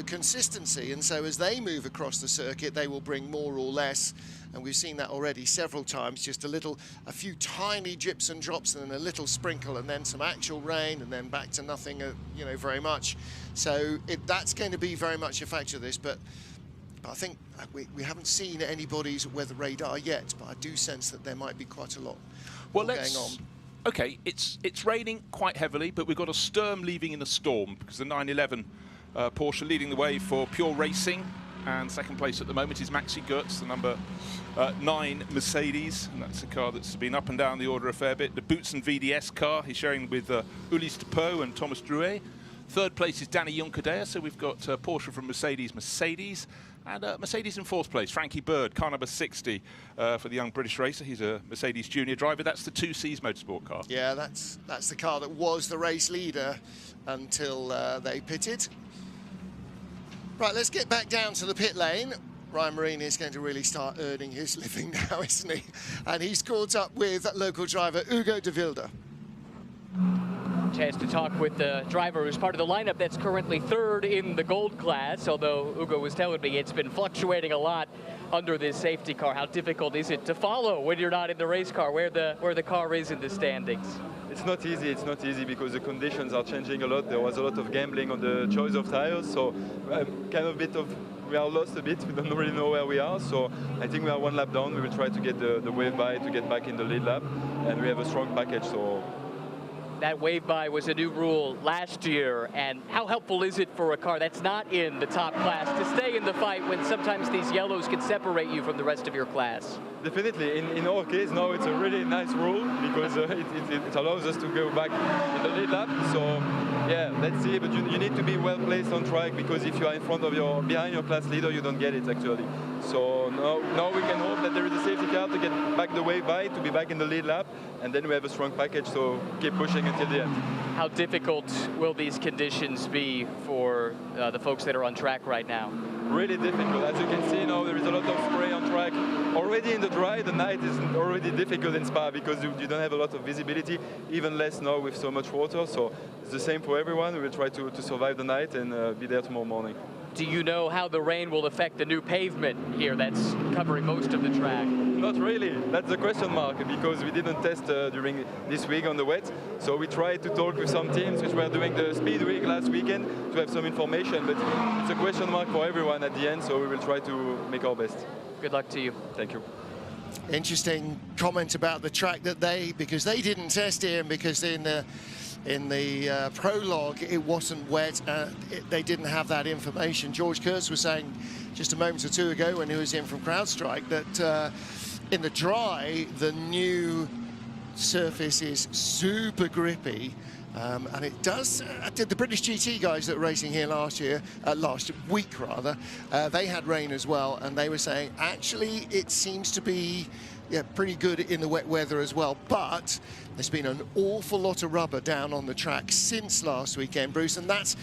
consistency, and so as they move across the circuit, they will bring more or less, and we've seen that already several times, just a few tiny drips and drops, and then a little sprinkle, and then some actual rain, and then back to nothing, very much. So that's going to be very much a factor of this, but I think we haven't seen anybody's weather radar yet, but I do sense that there might be quite a lot going on. Okay, it's raining quite heavily, but we've got a Sturm leaving in a storm, because the 911 Porsche leading the way for Pure Racing, and second place at the moment is Maxi Goetz, the number 9 Mercedes, and that's a car that's been up and down the order a fair bit. The Boutsen VDS car he's sharing with Ulysse Depot and Thomas Drouet. Third place is Danny Junkadea, so we've got Porsche from Mercedes, and Mercedes in fourth place, Frankie Bird, car number 60 for the young British racer. He's a Mercedes junior driver. That's the 2Cs Motorsport car. Yeah, that's the car that was the race leader until they pitted. Right, let's get back down to the pit lane. Ryan Marini is going to really start earning his living now, isn't he? And he's caught up with local driver Hugo de Wilde. Chance to talk with the driver who's part of the lineup that's currently third in the gold class, although Hugo was telling me it's been fluctuating a lot under this safety car. How difficult is it to follow when you're not in the race car, where the car is in the standings? It's not easy because the conditions are changing a lot. There was a lot of gambling on the choice of tires, so we are lost a bit. We don't really know where we are, so I think we are one lap down. We will try to get the wave by to get back in the lead lap, and we have a strong package. So that wave by was a new rule last year, and how helpful is it for a car that's not in the top class to stay in the fight when sometimes these yellows can separate you from the rest of your class? Definitely. In our case now it's a really nice rule because it allows us to go back in the lead lap. So yeah, let's see. But you need to be well placed on track, because if you are behind your class leader, you don't get it actually. So now we can hope that there is a safety car to get back the wave by, to be back in the lead lap, and then we have a strong package. So keep pushing until the end. How difficult will these conditions be for the folks that are on track right now? Really difficult. As you can see now, there is a lot of spray on track. Already in the dry, the night is already difficult in Spa because you don't have a lot of visibility, even less now with so much water. So it's the same for everyone. We will try to survive the night and be there tomorrow morning. Do you know how the rain will affect the new pavement here that's covering most of the track? Not really. That's the question mark, because we didn't test during this week on the wet. So we tried to talk with some teams which were doing the speed week last weekend to have some information, but it's a question mark for everyone at the end, so we will try to make our best. Good luck to you. Thank you. Interesting comment about the track that because they didn't test it, and because in the prologue it wasn't wet, they didn't have that information. George Kurtz was saying just a moment or two ago when he was in from CrowdStrike that in the dry the new surface is super grippy, and it does. The British GT guys that were racing here last week rather, they had rain as well, and they were saying actually it seems to be pretty good in the wet weather as well, but there's been an awful lot of rubber down on the track since last weekend, Bruce, and that's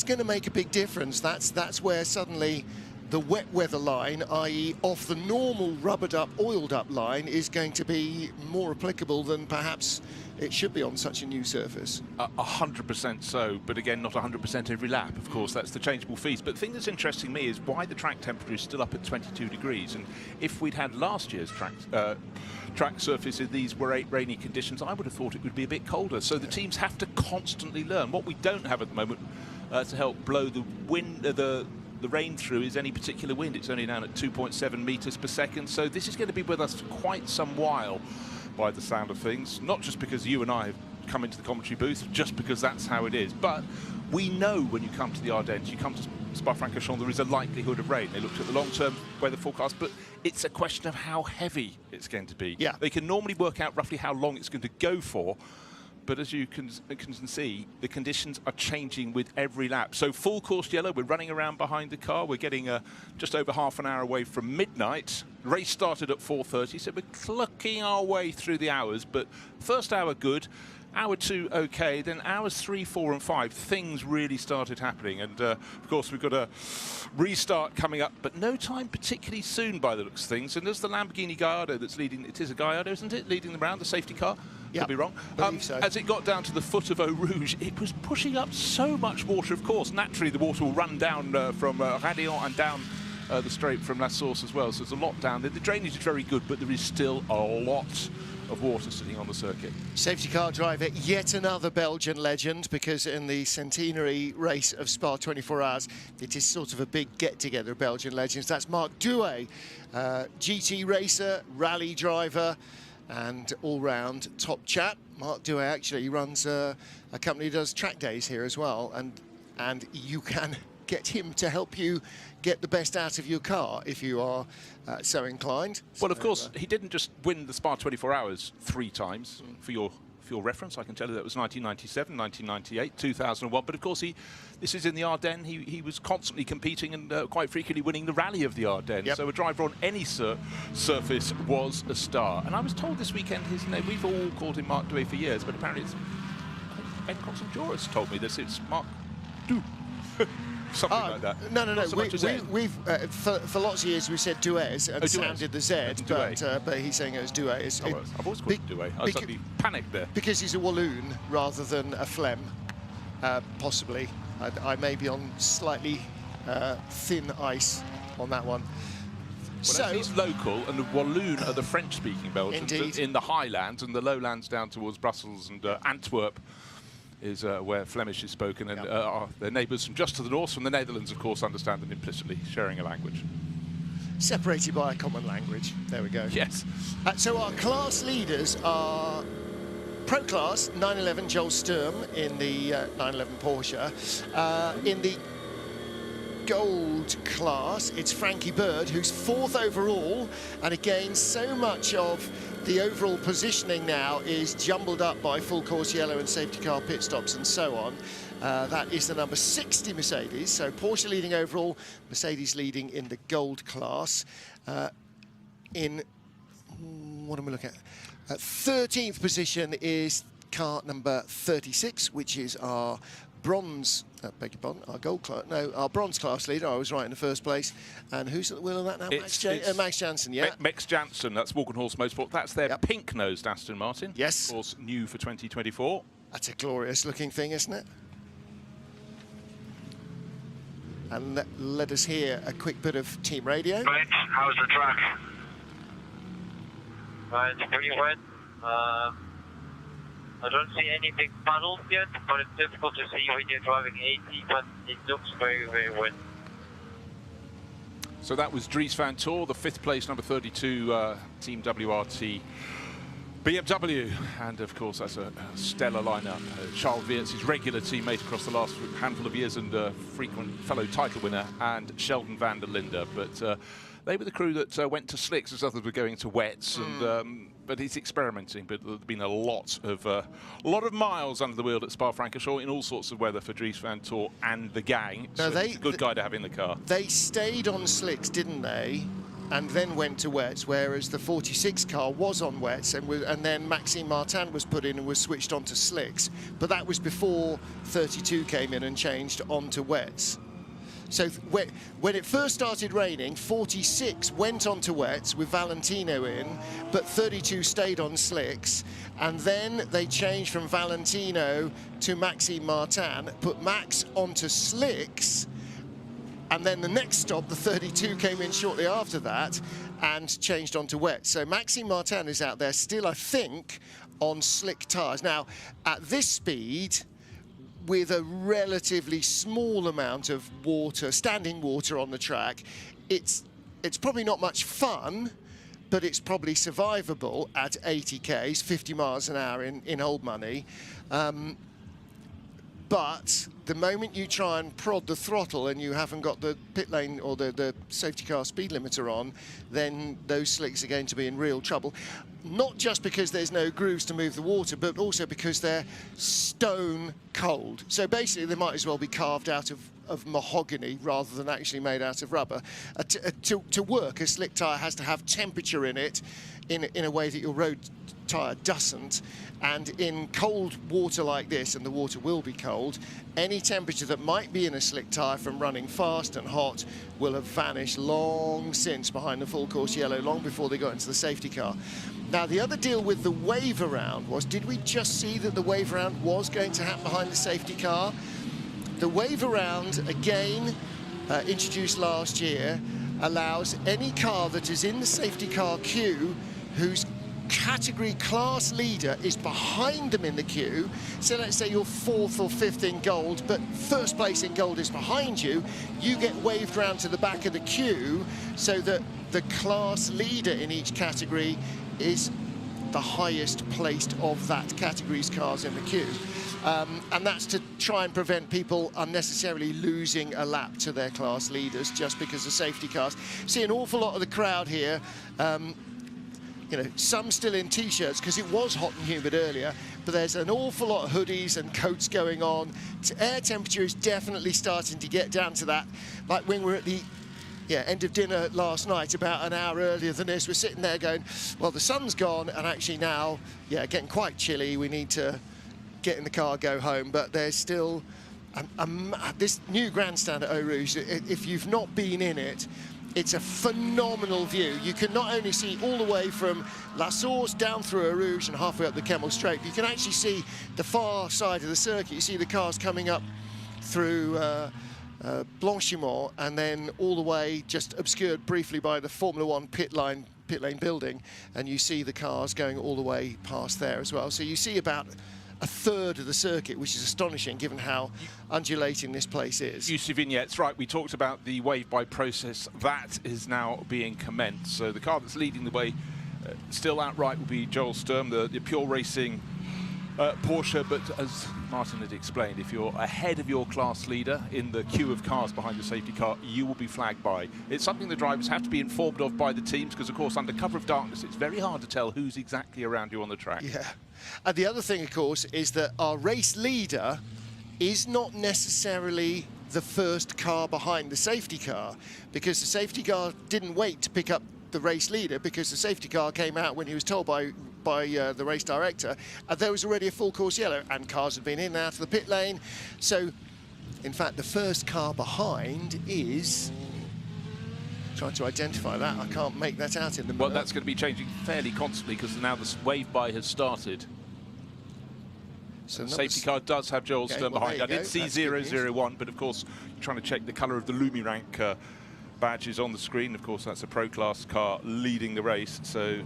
going to make a big difference. That's where suddenly the wet weather line, i.e. off the normal rubbered up, oiled up line, is going to be more applicable than perhaps it should be on such a new surface. 100% so, but again, not 100% every lap, of course. That's the changeable feast. But the thing that's interesting me is why the track temperature is still up at 22 degrees. And if we'd had last year's track surface in these rainy conditions, I would have thought it would be a bit colder. So the teams have to constantly learn. What we don't have at the moment to help blow the wind, the rain through, is any particular wind. It's only down at 2.7 meters per second. So this is going to be with us for quite some while, by the sound of things. Not just because you and I have come into the commentary booth, just because that's how it is. But we know when you come to the Ardennes, you come to Spa-Francorchamps, there is a likelihood of rain. They looked at the long-term weather forecast, but it's a question of how heavy it's going to be. Yeah. They can normally work out roughly how long it's going to go for, but as you can see, the conditions are changing with every lap. So full course yellow, we're running around behind the car. We're getting just over half an hour away from midnight. Race started at 4:30, so we're clucking our way through the hours. But first hour good, hour 2 okay, then hours 3, 4 and 5, things really started happening. And of course we've got a restart coming up, but no time particularly soon by the looks of things. And there's the Lamborghini Gallardo that's leading, it is a Gallardo, isn't it, leading them around, the safety car? Could be wrong. So. As it got down to the foot of Eau Rouge, it was pushing up so much water, of course. Naturally, the water will run down from Radion and down the straight from La Source as well. So there's a lot down there. The drainage is very good, but there is still a lot of water sitting on the circuit. Safety car driver, yet another Belgian legend, because in the centenary race of Spa 24 Hours, it is sort of a big get-together of Belgian legends. That's Marc Douay, GT racer, rally driver, and all-round top chap. Marc Douay actually runs a company that does track days here as well, and you can get him to help you get the best out of your car if you are so inclined. Well, of course, he didn't just win the Spa 24 Hours 3 times for your for your reference, I can tell you that was 1997, 1998, 2001. But of course, this is in the Ardennes. He was constantly competing and quite frequently winning the Rally of the Ardennes. Yep. So a driver on any surface was a star. And I was told this weekend his name, we've all called him Marc Douay for years, but apparently it's, Ben Cox-and-Joris told me this, it's Marc Douay. Something like that. No. We've for lots of years we said Douay and sounded the Z, but he's saying it was Douay. I've always called it Douay. I suddenly panicked there. Because he's a Walloon rather than a Flem, possibly. I may be on slightly thin ice on that one. Well, so he's local, and the Walloon are the French-speaking Belgians in the highlands, and the lowlands down towards Brussels and Antwerp is where Flemish is spoken, and their neighbours from just to the north, from the Netherlands, of course, understand them implicitly, sharing a language. Separated by a common language. There we go. Yes. So our class leaders are Pro Class 911 Joel Sturm in the 911 Porsche. In the Gold class, it's Frankie Bird, who's 4th overall, and again, so much of the overall positioning now is jumbled up by full course yellow and safety car pit stops and so on. That is the number 60 Mercedes, so Porsche leading overall, Mercedes leading in the Gold class. In, what am I looking at? 13th position is car number 36, which is our bronze, beg your pardon, our gold class, no, our bronze class leader. I was right in the first place. And who's at the wheel of that now? Max Jansen, yeah. Max Jansen, that's Walkenhorst Motorsport. That's their pink-nosed Aston Martin. Yes. Of course, new for 2024. That's a glorious-looking thing, isn't it? And let us hear a quick bit of team radio. Right, how's the track? Right, pretty wet. I don't see any big puddles yet, but it's difficult to see when you're driving 80, but it looks very, very wet. So that was Dries van Tor, the 5th place, number 32, Team WRT BMW. And of course, that's a stellar lineup. Charles Weerts, his regular teammate across the last handful of years and frequent fellow title winner, and Sheldon van der Linde. But they were the crew that went to slicks as others were going to wets. And but he's experimenting. But there's been a lot of miles under the wheel at Spa-Francorchamps in all sorts of weather for Dries van Tor and the gang. So he's a good guy to have in the car. They stayed on slicks, didn't they? And then went to wets, whereas the 46 car was on wets, and then Maxime Martin was put in and was switched onto slicks. But that was before 32 came in and changed onto wets. So when it first started raining, 46 went onto wets with Valentino in, but 32 stayed on slicks. And then they changed from Valentino to Maxime Martin, put Max onto slicks. And then the next stop, the 32 came in shortly after that and changed onto wet. So Maxime Martin is out there still, I think, on slick tyres. Now, at this speed, with a relatively small amount of water, standing water on the track, it's probably not much fun, but it's probably survivable at 80 k's, 50 miles an hour in old money. But the moment you try and prod the throttle and you haven't got the pit lane or the safety car speed limiter on, then those slicks are going to be in real trouble. Not just because there's no grooves to move the water, but also because they're stone cold. So basically, they might as well be carved out of mahogany rather than actually made out of rubber. To work, a slick tyre has to have temperature in it in a way that your road tyre doesn't. And in cold water like this, and the water will be cold, any temperature that might be in a slick tyre from running fast and hot will have vanished long since behind the full course yellow, long before they got into the safety car. Now, the other deal with the wave around was, did we just see that the wave around was going to happen behind the safety car? The wave around, again, introduced last year, allows any car that is in the safety car queue whose category class leader is behind them in the queue. So let's say you're 4th or 5th in gold, but first place in gold is behind you. You get waved round to the back of the queue so that the class leader in each category is the highest placed of that category's cars in the queue. And that's to try and prevent people unnecessarily losing a lap to their class leaders just because of safety cars. See an awful lot of the crowd here, you know, some still in t-shirts because it was hot and humid earlier, but there's an awful lot of hoodies and coats going on. Air temperature is definitely starting to get down to that, like when we're at the end of dinner last night, about an hour earlier than this. We're sitting there going, well, the sun's gone, and actually now, getting quite chilly. We need to get in the car, go home, but there's still this new grandstand at Eau Rouge. If you've not been in it, it's a phenomenal view. You can not only see all the way from La Source down through Eau Rouge and halfway up the Kemmel Straight, you can actually see the far side of the circuit. You see the cars coming up through Blanchimont, and then all the way, just obscured briefly by the Formula One pit lane building, and you see the cars going all the way past there as well. So you see about a third of the circuit, which is astonishing given how undulating this place is. You see vignettes, right? We talked about the wave-by process. That is now being commenced. So the car that's leading the way still outright will be Joel Sturm, the pure racing Porsche, but as Martin had explained, if you're ahead of your class leader in the queue of cars behind the safety car, you will be flagged by. It's something the drivers have to be informed of by the teams, because, of course, under cover of darkness, it's very hard to tell who's exactly around you on the track. Yeah. And the other thing, of course, is that our race leader is not necessarily the first car behind the safety car, because the safety car didn't wait to pick up the race leader, because the safety car came out when he was told by the race director, and there was already a full course yellow, and cars had been in and out of the pit lane. So, in fact, the first car behind is... trying to identify that. I can't make that out in the Well, that's going to be changing fairly constantly, because now the wave-by has started. So the safety car does have Joel Sturm behind. I did see 001, but of course, you're trying to check the colour of the Lumirank badges on the screen. Of course, that's a Pro Class car leading the race. So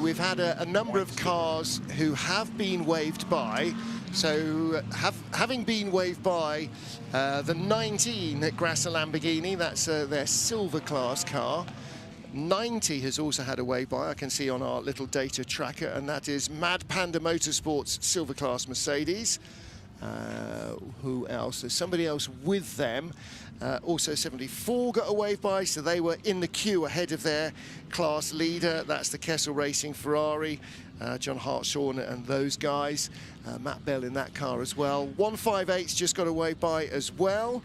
we've had a number of cars who have been waved by. So having been waved by the 19 at Grasser Lamborghini, that's their silver class car. 90 has also had a wave by, I can see on our little data tracker, and that is Mad Panda Motorsports silver class Mercedes. Who else? There's somebody else with them. Also 74 got a wave by, so they were in the queue ahead of their class leader. That's the Kessel Racing Ferrari, John Hartshorn and those guys. Matt Bell in that car as well. 158's just got a wave by as well,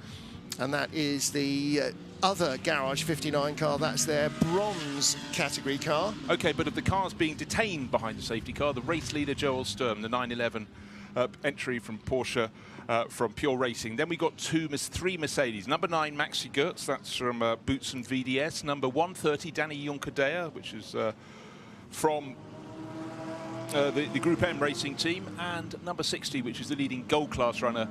and that is the other Garage 59 car. That's their bronze category car. Okay, but of the cars being detained behind the safety car, the race leader Joel Sturm, the 911 entry from Porsche, from Pure Racing. Then we got three Mercedes. Number 9, Maxi Goetz, that's from Boots and VDS. Number 130, Danny Junkerdea, which is from the Group M racing team. And number 60, which is the leading gold class runner,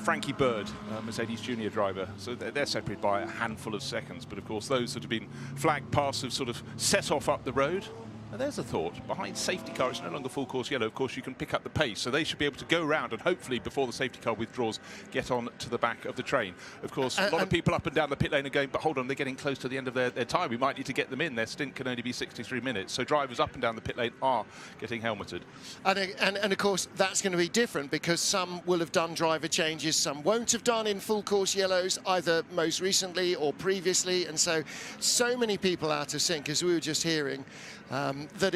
Frankie Bird, Mercedes junior driver. So they're separated by a handful of seconds. But of course, those that have been flagged past have sort of set off up the road. Now, there's a thought. Behind safety car, it's no longer full course yellow. Of course, you can pick up the pace, so they should be able to go round and hopefully, before the safety car withdraws, get on to the back of the train. Of course, a lot of people up and down the pit lane are going, but hold on, they're getting close to the end of their time. We might need to get them in. Their stint can only be 63 minutes. So drivers up and down the pit lane are getting helmeted. And of course, that's going to be different, because some will have done driver changes, some won't have done in full course yellows, either most recently or previously. And so many people out of sync, as we were just hearing, that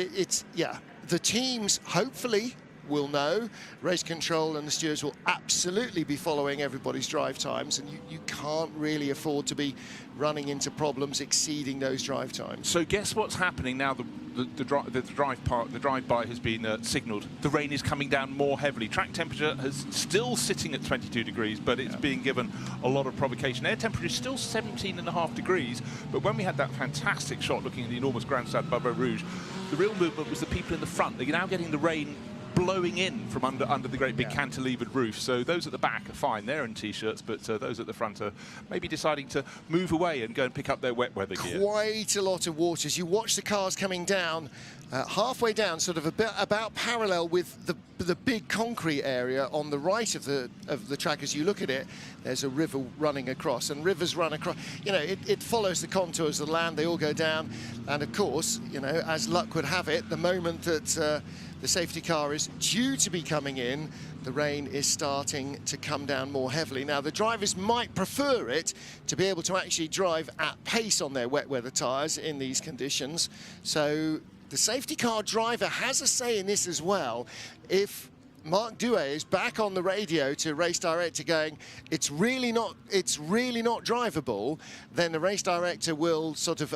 the teams hopefully will know. Race control and the stewards will absolutely be following everybody's drive times, and you can't really afford to be running into problems exceeding those drive times. So guess what's happening now? The drive-by has been signalled. The rain is coming down more heavily. Track temperature is still sitting at 22 degrees, but it's being given a lot of provocation. Air temperature is still 17.5 degrees, but when we had that fantastic shot looking at the enormous grandstand above Eau Rouge, the real movement was the people in the front. They're now getting the rain blowing in from under the great big cantilevered roof. So those at the back are fine, they're in t-shirts, but those at the front are maybe deciding to move away and go and pick up their wet weather gear. Quite a lot of water. As you watch the cars coming down, halfway down, sort of about parallel with the big concrete area on the right of the track. As you look at it, there's a river running across, and rivers run across. You know, it follows the contours of the land. They all go down, and of course, you know, as luck would have it, the moment that the safety car is due to be coming in, the rain is starting to come down more heavily. Now, the drivers might prefer it to be able to actually drive at pace on their wet weather tyres in these conditions. So the safety car driver has a say in this as well. If Mark Douay is back on the radio to race director going, it's really not drivable, then the race director will sort of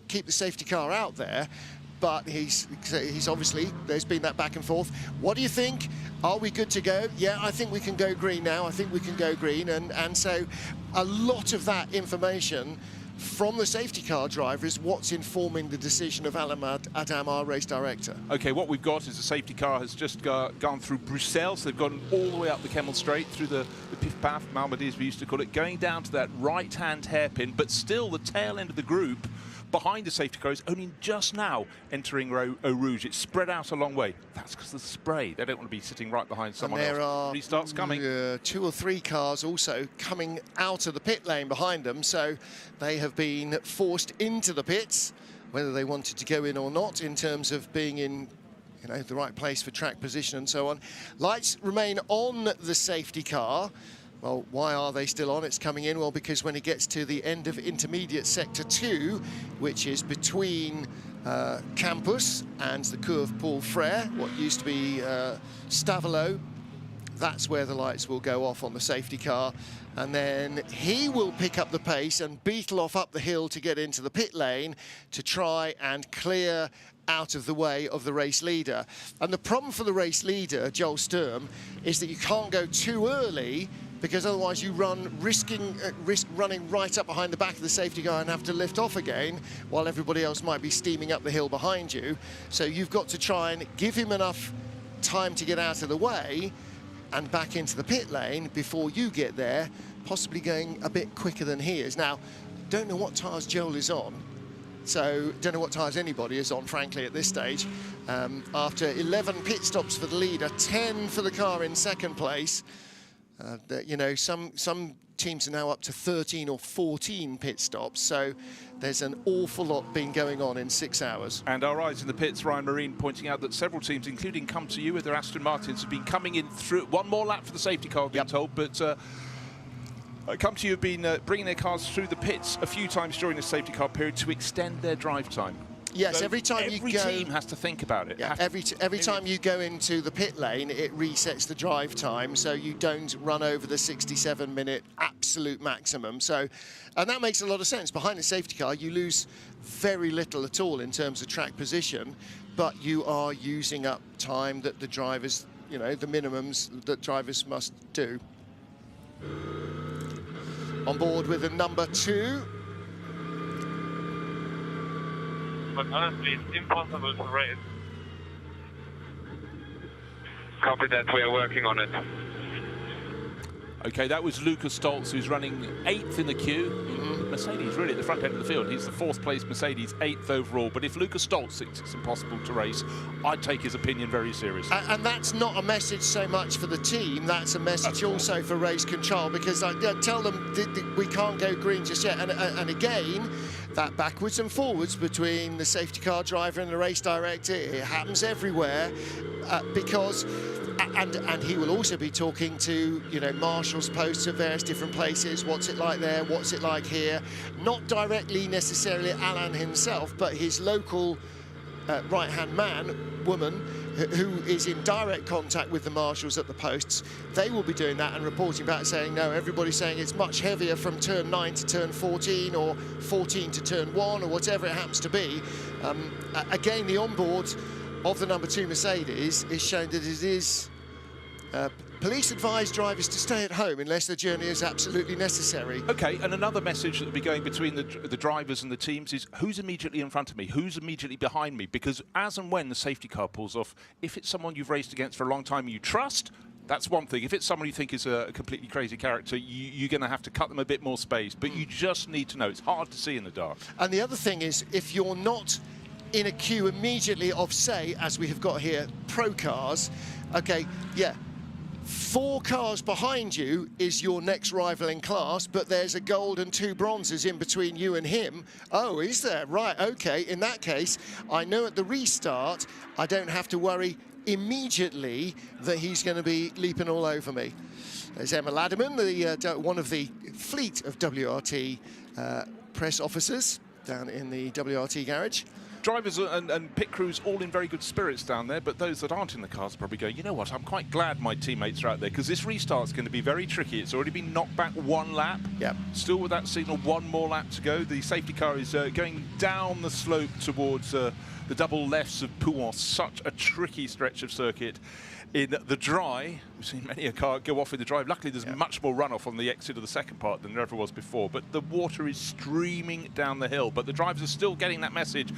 keep the safety car out there. But he's obviously, there's been that back and forth. What do you think? Are we good to go? Yeah, I think we can go green now. I think we can go green. And so a lot of that information from the safety car driver is what's informing the decision of Alam Adam, our race director. Okay, what we've got is the safety car has just gone through Bruxelles, so they've gone all the way up the Kemmel Straight through the Piff-Paff, Malmedy as we used to call it, going down to that right-hand hairpin, but still the tail end of the group behind the safety car is only just now entering Eau Rouge. It's spread out a long way. That's because of the spray. They don't want to be sitting right behind someone else. There are restarts coming. 2 or 3 cars also coming out of the pit lane behind them, so they have been forced into the pits, whether they wanted to go in or not, in terms of being in, you know, the right place for track position and so on. Lights remain on the safety car. Well, why are they still on? It's coming in. Well, because when it gets to the end of intermediate sector 2, which is between Campus and the Cours Paul Frère, what used to be Stavelot, that's where the lights will go off on the safety car. And then he will pick up the pace and beetle off up the hill to get into the pit lane to try and clear out of the way of the race leader. And the problem for the race leader, Joel Sturm, is that you can't go too early, because otherwise you risk running right up behind the back of the safety car and have to lift off again while everybody else might be steaming up the hill behind you. So you've got to try and give him enough time to get out of the way and back into the pit lane before you get there, possibly going a bit quicker than he is. Now, don't know what tyres Joel is on, so don't know what tyres anybody is on, frankly, at this stage. After 11 pit stops for the leader, 10 for the car in second place. You know, some teams are now up to 13 or 14 pit stops, so there's an awful lot been going on in 6 hours. And our eyes in the pits, Ryan Marine, pointing out that several teams, including Come To You with their Aston Martins, have been coming in through one more lap for the safety car, I've been told, but Come To You have been bringing their cars through the pits a few times during the safety car period to extend their drive time. Yes, so every time you go... Every team has to think about it. Yeah, every time you go into the pit lane, it resets the drive time, so you don't run over the 67-minute absolute maximum. So, and that makes a lot of sense. Behind the safety car, you lose very little at all in terms of track position, but you are using up time that the drivers, you know, the minimums that drivers must do. On board with the number 2. But honestly, it's impossible to race. Copy that, we are working on it. Okay, that was Lucas Stoltz, who's running 8th in the queue. Mercedes really at the front end of the field. He's the 4th place Mercedes, 8th overall. But if Lucas Stoltz thinks it's impossible to race, I'd take his opinion very seriously. And that's not a message so much for the team, that's a message also for race control, because I tell them we can't go green just yet. And again, that backwards and forwards between the safety car driver and the race director, it happens everywhere, because... And he will also be talking to, you know, marshals posts at various different places. What's it like there? What's it like here? Not directly necessarily Alan himself, but his local right-hand man, woman, who is in direct contact with the marshals at the posts. They will be doing that and reporting back, saying, no, everybody's saying it's much heavier from turn 9 to turn 14 or 14 to turn 1 or whatever it happens to be. Again, the onboard of the number 2 Mercedes is showing that it is police advise drivers to stay at home unless the journey is absolutely necessary. Okay, and another message that will be going between the drivers and the teams is who's immediately in front of me, who's immediately behind me, because as and when the safety car pulls off, if it's someone you've raced against for a long time and you trust, that's one thing. If it's someone you think is a completely crazy character, you're going to have to cut them a bit more space, but you just need to know. It's hard to see in the dark. And the other thing is, if you're not in a queue immediately of, say, as we have got here, pro cars, okay, yeah, 4 cars behind you is your next rival in class, but there's a gold and 2 bronzes in between you and him. Oh, is there? Right, okay. In that case, I know at the restart, I don't have to worry immediately that he's going to be leaping all over me. There's Emma Ladderman, one of the fleet of WRT press officers down in the WRT garage. drivers and pit crews all in very good spirits down there, but those that aren't in the cars are probably going, you know what, I'm quite glad my teammates are out there, because this restart's going to be very tricky. It's already been knocked back one lap. Yep. Still with that signal, one more lap to go. The safety car is going down the slope towards the double lefts of Pouhon. Such a tricky stretch of circuit. In the dry, we've seen many a car go off in the drive. Luckily, there's much more runoff on the exit of the second part than there ever was before. But the water is streaming down the hill. But the drivers are still getting that message.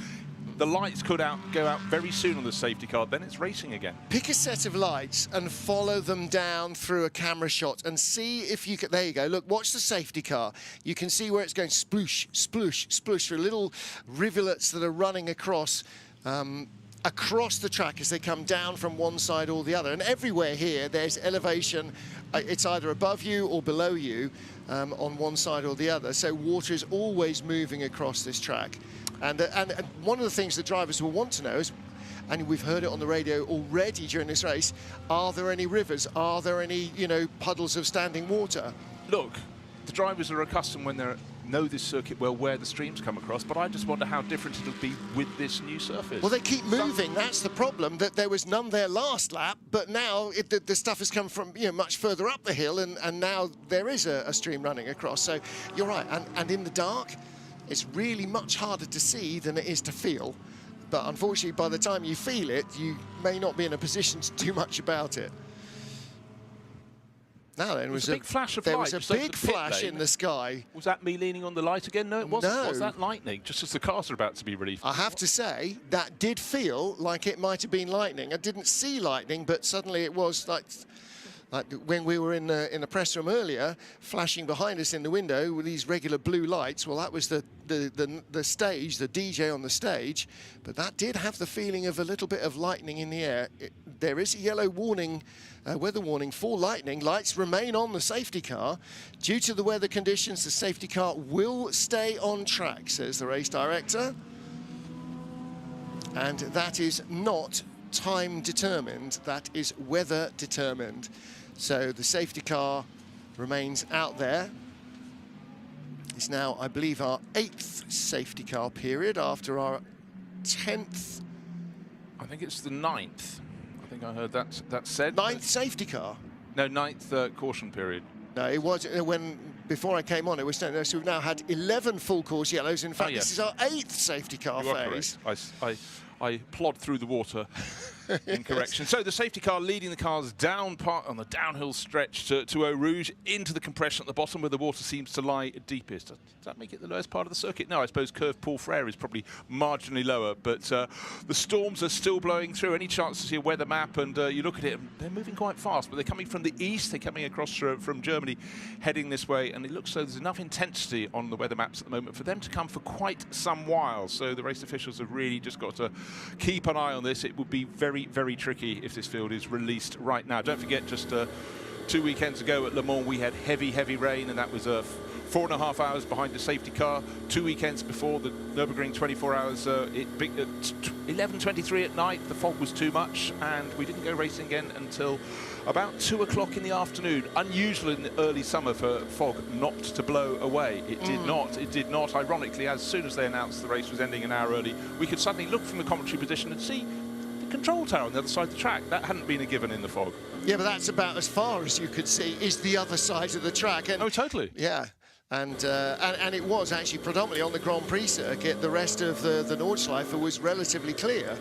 The lights could go out very soon on the safety car. Then it's racing again. Pick a set of lights and follow them down through a camera shot and see if you can. There you go. Look, watch the safety car. You can see where it's going sploosh, sploosh, sploosh through little rivulets that are running across the track as they come down from one side or the other. And everywhere here, there's elevation. It's either above you or below you on one side or the other. So water is always moving across this track. And one of the things the drivers will want to know is, and we've heard it on the radio already during this race, are there any rivers? Are there any, puddles of standing water? Look, the drivers are accustomed when they know this circuit well where the streams come across, but I just wonder how different it'll be with this new surface. Well, they keep moving. That's the problem, that there was none there last lap, but now the stuff has come from much further up the hill, and now there is a stream running across. So you're right, and in the dark, it's really much harder to see than it is to feel. But unfortunately, by the time you feel it, you may not be in a position to do much about it. Now then, was a big flash of there light. was a big flash in the sky. Was that me leaning on the light again? No, it wasn't. No. Was that lightning? Just as the cars are about to be released. I have to say, that did feel like it might have been lightning. I didn't see lightning, but suddenly it was like when we were in the press room earlier, flashing behind us in the window with these regular blue lights. Well, that was the stage, the DJ on the stage, but that did have the feeling of a little bit of lightning in the air. There is a yellow warning, weather warning for lightning. Lights remain on the safety car. Due to the weather conditions, the safety car will stay on track, says the race director. And that is not time determined, that is weather determined. So the safety car remains out there. It's now, I believe, our 8th safety car period after our 10th. I think it's the 9th. I think I heard that said. 9th safety car? No, 9th caution period. No, it was before I came on, it was 10. So we've now had 11 full course yellows. In fact, This is our 8th safety car phase. I plod through the water in correction. So the safety car leading the cars down on the downhill stretch to Eau Rouge, into the compression at the bottom where the water seems to lie deepest. Does that make it the lowest part of the circuit? No, I suppose Curve Paul Frere is probably marginally lower, but the storms are still blowing through. Any chance to see a weather map, and you look at it, they're moving quite fast, but they're coming from the east, they're coming across from Germany, heading this way, and it looks so there's enough intensity on the weather maps at the moment for them to come for quite some while. So the race officials have really just got to keep an eye on this. It would be very, very tricky if this field is released right now. Don't forget, just 2 weekends ago at Le Mans, we had heavy, heavy rain, and that was 4.5 hours behind the safety car. 2 weekends before, the Nürburgring 24 hours, at 11:23 at night, the fog was too much, and we didn't go racing again until about 2 o'clock in the afternoon. Unusual in the early summer for fog not to blow away. It did not. It did not. Ironically, as soon as they announced the race was ending an hour early, we could suddenly look from the commentary position and see the control tower on the other side of the track. That hadn't been a given in the fog. Yeah, but that's about as far as you could see is the other side of the track. And, oh, totally. Yeah. And it was actually predominantly on the Grand Prix circuit. The rest of the Nordschleife was relatively clear.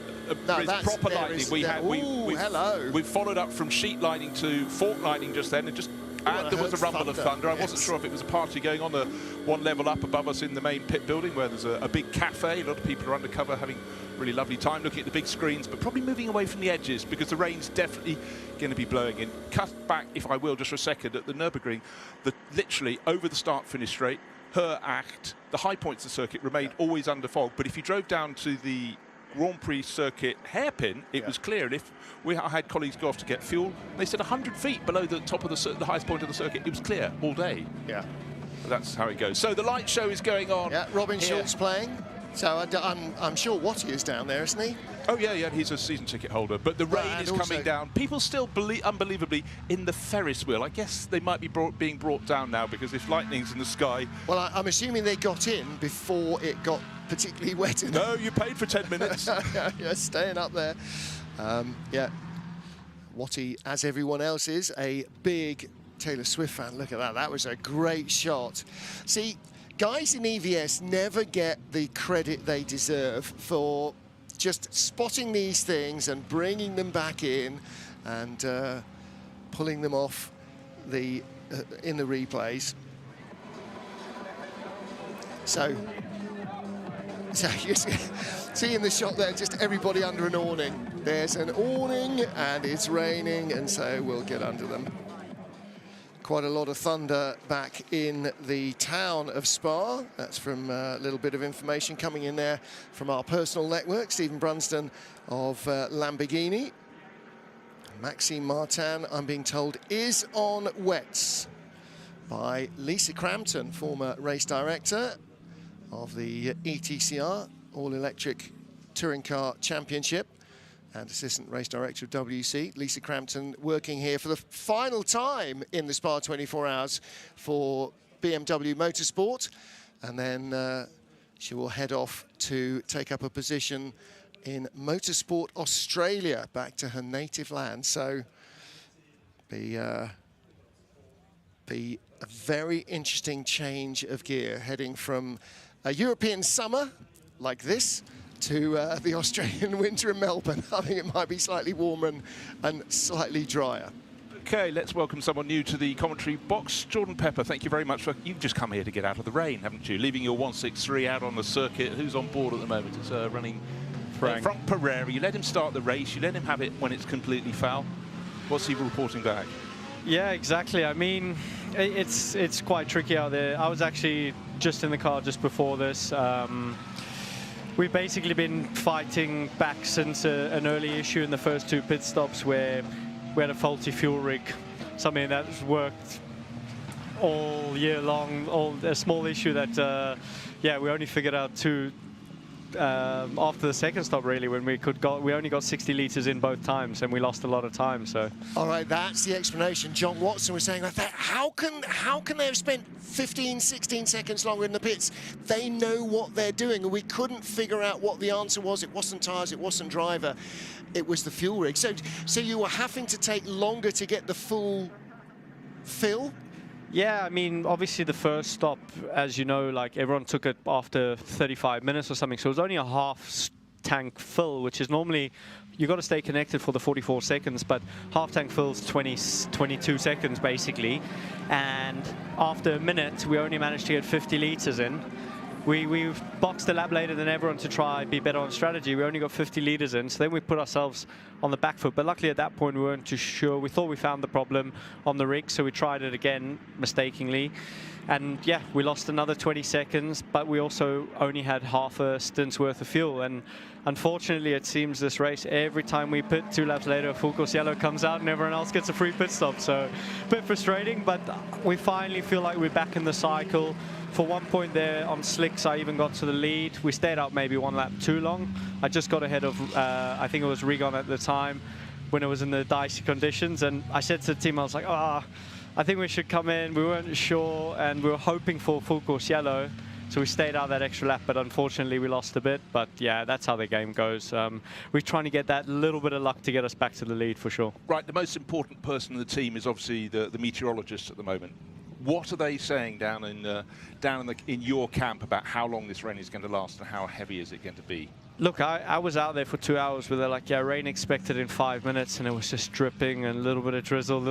No, that's proper lightning. We've followed up from sheet lightning to fork lightning just then, and there was a rumble of thunder. I wasn't sure if it was a party going on one level up above us in the main pit building, where there's a big cafe. A lot of people are undercover having a really lovely time looking at the big screens, but probably moving away from the edges because the rain's definitely going to be blowing in. Cut back, if I will, just for a second, at the Nürburgring, literally over the start-finish straight, her act, the high points of the circuit remained always under fog, but if you drove down to the Grand Prix circuit hairpin, it was clear. And if I had colleagues go off to get fuel, they said 100 feet below the top of the highest point of the circuit, it was clear all day. Yeah. But that's how it goes. So the light show is going on. Yeah, Robin Schultz playing. So I'm sure Watty is down there, isn't he? Oh, yeah, he's a season ticket holder. But the rain is coming down. People still believe, unbelievably, in the Ferris wheel. I guess they might be being brought down now because if lightning's in the sky... Well, I'm assuming they got in before it got particularly wet. No, you paid for 10 minutes. Yeah, staying up there. Yeah. Watty, as everyone else is, a big Taylor Swift fan. Look at that. That was a great shot. See, guys in EVS never get the credit they deserve for just spotting these things and bringing them back in and pulling them off the in the replays. So you see in the shot there, just everybody under an awning. There's an awning and it's raining, and so we'll get under them. Quite a lot of thunder back in the town of Spa. That's from a little bit of information coming in there from our personal network. Stephen Brunston of Lamborghini. Maxime Martin, I'm being told, is on wets by Lisa Crampton, former race director of the ETCR, All-Electric Touring Car Championship, and assistant race director of WC. Lisa Crampton working here for the final time in the Spa 24 Hours for BMW Motorsport, and then she will head off to take up a position in Motorsport Australia, back to her native land. So be a very interesting change of gear, heading from a European summer like this to the Australian winter in Melbourne. I think it might be slightly warmer and slightly drier. Okay, let's welcome someone new to the commentary box. Jordan Pepper, thank you very much. You've just come here to get out of the rain, haven't you? Leaving your 163 out on the circuit. Who's on board at the moment? It's running from Ferrari. You let him start the race. You let him have it when it's completely foul. What's he reporting back? Yeah, exactly. I mean, it's quite tricky out there. I was actually just in the car just before this. We've basically been fighting back since an early issue in the first two pit stops where we had a faulty fuel rig, something that's worked all year long, a small issue that, yeah, we only figured out after the second stop, really, when we only got 60 litres in both times, and we lost a lot of time. So, all right, that's the explanation. John Watson was saying that. How can they have spent 15, 16 seconds longer in the pits? They know what they're doing, and we couldn't figure out what the answer was. It wasn't tyres, it wasn't driver, it was the fuel rig. So you were having to take longer to get the full fill. Yeah, I mean, obviously the first stop, as you know, like everyone took it after 35 minutes or something, so it was only a half tank fill, which is normally, you got to stay connected for the 44 seconds, but half tank fills 22 seconds basically, and after a minute we only managed to get 50 litres in. We boxed a lap later than everyone to try be better on strategy. We only got 50 litres in, so then we put ourselves on the back foot. But luckily at that point we weren't too sure. We thought we found the problem on the rig, so we tried it again mistakenly. And yeah, we lost another 20 seconds, but we also only had half a stint's worth of fuel. And unfortunately, it seems this race, every time we pit 2 laps later, a full course yellow comes out and everyone else gets a free pit stop. So a bit frustrating, but we finally feel like we're back in the cycle. For one point there on slicks, I even got to the lead. We stayed out maybe 1 lap too long. I just got ahead of, I think it was Rigon at the time, when it was in the dicey conditions. And I said to the team, I was like, I think we should come in. We weren't sure, and we were hoping for full course yellow. So we stayed out that extra lap, but unfortunately we lost a bit. But yeah, that's how the game goes. We're trying to get that little bit of luck to get us back to the lead for sure. Right, the most important person in the team is obviously the meteorologist at the moment. What are they saying down in your camp about how long this rain is going to last and how heavy is it going to be? Look, I was out there for 2 hours where they're like, yeah, rain expected in 5 minutes, and it was just dripping and a little bit of drizzle.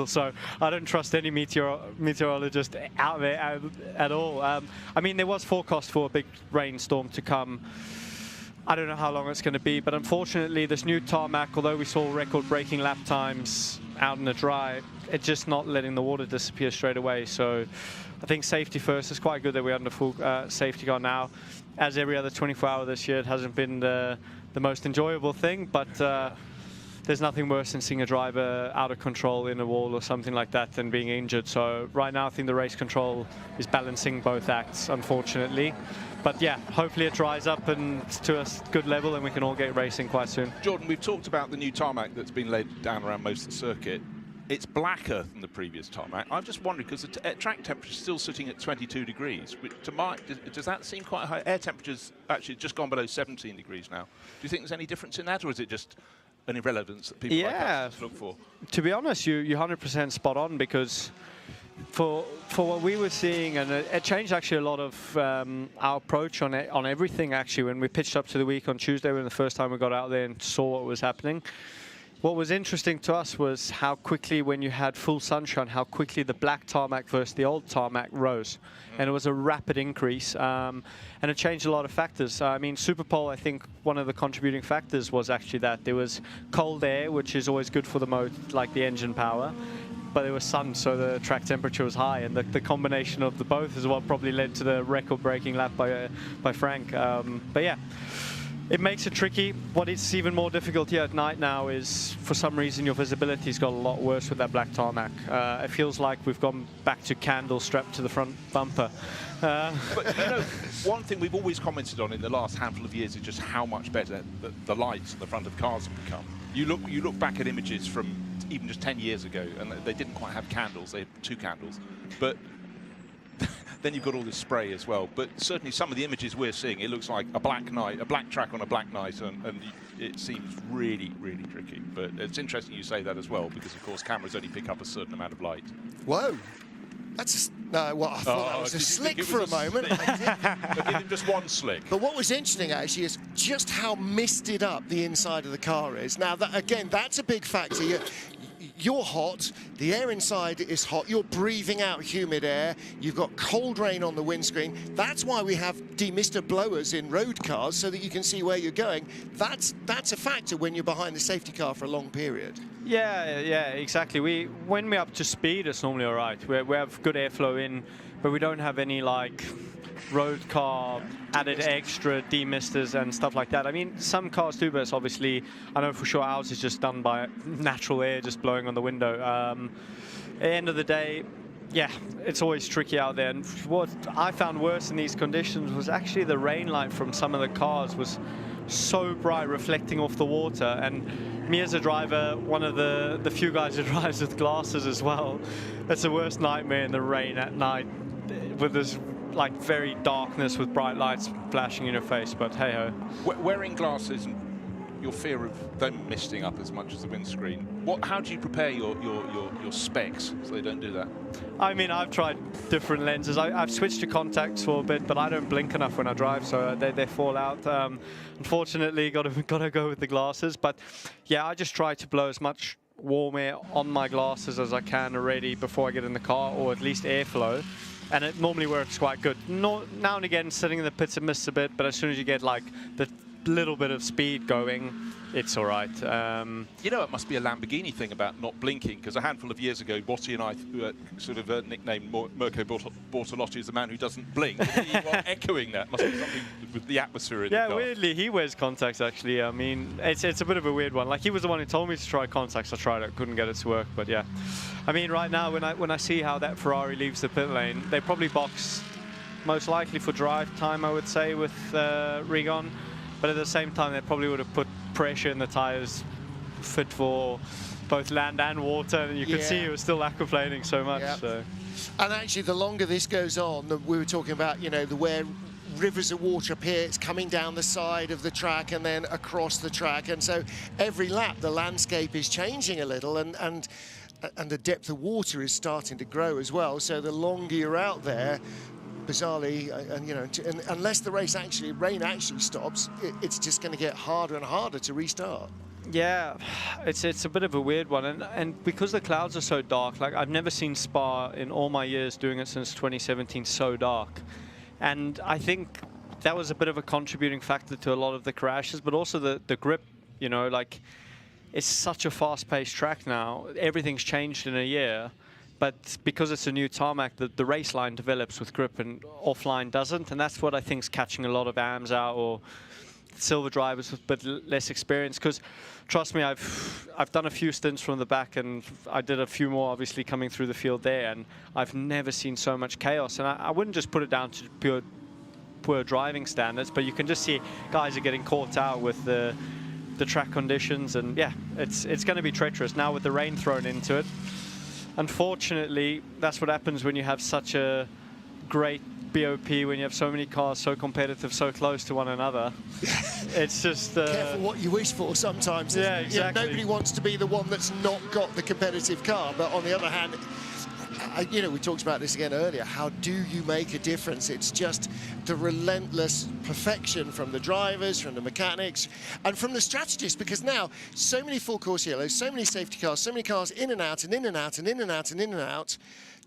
So I don't trust any meteorologist out there at all. I mean, there was forecast for a big rainstorm to come. I don't know how long it's going to be, but unfortunately this new tarmac, although we saw record-breaking lap times out in the dry, it's just not letting the water disappear straight away. So I think safety first. It's quite good that we're under full safety car now. As every other 24 hour this year, it hasn't been the most enjoyable thing, but there's nothing worse than seeing a driver out of control in a wall or something like that than being injured. So right now I think the race control is balancing both acts, unfortunately. But yeah, hopefully it dries up and to a good level and we can all get racing quite soon. Jordan, we've talked about the new tarmac that's been laid down around most of the circuit. It's blacker than the previous tarmac. I'm just wondering, because the track temperature is still sitting at 22 degrees. Does that seem quite high? Air temperature's actually just gone below 17 degrees now. Do you think there's any difference in that, or is it just an irrelevance that people like us look for? To be honest, you're 100% spot on, because for what we were seeing, and it changed actually a lot of our approach on everything actually when we pitched up to the week on Tuesday, when the first time we got out there and saw what was happening. What was interesting to us was how quickly, when you had full sunshine, how quickly the black tarmac versus the old tarmac rose. And it was a rapid increase, and it changed a lot of factors. I mean, Superpole, I think one of the contributing factors was actually that there was cold air, which is always good for the motor, like the engine power, but there was sun, so the track temperature was high, and the combination of the both is what probably led to the record-breaking lap by Frank. But yeah. It makes it tricky. What is even more difficult here at night now is, for some reason, your visibility's got a lot worse with that black tarmac. It feels like we've gone back to candle strapped to the front bumper. But you know, one thing we've always commented on in the last handful of years is just how much better the lights at the front of cars have become. You look back at images from even just 10 years ago, and they didn't quite have candles. They had 2 candles, but then you've got all this spray as well. But certainly some of the images we're seeing, it looks like a black night, a black track on a black night, and it seems really, really tricky. But it's interesting you say that as well, because of course cameras only pick up a certain amount of light. Whoa. That's no. Well, I thought that was a slick for a moment. Give him just one slick. But what was interesting actually is just how misted up the inside of the car is. Now, that, again, that's a big factor. You're hot, the air inside is hot, you're breathing out humid air, you've got cold rain on the windscreen. That's why we have demister blowers in road cars, so that you can see where you're going. That's a factor when you're behind the safety car for a long period. Yeah, exactly. When we're up to speed, it's normally all right. We have good airflow in, but we don't have any like road car added extra demisters and stuff like that. I mean, some cars do, but obviously, I know for sure ours is just done by natural air just blowing on the window. At the end of the day, yeah, it's always tricky out there. And what I found worse in these conditions was actually the rain light from some of the cars was so bright, reflecting off the water. And me as a driver, one of the few guys who drives with glasses as well, it's the worst nightmare in the rain at night with this like very darkness with bright lights flashing in your face. But hey ho. Wearing glasses and your fear of them misting up as much as the windscreen. How do you prepare your specs so they don't do that? I mean, I've tried different lenses. I've switched to contacts for a bit, but I don't blink enough when I drive, so they fall out. Unfortunately, gotta go with the glasses. But yeah, I just try to blow as much warm air on my glasses as I can already before I get in the car, or at least airflow. And it normally works quite good. Now and again, sitting in the pits, it misses a bit, but as soon as you get like the little bit of speed going, it's all right. You know, it must be a Lamborghini thing about not blinking, because a handful of years ago, Botti and I sort of nicknamed Mirko Bortolotti as the man who doesn't blink. You are echoing that. Must be something with the atmosphere in the car. Yeah, weirdly, he wears contacts, actually. I mean, it's a bit of a weird one. Like, he was the one who told me to try contacts. I tried it, couldn't get it to work, but yeah. I mean, right now, when I see how that Ferrari leaves the pit lane, they probably box most likely for drive time, I would say, with Rigon. But at the same time, they probably would have put pressure in the tires fit for both land and water. And you could see it was still aquaplaning so much. Yep. So. And actually, the longer this goes on, we were talking about, you know, where rivers of water appear, it's coming down the side of the track and then across the track. And so every lap, the landscape is changing a little, and the depth of water is starting to grow as well. So the longer you're out there, bizarrely, and you know, unless the rain actually stops, it's just going to get harder and harder to restart. Yeah, it's a bit of a weird one, and because the clouds are so dark, like I've never seen Spa in all my years doing it since 2017 so dark, and I think that was a bit of a contributing factor to a lot of the crashes, but also the grip. You know, like it's such a fast-paced track now. Everything's changed in a year. But because it's a new tarmac, the race line develops with grip and offline doesn't. And that's what I think is catching a lot of AMs out or silver drivers with a bit less experience. Because trust me, I've done a few stints from the back, and I did a few more obviously coming through the field there, and I've never seen so much chaos. And I wouldn't just put it down to poor driving standards, but you can just see guys are getting caught out with the track conditions, and yeah, it's going to be treacherous now with the rain thrown into it. Unfortunately, that's what happens when you have such a great BOP, when you have so many cars so competitive, so close to one another. It's just careful what you wish for sometimes. Yeah, exactly. Nobody wants to be the one that's not got the competitive car, but on the other hand, you know, we talked about this again earlier. How do you make a difference? It's just the relentless perfection from the drivers, from the mechanics, and from the strategists, because now so many full course yellows, so many safety cars, so many cars in and out and in and out and in and out and in and out.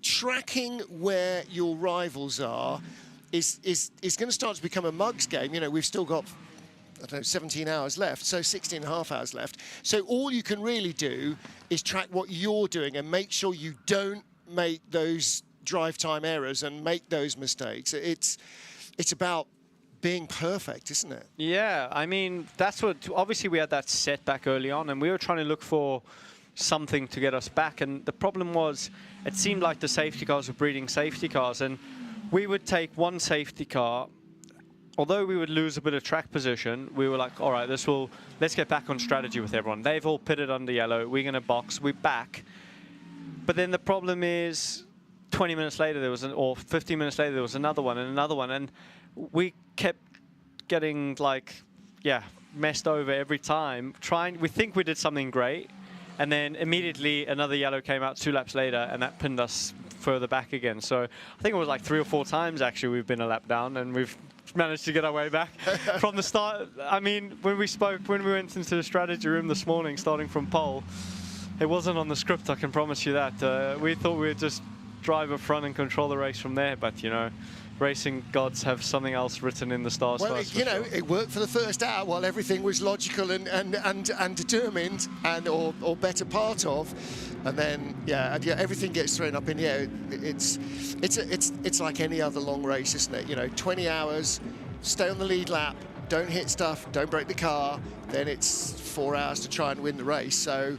Tracking where your rivals are is going to start to become a mugs game. You know, we've still got, I don't know, 17 hours left, so 16 and a half hours left. So all you can really do is track what you're doing and make sure you don't make those drive time errors and make those mistakes. It's about being perfect, isn't it? Yeah, I mean, that's what, obviously we had that setback early on, and we were trying to look for something to get us back, and the problem was it seemed like the safety cars were breeding safety cars, and we would take one safety car, although we would lose a bit of track position, we were like, all right, let's get back on strategy with everyone. They've all pitted under yellow, we're going to box, we're back. But then the problem is 20 minutes later there was or 15 minutes later there was another one, and we kept getting like, yeah, messed over every time. We think we did something great, and then immediately another yellow came out 2 laps later, and that pinned us further back again. So I think it was like 3 or 4 times actually we've been a lap down, and we've managed to get our way back from the start. I mean, when we went into the strategy room this morning, starting from pole, it wasn't on the script, I can promise you that. We thought we'd just drive up front and control the race from there, but you know, racing gods have something else written in the stars. Well, you know, it worked for the first hour while everything was logical and determined, or better part of, and then yeah, everything gets thrown up in the air. It's like any other long race, isn't it? You know, 20 hours, stay on the lead lap, don't hit stuff, don't break the car, then it's 4 hours to try and win the race. So.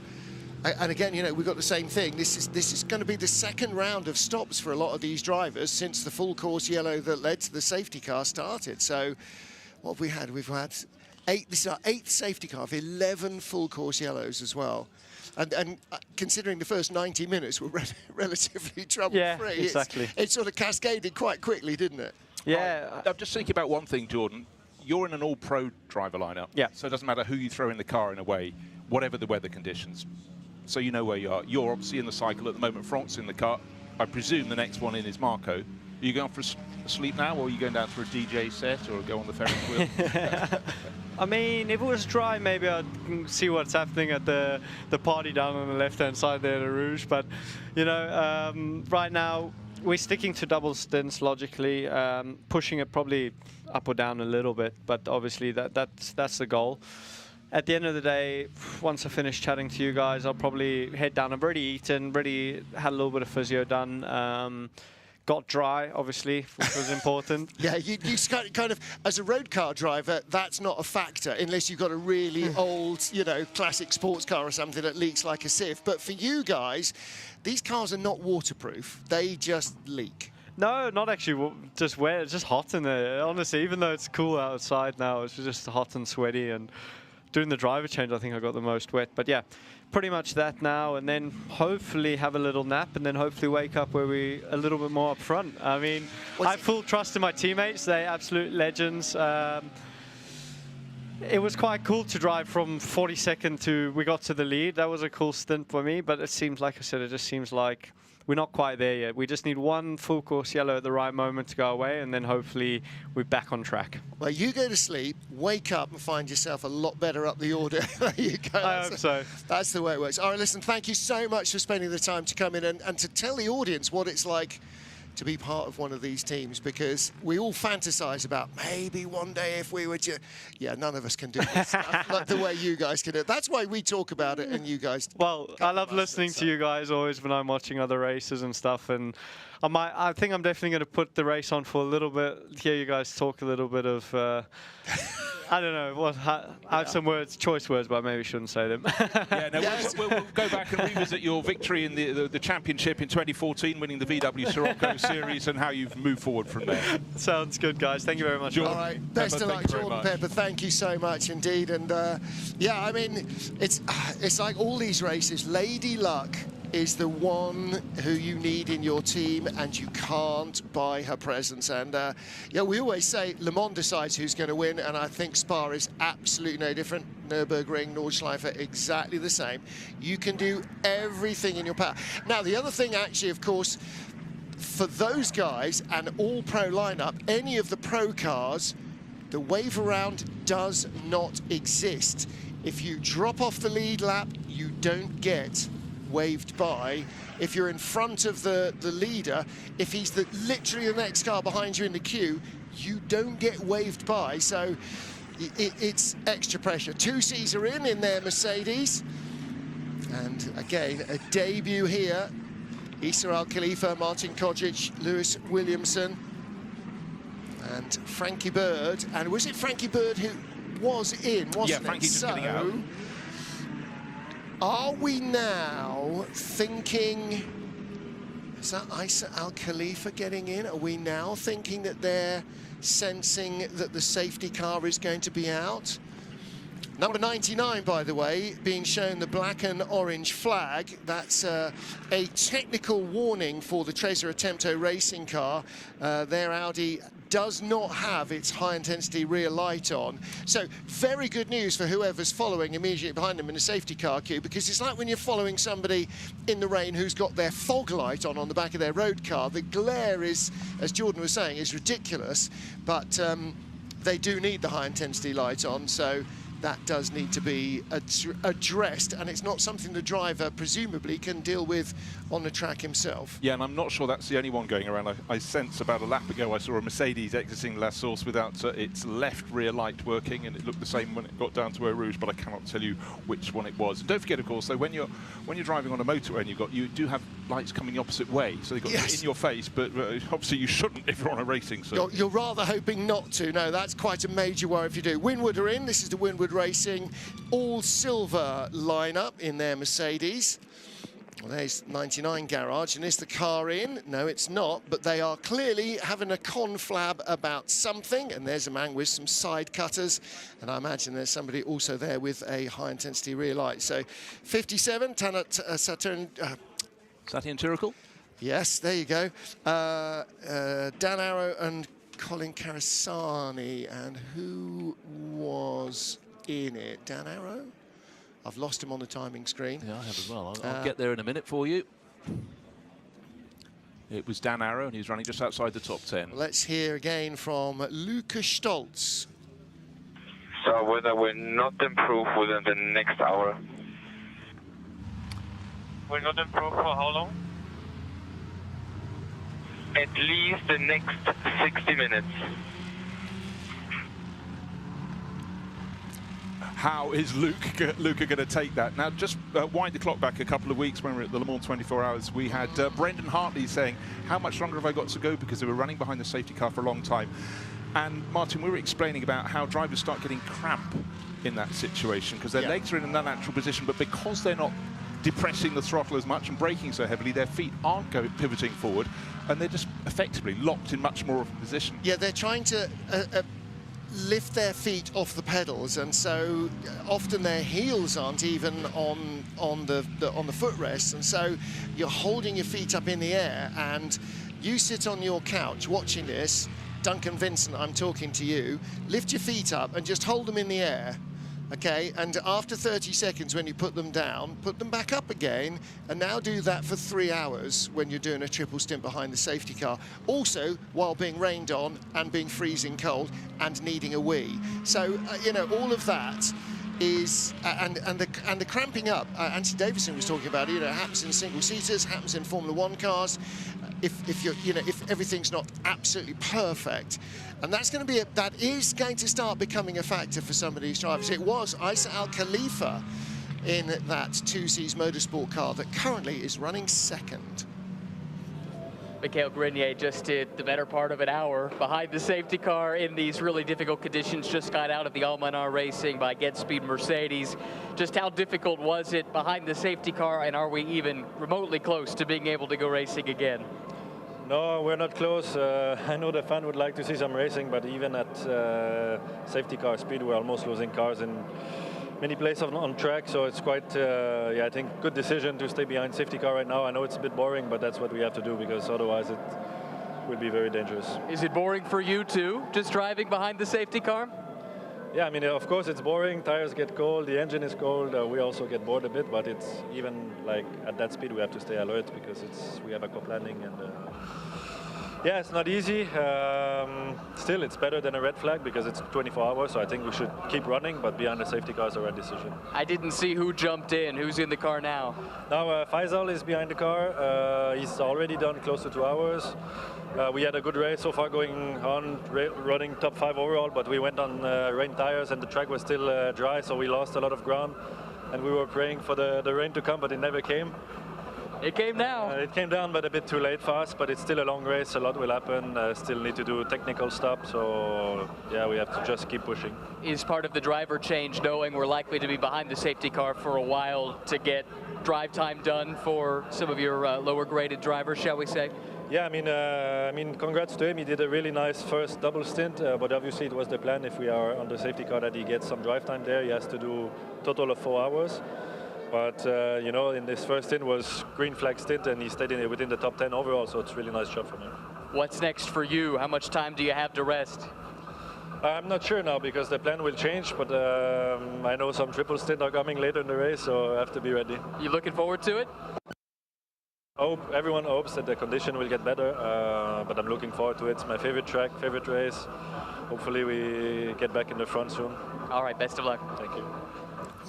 And again, you know, we've got the same thing. This is going to be the second round of stops for a lot of these drivers since the full course yellow that led to the safety car started. So what have we had? We've had 8. This is our 8th safety car of 11 full course yellows as well. And considering the first 90 minutes were relatively trouble-free, yeah, exactly. It sort of cascaded quite quickly, didn't it? Yeah. I'm just thinking about one thing, Jordan. You're in an all-pro driver lineup. Yeah. So it doesn't matter who you throw in the car in a way, whatever the weather conditions. So you know where you are. You're obviously in the cycle at the moment. Frank's in the car. I presume the next one in is Marco. Are you going for a sleep now, or are you going down for a DJ set, or go on the Ferris wheel? I mean, if it was dry, maybe I'd see what's happening at the party down on the left-hand side there, the Rouge. But, you know, right now, we're sticking to double stints logically, pushing it probably up or down a little bit, but obviously that's the goal. At the end of the day, once I finish chatting to you guys, I'll probably head down. I've already eaten, already had a little bit of physio done. Got dry, obviously, which was important. Yeah, you kind of, as a road car driver, that's not a factor unless you've got a really old, you know, classic sports car or something that leaks like a sieve. But for you guys, these cars are not waterproof. They just leak. No, not actually just wet. It's just hot in there. Honestly, even though it's cool outside now, it's just hot and sweaty. And doing the driver change, I think I got the most wet. But yeah, pretty much that now, and then hopefully have a little nap, and then hopefully wake up where we a little bit more up front. I mean, I have full trust in my teammates. They're absolute legends. It was quite cool to drive from 42nd to we got to the lead. That was a cool stint for me, but it seems, like I said, it just seems like we're not quite there yet. We just need one full course yellow at the right moment to go away, and then hopefully we're back on track. Well, you go to sleep, wake up, and find yourself a lot better up the order. There you go. I hope so. That's the way it works. All right, listen, thank you so much for spending the time to come in and to tell the audience what it's like to be part of one of these teams, because we all fantasize about maybe one day if we were to... Yeah, none of us can do this stuff like the way you guys can do it. That's why we talk about it, and you guys... Well, I love listening to you guys always when I'm watching other races and stuff, and I think I'm definitely going to put the race on for a little bit. Hear you guys talk a little bit of. I don't know. I have some choice words, but I maybe shouldn't say them. Yeah, no, we'll go back and revisit your victory in the championship in 2014, winning the VW Sirocco Series, and how you've moved forward from there. Sounds good, guys. Thank you very much. All right, best of luck, Jordan Pepper. Thank you so much indeed. And yeah, I mean, it's like all these races. Lady Luck is the one who you need in your team, and you can't buy her presence. And yeah, we always say Le Mans decides who's going to win, and I think Spa is absolutely no different. Nürburgring, Nordschleife, exactly the same. You can do everything in your power. Now, the other thing, actually, of course, for those guys and all pro lineup, any of the pro cars, the wave around does not exist. If you drop off the lead lap, you don't get waved by. If you're in front of the leader, if he's literally the next car behind you in the queue, you don't get waved by. So it's extra pressure. 2Cs are in their Mercedes. And again, a debut here. Issa Al Khalifa, Martin Kojic, Lewis Williamson, and Frankie Bird. And was it Frankie Bird who was in, wasn't it? Frankie just getting out. Are we now thinking, is that Issa Al Khalifa getting in? Are we now thinking that they're sensing that the safety car is going to be out? Number 99, by the way, being shown the black and orange flag. That's a technical warning for the Trezor Attempto racing car. Their Audi does not have its high-intensity rear light on. So very good news for whoever's following immediately behind them in the safety car queue, because it's like when you're following somebody in the rain who's got their fog light on the back of their road car. The glare is, as Jordan was saying, is ridiculous, but they do need the high-intensity light on, so that does need to be addressed, and it's not something the driver presumably can deal with on the track himself. Yeah, and I'm not sure that's the only one going around. I sense about a lap ago I saw a Mercedes exiting La Source without its left rear light working, and it looked the same when it got down to Eau Rouge, but I cannot tell you which one it was. And don't forget, of course, though, when you're driving on a motorway and you do have lights coming the opposite way, so they've got in your face, but obviously you shouldn't if you're on a racing circuit. You're rather hoping not to. No, that's quite a major worry if you do. Winwood are in. This is the Winwood Racing all-silver lineup in their Mercedes. Well, there's 99 Garage, and is the car in? No, it's not, but they are clearly having a conflab about something, and there's a man with some side cutters, and I imagine there's somebody also there with a high-intensity rear light. So 57, Tanat Saturn... Satyan Tirakel? Yes, there you go. Dan Arrow and Colin Karasani, and who was in it? Dan Arrow? I've lost him on the timing screen. Yeah, I have as well. I'll get there in a minute for you. It was Dan Arrow, and he's running just outside the top 10. Let's hear again from Luca Stolz. So whether we're not improved within the next hour. We're not improved for how long? At least the next 60 minutes. How is Luca going to take that? Now, just wind the clock back a couple of weeks when we were at the Le Mans 24 Hours. We had Brendan Hartley saying, how much longer have I got to go? Because they were running behind the safety car for a long time. And Martin, we were explaining about how drivers start getting cramp in that situation because their legs are in an unnatural position, but because they're not depressing the throttle as much and braking so heavily, their feet aren't pivoting forward, and they're just effectively locked in much more of a position. Yeah, they're trying to lift their feet off the pedals, and so often their heels aren't even on the footrest, and so you're holding your feet up in the air, and you sit on your couch watching this. Duncan Vincent, I'm talking to you. Lift your feet up and just hold them in the air. Okay, and after 30 seconds when you put them down, put them back up again, and now do that for 3 hours when you're doing a triple stint behind the safety car. Also, while being rained on and being freezing cold and needing a wee. So, you know, all of that is, and the cramping up, Anthony Davison was talking about it, you know, it happens in single-seaters, happens in Formula One cars, if you're, you know, if everything's not absolutely perfect. And that's going to be that is going to start becoming a factor for some of these drivers. It was Issa Al Khalifa in that 2Cs Motorsport car that currently is running second. Michael Grenier just did the better part of an hour behind the safety car in these really difficult conditions. Just got out of the Almanar Racing by Get Speed Mercedes. Just how difficult was it behind the safety car, and are we even remotely close to being able to go racing again? No, we're not close. I know the fan would like to see some racing, but even at safety car speed, we're almost losing cars in many places on track. So it's quite, yeah, I think good decision to stay behind safety car right now. I know it's a bit boring, but that's what we have to do, because otherwise it will be very dangerous. Is it boring for you too, just driving behind the safety car? Yeah, I mean, of course it's boring. Tires get cold, the engine is cold. We also get bored a bit, but it's even like at that speed we have to stay alert, because we have a cop landing, and yeah, it's not easy. Still, it's better than a red flag because it's 24 hours, so I think we should keep running, but behind the safety car is a right decision. I didn't see who jumped in. Who's in the car now? Now, Faisal is behind the car. He's already done close to 2 hours. We had a good race so far going on, running top 5 overall, but we went on rain tires and the track was still dry, so we lost a lot of ground. And we were praying for the rain to come, but it never came. It came now. It came down, but a bit too late for us, but it's still a long race. A lot will happen. Still need to do technical stuff, so yeah, we have to just keep pushing. Is part of the driver change knowing we're likely to be behind the safety car for a while to get drive time done for some of your lower graded drivers, shall we say? Yeah, I mean, congrats to him. He did a really nice first double stint, but obviously it was the plan if we are on the safety car that he gets some drive time there. He has to do a total of 4 hours. But, you know, in this first stint was green flag stint, and he stayed within the top 10 overall, so it's a really nice job from him. What's next for you? How much time do you have to rest? I'm not sure now, because the plan will change, but I know some triple stint are coming later in the race, so I have to be ready. You looking forward to it? Everyone hopes that the condition will get better, but I'm looking forward to it. It's my favorite track, favorite race. Hopefully we get back in the front soon. All right, best of luck. Thank you.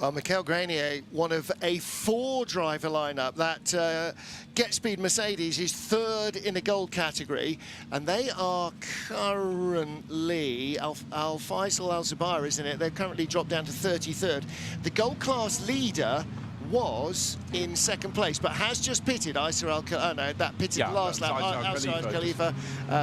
Well, Michael Grenier, one of a 4-driver lineup. That Get Speed Mercedes is 3rd in the gold category, and they are currently, Al Faisal Al Zubair, isn't it? They've currently dropped down to 33rd. The gold class leader was in 2nd place, but has just pitted. That pitted the last lap. Al Khalifa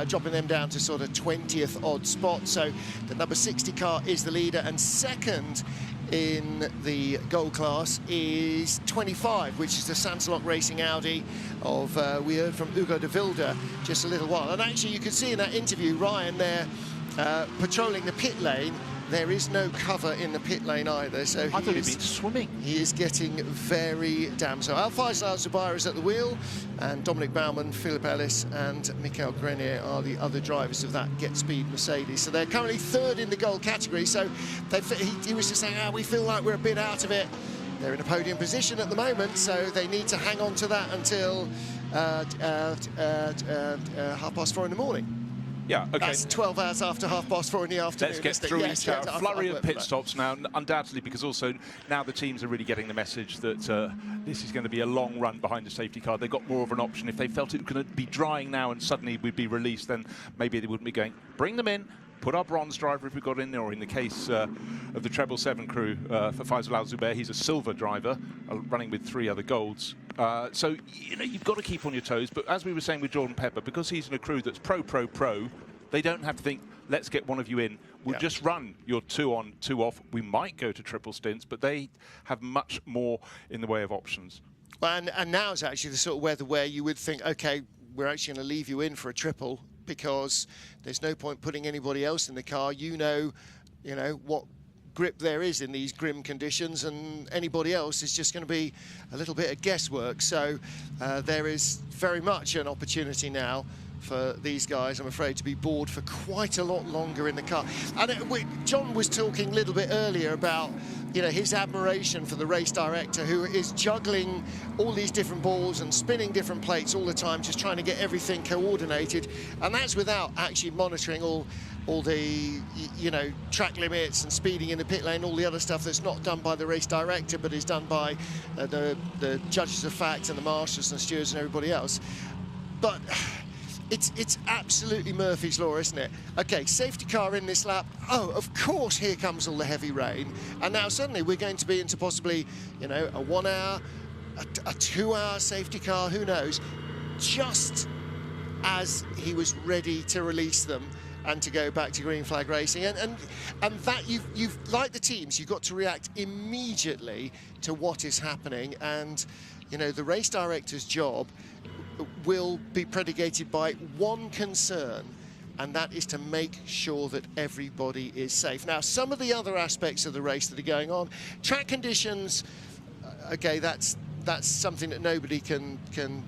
dropping them down to sort of 20th odd spot. So the number 60 car is the leader, and 2nd in the gold class is 25, which is the Sansalok Racing Audi of, we heard from Hugo de Wilde just a little while. And actually you could see in that interview, Ryan there patrolling the pit lane. There is no cover in the pit lane either, so I thought he'd been swimming. He is getting very damn so. Al Faisal Al Zubair is at the wheel, and Dominic Baumann, Philip Ellis, and Michael Grenier are the other drivers of that Get Speed Mercedes. So they're currently 3rd in the gold category. So he was just saying, we feel like we're a bit out of it. They're in a podium position at the moment, so they need to hang on to that until 4:30 in the morning. Yeah, okay. That's 12 hours after 4:30 in the afternoon. Let's get through each hour. Flurry of pit stops now, undoubtedly, because also now the teams are really getting the message that this is going to be a long run behind the safety car. They've got more of an option. If they felt it was going to be drying now and suddenly we'd be released, then maybe they wouldn't be going, bring them in, put our bronze driver if we got in there, or in the case of the 777 crew for Faisal Al Zubair, he's a silver driver running with 3 other golds. So, you know, you've got to keep on your toes. But as we were saying with Jordan Pepper, because he's in a crew that's pro, they don't have to think, let's get one of you in. We'll just run your 2 on, 2 off. We might go to triple stints, but they have much more in the way of options. And now is actually the sort of weather where you would think, OK, we're actually going to leave you in for a triple, because there's no point putting anybody else in the car. You know what grip there is in these grim conditions, and anybody else is just going to be a little bit of guesswork. So there is very much an opportunity now for these guys, I'm afraid, to be bored for quite a lot longer in the car. And John was talking a little bit earlier about, you know, his admiration for the race director, who is juggling all these different balls and spinning different plates all the time, just trying to get everything coordinated. And that's without actually monitoring all the, you know, track limits and speeding in the pit lane, all the other stuff that's not done by the race director, but is done by the judges of fact and the marshals and stewards and everybody else. But it's absolutely Murphy's Law, isn't it? OK, safety car in this lap. Oh, of course, here comes all the heavy rain. And now suddenly we're going to be into possibly, you know, a 1 hour, a 2 hour safety car, who knows? Just as he was ready to release them and to go back to green flag racing. And that you've like the teams, you've got to react immediately to what is happening. And you know, the race director's job will be predicated by one concern, and that is to make sure that everybody is safe. Now, some of the other aspects of the race that are going on, track conditions, okay, that's something that nobody can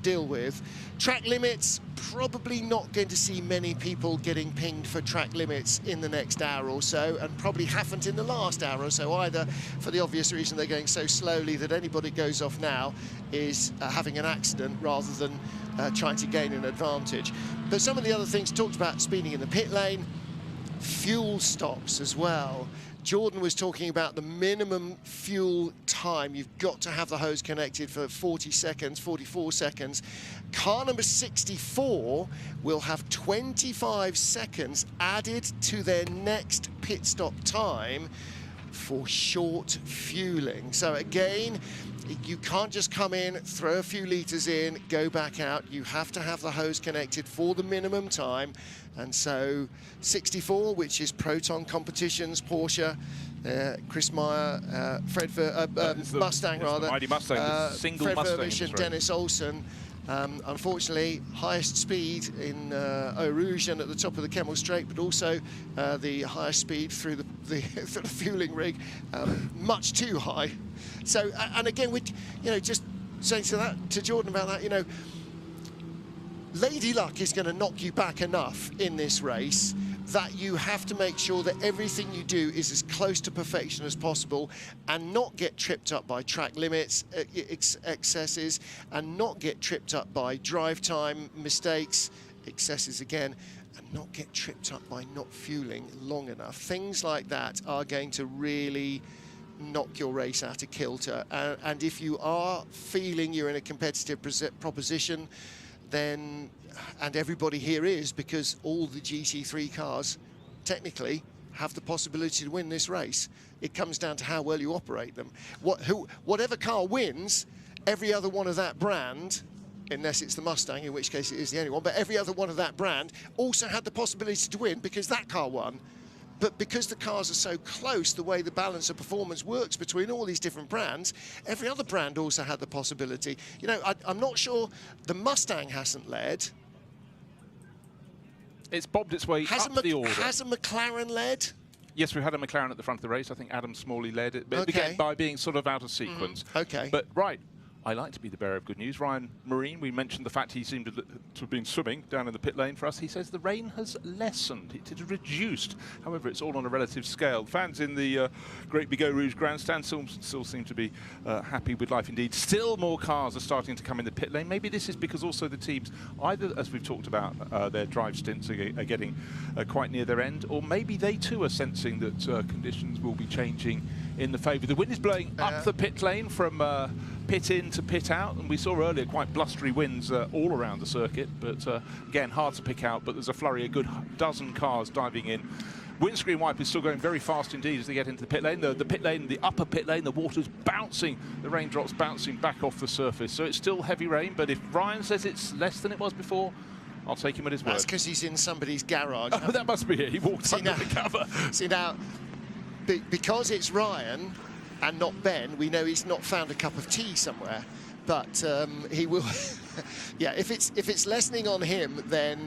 deal with. Track limits, probably not going to see many people getting pinged for track limits in the next hour or so, and probably haven't in the last hour or so either, for the obvious reason they're going so slowly that anybody goes off now is having an accident rather than trying to gain an advantage. But some of the other things talked about, speeding in the pit lane, fuel stops as well. Jordan was talking about the minimum fuel time. You've got to have the hose connected for 40 seconds, 44 seconds. Car number 64 will have 25 seconds added to their next pit stop time for short fueling. So again, you can't just come in, throw a few litres in, go back out. You have to have the hose connected for the minimum time. And so 64, which is Proton Competitions, Porsche, Chris Meyer, Mustang rather. The mighty Mustang, the single Fred Mustang. Verbish and Dennis Olsen. Unfortunately, highest speed in Eau Rouge and at the top of the Kemmel Straight, but also the highest speed through the fueling rig, much too high. So, and again, we, you know, just saying to Jordan about that, you know, Lady Luck is going to knock you back enough in this race that you have to make sure that everything you do is as close to perfection as possible and not get tripped up by track limits, excesses, and not get tripped up by drive time mistakes, excesses again, and not get tripped up by not fueling long enough. Things like that are going to really knock your race out of kilter. And if you are feeling you're in a competitive proposition, then, and everybody here is, because all the GT3 cars technically have the possibility to win this race. It comes down to how well you operate them. Whatever car wins, every other one of that brand, unless it's the Mustang, in which case it is the only one, but every other one of that brand also had the possibility to win because that car won. But because the cars are so close, the way the balance of performance works between all these different brands, every other brand also had the possibility. You know, I'm not sure the Mustang hasn't led. It's bobbed its way up the order. Has a McLaren led? Yes, we had a McLaren at the front of the race. I think Adam Smalley led it, but Okay. again, by being sort of out of sequence. Okay. But right, I like to be the bearer of good news. Ryan Marine, we mentioned the fact he seemed to have been swimming down in the pit lane for us. He says the rain has lessened, it has reduced. However, it's all on a relative scale. Fans in the Great Big Eau Rouge grandstand still seem to be happy with life indeed. Still more cars are starting to come in the pit lane. Maybe this is because also the teams, either, as we've talked about, their drive stints are getting quite near their end, or maybe they too are sensing that conditions will be changing in the favour. The wind is blowing up the pit lane from pit in to pit out, and we saw earlier quite blustery winds all around the circuit, but again, hard to pick out, but there's a flurry, a good dozen cars diving in. Windscreen wipers still going very fast indeed as they get into the pit lane. The pit lane, the upper pit lane, the water's bouncing, the raindrops bouncing back off the surface, so it's still heavy rain, but if Ryan says it's less than it was before, I'll take him at his word. That's because he's in somebody's garage. Oh, that must be it. He walked under the cover. See now, because it's Ryan and not Ben, we know he's not found a cup of tea somewhere. But he will. Yeah, if it's lessening on him, then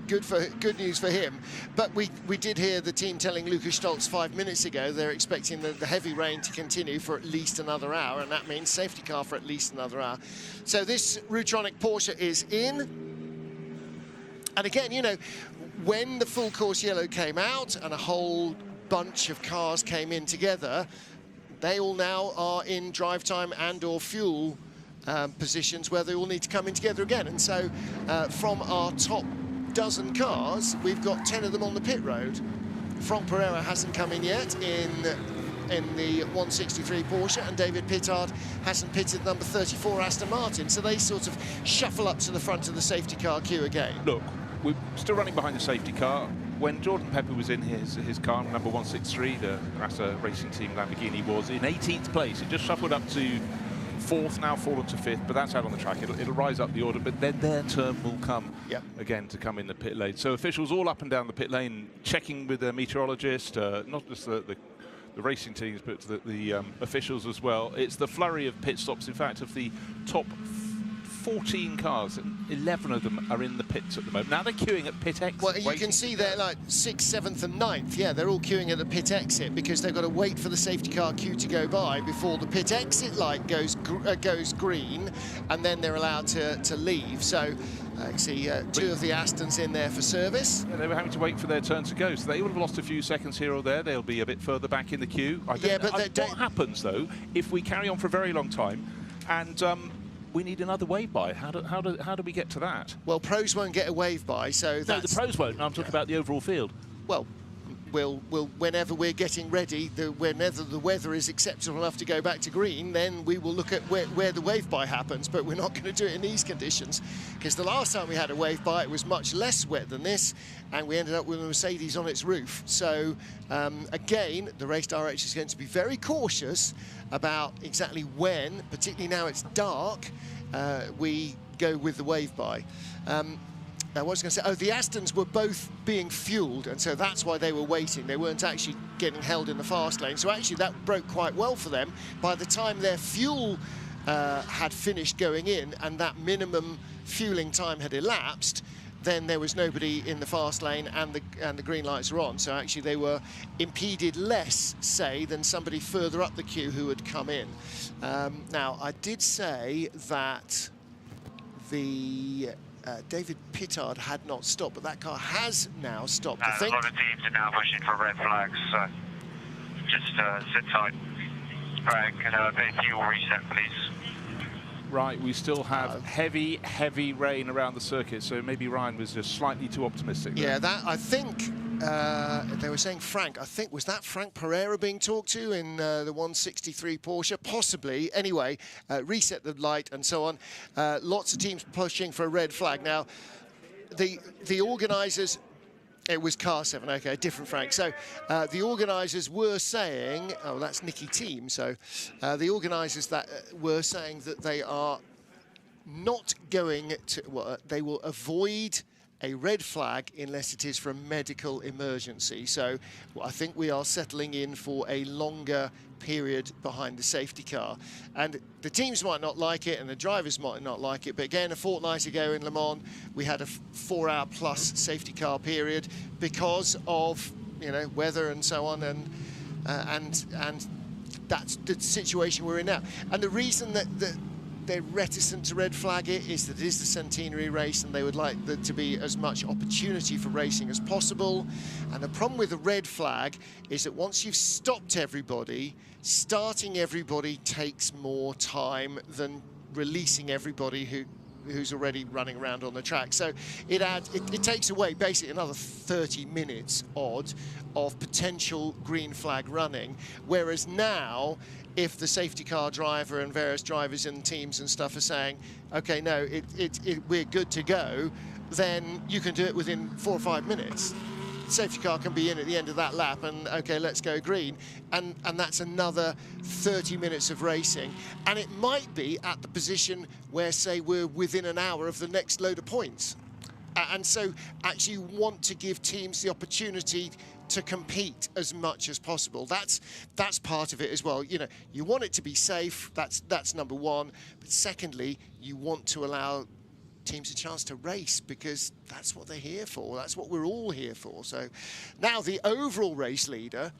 good news for him. But we did hear the team telling Lucas Stoltz 5 minutes ago they're expecting the heavy rain to continue for at least another hour, and that means safety car for at least another hour. So this Routronic Porsche is in. And again, you know, when the full course yellow came out and a whole bunch of cars came in together, they all now are in drive time and or fuel positions where they all need to come in together again. And so from our top dozen cars, we've got 10 of them on the pit road. Franck Pereira hasn't come in yet in the 163 Porsche, and David Pittard hasn't pitted number 34 Aston Martin. So they sort of shuffle up to the front of the safety car queue again. Look, we're still running behind the safety car. When Jordan Pepper was in his car, number 163, the Rasa Racing Team Lamborghini, was in 18th place. It just shuffled up to fourth, now fallen to fifth, but that's out on the track. It'll rise up the order, but then their turn will come again to come in the pit lane. So officials all up and down the pit lane, checking with the meteorologist, not just the racing teams, but the officials as well. It's the flurry of pit stops. In fact, of the top 14 cars, 11 of them are in the pits at the moment. Now they're queuing at pit exit. Well, you can see they're like 6th, 7th and 9th. Yeah, they're all queuing at the pit exit because they've got to wait for the safety car queue to go by before the pit exit light goes green, and then they're allowed to leave. So you see 2 of the Astons in there for service. Yeah, they were having to wait for their turn to go, so they would have lost a few seconds here or there. They'll be a bit further back in the queue. What happens, though, if we carry on for a very long time and we need another wave by? How do we get to that? Well, pros won't get a wave by, so that's... No, the pros won't. I'm talking about the overall field. Well, we'll whenever we're getting ready, whenever the weather is acceptable enough to go back to green, then we will look at where the wave by happens, but we're not going to do it in these conditions, because the last time we had a wave by, it was much less wet than this, and we ended up with a Mercedes on its roof. So, again, the race director is going to be very cautious about exactly when, particularly now it's dark, we go with the wave by. Now, what was I going to say? Oh, the Astons were both being fueled, and so that's why they were waiting. They weren't actually getting held in the fast lane. So actually, that broke quite well for them. By the time their fuel had finished going in and that minimum fueling time had elapsed, then there was nobody in the fast lane and the green lights were on. So actually, they were impeded less, say, than somebody further up the queue who had come in. Now, I did say that the David Pittard had not stopped, but that car has now stopped, I think. A lot of teams are now pushing for red flags, so just sit tight. Right, can I have a fuel reset, please? Right, we still have heavy rain around the circuit, so maybe Ryan was just slightly too optimistic there. Yeah, that, I think, they were saying Frank, I think, was that Frank Pereira being talked to in the 163 Porsche? Possibly. Anyway, reset the light and so on. Lots of teams pushing for a red flag. Now, the organisers... It was Car 7, okay, a different Frank. So the organisers were saying, oh, that's Nicky Team. So the organisers that were saying that they are not going to, well, they will avoid a red flag unless it is for a medical emergency. So I think we are settling in for a longer period behind the safety car. And the teams might not like it and the drivers might not like it, but again, a fortnight ago in Le Mans, we had a 4-hour plus safety car period because of, you know, weather and so on, and that's the situation we're in now. And the reason that they're reticent to red flag it is that it is the centenary race and they would like there to be as much opportunity for racing as possible. And the problem with the red flag is that once you've stopped everybody, starting everybody takes more time than releasing everybody who's already running around on the track. So it takes away basically another 30 minutes odd of potential green flag running, whereas now if the safety car driver and various drivers and teams and stuff are saying, okay, no, we're good to go, then you can do it within 4 or 5 minutes. The safety car can be in at the end of that lap and, okay, let's go green. And that's another 30 minutes of racing. And it might be at the position where, say, we're within an hour of the next load of points. And so actually you want to give teams the opportunity to compete as much as possible. That's part of it as well. You know, you want it to be safe. That's number one. But secondly, you want to allow teams a chance to race because that's what they're here for. That's what we're all here for. So now the overall race leader,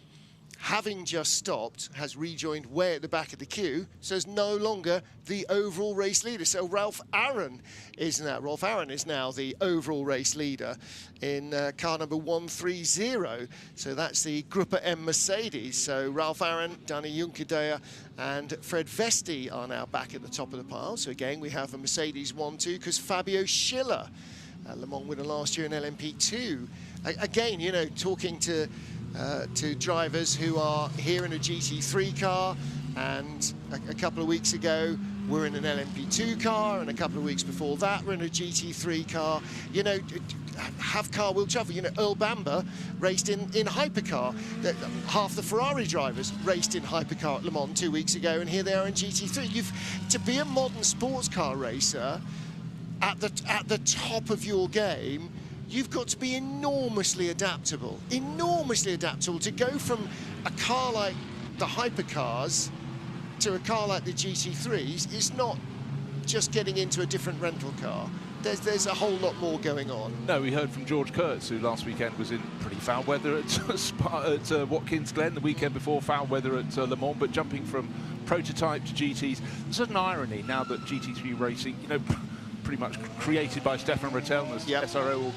having just stopped, has rejoined way at the back of the queue, so is no longer the overall race leader. So Ralph Aaron is now the overall race leader in car number 130. So that's the Gruppe M Mercedes. So Ralph Aaron, Danny Junkerdea and Fred Vesti are now back at the top of the pile. So again, we have a Mercedes 1-2 because Fabio Schiller, Le Mans winner last year in LMP2. Again, you know, talking to drivers who are here in a GT3 car, and a couple of weeks ago were in an LMP2 car, and a couple of weeks before that were in a GT3 car. You know, have car will travel. You know, Earl Bamber raced in hypercar. Half the Ferrari drivers raced in hypercar at Le Mans 2 weeks ago, and here they are in GT3. To be a modern sports car racer at the top of your game, you've got to be enormously adaptable. Enormously adaptable to go from a car like the hypercars to a car like the GT3s is not just getting into a different rental car. There's a whole lot more going on. No, we heard from George Kurtz, who last weekend was in pretty foul weather at Watkins Glen, the weekend before foul weather at Le Mans, but jumping from prototype to GTs. There's an irony now that GT3 racing, you know, pretty much created by Stefan Rattel as SRO.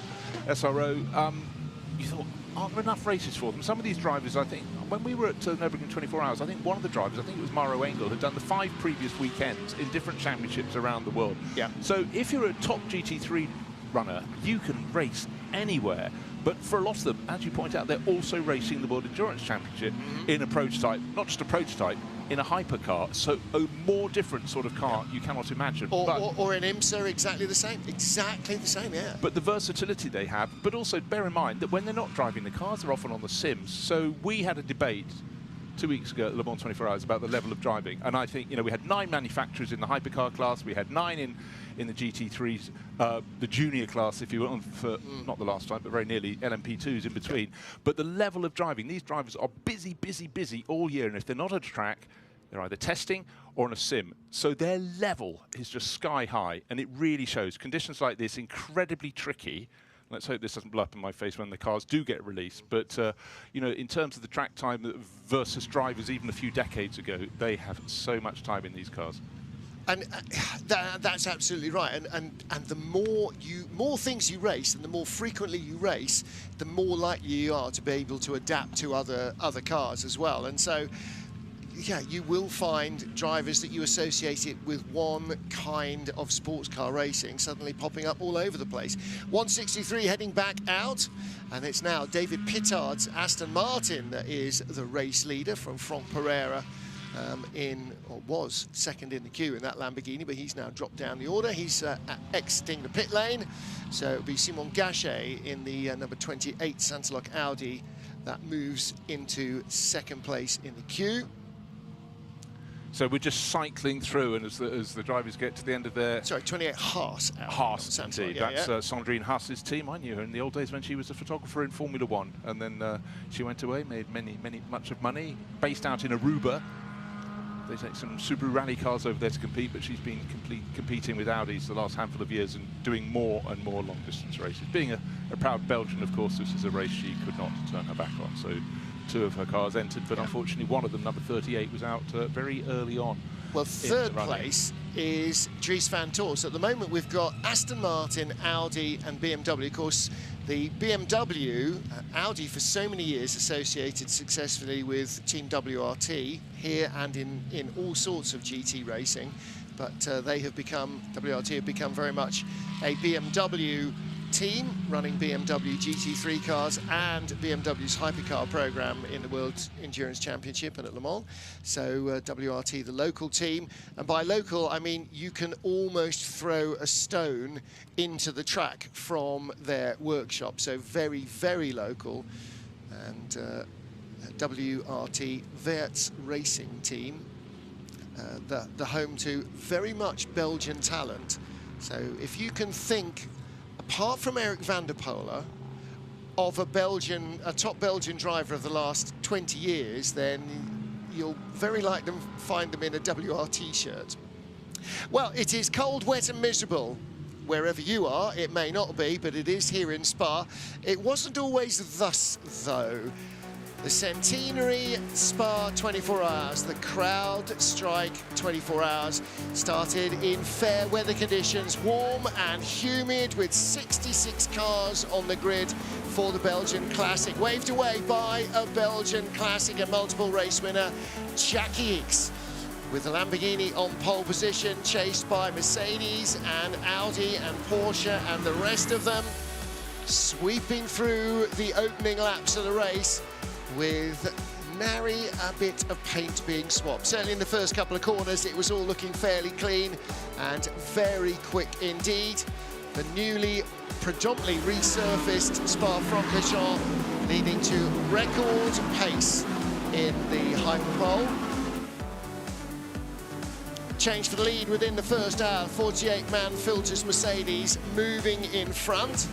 You thought, aren't there enough races for them? Some of these drivers, I think, when we were at Nürburgring 24 Hours, I think one of the drivers, I think it was Mauro Engel, had done the 5 previous weekends in different championships around the world. Yeah. So if you're a top GT3 runner, you can race anywhere. But for a lot of them, as you point out, they're also racing the World Endurance Championship in a prototype, not just a prototype, in a hypercar, so a more different sort of car you cannot imagine. Or in IMSA, exactly the same. Exactly the same, yeah. But the versatility they have, but also bear in mind that when they're not driving the cars, they're often on the sims. So we had a debate 2 weeks ago at Le Mans 24 Hours about the level of driving, and I think, you know, we had 9 manufacturers in the hypercar class, we had 9 in the GT3s, the junior class, if you will, for not the last time, but very nearly LMP2s in between. But the level of driving, these drivers are busy, busy, busy all year, and if they're not at a track, they're either testing or on a sim. So their level is just sky high, and it really shows. Conditions like this, incredibly tricky. Let's hope this doesn't blow up in my face when the cars do get released. But, you know, in terms of the track time versus drivers even a few decades ago, they have so much time in these cars. And that's absolutely right. And the more things you race, and the more frequently you race, the more likely you are to be able to adapt to other cars as well. And so, yeah, you will find drivers that you associate it with one kind of sports car racing suddenly popping up all over the place. 163 heading back out, and it's now David Pittard's Aston Martin that is the race leader from Franck Pereira. Was second in the queue in that Lamborghini, but he's now dropped down the order. He's exiting the pit lane, so it'll be Simon Gachet in the number 28 Santalok Audi that moves into second place in the queue. So we're just cycling through, and as the drivers get to the end of their... Sorry, 28 Haas. Haas, indeed. That's Sandrine Haas's team. I knew her in the old days when she was a photographer in Formula 1. And then she went away, made much of money, based out in Aruba. They take some Subaru rally cars over there to compete, but she's been competing with Audis the last handful of years and doing more and more long-distance races. Being a proud Belgian, of course, this is a race she could not turn her back on. So 2 of her cars entered, but unfortunately one of them, number 38, was out very early on. Well, third place is Dries van Toor. So at the moment we've got Aston Martin, Audi and BMW. Of course, the BMW, Audi for so many years associated successfully with Team WRT here and in all sorts of GT racing, but WRT have become very much a BMW team, running BMW GT3 cars and BMW's hypercar program in the World Endurance Championship and at Le Mans. So WRT, the local team, and by local I mean you can almost throw a stone into the track from their workshop, so very, very local. And WRT Weerts Racing Team, the home to very much Belgian talent. So if you can think, apart from Eric van der Poel, of a top Belgian driver of the last 20 years, then you'll very likely find them in a WRT shirt. Well, it is cold, wet and miserable wherever you are. It may not be, but it is here in Spa. It wasn't always thus, though. The Centenary Spa 24 Hours, the CrowdStrike 24 Hours, started in fair weather conditions, warm and humid, with 66 cars on the grid for the Belgian Classic, waved away by a Belgian Classic and multiple race winner, Jackie Ickx, with the Lamborghini on pole position, chased by Mercedes and Audi and Porsche and the rest of them, sweeping through the opening laps of the race with nary a bit of paint being swapped. Certainly in the first couple of corners, it was all looking fairly clean and very quick indeed. The newly predominantly resurfaced Spa-Francorchamps leading to record pace in the Hyperpole. Change for the lead within the first hour. 48-man Filters Mercedes moving in front.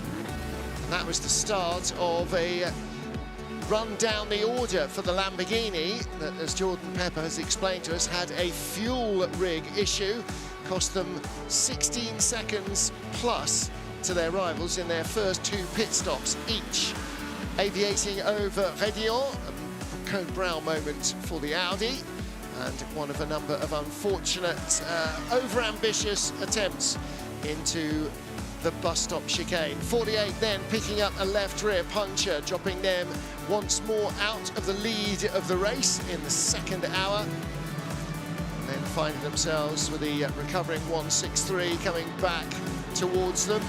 And that was the start of a run down the order for the Lamborghini that, as Jordan Pepper has explained to us, had a fuel rig issue. Cost them 16 seconds plus to their rivals in their first 2 pit stops each. Aviating over Rédillon, a Code Brown moment for the Audi, and one of a number of unfortunate, over-ambitious attempts into the bus stop chicane. 48 then picking up a left rear puncture, dropping them once more out of the lead of the race in the second hour. And then finding themselves with the recovering 163 coming back towards them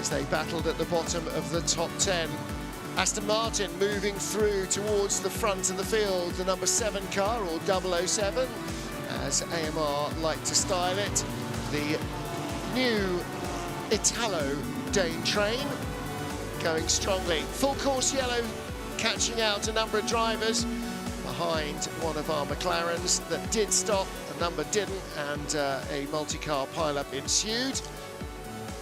as they battled at the bottom of the top 10. Aston Martin moving through towards the front of the field, the number 7 car, or 007, as AMR like to style it. The new Italo Dane train going strongly. Full course yellow catching out a number of drivers behind one of our McLarens that did stop, a number didn't, and a multi-car pile-up ensued.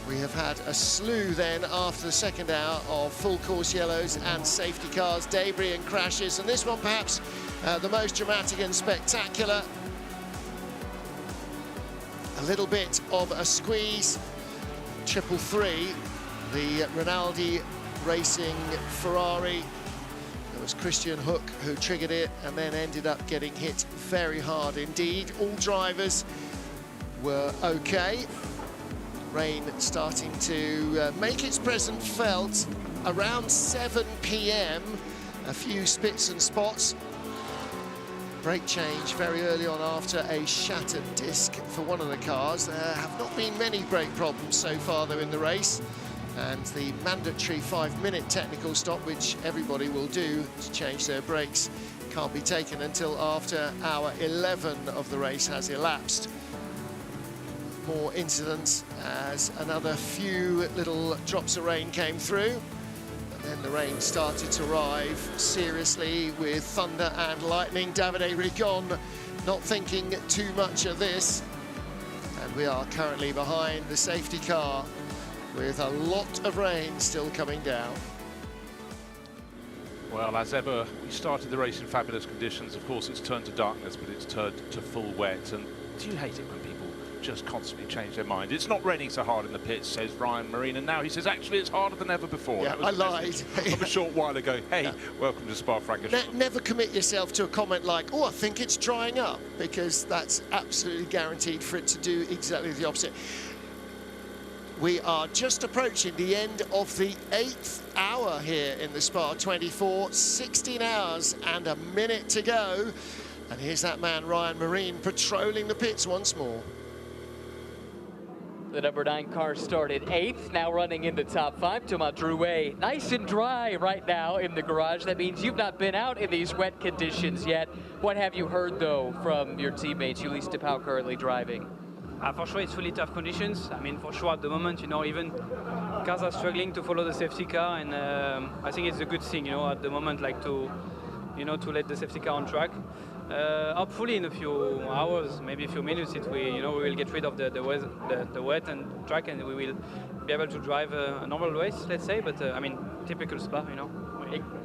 We have had a slew then after the second hour of full course yellows and safety cars, debris and crashes, and this one perhaps the most dramatic and spectacular. A little bit of a squeeze. 333, the Rinaldi Racing Ferrari. It was Christian Hook who triggered it and then ended up getting hit very hard indeed. All drivers were okay. Rain starting to make its presence felt around 7 p.m. A few spits and spots. Brake change very early on after a shattered disc for one of the cars. There have not been many brake problems so far though in the race, and the mandatory 5-minute technical stop, which everybody will do to change their brakes, can't be taken until after hour 11 of the race has elapsed. More incidents as another few little drops of rain came through. Then the rain started to arrive seriously with thunder and lightning. Davide Rigon not thinking too much of this. And we are currently behind the safety car with a lot of rain still coming down. Well, as ever, we started the race in fabulous conditions. Of course, it's turned to darkness, but it's turned to full wet. And do you hate it when people just constantly change their mind? It's not raining so hard in the pits, says Ryan Marine, and now he says actually it's harder than ever before. Yeah, I lied. From a short while ago. Hey, welcome to Spa-Francorchamps. Never commit yourself to a comment like, oh, I think it's drying up, because that's absolutely guaranteed for it to do exactly the opposite. We are just approaching the end of the 8th hour here in the Spa 24, 16 hours and a minute to go. And here's that man, Ryan Marine, patrolling the pits once more. The number 9 car started 8th, now running in the top 5. Thomas Drouet, nice and dry right now in the garage. That means you've not been out in these wet conditions yet. What have you heard, though, from your teammates, Ulysse Depau currently driving? For sure, it's really tough conditions. I mean, for sure, at the moment, you know, even cars are struggling to follow the safety car, and I think it's a good thing, you know, at the moment, like to let the safety car on track. Hopefully, in a few hours, maybe a few minutes, we will get rid of the wet and track, and we will be able to drive a normal race, let's say. But I mean, typical Spa, you know.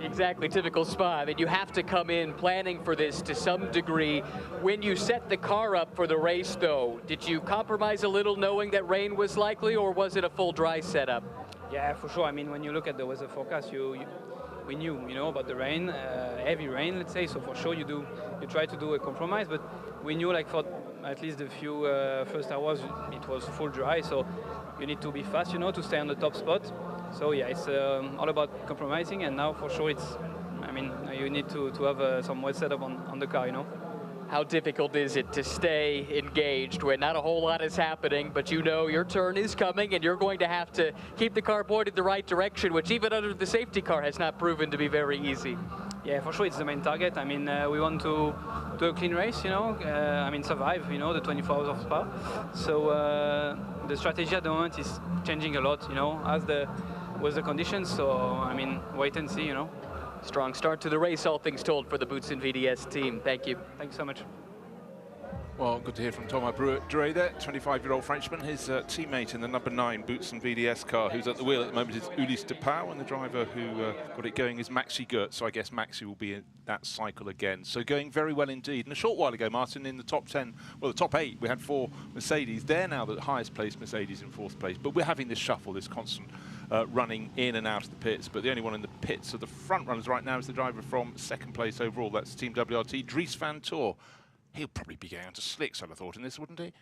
Exactly, typical Spa. I mean, you have to come in planning for this to some degree. When you set the car up for the race, though, did you compromise a little knowing that rain was likely, or was it a full dry setup? Yeah, for sure. I mean, when you look at the weather forecast, we knew, you know, about the rain, heavy rain, let's say. So for sure, you try to do a compromise, but we knew, like, for at least a few first hours, it was full dry. So you need to be fast, you know, to stay on the top spot. So yeah, it's all about compromising, and now for sure I mean, you need to have some wet setup on the car, you know. How difficult is it to stay engaged when not a whole lot is happening, but you know your turn is coming and you're going to have to keep the car pointed the right direction, which even under the safety car has not proven to be very easy? Yeah, for sure, it's the main target. I mean, we want to do a clean race, you know. I mean, survive, you know, the 24 hours of Spa. So the strategy at the moment is changing a lot, you know, as with the conditions. So I mean, wait and see, you know. Strong start to the race, all things told, for the Boutsen VDS team. Thank you. Thanks so much. Well, good to hear from Thomas Drouet there, 25-year-old Frenchman. His teammate in the number 9 Boutsen VDS car, who's at the wheel at the moment, is Ulysse de Pauw, and the driver who got it going is Maxi Goetz. So I guess Maxi will be in that cycle again. So going very well indeed. And a short while ago, Martin, in the top 10, well, the top 8, we had 4 Mercedes. They're now the highest placed Mercedes in 4th place. But we're having this shuffle, this constant running in and out of the pits. But the only one in the pits of the front runners right now is the driver from 2nd place overall. That's Team WRT, Dries van Toor. He'll probably be going on to slicks, I'd have thought, in this, wouldn't he?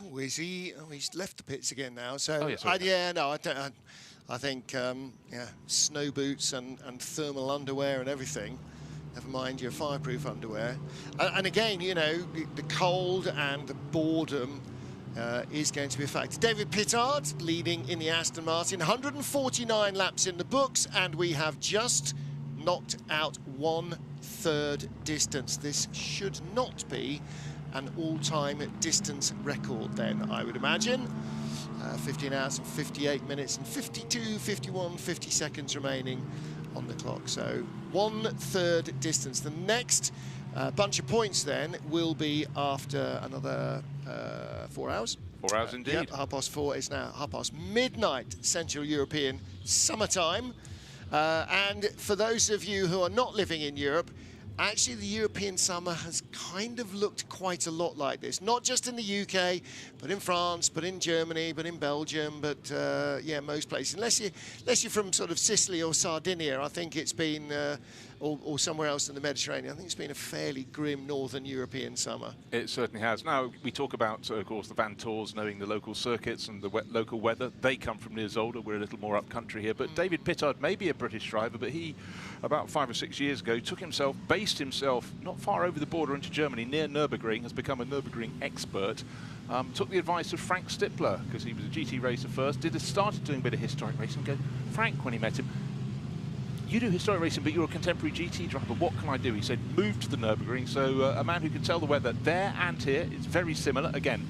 Oh, is he? Oh, he's left the pits again now. So, oh, yes, I think, yeah, snow boots and thermal underwear and everything. Never mind your fireproof underwear. And again, you know, the cold and the boredom is going to be a factor. David Pittard leading in the Aston Martin, 149 laps in the books, and we have just knocked out 1/3 distance. This should not be an all-time distance record then, I would imagine. 15 hours and 58 minutes and 52, 51, 50 seconds remaining on the clock. So 1/3 distance. The next bunch of points then will be after another 4 hours. 4 hours indeed. Yep, 4:30 is now midnight Central European summertime. And for those of you who are not living in Europe, actually the European summer has kind of looked quite a lot like this. Not just in the UK, but in France, but in Germany, but in Belgium, but yeah, most places. Unless you're from sort of Sicily or Sardinia, I think it's been, or somewhere else in the Mediterranean, I think it's been a fairly grim northern European summer. It certainly has. Now, we talk about, of course, the Van Toors knowing the local circuits and the local weather. They come from near Zolder. We're a little more up country here. But David Pittard may be a British driver, but he, about 5 or 6 years ago, based himself not far over the border into Germany, near Nürburgring, has become a Nürburgring expert. Took the advice of Frank Stippler, because he was a GT racer first, started doing a bit of historic racing. Frank, when he met him, you do historic racing, but you're a contemporary GT driver. What can I do? He said, move to the Nürburgring. So a man who can tell the weather there and here is very similar. Again,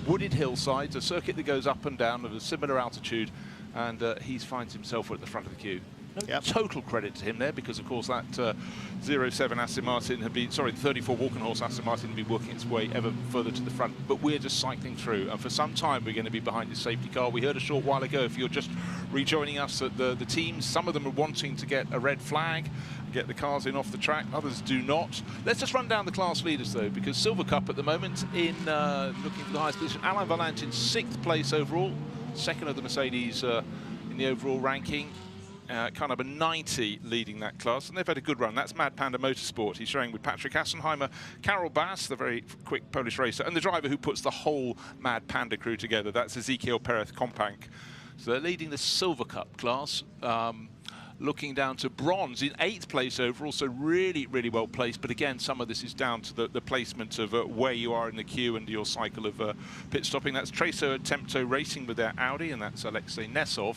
wooded hillsides, a circuit that goes up and down at a similar altitude, and he finds himself at the front of the queue. No total credit to him there, because of course that 07 Aston Martin had been, sorry, the 34 Walkenhorse Aston Martin had been working its way ever further to the front, but we're just cycling through, and for some time we're going to be behind the safety car. We heard a short while ago, if you're just rejoining us, that the teams, some of them are wanting to get a red flag, get the cars in off the track, others do not. Let's just run down the class leaders though, because Silver Cup at the moment in looking for the highest position. Alain Valant in 6th place overall, 2nd of the Mercedes in the overall ranking. Kind of a 90 leading that class, and they've had a good run. That's Mad Panda Motorsport. He's showing with Patrick Assenheimer, Karel Bass, the very quick Polish racer, and the driver who puts the whole Mad Panda crew together. That's Ezekiel Perez Companc. So they're leading the Silver Cup class. Looking down to bronze in 8th place overall, so really, really well placed. But again, some of this is down to the placement of where you are in the queue and your cycle of pit stopping. That's Tracer Tempto Racing with their Audi, and that's Alexei Nesov.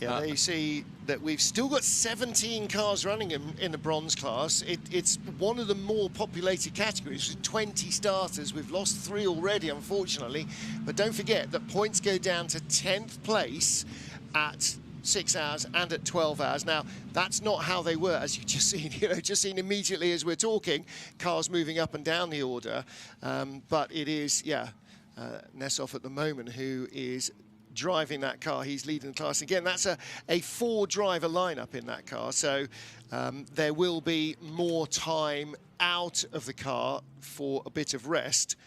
Yeah, they see that we've still got 17 cars running in the bronze class. It's one of the more populated categories with 20 starters. We've lost 3 already, unfortunately. But don't forget that points go down to 10th place at 6 hours and at 12 hours. Now, that's not how they were, as you've just seen. Just seen immediately as we're talking, cars moving up and down the order. But it is, yeah, Nesov at the moment who is driving that car. He's leading the class. Again, that's a 4-driver lineup in that car, so there will be more time out of the car for a bit of rest.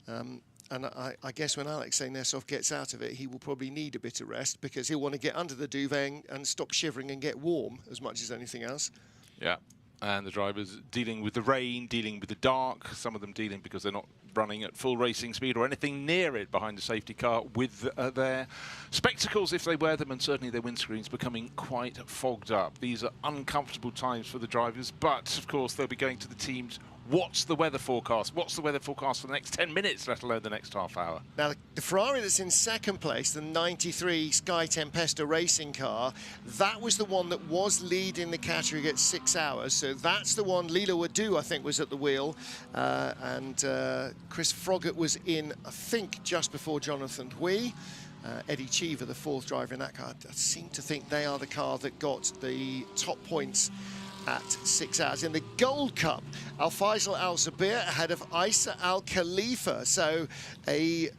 And I guess when Alexei Nesov gets out of it, he will probably need a bit of rest, because he'll want to get under the duvet and stop shivering and get warm as much as anything else. Yeah. And the drivers dealing with the rain, dealing with the dark, some of them dealing because they're not running at full racing speed or anything near it behind the safety car, with their spectacles, if they wear them, and certainly their windscreens becoming quite fogged up. These are uncomfortable times for the drivers, but of course they'll be going to the teams What's the weather forecast? What's the weather forecast for the next 10 minutes, let alone the next half hour? Now, the Ferrari that's in second place, the 93 Sky Tempesta racing car, that was the one that was leading the category at 6 hours. So that's the one. Lilo Adu, I think, was at the wheel. And Chris Froggatt was in, I think, just before Jonathan Hui. Eddie Cheever, the fourth driver in that car. I seem to think they are the car that got the top points at 6 hours. In the Gold Cup, Al Faisal Al Zabir ahead of Isa Al Khalifa. So a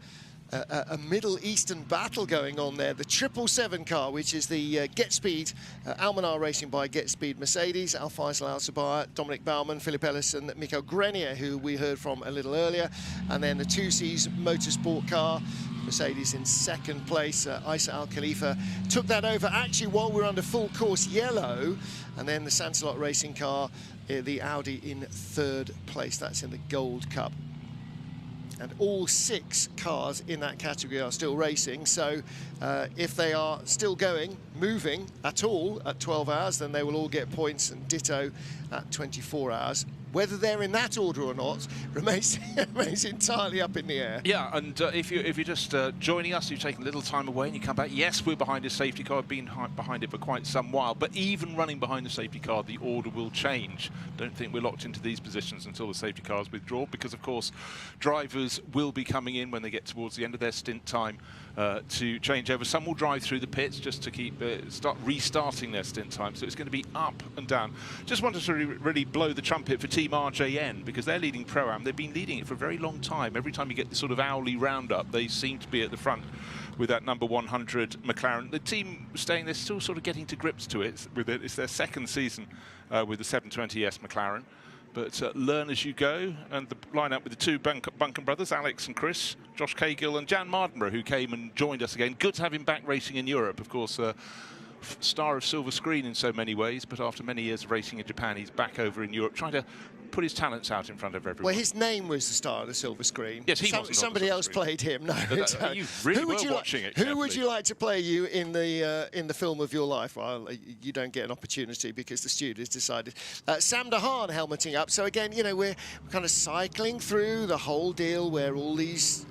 Middle Eastern battle going on there. The 777 car, which is the Get Speed, Almanar Racing by Get Speed Mercedes, Al Faisal Al Zabir, Dominic Baumann, Philip Ellison, Mikael Grenier, who we heard from a little earlier. And then the 2Cs Motorsport car, Mercedes in second place. Isa Al Khalifa took that over actually while we were under full course yellow. And then the Sansalot racing car, the Audi, in third place. That's in the Gold Cup. And all 6 cars in that category are still racing. So if they are still going, moving at all at 12 hours, then they will all get points, and ditto at 24 hours. Whether they're in that order or not remains entirely up in the air. Yeah, and if you're just joining us, you've taken a little time away and you come back, yes, we're behind a safety car, been behind it for quite some while, but even running behind the safety car, the order will change. Don't think we're locked into these positions until the safety cars withdraw, because, of course, drivers will be coming in when they get towards the end of their stint time to change over. Some will drive through the pits just to keep start restarting their stint time, so it's going to be up and down. Just wanted to really blow the trumpet for Team RJN, because they're leading Pro-Am. They've been leading it for a very long time. Every time you get this sort of Owley roundup, they seem to be at the front with that number 100 McLaren. The team staying, they're still sort of getting to grips to it with it. It's their second season with the 720S McLaren. But learn as you go, and the lineup with the two Buncan brothers, Alex and Chris, Josh Cagill and Jan Mardenborough, who came and joined us again. Good to have him back racing in Europe, of course. Star of silver screen in so many ways, but after many years of racing in Japan, he's back over in Europe trying to put his talents out in front of everyone. Well, his name was the star of the silver screen. Yes, he wasn't. Somebody else played him. No, you really were watching it. Who would you like to play you in the film of your life? Well, you don't get an opportunity because the studios decided. Sam DeHaan helmeting up. So again, you know, we're kind of cycling through the whole deal where all these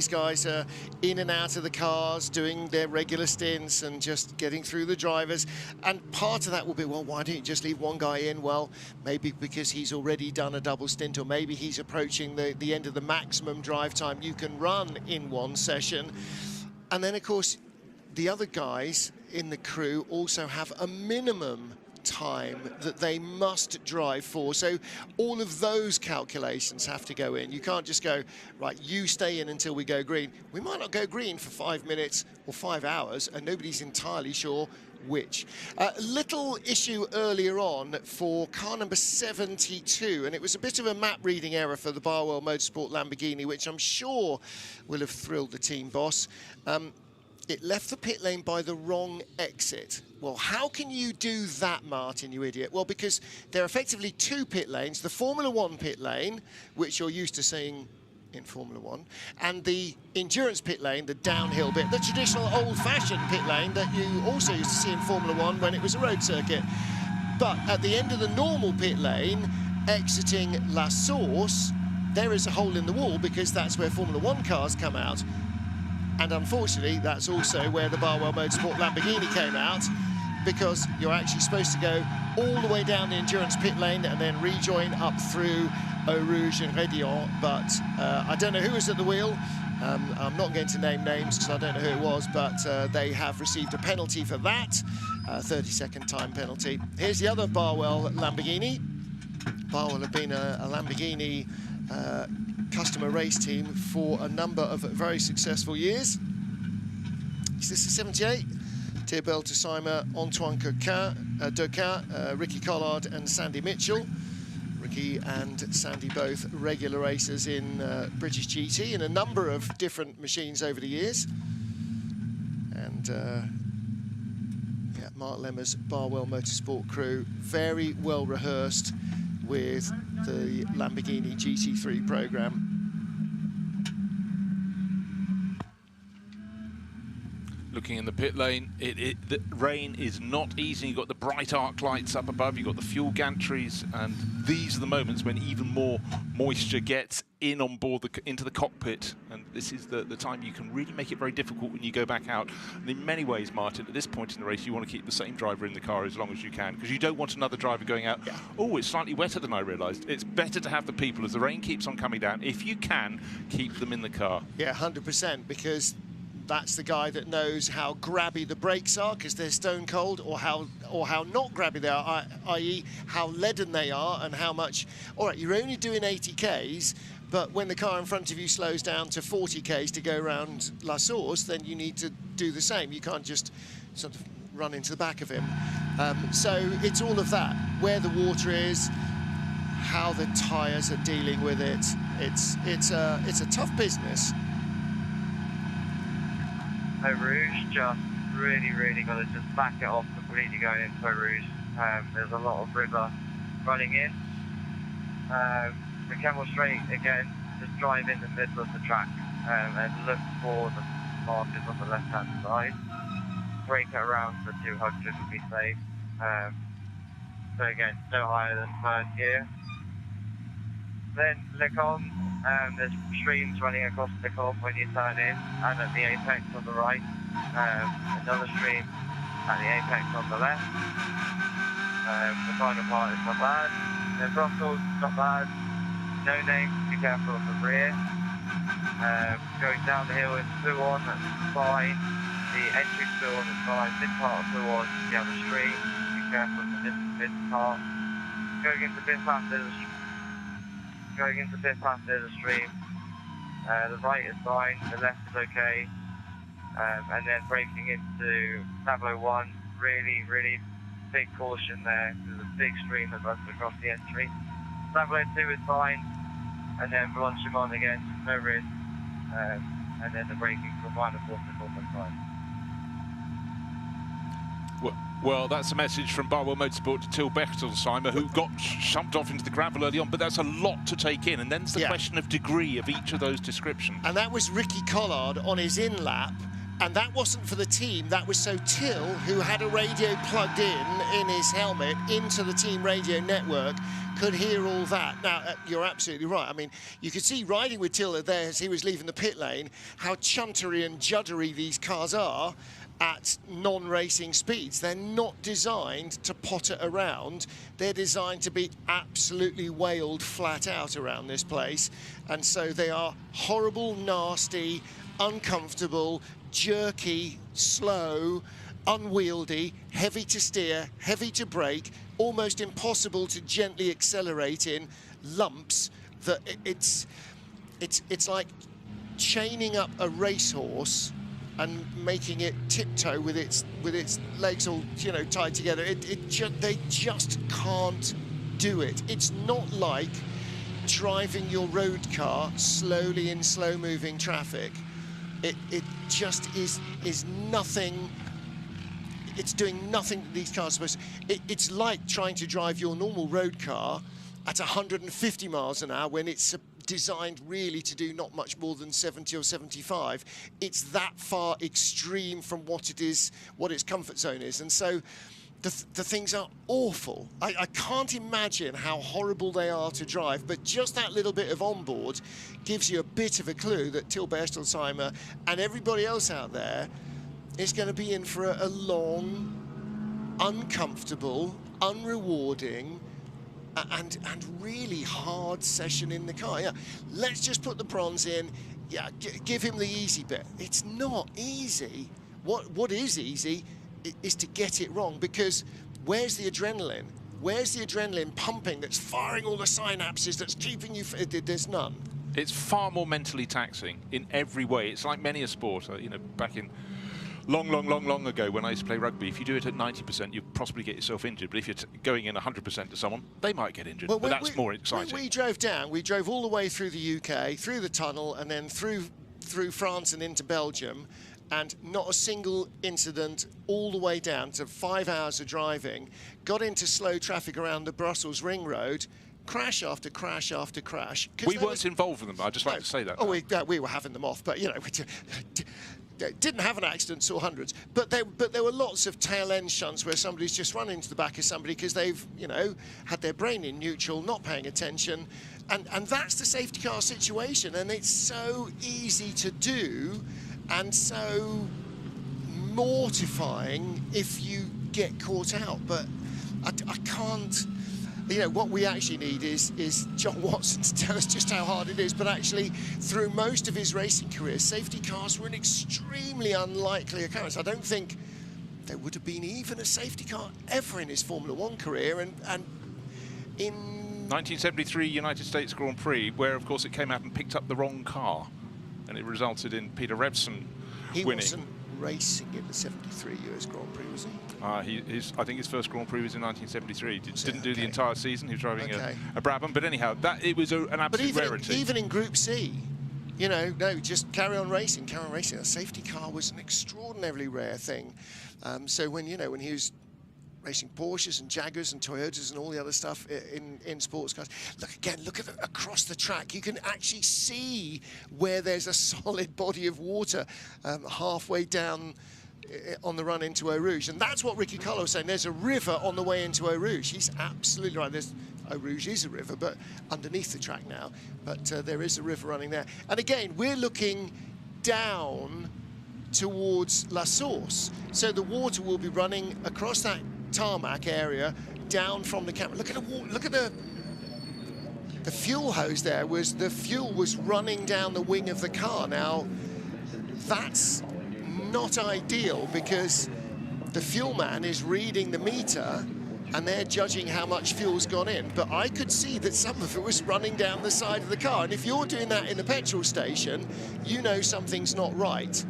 guys are in and out of the cars, doing their regular stints and just getting through the drivers. And part of that will be, well, why don't you just leave one guy in? Well, maybe because he's already done a double stint, or maybe he's approaching the end of the maximum drive time you can run in one session. And then, of course, the other guys in the crew also have a minimum time that they must drive for. So all of those calculations have to go in. You can't just go, right, you stay in until we go green. We might not go green for 5 minutes or 5 hours, and nobody's entirely sure which. Little issue earlier on for car number 72, and it was a bit of a map reading error for the Barwell Motorsport Lamborghini, which I'm sure will have thrilled the team boss. It left the pit lane by the wrong exit. Well, how can you do that, Martin, you idiot? Well, because there are effectively 2 pit lanes, the Formula 1 pit lane, which you're used to seeing in Formula 1, and the endurance pit lane, the downhill bit, the traditional old-fashioned pit lane that you also used to see in Formula 1 when it was a road circuit. But at the end of the normal pit lane, exiting La Source, there is a hole in the wall because that's where Formula 1 cars come out. And unfortunately, that's also where the Barwell Motorsport Lamborghini came out, because you're actually supposed to go all the way down the endurance pit lane and then rejoin up through Eau Rouge and Rédillon. But I don't know who was at the wheel. I'm not going to name names because I don't know who it was, but they have received a penalty for that, 30-second time penalty. Here's the other Barwell Lamborghini. Barwell have been a Lamborghini customer race team for a number of very successful years. Is this the 78? Théobald Toussaint, Antoine Doquin, Ricky Collard and Sandy Mitchell. Ricky and Sandy both regular racers in British GT in a number of different machines over the years. And yeah, Mark Lemmer's Barwell Motorsport crew, very well rehearsed with the Lamborghini GT3 program. looking in the pit lane. The rain is not easy. You've got the bright arc lights up above, you've got the fuel gantries, and these are the moments when even more moisture gets in on board into the cockpit, and this is the time you can really make it very difficult when you go back out. And in many ways, Martin, at this point in the race, you want to keep the same driver in the car as long as you can, because you don't want another driver going out, oh, it's slightly wetter than I realised. It's better to have the people, as the rain keeps on coming down, if you can, keep them in the car. Yeah, 100%, because that's the guy that knows how grabby the brakes are because they're stone cold, or how not grabby they are, i.e. how leaden they are and how much. All right, you're only doing 80 Ks, but when the car in front of you slows down to 40 Ks to go around La Source, then you need to do the same. You can't just sort of run into the back of him. So it's all of that, where the water is, how the tyres are dealing with it. It's a tough business. Eau Rouge, just really got to just back it off completely going into Eau Rouge. There's a lot of river running in. The Camel Straight, again, just drive in the middle of the track and look for the markers on the left-hand side. Brake it around for 200 would be safe. So again, no higher than first gear. Then Lecombe, there's streams running across Lecombe when you turn in, and at the apex on the right, another stream at the apex on the left. The final part is not bad. Then Brussels, not bad. No name, be careful of the rear. Going down the hill in Suwon, that's fine. The entry to Suwon is fine. Mid part of Suwon, you have a stream, be careful of the mid part. Going into Biffat, there's a stream. The right is fine, the left is okay. And then braking into Tableau 1, really big caution there. There's a big stream that runs across the entry. Tableau 2 is fine, and then Blanchimont again, no risk. And then the braking from minor 4 to 4.5. Well, that's a message from Barwell Motorsport to Till Bertelsheimer, who got shoved off into the gravel early on, but that's a lot to take in, and then it's the question of degree of each of those descriptions. And that was Ricky Collard on his in-lap, and that wasn't for the team, that was so Till, who had a radio plugged in his helmet into the team radio network, could hear all that. Now, you're absolutely right. I mean, you could see riding with Till there as he was leaving the pit lane, how chuntery and juddery these cars are at non-racing speeds. They're not designed to potter around. They're designed to be absolutely whaled flat out around this place. And so they are horrible, nasty, uncomfortable, jerky, slow, unwieldy, heavy to steer, heavy to brake, almost impossible to gently accelerate in lumps. That it's like chaining up a racehorse and making it tiptoe with its legs all tied together. They just can't do it. It's not like driving your road car slowly in slow-moving traffic. It just is nothing. It's doing nothing that these cars are supposed to. It's like trying to drive your normal road car at 150 miles an hour when it's designed really to do not much more than 70 or 75. It's that far extreme from what its comfort zone is. And so the things are awful. I can't imagine how horrible they are to drive, but just that little bit of onboard gives you a bit of a clue that Till Bertelsheimer and everybody else out there is going to be in for a long, uncomfortable, unrewarding, and really hard session in the car. Yeah, let's just put the bronze in. Yeah, give him the easy bit. It's not easy. What is easy is to get it wrong, because where's the adrenaline? Where's the adrenaline pumping that's firing all the synapses, that's keeping you... There's none. It's far more mentally taxing in every way. It's like many a sport, back in long ago when I used to play rugby, if you do it at 90%, you possibly get yourself injured. But if you're going in 100% to someone, they might get injured. Well, but that's more exciting. When we drove down, we drove all the way through the UK, through the tunnel, and then through France and into Belgium, and not a single incident all the way down to 5 hours of driving. Got into slow traffic around the Brussels Ring Road, crash after crash after crash. We weren't involved with them, I'd just like to say that. Oh, we were having them off, but, didn't have an accident, saw hundreds, but there were lots of tail end shunts where somebody's just run into the back of somebody because they've, you know, had their brain in neutral, not paying attention, and that's the safety car situation, and it's so easy to do and so mortifying if you get caught out. But I can't. You know, what we actually need is John Watson to tell us just how hard it is, but actually through most of his racing career, safety cars were an extremely unlikely occurrence. I don't think there would have been even a safety car ever in his Formula One career, and in 1973 United States Grand Prix, where of course it came out and picked up the wrong car, and it resulted in Peter Revson winning. He wasn't racing in the 73 US Grand Prix, was he? I think his first Grand Prix was in 1973. Didn't do the entire season. He was driving a Brabham. But anyhow, it was an absolute rarity. Even in Group C, you know, no, just carry on racing, carry on racing. A safety car was an extraordinarily rare thing. So when he was racing Porsches and Jaguars and Toyotas and all the other stuff in sports cars, look at across the track. You can actually see where there's a solid body of water halfway down on the run into Eau Rouge, and that's what Ricky Carlo was saying. There's a river on the way into Eau Rouge. He's absolutely right. Eau Rouge is a river, but underneath the track now. But there is a river running there. And again, we're looking down towards La Source, so the water will be running across that tarmac area down from the camera. Look at the fuel hose there. The fuel was running down the wing of the car. Now, that's not ideal because the fuel man is reading the meter and they're judging how much fuel's gone in. But I could see that some of it was running down the side of the car. And if you're doing that in the petrol station, you know something's not right.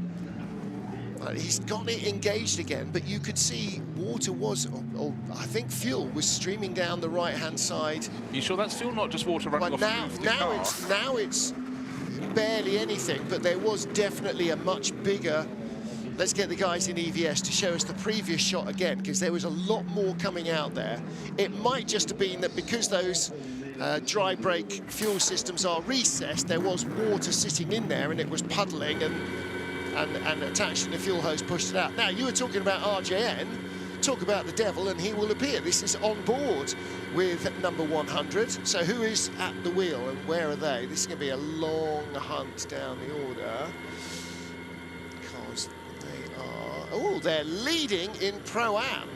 He's got it engaged again, but you could see water was, or I think fuel was streaming down the right-hand side. You sure that's fuel, not just water running off the car? Now it's barely anything, but there was definitely a much bigger. Let's get the guys in EVS to show us the previous shot again, because there was a lot more coming out there. It might just have been that because those dry brake fuel systems are recessed, there was water sitting in there and it was puddling and attaching the fuel hose pushed it out. Now, you were talking about RJN. Talk about the devil and he will appear. This is on board with number 100. So who is at the wheel and where are they? This is going to be a long hunt down the order. Because they're leading in Pro-Am.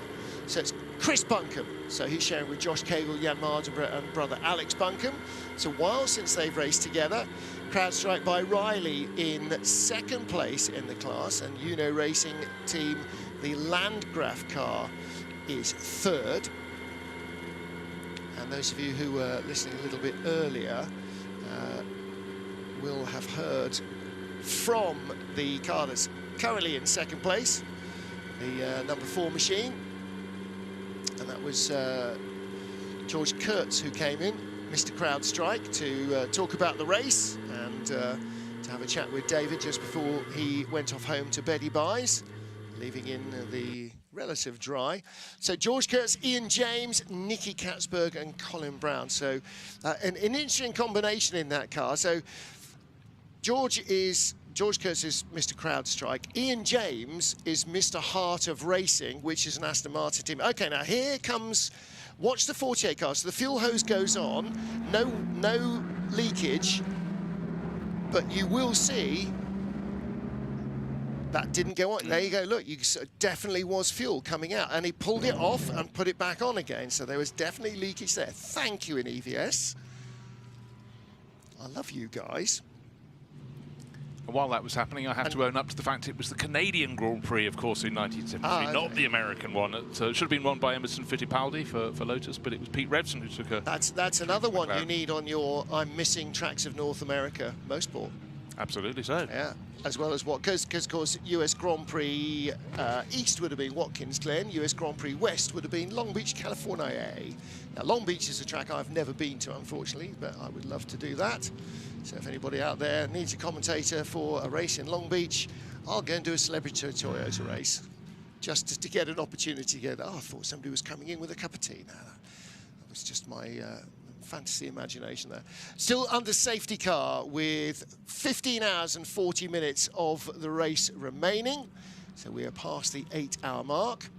So it's Chris Buncombe. So he's sharing with Josh Cagle, Jan Mardenborough and brother Alex Buncombe. It's a while since they've raced together. CrowdStrike by Riley in second place in the class, and Uno Racing Team, the Landgraf car, is third. And those of you who were listening a little bit earlier will have heard from the car that's currently in second place, the number 4 machine, and that was George Kurtz who came in, Mr. CrowdStrike, to talk about the race and to have a chat with David just before he went off home to bed he buys, leaving in the relative dry. So George Kurtz, Ian James, Nicky Katzberg and Colin Brown. So an interesting combination in that car. So George Kurtz is Mr. CrowdStrike. Ian James is Mr. Heart of Racing, which is an Aston Martin team. Okay, now here comes, watch the 48 car. So the fuel hose goes on, no leakage, but you will see that didn't go on. There you go, look, definitely was fuel coming out, and he pulled it off and put it back on again. So there was definitely leakage there. Thank you in EVS. I love you guys. And while that was happening, I have to own up to the fact it was the Canadian Grand Prix, of course, in 1973, not the American one. So it should have been won by Emerson Fittipaldi for Lotus, but it was Pete Revson who took a... That's another one you need on your I'm missing tracks of North America motorsport. Absolutely so. Yeah, as well as what, because of course US Grand Prix East would have been Watkins Glen, US Grand Prix West would have been Long Beach, California. Now Long Beach is a track I've never been to, unfortunately, but I would love to do that. So if anybody out there needs a commentator for a race in Long Beach, I'll go and do a celebrity Toyota race, just to get an opportunity to go, oh, I thought somebody was coming in with a cup of tea. No, that was just my fantasy imagination there. Still under safety car with 15 hours and 40 minutes of the race remaining. So we are past the 8-hour mark.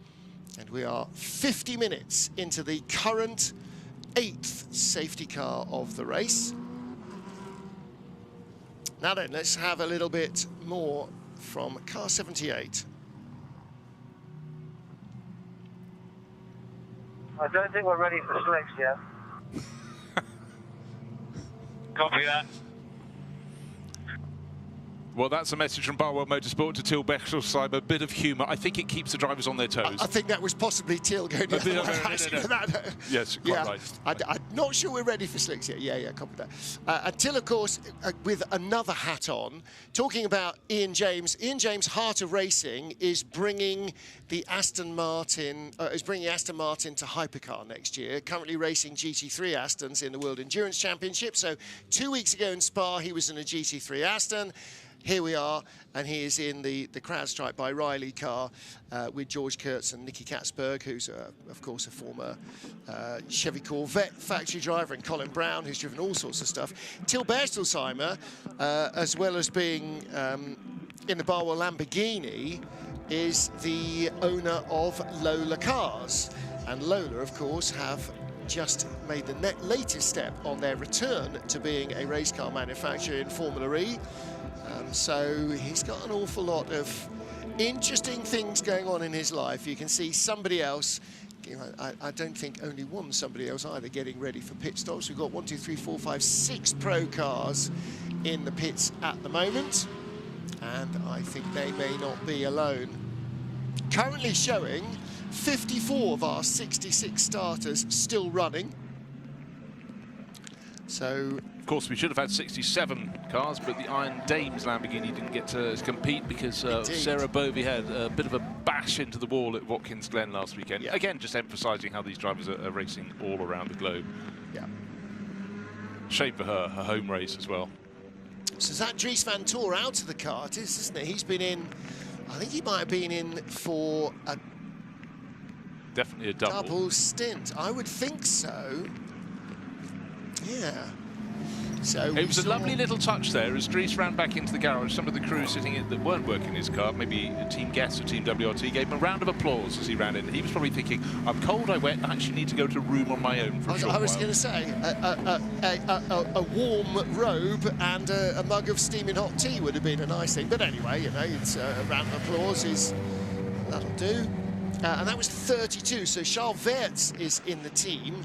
And we are 50 minutes into the current 8th safety car of the race. Now then, let's have a little bit more from car 78. I don't think we're ready for slicks yet. Copy that. Well, that's a message from Barwell Motorsport to Till Bechtelsheimer. A bit of humour. I think it keeps the drivers on their toes. I think that was possibly Till going the other way. No. Yes, quite right. I'm not sure we're ready for slicks yet. Yeah, copy that. And Till, of course, with another hat on, talking about Ian James. Ian James, Heart of Racing, is bringing the Aston Martin to hypercar next year. Currently racing GT3 Astons in the World Endurance Championship. So 2 weeks ago in Spa, he was in a GT3 Aston. Here we are, and he is in the CrowdStrike by Riley car with George Kurtz and Nicky Katzberg, who's, of course, a former Chevy Corvette factory driver, and Colin Brown, who's driven all sorts of stuff. Till Bechtelsheimer, as well as being in the Barwell Lamborghini, is the owner of Lola Cars. And Lola, of course, have just made the latest step on their return to being a race car manufacturer in Formula E. So he's got an awful lot of interesting things going on in his life. You can see somebody else, I don't think only somebody else either, getting ready for pit stops. We've got 1, 2, 3, 4, 5, 6 pro cars in the pits at the moment, and I think they may not be alone. Currently showing 54 of our 66 starters still running. So, of course, we should have had 67 cars, but the Iron Dames Lamborghini didn't get to compete because Sarah Bovey had a bit of a bash into the wall at Watkins Glen last weekend. Yeah. Again, just emphasising how these drivers are racing all around the globe. Yeah. Shame for her home race as well. So is that Dries van Tor out of the car? It is, isn't it? He's been in, I think he might have been in for a... Definitely a double stint. I would think so. Yeah. So it was a lovely little touch there as Dries ran back into the garage. Some of the crew sitting that weren't working his car, maybe Team Guess or Team WRT, gave him a round of applause as he ran in. He was probably thinking, I'm cold, I'm wet, I actually need to go to a room on my own for a short while. I was going to say, a warm robe and a mug of steaming hot tea would have been a nice thing. But anyway, you know, it's a round of applause that'll do. And that was 32, so Charles Weerts is in the team.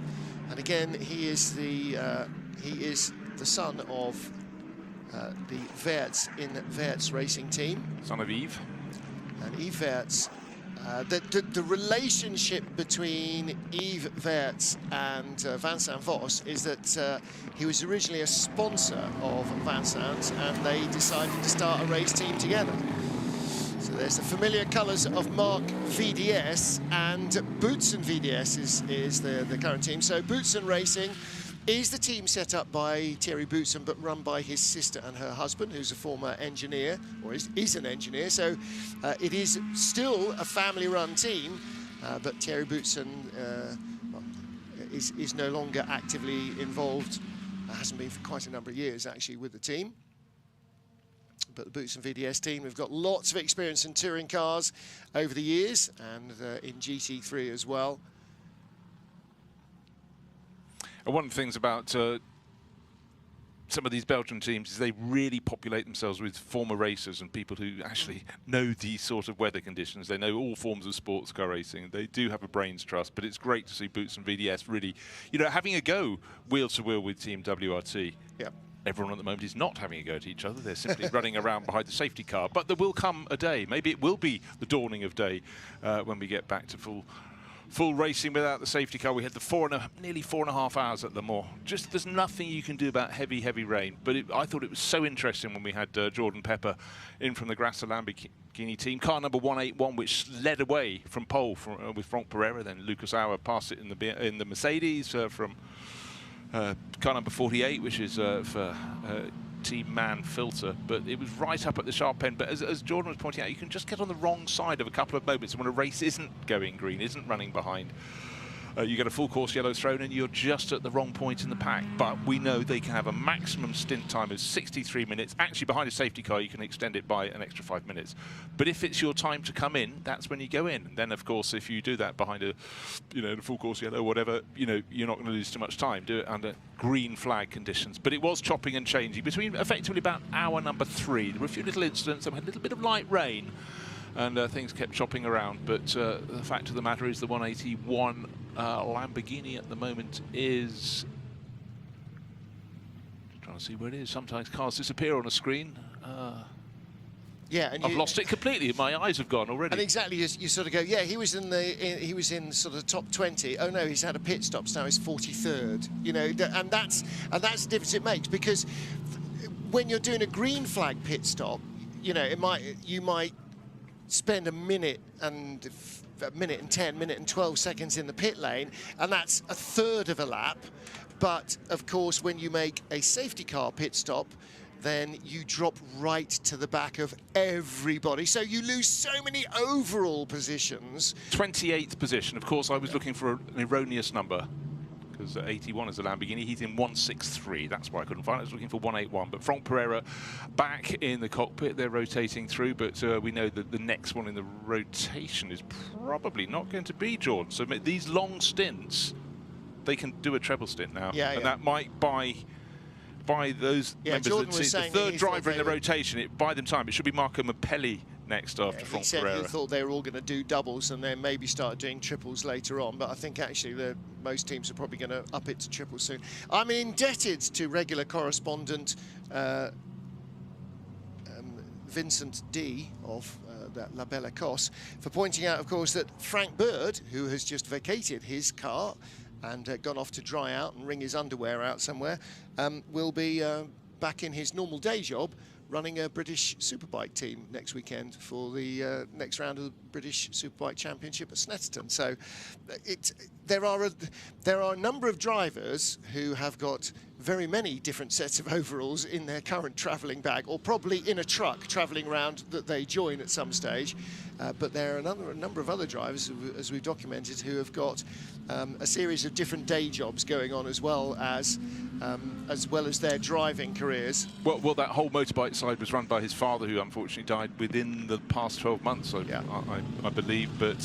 And again, he is the son of the Weerts in Weerts racing team. Son of Yves. And Yves Weerts, the relationship between Yves Weerts and Vincent Vos is that he was originally a sponsor of Vincent, and they decided to start a race team together. So there's the familiar colours of Mark VDS, and Boutsen VDS is the current team. So Boutsen Racing is the team set up by Thierry Boutsen, but run by his sister and her husband, who's a former engineer, or is an engineer. So it is still a family-run team, but Thierry Boutsen is no longer actively involved. Hasn't been for quite a number of years, actually, with the team. But the Boutsen VDS team, we've got lots of experience in touring cars over the years, and in GT3 as well. And one of the things about some of these Belgian teams is they really populate themselves with former racers and people who actually know these sort of weather conditions. They know all forms of sports car racing. They do have a brains trust, but it's great to see Boutsen VDS really, you know, having a go wheel to wheel with Team WRT. Yeah. Everyone at the moment is not having a go at each other. They're simply running around behind the safety car. But there will come a day, maybe it will be the dawning of day when we get back to full racing without the safety car. We had the nearly 4.5 hours at Le Mans. Just there's nothing you can do about heavy rain. But I thought it was so interesting when we had Jordan Pepper in from the Grasser Lamborghini team. Car number 181, which led away from pole with Franck Pereira. Then Lucas Auer passed it in the Mercedes from car number 48, which is for Team Man Filter, but it was right up at the sharp end. But as Jordan was pointing out, you can just get on the wrong side of a couple of moments when a race isn't going green, isn't running behind you get a full course yellow thrown and you're just at the wrong point in the pack. But we know they can have a maximum stint time of 63 minutes. Actually, behind a safety car, you can extend it by an extra 5 minutes. But if it's your time to come in, that's when you go in. And then, of course, if you do that behind a, the full course yellow or whatever, you're not going to lose too much time. Do it under green flag conditions. But it was chopping and changing between effectively about hour number 3. There were a few little incidents. We had a little bit of light rain, and things kept chopping around. But the fact of the matter is the 181 Lamborghini at the moment is... trying to see where it is. Sometimes cars disappear on a screen. Yeah, and I've lost it completely. My eyes have gone already. And exactly, you sort of go, yeah, he was in sort of top 20. Oh no, he's had a pit stop, so now he's 43rd. And that's the difference it makes, because when you're doing a green flag pit stop, you might spend a minute and 10, minute and 12 seconds in the pit lane, and that's a third of a lap. But of course, when you make a safety car pit stop, then you drop right to the back of everybody. So you lose so many overall positions. 28th position. Of course, I was looking for an erroneous number, because 81 is a Lamborghini. He's in 163. That's why I couldn't find it. I was looking for 181. But Franck Pereira back in the cockpit. They're rotating through, but we know that the next one in the rotation is probably not going to be Jordan. So these long stints, they can do a treble stint now. Yeah, and that might buy those members Jordan that was see the third driver in the rotation, it buy them time. It should be Marco Mappelli next after Franck Pereira. He thought they were all going to do doubles and then maybe start doing triples later on, but I think actually most teams are probably going to up it to triples soon. I'm indebted to regular correspondent Vincent D of that La Belle Écosse for pointing out, of course, that Frank Bird, who has just vacated his car and gone off to dry out and wring his underwear out somewhere, will be back in his normal day job running a British Superbike team next weekend for the next round of the British Superbike Championship at Snetterton. So there are a number of drivers who have got very many different sets of overalls in their current travelling bag, or probably in a truck travelling around that they join at some stage. But there are a number of other drivers, as we've documented, who have got a series of different day jobs going on as well as their driving careers. Well, that whole motorbike side was run by his father, who unfortunately died within the past 12 months, I believe. But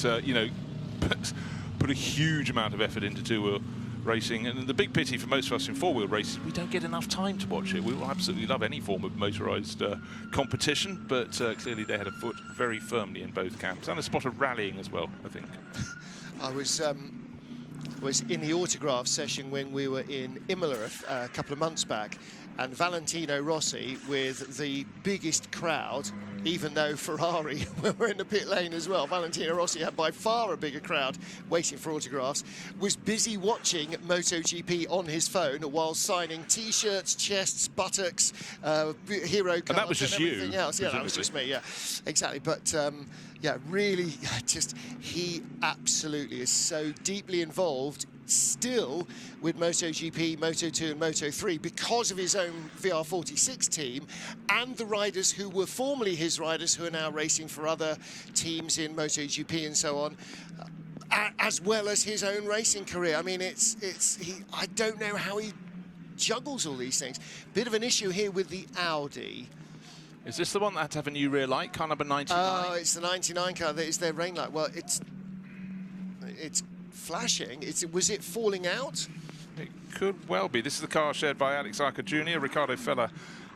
put a huge amount of effort into two-wheel racing, and the big pity for most of us in four-wheel races, we don't get enough time to watch it. We will absolutely love any form of motorised competition, but clearly they had a foot very firmly in both camps, and a spot of rallying as well, I think. I was in the autograph session when we were in Imola a couple of months back, and Valentino Rossi, with the biggest crowd, even though Ferrari were in the pit lane as well, Valentino Rossi had by far a bigger crowd waiting for autographs, was busy watching MotoGP on his phone while signing T-shirts, chests, buttocks, hero cards, and that was just everything you, else. Yeah, that was just me, yeah, exactly. But yeah, really, he absolutely is so deeply involved still with MotoGP, Moto2 and Moto3 because of his own VR46 team and the riders who were formerly his riders who are now racing for other teams in MotoGP and so on, as well as his own racing career. I mean, I don't know how he juggles all these things. Bit of an issue here with the Audi. Is this the one that had to have a new rear light, car number 99? Oh, it's the 99 car. That is their rain light. Well, it's flashing. Was it falling out? It could well be. This is the car shared by Alex Arca Jr., Ricardo Fella,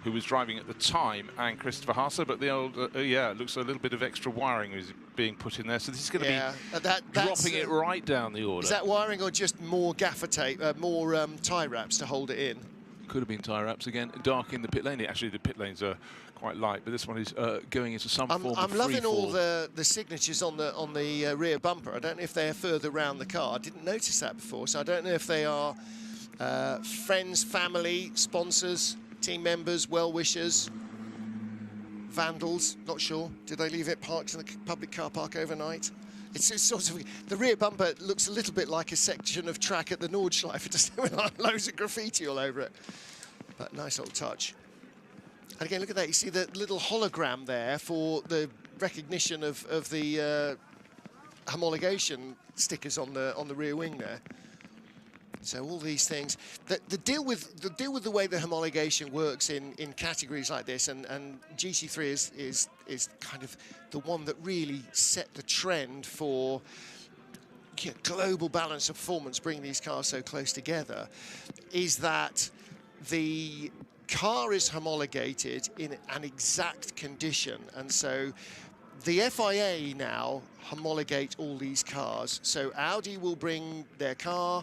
who was driving at the time, and Christopher Haase. But the old, it looks a little bit of extra wiring is being put in there. So this is going to be dropping it right down the order. Is that wiring or just more gaffer tape, more tie wraps to hold it in? Could have been tie wraps again. Dark in the pit lane. Actually, the pit lanes are quite light, but this one is going into some form of I'm loving free all fall. the signatures on the rear bumper. I don't know if they're further around the car. I didn't notice that before, so I don't know if they are friends, family, sponsors, team members, well-wishers, vandals. Not sure. Did they leave it parked in the public car park overnight? It's sort of, the rear bumper looks a little bit like a section of track at the Nordschleife. It just with loads of graffiti all over it. But nice little touch. And again, look at that. You see the little hologram there for the recognition of the homologation stickers on the rear wing there. So all these things, the deal with the way the homologation works in categories like this, and GT3 is kind of the one that really set the trend for global balance of performance, bringing these cars so close together, is that the car is homologated in an exact condition, and so the FIA now homologate all these cars. So Audi will bring their car,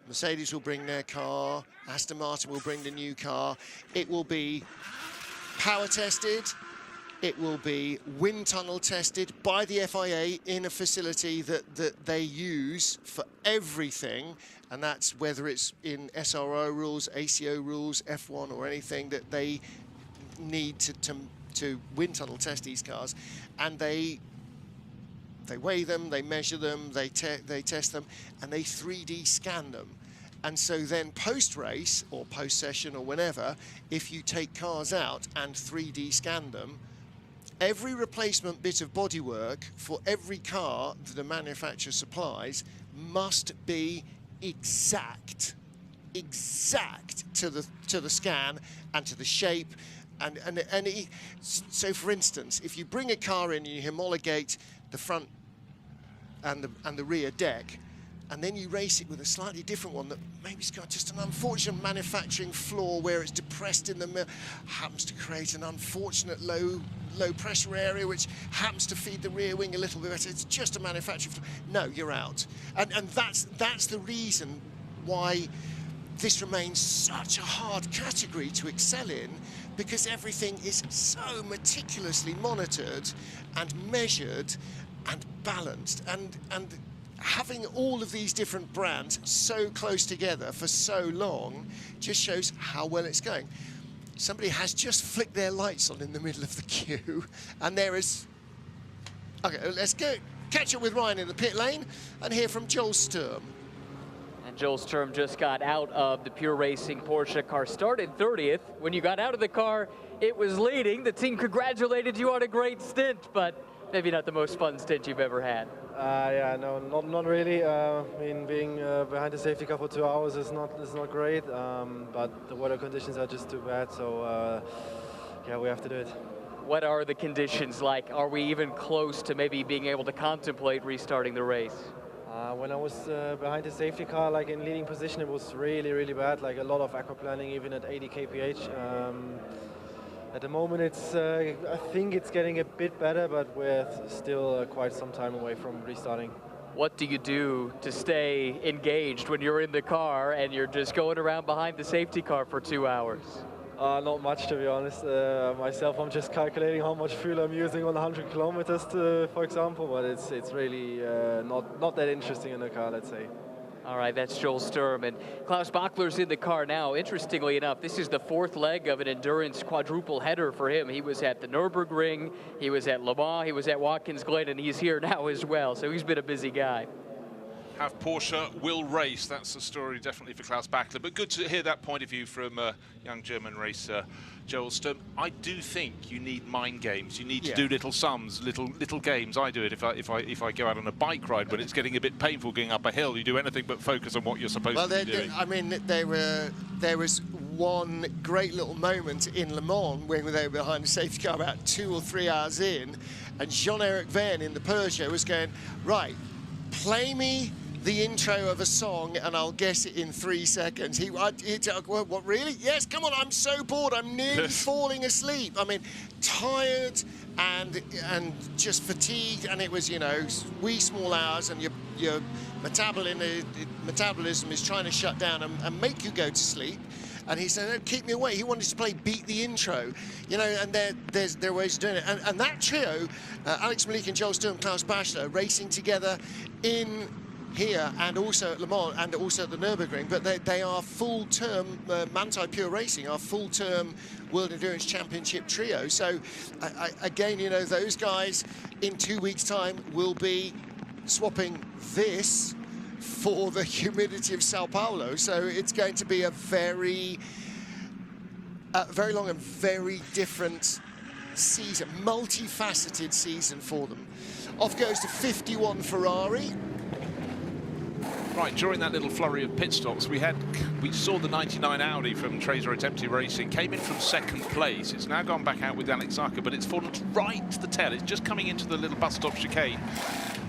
Mercedes will bring their car, Aston Martin will bring the new car. It will be power tested, it will be wind tunnel tested by the FIA in a facility that they use for everything, and that's whether it's in SRO rules, ACO rules, F1 or anything that they need to wind tunnel test these cars. And they weigh them, they measure them, they test them, and they 3D scan them. And so then post-race or post-session or whenever, if you take cars out and 3D scan them, every replacement bit of bodywork for every car that a manufacturer supplies must be exact to the scan and to the shape. So for instance, if you bring a car in and you homologate the front and the rear deck, and then you race it with a slightly different one that maybe's got just an unfortunate manufacturing flaw where it's depressed in the middle, happens to create an unfortunate low pressure area which happens to feed the rear wing a little bit better. It's just a manufacturing flaw. No, you're out. And that's the reason why this remains such a hard category to excel in, because everything is so meticulously monitored and measured and balanced, and having all of these different brands so close together for so long just shows how well it's going. Somebody has just flicked their lights on in the middle of the queue, and there is... Okay, let's go catch up with Ryan in the pit lane and hear from Joel Sturm. And Joel Sturm just got out of the Pure Racing Porsche car, started 30th. When you got out of the car, it was leading. The team congratulated you on a great stint, but maybe not the most fun stint you've ever had. Yeah, no, not really. I mean, being behind the safety car for 2 hours is not great, but the weather conditions are just too bad, so yeah, we have to do it. What are the conditions like? Are we even close to maybe being able to contemplate restarting the race? When I was behind the safety car, like in leading position, it was really bad, like a lot of aquaplaning, even at 80 kph. At the moment, I think it's getting a bit better, but we're still quite some time away from restarting. What do you do to stay engaged when you're in the car and you're just going around behind the safety car for 2 hours? Not much, to be honest. Myself, I'm just calculating how much fuel I'm using on 100 kilometers, for example, but it's really not that interesting in the car, let's say. All right, that's Joel Sturm, and Klaus Bachler's in the car now. Interestingly enough, this is the fourth leg of an endurance quadruple header for him. He was at the Nürburgring, he was at Le Mans, he was at Watkins Glen, and he's here now as well, so he's been a busy guy. Have Porsche will race. That's the story definitely for Klaus Bachler. But good to hear that point of view from young German racer Joel Sturm. I do think you need mind games. You need to do little sums, little games. I do it if I go out on a bike ride when it's getting a bit painful going up a hill. You do anything but focus on what you're supposed to be doing. I mean, there was one great little moment in Le Mans when they were behind the safety car about 2 or 3 hours in, and Jean-Eric Verne in the Peugeot was going, right, play me the intro of a song and I'll guess it in 3 seconds. What, really? Yes, come on, I'm so bored, I'm nearly falling asleep. I mean, tired and just fatigued, and it was, you know, wee small hours, and your metabolism is trying to shut down and make you go to sleep. And he said, no, keep me awake. He wanted to play Beat the Intro, you know, and there are ways of doing it. And that trio, Alex Malik and Joel Sturm, Klaus Bachler, racing together in here and also at Le Mans and also at the Nürburgring, but they are full-term, Manthey Pure Racing are full-term World Endurance Championship trio. So, again, you know, those guys in 2 weeks' time will be swapping this for the humidity of Sao Paulo. So it's going to be a very long and very different season, multifaceted season for them. Off goes the 51 Ferrari. Right, during that little flurry of pit stops, we saw the 99 Audi from Tracer Attempted Racing, came in from second place. It's now gone back out with Alex Zucker, but it's fallen right to the tail. It's just coming into the little bus stop chicane.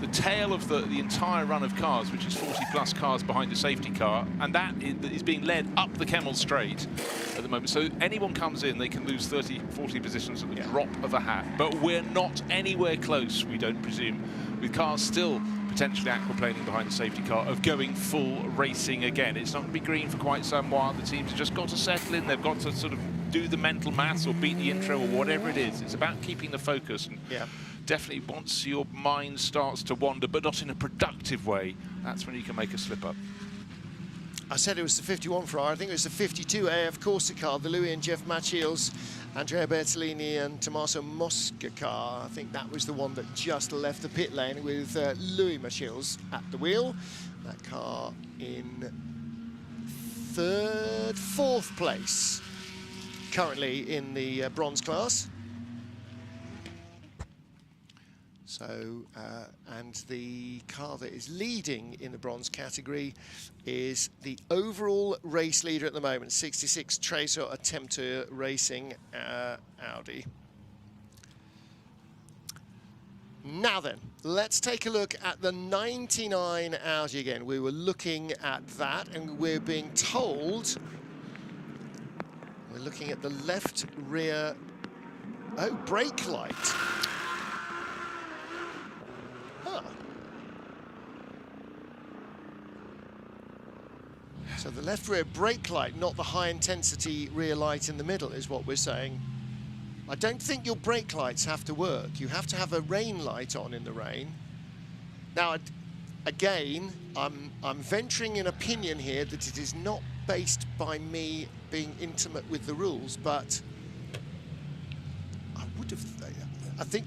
The tail of the entire run of cars, which is 40+ cars behind the safety car, and that is being led up the Kemmel Straight at the moment. So anyone comes in, they can lose 30, 40 positions at the drop of a hat. But we're not anywhere close, we don't presume, with cars still potentially aquaplaning behind the safety car, of going full racing again. It's not going to be green for quite some while. The teams have just got to settle in. They've got to sort of do the mental maths or beat the intro or whatever it is. It's about keeping the focus. And definitely once your mind starts to wander, but not in a productive way, that's when you can make a slip up. I said it was the 51 Ferrari. I think it was the 52 AF Corsa car, the Louis and Jeff Machiels, Andrea Bertolini and Tommaso Mosca car. I think that was the one that just left the pit lane with Louis Machiels at the wheel. That car in fourth place, currently in the bronze class. So, and the car that is leading in the bronze category is the overall race leader at the moment, 66 Tracer Attempted Racing Audi. Now then, let's take a look at the 99 Audi again. We were looking at that, and we're being told, we're looking at the left rear, brake light. So the left rear brake light, not the high-intensity rear light in the middle, is what we're saying. I don't think your brake lights have to work. You have to have a rain light on in the rain. Now, again, I'm venturing an opinion here that it is not based by me being intimate with the rules, but I think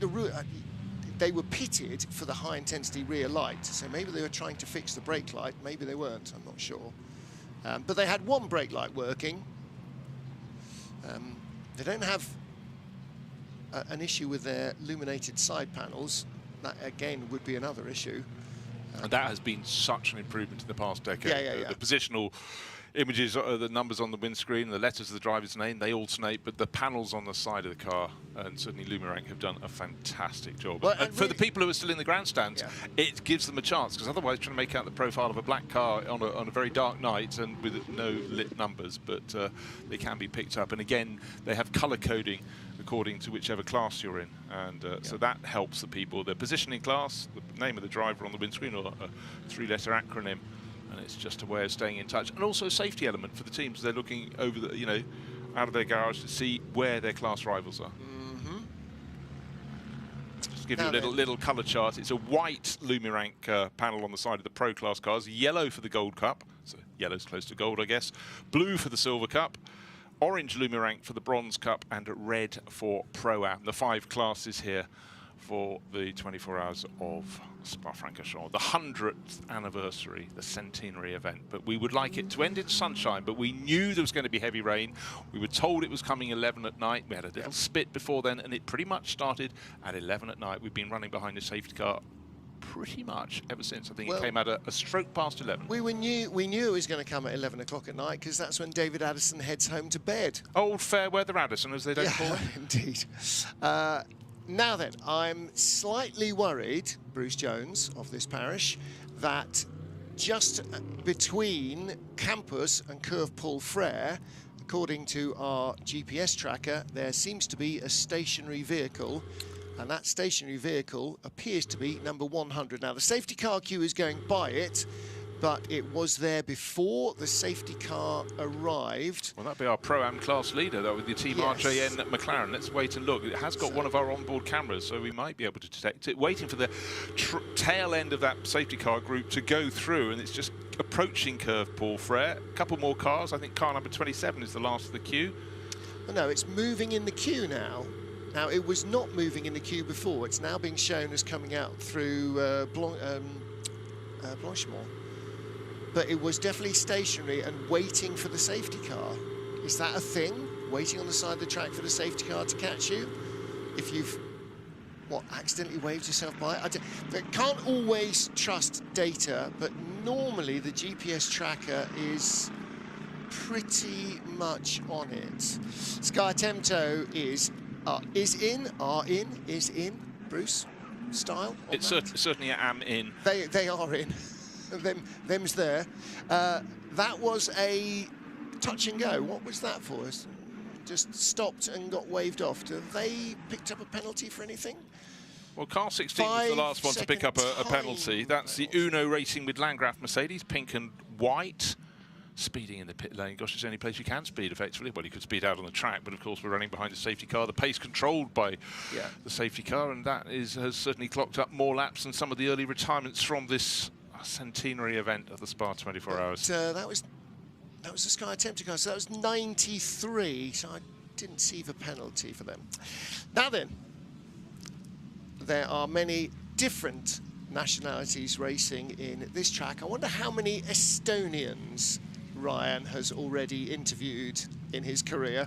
they were pitted for the high-intensity rear light, so maybe they were trying to fix the brake light. Maybe they weren't. I'm not sure. But they had one brake light working. They don't have an issue with their illuminated side panels. That, again, would be another issue. And that has been such an improvement in the past decade. Yeah. The positional images, the numbers on the windscreen, the letters of the driver's name, they alternate, but the panels on the side of the car, and certainly Lumirank have done a fantastic job. Well, and for the people who are still in the grandstands, it gives them a chance, because otherwise trying to make out the profile of a black car on a very dark night and with no lit numbers, but they can be picked up. And again, they have color coding according to whichever class you're in, and so that helps the people. The positioning class, the name of the driver on the windscreen, or a 3-letter acronym, and it's just a way of staying in touch, and also a safety element for the teams. They're looking over the, out of their garage to see where their class rivals are. Just give you a little colour chart. It's a white Lumirank panel on the side of the Pro Class cars, yellow for the Gold Cup, so yellow's close to gold, I guess, blue for the Silver Cup, orange Lumirank for the Bronze Cup, and red for Pro-Am. The 5 classes here for the 24 hours of Spa-Francorchamps, the 100th anniversary, the centenary event. But we would like it to end in sunshine, but we knew there was going to be heavy rain. We were told it was coming 11 at night. We had a little spit before then, and it pretty much started at 11 at night. We've been running behind the safety car pretty much ever since. I think it came out a stroke past 11. We knew it was going to come at 11 o'clock at night, because that's when David Addison heads home to bed. Old fair weather Addison, as they don't call it. Indeed. Now then, I'm slightly worried, Bruce Jones of this parish, that just between Campus and Curve Paul Frere, according to our GPS tracker, there seems to be a stationary vehicle, and that stationary vehicle appears to be number 100. Now, the safety car queue is going by it, but it was there before the safety car arrived. Well, that'd be our Pro-Am class leader, though, with the Team RJN McLaren. Let's wait and look. It has got one of our onboard cameras, so we might be able to detect it. Waiting for the tail end of that safety car group to go through, and it's just approaching Curve Paul Frere. A couple more cars. I think car number 27 is the last of the queue. Oh, no, it's moving in the queue now. Now, it was not moving in the queue before. It's now being shown as coming out through Blanchimont. But it was definitely stationary and waiting for the safety car. Is that a thing? Waiting on the side of the track for the safety car to catch you? If you've what, accidentally waved yourself by? I can't always trust data, but normally the GPS tracker is pretty much on it. Sky Temto is in, Bruce style. It's certainly am in. They are in. Them's there. That was a touch and go. What was that for us? Just stopped and got waved off. Have they picked up a penalty for anything? Well, car 16 was the last one to pick up a penalty. That's the Uno Racing with Landgraf Mercedes, pink and white. Speeding in the pit lane. Gosh, it's the only place you can speed effectively. Well, you could speed out on the track, but of course we're running behind a safety car. The pace controlled by the safety car, and that has certainly clocked up more laps than some of the early retirements from this centenary event of the Spa 24 Hours. That was the Sky Tempter car, so that was 93, so I didn't see the penalty for them. Now then, there are many different nationalities racing in this track. I wonder how many Estonians Ryan has already interviewed in his career.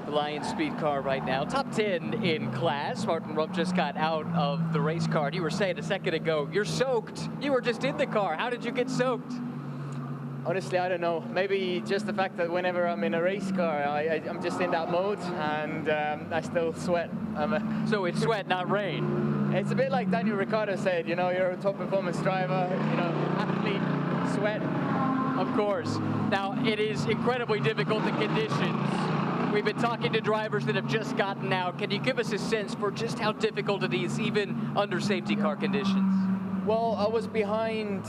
The Lion Speed car right now, top 10 in class. Martin Rump just got out of the race car. You were saying a second ago, you're soaked. You were just in the car. How did you get soaked? Honestly, I don't know. Maybe just the fact that whenever I'm in a race car, I'm just in that mode, and I still sweat. So it's sweat, not rain. It's a bit like Daniel Ricciardo said, you know, you're a top performance driver, you know, athlete, sweat. Of course. Now, it is incredibly difficult, the conditions. We've been talking to drivers that have just gotten out. Can you give us a sense for just how difficult it is, even under safety car conditions? Well, I was behind,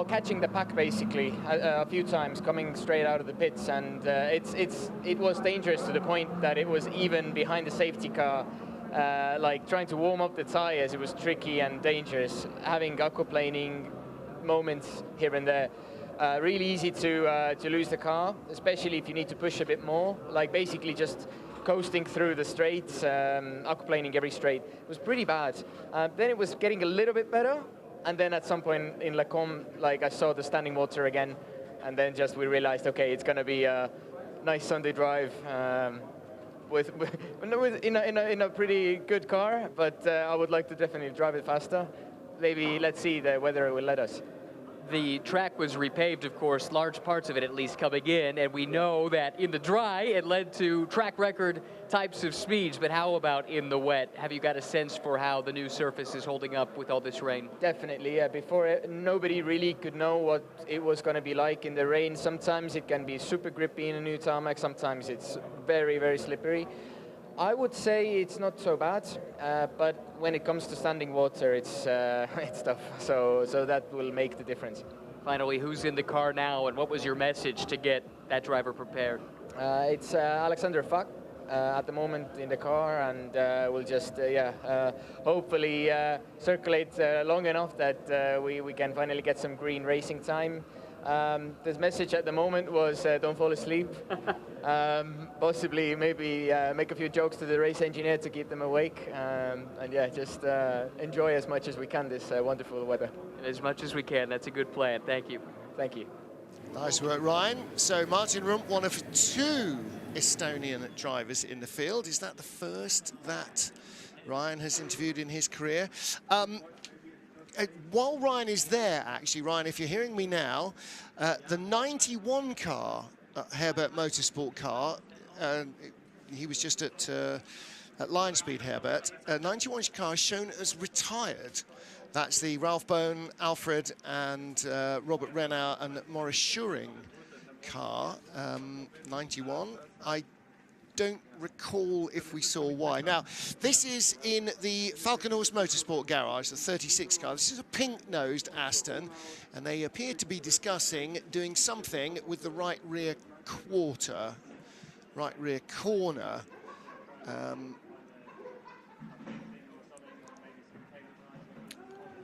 catching the pack basically a few times, coming straight out of the pits, and it was dangerous to the point that it was even behind the safety car. Like trying to warm up the tires, it was tricky and dangerous. Having aquaplaning moments here and there. Really easy to lose the car, especially if you need to push a bit more. Like basically just coasting through the straights, aquaplaning every straight. It was pretty bad. Then it was getting a little bit better, and then at some point in Lacombe, like I saw the standing water again, and then just we realized, okay, it's going to be a nice Sunday drive in a pretty good car, but I would like to definitely drive it faster. Maybe let's see the weather will let us. The track was repaved, of course, large parts of it at least coming in, and we know that in the dry it led to track record types of speeds, but how about in the wet? Have you got a sense for how the new surface is holding up with all this rain? Definitely, yeah. Before, nobody really could know what it was going to be like in the rain. Sometimes it can be super grippy in a new tarmac, sometimes it's very, very slippery. I would say it's not so bad, but when it comes to standing water, it's tough. So that will make the difference. Finally, who's in the car now, and what was your message to get that driver prepared? It's Alexander Fuck at the moment in the car, and we'll just hopefully circulate long enough that we can finally get some green racing time. The message at the moment was don't fall asleep. Possibly maybe make a few jokes to the race engineer to keep them awake, and yeah, just enjoy as much as we can this wonderful weather. As much as we can. That's a good plan. Thank you. Thank you. Nice work, Ryan. So Martin Rump, one of two Estonian drivers in the field. Is that the first that Ryan has interviewed in his career? While Ryan is there, actually, Ryan, if you're hearing me now, the 91 car, Herbert Motorsport car, he was just at Lion Speed, Herbert. 91 car is shown as retired. That's the Ralph Bone, Alfred, and Robert Renau and Maurice Schuring car, 91. I don't recall if we saw why. Now, this is in the Falkenhorst Motorsport garage, the 36 car. This is a pink-nosed Aston, and they appear to be discussing doing something with the right rear quarter, right rear corner.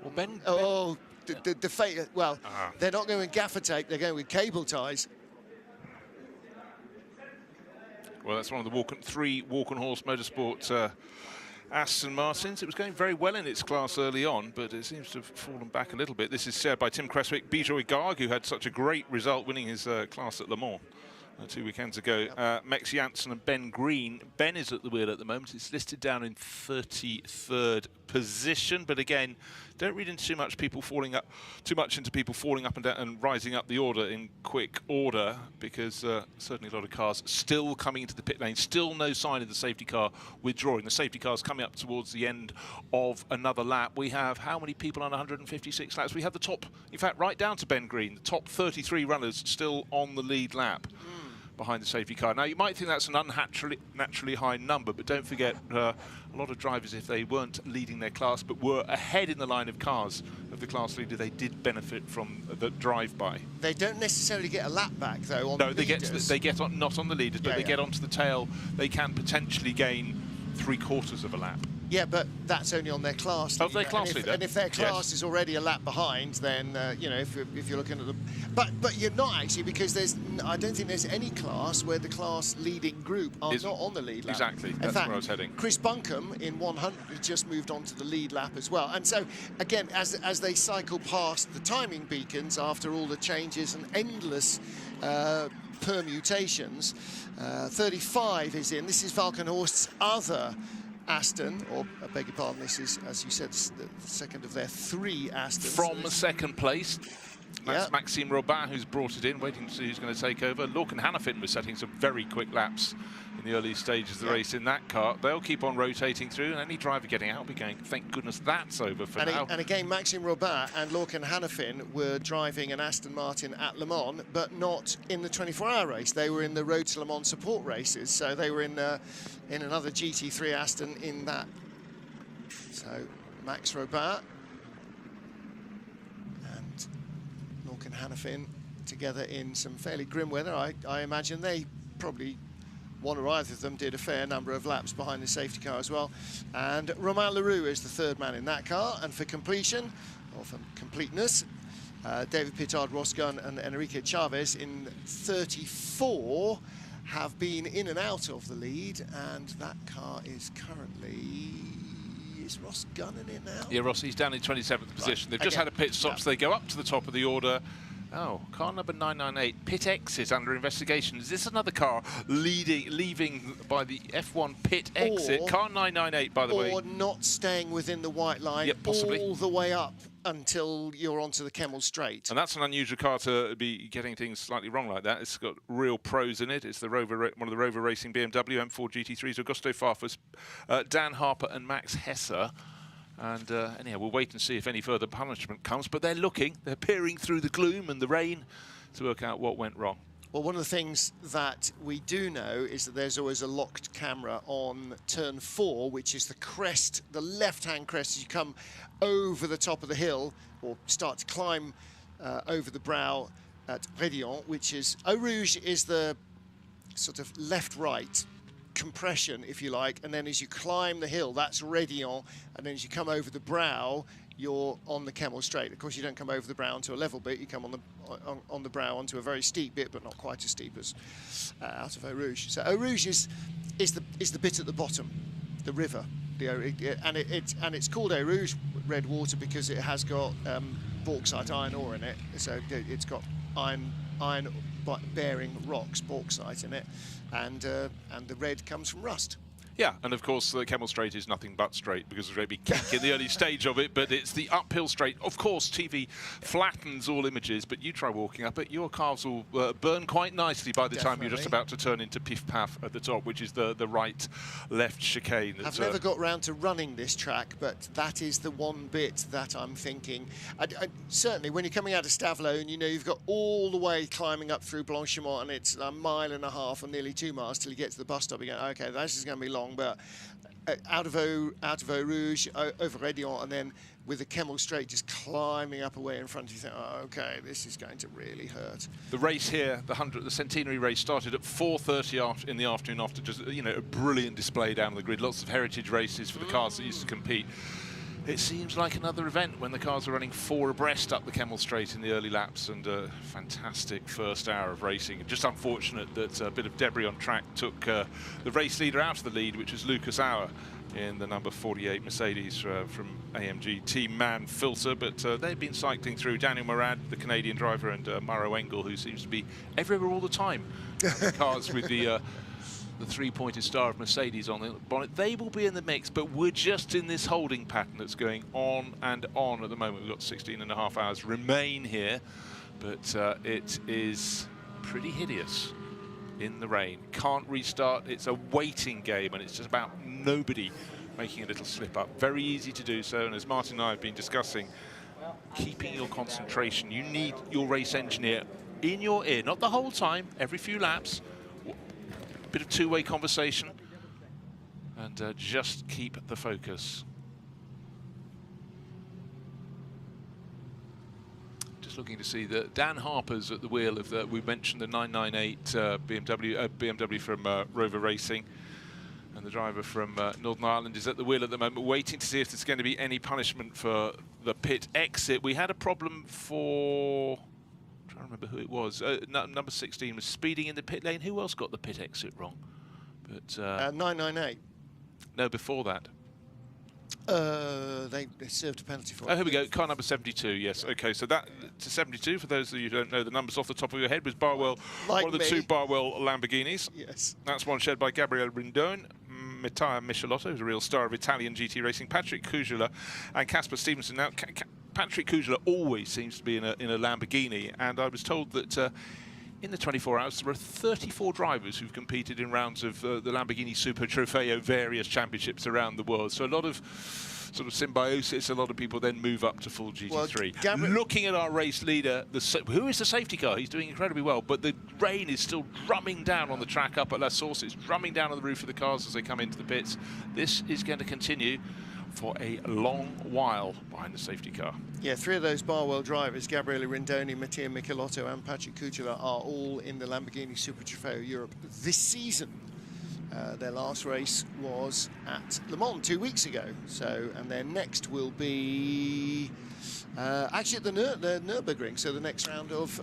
Well, Ben. They're not going with gaffer tape, they're going with cable ties. Well, that's one of the three Walkenhorst Motorsport Aston Martins. It was going very well in its class early on, but it seems to have fallen back a little bit. This is shared by Tim Creswick, Bijoy Garg, who had such a great result winning his class at Le Mans 2 weekends ago. Mex Janssen and Ben Green. Ben is at the wheel at the moment. It's listed down in 33rd position, but again, don't read into too much into people falling up and down and rising up the order in quick order, because certainly a lot of cars still coming into the pit lane. Still no sign of the safety car withdrawing. The safety car's coming up towards the end of another lap. We have how many people on 156 laps? We have the top, in fact, right down to Ben Green, the top 33 runners still on the lead lap behind the safety car. Now, you might think that's an unnaturally high number, but don't forget, a lot of drivers, if they weren't leading their class but were ahead in the line of cars of the class leader, they did benefit from the drive-by. They don't necessarily get a lap back, though, on no, the leaders. they get on, not on the leaders, but they get onto the tail. They can potentially gain 3/4 of a lap. Yeah, but that's only on their class leader. Their class leader. And if their class is already a lap behind, then you know, if you're looking at them, but you're not actually, because I don't think there's any class where the class leading group are not on the lead lap. Exactly. In That's fact, where I was heading. Chris Buncombe in 100 just moved on to the lead lap as well. And so again, as they cycle past the timing beacons after all the changes and endless permutations, 35 is in. This is Valkenhorst's other Aston, or I beg your pardon, this is, as you said, the second of their 3 Astons. From second place, that's Maxime Robin, who's brought it in, waiting to see who's going to take over. Lorcan Hannafin was setting some very quick laps in the early stages of the race in that car. They'll keep on rotating through, and any driver getting out will be going, thank goodness that's over for now. And again, Maxime Robin and Lorcan Hannafin were driving an Aston Martin at Le Mans, but not in the 24-hour race. They were in the Road to Le Mans support races, so they were in another GT3 Aston in that. So Max Robin and Lorcan Hannafin together in some fairly grim weather. I imagine they probably, one or either of them, did a fair number of laps behind the safety car as well. And Romain Leroux is the 3rd man in that car. And for completion, or for completeness, David Pittard, Ross Gunn and Enrique Chavez in 34 have been in and out of the lead, and that car is currently... Is Ross Gunn in it now? Yeah, Ross, he's down in 27th position. They've just had a pit stop, so they go up to the top of the order. Oh, car number 998, Pit X is under investigation. Is this another car leaving by the F1 pit exit? Car 998, by the way. Or not staying within the white line all the way up until you're onto the Kemmel Straight. And that's an unusual car to be getting things slightly wrong like that. It's got real pros in it. It's the Rover, one of the Rover Racing BMW M4 GT3s, Augusto Farfus, Dan Harper and Max Hesser. And anyhow, we'll wait and see if any further punishment comes. But they're peering through the gloom and the rain to work out what went wrong. Well, one of the things that we do know is that there's always a locked camera on turn 4, which is the crest, the left-hand crest as you come over the top of the hill, or start to climb over the brow at Rédillon, which is, Eau Rouge is the sort of left-right compression, if you like, and then as you climb the hill, that's Rédillon, and then as you come over the brow, you're on the Kemmel Straight. Of course, you don't come over the brow onto a level bit, you come on the brow onto a very steep bit, but not quite as steep as out of Eau Rouge. So Eau Rouge is the bit at the bottom, the river, and it's called Eau Rouge, red water, because it has got bauxite iron ore in it. So it's got iron bearing rocks, bauxite in it, and the red comes from rust. Yeah, and of course the Kemmel Straight is nothing but straight, because there's a big kink in the early stage of it, but it's the uphill straight. Of course, TV flattens all images, but you try walking up it, your calves will burn quite nicely by the time you're just about to turn into Piff Paff at the top, which is the right-left chicane. I've never got round to running this track, but that is the one bit that I'm thinking. Certainly, when you're coming out of Stavelot, and you know you've got all the way climbing up through Blanchimont, and it's 1.5 miles or nearly 2 miles till you get to the bus stop, you go, okay, this is going to be long. But out of Eau Rouge, over Rédillon, and then with the Kemmel Straight just climbing up away in front, you think, oh, okay, this is going to really hurt. The race here, the centenary race, started at 4:30 in the afternoon after just a brilliant display down the grid. Lots of heritage races for the cars that used to compete. It seems like another event when the cars are running 4 abreast up the Kemmel Straight in the early laps, and a fantastic first hour of racing. Just unfortunate that a bit of debris on track took the race leader out of the lead, which was Lucas Auer in the number 48 Mercedes from AMG Team Man Filter, but they've been cycling through. Daniel Morad, the Canadian driver, and Mauro Engel, who seems to be everywhere all the time cars with the three-pointed star of Mercedes on the bonnet. They will be in the mix, but we're just in this holding pattern that's going on and on at the moment. We've got 16.5 hours remain here, but it is pretty hideous in the rain. Can't restart. It's a waiting game, and it's just about nobody making a little slip up. Very easy to do so, and as Martin and I have been discussing, keeping your concentration. You need your race engineer in your ear, not the whole time, every few laps. Bit of two-way conversation, and just keep the focus. Just looking to see that Dan Harper's at the wheel of the, we mentioned the 998 BMW from Rover Racing, and the driver from Northern Ireland is at the wheel at the moment, waiting to see if there's going to be any punishment for the pit exit. We had a problem for, I'm trying to remember who it was. Number 16 was speeding in the pit lane. Who else got the pit exit wrong? But 998. No, before that. They served a penalty for it. Oh, here we go. Car number 72. Yes. Okay. So that to 72. For those of you who don't know the numbers off the top of your head, was Barwell, one of the two Barwell Lamborghinis. Yes. That's one shared by Gabriele Rindone, Mattia Michelotto, who's a real star of Italian GT racing, Patrick Kujala, and Casper Stevenson. Now, Patrick Kujala always seems to be in a Lamborghini, and I was told that in the 24 hours there were 34 drivers who've competed in rounds of the Lamborghini Super Trofeo various championships around the world. So a lot of sort of symbiosis. A lot of people then move up to full GT3. Well, looking at our race leader, who is the safety car? He's doing incredibly well, but the rain is still drumming down on the track up at La Source. It's drumming down on the roof of the cars as they come into the pits. This is going to continue for a long while behind the safety car. Yeah, three of those Barwell drivers, Gabriele Rindoni, Mattia Michelotto and Patrick Kujala, are all in the Lamborghini Super Trofeo Europe this season. Their last race was at Le Mans 2 weeks ago. So, and their next will be actually at the Nürburgring. So the next round of